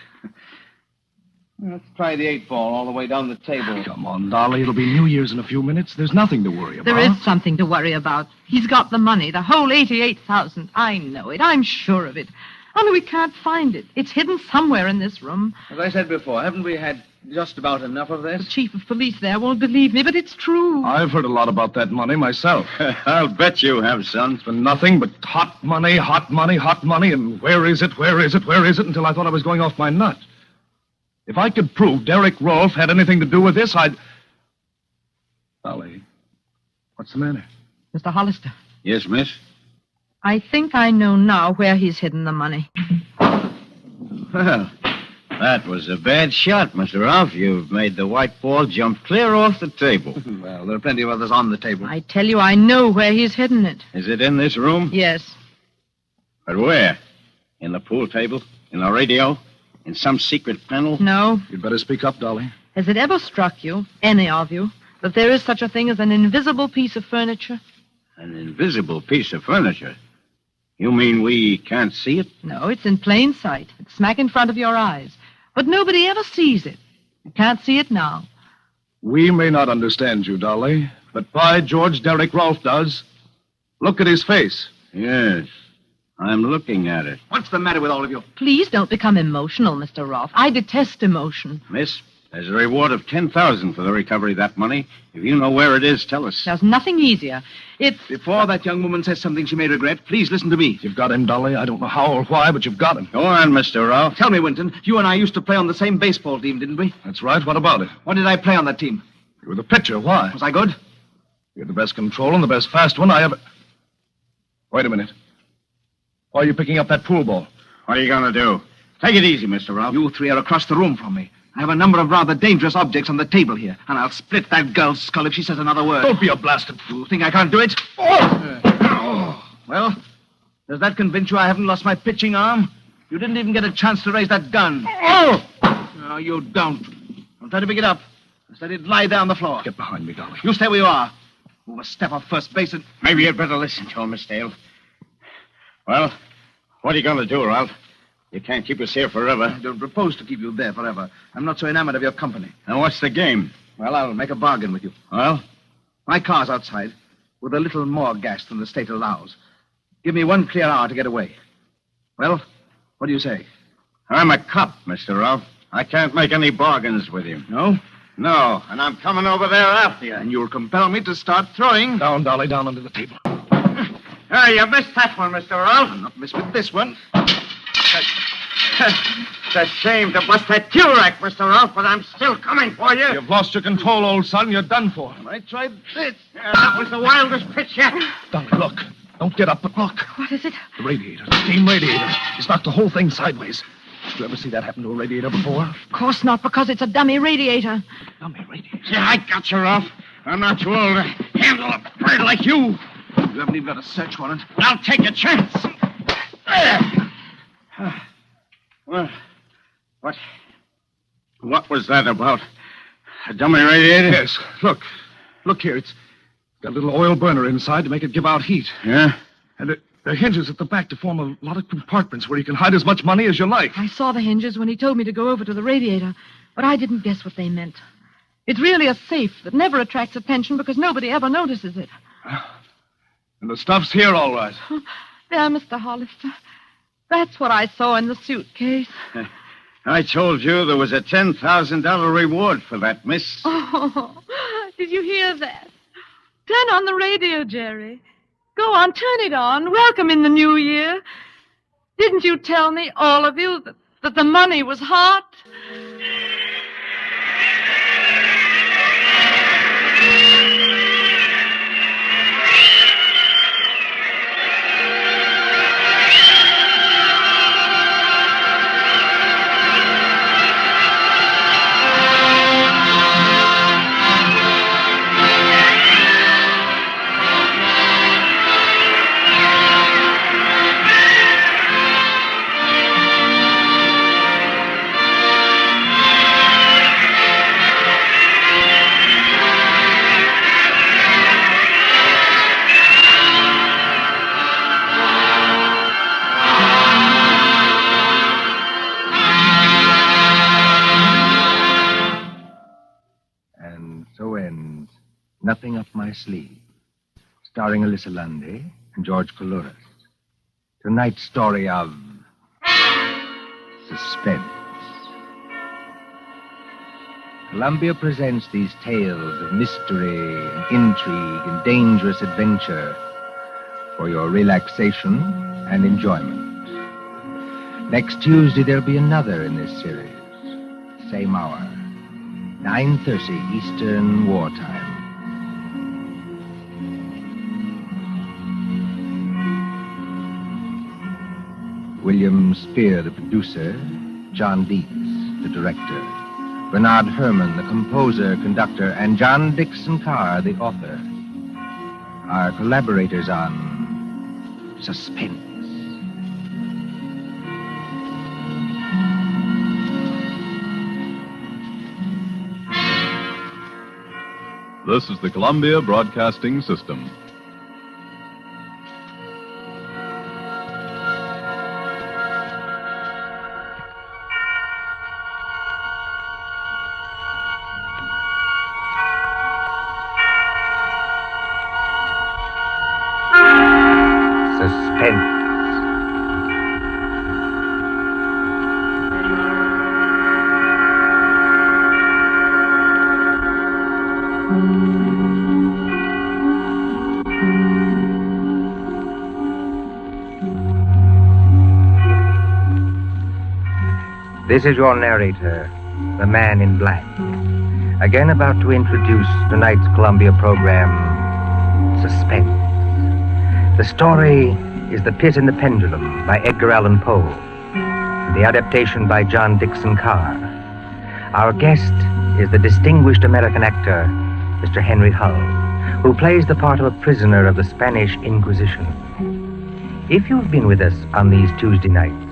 Let's try the 8-ball all the way down the table. Come on, Dolly. It'll be New Year's in a few minutes. There's nothing to worry about. There is something to worry about. He's got the money, the whole $88,000. I know it. I'm sure of it. Only we can't find it. It's hidden somewhere in this room. As I said before, haven't we had just about enough of this? The chief of police there won't believe me, but it's true. I've heard a lot about that money myself. I'll bet you have, son. It's been nothing but hot money, hot money, hot money, and where is it, where is it, where is it, until I thought I was going off my nut. If I could prove Derek Rolfe had anything to do with this, I'd... Dolly, what's the matter? Mr. Hollister. Yes, miss? I think I know now where he's hidden the money. Well, that was a bad shot, Mr. Ralph. You've made the white ball jump clear off the table. Well, there are plenty of others on the table. I tell you, I know where he's hidden it. Is it in this room? Yes. But where? In the pool table? In the radio? In some secret panel? No. You'd better speak up, Dolly. Has it ever struck you, any of you, that there is such a thing as an invisible piece of furniture? An invisible piece of furniture? You mean we can't see it? No, it's in plain sight. It's smack in front of your eyes. But nobody ever sees it. You can't see it now. We may not understand you, Dolly, but by George, Derek Rolfe does. Look at his face. Yes, I'm looking at it. What's the matter with all of you? Please don't become emotional, Mr. Rolfe. I detest emotion. Miss, there's a reward of $10,000 for the recovery of that money. If you know where it is, tell us. There's nothing easier. It's... Before that young woman says something she may regret, please listen to me. You've got him, Dolly. I don't know how or why, but you've got him. Go on, Mr. Ralph. Tell me, Winton, you and I used to play on the same baseball team, didn't we? That's right. What about it? What did I play on that team? You were the pitcher. Why? Was I good? You're the best control and the best fast one I ever... Wait a minute. Why are you picking up that pool ball? What are you going to do? Take it easy, Mr. Ralph. You three are across the room from me. I have a number of rather dangerous objects on the table here, and I'll split that girl's skull if she says another word. Don't be a blasted fool. You think I can't do it? Well, does that convince you I haven't lost my pitching arm? You didn't even get a chance to raise that gun. No, you don't. Don't try to pick it up. Instead, it lie there on the floor. Get behind me, Dolly. You stay where you are. Move a step off first base and... Maybe you'd better listen to him, Miss Dale. Well, what are you going to do, Ralph? You can't keep us here forever. I don't propose to keep you there forever. I'm not so enamored of your company. Now, what's the game? Well, I'll make a bargain with you. Well? My car's outside, with a little more gas than the state allows. Give me 1 clear hour to get away. Well, what do you say? I'm a cop, Mr. Ralph. I can't make any bargains with you. No? No, and I'm coming over there after you. And you'll compel me to start throwing. Down, Dolly, down under the table. You missed that one, Mr. Ralph. I'll not miss with this one. It's a shame to bust that fuel rack, Mr. Ralph, but I'm still coming for you. You've lost your control, old son. You're done for. I tried this. That was the wildest pitch yet. Dolly, look. Don't get up, but look. What is it? The radiator, the steam radiator. It's knocked the whole thing sideways. Did you ever see that happen to a radiator before? Of course not, because it's a dummy radiator. Dummy radiator? Yeah, I got you, Ralph. I'm not too old to handle a bird like you. You haven't even got a search warrant. I'll take a chance. Well, what was that about? A dummy radiator? Yes. Look here. It's got a little oil burner inside to make it give out heat. Yeah? And there are hinges at the back to form a lot of compartments where you can hide as much money as you like. I saw the hinges when he told me to go over to the radiator, but I didn't guess what they meant. It's really a safe that never attracts attention because nobody ever notices it. And the stuff's here, all right. There, Mr. Hollister. That's what I saw in the suitcase. I told you there was a $10,000 reward for that, miss. Oh, did you hear that? Turn on the radio, Jerry. Go on, turn it on. Welcome in the new year. Didn't you tell me, all of you, that the money was hot? Nothing Up My Sleeve, starring Alyssa Lundy and George Coulouris. Tonight's story of Suspense. Columbia presents these tales of mystery and intrigue and dangerous adventure for your relaxation and enjoyment. Next Tuesday, there'll be another in this series. Same hour, 9:30 Eastern Wartime. William Spear, the producer, John Dietz, the director, Bernard Herrmann, the composer, conductor, and John Dixon Carr, the author, are collaborators on Suspense. This is the Columbia Broadcasting System. This is your narrator, the Man in Black, again about to introduce tonight's Columbia program, Suspense. The story is The Pit and the Pendulum by Edgar Allan Poe, and the adaptation by John Dixon Carr. Our guest is the distinguished American actor, Mr. Henry Hull, who plays the part of a prisoner of the Spanish Inquisition. If you've been with us on these Tuesday nights,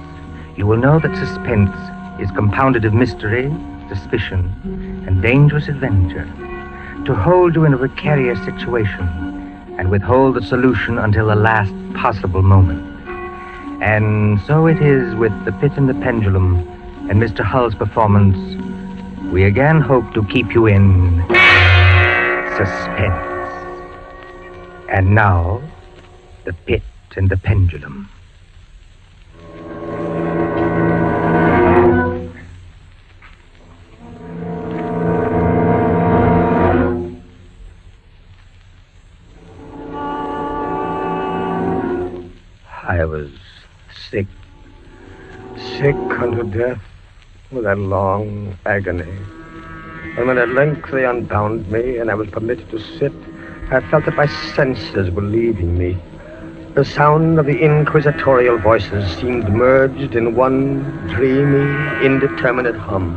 you will know that Suspense is compounded of mystery, suspicion, and dangerous adventure, to hold you in a precarious situation and withhold the solution until the last possible moment. And so it is with The Pit and the Pendulum and Mr. Hull's performance. We again hope to keep you in suspense. And now, The Pit and the Pendulum. I was sick death with a long agony. And when at length they unbound me and I was permitted to sit, I felt that my senses were leaving me. The sound of the inquisitorial voices seemed merged in one dreamy, indeterminate hum.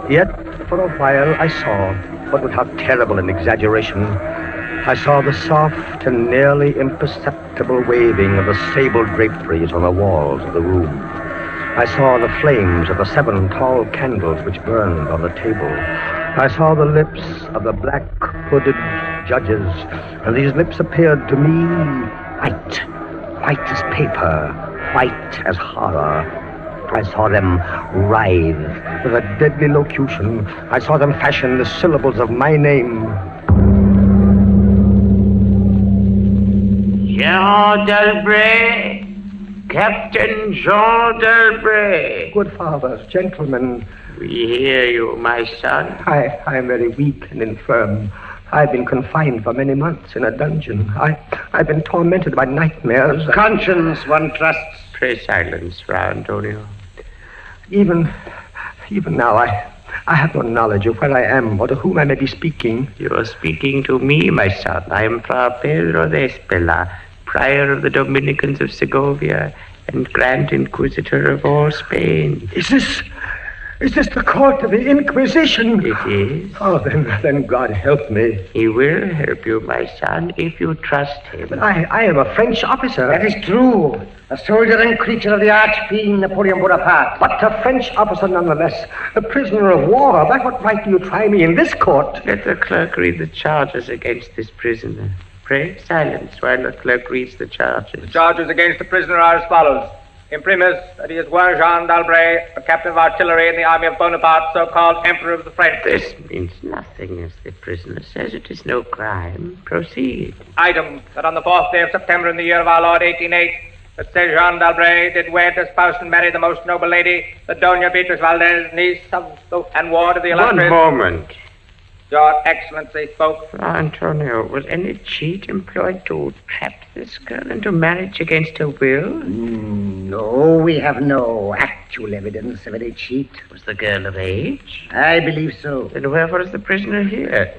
Yet, for a while, I saw, but with how terrible an exaggeration, I saw the soft and nearly imperceptible waving of the sable draperies on the walls of the room. I saw the flames of the 7 tall candles which burned on the table. I saw the lips of the black hooded judges, and these lips appeared to me white as paper, white as horror. I saw them writhe with a deadly locution. I saw them fashion the syllables of my name. Jean Delbray, Captain Jean Delbray. Good fathers, gentlemen. We hear you, my son. I am very weak and infirm. I've been confined for many months in a dungeon. I've been tormented by nightmares. Conscience, one trusts. Pray silence, Fra Antonio. Even now, I have no knowledge of where I am or to whom I may be speaking. You are speaking to me, my son. I am Fra Pedro de Espela, prior of the Dominicans of Segovia and Grand Inquisitor of all Spain. Is this the court of the Inquisition? It is. Oh, then God help me. He will help you, my son, if you trust him. But I am a French officer. That is true. A soldier and creature of the arch-fiend Napoleon Bonaparte. But a French officer nonetheless. A prisoner of war. By what right do you try me in this court? Let the clerk read the charges against this prisoner. Pray silence while the clerk reads the charges. The charges against the prisoner are as follows. Imprimis, that he is one Jean d'Albret, a captain of artillery in the army of Bonaparte, so-called Emperor of the French. This means nothing, as the prisoner says. It is no crime. Proceed. Item, that on the 4th day of September in the year of our Lord 1808, that said Jean d'Albret did wed, espouse, and marry the most noble lady, the Doña Beatriz Valdez, niece of and ward of the illustrious... One moment. Your Excellency spoke. Fra Antonio, was any cheat employed to trap this girl into marriage against her will? No, we have no actual evidence of any cheat. Was the girl of age? I believe so. Then wherefore is the prisoner here?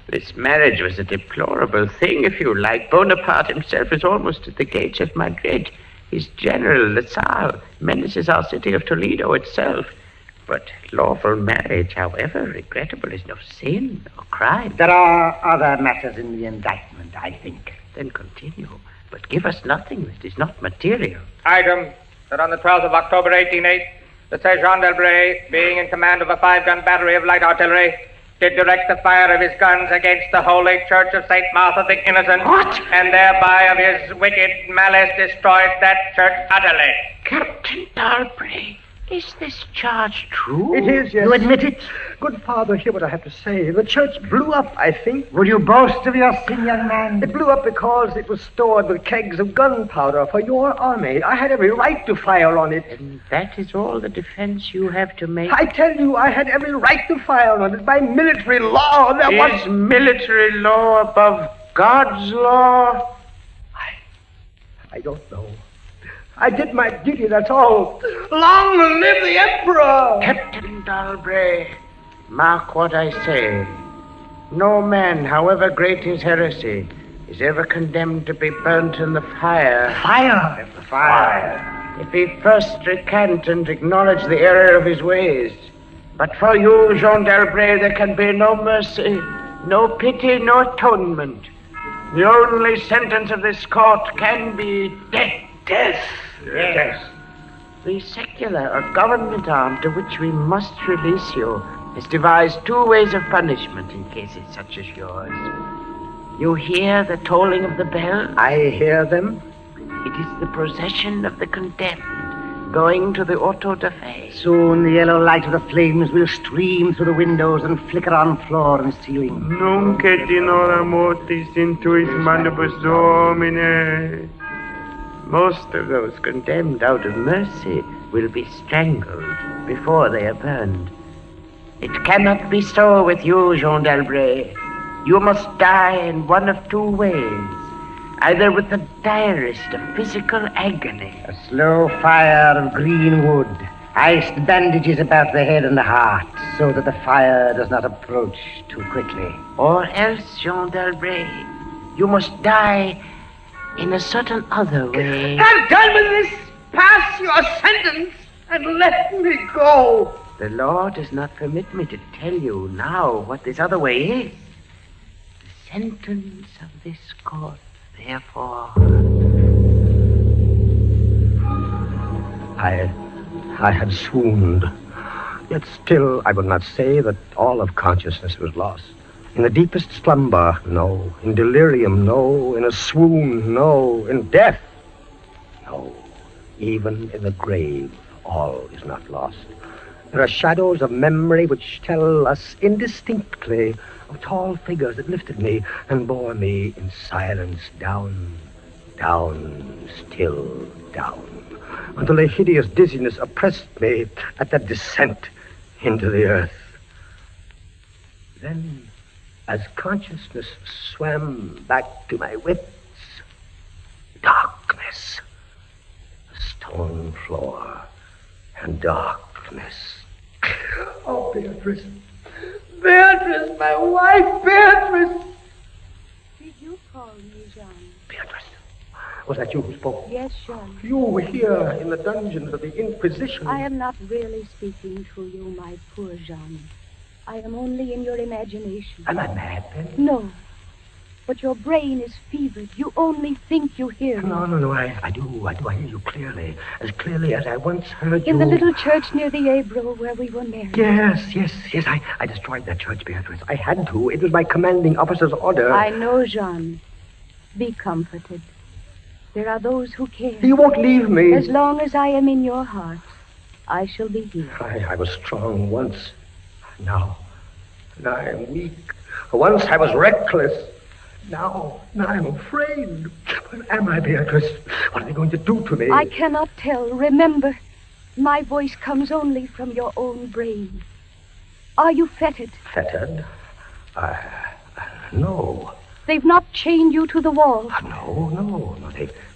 This marriage was a deplorable thing, if you like. Bonaparte himself is almost at the gates of Madrid. His general, Lasalle, menaces our city of Toledo itself. But lawful marriage, however regrettable, is no sin or crime. There are other matters in the indictment, I think. Then continue, but give us nothing that is not material. Item, that on the 12th of October 1808, the Sir Jean d'Albret, being in command of a 5-gun battery of light artillery, did direct the fire of his guns against the holy church of St. Martha the Innocent. What? And thereby of his wicked malice destroyed that church utterly. Captain d'Albret, is this charge true? It is, yes. You admit it? Good father, hear what I have to say. The church blew up, I think. Will you boast of your sin, young man? It blew up because it was stored with kegs of gunpowder for your army. I had every right to fire on it. And that is all the defense you have to make? I tell you, I had every right to fire on it. By military law, there was... Is military law above God's law? I don't know. I did my duty, that's all. Long live the Emperor! Captain d'Albret, mark what I say. No man, however great his heresy, is ever condemned to be burnt in the fire. Fire? Fire. If he first recant and acknowledge the error of his ways. But for you, Jean d'Albret, there can be no mercy, no pity, no atonement. The only sentence of this court can be death. Death. Yes. The secular or government arm to which we must release you has devised 2 ways of punishment in cases such as yours. You hear the tolling of the bell? I hear them. It is the procession of the condemned going to the auto da fe. Soon the yellow light of the flames will stream through the windows and flicker on floor and ceiling. Nunc et in hora mortis intuis manibus Domine. Most of those condemned out of mercy will be strangled before they are burned. It cannot be so with you, Jean d'Albret. You must die in one of 2 ways. either with the direst of physical agony. A slow fire of green wood, iced bandages about the head and the heart, so that the fire does not approach too quickly. Or else, Jean d'Albret, you must die in a certain other way. I'm done with this! Pass your sentence and let me go! The law does not permit me to tell you now what this other way is. The sentence of this court, therefore... I had swooned. Yet still I would not say that all of consciousness was lost. In the deepest slumber, no. In delirium, no. In a swoon, no. In death, no. Even in the grave, all is not lost. There are shadows of memory which tell us indistinctly of tall figures that lifted me and bore me in silence down, still down, until a hideous dizziness oppressed me at that descent into the earth. Then, as consciousness swam back to my wits, darkness, a stone floor, and darkness. Oh, Beatrice! Beatrice, my wife, Beatrice! Did you call me, Jean? Beatrice, was that you who spoke? Yes, Jean. You were here in the dungeons of the Inquisition. I am not really speaking to you, my poor Jean. I am only in your imagination. Am I mad, then? No. But your brain is fevered. You only think you hear me. No, I do. I hear you clearly. As clearly as I once heard you. In the little church near the Ebro where we were married. Yes. I destroyed that church, Beatrice. I had to. It was my commanding officer's order. I know, Jean. Be comforted. There are those who care. You won't leave me. As long as I am in your heart, I shall be here. I was strong once. Now I am weak. Once I was reckless. Now I'm afraid. What am I, Beatrice? What are they going to do to me? I cannot tell. Remember, my voice comes only from your own brain. Are you fettered? Fettered? No. They've not chained you to the wall. No.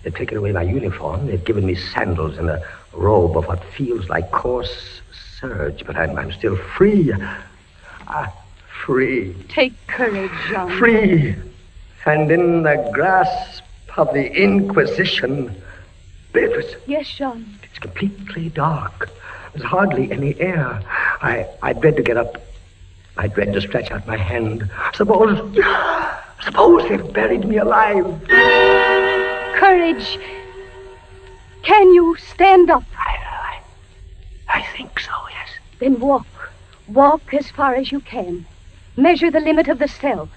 They've taken away my uniform. They've given me sandals and a robe of what feels like coarse serge, but I'm still free. Free. Take courage, Jean. Free. And in the grasp of the Inquisition. Beatrice. Yes, Jean. It's completely dark. There's hardly any air. I dread to get up. I dread to stretch out my hand. Suppose they've buried me alive. Courage. Can you stand up? I think so, yes. Then walk. Walk as far as you can. Measure the limit of the cell.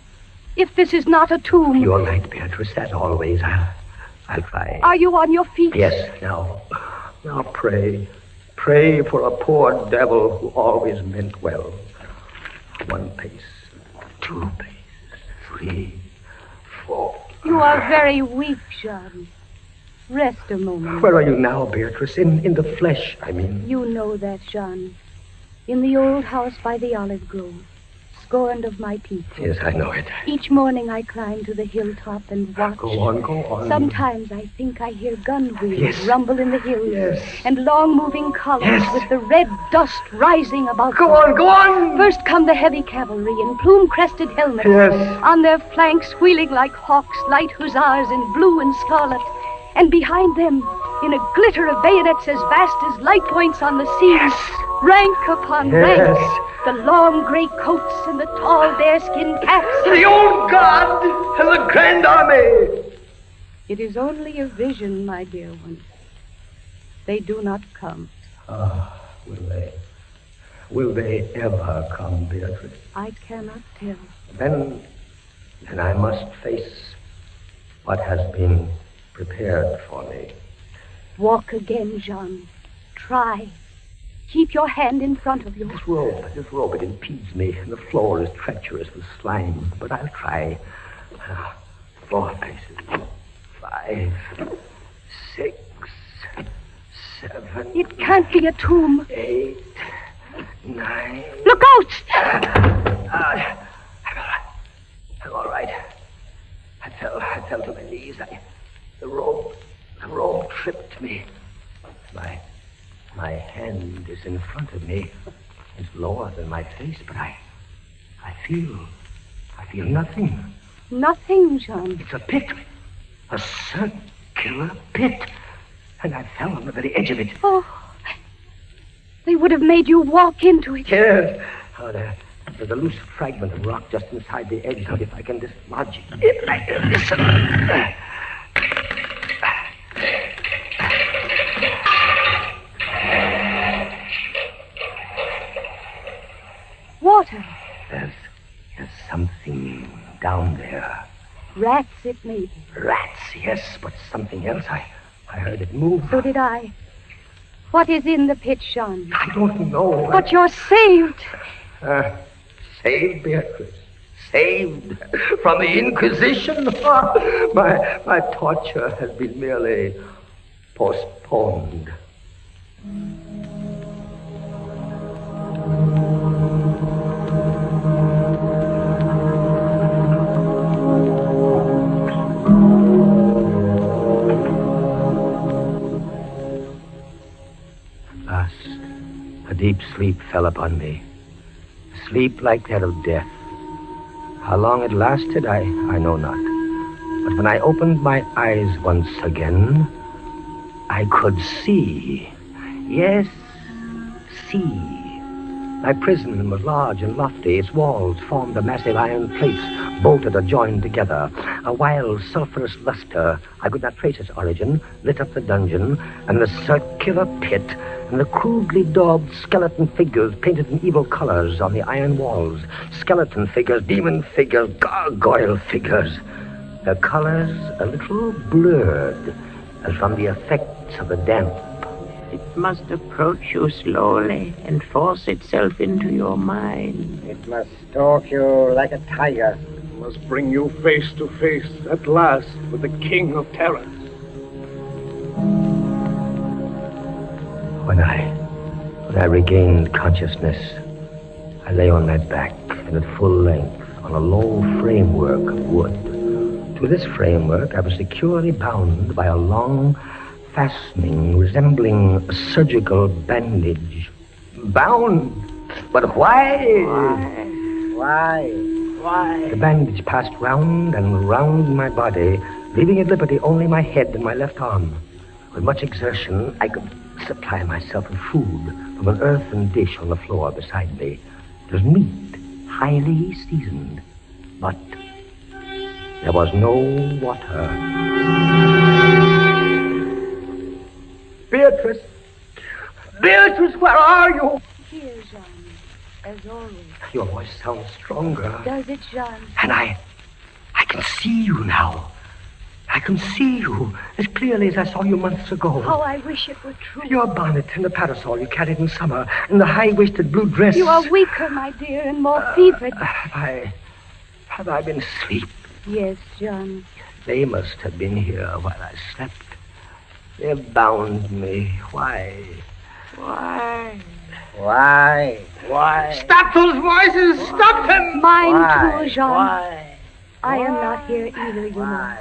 If this is not a tomb... You're right, Beatrice, as always. I'll try. Are you on your feet? Yes, now pray. Pray for a poor devil who always meant well. 1 pace, 2 paces, 3, 4. You are very weak, Jean. Rest a moment. Where are you now, Beatrice? In the flesh, I mean. You know that, Jean. In the old house by the olive grove. Scorned of my people. Yes, I know it. Each morning I climb to the hilltop and watch. Go on. Sometimes I think I hear gun wheels Yes. rumble in the hills. Yes. And long moving columns with the red dust rising about Go them. on! First come the heavy cavalry in plume-crested helmets. Yes. On their flanks wheeling like hawks, light hussars in blue and scarlet. And behind them, in a glitter of bayonets as vast as light points on the sea. Yes. Rank upon rank. The long gray coats and the tall bearskin caps. The old guard and the grand army. It is only a vision, my dear one. They do not come. Will they? Will they ever come, Beatrice? I cannot tell. Then I must face what has been prepared for me. Walk again, Jean. Try. Keep your hand in front of you. This robe, it impedes me. The floor is treacherous with slime, but I'll try. 4 paces. 5, 6, 7. It can't be a tomb. 8, 9. Look out! I'm all right. I fell to my knees. in front of me. It's lower than my face, but I feel nothing. Nothing, John. It's a pit. A circular pit. And I fell on the very edge of it. Oh, they would have made you walk into it. Yes. Oh, there's a loose fragment of rock just inside the edge. Now, if I can dislodge it, listen. Water. There's something down there. Rats, it may be. Rats, yes, but something else. I heard it move. So did I. What is in the pit, John? I don't know. But you're saved. Saved, Beatrice. Saved from the Inquisition. My torture has been merely postponed. A deep sleep fell upon me. Sleep like that of death. How long it lasted, I know not. But when I opened my eyes once again, I could see. Yes, see. My prison was large and lofty. Its walls formed of massive iron plates, bolted or joined together. A wild, sulphurous luster, I could not trace its origin, lit up the dungeon, and the circular pit, and the crudely daubed skeleton figures painted in evil colors on the iron walls. Skeleton figures, demon figures, gargoyle figures. Their colors a little blurred, as from the effects of the damp. It must approach you slowly and force itself into your mind. It must stalk you like a tiger. It must bring you face to face at last with the King of Terror. When I regained consciousness, I lay on my back and at full length on a low framework of wood. To this framework I was securely bound by a long fastening resembling a surgical bandage. Bound? But why? Why? The bandage passed round and round my body, leaving at liberty only my head and my left arm. With much exertion, I could supply myself with food from an earthen dish on the floor beside me. It was meat, highly seasoned, but there was no water. Beatrice! Beatrice, where are you? Here, John, as always. Your voice sounds stronger. Does it, John? And I can see you now. I can see you as clearly as I saw you months ago. How I wish it were true. Your bonnet and the parasol you carried in summer, and the high-waisted blue dress. You are weaker, my dear, and more fevered. Have I been asleep? Yes, John. They must have been here while I slept. They have bound me. Why? Stop those voices! Stop them! Mine too, Jean. I am not here either, you know.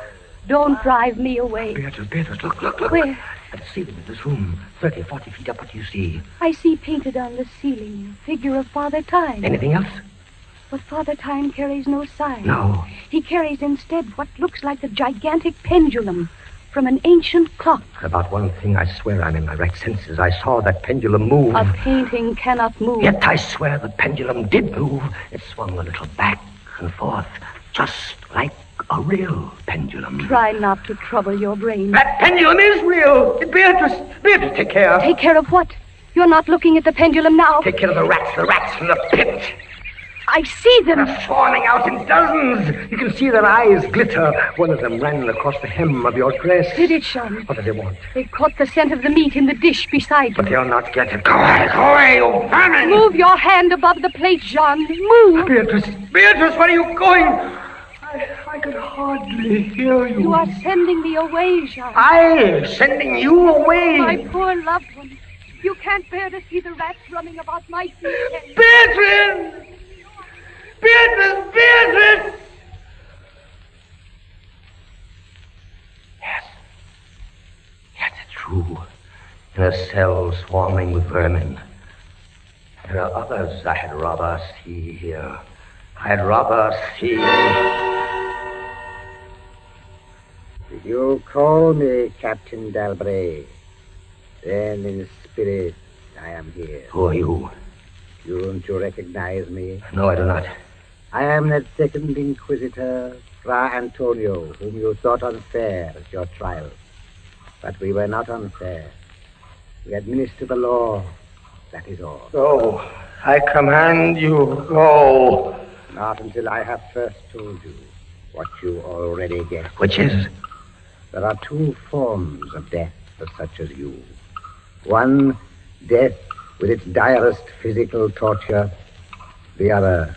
Don't drive me away. Beatrice, look. Where? At the ceiling of this room, 30, 40 feet up. What do you see? I see painted on the ceiling a figure of Father Time. Anything else? But Father Time carries no sign. No. He carries instead what looks like a gigantic pendulum from an ancient clock. About one thing, I swear I'm in my right senses. I saw that pendulum move. A painting cannot move. Yet I swear the pendulum did move. It swung a little back and forth, just like a real pendulum. Try not to trouble your brain. That pendulum is real. Beatrice, take care. Take care of what? You're not looking at the pendulum now. Take care of the rats from the pit. I see them. They're swarming out in dozens. You can see their eyes glitter. One of them ran across the hem of your dress. Did it, Sean? What did they want? They caught the scent of the meat in the dish beside you. But they'll not get it. Go away, you vermin! Move your hand above the plate, Jean. Move! Beatrice, where are you going? I can hardly hear you. You are sending me away, Jean. I sending you away? My poor loved one. You can't bear to see the rats running about my feet. Beatrice! Beatrice! Yes, it's true. In a cell swarming with vermin. There are others I had rather see here. I'd rather see... You call me Captain Dalbray. Then in spirit, I am here. Who are you? Don't you recognize me? No, I do not. I am that second Inquisitor, Fra Antonio, whom you thought unfair at your trial. But we were not unfair. We administer the law, that is all. Go. I command you, go. Not until I have first told you what you already guessed. Which is? There are two forms of death for such as you. One, death with its direst physical torture. The other,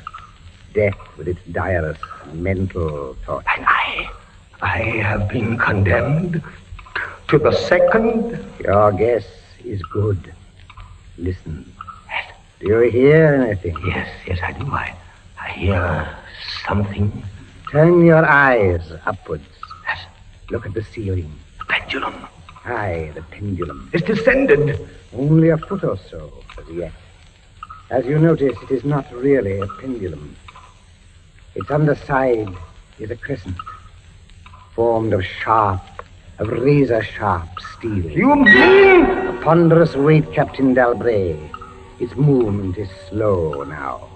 death with its direst mental torture. And I have been condemned to the second? Your guess is good. Listen. Do you hear anything? Yes, I do. I hear something. Turn your eyes upwards. Look at the ceiling. The pendulum. Aye, the pendulum. It's descended. Only a foot or so as yet. As you notice, it is not really a pendulum. Its underside is a crescent, formed of razor-sharp steel. You mean? A ponderous weight, Captain Dalbray. Its movement is slow now,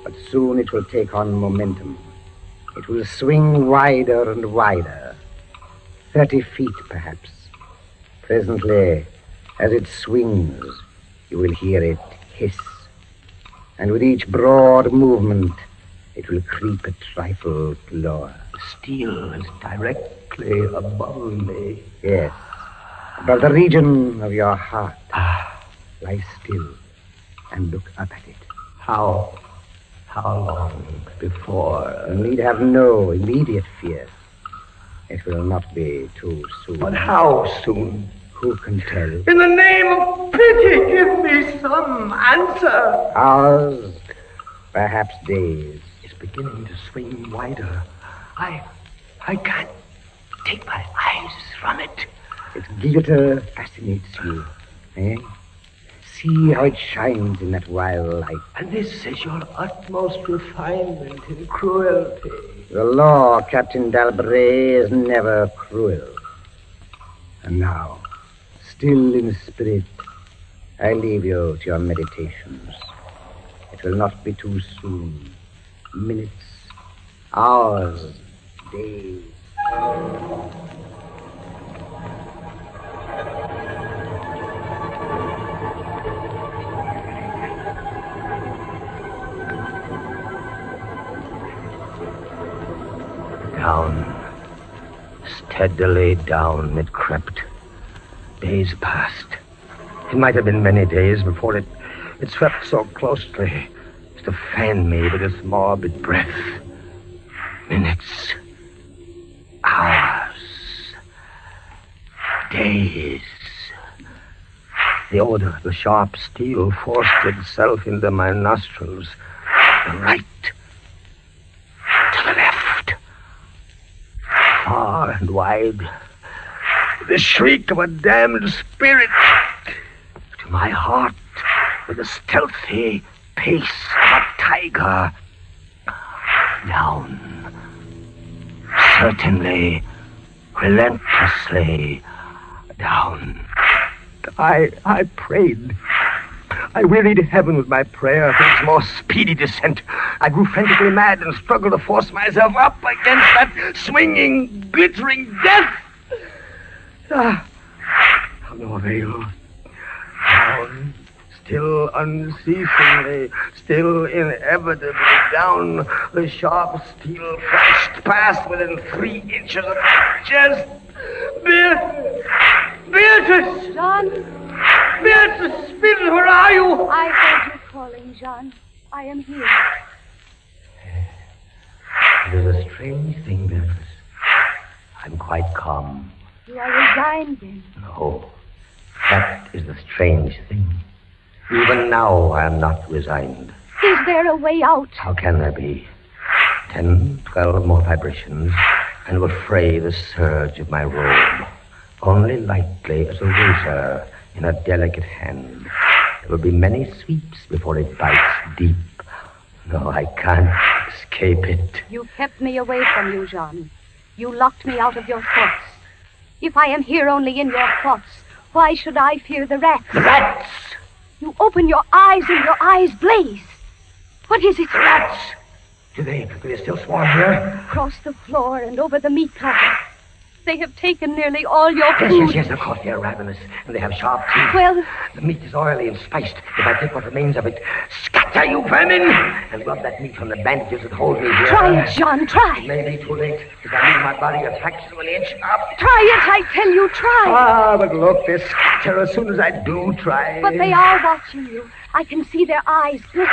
but soon it will take on momentum. It will swing wider and wider, 30 feet perhaps. Presently, as it swings, you will hear it hiss, and with each broad movement, it will creep a trifle lower. The steel is directly above me. Yes, above the region of your heart. Lie still and look up at it. How long before? You need have no immediate fear. It will not be too soon. But how soon? Who can tell? In the name of pity, give me some answer. Hours, perhaps days. It's beginning to swing wider. I can't take my eyes from it. Its glitter fascinates you, eh? See how it shines in that wild light. And this is your utmost refinement in cruelty. The law, Captain Dalbray, is never cruel. And now, still in spirit, I leave you to your meditations. It will not be too soon. Minutes, hours, days. Down, steadily down it crept. Days passed. It might have been many days before it swept so closely as to fan me with its morbid breath. Minutes, hours, days. The odor of the sharp steel forced itself into my nostrils. The right, to the left, far and wide. The shriek of a damned spirit. To my heart, with the stealthy pace of a tiger. Down. Certainly, relentlessly down. I prayed. I wearied heaven with my prayer for its more speedy descent. I grew frantically mad and struggled to force myself up against that swinging, glittering death. Of no avail. Down, still unceasingly, still inevitably down, the sharp steel flashed past within 3 inches of my chest. Beatrice! John? Beatrice, Beatrice, where are you? I heard you calling, John. I am here. It is a strange thing, Beatrice. I'm quite calm. You are resigned, then? No, that is the strange thing. Even now, I am not resigned. Is there a way out? How can there be? 10, 12 more vibrations, and will fray the surge of my robe. Only lightly as a razor in a delicate hand. There will be many sweeps before it bites deep. No, I can't escape it. You kept me away from you, Jean. You locked me out of your thoughts. If I am here only in your thoughts, why should I fear the rats? The rats! You open your eyes and your eyes blaze. What is it? The rats! Do they still swarm here? Across the floor and over the meat platter. They have taken nearly all your food. Yes, of course, they're ravenous, and they have sharp teeth. Well... The meat is oily and spiced. If I take what remains of it, scatter, you vermin! And rub that meat from the bandages that hold me here. Try it, John, try. It may be too late. If I leave my body a fraction of an inch up. Try it, I tell you, try. Ah, but look, they scatter as soon as I do try. But they are watching you. I can see their eyes glitter.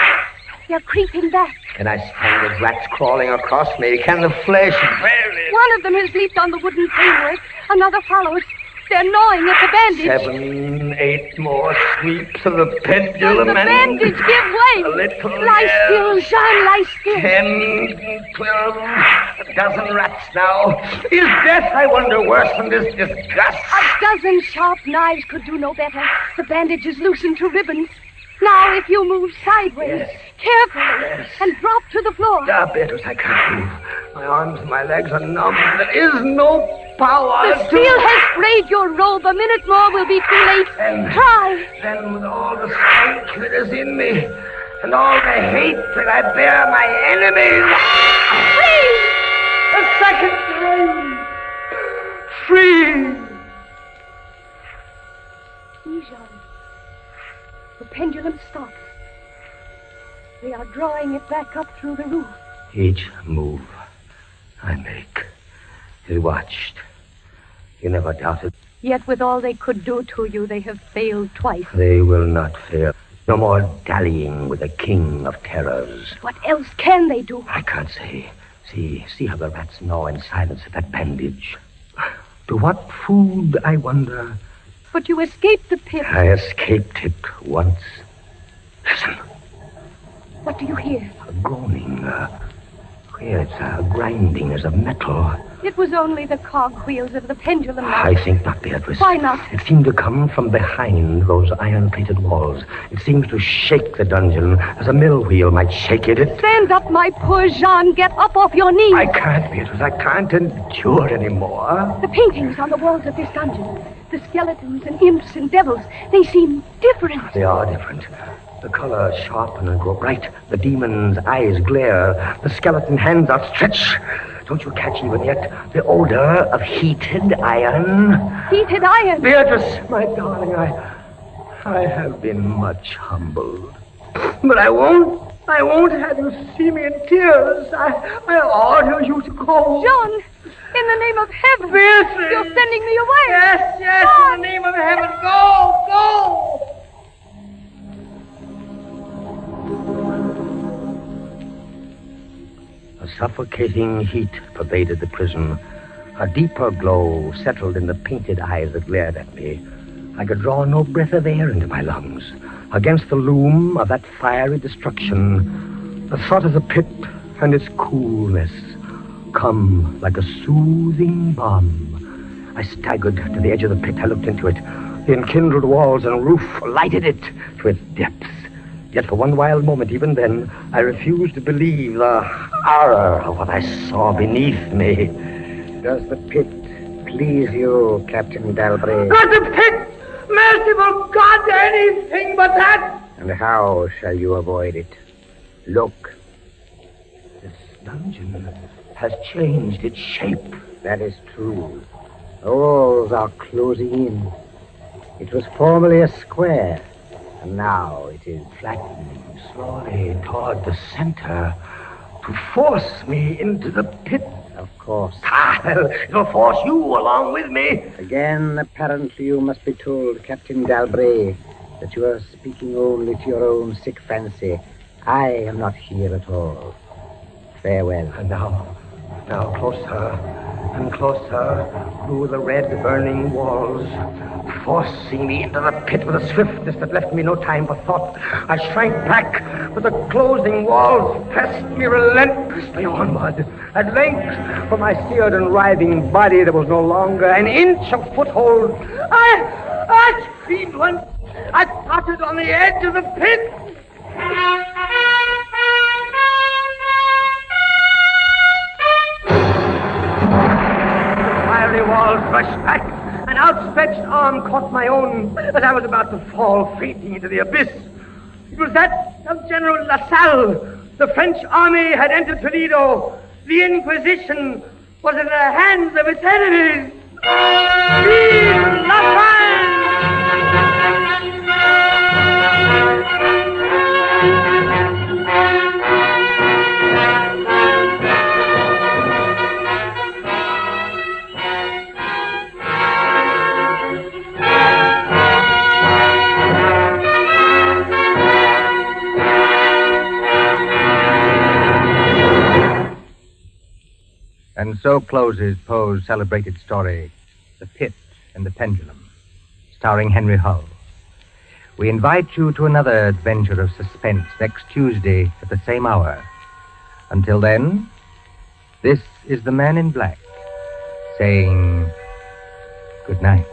They're creeping back. Can I stand the rats crawling across me? Can the flesh bear it? One of them has leaped on the wooden framework. Another follows. They're gnawing at the bandage. 7, 8 more sweeps of the pendulum. The bandage, give way. A little lie still, Jean, lie still. 10, 12, a dozen rats now. Is death, I wonder, worse than this disgust? A dozen sharp knives could do no better. The bandage is loosened to ribbons. Now, if you move sideways, carefully, and drop to the floor. Beatrice, I can't move. My arms and my legs are numb. There is no power. The steel has frayed your robe. A minute more will be too late. Try. Then with all the strength that is in me, and all the hate that I bear my enemies... Free! A second time! Free! Jean. The pendulum stops. They are drawing it back up through the roof. Each move I make is watched. You never doubted. Yet with all they could do to you, they have failed twice. They will not fail. No more dallying with the king of terrors. What else can they do? I can't say. See how the rats gnaw in silence at that bandage. To what food, I wonder? But you escaped the pit. I escaped it once. Listen. What do you hear? A groaning. It's a grinding as of metal. It was only the cogwheels of the pendulum. I think not, Beatrice. Why not? It seemed to come from behind those iron-plated walls. It seems to shake the dungeon as a mill wheel might shake it. Stand up, my poor Jean. Get up off your knees. I can't, Beatrice. I can't endure anymore. The paintings on the walls of this dungeon, the skeletons and imps and devils, they seem different. They are different. The colors sharpen and grow bright. The demon's eyes glare. The skeleton hands outstretch. Don't you catch even yet the odor of heated iron? Heated iron? Beatrice, my darling, I have been much humbled. But I won't have you see me in tears. I order you to go. Jean, in the name of heaven. Beatrice. You're sending me away. Yes, Jean. In the name of heaven. Go. A suffocating heat pervaded the prison. A deeper glow settled in the painted eyes that glared at me. I could draw no breath of air into my lungs. Against the loom of that fiery destruction, the thought of the pit and its coolness come like a soothing balm. I staggered to the edge of the pit. I looked into it. The enkindled walls and roof lighted it to its depths. Yet for one wild moment, even then, I refused to believe the horror of what I saw beneath me. Does the pit please you, Captain Dalbray? Not the pit! Merciful God, anything but that! And how shall you avoid it? Look. This dungeon has changed its shape. That is true. The walls are closing in. It was formerly a square, and now it is flattening slowly toward the center to force me into the pit. Of course. It'll force you along with me. Again, apparently you must be told, Captain Dalbray, that you are speaking only to your own sick fancy. I am not here at all. Farewell. And now closer and closer through the red burning walls, forcing me into the pit with a swiftness that left me no time for thought. I shrank back, but the closing walls pressed me relentlessly onward. At length, for my seared and writhing body, there was no longer an inch of foothold. I screamed once, I tottered on the edge of the pit. The fiery walls rushed back. An outstretched arm caught my own as I was about to fall fainting into the abyss. It was that of General LaSalle. The French army had entered Toledo. The Inquisition was in the hands of its enemies. Vive la France! And so closes Poe's celebrated story, The Pit and the Pendulum, starring Henry Hull. We invite you to another adventure of suspense next Tuesday at the same hour. Until then, this is the Man in Black saying good night.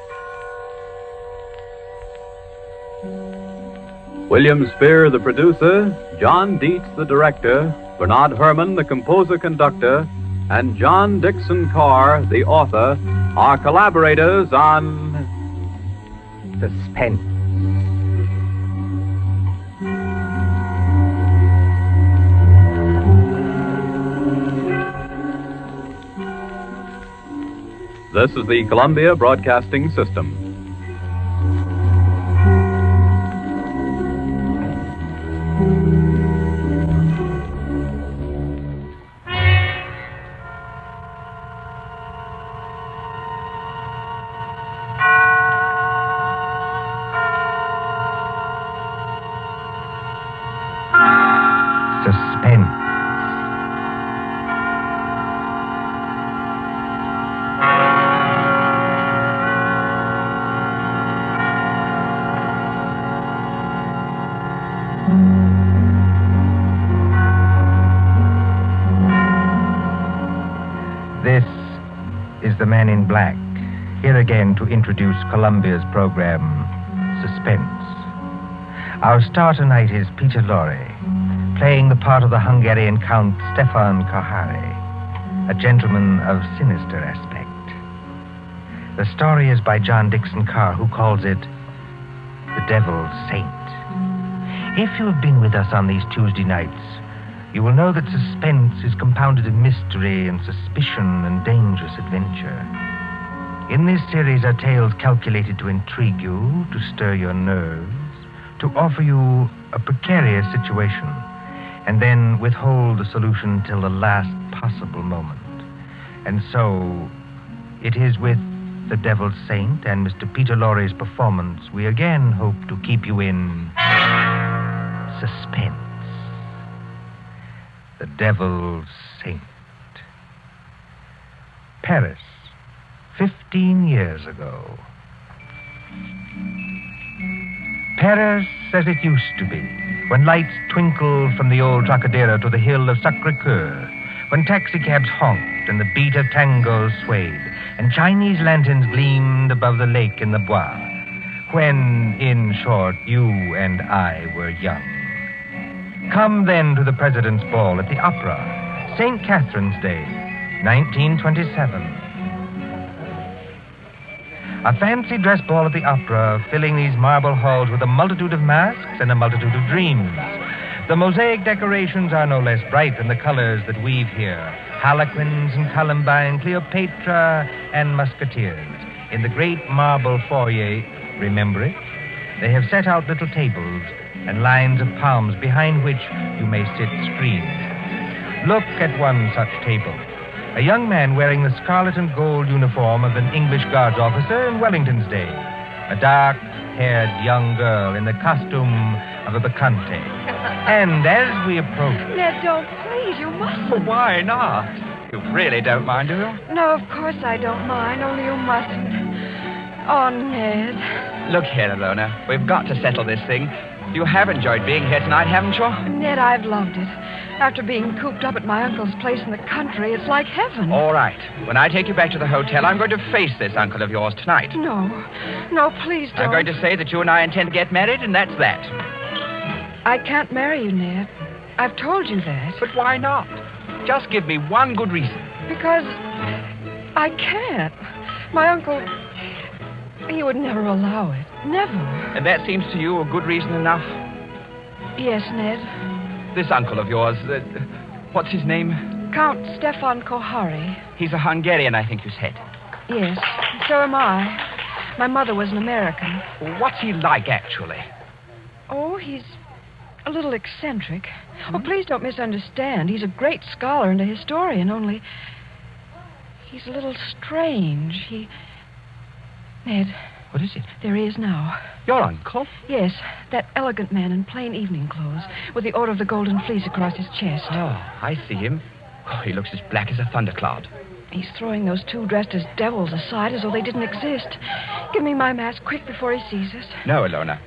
William Spear, the producer, John Dietz, the director, Bernard Herrmann, the composer-conductor, and John Dixon Carr, the author, are collaborators on Suspense. This is the Columbia Broadcasting System. This is the Man in Black, here again to introduce Columbia's program, Suspense. Our star tonight is Peter Lorre, playing the part of the Hungarian Count Stefan Kahari, a gentleman of sinister aspect. The story is by John Dixon Carr, who calls it The Devil's Saint. If you have been with us on these Tuesday nights, you will know that suspense is compounded of mystery and suspicion and dangerous adventure. In this series are tales calculated to intrigue you, to stir your nerves, to offer you a precarious situation, and then withhold the solution till the last possible moment. And so, it is with The Devil's Saint and Mr. Peter Lorre's performance we again hope to keep you in suspense. The Devil's Saint. Paris, 15 years ago. Paris as it used to be, when lights twinkled from the old Trocadero to the hill of Sacré-Cœur, when taxicabs honked and the beat of tango swayed, and Chinese lanterns gleamed above the lake in the Bois, when, in short, you and I were young. Come then to the President's Ball at the Opera, St. Catherine's Day, 1927. A fancy dress ball at the Opera, filling these marble halls with a multitude of masks and a multitude of dreams. The mosaic decorations are no less bright than the colors that weave here. Harlequins and Columbine, Cleopatra and Musketeers. In the great marble foyer, remember it? They have set out little tables and lines of palms behind which you may sit screened. Look at one such table. A young man wearing the scarlet and gold uniform of an English Guards officer in Wellington's day. A dark-haired young girl in the costume of a bacchante. And as we approach... Ned, don't, please, you mustn't. Why not? You really don't mind, do you? No, of course I don't mind, only you mustn't. Oh, Ned. Look here, Alona. We've got to settle this thing. You have enjoyed being here tonight, haven't you? Ned, I've loved it. After being cooped up at my uncle's place in the country, it's like heaven. All right. When I take you back to the hotel, I'm going to face this uncle of yours tonight. No. No, please don't. I'm going to say that you and I intend to get married, and that's that. I can't marry you, Ned. I've told you that. But why not? Just give me one good reason. Because I can't. My uncle, he would never allow it. Never. And that seems to you a good reason enough? Yes, Ned. This uncle of yours, what's his name? Count Stefan Kohari. He's a Hungarian, I think you said. Yes, so am I. My mother was an American. What's he like, actually? Oh, he's a little eccentric. Oh, please don't misunderstand. He's a great scholar and a historian, only he's a little strange. Ned. What is it? There he is now. Your uncle? Yes, that elegant man in plain evening clothes, with the Order of the Golden Fleece across his chest. Oh, I see him. Oh, he looks as black as a thundercloud. He's throwing those two dressed as devils aside as though they didn't exist. Give me my mask quick before he sees us. No, Ilona.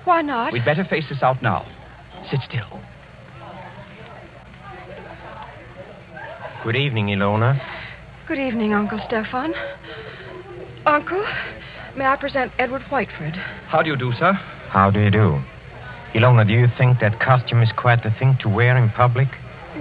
Why not? We'd better face this out now. Sit still. Good evening, Ilona. Good evening, Uncle Stefan. Uncle, may I present Edward Whiteford? How do you do, sir? How do you do? Ilona, do you think that costume is quite the thing to wear in public?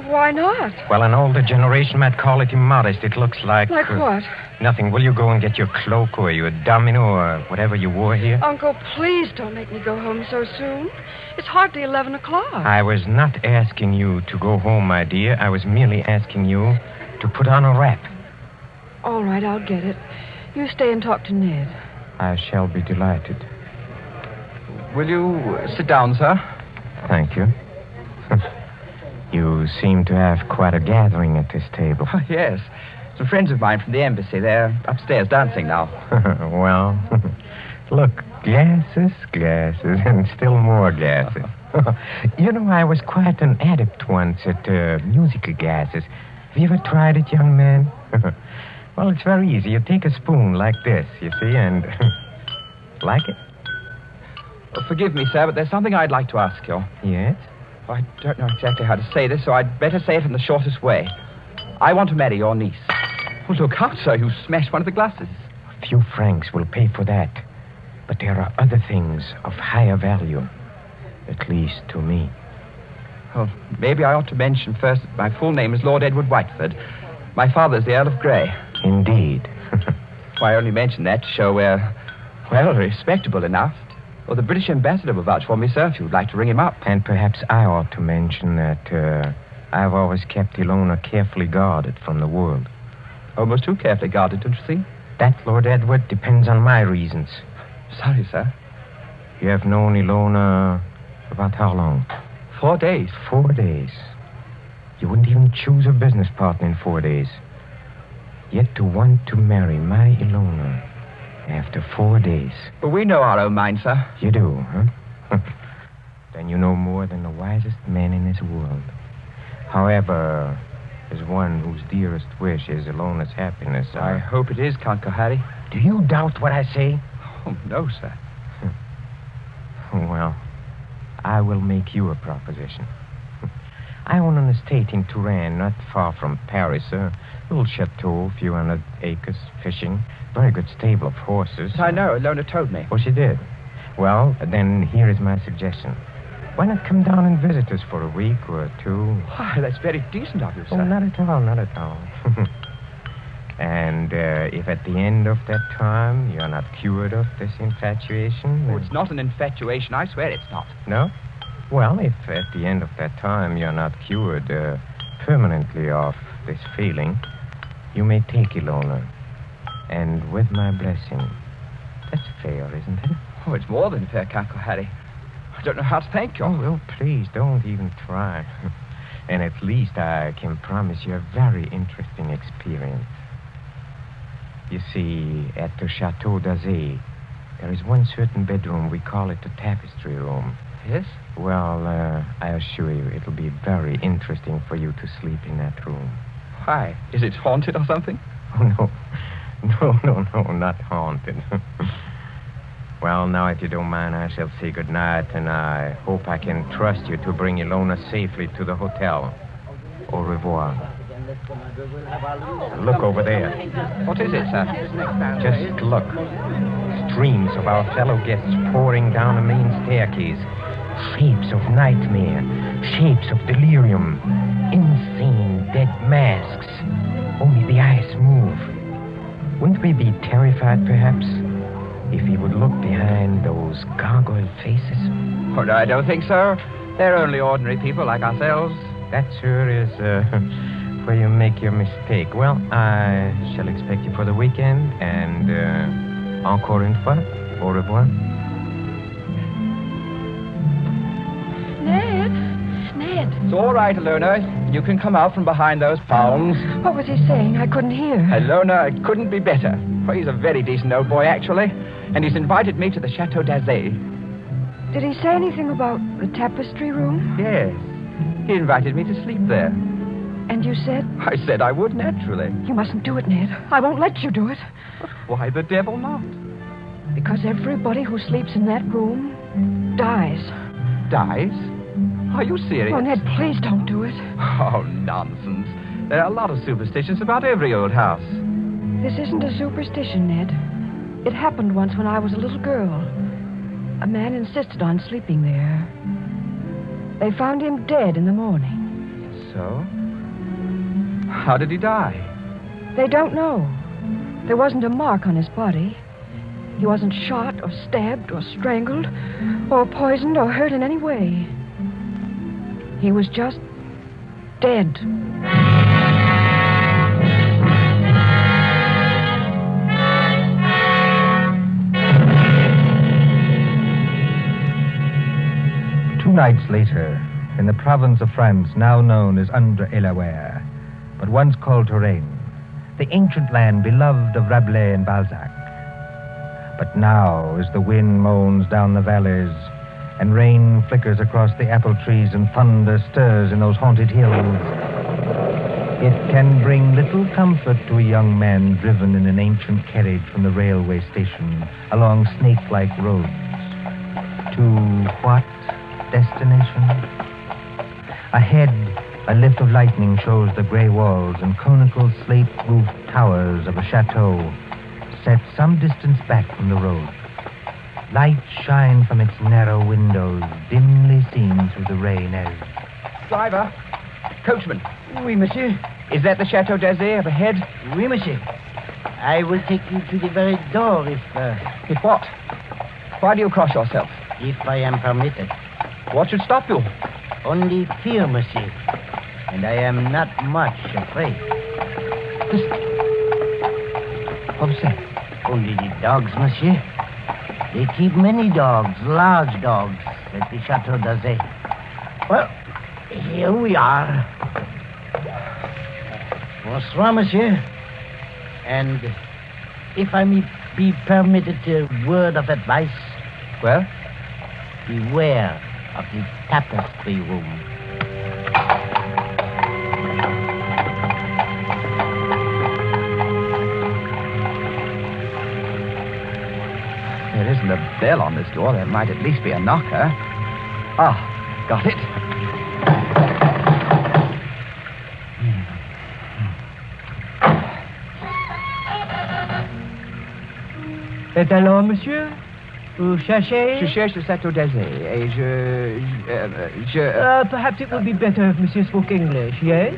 Why not? Well, an older generation might call it immodest. It looks like... Like what? Nothing. Will you go and get your cloak or your domino or whatever you wore here? Uncle, please don't make me go home so soon. It's hardly 11 o'clock. I was not asking you to go home, my dear. I was merely asking you to put on a wrap. All right, I'll get it. You stay and talk to Ned. I shall be delighted. Will you sit down, sir? Thank you. You seem to have quite a gathering at this table. Oh, yes. Some friends of mine from the embassy. They're upstairs dancing now. Well, look, glasses, and still more glasses. You know, I was quite an adept once at musical gases. Have you ever tried it, young man? Well, it's very easy. You take a spoon like this, you see, and... Like it? Well, forgive me, sir, but there's something I'd like to ask you. Yes? Well, I don't know exactly how to say this, so I'd better say it in the shortest way. I want to marry your niece. Well, look out, sir. You smashed one of the glasses. A few francs will pay for that. But there are other things of higher value. At least to me. Well, maybe I ought to mention first that my full name is Lord Edward Whiteford. My father's the Earl of Grey. Indeed. Well, I only mention that to show we're, well, respectable enough. Well, the British ambassador will vouch for me, sir, if you'd like to ring him up. And perhaps I ought to mention that I've always kept Ilona carefully guarded from the world. Almost too carefully guarded, don't you think? That, Lord Edward, depends on my reasons. Sorry, sir. You have known Ilona about how long? 4 days. 4 days. You wouldn't even choose a business partner in 4 days. Yet to want to marry my Ilona after 4 days. But we know our own minds, sir. You do, huh? Then you know more than the wisest man in this world. However, as one whose dearest wish is Ilona's happiness, I hope it is, Count Kohari. Do you doubt what I say? Oh, no, sir. Well, I will make you a proposition. I own an estate in Touraine, not far from Paris, a little chateau, a few hundred acres, fishing, very good stable of horses. I know, Ilona told me. Oh, she did? Well, then here is my suggestion. Why not come down and visit us for a week or two? Why, that's very decent of you, sir. Oh, not at all, not at all. And if at the end of that time you're not cured of this infatuation... Oh, it's not an infatuation, I swear it's not. No? Well, if at the end of that time you're not cured permanently of this feeling, you may take Ilona. And with my blessing. That's fair, isn't it? Oh, it's more than fair, Count Kohari. I don't know how to thank you. Oh, well, please, don't even try. And at least I can promise you a very interesting experience. You see, at the Chateau d'Azay, there is one certain bedroom, we call it the tapestry room. Yes? Well, I assure you, it'll be very interesting for you to sleep in that room. Why? Is it haunted or something? Oh, no. No, not haunted. Well, now, if you don't mind, I shall say goodnight, and I hope I can trust you to bring Ilona safely to the hotel. go on. Look over there. What is it, sir? Just look. Streams of our fellow guests pouring down the main staircase. Shapes of nightmare. Shapes of delirium. Insane dead masks. Only the eyes move. Wouldn't we be terrified, perhaps, if he would look behind those gargoyle faces? Oh, no, I don't think so. They're only ordinary people like ourselves. That, sir, is where you make your mistake. Well, I shall expect you for the weekend, and encore une fois, au revoir. Ned. It's all right, Alona. You can come out from behind those palms. What was he saying? I couldn't hear. Alona, it couldn't be better. Well, he's a very decent old boy, actually. And he's invited me to the Chateau d'Azay. Did he say anything about the tapestry room? Yes. He invited me to sleep there. And you said? I said I would, naturally. You mustn't do it, Ned. I won't let you do it. Why the devil not? Because everybody who sleeps in that room dies. Dies? Are you serious? Oh, Ned, please don't do it. Oh, nonsense. There are a lot of superstitions about every old house. This isn't a superstition, Ned. It happened once when I was a little girl. A man insisted on sleeping there. They found him dead in the morning. So? How did he die? They don't know. There wasn't a mark on his body. He wasn't shot or stabbed or strangled or poisoned or hurt in any way. He was just dead. Two nights later, in the province of France now known as Indre-et-Loire, but once called Touraine, the ancient land beloved of Rabelais and Balzac. But now, as the wind moans down the valleys, and rain flickers across the apple trees and thunder stirs in those haunted hills, it can bring little comfort to a young man driven in an ancient carriage from the railway station along snake-like roads. To what destination? Ahead, a lift of lightning shows the gray walls and conical slate-roofed towers of a chateau set some distance back from the road. Lights shine from its narrow windows, dimly seen through the rain as... Driver! Coachman! Oui, monsieur. Is that the Chateau d'Azay up ahead? Oui, monsieur. I will take you to the very door if... If what? Why do you cross yourself? If I am permitted. What should stop you? Only fear, monsieur. And I am not much afraid. Listen. What was that? Only the dogs, monsieur. They keep many dogs, large dogs, at the Chateau d'Azay. Well, here we are. Bonsoir, monsieur. And if I may be permitted a word of advice... Well? Beware of the tapestry room. There isn't a bell on this door. There might at least be a knocker. Ah, got it. Et alors, monsieur? Vous cherchez? Je cherche le Château d'Azay, et perhaps it would be better if monsieur spoke English, yes?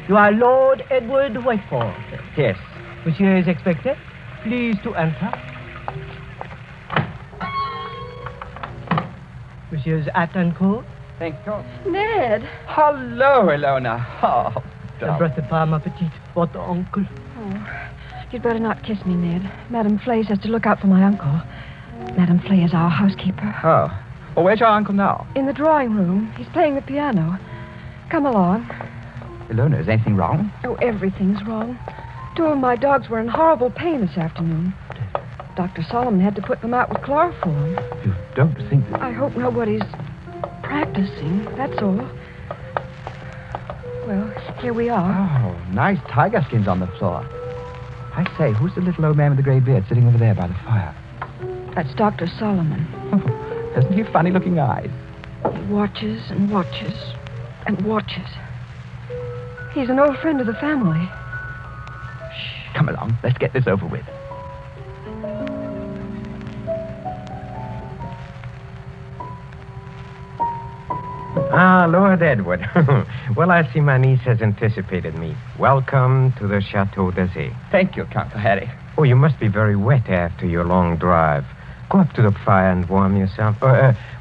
You are Lord Edward Whiteford. Yes. Monsieur is expected. Please to enter. Monsieur's hat and coat. Thank God. Ned. Hello, Ilona. Oh, N'embrassez pas ma petite, votre oncle. Oh, you'd better not kiss me, Ned. Madame Flay says to look out for my uncle. Madame Flay is our housekeeper. Oh. Well, where's your uncle now? In the drawing room. He's playing the piano. Come along. Ilona, is anything wrong? Oh, everything's wrong. Two of my dogs were in horrible pain this afternoon. Dr. Solomon had to put them out with chloroform. You don't think... I hope nobody's practicing, that's all. Well, here we are. Oh, nice tiger skins on the floor. I say, who's the little old man with the gray beard sitting over there by the fire? That's Dr. Solomon. Oh, hasn't he funny-looking eyes? He watches and watches and watches. He's an old friend of the family. Come along. Let's get this over with. Ah, Lord Edward. Well, I see my niece has anticipated me. Welcome to the Chateau d'Azay. Thank you, Count Harry. Oh, you must be very wet after your long drive. Go up to the fire and warm yourself.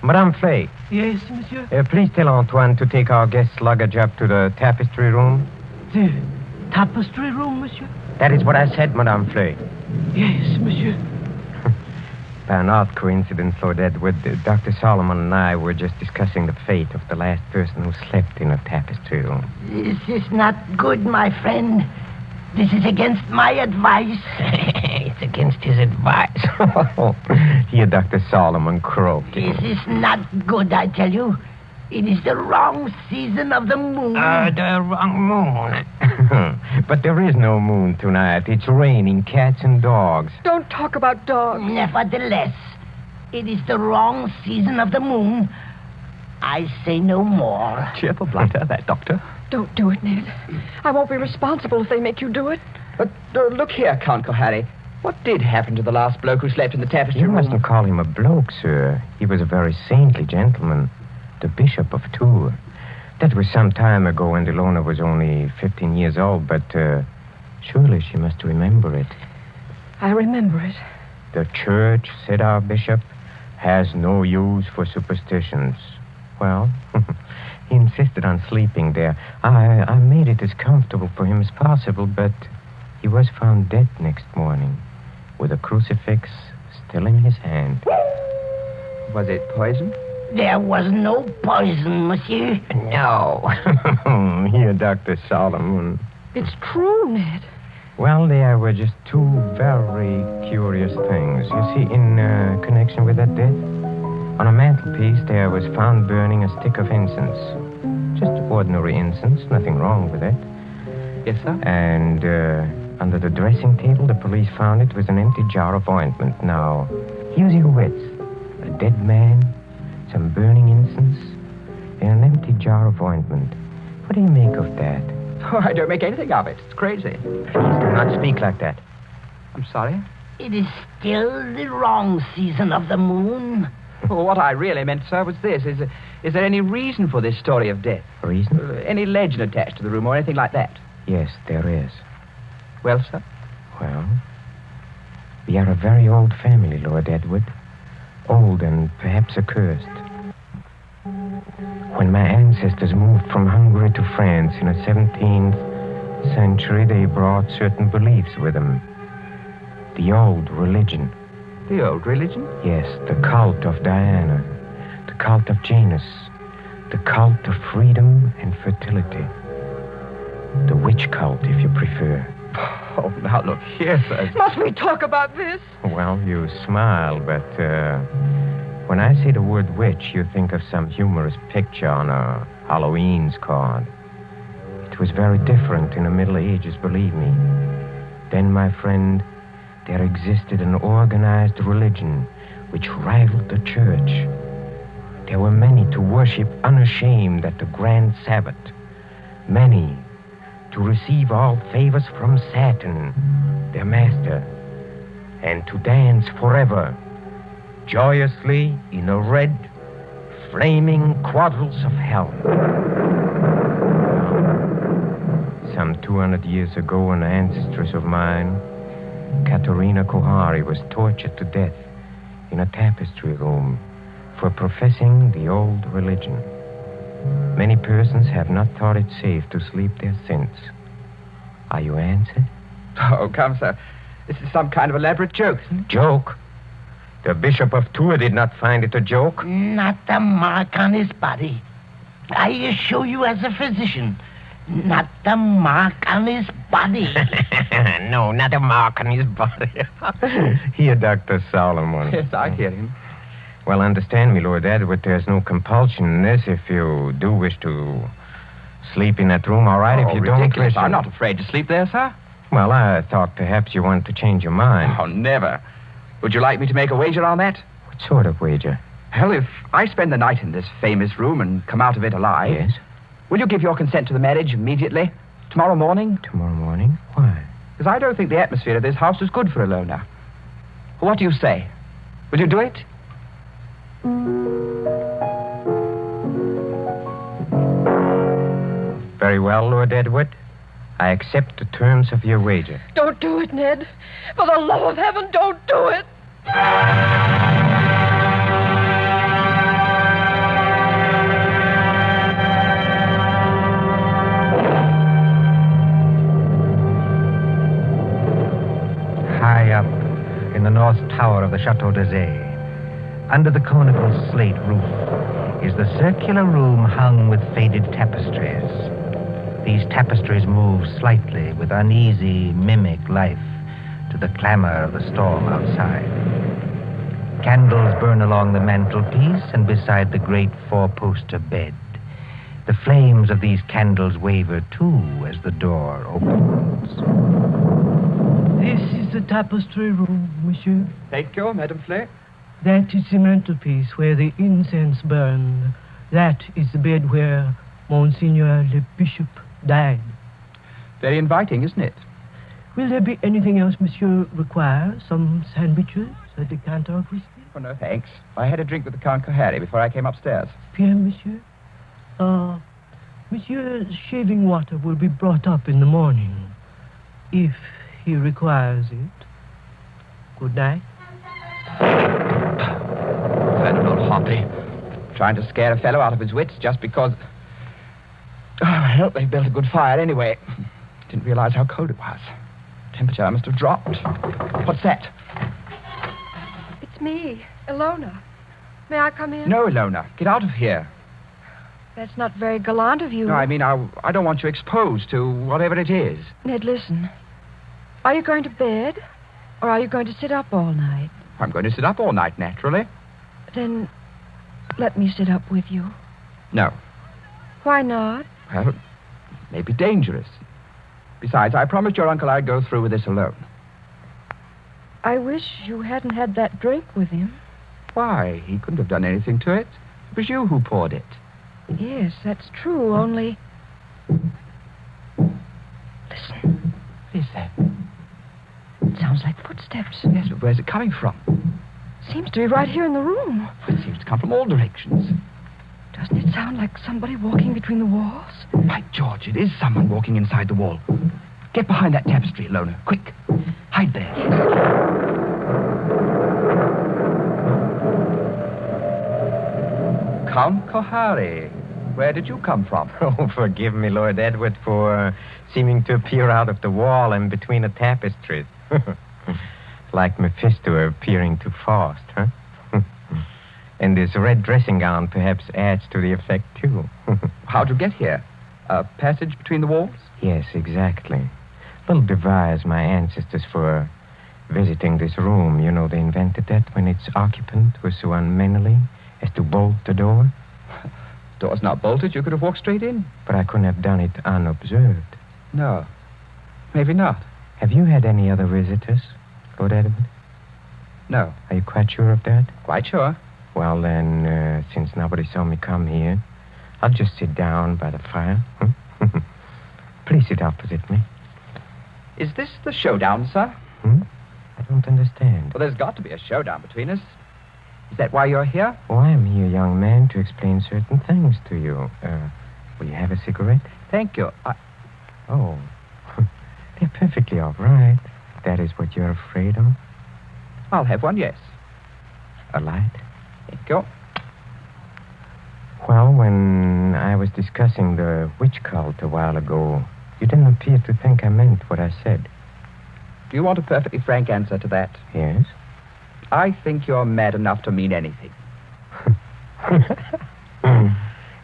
Madame Flay. Yes, monsieur? Please tell Antoine to take our guest's luggage up to the tapestry room. The tapestry room, monsieur? That is what I said, Madame Flay. Yes, monsieur. By an odd coincidence, Lord Edward, Dr. Solomon and I were just discussing the fate of the last person who slept in a tapestry room. This is not good, my friend. This is against my advice. It's against his advice. Here, Dr. Solomon croaking. This is not good, I tell you. It is the wrong season of the moon. The wrong moon. But there is no moon tonight. It's raining cats and dogs. Don't talk about dogs. Nevertheless, it is the wrong season of the moon. I say no more. Cheerful blighter, that doctor. Don't do it, Ned. I won't be responsible if they make you do it. But look here, Count Harry. What did happen to the last bloke who slept in the tapestry You room? mustn't call him a bloke, sir. He was a very saintly gentleman. The Bishop of Tours. That was some time ago when Delona was only 15 years old, but surely she must remember it. I remember it. The church, said our bishop, has no use for superstitions. Well, he insisted on sleeping there. I made it as comfortable for him as possible, but he was found dead next morning with a crucifix still in his hand. Was it poison? There was no poison, monsieur. No. Here, Dr. Solomon. It's true, Ned. Well, there were just two very curious things. You see, in connection with that death, on a mantelpiece there was found burning a stick of incense. Just ordinary incense, nothing wrong with it. Yes, sir? And under the dressing table, the police found it was an empty jar of ointment. Now, use your wits. A dead man, some burning incense, and an empty jar of ointment. What do you make of that? Oh, I don't make anything of it. It's crazy. Please do not speak like that. I'm sorry? It is still the wrong season of the moon. Well, what I really meant, sir, was this. Is there any reason for this story of death? Reason? Any legend attached to the room or anything like that? Yes, there is. Well, sir? Well, we are a very old family, Lord Edward. Old and perhaps accursed. When my ancestors moved from Hungary to France in the 17th century, they brought certain beliefs with them. The old religion. The old religion? Yes, the cult of Diana, the cult of Janus, the cult of freedom and fertility. The witch cult, if you prefer. Oh, now look here, sir. Must we talk about this? Well, you smile, but when I say the word witch, you think of some humorous picture on a Halloween's card. It was very different in the Middle Ages, believe me. Then, my friend, there existed an organized religion which rivaled the church. There were many to worship unashamed at the grand Sabbath. Many to receive all favors from Saturn, their master, and to dance forever, joyously in the red, flaming quadrilles of hell. Some 200 years ago, an ancestress of mine, Katerina Kohari, was tortured to death in a tapestry room for professing the old religion. Many persons have not thought it safe to sleep there since. Are you answered? Oh, come, sir. This is some kind of elaborate joke, isn't it? Joke? The Bishop of Tours did not find it a joke. Not a mark on his body. I assure you as a physician, not a mark on his body. No, not a mark on his body. Here, Dr. Solomon. Yes, I hear him. Well, understand me, Lord Edward, there's no compulsion in this. If you do wish to sleep in that room, all right. If you ridiculous. don't wish... I'm not afraid to sleep there, sir. Well, I thought perhaps you wanted to change your mind. Oh, never. Would you like me to make a wager on that? What sort of wager? Hell, if I spend the night in this famous room and come out of it alive... Yes? Will you give your consent to the marriage immediately? Tomorrow morning? Tomorrow morning? Why? Because I don't think the atmosphere of this house is good for a loner. What do you say? Will you do it? Very well, Lord Edward. I accept the terms of your wager. Don't do it, Ned. For the love of heaven, don't do it. High up in the north tower of the Chateau d'Azay, under the conical slate roof, is the circular room hung with faded tapestries. These tapestries move slightly with uneasy, mimic life to the clamor of the storm outside. Candles burn along the mantelpiece and beside the great four-poster bed. The flames of these candles waver, too, as the door opens. This is the tapestry room, monsieur. Thank you, Madame Flay. That is the mantelpiece where the incense burned. That is the bed where Monseigneur le Bishop died. Very inviting, isn't it? Will there be anything else monsieur requires? Some sandwiches? A decanter of whiskey? Oh, no, thanks. I had a drink with the Count Cohary before I came upstairs. Bien, monsieur. Monsieur's shaving water will be brought up in the morning, if he requires it. Good night. Infernal old Hoppy. Trying to scare a fellow out of his wits just because... Oh, well, they built a good fire anyway. Didn't realize how cold it was. Temperature must have dropped. What's that? It's me, Ilona. May I come in? No, Ilona. Get out of here. That's not very gallant of you. No, I mean, I don't want you exposed to whatever it is. Ned, listen. Are you going to bed, or are you going to sit up all night? I'm going to sit up all night, naturally. Then let me sit up with you. No. Why not? Well, it may be dangerous. Besides, I promised your uncle I'd go through with this alone. I wish you hadn't had that drink with him. Why? He couldn't have done anything to it. It was you who poured it. Yes, that's true, only... Listen. What is that? It sounds like footsteps. Yes, but where's it coming from? Seems to be right here in the room. It seems to come from all directions. Doesn't it sound like somebody walking between the walls? By George, it is someone walking inside the wall. Get behind that tapestry, Ilona. Quick. Hide there. Count Cohary, where did you come from? Oh, forgive me, Lord Edward, for seeming to appear out of the wall and between the tapestries. Like Mephisto appearing to Faust, huh? And this red dressing gown perhaps adds to the effect, too. How'd you get here? A passage between the walls? Yes, exactly. Little device my ancestors for visiting this room. You know, they invented that when its occupant was so unmannerly as to bolt the door. Door's not bolted. You could have walked straight in. But I couldn't have done it unobserved. No. Maybe not. Have you had any other visitors, Lord Edward? No. Are you quite sure of that? Quite sure. Well, then, since nobody saw me come here, I'll just sit down by the fire. Please sit opposite me. Is this the showdown, sir? I don't understand. Well, there's got to be a showdown between us. Is that why you're here? Oh, I'm here, young man, to explain certain things to you. Will you have a cigarette? Thank you. Oh, they're perfectly all right. That is what you're afraid of? I'll have one, yes. A light? Thank you. Well, when I was discussing the witch cult a while ago, you didn't appear to think I meant what I said. Do you want a perfectly frank answer to that? Yes. I think you're mad enough to mean anything.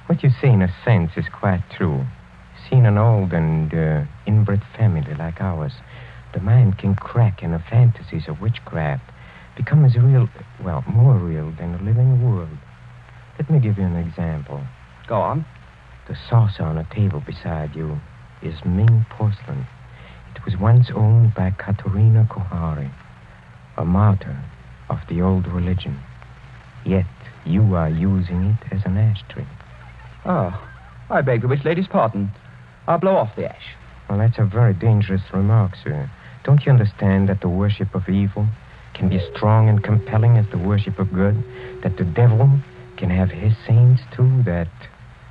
What you say, in a sense, is quite true. See, in an old and inbred family like ours, the mind can crack and the fantasies of witchcraft become as real, well, more real than the living world. Let me give you an example. Go on. The saucer on a table beside you is Ming porcelain. It was once owned by Katerina Cohary, a martyr of the old religion. Yet you are using it as an ashtray. Oh, I beg the witch lady's pardon. I'll blow off the ash. Well, that's a very dangerous remark, sir. Don't you understand that the worship of evil can be as strong and compelling as the worship of good? That the devil can have his saints, too? That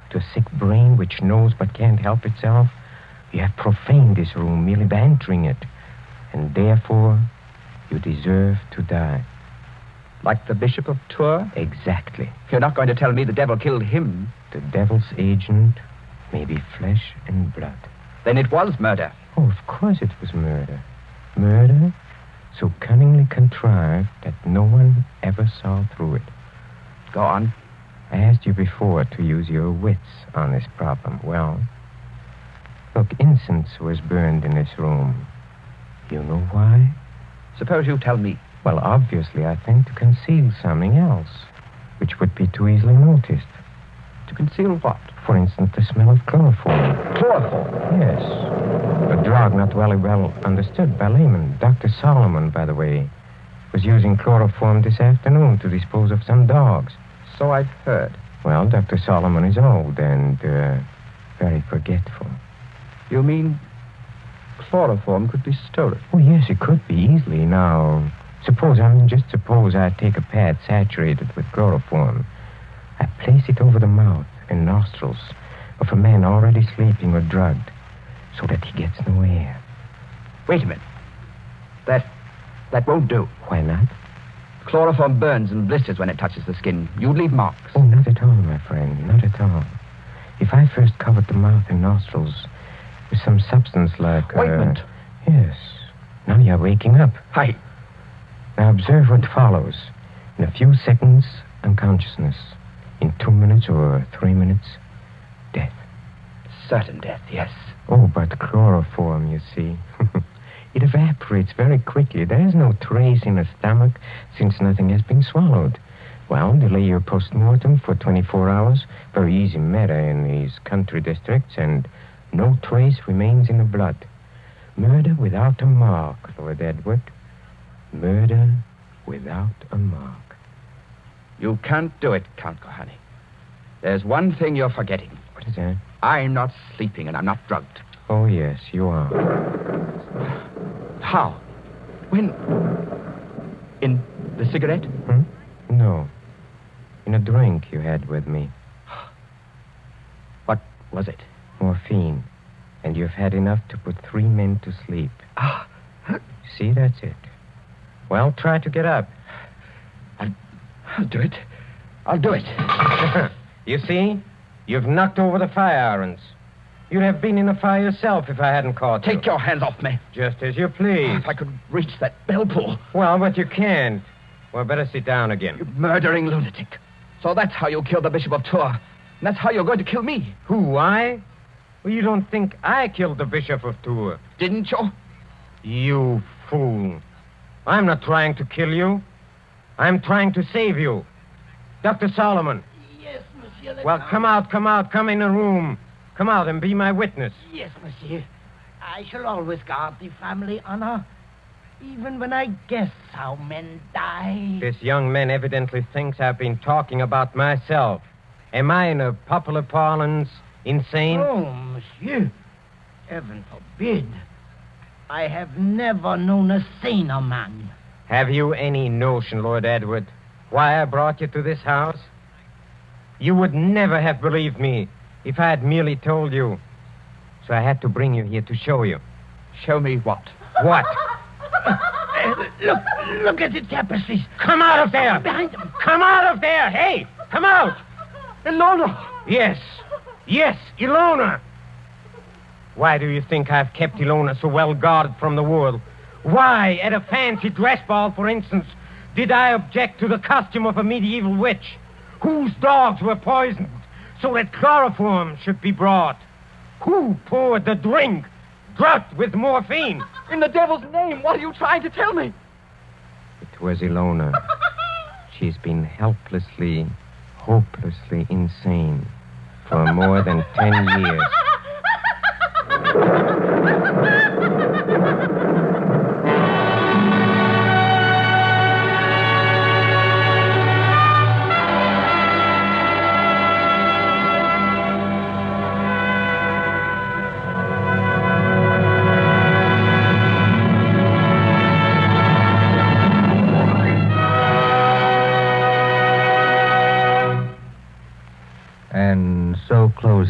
to a sick brain which knows but can't help itself, you have profaned this room merely by entering it. And therefore, you deserve to die. Like the Bishop of Tours? Exactly. You're not going to tell me the devil killed him? The devil's agent may be flesh and blood. Then it was murder. Oh, of course it was murder. Murder so cunningly contrived that no one ever saw through it. Go on. I asked you before to use your wits on this problem. Well, look, incense was burned in this room. You know why? Suppose you tell me. Well, obviously, I think to conceal something else, which would be too easily noticed. To conceal what? For instance, the smell of chloroform. Chloroform? Yes. A drug not well understood by laymen. Dr. Solomon, by the way, was using chloroform this afternoon to dispose of some dogs. So I've heard. Well, Dr. Solomon is old and very forgetful. You mean chloroform could be stolen? Oh, yes, it could be easily. Now, suppose I take a pad saturated with chloroform. I place it over the mouth and nostrils of a man already sleeping or drugged so that he gets no air. Wait a minute. That won't do. Why not? Chloroform burns and blisters when it touches the skin. You'd leave marks. Oh, not at all, my friend. Not at all. If I first covered the mouth and nostrils with some substance like... Ointment. Yes. Now you're waking up. Hi. Now observe what follows. In a few seconds, unconsciousness. In 2 minutes or 3 minutes, death. Certain death, yes. Oh, but chloroform, you see. It evaporates very quickly. There is no trace in the stomach since nothing has been swallowed. Well, delay your post-mortem for 24 hours. Very easy matter in these country districts, and no trace remains in the blood. Murder without a mark, Lord Edward. Murder without a mark. You can't do it, Count Kohani. There's one thing you're forgetting. What is that? I'm not sleeping and I'm not drugged. Oh, yes, you are. How? When? In the cigarette? No. In a drink you had with me. What was it? Morphine. And you've had enough to put 3 men to sleep. See, that's it. Well, try to get up. I'll do it. I'll do it. You see? You've knocked over the fire irons. You'd have been in the fire yourself if I hadn't caught you. Take your hands off me. Just as you please. If I could reach that bell pull. Well, but you can't. Well, better sit down again. You murdering lunatic. So that's how you killed the Bishop of Tours. And that's how you're going to kill me. Who, I? Well, you don't think I killed the Bishop of Tours. Didn't you? You fool. I'm not trying to kill you. I'm trying to save you. Dr. Solomon. Yes, monsieur. Well, come out. Come in the room. Come out and be my witness. Yes, monsieur. I shall always guard the family honor, even when I guess how men die. This young man evidently thinks I've been talking about myself. Am I, in a popular parlance, insane? Oh, monsieur. Heaven forbid. I have never known a saner man. Have you any notion, Lord Edward, why I brought you to this house? You would never have believed me if I had merely told you. So I had to bring you here to show you. Show me what? What? Look at the tapestries. Come out of there! Behind them. Come out of there! Hey, come out! Ilona! Yes, Ilona. Why do you think I've kept Ilona so well guarded from the world? Why, at a fancy dress ball, for instance, did I object to the costume of a medieval witch, whose dogs were poisoned so that chloroform should be brought? Who poured the drink, drugged with morphine? In the devil's name, what are you trying to tell me? It was Ilona. She's been helplessly, hopelessly insane for more than 10 years.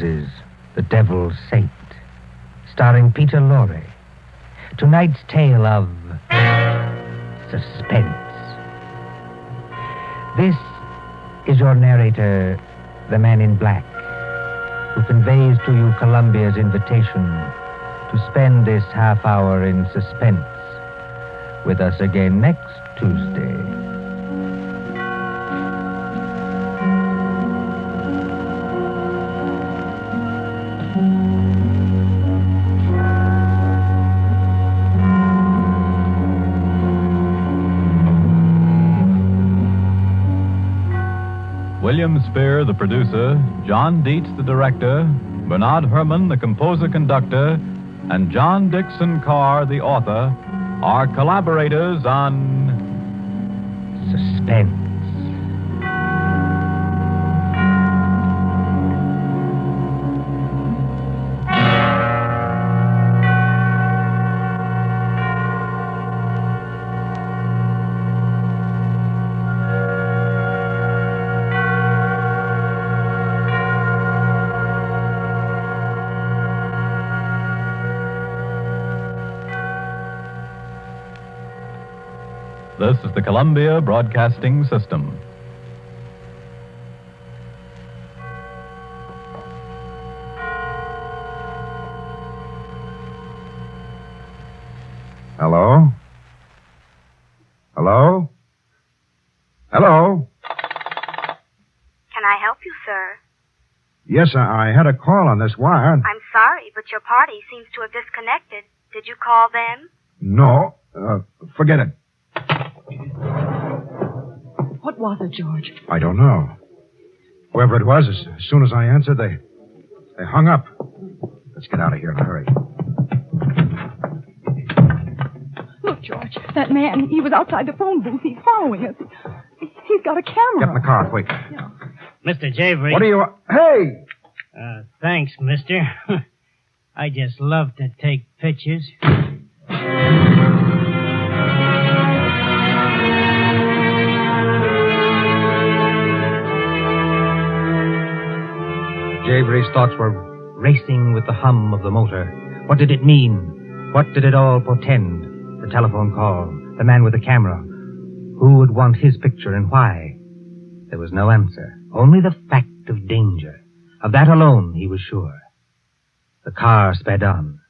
Roses, The Devil's Saint, starring Peter Lorre. Tonight's tale of suspense. This is your narrator, the man in black, who conveys to you Columbia's invitation to spend this half hour in suspense with us again next Tuesday. William Spear, the producer, John Dietz, the director, Bernard Herrmann, the composer-conductor, and John Dixon Carr, the author, are collaborators on Suspense. This is the Columbia Broadcasting System. Hello? Hello? Hello? Can I help you, sir? Yes, I had a call on this wire. I'm sorry, but your party seems to have disconnected. Did you call them? No, forget it. What was it, George? I don't know. Whoever it was, as soon as I answered, they hung up. Let's get out of here in a hurry. Look, George, that man, he was outside the phone booth. He's following us. He's got a camera. Get in the car, quick. Mr. Javery. What do you... Hey! Thanks, mister. I just love to take pictures. Javery's thoughts were racing with the hum of the motor. What did it mean? What did it all portend? The telephone call, the man with the camera. Who would want his picture and why? There was no answer, only the fact of danger. Of that alone he was sure. The car sped on.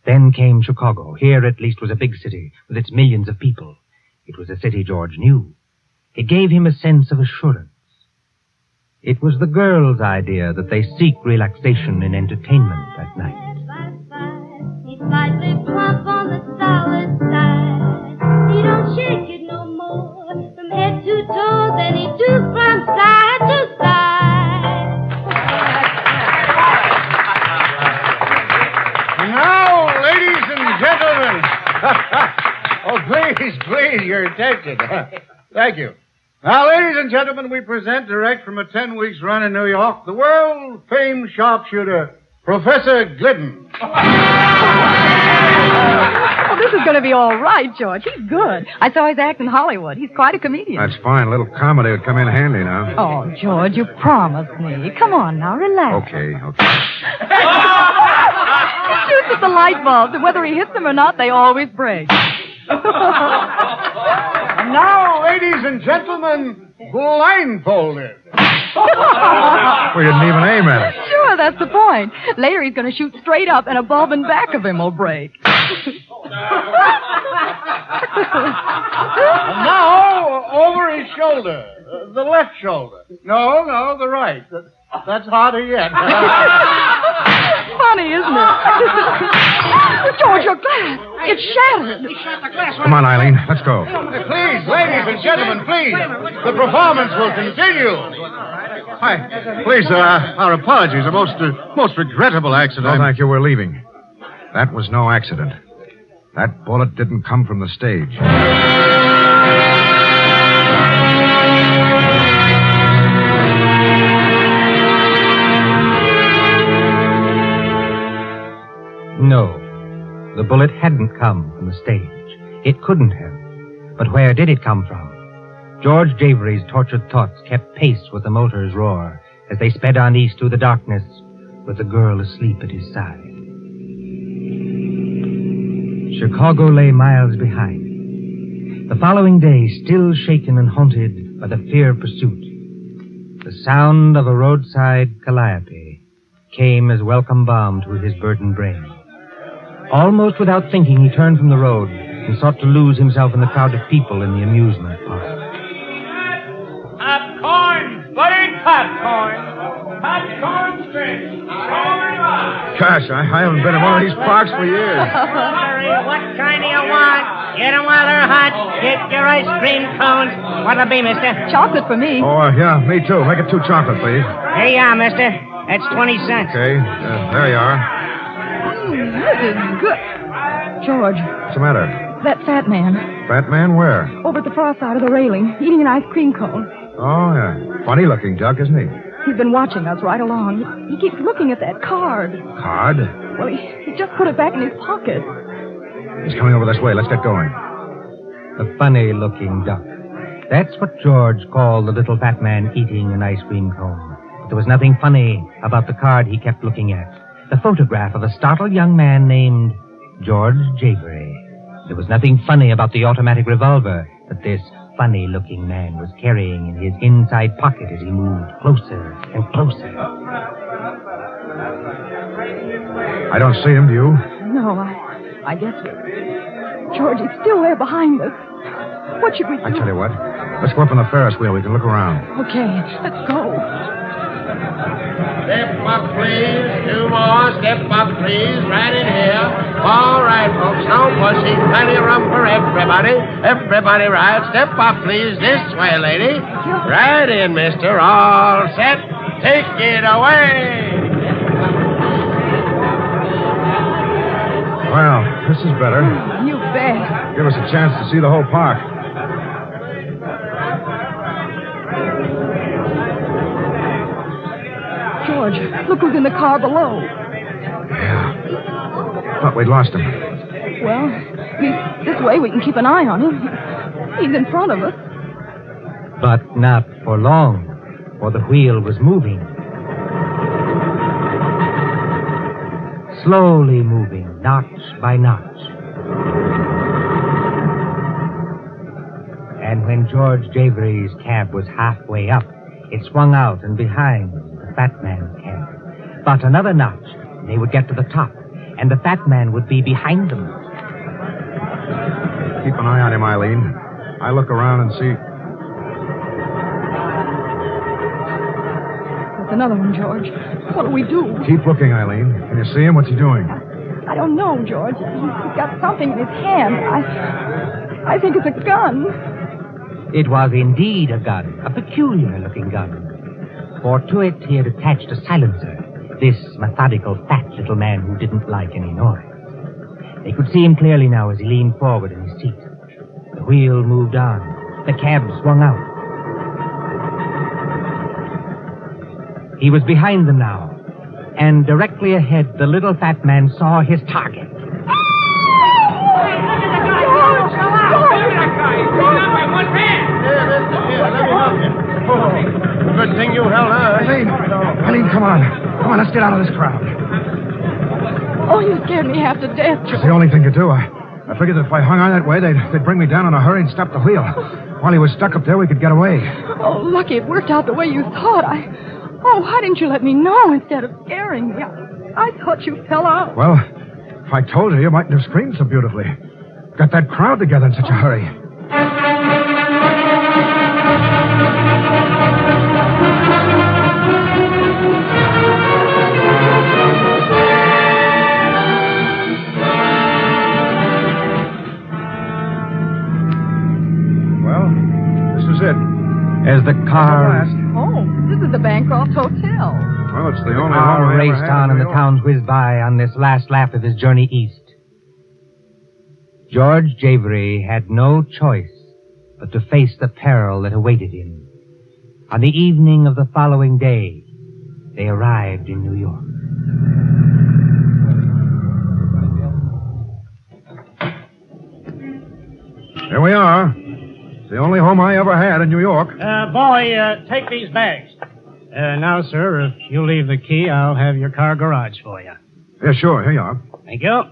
Then came Chicago. Here at least was a big city with its millions of people. It was a city George knew. It gave him a sense of assurance. It was the girls' idea that they seek relaxation in entertainment at night. He's slightly plump on the solid side. He don't shake it no more from head to toe than he do from side to side. Now, ladies and gentlemen. Oh, please, your attention. Thank you. Now, ladies and gentlemen, we present direct from a 10 weeks run in New York, the world-famed sharpshooter, Professor Glidden. Oh, this is going to be all right, George. He's good. I saw his act in Hollywood. He's quite a comedian. That's fine. A little comedy would come in handy now. Oh, George, you promised me. Come on now, relax. Okay. He shoots at the light bulbs, and whether he hits them or not, they always break. And now, ladies and gentlemen, blindfolded. We didn't even aim at it. Sure, that's the point. Later he's going to shoot straight up, and a bulb in back of him will break. And now, over his shoulder. The left shoulder. No, the right. That's harder yet. Funny, isn't it? George, your glass. It's shattered. He shot the glass. Come on, Eileen. Let's go. Please, ladies and gentlemen, please. The performance will continue. Hi. Please, our apologies. A most regrettable accident. No, thank you. We're leaving. That was no accident. That bullet didn't come from the stage. No, the bullet hadn't come from the stage. It couldn't have. But where did it come from? George Javery's tortured thoughts kept pace with the motor's roar as they sped on east through the darkness, with the girl asleep at his side. Chicago lay miles behind. The following day, still shaken and haunted by the fear of pursuit, the sound of a roadside calliope came as welcome balm to his burdened brain. Almost without thinking, he turned from the road and sought to lose himself in the crowd of people in the amusement park. Popcorn! Buttered popcorn! Popcorn strips! Gosh, I haven't been in one of these parks for years. What kind do you want? Get them while they're hot. Get your ice cream cones. What'll it be, mister? Chocolate for me. Oh, yeah, me too. Make it 2 chocolate, please. Here you are, mister. That's 20 cents. Okay, there you are. This is good. George, What's the matter? that fat man Fat man where? over at the far side of the railing, eating an ice cream cone. Oh, yeah. Funny looking duck, isn't he? He's been watching us right along. He keeps looking at that card. Card? Well, he just put it back in his pocket. He's coming over this way. Let's get going. A funny-looking duck. That's what George called the little fat man eating an ice cream cone. But there was nothing funny about the card he kept looking at. The photograph of a startled young man named George Javery. There was nothing funny about the automatic revolver that this funny-looking man was carrying in his inside pocket as he moved closer and closer. I don't see him, do you? No, I guess George, he's still there behind us. What should we do? I tell you what. Let's go up on the Ferris wheel. We can look around. Okay, let's go. Step up, please. 2 more. Step up, please. Right in here. All right, folks. No pushing. Plenty of room for everybody. Everybody right. Step up, please. This way, lady. Right in, mister. All set. Take it away. Well, this is better. You bet. Give us a chance to see the whole park. George, look who's in the car below. Thought we'd lost him. Well, at least this way we can keep an eye on him. He's in front of us. But not for long, for the wheel was moving. Slowly moving, notch by notch. And when George Javery's cab was halfway up, it swung out and behind the fat man's cab. But another notch, they would get to the top, and the fat man would be behind them. Keep an eye on him, Eileen. I look around and see. There's another one, George. What'll we do? Keep looking, Eileen. Can you see him? What's he doing? I don't know, George. He's got something in his hand. I think it's a gun. It was indeed a gun, a peculiar-looking gun. For to it he had attached a silencer, this methodical, fat little man who didn't like any noise. They could see him clearly now as he leaned forward in his seat. The wheel moved on. The cab swung out. He was behind them now, and directly ahead, the little fat man saw his target. Good thing you held her. Eileen, come on. Come on, let's get out of this crowd. Oh, you scared me half to death, It's George. the only thing to do. I figured that if I hung on that way, they'd bring me down in a hurry and stop the wheel. While he was stuck up there, we could get away. Oh, lucky it worked out the way you thought. Oh, why didn't you let me know instead of scaring me? I thought you fell out. Well, if I told you, you mightn't have screamed so beautifully. Got that crowd together in such a hurry. Well, this is it. As the car... Oh, this is the Bancroft Hotel. Well, it's the only car one I ever raced had on in and the New York. towns whizzed by on this last lap of his journey east. George Javery had no choice but to face the peril that awaited him. On the evening of the following day, they arrived in New York. Here we are. It's the only home I ever had in New York. Boy, take these bags. Now, sir, if you leave the key, I'll have your car garage for you. Yeah, sure. Here you are. Thank you.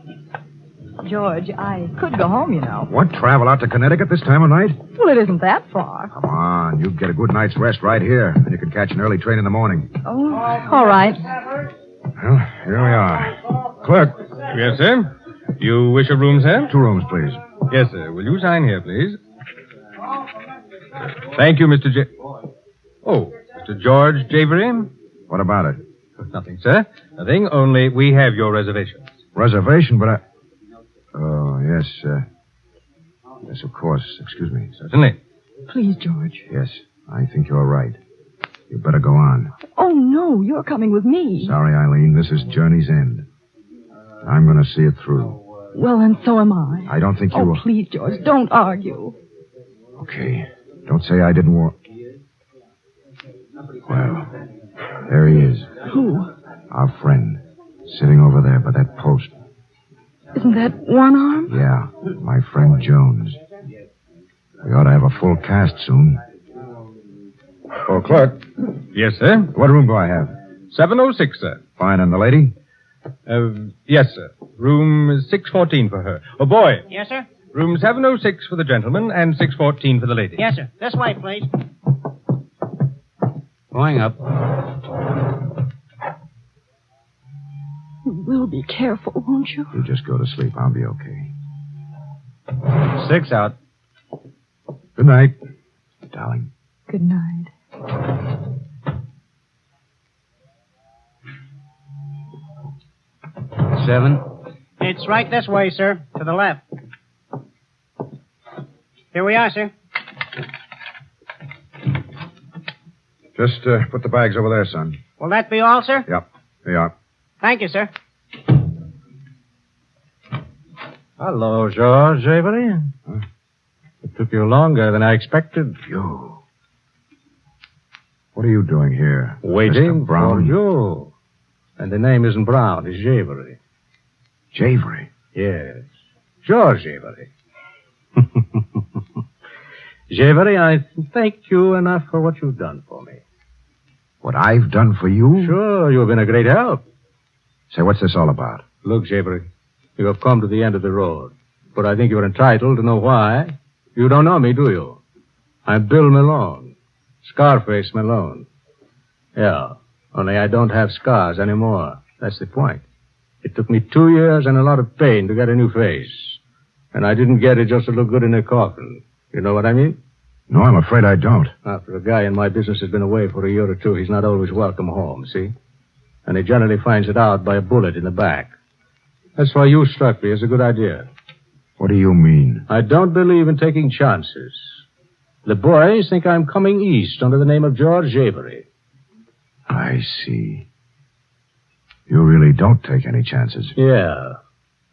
George, I could go home, you know. What, travel out to Connecticut this time of night? Well, it isn't that far. Come on, you get a good night's rest right here, and you can catch an early train in the morning. Oh, all right. Well, here we are. Clerk. Yes, sir? You wish a room, sir? 2 rooms, please. Yes, sir. Will you sign here, please? Thank you, Mr. Oh, Mr. George Javery? What about it? Nothing, sir. Nothing, only we have your reservations. Reservation, but I... Oh, yes, yes, of course. Excuse me. Certainly. Please, George. Yes, I think you're right. You better go on. Oh, no, you're coming with me. Sorry, Eileen. This is journey's end. I'm going to see it through. Well, then so am I. I don't think you... Oh, please, George, don't argue. Okay. Don't say I didn't warn... Well, there he is. Who? Our friend. Sitting over there by that post. Isn't that One Arm? Yeah, my friend Jones. We ought to have a full cast soon. Oh, clerk. Yes, sir? What room do I have? 706, sir. Fine, and the lady? Yes, sir. Room 614 for her. Oh, boy. Yes, sir? Room 706 for the gentleman and 614 for the lady. Yes, sir. This way, please. Going up. You will be careful, won't you? You just go to sleep. I'll be okay. 6 out. Good night, darling. Good night. Seven. It's right this way, sir. To the left. Here we are, sir. Just put the bags over there, son. Will that be all, sir? Yep. Here you are. Thank you, sir. Hello, George Avery. Huh? It took you longer than I expected. You. What are you doing here? Waiting Mr. Brown? for you. And the name isn't Brown, it's Javery. Javery? Yes. George Javery. Javery, I thank you enough for what you've done for me. What I've done for you? Sure, you've been a great help. Say, what's this all about? Look, Javery, you have come to the end of the road. But I think you're entitled to know why. You don't know me, do you? I'm Bill Malone. Scarface Malone. Yeah, only I don't have scars anymore. That's the point. It took me 2 years and a lot of pain to get a new face. And I didn't get it just to look good in a coffin. You know what I mean? No, I'm afraid I don't. After a guy in my business has been away for a year or two, he's not always welcome home, see? And he generally finds it out by a bullet in the back. That's why you struck me as a good idea. What do you mean? I don't believe in taking chances. The boys think I'm coming east under the name of George Javery. I see. You really don't take any chances. Yeah.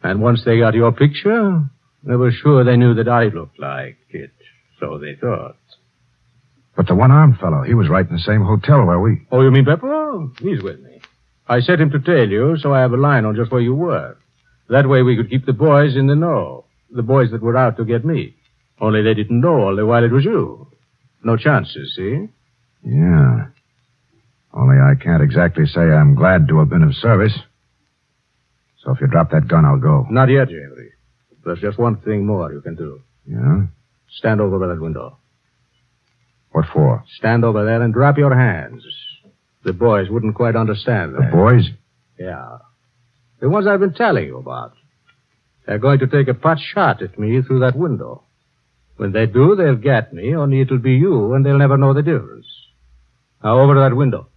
And once they got your picture, they were sure they knew that I looked like it. So they thought. But the one-armed fellow, he was right in the same hotel where we... Oh, you mean Pepper? He's with me. I set him to tail you, so I have a line on just where you were. That way we could keep the boys in the know. The boys that were out to get me. Only they didn't know all the while it was you. No chances, see? Yeah. Only I can't exactly say I'm glad to have been of service. So if you drop that gun, I'll go. Not yet, Javery. There's just one thing more you can do. Yeah? Stand over by that window. What for? Stand over there and drop your hands. The boys wouldn't quite understand that. The boys? Yeah. The ones I've been telling you about. They're going to take a pot shot at me through that window. When they do, they'll get me, only it'll be you, and they'll never know the difference. Now, over to that window.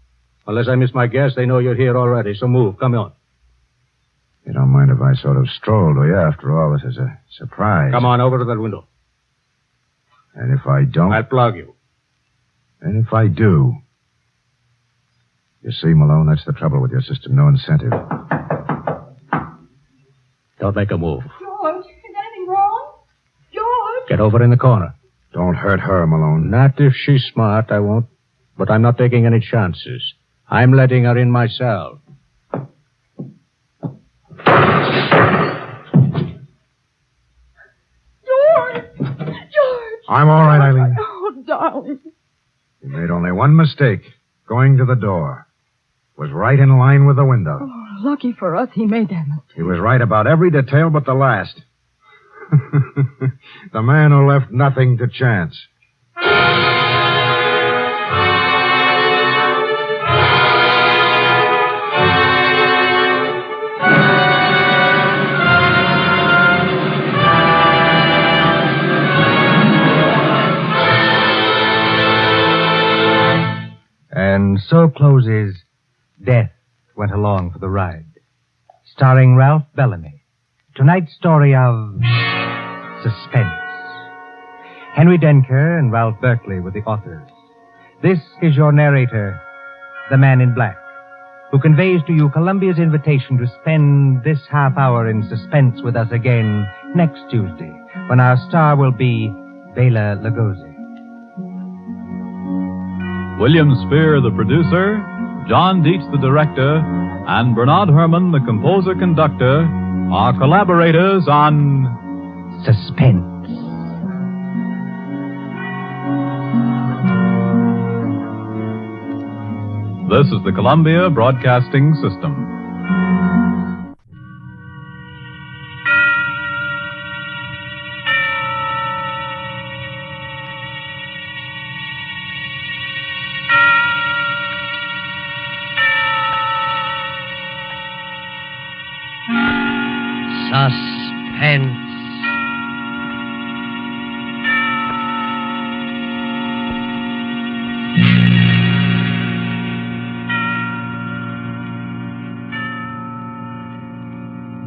Unless I miss my guess, they know you're here already, so move. Come on. You don't mind if I sort of stroll, do you? After all, this is a surprise. Come on, over to that window. And if I don't... I'll plug you. And if I do... You see, Malone, that's the trouble with your system. No incentive. Don't make a move. George, is anything wrong? George! Get over in the corner. Don't hurt her, Malone. Not if she's smart, I won't. But I'm not taking any chances. I'm letting her in myself. George! I'm all right, Eileen. Oh, darling. You made only one mistake. going to the door. Was right in line with the window. Oh, lucky for us, he made that mistake. He was right about every detail but the last. The man who left nothing to chance. And so closes Death Went Along for the Ride, starring Ralph Bellamy. Tonight's story of Suspense. Henry Denker and Ralph Berkeley were the authors. This is your narrator, the Man in Black, who conveys to you Columbia's invitation to spend this half hour in suspense with us again next Tuesday, when our star will be Bela Lugosi. William Spear, the producer, John Dietz, the director, and Bernard Herrmann, the composer-conductor, are collaborators on Suspense. This is the Columbia Broadcasting System. Suspense.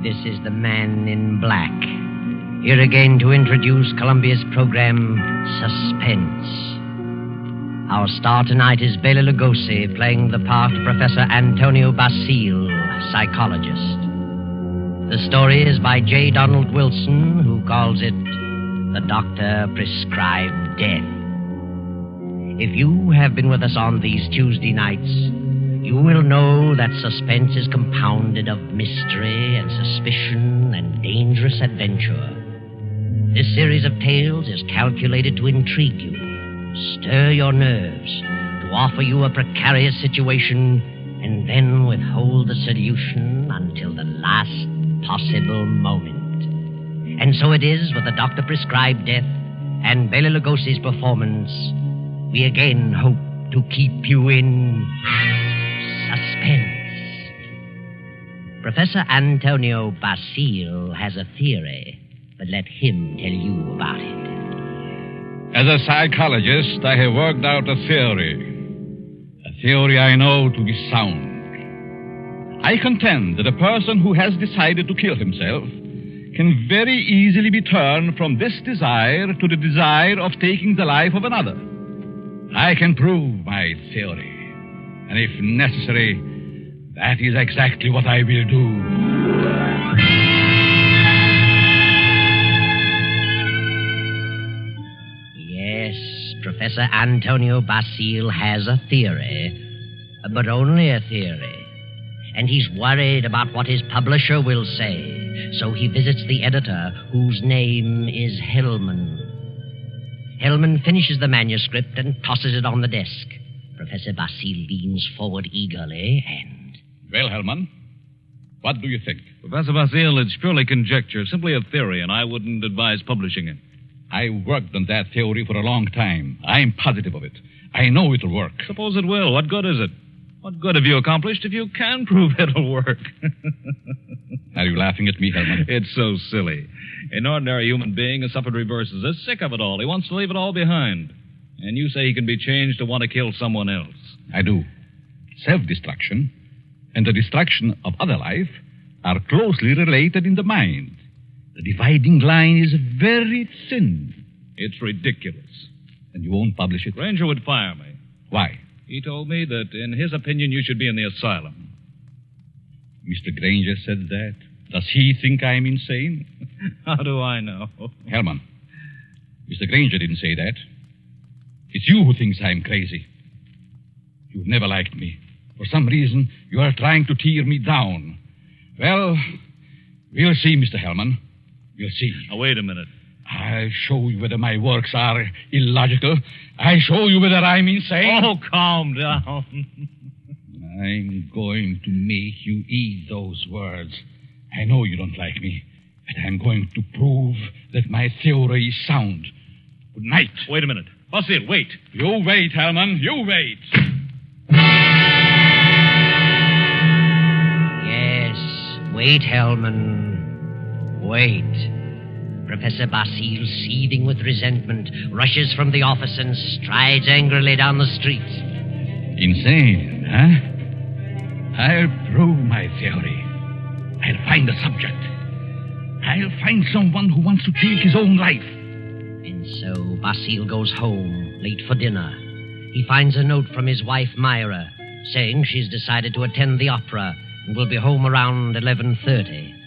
This is the Man in Black, here again to introduce Columbia's program, Suspense. Our star tonight is Bela Lugosi, playing the part of Professor Antonio Basile, psychologist. The story is by J. Donald Wilson, who calls it The Doctor Prescribed Death. If you have been with us on these Tuesday nights, you will know that suspense is compounded of mystery and suspicion and dangerous adventure. This series of tales is calculated to intrigue you, stir your nerves, to offer you a precarious situation, and then withhold the solution until the last possible moment. And so it is with the Doctor Prescribed Death and Bela Lugosi's performance. We again hope to keep you in suspense. Professor Antonio Basile has a theory, but let him tell you about it. As a psychologist, I have worked out a theory I know to be sound. I contend that a person who has decided to kill himself can very easily be turned from this desire to the desire of taking the life of another. I can prove my theory, and if necessary, that is exactly what I will do. Yes, Professor Antonio Basile has a theory, but only a theory. And he's worried about what his publisher will say, so he visits the editor, whose name is Hellman. Hellman finishes the manuscript and tosses it on the desk. Professor Basile leans forward eagerly and... Well, Hellman, what do you think? Professor Basile, it's purely conjecture, simply a theory, and I wouldn't advise publishing it. I worked on that theory for a long time. I'm positive of it. I know it'll work. Suppose it will. What good is it? What good have you accomplished if you can prove it'll work? Are you laughing at me, Hellman? It's so silly. An ordinary human being has suffered reverses. Is sick of it all. He wants to leave it all behind. And you say he can be changed to want to kill someone else. I do. Self-destruction and the destruction of other life are closely related in the mind. The dividing line is very thin. It's ridiculous. And you won't publish it? Granger would fire me. Why? He told me that, in his opinion, you should be in the asylum. Mr. Granger said that. Does he think I'm insane? How do I know? Hellman, Mr. Granger didn't say that. It's you who thinks I'm crazy. You've never liked me. For some reason, you are trying to tear me down. Well, we'll see, Mr. Hellman. We'll see. Now, wait a minute. I'll show you whether my works are illogical. I'll show you whether I'm insane. Oh, calm down. I'm going to make you eat those words. I know you don't like me, but I'm going to prove that my theory is sound. Good night. Wait a minute. Basile, wait. You wait, Hangman. You wait. Yes, wait, Hangman. Wait. Professor Basile, seething with resentment, rushes from the office and strides angrily down the street. Insane, huh? I'll prove my theory. I'll find a subject. I'll find someone who wants to take his own life. And so Basile goes home, late for dinner. He finds a note from his wife, Myra, saying she's decided to attend the opera and will be home around 11:30.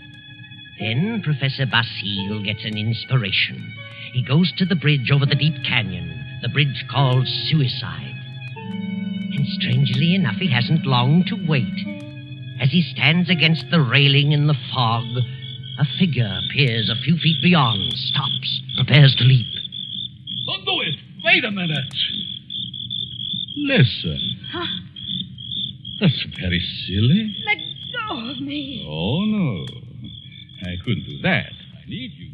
Then Professor Basile gets an inspiration. He goes to the bridge over the deep canyon, the bridge called Suicide. And strangely enough, he hasn't long to wait. As he stands against the railing in the fog, a figure appears a few feet beyond, stops, prepares to leap. Don't do it. Wait a minute. Listen. Huh? That's very silly. Let go of me. Oh, no. I couldn't do that. I need you.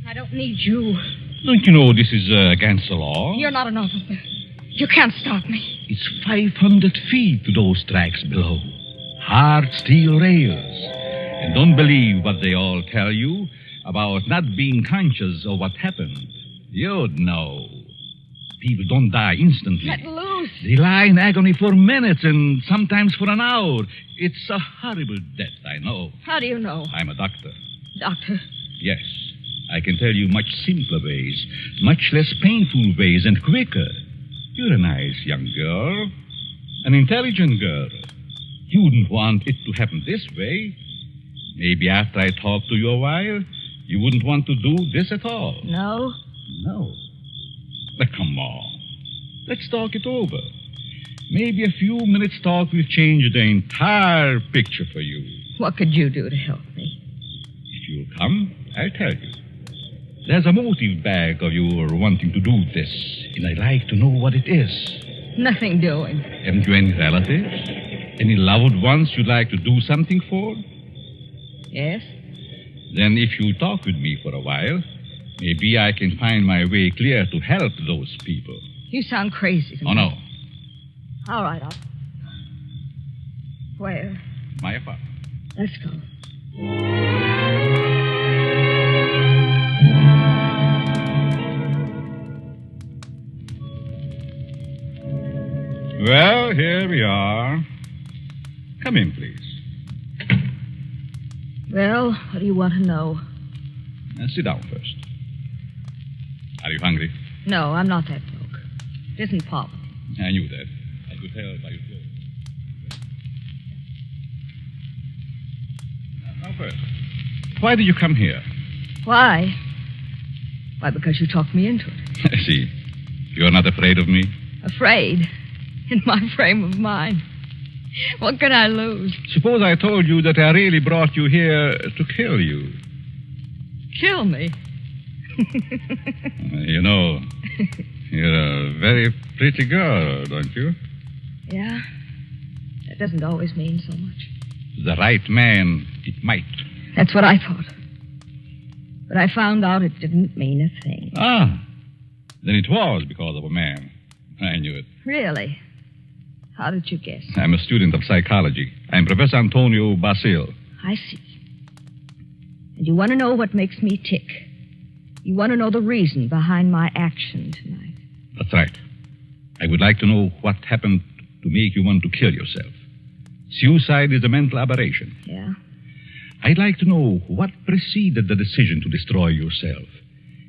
I don't need you. Don't you know this is against the law? You're not an officer. You can't stop me. It's 500 feet to those tracks below. Hard steel rails. And don't believe what they all tell you about not being conscious of what happened. You'd know. People don't die instantly. Let loose. They lie in agony for minutes and sometimes for an hour. It's a horrible death, I know. How do you know? I'm a doctor. Doctor? Yes. I can tell you much simpler ways, much less painful ways, and quicker. You're a nice young girl. An intelligent girl. You wouldn't want it to happen this way. Maybe after I talk to you a while, you wouldn't want to do this at all. No? No. But come on. Let's talk it over. Maybe a few minutes' talk will change the entire picture for you. What could you do to help me? If you'll come, I'll tell you. There's a motive back of your wanting to do this, and I'd like to know what it is. Nothing doing. Haven't you any relatives? Any loved ones you'd like to do something for? Yes? Then if you talk with me for a while, maybe I can find my way clear to help those people. You sound crazy to me. Oh, no. All right, I'll... Where? My apartment. Let's go. Well, here we are. Come in, please. Well, what do you want to know? Sit down first. Are you hungry? No, I'm not that broke. It isn't poverty. I knew that. I could tell by your clothes. Now, first, why did you come here? Why? Why, because you talked me into it. I see. You're not afraid of me? Afraid? In my frame of mind. What can I lose? Suppose I told you that I really brought you here to kill you. Kill me? You know, you're a very pretty girl, don't you? Yeah? That doesn't always mean so much. The right man, it might. That's what I thought. But I found out it didn't mean a thing. Ah, then it was because of a man. I knew it. Really? How did you guess? I'm a student of psychology. I'm Professor Antonio Basile. I see. And you want to know what makes me tick. You want to know the reason behind my action tonight. That's right. I would like to know what happened to make you want to kill yourself. Suicide is a mental aberration. Yeah? I'd like to know what preceded the decision to destroy yourself.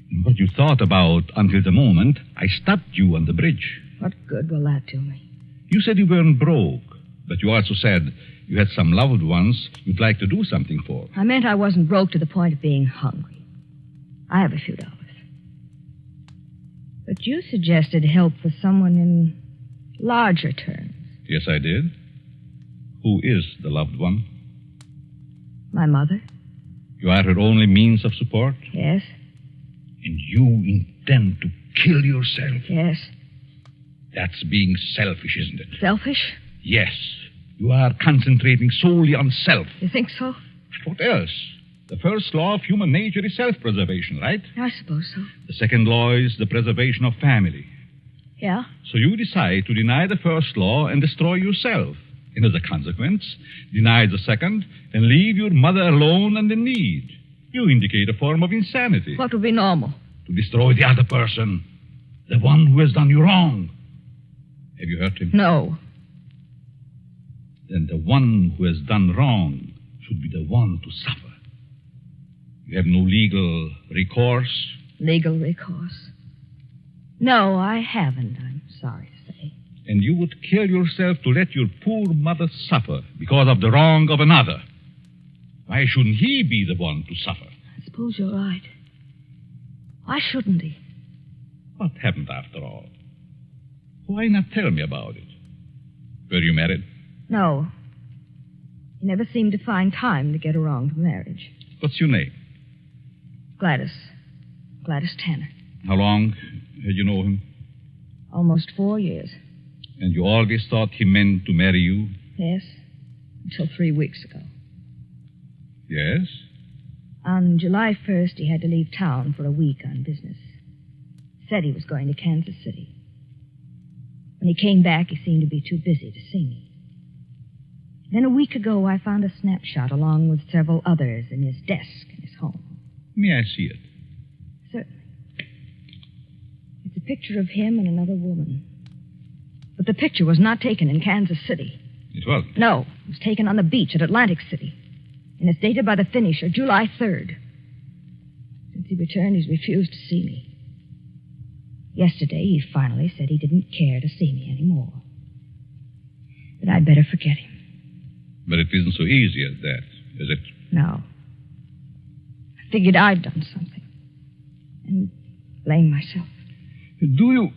And what you thought about until the moment I stopped you on the bridge. What good will that do me? You said you weren't broke, but you also said you had some loved ones you'd like to do something for. I meant I wasn't broke to the point of being hungry. I have a few dollars. But you suggested help for someone in larger terms. Yes, I did. Who is the loved one? My mother? You are her only means of support? Yes. And you intend to kill yourself? Yes. That's being selfish, isn't it? Selfish? Yes. You are concentrating solely on self. You think so? What else? The first law of human nature is self-preservation, right? I suppose so. The second law is the preservation of family. Yeah? So you decide to deny the first law and destroy yourself. And as a consequence, deny the second and leave your mother alone and in need. You indicate a form of insanity. What would be normal? To destroy the other person. The one who has done you wrong. Have you hurt him? No. Then the one who has done wrong should be the one to suffer. You have no legal recourse? Legal recourse? No, I haven't, I'm sorry to say. And you would kill yourself to let your poor mother suffer because of the wrong of another. Why shouldn't he be the one to suffer? I suppose you're right. Why shouldn't he? What happened after all? Why not tell me about it? Were you married? No. He never seemed to find time to get around to marriage. What's your name? Gladys. Gladys Tanner. How long had you known him? Almost 4 years. And you always thought he meant to marry you? Yes. Until 3 weeks ago. Yes? On July 1st, he had to leave town for a week on business. Said he was going to Kansas City. When he came back, he seemed to be too busy to see me. Then a week ago, I found a snapshot along with several others in his desk in his home. May I see it? Certainly. It's a picture of him and another woman. But the picture was not taken in Kansas City. It wasn't? No, it was taken on the beach at Atlantic City. And it's dated by the finisher, July 3rd. Since he returned, he's refused to see me. Yesterday, he finally said he didn't care to see me anymore. That I'd better forget him. But it isn't so easy as that, is it? No. I figured I'd done something. And blame myself. Do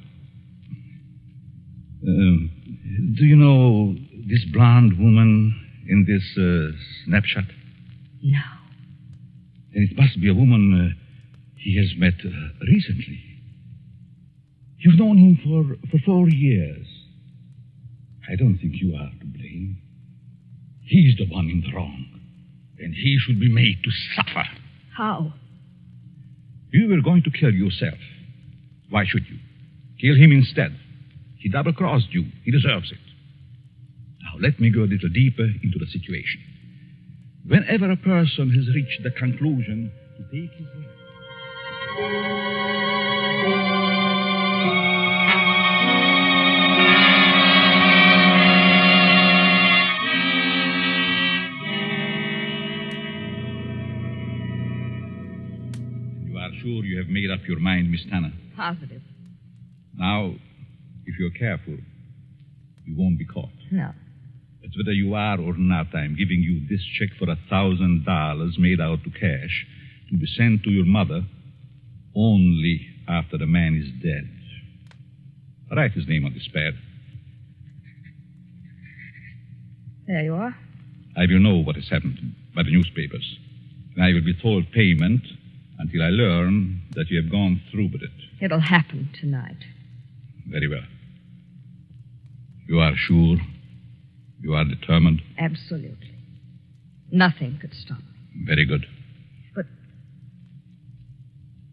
you know this blonde woman in this snapshot? No. Then it must be a woman he has met recently. You've known him for 4 years. I don't think you are to blame. He's the one in the wrong. And he should be made to suffer. How? You were going to kill yourself. Why should you? Kill him instead. He double-crossed you. He deserves it. Now, let me go a little deeper into the situation. Whenever a person has reached the conclusion to take his life... Sure you have made up your mind, Miss Tanner? Positive. Now, if you're careful, you won't be caught. No. But whether you are or not, I'm giving you this check for $1,000 made out to cash to be sent to your mother only after the man is dead. Write his name on this pad. There you are. I will know what has happened by the newspapers. And I will withhold payment until I learn that you have gone through with it. It'll happen tonight. Very well. You are sure? You are determined? Absolutely. Nothing could stop me. Very good. But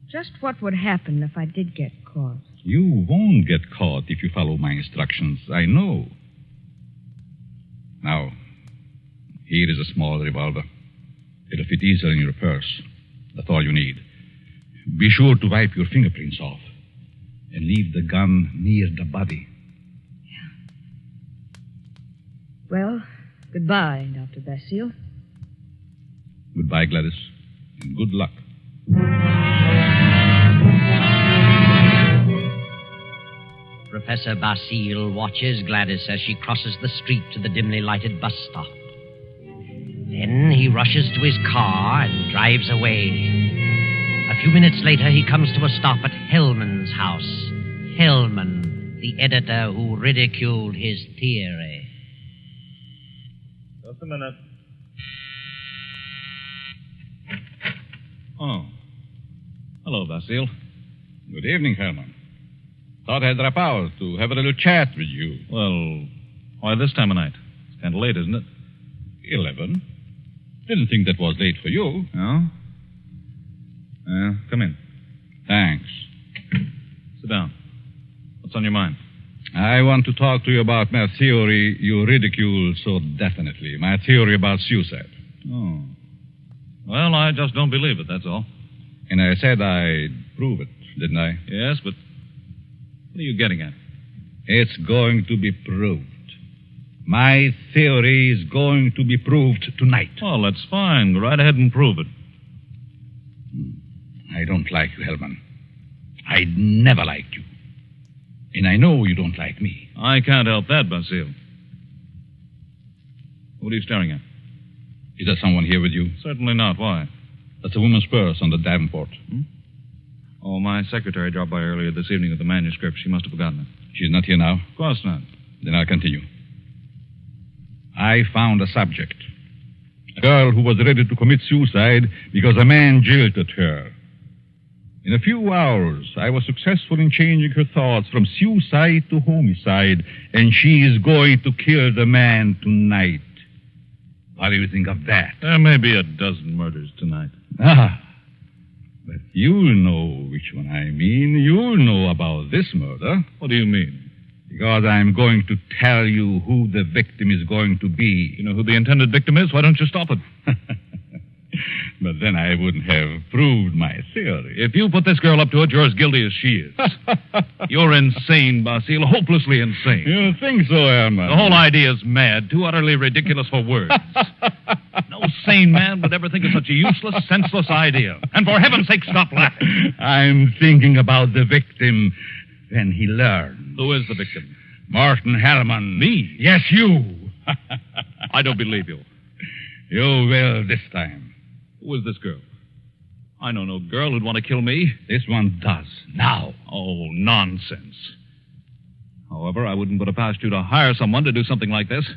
just what would happen if I did get caught? You won't get caught if you follow my instructions. I know. Now, here is a small revolver. It'll fit easily in your purse. That's all you need. Be sure to wipe your fingerprints off and leave the gun near the body. Yeah. Well, goodbye, Dr. Basile. Goodbye, Gladys, and good luck. Professor Basile watches Gladys as she crosses the street to the dimly lighted bus stop. Then he rushes to his car and drives away. A few minutes later, he comes to a stop at Hellman's house. Hellman, the editor who ridiculed his theory. Just a minute. Oh. Hello, Basile. Good evening, Herman. Thought I'd drop out to have a little chat with you. Well, why this time of night? It's kind of late, isn't it? 11. Didn't think that was late for you. No? Come in. Thanks. Sit down. What's on your mind? I want to talk to you about my theory you ridicule so definitely. My theory about suicide. Oh. Well, I just don't believe it, that's all. And I said I'd prove it, didn't I? Yes, but what are you getting at? It's going to be proved. My theory is going to be proved tonight. Well, that's fine. Go right ahead and prove it. I don't like you, Hellman. I never liked you. And I know you don't like me. I can't help that, Basile. What are you staring at? Is there someone here with you? Certainly not. Why? That's a woman's purse on the Davenport. Oh, my secretary dropped by earlier this evening with the manuscript. She must have forgotten it. She's not here now? Of course not. Then I'll continue. I found a subject. A girl who was ready to commit suicide because a man jilted her. In a few hours, I was successful in changing her thoughts from suicide to homicide, and she is going to kill the man tonight. What do you think of that? There may be a dozen murders tonight. Ah, but you'll know which one I mean. You'll know about this murder. What do you mean? Because I'm going to tell you who the victim is going to be. You know who the intended victim is? Why don't you stop it? But then I wouldn't have proved my theory. If you put this girl up to it, you're as guilty as she is. You're insane, Basile. Hopelessly insane. You think so, Herman? The whole idea is mad. Too utterly ridiculous for words. No sane man would ever think of such a useless, senseless idea. And for heaven's sake, stop laughing. I'm thinking about the victim when he learned. Who is the victim? Martin Hellman. Me? Yes, you. I don't believe you. You will this time. Who is this girl? I know no girl who'd want to kill me. This one does. Now. Oh, nonsense. However, I wouldn't put it past you to hire someone to do something like this.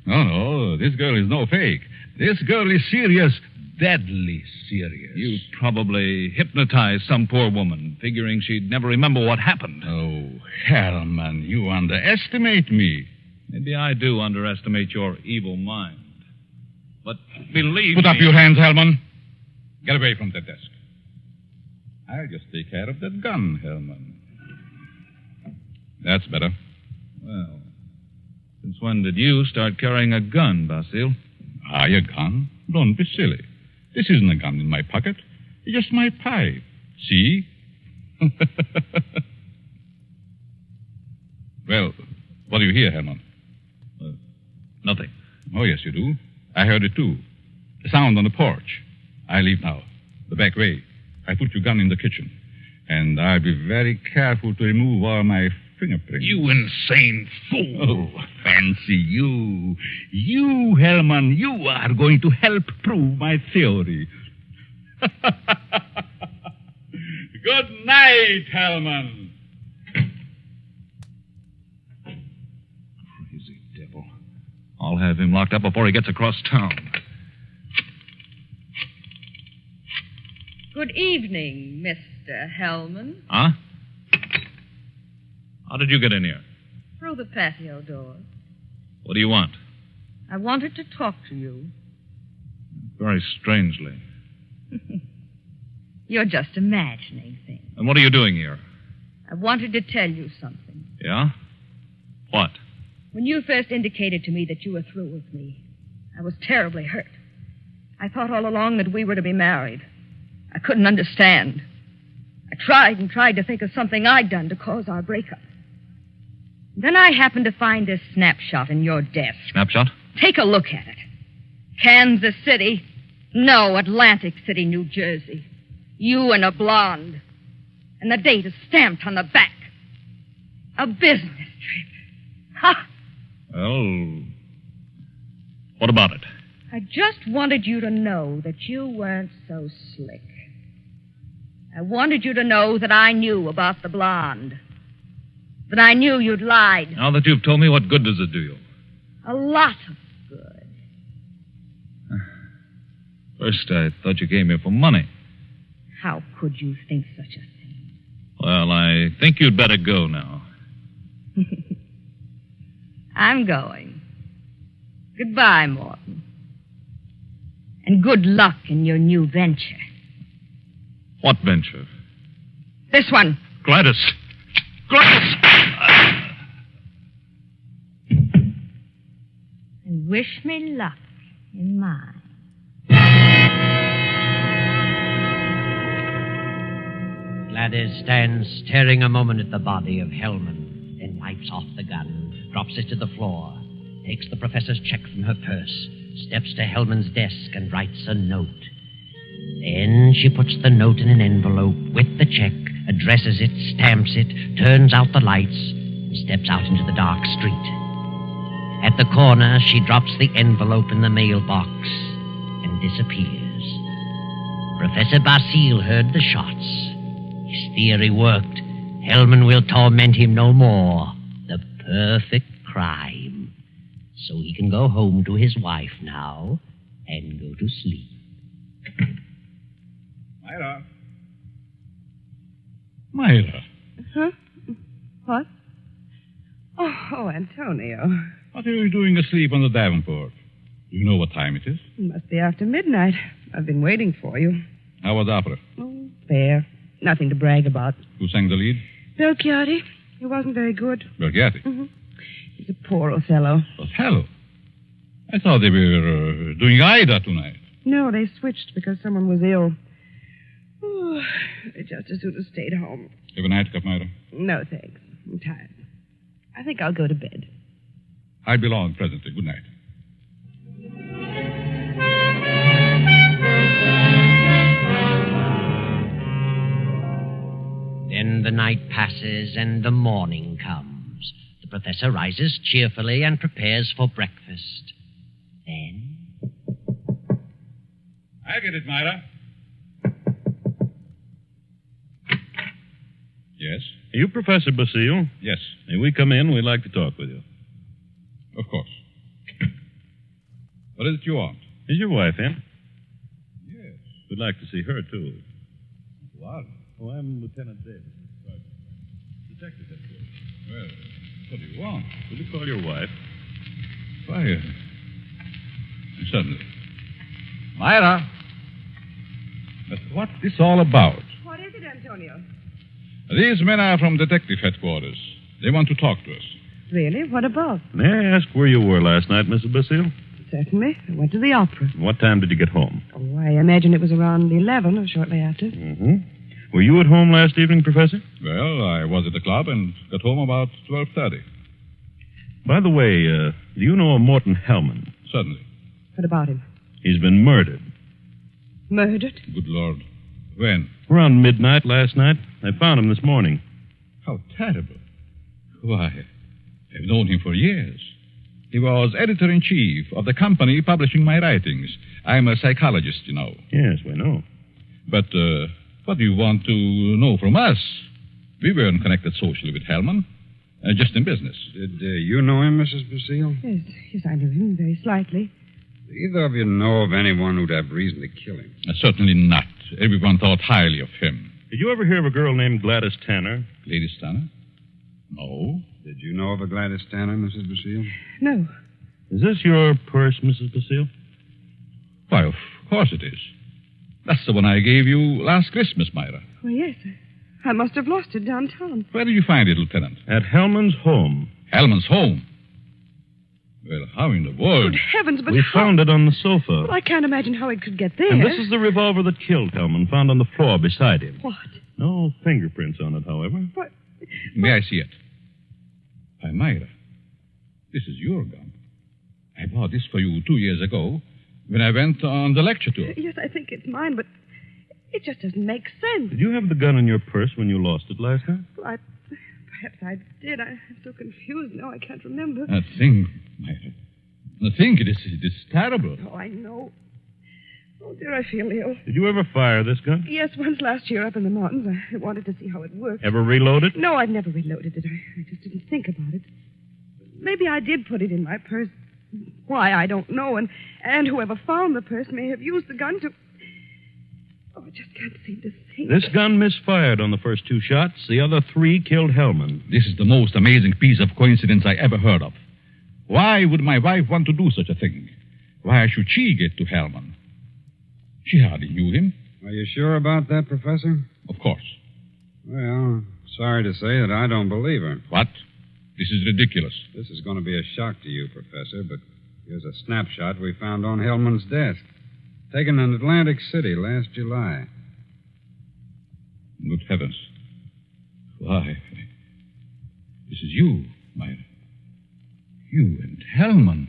No, this girl is no fake. This girl is serious, deadly serious. You probably hypnotized some poor woman, figuring she'd never remember what happened. Oh, Hellman, you underestimate me. Maybe I do underestimate your evil mind. But believe Put me... up your hands, Hellman. Get away from that desk. I'll just take care of that gun, Hellman. That's better. Well, since when did you start carrying a gun, Basile? A gun? Don't be silly. This isn't a gun in my pocket. It's just my pipe. See? Well, what do you hear, Herman? Nothing. Oh, yes, you do. I heard it, too. The sound on the porch. I leave now. The back way. I put your gun in the kitchen. And I'll be very careful to remove all my fingerprints. You insane fool. Oh, fancy you. You, Hellman, you are going to help prove my theory. Good night, Hellman. Crazy devil. I'll have him locked up before he gets across town. Good evening, Mr. Hellman. Huh? How did you get in here? Through the patio door. What do you want? I wanted to talk to you. Very strangely. You're just imagining things. And what are you doing here? I wanted to tell you something. Yeah? What? When you first indicated to me that you were through with me, I was terribly hurt. I thought all along that we were to be married. I couldn't understand. I tried and tried to think of something I'd done to cause our breakup. Then I happened to find this snapshot in your desk. Snapshot? Take a look at it. Kansas City. No, Atlantic City, New Jersey. You and a blonde. And the date is stamped on the back. A business trip. Ha! Well, what about it? I just wanted you to know that you weren't so slick. I wanted you to know that I knew about the blonde. That I knew you'd lied. Now that you've told me, what good does it do you? A lot of good. First, I thought you came here for money. How could you think such a thing? Well, I think you'd better go now. I'm going. Goodbye, Morton. And good luck in your new venture. What venture? This one. Gladys! Gladys! And wish me luck in mine. Gladys stands staring a moment at the body of Hellman, then wipes off the gun, drops it to the floor, takes the professor's check from her purse, steps to Hellman's desk and writes a note. Then she puts the note in an envelope with the check, addresses it, stamps it, turns out the lights, and steps out into the dark street. At the corner, she drops the envelope in the mailbox and disappears. Professor Basile heard the shots. His theory worked. Hellman will torment him no more. The perfect crime. So he can go home to his wife now and go to sleep. Myra. Myra. Huh? What? Oh, Antonio. What are you doing asleep on the Davenport? Do you know what time it is? It must be after midnight. I've been waiting for you. How was opera? Oh, fair. Nothing to brag about. Who sang the lead? Belchiati. He wasn't very good. Belchiati? Mm-hmm. He's a poor Othello. Othello? I thought they were doing Ida tonight. No, they switched because someone was ill. Oh, they just as soon have stayed home. Have a nightcap, Myra? No, thanks. I'm tired. I think I'll go to bed. I'll be along presently. Good night. Then the night passes and the morning comes. The professor rises cheerfully and prepares for breakfast. Then... I get it, Myra. Yes? Are you Professor Basile? Yes. May we come in? We'd like to talk with you. Of course. What is it you want? Is your wife in? Yes. We'd like to see her, too. What? Oh, I'm Lieutenant Davis. Right. Detective headquarters. Well, what do you want? Will you call your wife? Why, certainly. Myra! But what's this all about? What is it, Antonio? These men are from detective headquarters. They want to talk to us. Really? What about? May I ask where you were last night, Mrs. Basile? Certainly. I went to the opera. What time did you get home? Oh, I imagine it was around 11 or shortly after. Mm-hmm. Were you at home last evening, Professor? Well, I was at the club and got home about 12:30. By the way, do you know a Morton Hellman? Certainly. What about him? He's been murdered. Murdered? Good Lord. When? Around midnight last night. I found him this morning. How terrible. Why, I've known him for years. He was editor-in-chief of the company publishing my writings. I'm a psychologist, you know. Yes, we know. But what do you want to know from us? We weren't connected socially with Hellman. Just in business. Did you know him, Mrs. Basile? Yes, I knew him very slightly. Do either of you know of anyone who'd have reason to kill him? Certainly not. Everyone thought highly of him. Did you ever hear of a girl named Gladys Tanner? Gladys Tanner? No. Did you know of a Gladys Tanner, Mrs. Basile? No. Is this your purse, Mrs. Basile? Why, of course it is. That's the one I gave you last Christmas, Myra. Oh, yes. I must have lost it downtown. Where did you find it, Lieutenant? At Hellman's home. Hellman's home? Well, how in the world? Good heavens, but We how... found it on the sofa. Well, I can't imagine how it could get there. And this is the revolver that killed Hellman, found on the floor beside him. What? No fingerprints on it, however. What? May I see it? Why, Myra, this is your gun. I bought this for you 2 years ago when I went on the lecture tour. Yes, I think it's mine, but it just doesn't make sense. Did you have the gun in your purse when you lost it last night? Well, perhaps I did. I'm so confused now I can't remember. That thing, Myra. The thing, it is terrible. Oh, I know. Oh, dear, I feel ill. Did you ever fire this gun? Yes, once last year up in the mountains. I wanted to see how it worked. Ever reload it? No, I've never reloaded it. I just didn't think about it. Maybe I did put it in my purse. Why, I don't know. And whoever found the purse may have used the gun to... Oh, I just can't seem to think. This gun misfired on the first 2 shots. The other 3 killed Hellman. This is the most amazing piece of coincidence I ever heard of. Why would my wife want to do such a thing? Why should she get to Hellman? She hardly knew him. Are you sure about that, Professor? Of course. Well, sorry to say that I don't believe her. What? This is ridiculous. This is going to be a shock to you, Professor, but here's a snapshot we found on Hellman's desk. Taken in Atlantic City last July. Good heavens. Why? This is you, Myra. You and Hellman.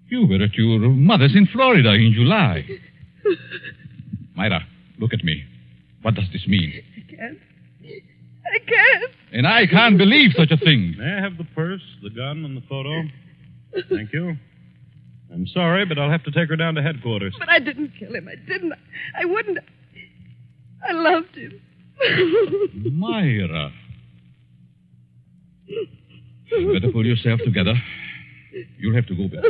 You were at your mother's in Florida in July. Myra, look at me. What does this mean? I can't. And I can't believe such a thing. May I have the purse, the gun, and the photo? Thank you. I'm sorry, but I'll have to take her down to headquarters. But I didn't kill him. I didn't. I wouldn't. I loved him. Myra. You better pull yourself together. You'll have to go back.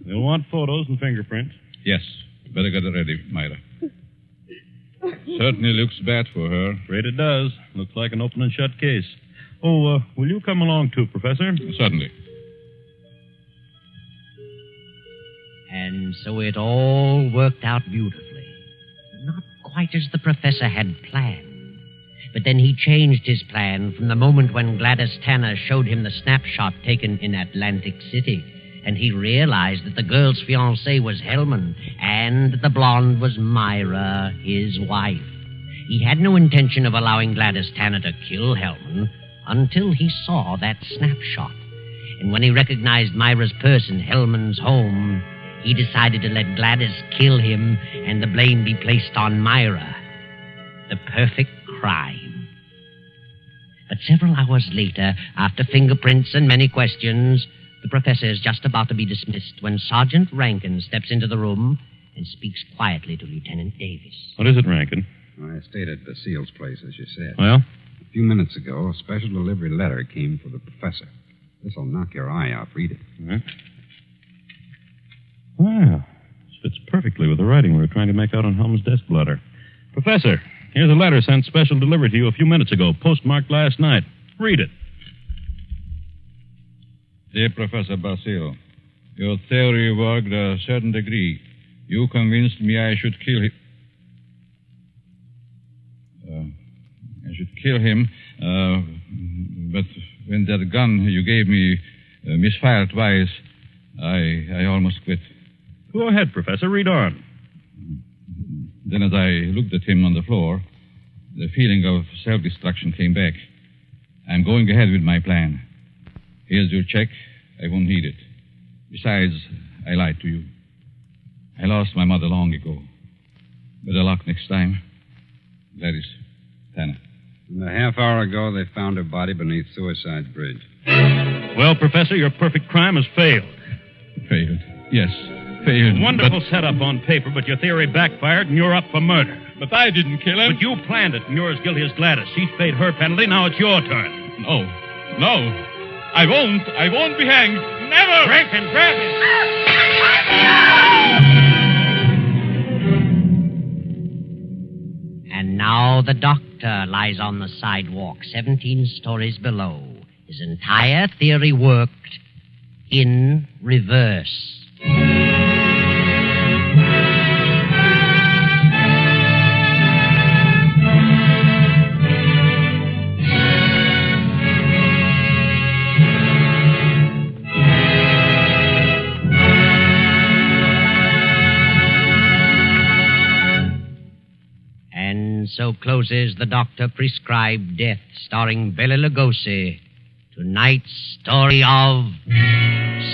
You'll want photos and fingerprints. Yes. Better get it ready, Myra. Certainly looks bad for her. Afraid it does. Looks like an open and shut case. Oh, will you come along too, Professor? Certainly. And so it all worked out beautifully. Not quite as the professor had planned. But then he changed his plan from the moment when Gladys Tanner showed him the snapshot taken in Atlantic City. And he realized that the girl's fiancé was Hellman, and that the blonde was Myra, his wife. He had no intention of allowing Gladys Tanner to kill Hellman until he saw that snapshot. And when he recognized Myra's purse in Hellman's home, he decided to let Gladys kill him and the blame be placed on Myra. The perfect crime. But several hours later, after fingerprints and many questions, the professor is just about to be dismissed when Sergeant Rankin steps into the room and speaks quietly to Lieutenant Davis. What is it, Rankin? I stayed at Basile's place, as you said. Well? A few minutes ago, a special delivery letter came for the professor. This'll knock your eye out. Read it. Huh? Well, this fits perfectly with the writing we were trying to make out on Helm's desk blotter. Professor, here's a letter sent special delivery to you a few minutes ago, postmarked last night. Read it. Dear Professor Basile, your theory worked a certain degree. You convinced me I should kill him. But when that gun you gave me misfired twice, I almost quit. Go ahead, Professor. Read on. Then as I looked at him on the floor, the feeling of self-destruction came back. I'm going ahead with my plan. Here's your check. I won't need it. Besides, I lied to you. I lost my mother long ago. Better luck next time. Gladys Tanner. And a half hour ago, they found her body beneath Suicide Bridge. Well, Professor, your perfect crime has failed. Failed? Yes, failed. Wonderful setup on paper, but your theory backfired and you're up for murder. But I didn't kill him. But you planned it, and you're as guilty as Gladys. She's paid her penalty, now it's your turn. No. I won't be hanged. Never! Rankin, grab him! And now the doctor lies on the sidewalk 17 stories below. His entire theory worked in reverse. So closes the doctor-prescribed death, starring Bela Lugosi. Tonight's story of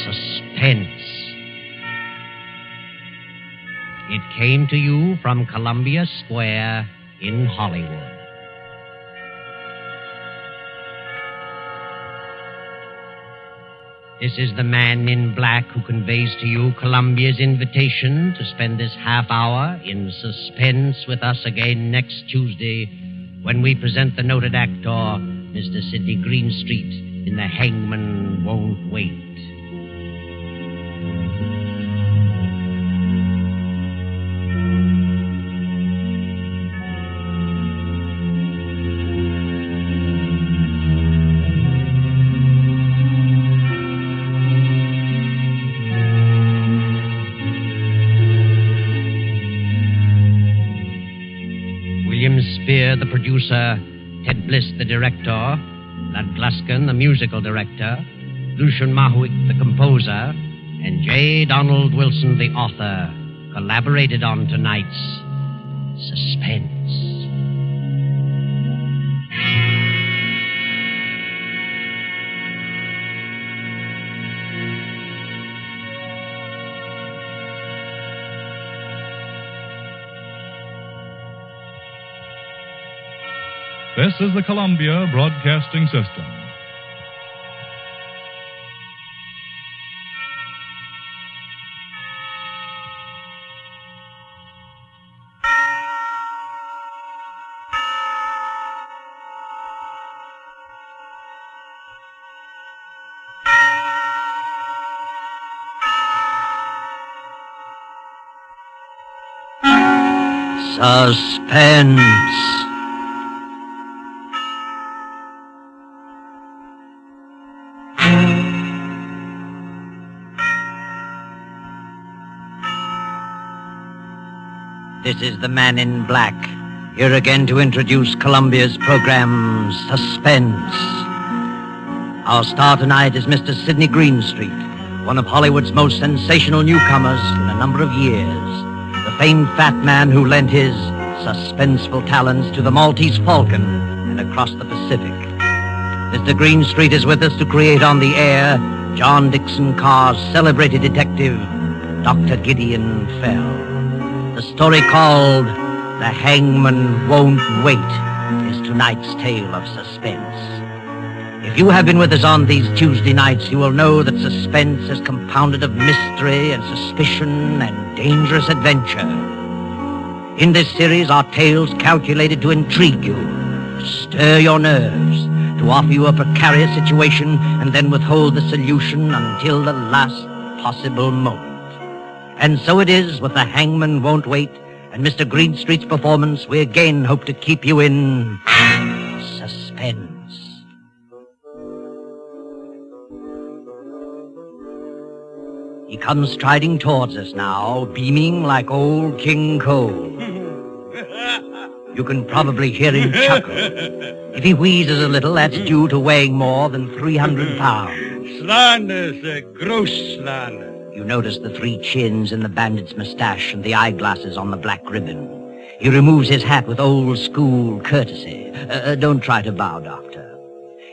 Suspense. It came to you from Columbia Square in Hollywood. This is the man in black who conveys to you Columbia's invitation to spend this half hour in suspense with us again next Tuesday when we present the noted actor, Mr. Sidney Greenstreet, in The Hangman Won't Wait. Colombier, the producer, Ted Bliss, the director, Lud Gluskin, the musical director, Lucian Mahuik, the composer, and J. Donald Wilson, the author, collaborated on tonight's Suspense. This is the Columbia Broadcasting System. Suspense. This is the Man in Black, here again to introduce Columbia's program, Suspense. Our star tonight is Mr. Sidney Greenstreet, one of Hollywood's most sensational newcomers in a number of years. The famed fat man who lent his suspenseful talents to the Maltese Falcon and across the Pacific. Mr. Greenstreet is with us to create on the air John Dixon Carr's celebrated detective, Dr. Gideon Fell. The story called The Hangman Won't Wait is tonight's tale of suspense. If you have been with us on these Tuesday nights, you will know that suspense is compounded of mystery and suspicion and dangerous adventure. In this series are tales calculated to intrigue you, to stir your nerves, to offer you a precarious situation and then withhold the solution until the last possible moment. And so it is with The Hangman Won't Wait and Mr. Greenstreet's performance, we again hope to keep you in suspense. He comes striding towards us now, beaming like old King Cole. You can probably hear him chuckle. If he wheezes a little, that's due to weighing more than 300 pounds. Slander, sir, gross slander. You notice the 3 chins in the bandit's mustache and the eyeglasses on the black ribbon. He removes his hat with old-school courtesy. Don't try to bow, Doctor.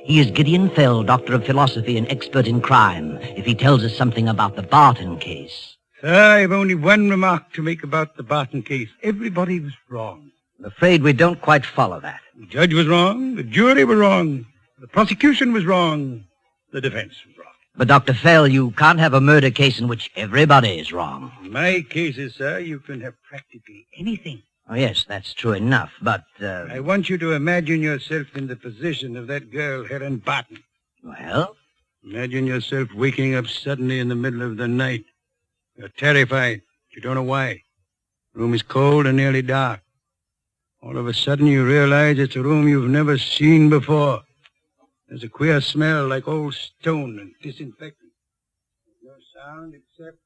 He is Gideon Fell, Doctor of Philosophy and expert in crime, if he tells us something about the Barton case. Sir, I have only one remark to make about the Barton case. Everybody was wrong. I'm afraid we don't quite follow that. The judge was wrong, the jury were wrong, the prosecution was wrong, the defense was wrong. But, Dr. Fell, you can't have a murder case in which everybody is wrong. In my cases, sir, you can have practically anything. Oh, yes, that's true enough, but, I want you to imagine yourself in the position of that girl, Helen Barton. Well? Imagine yourself waking up suddenly in the middle of the night. You're terrified. You don't know why. The room is cold and nearly dark. All of a sudden, you realize it's a room you've never seen before. There's a queer smell like old stone and disinfectant. No sound except...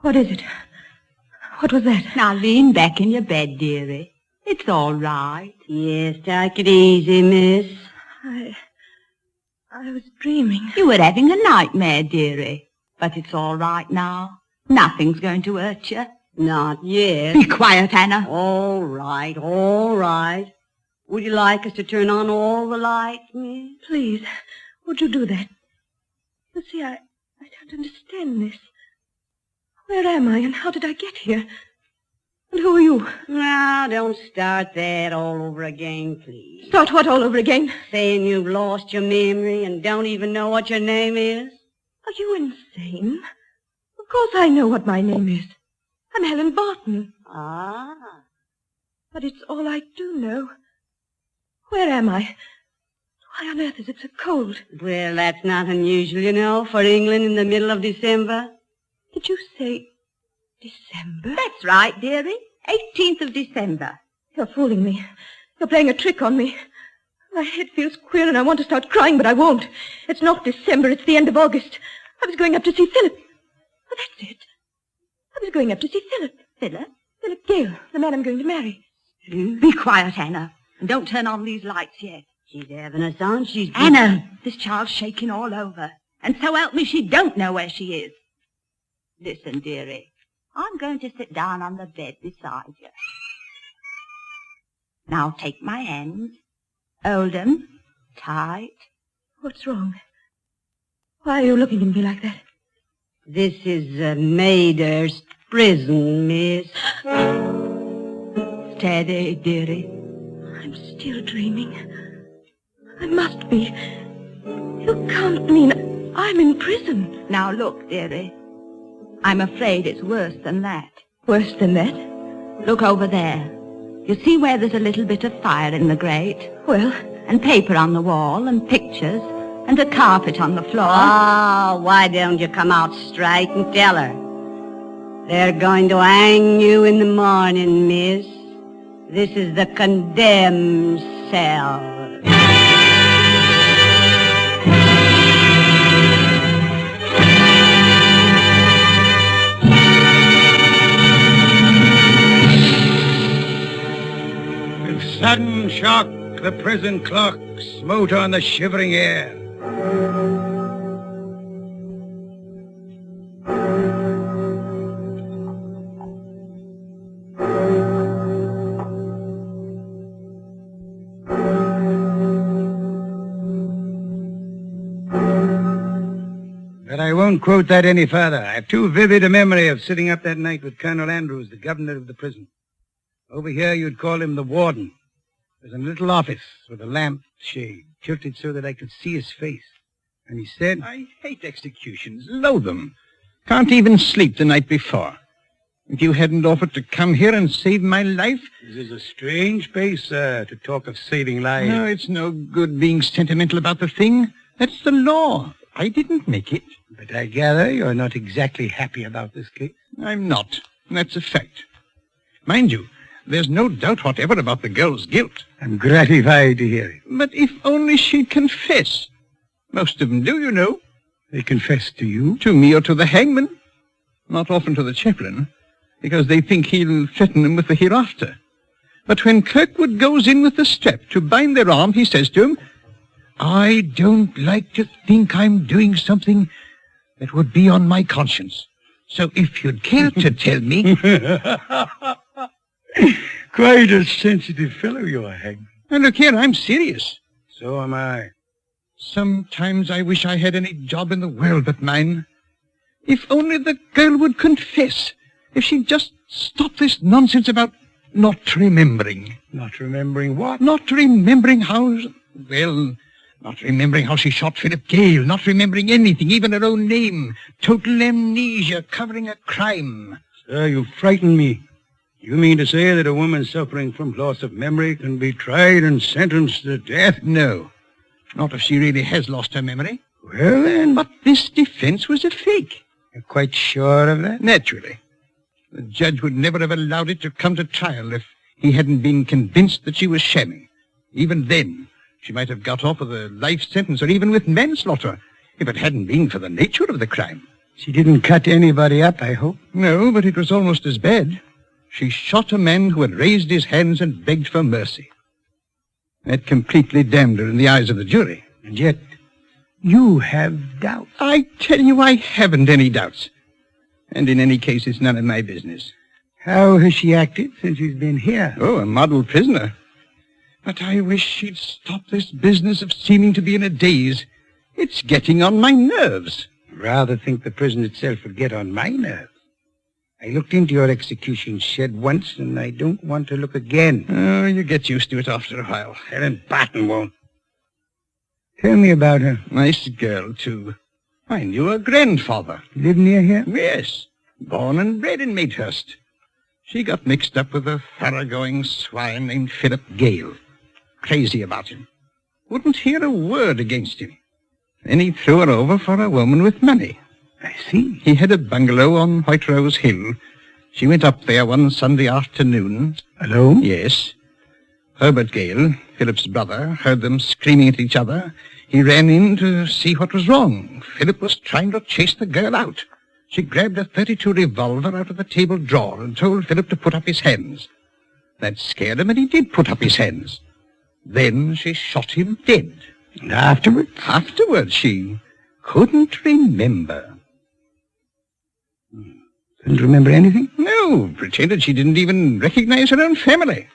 What is it? What was that? Now lean back in your bed, dearie. It's all right. Yes, take it easy, miss. I was dreaming. You were having a nightmare, dearie. But it's all right now. Nothing's going to hurt you. Not yet. Be quiet, Anna. All right, all right. Would you like us to turn on all the lights, miss? Please, would you do that? You see, I don't understand this. Where am I and how did I get here? And who are you? Now, don't start that all over again, please. Start what all over again? Saying you've lost your memory and don't even know what your name is? Are you insane? Of course I know what my name is. I'm Helen Barton. Ah. But it's all I do know. Where am I? Why on earth is it so cold? Well, that's not unusual, you know, for England in the middle of December. Did you say December? That's right, dearie. 18th of December. You're fooling me. You're playing a trick on me. My head feels queer and I want to start crying, but I won't. It's not December, it's the end of August. I was going up to see Philip. Oh, that's it. I was going up to see Philip. Philip? Philip Gale, the man I'm going to marry. Be quiet, Anna. And don't turn on these lights yet. She's having us on. She's... Anna, this child's shaking all over. And so help me, she don't know where she is. Listen, dearie. I'm going to sit down on the bed beside you. Now take my hands. Hold them tight. What's wrong? Why are you looking at me like that? This is Maidhurst prison, miss. Steady, dearie. I'm still dreaming. I must be. You can't mean I'm in prison. Now look, dearie. I'm afraid it's worse than that. Worse than that? Look over there. You see where there's a little bit of fire in the grate? Well? And paper on the wall, and pictures, and a carpet on the floor. Oh, why don't you come out straight and tell her? They're going to hang you in the morning, miss. This is the condemned cell. With sudden shock, the prison clock smote on the shivering air. But I won't quote that any further. I have too vivid a memory of sitting up that night with Colonel Andrews, the governor of the prison. Over here, you'd call him the warden. There's a little office with a lamp shade tilted so that I could see his face. And he said, I hate executions, loathe them. Can't even sleep the night before. If you hadn't offered to come here and save my life... This is a strange place, sir, to talk of saving lives. No, it's no good being sentimental about the thing. That's the law. I didn't make it. But I gather you're not exactly happy about this case. I'm not. That's a fact. Mind you, there's no doubt whatever about the girl's guilt. I'm gratified to hear it. But if only she'd confess. Most of them do, you know. They confess to you? To me or to the hangman. Not often to the chaplain, because they think he'll threaten them with the hereafter. But when Kirkwood goes in with the strap to bind their arm, he says to him, I don't like to think I'm doing something that would be on my conscience. So if you'd care to tell me... Quite a sensitive fellow you are, Hangman. And look here, I'm serious. So am I. Sometimes I wish I had any job in the world but mine. If only the girl would confess. If she'd just stop this nonsense about not remembering. Not remembering what? Not remembering how... Well, not remembering how she shot Philip Gale. Not remembering anything, even her own name. Total amnesia covering a crime. Sir, you frighten me. You mean to say that a woman suffering from loss of memory can be tried and sentenced to death? No. Not if she really has lost her memory. Well, then... But this defense was a fake. You're quite sure of that? Naturally. The judge would never have allowed it to come to trial if he hadn't been convinced that she was shamming. Even then, she might have got off with a life sentence or even with manslaughter if it hadn't been for the nature of the crime. She didn't cut anybody up, I hope? No, but it was almost as bad. She shot a man who had raised his hands and begged for mercy. That completely damned her in the eyes of the jury. And yet, you have doubts. I tell you, I haven't any doubts. And in any case, it's none of my business. How has she acted since she's been here? Oh, a model prisoner. But I wish she'd stop this business of seeming to be in a daze. It's getting on my nerves. Rather think the prison itself would get on my nerves. I looked into your execution shed once, and I don't want to look again. Oh, you get used to it after a while. Helen Barton won't. Tell me about her. Nice girl, too. I knew her grandfather. Live near here? Yes. Born and bred in Maidhurst. She got mixed up with a thoroughgoing swine named Philip Gale. Crazy about him. Wouldn't hear a word against him. Then he threw her over for a woman with money. I see. He had a bungalow on White Rose Hill, She went up there one Sunday afternoon. Alone? Yes. Herbert Gale, Philip's brother, heard them screaming at each other. He ran in to see what was wrong. Philip was trying to chase the girl out. She grabbed a .32 revolver out of the table drawer and told Philip to put up his hands. That scared him, and he did put up his hands. Then she shot him dead. And afterwards? Afterwards, she couldn't remember. Couldn't remember anything? No, pretended she didn't even recognize her own family.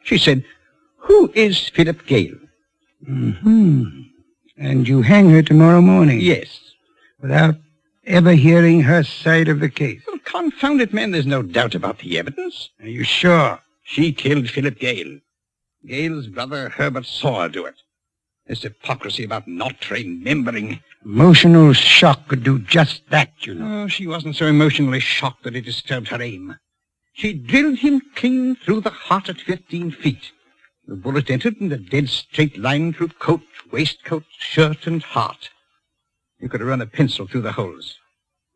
She said, "Who is Philip Gale?" Mm-hmm. And you hang her tomorrow morning? Yes. Without ever hearing her side of the case? Well, confound it, man, there's no doubt about the evidence. Are you sure? She killed Philip Gale. Gale's brother Herbert saw her do it. This hypocrisy about not remembering. Emotional shock could do just that, you know. Oh, she wasn't so emotionally shocked that it disturbed her aim. She drilled him clean through the heart at 15 feet. The bullet entered in a dead straight line through coat, waistcoat, shirt, and heart. You could have run a pencil through the holes.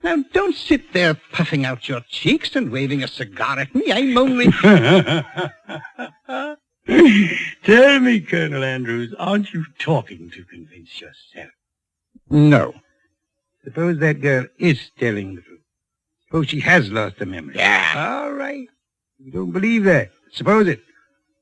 Now, don't sit there puffing out your cheeks and waving a cigar at me. I'm only... Tell me, Colonel Andrews, aren't you talking to convince yourself? No. Suppose that girl is telling the truth. Suppose she has lost her memory. Yeah. All right. You don't believe that. Suppose it.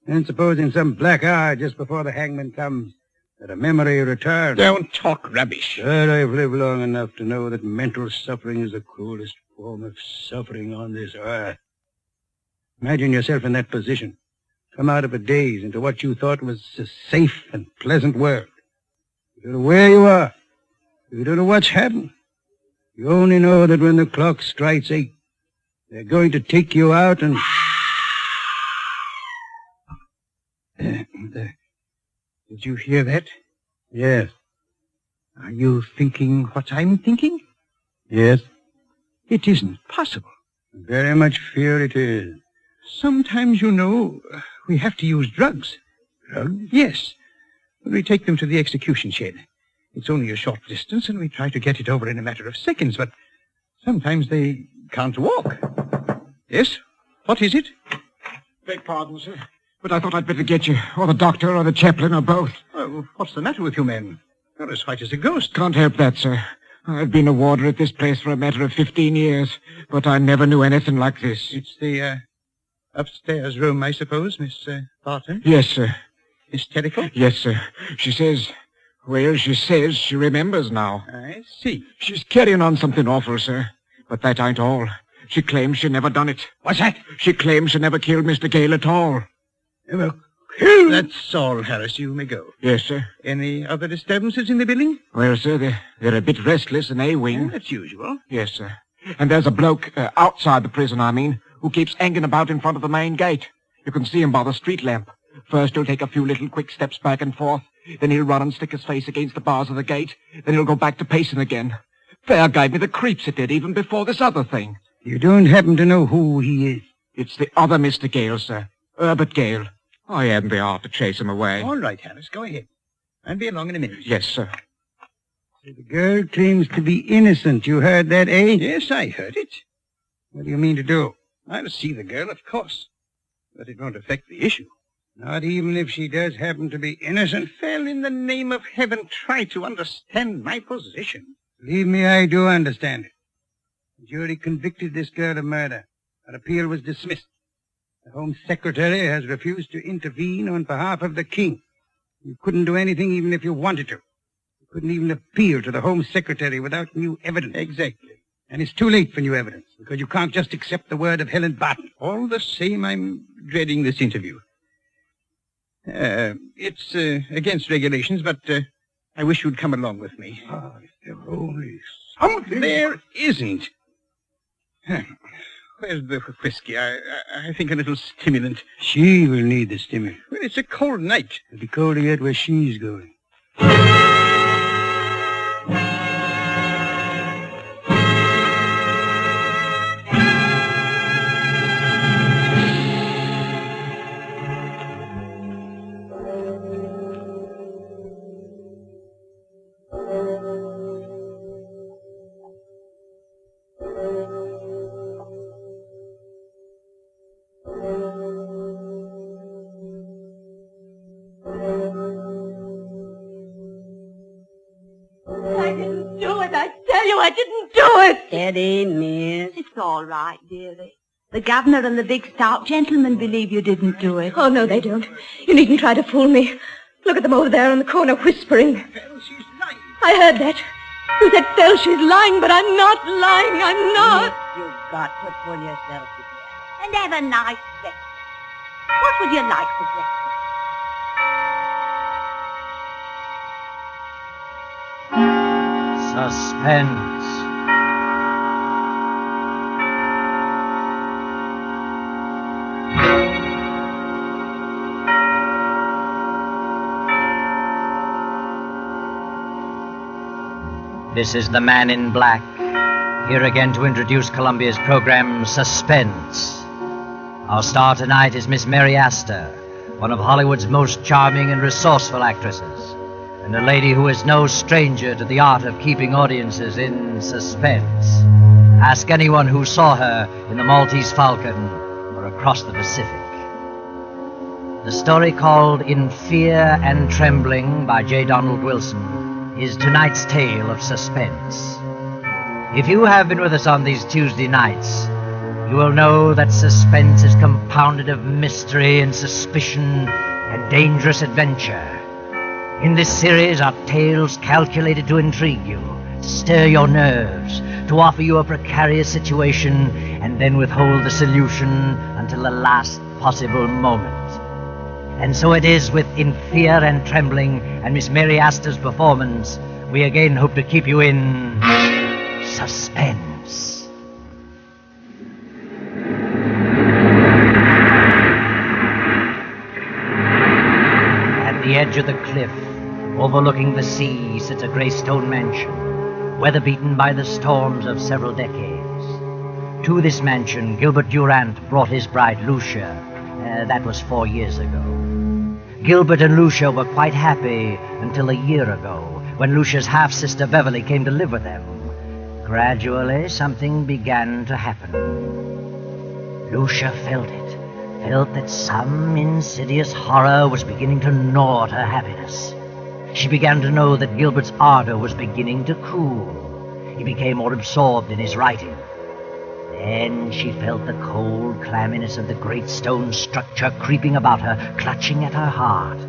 And suppose in some black hour just before the hangman comes that a memory returns. Don't talk rubbish. But I've lived long enough to know that mental suffering is the cruelest form of suffering on this earth. Imagine yourself in that position. Come out of a daze into what you thought was a safe and pleasant world. You don't know where you are. You don't know what's happened. You only know that when the clock strikes 8, they're going to take you out and... Did you hear that? Yes. Are you thinking what I'm thinking? Yes. It isn't possible. I very much fear it is. Sometimes, you know, we have to use drugs. Drugs? Yes. We take them to the execution shed. It's only a short distance, and we try to get it over in a matter of seconds, but sometimes they can't walk. Yes? What is it? Beg pardon, sir, but I thought I'd better get you, or the doctor, or the chaplain, or both. Oh, what's the matter with you men? You're as white as a ghost. Can't help that, sir. I've been a warder at this place for a matter of 15 years, but I never knew anything like this. It's the, upstairs room, I suppose, Miss Barton? Yes, sir. Hysterical? Yes, sir. She says she remembers now. I see. She's carrying on something awful, sir. But that ain't all. She claims she never done it. What's that? She claims she never killed Mr. Gale at all. Never killed? That's all, Harris. You may go. Yes, sir. Any other disturbances in the building? Well, sir, they're a bit restless in A-wing. That's usual. Yes, sir. And there's a bloke, outside the prison, who keeps hanging about in front of the main gate. You can see him by the street lamp. First, he'll take a few little quick steps back and forth. Then he'll run and stick his face against the bars of the gate. Then he'll go back to pacing again. Fair gave me the creeps, it did, even before this other thing. You don't happen to know who he is? It's the other Mr. Gale, sir. Herbert Gale. I hadn't the heart to chase him away. All right, Harris, go ahead. I'll be along in a minute. Yes, sir. So the girl claims to be innocent. You heard that, eh? Yes, I heard it. What do you mean to do? I'll see the girl, of course. But it won't affect the issue. Not even if she does happen to be innocent? Well, in the name of heaven, try to understand my position. Believe me, I do understand it. The jury convicted this girl of murder. Her appeal was dismissed. The Home Secretary has refused to intervene on behalf of the King. You couldn't do anything even if you wanted to. You couldn't even appeal to the Home Secretary without new evidence. Exactly. And it's too late for new evidence, because you can't just accept the word of Helen Barton. All the same, I'm dreading this interview. It's against regulations, but I wish you'd come along with me. Oh, if there were only something. There isn't. Where's the whiskey? I think a little stimulant. She will need the stimulant. Well, it's a cold night. It'll be colder yet where she's going. I didn't do it. I tell you, I didn't do it. Steady, miss. It's all right, dearie. The governor and the big stout gentleman believe you didn't do it. Oh, no, they don't. You needn't try to fool me. Look at them over there in the corner whispering. I heard that. You said, Phil, she's lying, but I'm not lying. I'm not. You've got to pull yourself together. And have a nice breakfast. What would you like for breakfast? Suspense. This is the Man in Black, here again to introduce Columbia's program, Suspense. Our star tonight is Miss Mary Astor, one of Hollywood's most charming and resourceful actresses, and a lady who is no stranger to the art of keeping audiences in suspense. Ask anyone who saw her in The Maltese Falcon or Across the Pacific. The story called In Fear and Trembling by J. Donald Wilson is tonight's tale of suspense. If you have been with us on these Tuesday nights, you will know that suspense is compounded of mystery and suspicion and dangerous adventure. In this series are tales calculated to intrigue you, to stir your nerves, to offer you a precarious situation, and then withhold the solution until the last possible moment. And so it is with In Fear and Trembling and Miss Mary Astor's performance, we again hope to keep you in suspense. At the edge of the cliff, overlooking the sea, sits a gray stone mansion, weather-beaten by the storms of several decades. To this mansion, Gilbert Durant brought his bride, Lucia. That was 4 years ago. Gilbert and Lucia were quite happy until a year ago, when Lucia's half-sister Beverly came to live with them. Gradually, something began to happen. Lucia felt that some insidious horror was beginning to gnaw at her happiness. She began to know that Gilbert's ardor was beginning to cool. He became more absorbed in his writing. Then she felt the cold clamminess of the great stone structure creeping about her, clutching at her heart.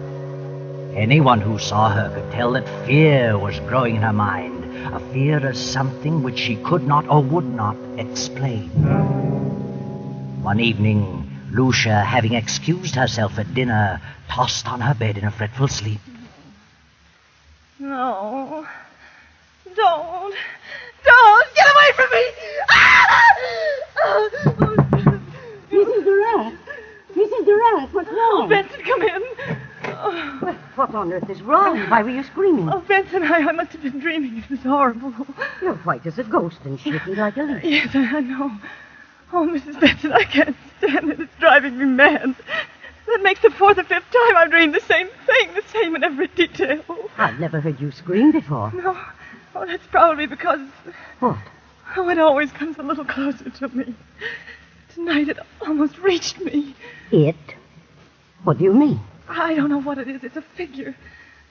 Anyone who saw her could tell that fear was growing in her mind, a fear of something which she could not or would not explain. One evening, Lucia, having excused herself at dinner, tossed on her bed in a fretful sleep. No. Don't. Get away from me! Mrs. Durant! Mrs. Durant, what's wrong? Oh, Benson, come in. Well, what on earth is wrong? Why were you screaming? Oh, Benson, I must have been dreaming. It was horrible. You're white as a ghost and shaking like a leaf. Yes, I know. Oh, Mrs. Benson, I can't stand it. It's driving me mad. That makes the 4th or 5th time I've dreamed the same thing, the same in every detail. I've never heard you scream before. No. Oh, that's probably because... What? Oh, it always comes a little closer to me. Tonight it almost reached me. It? What do you mean? I don't know what it is. It's a figure.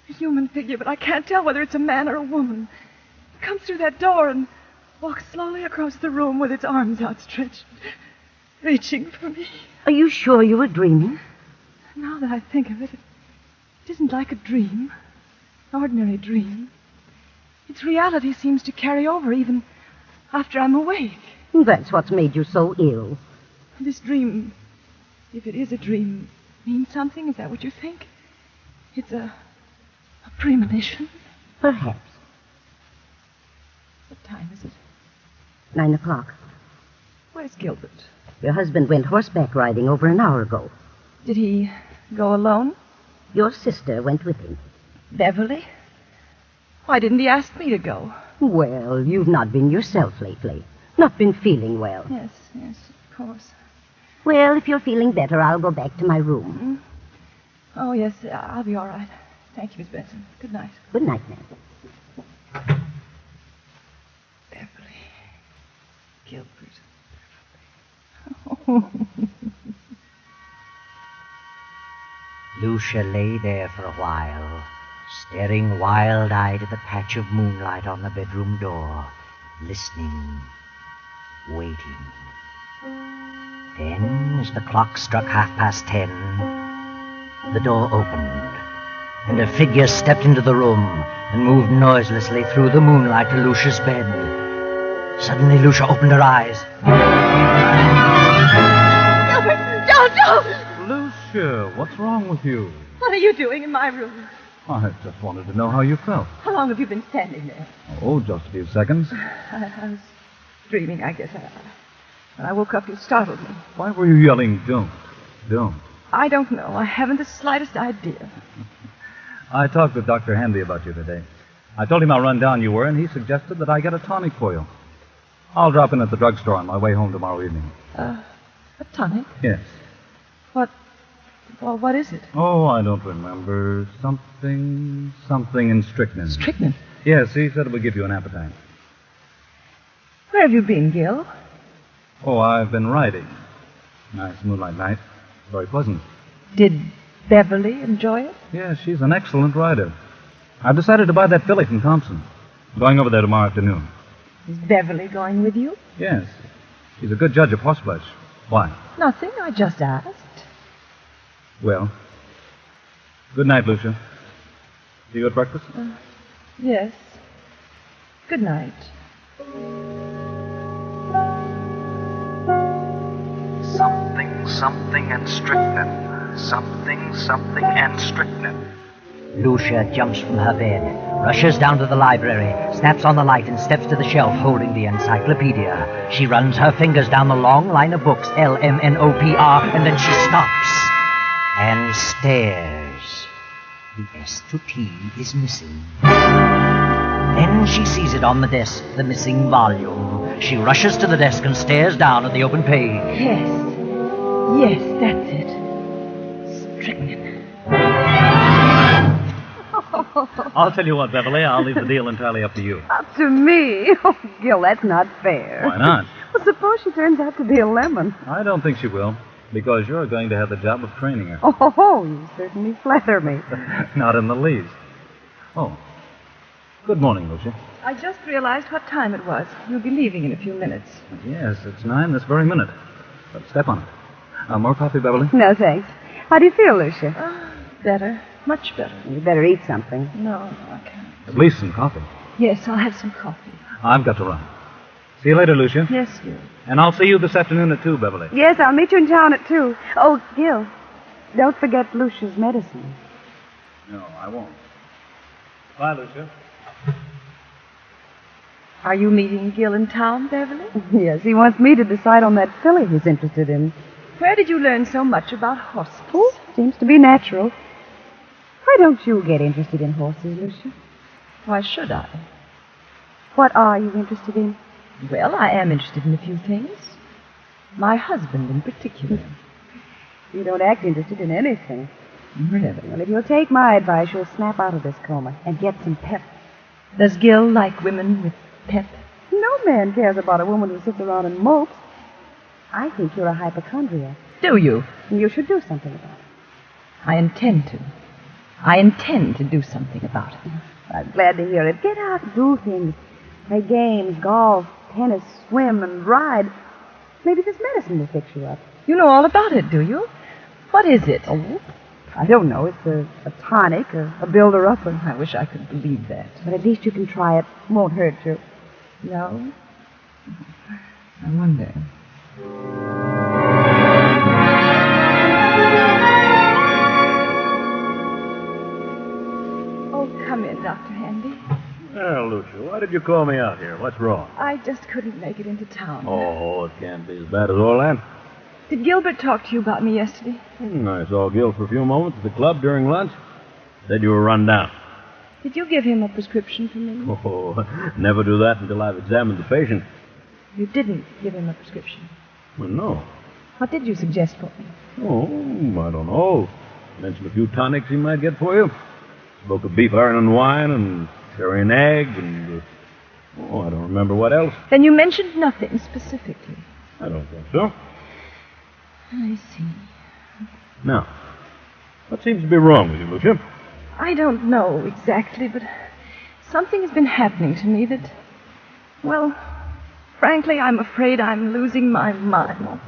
A human figure, but I can't tell whether it's a man or a woman. It comes through that door and walks slowly across the room with its arms outstretched, reaching for me. Are you sure you were dreaming? Now that I think of it, it isn't like a dream. An ordinary dream. Its reality seems to carry over even after I'm awake. That's what's made you so ill. This dream, if it is a dream, means something? Is that what you think? It's a premonition? Perhaps. What time is it? 9 o'clock. Where's Gilbert? Your husband went horseback riding over an hour ago. Did he go alone? Your sister went with him. Beverly? Why didn't he ask me to go? Well, you've not been yourself lately. Not been feeling well. Yes, of course. Well, if you're feeling better, I'll go back to my room. Mm-hmm. Oh, yes, I'll be all right. Thank you, Miss Benson. Good night. Good night, ma'am. Beverly. Gilbert. Oh. Lucia lay there for a while, staring wild-eyed at the patch of moonlight on the bedroom door, listening, waiting. Then, as the clock struck 10:30, the door opened, and a figure stepped into the room and moved noiselessly through the moonlight to Lucia's bed. Suddenly, Lucia opened her eyes. Don't! Lucia, what's wrong with you? What are you doing in my room? I just wanted to know how you felt. How long have you been standing there? Oh, just a few seconds. I was dreaming, I guess. When I woke up, you startled me. Why were you yelling, don't? I don't know. I haven't the slightest idea. I talked with Dr. Hanby about you today. I told him how run down you were, and he suggested that I get a tonic for you. I'll drop in at the drugstore on my way home tomorrow evening. A tonic? Yes. What is it? Oh, I don't remember. Something in strychnine. Strychnine? Yes, he said it would give you an appetite. Where have you been, Gil? Oh, I've been riding. Nice moonlight night. Very pleasant. Did Beverly enjoy it? Yes, she's an excellent rider. I've decided to buy that filly from Thompson. I'm going over there tomorrow afternoon. Is Beverly going with you? Yes. She's a good judge of horseflesh. Why? Nothing. I just asked. Well, good night, Lucia. See you at breakfast? Yes. Good night. Something and strychnine. Something and strychnine. Lucia jumps from her bed, rushes down to the library, snaps on the light and steps to the shelf holding the encyclopedia. She runs her fingers down the long line of books, LMNOPR, and then she stops and stares. The S to T is missing. Then she sees it on the desk, the missing volume. She rushes to the desk and stares down at the open page. Yes, that's it. Strychnine. I'll tell you what, Beverly, I'll leave the deal entirely up to you. Up to me? Oh, Gil, that's not fair. Why not? Well, suppose she turns out to be a lemon. I don't think she will, because you're going to have the job of training her. Oh, you certainly flatter me. Not in the least. Oh. Good morning, Lucia. I just realized what time it was. You'll be leaving in a few minutes. Yes, it's 9 this very minute. But step on it. More coffee, Beverly? No, thanks. How do you feel, Lucia? Better. Much better. You better eat something. No, I can't. At least some coffee. Yes, I'll have some coffee. I've got to run. See you later, Lucia. Yes, Gil. And I'll see you this afternoon at 2, Beverly. Yes, I'll meet you in town at 2. Oh, Gil, don't forget Lucia's medicine. No, I won't. Bye, Lucia. Are you meeting Gil in town, Beverly? Yes, he wants me to decide on that filly he's interested in. Where did you learn so much about horses? Oh, seems to be natural. Why don't you get interested in horses, Lucia? Why should I? What are you interested in? Well, I am interested in a few things. My husband in particular. You don't act interested in anything. Really? Well, if you'll take my advice, you'll snap out of this coma and get some pep. Does Gil like women with pep? No man cares about a woman who sits around and mopes. I think you're a hypochondriac. Do you? And you should do something about it. I intend to. I intend to do something about it. I'm glad to hear it. Get out and do things. Play games, golf, tennis, swim, and ride. Maybe this medicine will fix you up. You know all about it, do you? What is it? Oh, I don't know. It's a tonic, a builder-upper. I wish I could believe that. But at least you can try it. It won't hurt you. No? I wonder. Oh, come in, Dr. Hanby. Well, Lucia, why did you call me out here? What's wrong? I just couldn't make it into town. Oh, it can't be as bad as all that. Did Gilbert talk to you about me yesterday? I saw Gil for a few moments at the club during lunch. Said you were run down. Did you give him a prescription for me? Oh, never do that until I've examined the patient. You didn't give him a prescription? Well, no. What did you suggest for me? Oh, I don't know. Mentioned a few tonics he might get for you. Spoke of beef, iron, and wine, and sherry and egg, and... I don't remember what else. Then you mentioned nothing specifically. I don't think so. I see. Now, What seems to be wrong with you, Lucia? I don't know exactly, but something has been happening to me that, well, frankly, I'm afraid I'm losing my mind.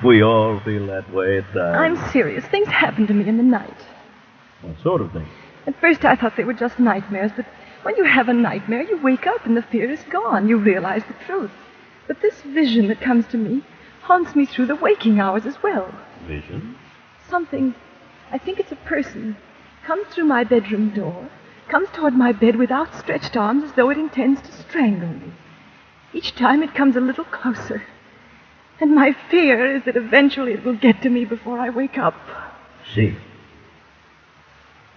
We all feel that way at times. I'm serious. Things happen to me in the night. What sort of thing? At first I thought they were just nightmares, but when you have a nightmare, you wake up and the fear is gone. You realize the truth. But this vision that comes to me haunts me through the waking hours as well. Vision? Something, I think it's a person, comes through my bedroom door, comes toward my bed with outstretched arms as though it intends to strangle me. Each time it comes a little closer. And my fear is that eventually it will get to me before I wake up. See.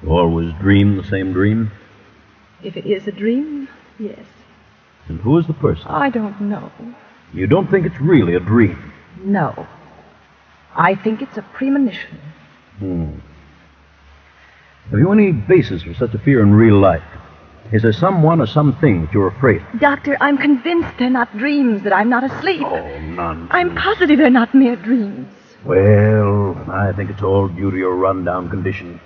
You always dream the same dream? If it is a dream, yes. And who is the person? I don't know. You don't think it's really a dream? No. I think it's a premonition. Have you any basis for such a fear in real life? Is there someone or something that you're afraid of? Doctor, I'm convinced they're not dreams, that I'm not asleep. Oh, nonsense. I'm positive they're not mere dreams. Well, I think it's all due to your rundown condition.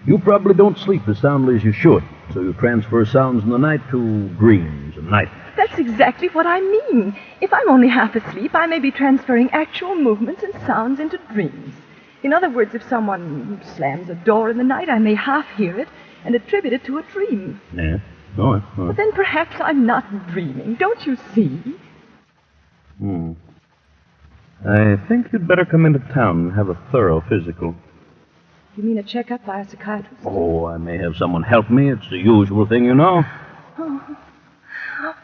You probably don't sleep as soundly as you should, so you transfer sounds in the night to dreams and nightmares. That's exactly what I mean. If I'm only half asleep, I may be transferring actual movements and sounds into dreams. In other words, if someone slams a door in the night, I may half hear it and attribute it to a dream. Yeah. All right. But then perhaps I'm not dreaming. Don't you see? I think you'd better come into town and have a thorough physical. You mean a checkup by a psychiatrist? Oh, I may have someone help me. It's the usual thing, you know.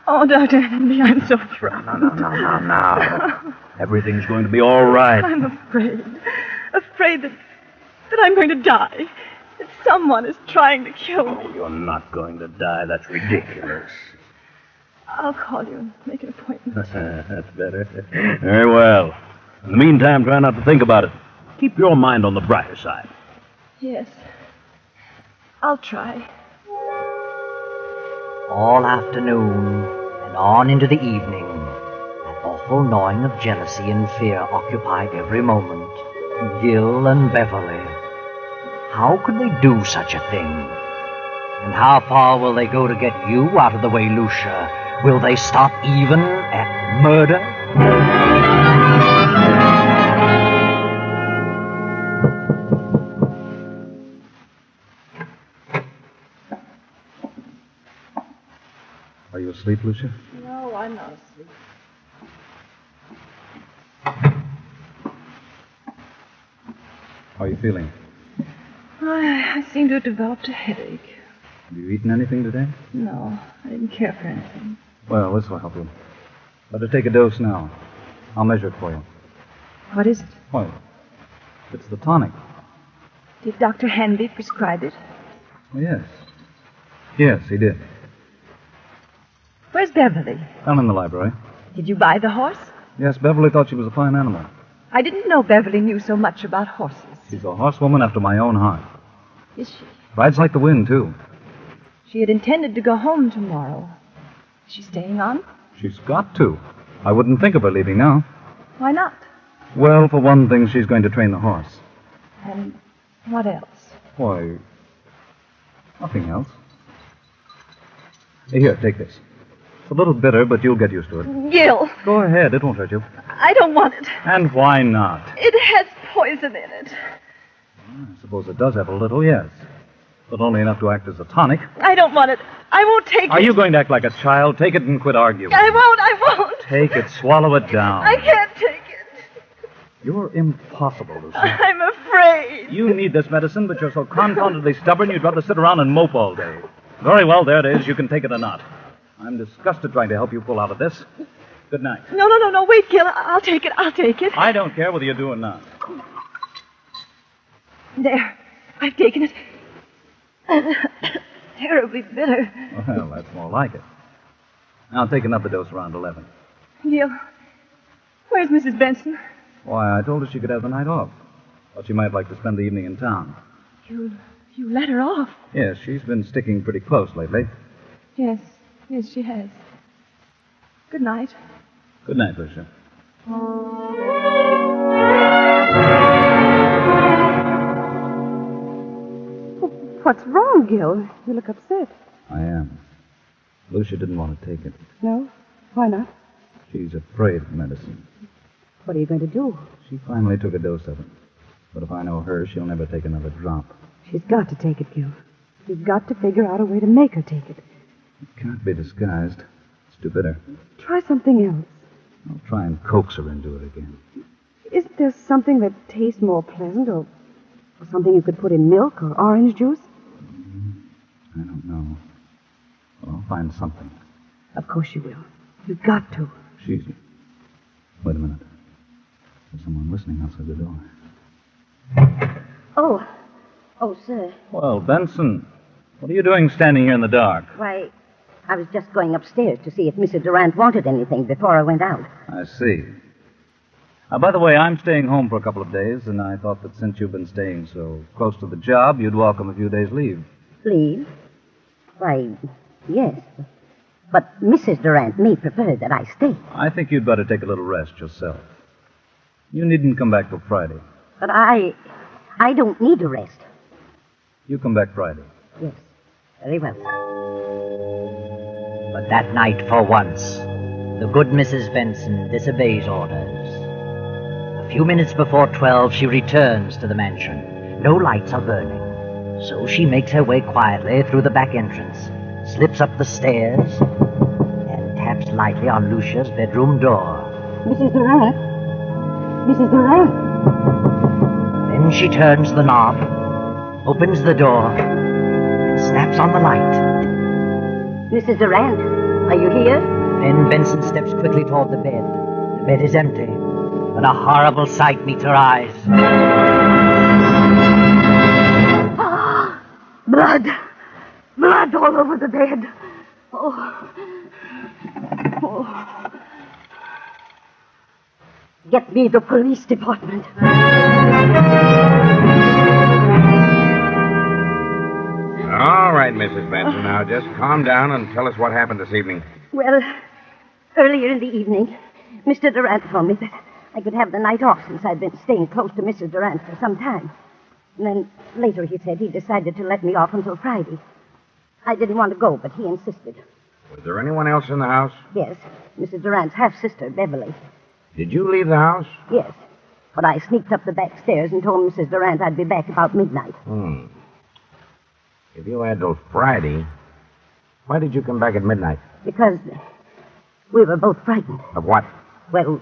Oh, Dr. Henry, I'm so frightened. No. Everything's going to be all right. I'm afraid. Afraid that I'm going to die. That someone is trying to kill me. Oh, you're not going to die. That's ridiculous. I'll call you and make an appointment. That's better. Very well. In the meantime, try not to think about it. Keep your mind on the brighter side. Yes. I'll try. All afternoon and on into the evening, an awful gnawing of jealousy and fear occupied every moment. Gil and Beverly. How could they do such a thing? And how far will they go to get you out of the way, Lucia? Will they stop even at murder? Are you asleep, Lucia? No, I'm not asleep. How are you feeling? I seem to have developed a headache. Have you eaten anything today? No, I didn't care for anything. Well, this will help you. Better take a dose now. I'll measure it for you. What is it? Well, it's the tonic. Did Dr. Hanby prescribe it? Oh, yes. Yes, he did. Where's Beverly? Down in the library. Did you buy the horse? Yes, Beverly thought she was a fine animal. I didn't know Beverly knew so much about horses. She's a horsewoman after my own heart. Is she? Rides like the wind, too. She had intended to go home tomorrow. Is she staying on? She's got to. I wouldn't think of her leaving now. Why not? Well, for one thing, she's going to train the horse. And what else? Why, nothing else. Here, take this. It's a little bitter, but you'll get used to it. Gil! Go ahead, it won't hurt you. I don't want it. And why not? It has poison in it. I suppose it does have a little, yes. But only enough to act as a tonic. I don't want it. I won't take it. Are you going to act like a child? Take it and quit arguing. I won't. Take it, swallow it down. I can't take it. You're impossible, Lucy. I'm afraid. You need this medicine, but you're so confoundedly stubborn you'd rather sit around and mope all day. Very well, there it is. You can take it or not. I'm disgusted trying to help you pull out of this. Good night. No. Wait, Gil. I'll take it. I don't care whether you do or not. There. I've taken it. Terribly bitter. Well, that's more like it. Now take another dose around 11. Gil, where's Mrs. Benson? Why, I told her she could have the night off. Thought she might like to spend the evening in town. You let her off? Yes, she's been sticking pretty close lately. Yes, she has. Good night. Good night, Lucia. What's wrong, Gil? You look upset. I am. Lucia didn't want to take it. No? Why not? She's afraid of medicine. What are you going to do? She finally took a dose of it. But if I know her, she'll never take another drop. She's got to take it, Gil. You've got to figure out a way to make her take it. It can't be disguised. It's too bitter. Try something else. I'll try and coax her into it again. Isn't there something that tastes more pleasant, or something you could put in milk or orange juice? I don't know. Well, I'll find something. Of course you will. You've got to. She's... Wait a minute. There's someone listening outside the door. Oh, sir. Well, Benson, what are you doing standing here in the dark? Why, I was just going upstairs to see if Mrs. Durant wanted anything before I went out. I see. By the way, I'm staying home for a couple of days, and I thought that since you've been staying so close to the job, you'd welcome a few days' leave. Leave? Why, yes. But Mrs. Durant may prefer that I stay. I think you'd better take a little rest yourself. You needn't come back till Friday. But I don't need a rest. You come back Friday. Yes, very well. But that night, for once, the good Mrs. Benson disobeys orders. A few minutes before 12, she returns to the mansion. No lights are burning. So she makes her way quietly through the back entrance, slips up the stairs, and taps lightly on Lucia's bedroom door. Mrs. Durant? Mrs. Durant? Then she turns the knob, opens the door, and snaps on the light. Mrs. Durant, are you here? Then Benson steps quickly toward the bed. The bed is empty, but a horrible sight meets her eyes. Blood! Blood all over the bed. Oh. Get me the police department. All right, Mrs. Benson. Now, just calm down and tell us what happened this evening. Well, earlier in the evening, Mr. Durant told me that I could have the night off since I'd been staying close to Mrs. Durant for some time. And then later he said he decided to let me off until Friday. I didn't want to go, but he insisted. Was there anyone else in the house? Yes, Mrs. Durant's half-sister, Beverly. Did you leave the house? Yes, but I sneaked up the back stairs and told Mrs. Durant I'd be back about midnight. If you had till Friday, why did you come back at midnight? Because we were both frightened. Of what? Well,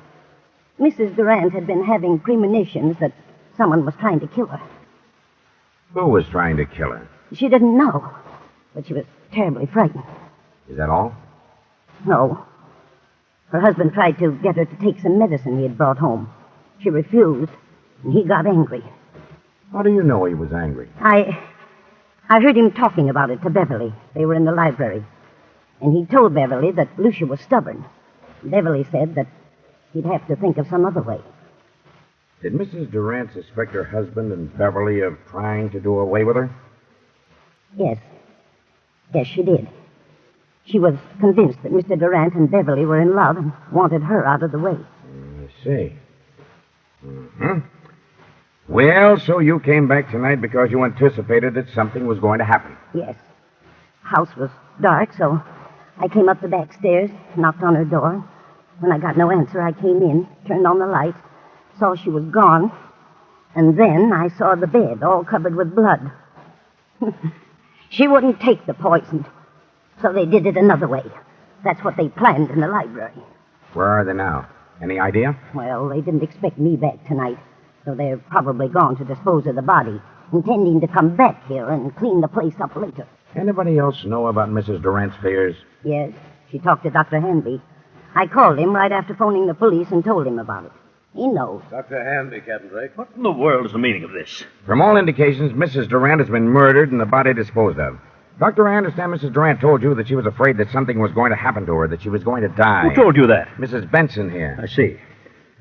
Mrs. Durant had been having premonitions that someone was trying to kill her. Who was trying to kill her? She didn't know, but she was terribly frightened. Is that all? No. Her husband tried to get her to take some medicine he had brought home. She refused, and he got angry. How do you know he was angry? I heard him talking about it to Beverly. They were in the library. And he told Beverly that Lucia was stubborn. Beverly said that he'd have to think of some other way. Did Mrs. Durant suspect her husband and Beverly of trying to do away with her? Yes. Yes, she did. She was convinced that Mr. Durant and Beverly were in love and wanted her out of the way. I see. Mm-hmm. Well, so you came back tonight because you anticipated that something was going to happen. Yes. House was dark, so I came up the back stairs, knocked on her door. When I got no answer, I came in, turned on the light, saw she was gone, and then I saw the bed all covered with blood. She wouldn't take the poison, so they did it another way. That's what they planned in the library. Where are they now? Any idea? Well, they didn't expect me back tonight, so they're probably gone to dispose of the body, intending to come back here and clean the place up later. Anybody else know about Mrs. Durant's fears? Yes, she talked to Dr. Hanby. I called him right after phoning the police and told him about it. He knows. Dr. Hanby, Captain Drake. What in the world is the meaning of this? From all indications, Mrs. Durant has been murdered and the body disposed of. Doctor, I understand Mrs. Durant told you that she was afraid that something was going to happen to her, that she was going to die. Who told you that? Mrs. Benson here. I see.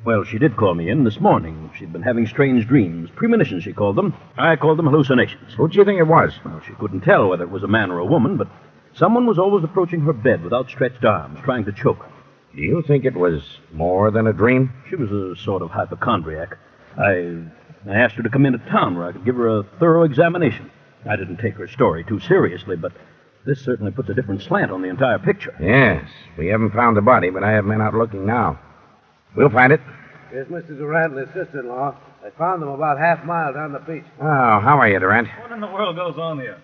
Well, she did call me in this morning. She'd been having strange dreams. Premonitions, she called them. I called them hallucinations. Who do you think it was? Well, she couldn't tell whether it was a man or a woman, but someone was always approaching her bed with outstretched arms, trying to choke her. Do you think it was more than a dream? She was a sort of hypochondriac. I asked her to come into town where I could give her a thorough examination. I didn't take her story too seriously, but this certainly puts a different slant on the entire picture. Yes. We haven't found the body, but I have men out looking now. We'll find it. Here's Mr. Durant and his sister-in-law. I found them about half a mile down the beach. Oh, how are you, Durant? What in the world goes on here?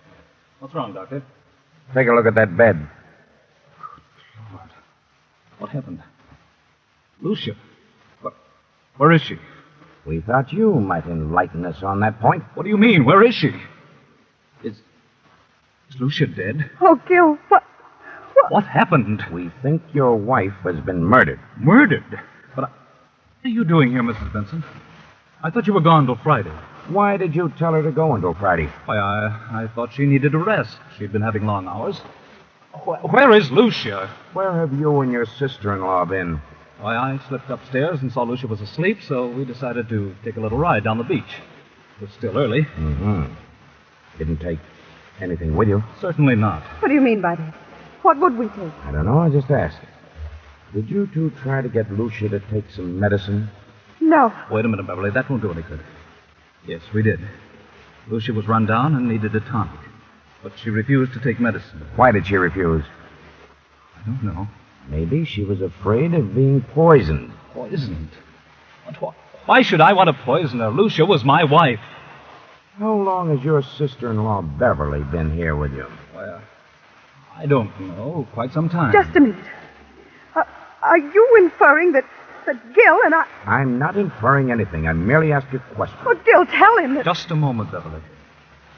What's wrong, Doctor? Take a look at that bed. What happened? Lucia. Where is she? We thought you might enlighten us on that point. What do you mean? Where is she? Is Lucia dead? Oh, Gil, What happened? We think your wife has been murdered. Murdered? But what are you doing here, Mrs. Benson? I thought you were gone till Friday. Why did you tell her to go until Friday? Why, I thought she needed a rest. She'd been having long hours. Where is Lucia? Where have you and your sister-in-law been? Why, I slipped upstairs and saw Lucia was asleep, so we decided to take a little ride down the beach. It was still early. Mm-hmm. Didn't take anything with you? Certainly not. What do you mean by that? What would we take? I don't know. I just asked. Did you two try to get Lucia to take some medicine? No. Wait a minute, Beverly. That won't do any good. Yes, we did. Lucia was run down and needed a tonic. But she refused to take medicine. Why did she refuse? I don't know. Maybe she was afraid of being poisoned. Poisoned? Why should I want to poison her? Lucia was my wife. How long has your sister-in-law Beverly been here with you? Well, I don't know. Quite some time. Just a minute. Are you inferring that Gil and I... I'm not inferring anything. I merely asked you a question. Oh, Gil, tell him that... Just a moment, Beverly.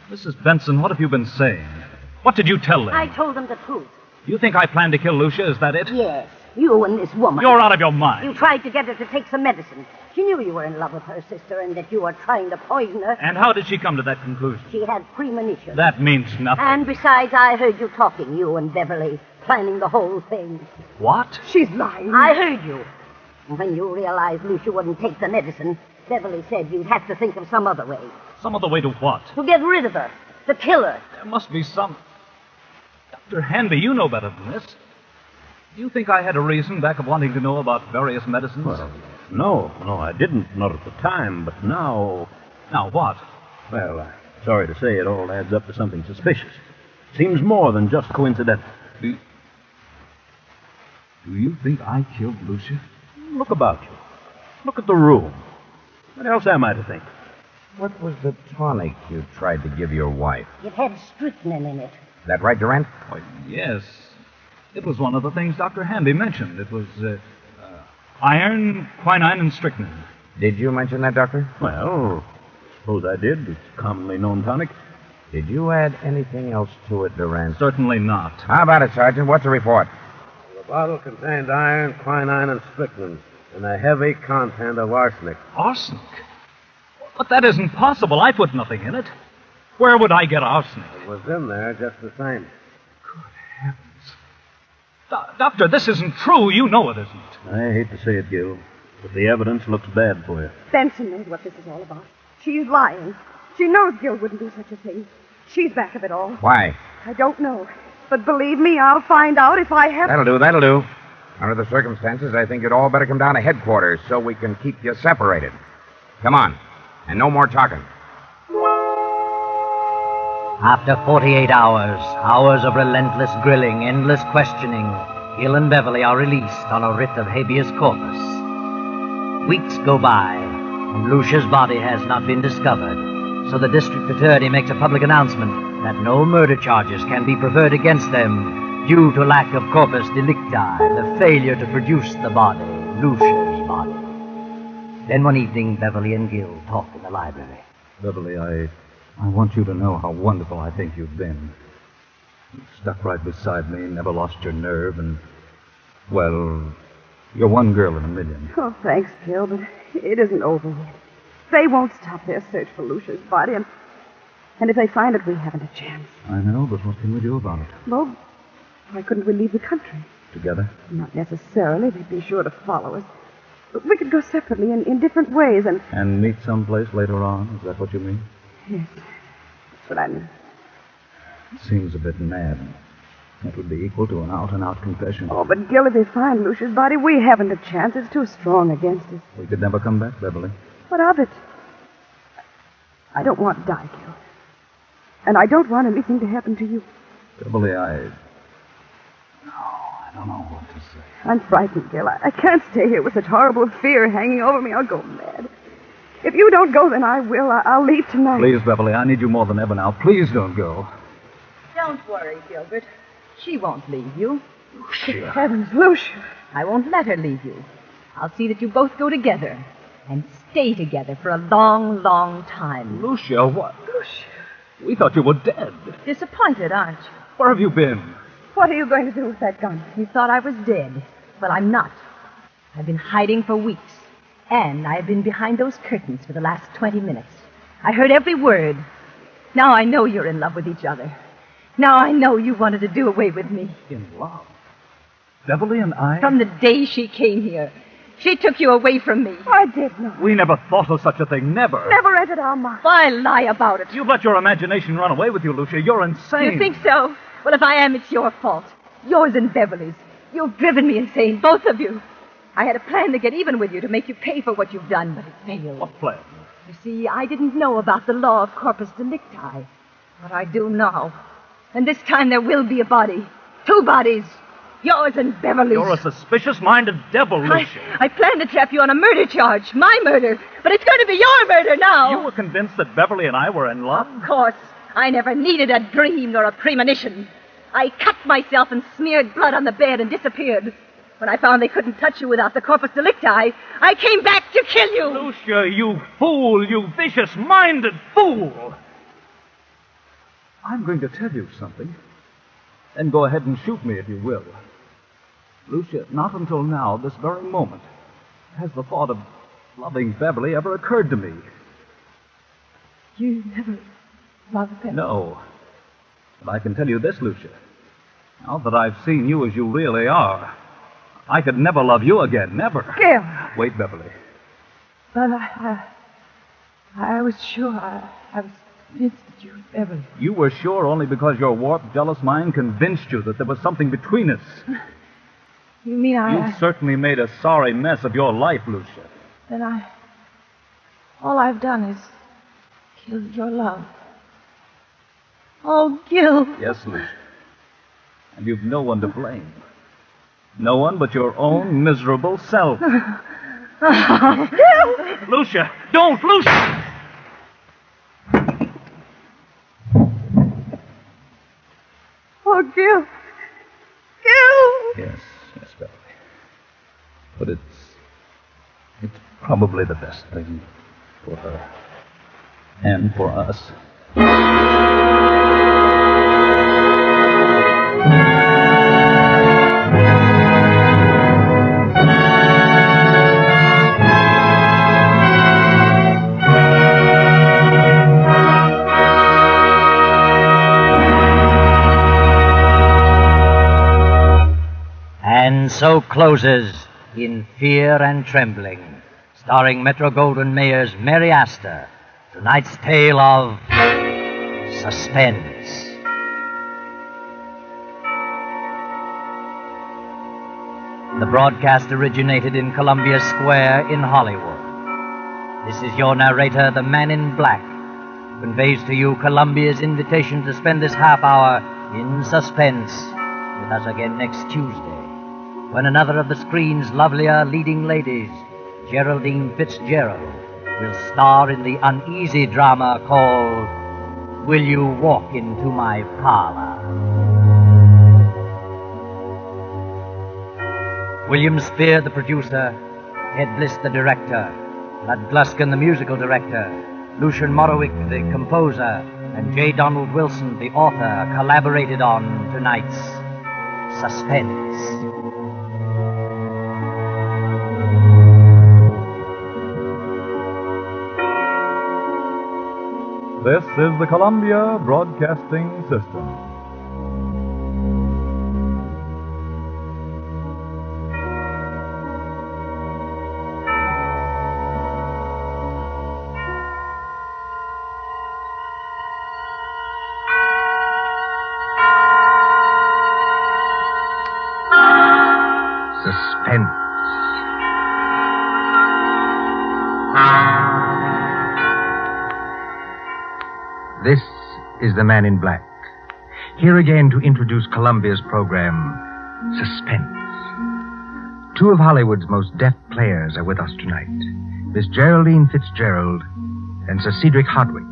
Mrs. Benson, what have you been saying? What did you tell them? I told them the truth. You think I planned to kill Lucia? Is that it? Yes, you and this woman. You're out of your mind. You tried to get her to take some medicine. She knew you were in love with her sister and that you were trying to poison her. And how did she come to that conclusion? She had premonition. That means nothing. And besides, I heard you talking, you and Beverly, planning the whole thing. What? She's lying. I heard you. And when you realized Lucia wouldn't take the medicine, Beverly said you'd have to think of some other way. Some other way to what? To get rid of her. To kill her. There must be some... Dr. Hanby, you know better than this. Do you think I had a reason back of wanting to know about various medicines? Well, no, I didn't. Not at the time, but now... Now what? Well, sorry to say it all adds up to something suspicious. Seems more than just coincidental. Do you think I killed Lucia? Look about you. Look at the room. What else am I to think? What was the tonic you tried to give your wife? It had strychnine in it. Is that right, Durant? Why, yes. It was one of the things Dr. Hanby mentioned. It was iron, quinine, and strychnine. Did you mention that, Doctor? Well, suppose I did. It's a commonly known tonic. Did you add anything else to it, Durant? Certainly not. How about it, Sergeant? What's the report? The bottle contained iron, quinine, and strychnine, and a heavy content of arsenic. Arsenic? But that isn't possible. I put nothing in it. Where would I get arsenic? It was in there just the same. Good heavens. Doctor, this isn't true. You know it isn't. I hate to say it, Gil, but the evidence looks bad for you. Benson knows what this is all about. She's lying. She knows Gil wouldn't do such a thing. She's back of it all. Why? I don't know. But believe me, I'll find out if I have... That'll do. Under the circumstances, I think you'd all better come down to headquarters so we can keep you separated. Come on. And no more talking. After 48 hours of relentless grilling, endless questioning, Gil and Beverly are released on a writ of habeas corpus. Weeks go by, and Lucia's body has not been discovered, so the district attorney makes a public announcement that no murder charges can be preferred against them due to lack of corpus delicti, the failure to produce the body, Lucia's body. Then one evening, Beverly and Gil talk in the library. Beverly, I want you to know how wonderful I think you've been. You stuck right beside me, never lost your nerve, and, well, you're one girl in a million. Oh, thanks, Gil, but it isn't over yet. They won't stop their search for Lucia's body, and if they find it, we haven't a chance. I know, but what can we do about it? Well, why couldn't we leave the country? Together? Not necessarily. They'd be sure to follow us. But we could go separately in different ways, and... And meet someplace later on? Is that what you mean? Yes, that's what I mean. It seems a bit mad. That would be equal to an out-and-out confession. Oh, but Gil, if they find Lucia's body, we haven't a chance. It's too strong against us. We could never come back, Beverly. What of it? I don't want to die, Gil. And I don't want anything to happen to you. Beverly, I don't know what to say. I'm frightened, Gil. I can't stay here with such horrible fear hanging over me. I'll go mad. If you don't go, then I will. I'll leave tonight. Please, Beverly, I need you more than ever now. Please don't go. Don't worry, Gilbert. She won't leave you. Lucia. Heavens, Lucia. I won't let her leave you. I'll see that you both go together and stay together for a long, long time. Lucia, what? Lucia. We thought you were dead. Disappointed, aren't you? Where have you been? What are you going to do with that gun? You thought I was dead. Well, I'm not. I've been hiding for weeks. And I've been behind those curtains for the last 20 minutes. I heard every word. Now I know you're in love with each other. Now I know you wanted to do away with me. In love? Beverly and I? From the day she came here. She took you away from me. I did not. We never thought of such a thing. Never. Never entered our mind. Why lie about it? You've let your imagination run away with you, Lucia. You're insane. You think so? Well, if I am, it's your fault. Yours and Beverly's. You've driven me insane, both of you. I had a plan to get even with you, to make you pay for what you've done, but it failed. What plan? You see, I didn't know about the law of corpus delicti. But I do now. And this time there will be a body. 2 bodies. Yours and Beverly's. You're a suspicious-minded devil, Lucia. I planned to trap you on a murder charge. My murder. But it's going to be your murder now. You were convinced that Beverly and I were in love? Of course. I never needed a dream nor a premonition. I cut myself and smeared blood on the bed and disappeared. When I found they couldn't touch you without the corpus delicti, I came back to kill you. Lucia, you fool, you vicious-minded fool. I'm going to tell you something. Then go ahead and shoot me if you will. Lucia, not until now, this very moment, has the thought of loving Beverly ever occurred to me. You never loved Beverly? No. But I can tell you this, Lucia. Now that I've seen you as you really are, I could never love you again, never. Gil. Wait, Beverly. But I was sure. I was convinced that you were Beverly. You were sure only because your warped, jealous mind convinced you that there was something between us. You mean You certainly made a sorry mess of your life, Lucia. Then all I've done is killed your love. Oh, Gil. Yes, Lucia. And you've no one to blame. No one but your own miserable self. Gil! Lucia! Don't! Lucia! Oh, Gil. Gil! Yes, Beverly. But it's probably the best thing for her. And for us. And so closes In Fear and Trembling, starring Metro-Goldwyn-Mayer's Mary Astor, tonight's tale of Suspense. The broadcast originated in Columbia Square in Hollywood. This is your narrator, the Man in Black, who conveys to you Columbia's invitation to spend this half hour in suspense with us again next Tuesday, when another of the screen's lovelier leading ladies, Geraldine Fitzgerald, will star in the uneasy drama called Will You Walk Into My Parlor? William Spear, the producer, Ted Bliss, the director, Lud Gluskin, the musical director, Lucian Morowick, the composer, and J. Donald Wilson, the author, collaborated on tonight's Suspense. This is the Columbia Broadcasting System. Suspense. This is the man in black. Here again to introduce Columbia's program, Suspense. Two of Hollywood's most deft players are with us tonight, Miss Geraldine Fitzgerald and Sir Cedric Hardwick.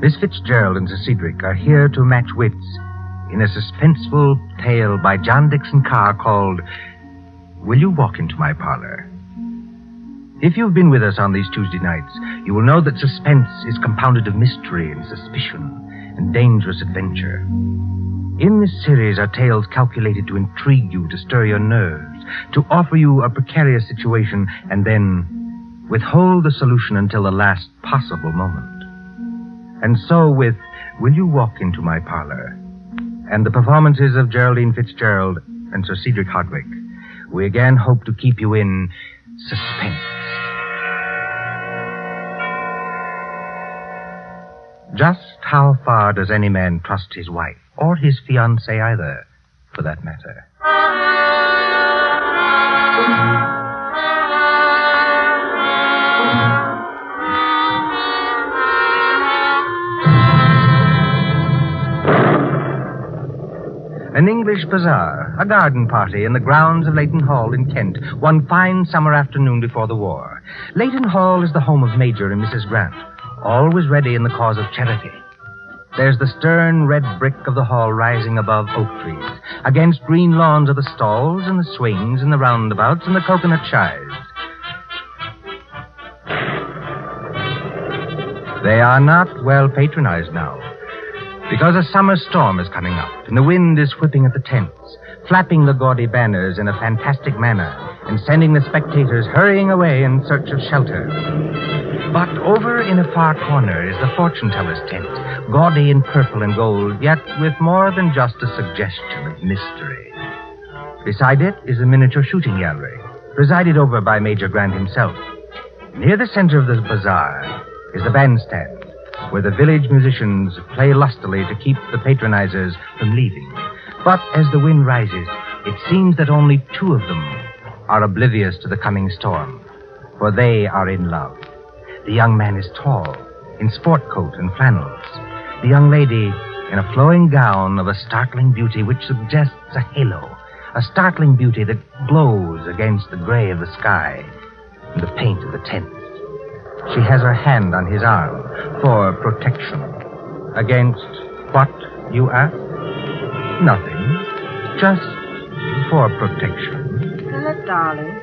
Miss Fitzgerald and Sir Cedric are here to match wits in a suspenseful tale by John Dixon Carr called Will You Walk Into My Parlor? If you've been with us on these Tuesday nights, you will know that suspense is compounded of mystery and suspicion and dangerous adventure. In this series are tales calculated to intrigue you, to stir your nerves, to offer you a precarious situation, and then withhold the solution until the last possible moment. And so with Will You Walk Into My Parlor and the performances of Geraldine Fitzgerald and Sir Cedric Hardwick, we again hope to keep you in suspense. Just how far does any man trust his wife, or his fiancée either, for that matter? An English bazaar, a garden party in the grounds of Leighton Hall in Kent, one fine summer afternoon before the war. Leighton Hall is the home of Major and Mrs. Grant, always ready in the cause of charity. There's the stern red brick of the hall rising above oak trees. Against green lawns are the stalls and the swings and the roundabouts and the coconut shies. They are not well patronized now, because a summer storm is coming up, and the wind is whipping at the tents, flapping the gaudy banners in a fantastic manner, and sending the spectators hurrying away in search of shelter. But over in a far corner is the fortune-teller's tent, gaudy in purple and gold, yet with more than just a suggestion of mystery. Beside it is a miniature shooting gallery, presided over by Major Grant himself. Near the center of the bazaar is the bandstand, where the village musicians play lustily to keep the patronizers from leaving. But as the wind rises, it seems that only two of them are oblivious to the coming storm, for they are in love. The young man is tall, in sport coat and flannels. The young lady in a flowing gown of a startling beauty which suggests a halo, a startling beauty that glows against the gray of the sky and the paint of the tent. She has her hand on his arm for protection. Against what, you ask? Nothing. Just for protection. Philip, darling,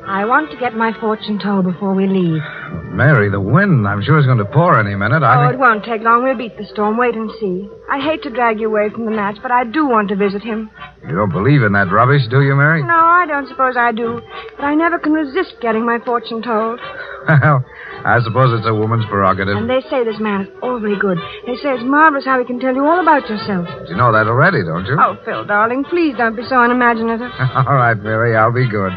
I want to get my fortune told before we leave. Mary, the wind, I'm sure, is going to pour any minute. It won't take long. We'll beat the storm. Wait and see. I hate to drag you away from the match, but I do want to visit him. You don't believe in that rubbish, do you, Mary? No, I don't suppose I do. But I never can resist getting my fortune told. Well, I suppose it's a woman's prerogative. And they say this man is awfully good. They say it's marvelous how he can tell you all about yourself. You know that already, don't you? Oh, Phil, darling, please don't be so unimaginative. All right, Mary, I'll be good.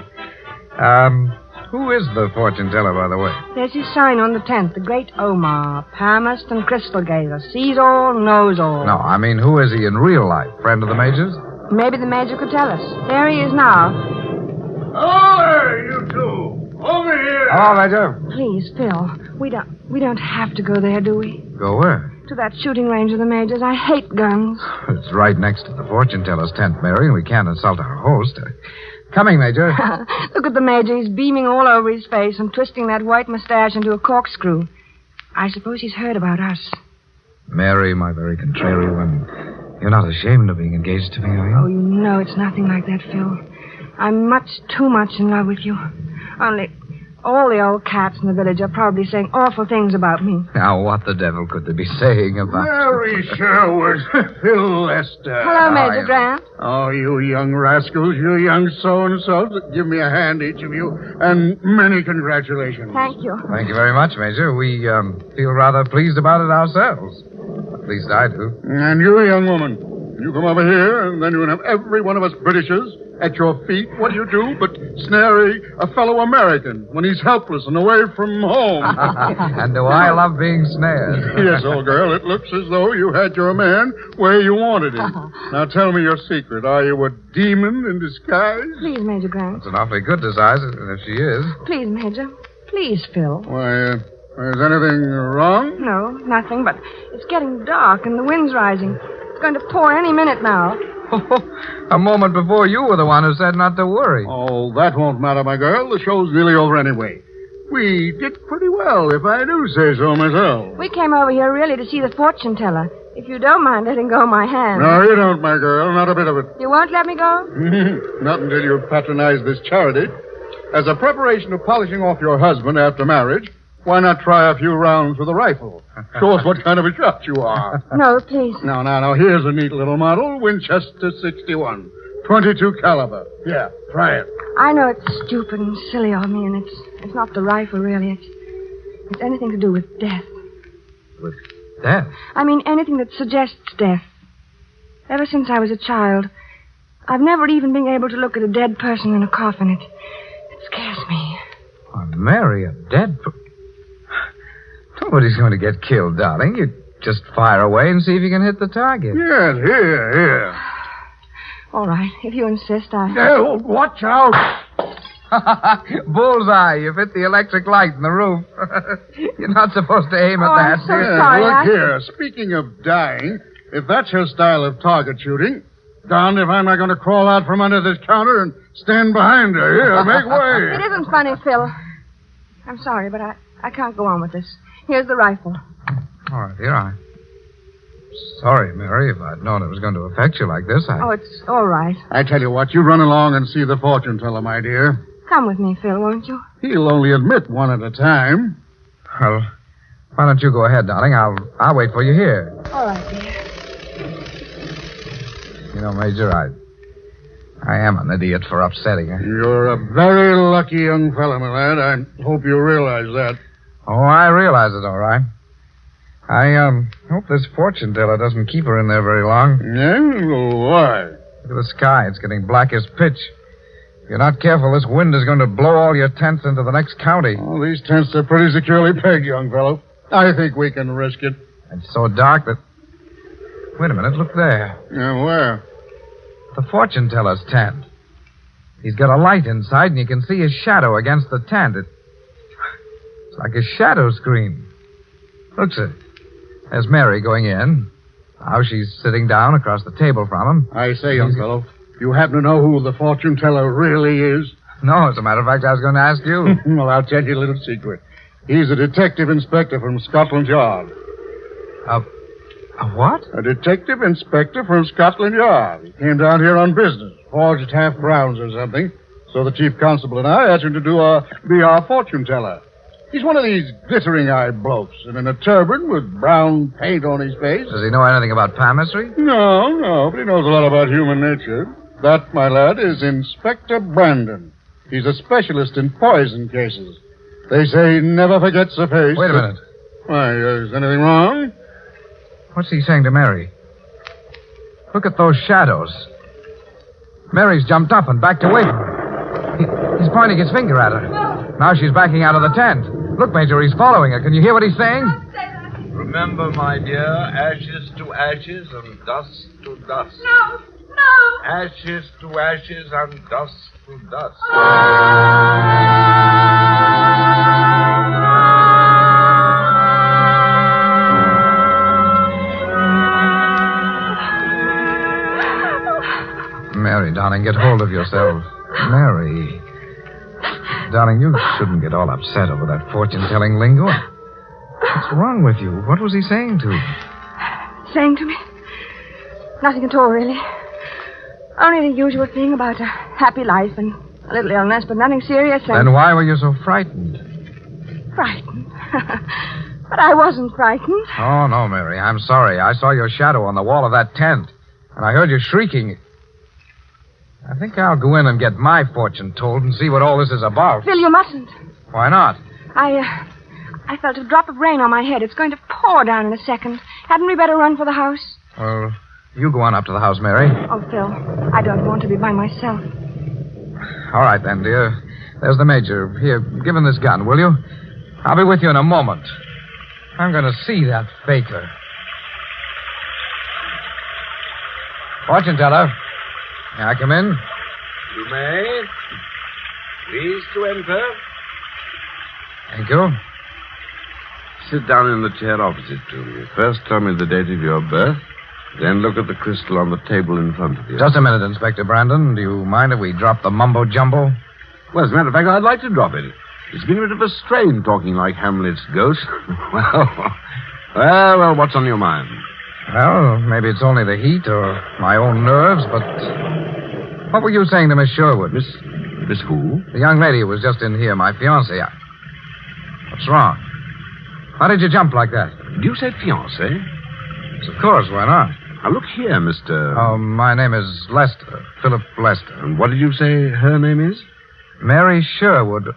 Who is the fortune teller, by the way? There's his sign on the tent, the great Omar, palmist and crystal gazer, sees all, knows all. No, I mean, who is he in real life? Friend of the Major's? Maybe the Major could tell us. There he is now. Oh, there, you two. Over here. Hello, Major. Please, Phil, we don't have to go there, do we? Go where? To that shooting range of the Major's. I hate guns. It's right next to the fortune teller's tent, Mary, and we can't insult our host. Coming, Major. Look at the Major. He's beaming all over his face and twisting that white mustache into a corkscrew. I suppose he's heard about us. Mary, my very contrary one, you're not ashamed of being engaged to me, are you? Oh, you know it's nothing like that, Phil. I'm much too much in love with you. Only all the old cats in the village are probably saying awful things about me. Now, what the devil could they be saying about... Mary Sherwood, Phil Lester. Hello, Major Grant. Oh, you young rascals, you young so-and-sos. Give me a hand, each of you, and many congratulations. Thank you. Thank you very much, Major. We feel rather pleased about it ourselves. At least I do. And you, young woman, you come over here, and then you'll have every one of us Britishers at your feet. What do you do but snare a fellow American when he's helpless and away from home? And do I love being snared? Yes, old girl, it looks as though you had your man where you wanted him. Now tell me your secret. Are you a demon in disguise? Please, Major Grant. That's an awfully good disguise, if she is. Please, Major. Please, Phil. Why, Is anything wrong? No, nothing, but it's getting dark and the wind's rising. It's going to pour any minute now. A moment before you were the one who said not to worry. Oh, that won't matter, my girl. The show's nearly over anyway. We did pretty well, if I do say so myself. We came over here really to see the fortune teller. If you don't mind letting go of my hand. No, you don't, my girl. Not a bit of it. You won't let me go? Not until you've patronized this charity. As a preparation of polishing off your husband after marriage, why not try a few rounds with a rifle? Show us what kind of a shot you are. No, please. Now, here's a neat little model, Winchester 61. 22 caliber. Yeah, try it. I know it's stupid and silly of me, and it's not the rifle, really. It's anything to do with death. With death? I mean, anything that suggests death. Ever since I was a child, I've never even been able to look at a dead person in a coffin. It scares me. Oh, Mary, a dead person? Nobody's going to get killed, darling. You just fire away and see if you can hit the target. Yes, here. All right, if you insist, Oh, watch out. Bullseye. You've hit the electric light in the roof. You're not supposed to aim at that. I'm so sorry. Look here. Speaking of dying, if that's your style of target shooting, darned if I'm not going to crawl out from under this counter and stand behind her. Here, make way. It isn't funny, Phil. I'm sorry, but I can't go on with this. Here's the rifle. All right, here I am. Sorry, Mary, if I'd known it was going to affect you like this, Oh, it's all right. I tell you what, you run along and see the fortune teller, my dear. Come with me, Phil, won't you? He'll only admit one at a time. Well, why don't you go ahead, darling? I'll wait for you here. All right, dear. You know, Major, I am an idiot for upsetting her. You're a very lucky young fellow, my lad. I hope you realize that. Oh, I realize it, all right. I hope this fortune teller doesn't keep her in there very long. Yeah? Well, why? Look at the sky. It's getting black as pitch. If you're not careful, this wind is going to blow all your tents into the next county. Oh, these tents are pretty securely pegged, young fellow. I think we can risk it. It's so dark that... Wait a minute, look there. Yeah, where? The fortune teller's tent. He's got a light inside, and you can see his shadow against the tent. It's like a shadow screen. Look, sir. There's Mary going in. Now she's sitting down across the table from him. I say, young fellow, you happen to know who the fortune teller really is? No, as a matter of fact, I was going to ask you. Well, I'll tell you a little secret. He's a detective inspector from Scotland Yard. A what? A detective inspector from Scotland Yard. He came down here on business, forged half crowns or something. So the chief constable and I asked him to be our fortune teller. He's one of these glittering-eyed blokes, and in a turban with brown paint on his face. Does he know anything about palmistry? No, but he knows a lot about human nature. That, my lad, is Inspector Brandon. He's a specialist in poison cases. They say he never forgets a face. Wait a minute. Why, is anything wrong? What's he saying to Mary? Look at those shadows. Mary's jumped up and backed away from her. He's pointing his finger at her. Now she's backing out of the tent. Look, Major, he's following her. Can you hear what he's saying? Remember, my dear, ashes to ashes and dust to dust. No! Ashes to ashes and dust to dust. Mary, darling, get hold of yourself. Mary. Darling, you shouldn't get all upset over that fortune-telling lingo. What's wrong with you? What was he saying to you? Saying to me? Nothing at all, really. Only the usual thing about a happy life and a little illness, but nothing serious. Then why were you so frightened? Frightened? But I wasn't frightened. Oh, no, Mary. I'm sorry. I saw your shadow on the wall of that tent, and I heard you shrieking. I think I'll go in and get my fortune told and see what all this is about. Phil, you mustn't. Why not? I felt a drop of rain on my head. It's going to pour down in a second. Hadn't we better run for the house? Well, you go on up to the house, Mary. Oh, Phil, I don't want to be by myself. All right, then, dear. There's the Major. Here, give him this gun, will you? I'll be with you in a moment. I'm going to see that faker. Fortune teller. May I come in? You may. Please to enter. Thank you. sit down in the chair opposite to me. First tell me the date of your birth, then look at the crystal on the table in front of you. Just a minute, Inspector Brandon. Do you mind if we drop the mumbo-jumbo? Well, as a matter of fact, I'd like to drop it. It's been a bit of a strain talking like Hamlet's ghost. well, what's on your mind? Well, maybe it's only the heat or my own nerves, but... What were you saying to Miss Sherwood? Miss who? The young lady who was just in here, my fiancée. What's wrong? Why did you jump like that? Did you say fiancé? Yes, of course, why not? Now, look here, Mr... Oh, my name is Lester, Philip Lester. And what did you say her name is? Mary Sherwood.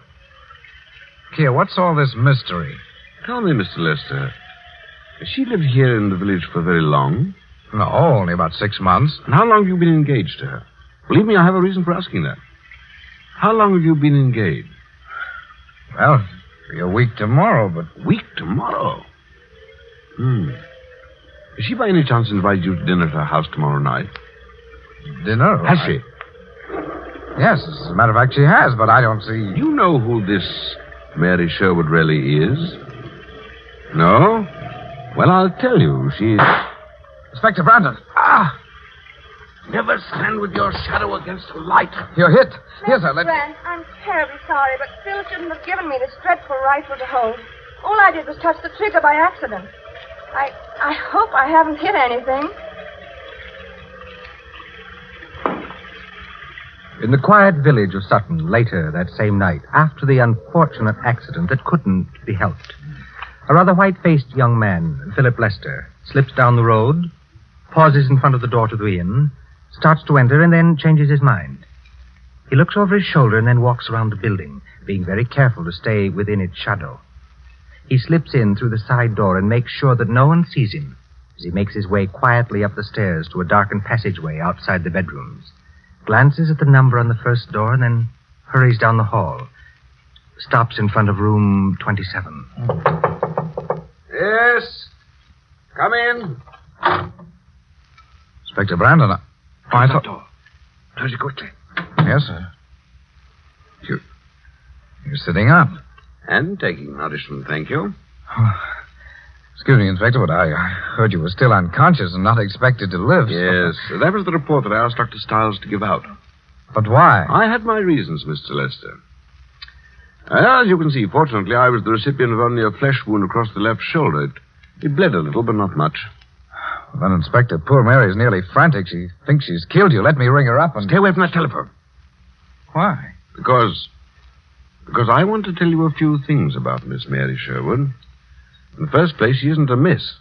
Here, what's all this mystery? Tell me, Mr. Lester, has she lived here in the village for very long? No, only about 6 months. And how long have you been engaged to her? Believe me, I have a reason for asking that. How long have you been engaged? Well, it'll be a week tomorrow, but... Week tomorrow? Has she by any chance invited you to dinner at her house tomorrow night? Dinner? Has she? Yes, as a matter of fact, she has, but I don't see... You know who this Mary Sherwood really is? No? Well, I'll tell you. She's... Inspector Brandon. Ah! Never stand with your shadow against the light. You're hit. Yes, sir. Brand, I'm terribly sorry, but Phil shouldn't have given me this dreadful rifle to hold. All I did was touch the trigger by accident. I hope I haven't hit anything. In the quiet village of Sutton, later that same night, after the unfortunate accident that couldn't be helped, a rather white-faced young man, Philip Lester, slips down the road, pauses in front of the door to the inn, starts to enter, and then changes his mind. He looks over his shoulder and then walks around the building, being very careful to stay within its shadow. He slips in through the side door and makes sure that no one sees him as he makes his way quietly up the stairs to a darkened passageway outside the bedrooms, glances at the number on the first door, and then hurries down the hall. Stops in front of room 27. Yes? Come in. Inspector Brandon, I thought... Door. Close it quickly. Yes, sir. You're sitting up. And taking nourishment, thank you. Excuse me, Inspector, but I heard you were still unconscious and not expected to live. Yes, that was the report that I asked Dr. Stiles to give out. But why? I had my reasons, Mr. Lester. As you can see, fortunately, I was the recipient of only a flesh wound across the left shoulder. It bled a little, but not much. Well, then, Inspector, poor Mary's nearly frantic. She thinks she's killed you. Let me ring her up and... Stay away from that telephone. Why? Because I want to tell you a few things about Miss Mary Sherwood. In the first place, she isn't a miss.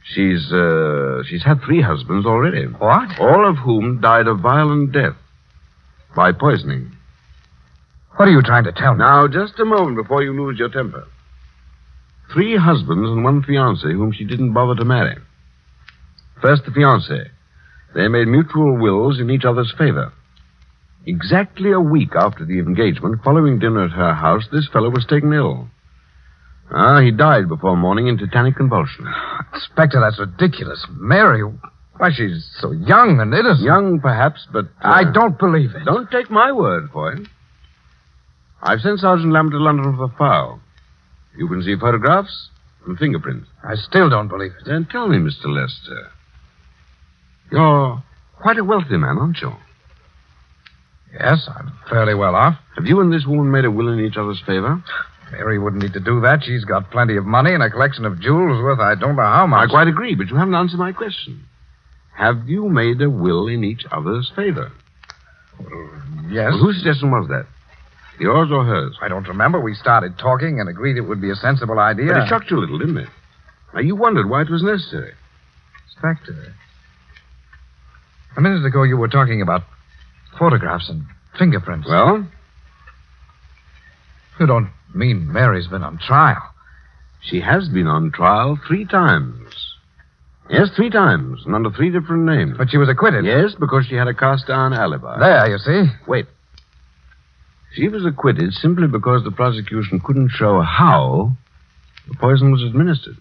She's had 3 husbands already. What? All of whom died a violent death by poisoning. What are you trying to tell me? Now, just a moment before you lose your temper. 3 husbands and 1 fiancée whom she didn't bother to marry. First, the fiancé. They made mutual wills in each other's favor. Exactly a week after the engagement, following dinner at her house, this fellow was taken ill. He died before morning in tetanic convulsion. Inspector, that's ridiculous. Mary, why, she's so young and innocent. Young, perhaps, but... I don't believe it. Don't take my word for it. I've sent Sergeant Lambert to London for the file. You can see photographs and fingerprints. I still don't believe it. Then tell me, Mr. Lester. You're quite a wealthy man, aren't you? Yes, I'm fairly well off. Have you and this woman made a will in each other's favor? Mary wouldn't need to do that. She's got plenty of money and a collection of jewels worth I don't know how much. I quite agree, but you haven't answered my question. Have you made a will in each other's favor? Yes. Well, whose suggestion was that? Yours or hers? I don't remember. We started talking and agreed it would be a sensible idea. But it shocked you a little, didn't it? Now, you wondered why it was necessary. Inspector, a minute ago you were talking about photographs and fingerprints. Well? You don't mean Mary's been on trial? She has been on trial 3 times. Yes, 3 times, and under 3 different names. But she was acquitted. Yes, because she had a cast-iron alibi. There, you see. Wait. She was acquitted simply because the prosecution couldn't show how the poison was administered.